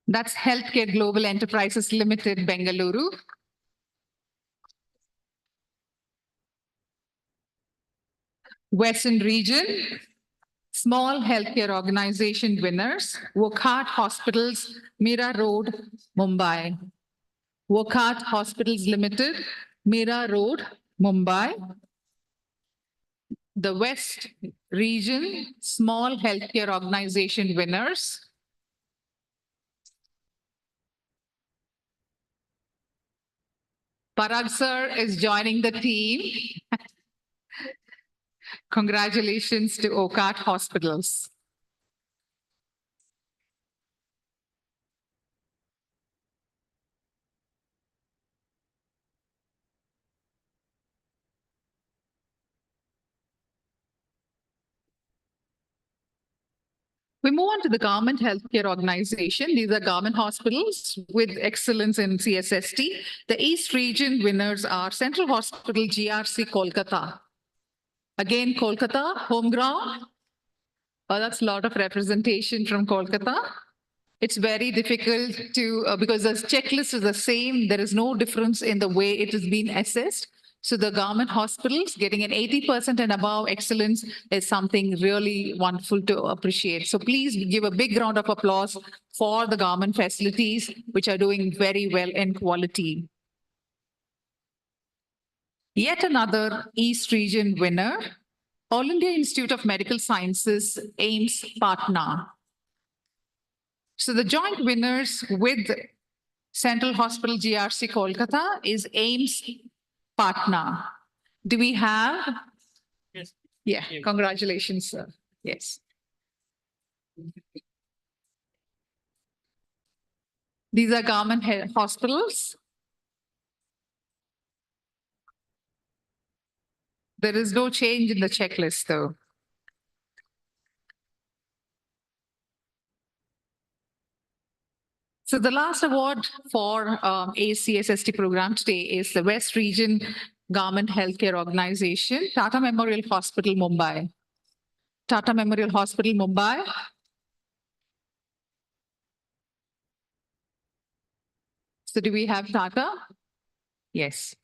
That's Healthcare Global Enterprises Limited, Bengaluru. Western Region, Small Healthcare Organization winners, Wockhardt Hospitals, Mira Road, Mumbai. Wockhardt Hospitals Limited, Mira Road, Mumbai. The West Region, Small Healthcare Organization winners, Parag sir is joining the team. Congratulations to Wockhardt Hospitals. We move on to the Government Healthcare Organization. These are government hospitals with excellence in CSST. The East Region winners are Central Hospital, GRC, Kolkata. Again, Kolkata, home ground. Oh, that's a lot of representation from Kolkata. It's very difficult to, because the checklist is the same. There is no difference in the way it has been assessed. So the government hospitals getting an 80% and above excellence is something really wonderful to appreciate. So please give a big round of applause for the government facilities, which are doing very well in quality. Yet another East Region winner, All India Institute of Medical Sciences, AIIMS Patna. So the joint winners with Central Hospital GRC Kolkata is AIIMS Patna. Do we have? Yes. Yeah, congratulations, sir. Yes. These are government hospitals. There is no change in the checklist, though. So the last award for ACSST program today is the West Region Government Healthcare Organization, Tata Memorial Hospital, Mumbai. Tata Memorial Hospital, Mumbai. So do we have Tata? Yes.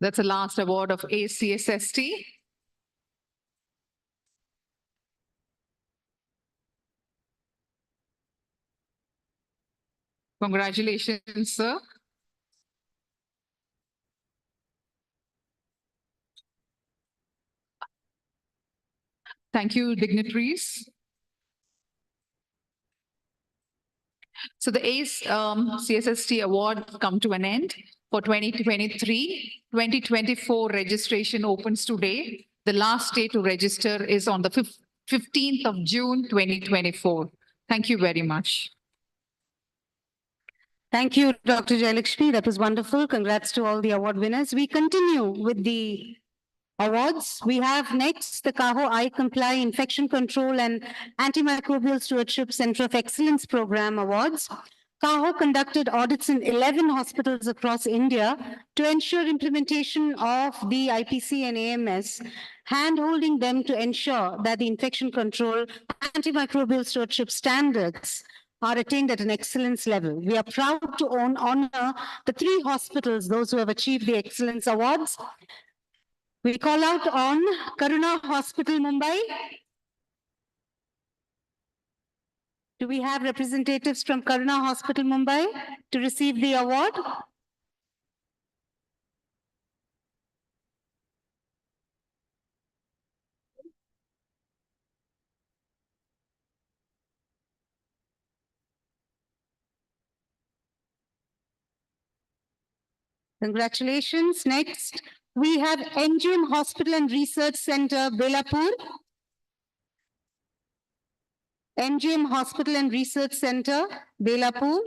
That's the last award of ACSST. Congratulations, sir. Thank you, dignitaries. So the ACE CSST award come to an end for 2023. 2024 registration opens today. The last day to register is on the 15th of June, 2024. Thank you very much. Thank you, Dr. Jayalakshmi. That was wonderful. Congrats to all the award winners. We continue with the awards. We have next the CAHO I Comply Infection Control and Antimicrobial Stewardship Center of Excellence Program Awards. CAHO conducted audits in 11 hospitals across India to ensure implementation of the IPC and AMS, hand-holding them to ensure that the infection control antimicrobial stewardship standards are attained at an excellence level. We are proud to honor the 3 hospitals, those who have achieved the Excellence Awards. We call out on Karuna Hospital, Mumbai. Do we have representatives from Karuna Hospital, Mumbai to receive the award? Congratulations. Next, we have NGM Hospital and Research Center, Belapur. NGM Hospital and Research Center, Belapur.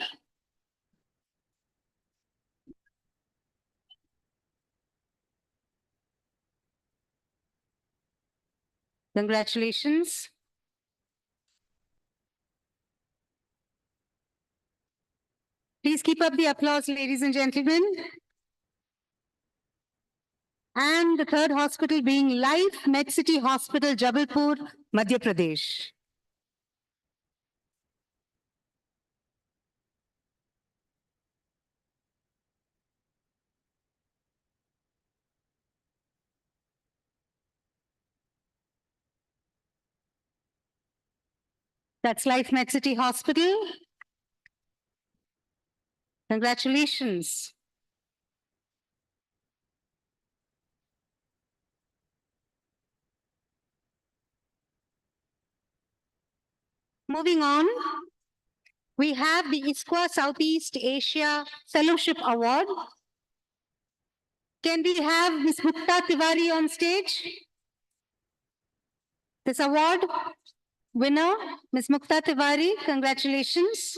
Congratulations. Please keep up the applause, ladies and gentlemen. And the third hospital being Life MedCity Hospital, Jabalpur, Madhya Pradesh. That's Life MedCity Hospital. Congratulations. Moving on, we have the ISQA Southeast Asia Fellowship Award. Can we have Ms. Mukta Tiwari on stage? This award winner, Ms. Mukta Tiwari, congratulations.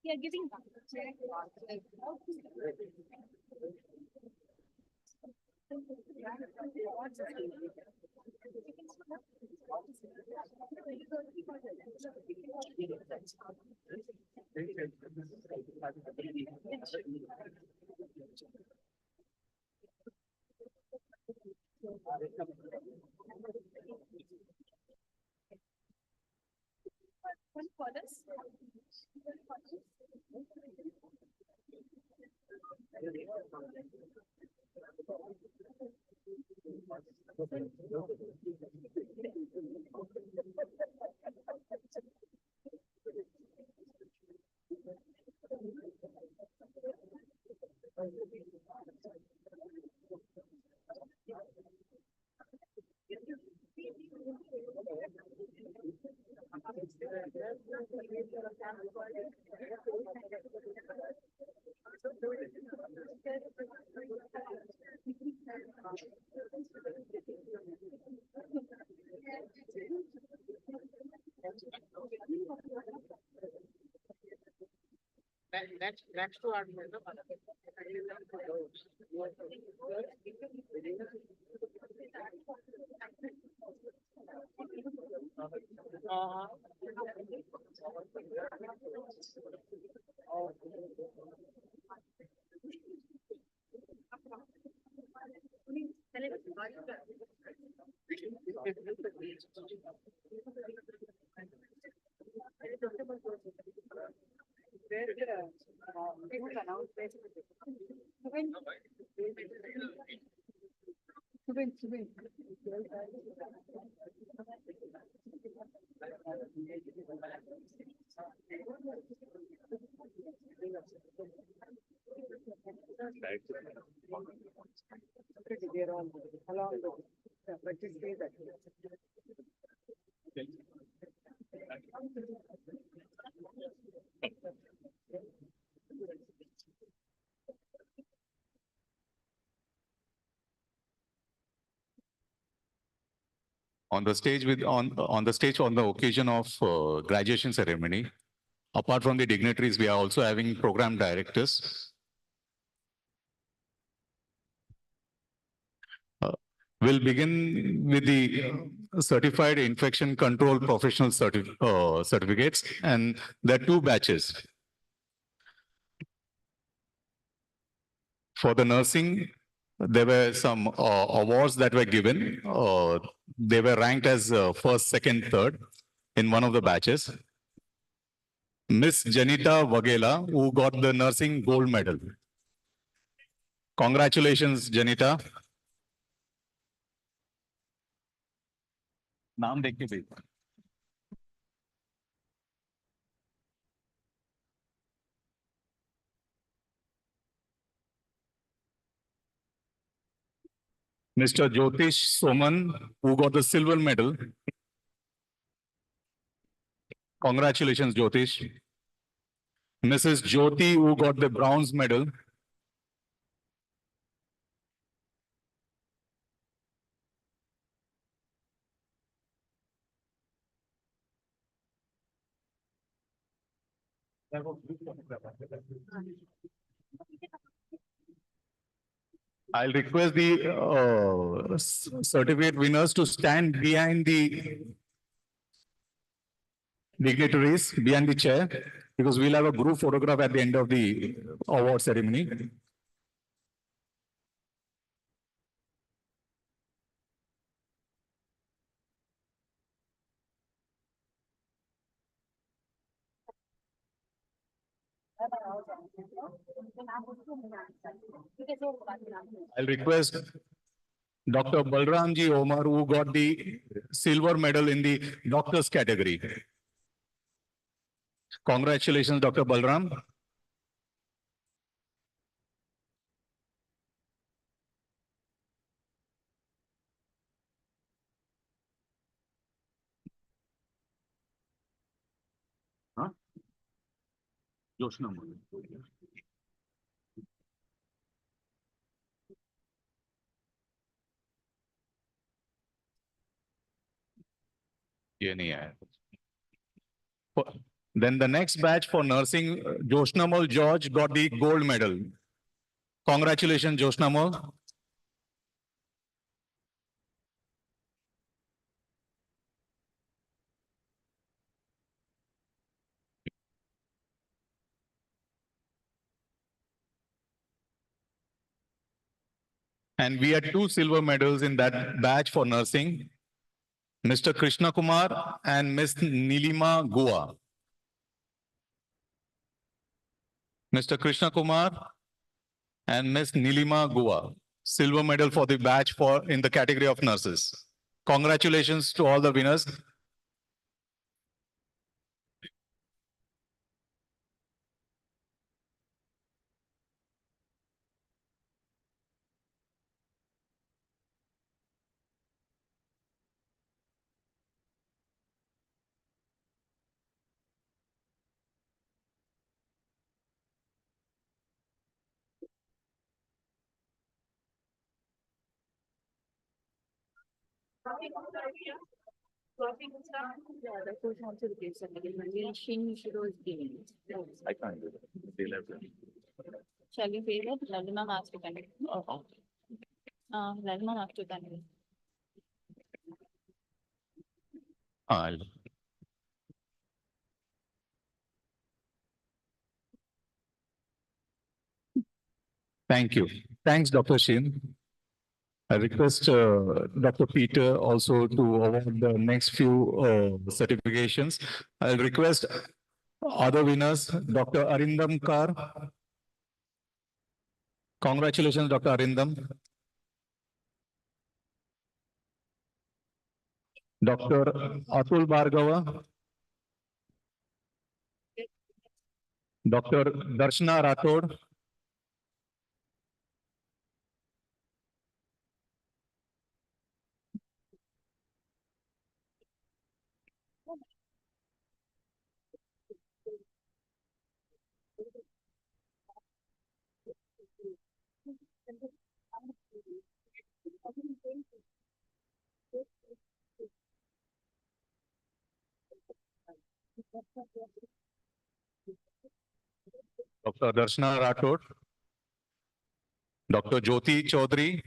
We are giving back. One for this. Next to our On the stage on the occasion of graduation ceremony, apart from the dignitaries, we are also having program directors. We'll begin with the certified infection control professional certificates, and there are two batches. For the nursing, there were some awards that were given. They were ranked as first, second, third in one of the batches. Miss Janita Vagela, who got the nursing gold medal. Congratulations, Janita. नाम देख के भेजना। Mr. Jyotish Soman, who got the silver medal. Congratulations, Jyotish. Mrs. Jyoti, who got the bronze medal. I'll request the certificate winners to stand behind the dignitaries, behind the chair, because we'll have a group photograph at the end of the award ceremony. I'll request Dr. Balramji Omar, who got the silver medal in the doctors category. Congratulations, Dr. Balram. Huh? ये नहीं आया Then the next batch for nursing, Joshnamol George got the gold medal. Congratulations, Joshnamol. And we had 2 silver medals in that batch for nursing, Mr. Krishna Kumar and Ms. Nilima Goa. Mr. Krishna Kumar and Ms. Nilima Goa, silver medal for the batch for in the category of nurses. Congratulations to all the winners. I can't do that. They'll have to. Shall we pay that? Lalima has to continue. Lalima has to continue. Thank you. Thanks, Dr. Shin. I request Dr. Peter also to award the next few certifications. I'll request other winners, Dr. Arindam Kar. Congratulations, Dr. Arindam. Dr. Atul Bhargava. Dr. Darshana Rathod. Dr. Darshana Rathod. Dr. Jyoti Chaudhary.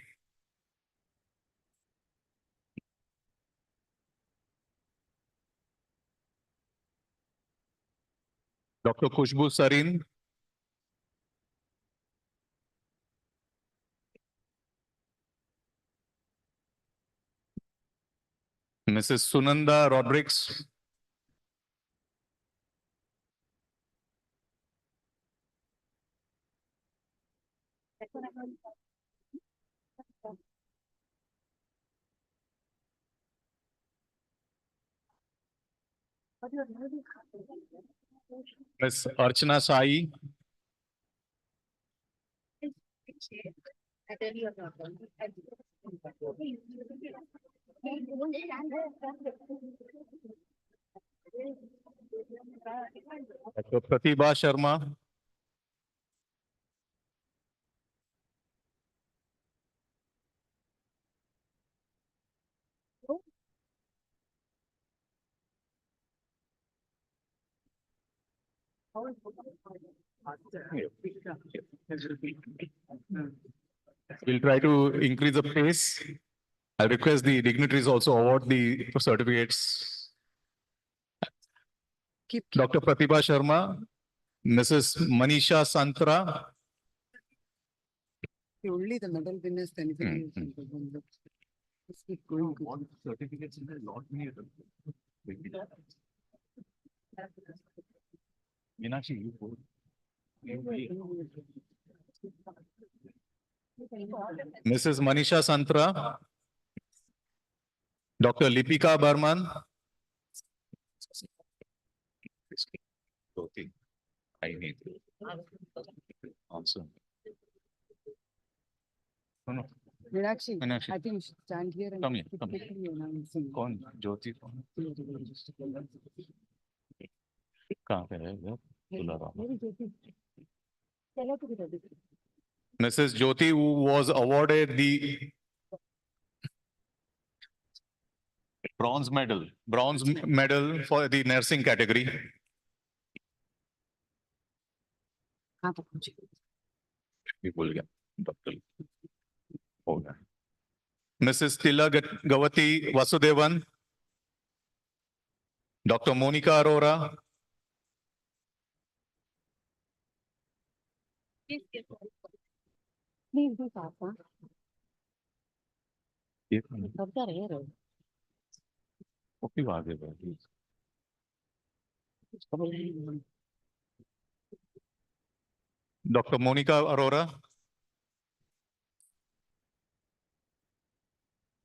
Dr. Khushbu Sarin. Mrs. Sunanda Rodrigues. Ms. Archana Sai. Dr. Pratibha Sharma. We'll try to increase the pace. I'll request the dignitaries also award the certificates. Dr. Pratibha Sharma, Mrs. Manisha Santra. Only the medal winners benefit. Let's keep going. Certificates in the lot near them. Meenakshi, you hold. Mrs. Manisha Santra. Dr. Lipika Barman. I need also. No. Meenakshi, Meenakshi. I think you should stand here and Come here, come here. quickly announcing. कौन ज्योति कौन कहाँ पे है वो दुलारा Mrs. Jyoti, who was awarded the bronze medal for the nursing category. ये भूल गया डॉक्टर हो गया Mrs. Tila Gawati Vasudevan, Dr. Monica Arora, Please do Papa. Dr. Monica Arora,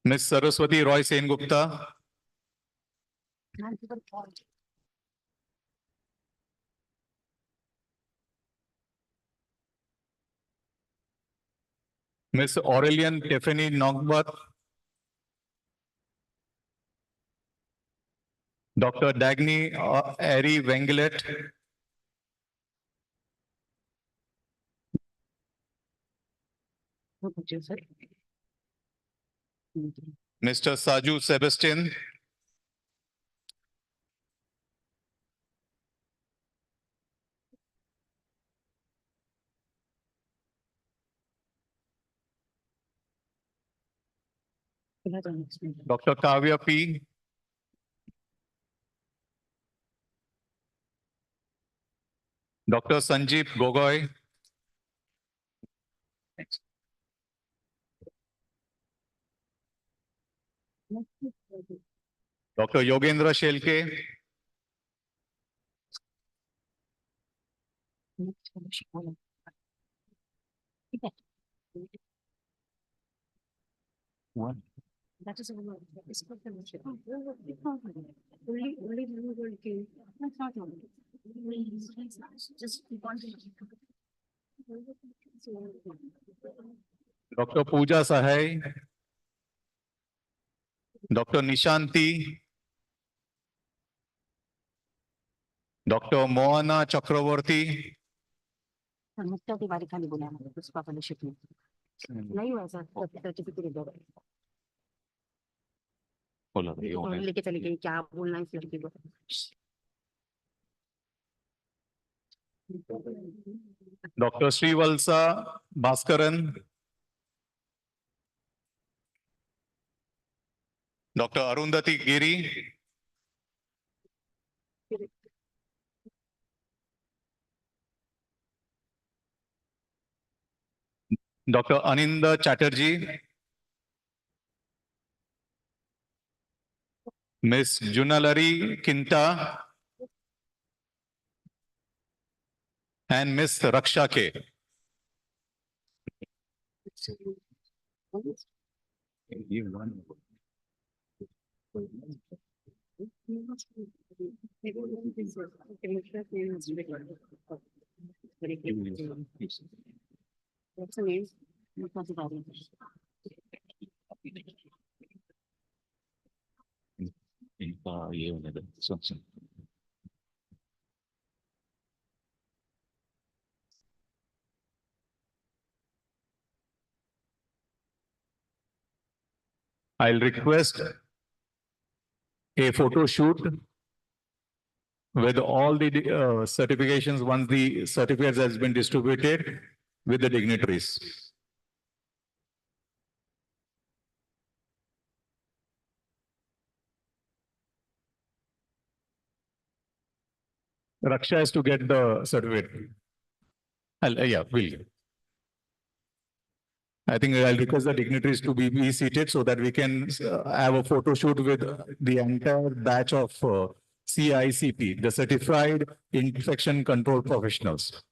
Ms. Saraswati Roy Sen Gupta, Ms. Aurelian Tiffany Nogbat, Dr. Dagny Ari Wengelet, Mr. Saju Sebastian, Dr. Kavya P, Dr. Sanjeev Gogoi, Dr. Yogendra Shelke, That is all. It's good fellowship. Only that's not all. Just want Dr. Pooja Sahai, Dr. Nishanti, Dr. Mohana Chakravarti, मुझसे तिवारी खाली बोला उसका fellowship में नहीं हुआ sir certificate लेके चली गई क्या बोलना इस लड़की को Dr. Srivalsa Bhaskaran, Dr. Arundhati Giri, Dr. Aninda Chatterjee, Miss Junalari Kinta, and Miss Raksha K. What's the name? I'll request a photo shoot with all the certifications once the certificates has been distributed with the dignitaries. Raksha has to get the certificate. Yeah, will. I think I'll request the dignitaries to be seated so that we can have a photo shoot with the entire batch of CICP, the Certified Infection Control Professionals.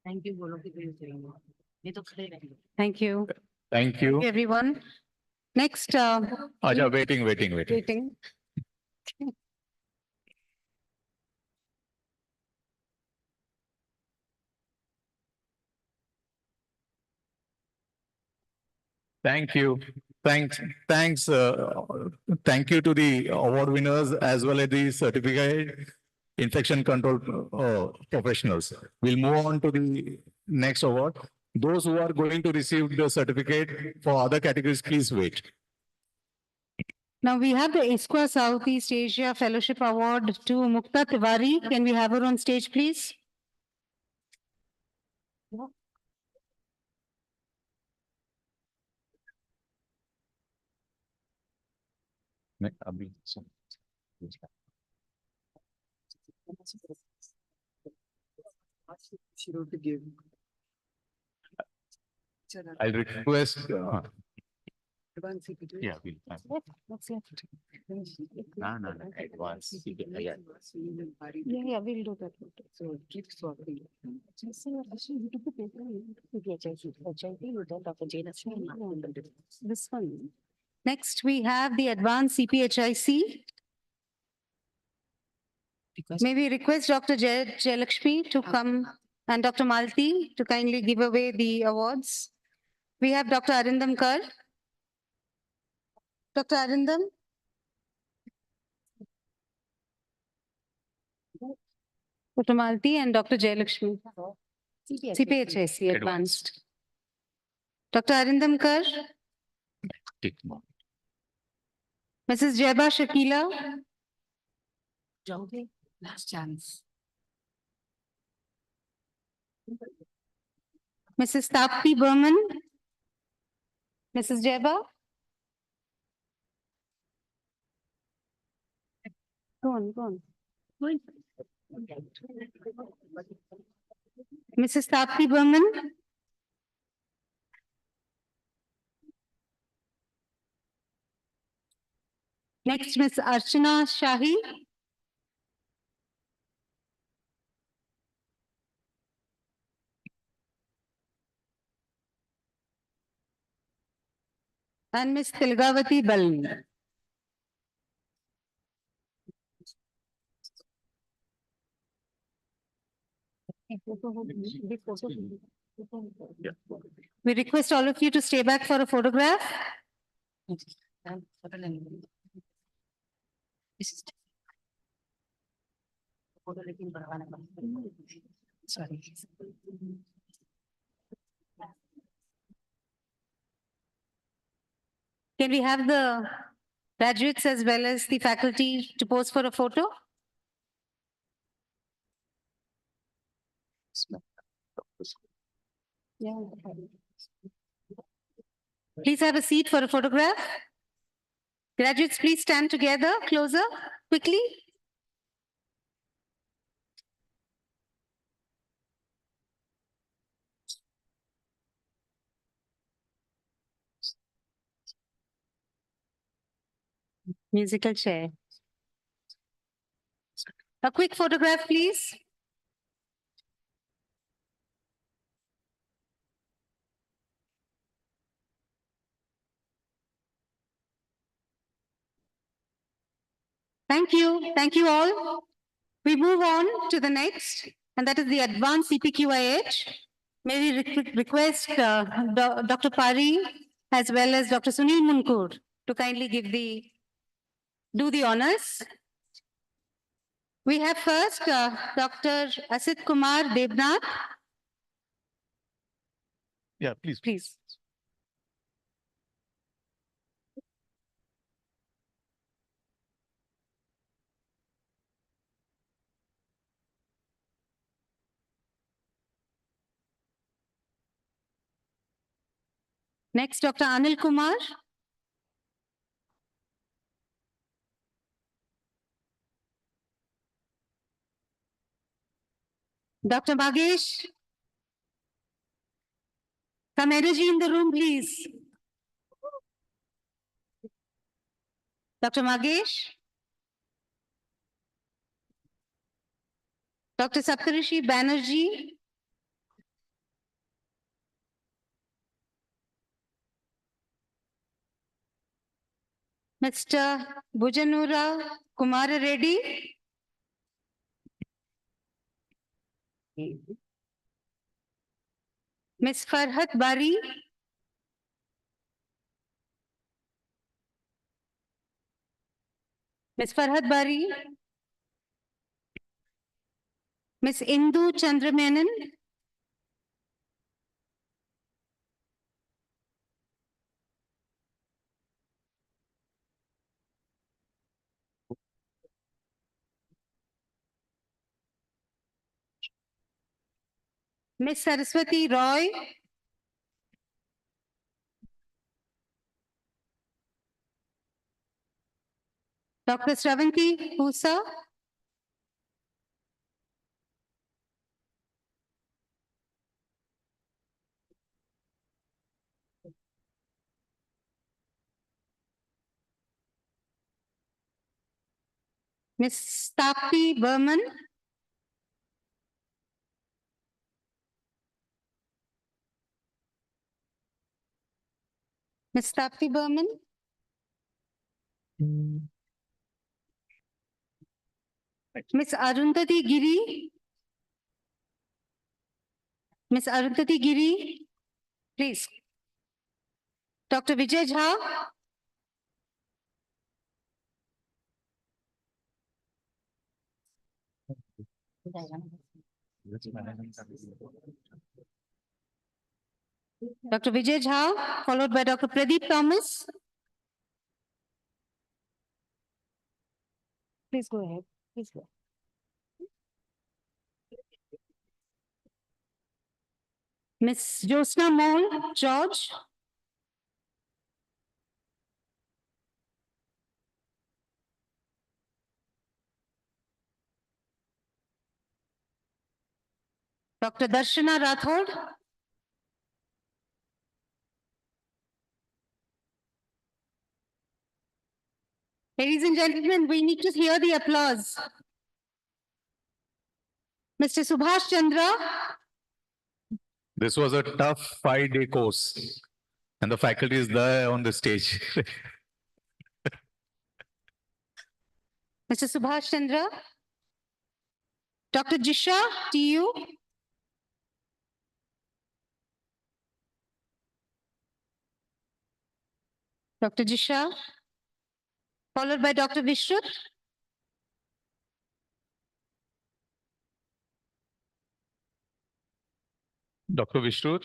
Thank you बोलो कि please करेंगे ये तो खड़े रहेंगे Thank you. Thank you. Everyone. Next. Aja, waiting. Waiting. Thank you. Thanks. Thank you to the award winners as well as the certificate infection control professionals. We'll move on to the next award. Those who are going to receive the certificate for other categories, please wait. Now we have the ISQA Southeast Asia Fellowship Award to Mukta Tiwari. Can we have her on stage, please? She wrote to give. I'll request. Advance CPT. Yeah, we'll. What's left? No. Advance. Yeah. Yeah, we'll do that. So keep swapping. This one. Next, we have the advanced CPHIC. May we request Dr. Jayalakshmi to come and Dr. Malti to kindly give away the awards. We have Dr. Arindam Kar. Dr. Arindam. Dr. Malti and Dr. Jayalakshmi. CPHIC advanced. Dr. Arindam Kar. Mrs. Jeba Shakila. Last chance. Mrs. Tapti Burman. Mrs. Jeba. Go on. Mrs. Tapti Burman. Next, Ms. Archana Shahi. And Ms. Tilgavati Balm. We request all of you to stay back for a photograph. Sorry. Can we have the graduates as well as the faculty to pose for a photo? Please have a seat for a photograph. Graduates, please stand together, closer, quickly. Musical chair. A quick photograph, please. Thank you. Thank you all. We move on to the next, and that is the advanced CPQIH. May we request Dr. Pari as well as Dr. Sunil Munkur to kindly do the honors. We have first Dr. Asit Kumar Devnath. Yeah, please. Please. Next, Dr. Anil Kumar. Dr. Bhagesh. Some energy in the room, please. Dr. Magesh. Dr. Saptarishi Banerjee. Mr. Bhujanura Kumara Reddy. Ms. Farhat Bari. Ms. Farhad Bari, Ms. Indu Chandramenon, Ms. Saraswati Roy, Dr. Sravanti Husa, Ms. Tapti Burman, Ms. Tapti Burman, Ms. Arundhati Giri, Ms. Arundhati Giri, please. Dr. Vijay Jha, Dr. Vijay Jha, followed by Dr. Pradeep Thomas. Please go ahead. Please go. Ms. Josna Mole George. Dr. Darshana Rathod. Ladies and gentlemen, we need to hear the applause. Mr. Subhash Chandra. This was a tough 5-day course, and the faculty is there on the stage. Mr. Subhash Chandra. Dr. Jisha TU. Dr. Jisha, followed by Dr. Vishrut. Dr. Vishrut.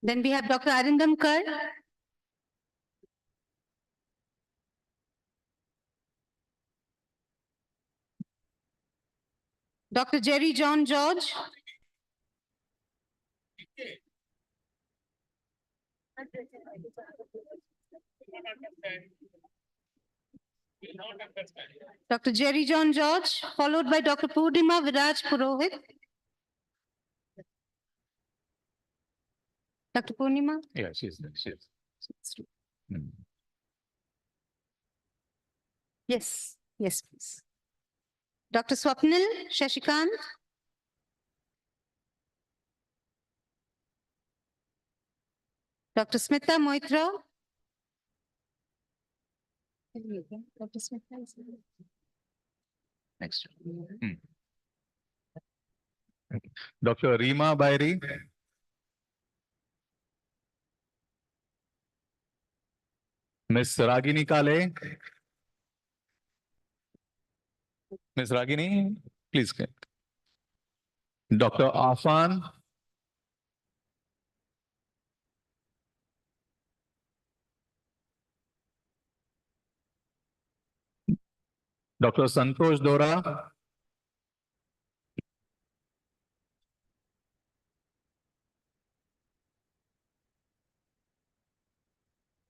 Then we have Dr. Arindam Kar. Dr. Jerry John George. Dr. Jerry John George, followed by Dr. Purnima Viraj Purohit. Dr. Purnima? Yeah, she's there. She is. Yes, yes, please. Dr. Swapnil Shashikant. Dr. Smita Moitra. Dr. Smita is Next. Dr. Rima Bairi. Miss Ragini Kale. Miss Ragini, please. Dr. Afan. Dr. Santosh Dora.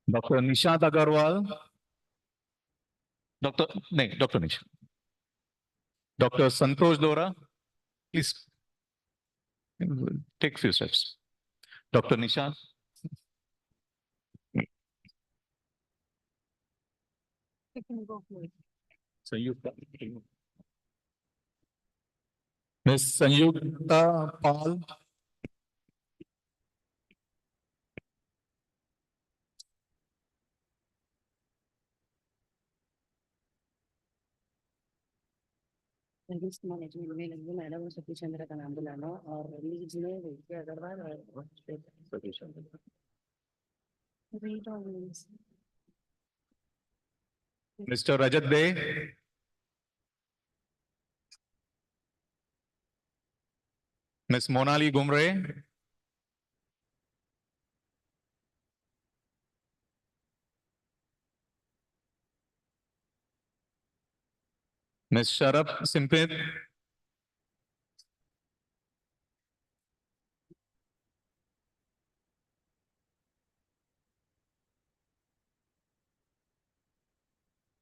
Dr. Nishant Agarwal. Dr. Nish. Dr. Santosh Dora, please take few steps. Dr. Nishant. So you, Miss Sanyukta Paul. Service management में लगी madam Satish Chandra का नाम बुलाना और Leeds में विजय अग्रवाल और Satish Chandra. Mr. Rajat Bey. Ms. Monali Gumre. Ms. Sharaf Simpit.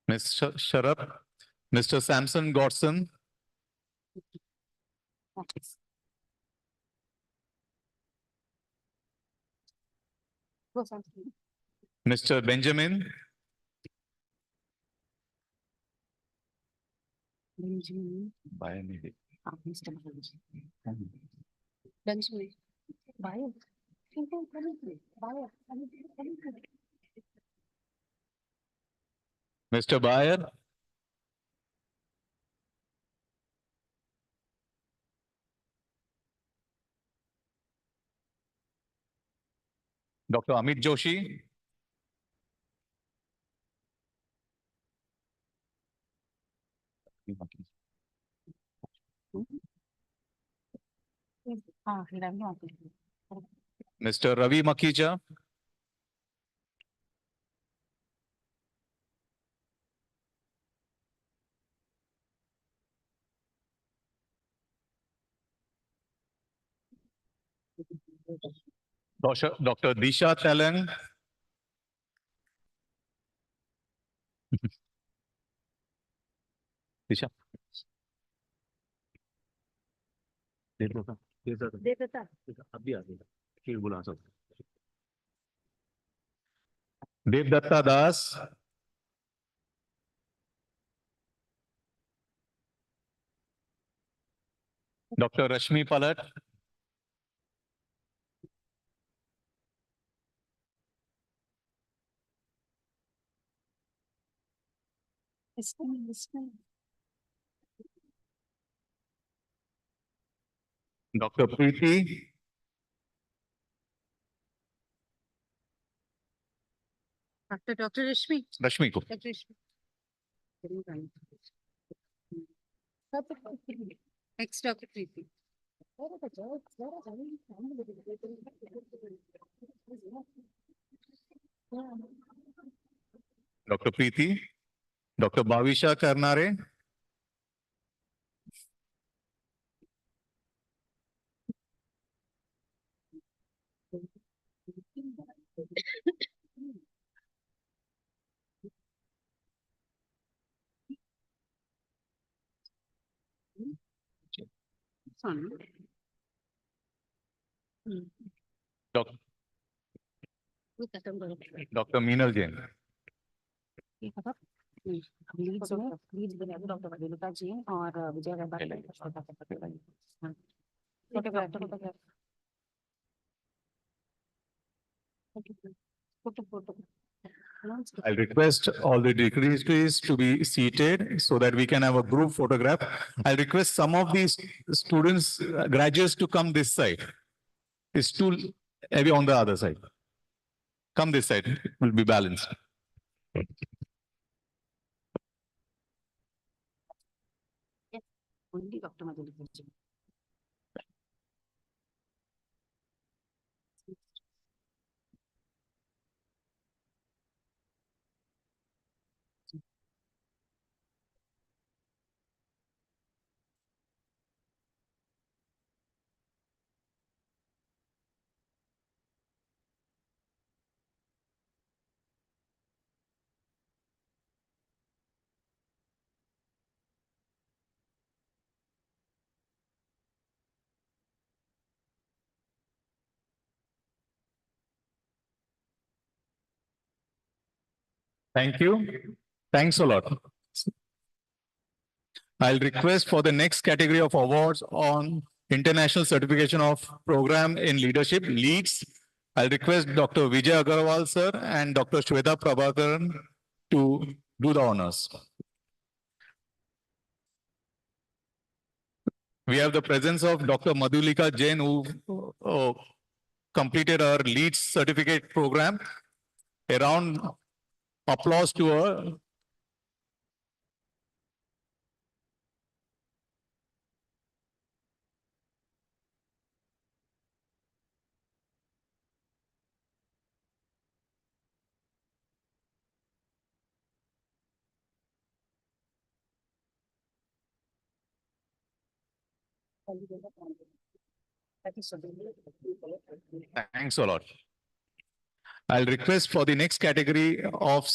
Ms. Sharaf. Mr. Samson Godson. Mr. Benjamin. Biomedic. Mr. Bayer. Dr. Amit Joshi. Mr. Ravi Makija. Dr. Disha Talang. Disha. Devdatta Das. Dr. Rashmi Palat. Dr. Preeti. Dr. Rashmi. Rashmi ko. Dr. Rashmi. Next, Dr. Preeti. Dr. Preeti. Dr. Bhavisha Karnare. Dr. Meenal Jain. Leads बने doctor वदीलता जी और Vijay Agarwal. I'll request all the dignitaries to be seated so that we can have a group photograph. I'll request some of these students, graduates to come this side. It's too heavy on the other side. Come this side, it will be balanced. Only Dr. Madhulika ji. Thank you. Thanks a lot. I'll request for the next category of awards on International Certification of Program in Leadership, LEADS. I'll request Dr. Vijay Agarwal, sir, and Dr. Shweta Prabhakaran to do the honors. We have the presence of Dr. Madhulika Jain, who completed our LEAD certificate program. A round applause to her. Thanks a lot. I'll request for the next category of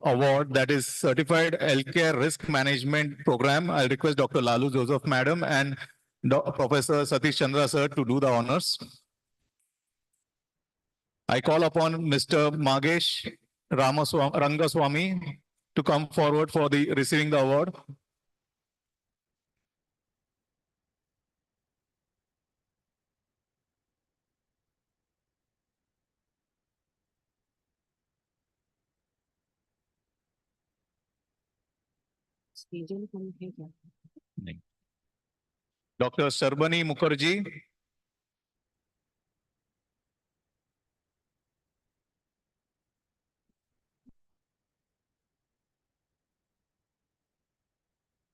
award, that is Certified Healthcare Risk Management Program. I'll request Dr. Lalu Joseph Madam and Professor Satish Chandra sir to do the honors. I call upon Mr. Magesh Rangaswamy to come forward for the receiving the award. Dr. Sharbani Mukherjee.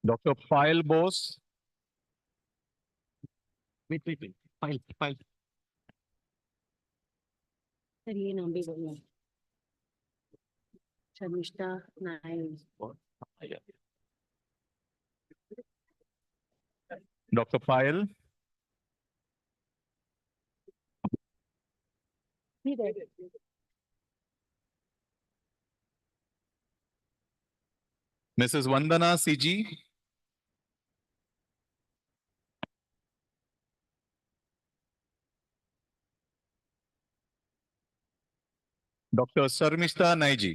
Dr. Payal Bose. Wait. Pile. Sir ये नाम भी बोलना शर्मिष्ठा नायक Dr. Payal. Mrs. Vandana CG. Dr. Sarmishta Naiji.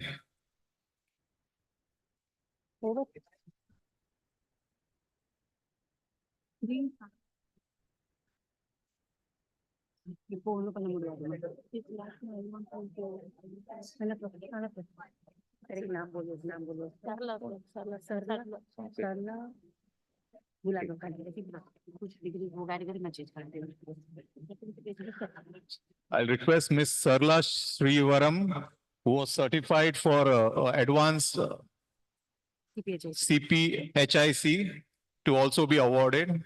नाम बोलो सरला बुला दो कुछ degree वो गाड़ी मैं चेंज कर दे I'll request Ms. Sarla Srivaram, who was certified for advanced CPHIC, to also be awarded.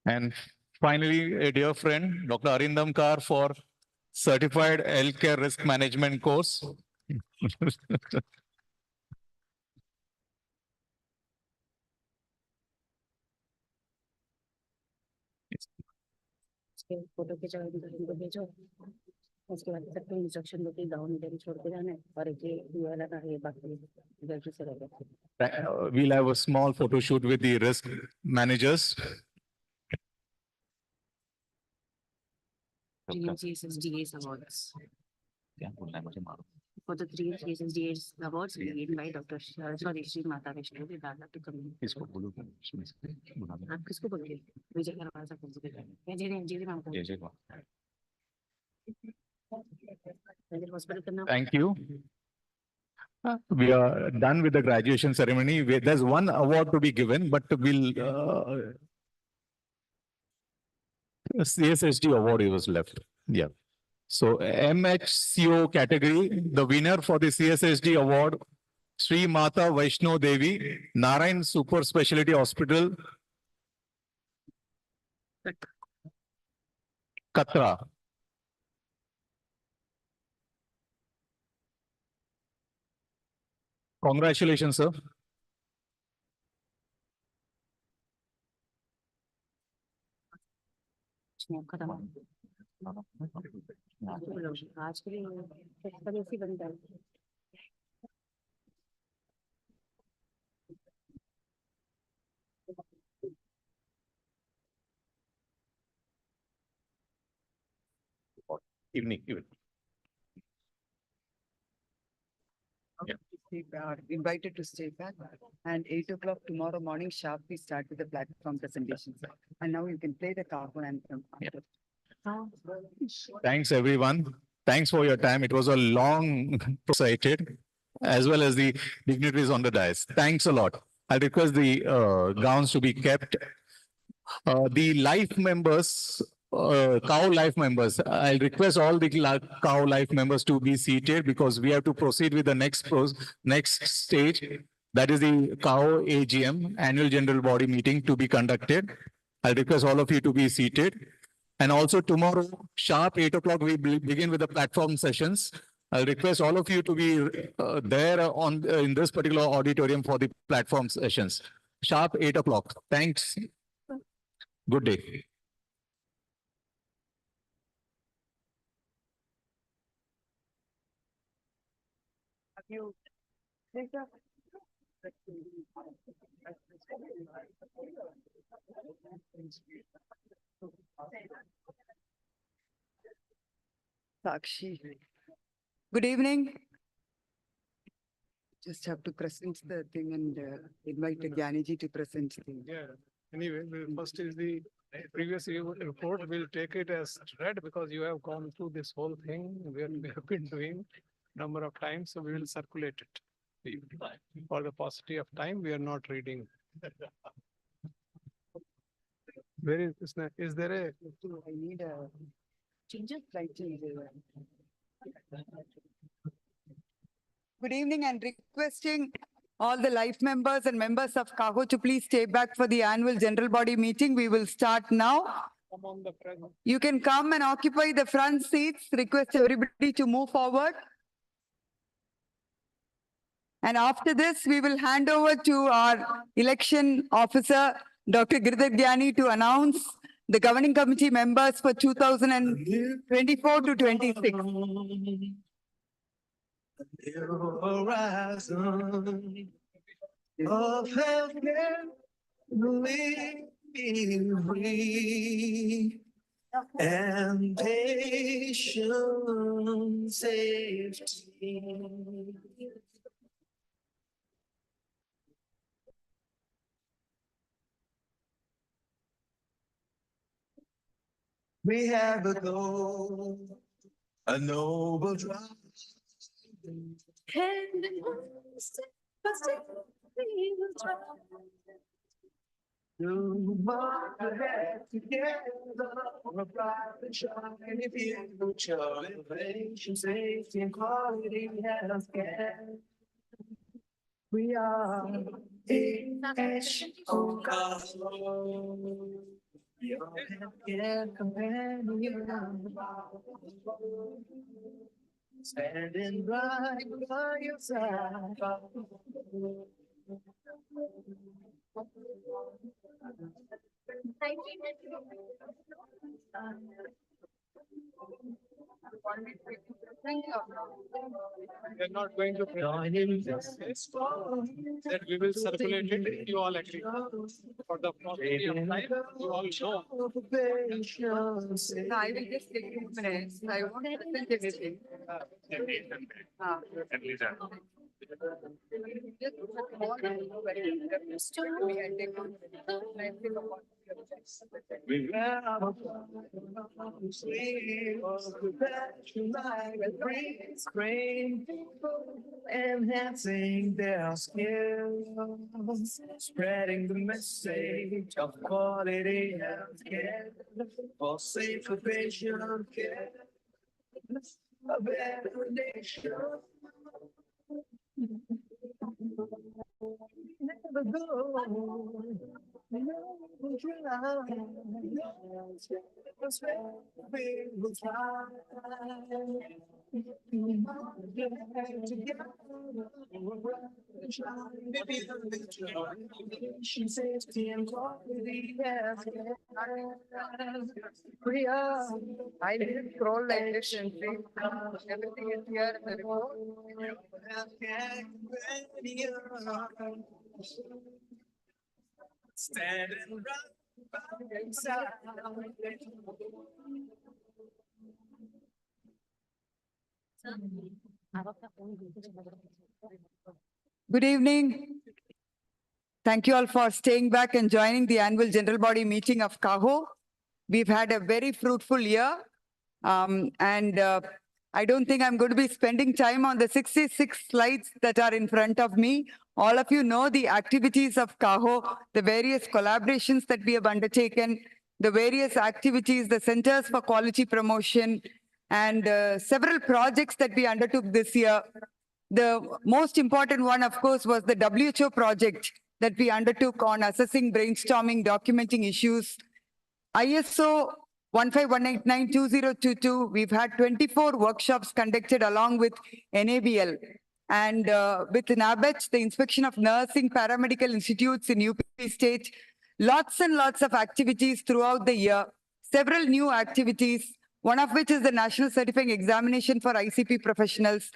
And finally, a dear friend, Dr. Arindam Kar, for Certified Healthcare Risk Management course. Photo खिंचा इनको भेजो उसके बाद सबको instruction दो कि गाँव में छोड़ के जाना है और ये वाला ना ये बाकी गलती से रहेगा We'll have a small photo shoot with the risk managers. GSSDA's awards. For the 3 GSSDA's awards, we invite Dr. Shri Mata Vaishnavi Vedanta to come in. आप किसको बोलोगे? विजय करवा सकते हैं। जी मैम को। Thank you. We are done with the graduation ceremony. There's one award to be given, but we'll CSSD award was left. Yeah. So MHCO category, the winner for the CSSD award, Sri Mata Vaishno Devi, Narayan Super Specialty Hospital, Katra. Congratulations, sir. आज के लिए ऐसी बनता है Evening. Are invited to stay back, and 8 o'clock tomorrow morning sharp we start with the platform presentations. And now you can play the CAHOCON anthem. Thanks everyone. Thanks for your time. It was a long cited, as well as the dignitaries on the dais. Thanks a lot. I request the gowns to be kept. The life members, cow life members, I'll request all the cow life members to be seated because we have to proceed with the next stage. That is the cow AGM, annual general body meeting to be conducted. I'll request all of you to be seated. And also tomorrow, sharp 8 o'clock, we begin with the platform sessions. I'll request all of you to be there in this particular auditorium for the platform sessions. Sharp 8 o'clock. Thanks. Good day. Sakshi. Good evening. Just have to present the thing and invite Gyaniji to present the thing. Yeah. Anyway, first is the previous report. We'll take it as read because you have gone through this whole thing where we have been doing number of times. So we will circulate it. For the paucity of time, we are not reading. Where is there a? I need a slight change. Good evening and requesting all the life members and members of CAHO to please stay back for the annual general body meeting. We will start now. Come on the present. You can come and occupy the front seats. Request everybody to move forward. And after this, we will hand over to our election officer, Dr. Girdhar Gyani, to announce the governing committee members for 2024 to 26. Horizon of healthcare delivery and patient safety. We have a goal, a noble drive. And step by step, we will try to mark ahead together for a bright and shiny future. Innovation, safety, and quality healthcare. We are CAHOCON. Your healthcare companion. Standing right by your side. We are not going to join in this. That we will circulate it if you all agree. For the paucity of time, you all know. No, I will just take 2 minutes. I won't present everything. We enhancing their skills, spreading the message of quality healthcare for safer patient care, a better nation. Never go. We will try. Safety and quality. We are. I didn't scroll like this and see everything is here in the report. Standing right by your side. Good evening. Thank you all for staying back and joining the annual general body meeting of CAHO. We've had a very fruitful year. I I don't think I'm going to be spending time on the 66 slides that are in front of me. All of you know the activities of CAHO, the various collaborations that we have undertaken, the various activities, the Centers for Quality Promotion, and several projects that we undertook this year. The most important one, of course, was the WHO project that we undertook on assessing, brainstorming, documenting issues. ISO 15189-2022, we've had 24 workshops conducted along with NABL. And with NABH, the inspection of nursing paramedical institutes in UP state, lots and lots of activities throughout the year, several new activities, one of which is the National Certifying Examination for ICP professionals.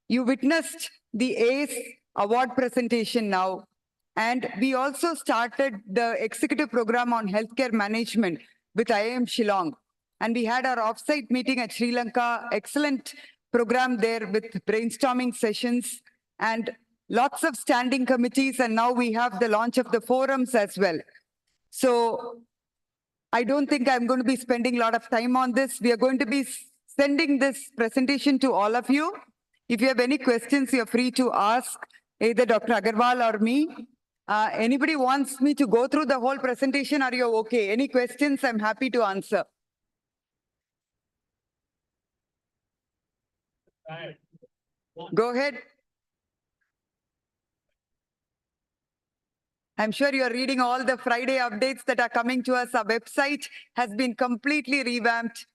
You witnessed the ACE award presentation now. And we also started the executive program on healthcare management with IIM Shillong. And we had our offsite meeting at Sri Lanka, excellent program there with brainstorming sessions and lots of standing committees. And now we have the launch of the forums as well. So I don't think I'm going to be spending a lot of time on this. We are going to be sending this presentation to all of you. If you have any questions, you're free to ask either Dr. Agarwal or me. Anybody wants me to go through the whole presentation? Are you okay? Any questions? I'm happy to answer. Go ahead. I'm sure you're reading all the Friday updates that are coming to us. Our website has been completely revamped.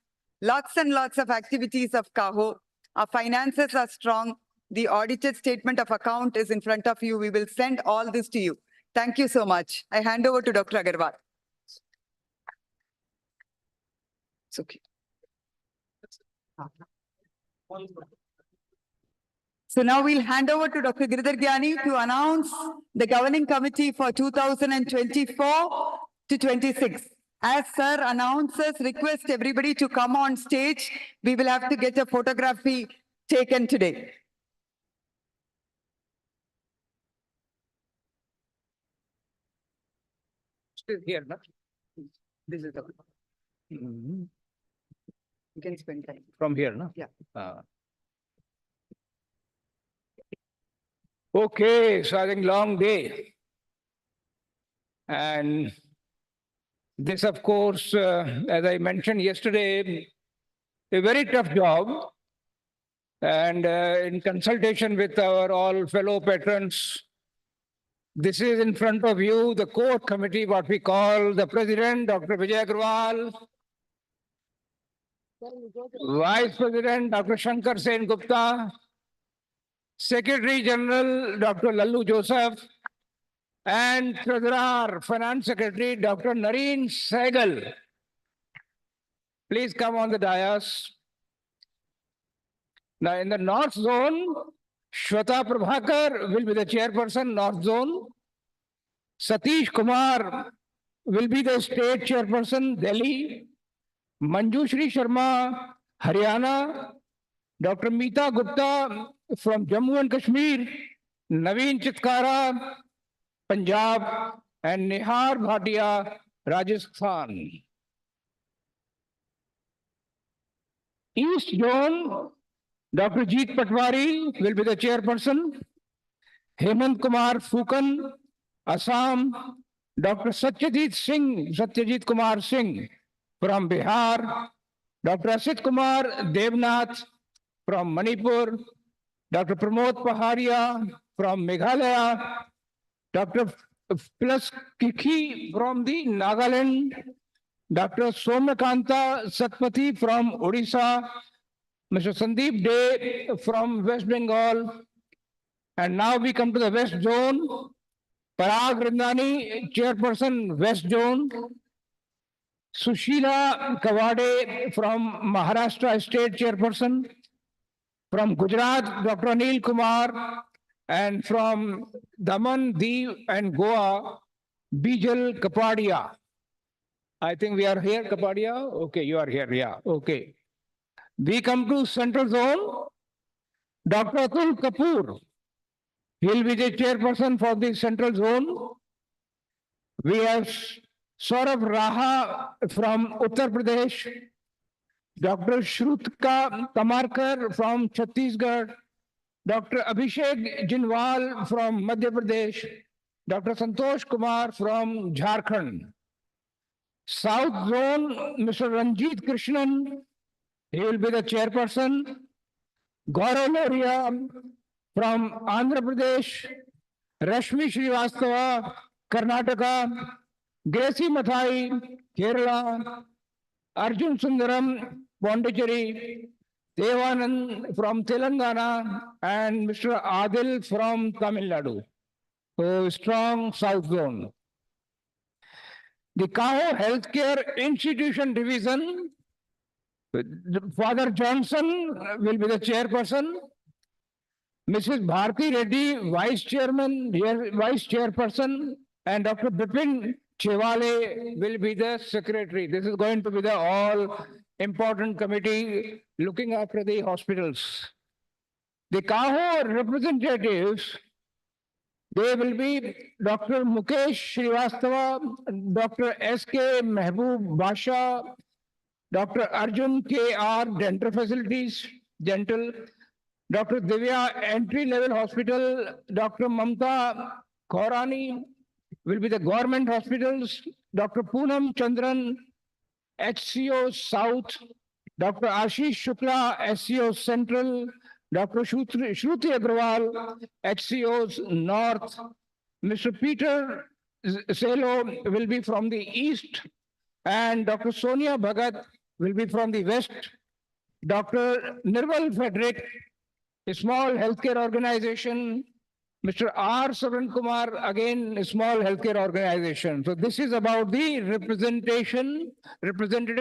Lots and lots of activities of CAHO. Our finances are strong. The audited statement of account is in front of you. We will send all this to you. Thank you so much. I hand over to Dr. Agarwal. It's okay. So now we'll hand over to Dr. Giridhar Gyani to announce the governing committee for 2024 to 26. As sir announces, request everybody to come on stage. We will have to get a photography taken today. Still here, no? This is the one. You can spend time. From here, no? Yeah. Okay, so I think long day. And this, of course, as I mentioned yesterday, a very tough job. And in consultation with our all fellow patrons, this is in front of you, the core committee, what we call the President, Dr. Vijay Agrawal, Vice President, Dr. Shankar Sen Gupta, Secretary General, Dr. Lallu Joseph, and Treasurer, Finance Secretary, Dr. Nareen Sehgal. Please come on the dais. Now, in the North Zone, Shweta Prabhakar will be the chairperson, North Zone. Satish Kumar will be the state chairperson, Delhi. Manjushri Sharma, Haryana. Dr. Meeta Gupta from Jammu and Kashmir. Naveen Chitkara, Punjab. And Nihar Bhatia, Rajasthan. East Zone, Dr. Jeet Patwari will be the chairperson. Hemant Kumar Fukan, Assam. Dr. Satyajit Kumar Singh from Bihar. Dr. Asit Kumar Devnath from Manipur. Dr. Pramod Paharia from Meghalaya. Dr. Plus Kiki from the Nagaland. Dr. Somnakanta Satpathy from Odisha. Mr. Sandeep Dey from West Bengal. And now we come to the West Zone. Parag Rindani, chairperson, West Zone. Sushila Kawade from Maharashtra State chairperson. From Gujarat, Dr. Anil Kumar. And from Daman, Diu and Goa, Bijal Kapadia. I think we are here, Kapadia. Okay, you are here. Yeah, okay. We come to Central Zone. Dr. Atul Kapoor. He will be the chairperson for the Central Zone. We have Saurabh Raha from Uttar Pradesh. Dr. Shrutka Tamarkar from Chhattisgarh, Dr. Abhishek Jinwal from Madhya Pradesh, Dr. Santosh Kumar from Jharkhand. South Zone, Mr. Ranjit Krishnan, he will be the chairperson. Gaurav Loria from Andhra Pradesh, Rashmi Srivastava, Karnataka, Gracie Mathai, Kerala, Arjun Sundaram, Pondicherry, Devanand from Telangana, and Mr. Adil from Tamil Nadu. So strong South Zone. The CAHO Healthcare Institution Division, Father Johnson will be the chairperson. Mrs. Bharti Reddy, Vice Chairperson, and Dr. Bipin Chewale will be the secretary. This is going to be the all important committee looking after the hospitals. The CAHO representatives, they will be Dr. Mukesh Srivastava, Dr. S.K. Mehboob Basha, Dr. Arjun K.R. Dental Facilities, Dental, Dr. Divya Entry Level Hospital, Dr. Mamta Khorani will be the government hospitals, Dr. Poonam Chandran, HCO South, Dr. Ashish Shukla, SCO Central, Dr. Shruti Agrawal, HCOs North, Mr. Peter Selo will be from the East, and Dr. Sonia Bhagat will be from the West. Dr. Nirmal Frederick, a small healthcare organization. Mr. R. Saran Kumar, again, a small healthcare organization. So this is about the representative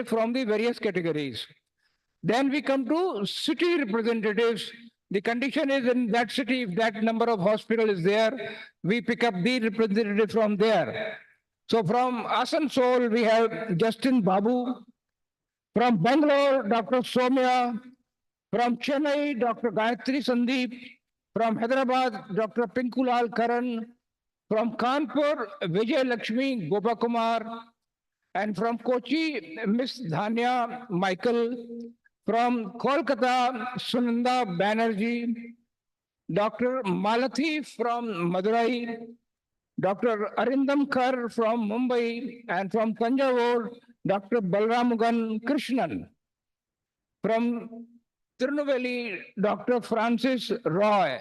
from the various categories. Then we come to city representatives. The condition is in that city, if that number of hospital is there, we pick up the representative from there. So from Asansol, we have Justin Babu. From Bangalore, Dr. Somya. From Chennai, Dr. Gayatri Sandeep. From Hyderabad, Dr. Pinkulal Karan. From Kanpur, Vijay Lakshmi Gopakumar. And from Kochi, Miss Dhanya Michael. From Kolkata, Sunanda Banerjee. Dr. Malathi from Madurai. Dr. Arindam Kar from Mumbai. And from Tanjavur, Dr. Balramugan Krishnan. From Tirunelveli, Dr. Francis Roy.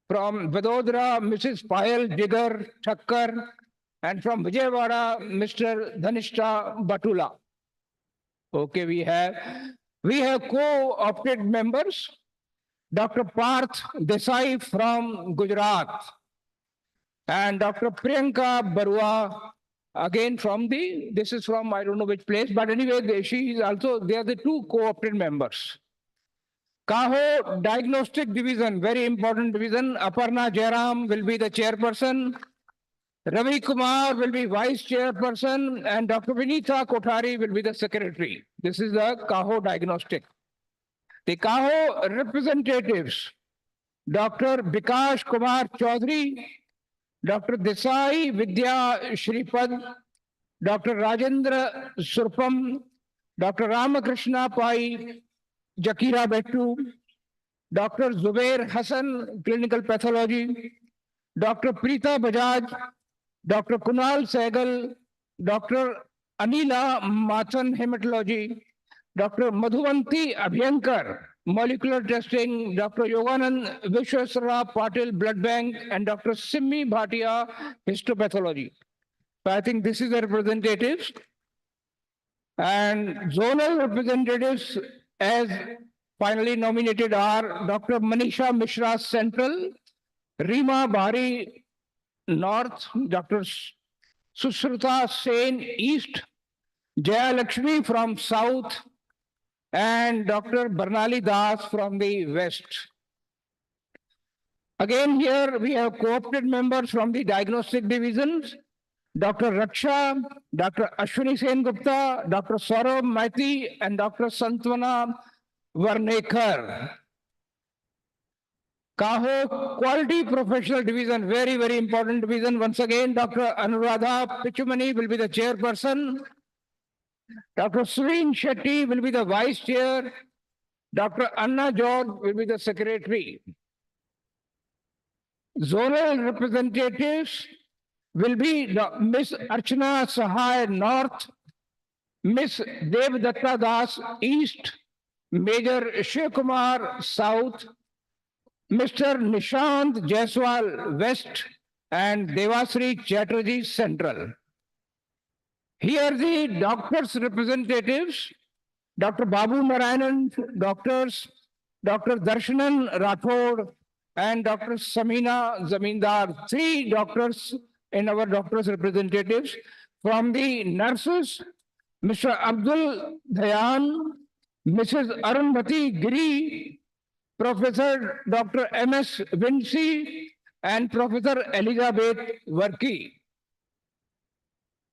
From Vadodara, Mrs. Payal Jigar Thakkar. And from Vijayawada, Mr. Dhanishta Batula. Okay, we have co-opted members. Dr. Parth Desai from Gujarat. And Dr. Priyanka Barua, again from this is from I don't know which place, but anyway, she is also, they are the two co-opted members. CAHO Diagnostic Division, very important division. Aparna Jairam will be the chairperson. Ravi Kumar will be vice chairperson, and Dr. Vinitha Kothari will be the secretary. This is the CAHO Diagnostic. The CAHO representatives, Dr. Bikash Kumar Chaudhary, Dr. Desai Vidya Shripad, Dr. Rajendra Surpam, Dr. Ramakrishna Pai, Jakira Bettu, Dr. Zubair Hassan, clinical pathology, Dr. Preeta Bajaj, Dr. Kunal Sehgal, Dr. Anila Mathan, hematology, Dr. Madhuvanti Abhyankar, molecular testing, Dr. Yoganand Vishwasara Patil, blood bank, and Dr. Simmi Bhatia, histopathology. So I think this is the representatives. And zonal representatives as finally nominated are Dr. Manisha Mishra, Central, Rima Bhari, North, Dr. Susruta Sen, East, Jaya Lakshmi from South, and Dr. Barnali Das from the West. Again, here we have co-opted members from the diagnostic divisions, Dr. Raksha, Dr. Ashwini Sen Gupta, Dr. Saurabh Maiti, and Dr. Santwana Varnekar. CAHO Quality Professional Division, very, very important division. Once again, Dr. Anuradha Pichumani will be the chairperson. Dr. Srin Shetty will be the vice chair. Dr. Anna George will be the secretary. Zonal representatives will be Miss Archana Sahai North, Miss Devdatta Das East, Major Shivakumar South, Mr. Nishant Jaiswal West, and Devasri Chatterjee Central. Here the doctors' representatives, Dr. Babu Narayanan, doctors, Dr. Darshanan Rathod, and Dr. Samina Zamindar, three doctors in our doctors' representatives. From the nurses, Mr. Abdul Dayan, Mrs. Arundhati Giri, Professor Dr. M.S. Vinci, and Professor Elizabeth Varki.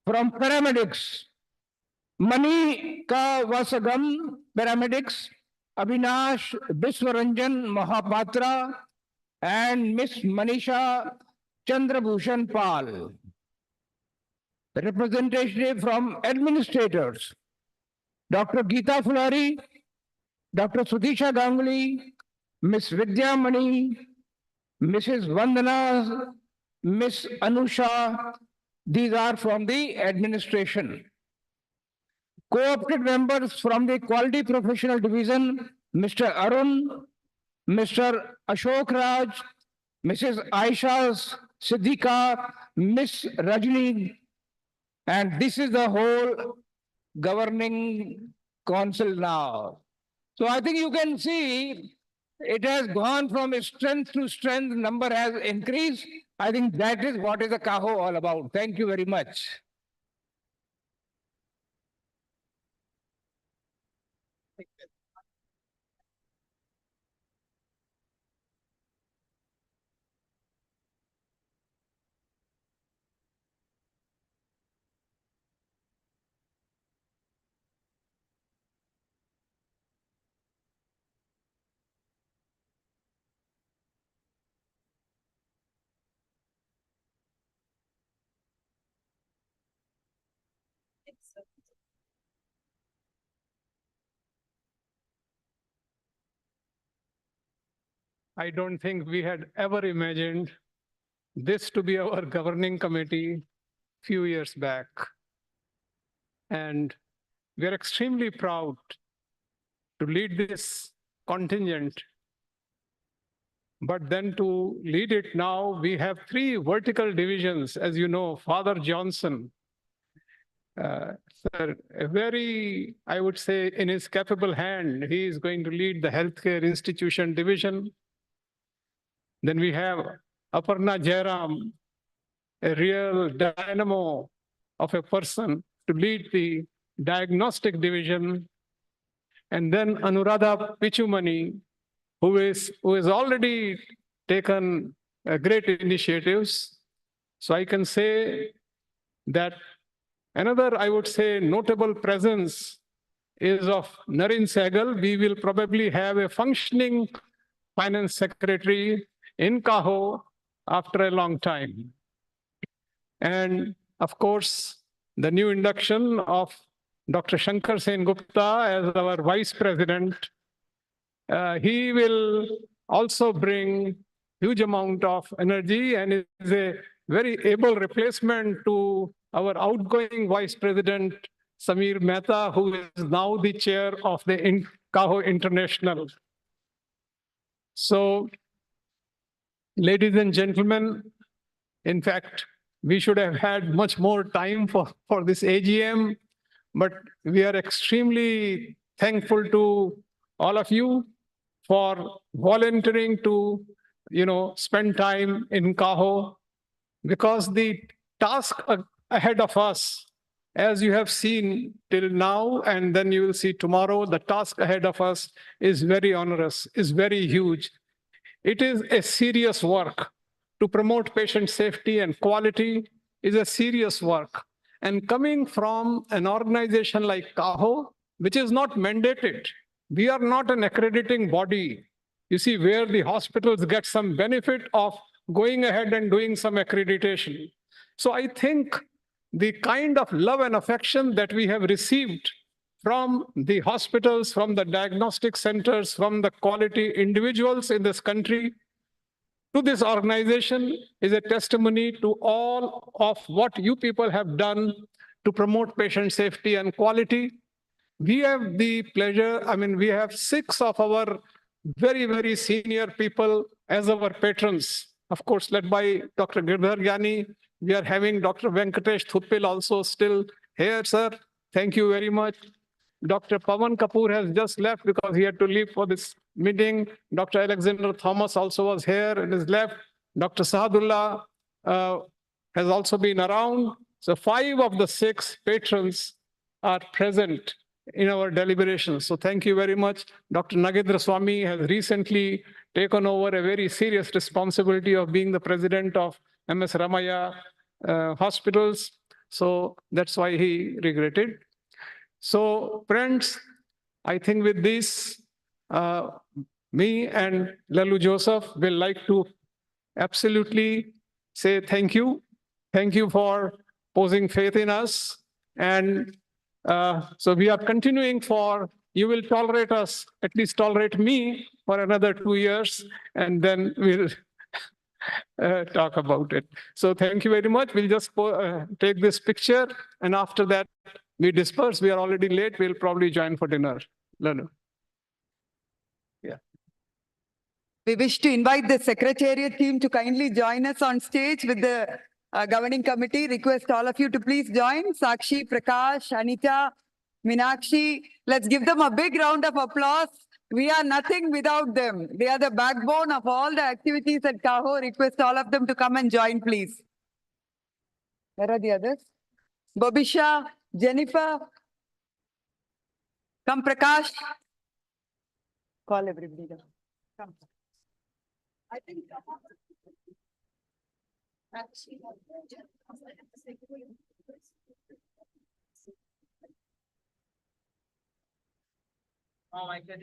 From paramedics, Manika Vasagam, paramedics, Avinash Biswaranjan Mahapatra, and Miss Manisha Chandrabhushan Pal. The representative from administrators, Dr. Geeta Fulari, Dr. Sudhisha Ganguly, Miss Vidya Mani, Mrs. Vandana, Miss Anusha. These are from the administration. Co-opted members from the Quality Professional Division, Mr. Arun, Mr. Ashok Raj, Mrs. Aisha Siddhika, Miss Rajni, and this is the whole governing council now. So I think you can see it has gone from strength to strength, number has increased. I think that is what is the CAHO all about. Thank you very much. I don't think we had ever imagined this to be our governing committee few years back. And we are extremely proud to lead this contingent. But then to lead it now, we have three vertical divisions, as you know, Father Johnson, sir, a very, I would say, in his capable hand, he is going to lead the healthcare institution division. Then we have Aparna Jairam, a real dynamo of a person to lead the diagnostic division. And then Anuradha Pichumani, who has already taken great initiatives. So I can say that another, I would say, notable presence is of Naren Sehgal. We will probably have a functioning finance secretary in CAHO after a long time. And of course, the new induction of Dr. Shankar Sen Gupta as our vice president. He will also bring huge amount of energy and is a very able replacement to our outgoing vice president, Samir Mehta, who is now the chair of the CAHO International. So, ladies and gentlemen, in fact, we should have had much more time for this AGM, but we are extremely thankful to all of you for volunteering to, spend time in CAHO, because the task ahead of us, as you have seen till now, and then you will see tomorrow, the task ahead of us is very onerous, is very huge. It is a serious work. To promote patient safety and quality is a serious work. And coming from an organization like CAHO, which is not mandated, we are not an accrediting body, you see, where the hospitals get some benefit of going ahead and doing some accreditation. So I think the kind of love and affection that we have received from the hospitals, from the diagnostic centers, from the quality individuals in this country to this organization is a testimony to all of what you people have done to promote patient safety and quality. We have the pleasure, we have 6 of our very, very senior people as our patrons, of course, led by Dr. Girdhar Gyani. We are having Dr. Venkatesh Thuppil also still here, sir. Thank you very much. Dr. Pawan Kapoor has just left because he had to leave for this meeting. Dr. Alexander Thomas also was here and is left. Dr. Sahadullah has also been around. So 5 of the 6 patrons are present in our deliberations. So thank you very much. Dr. Nagendra Swami has recently taken over a very serious responsibility of being the president of MS Ramaya hospitals. So that's why he regretted. So friends, I think with this, me and Lalu Joseph will like to absolutely say thank you. Thank you for posing faith in us. And so we are continuing you will tolerate us, at least tolerate me for another 2 years, and then we'll talk about it. So thank you very much. We'll just take this picture, and after that, we disperse. We are already late. We'll probably join for dinner. Lanu. Yeah. We wish to invite the Secretariat team to kindly join us on stage with the governing committee. Request all of you to please join. Sakshi, Prakash, Anita, Meenakshi. Let's give them a big round of applause. We are nothing without them. They are the backbone of all the activities at CAHO. Request all of them to come and join, please. Where are the others? Bobisha, Jennifer. Come, Prakash. Call everybody down. Come. I think oh my God,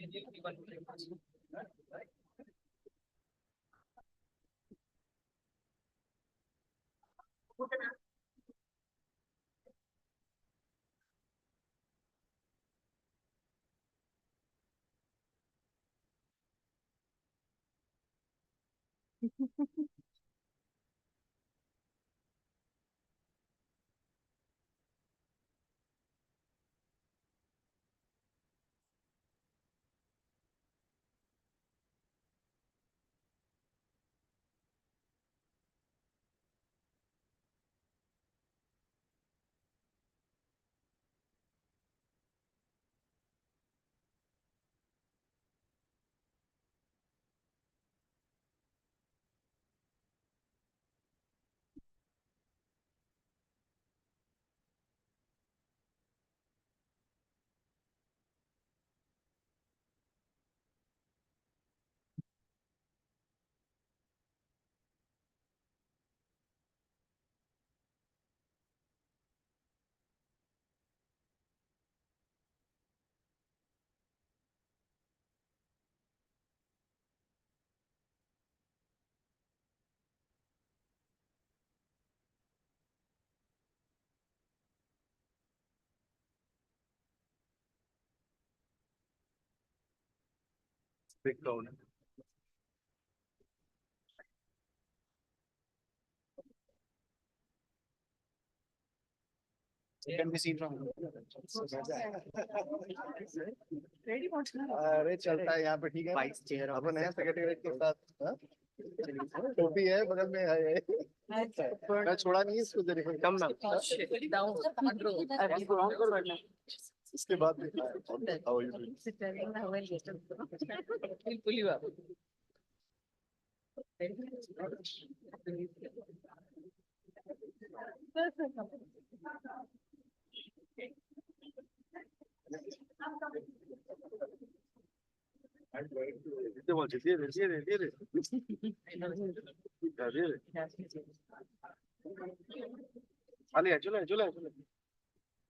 big crowd. It can be seen from अरे चलता है यहाँ पे ठीक है vice chair अपन नया secretary के साथ टोपी है बगल में है मैं छोड़ा नहीं इसको जरिए कम ना इसके बाद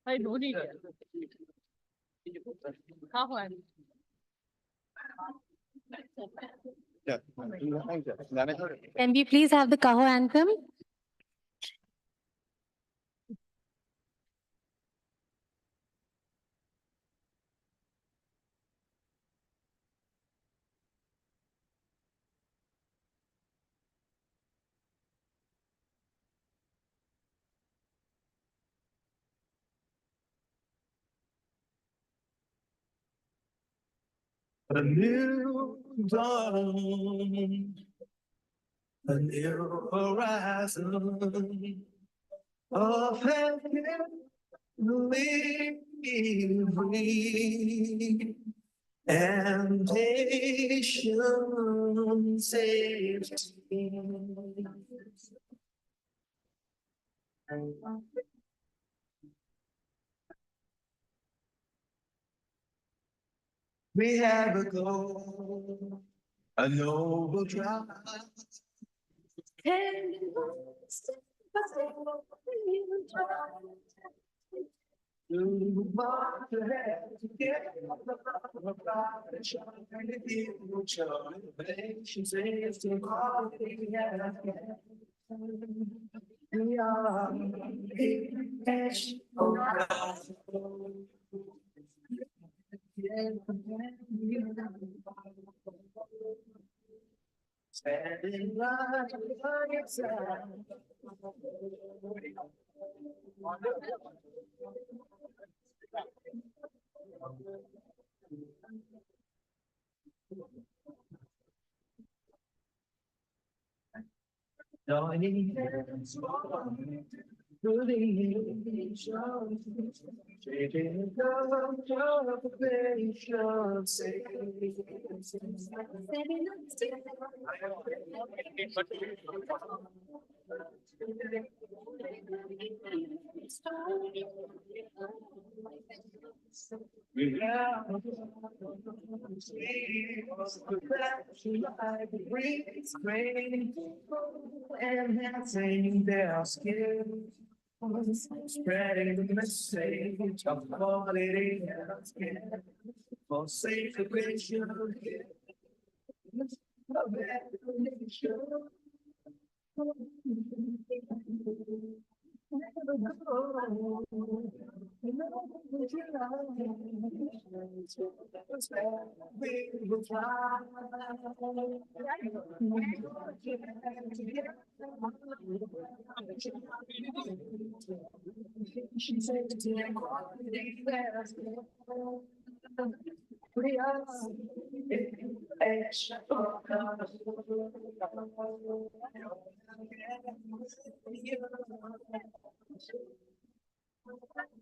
I don't need it. How am Can we please have the CAHO anthem? A new dawn, a new horizon of heaven, free and patient safety. We have a goal, a noble drive. To march ahead together, a bright shining future, innovation, safety, quality, and we are standing right by your side. Joining hands through the nation, shaping the compilation, we have enhancing their skills, spreading the message of quality healthcare for safe education of every nation.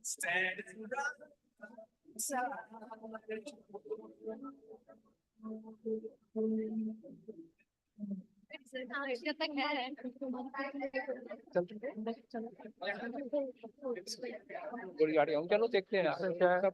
Standing गाड़ी हम चलो देखते हैं क्या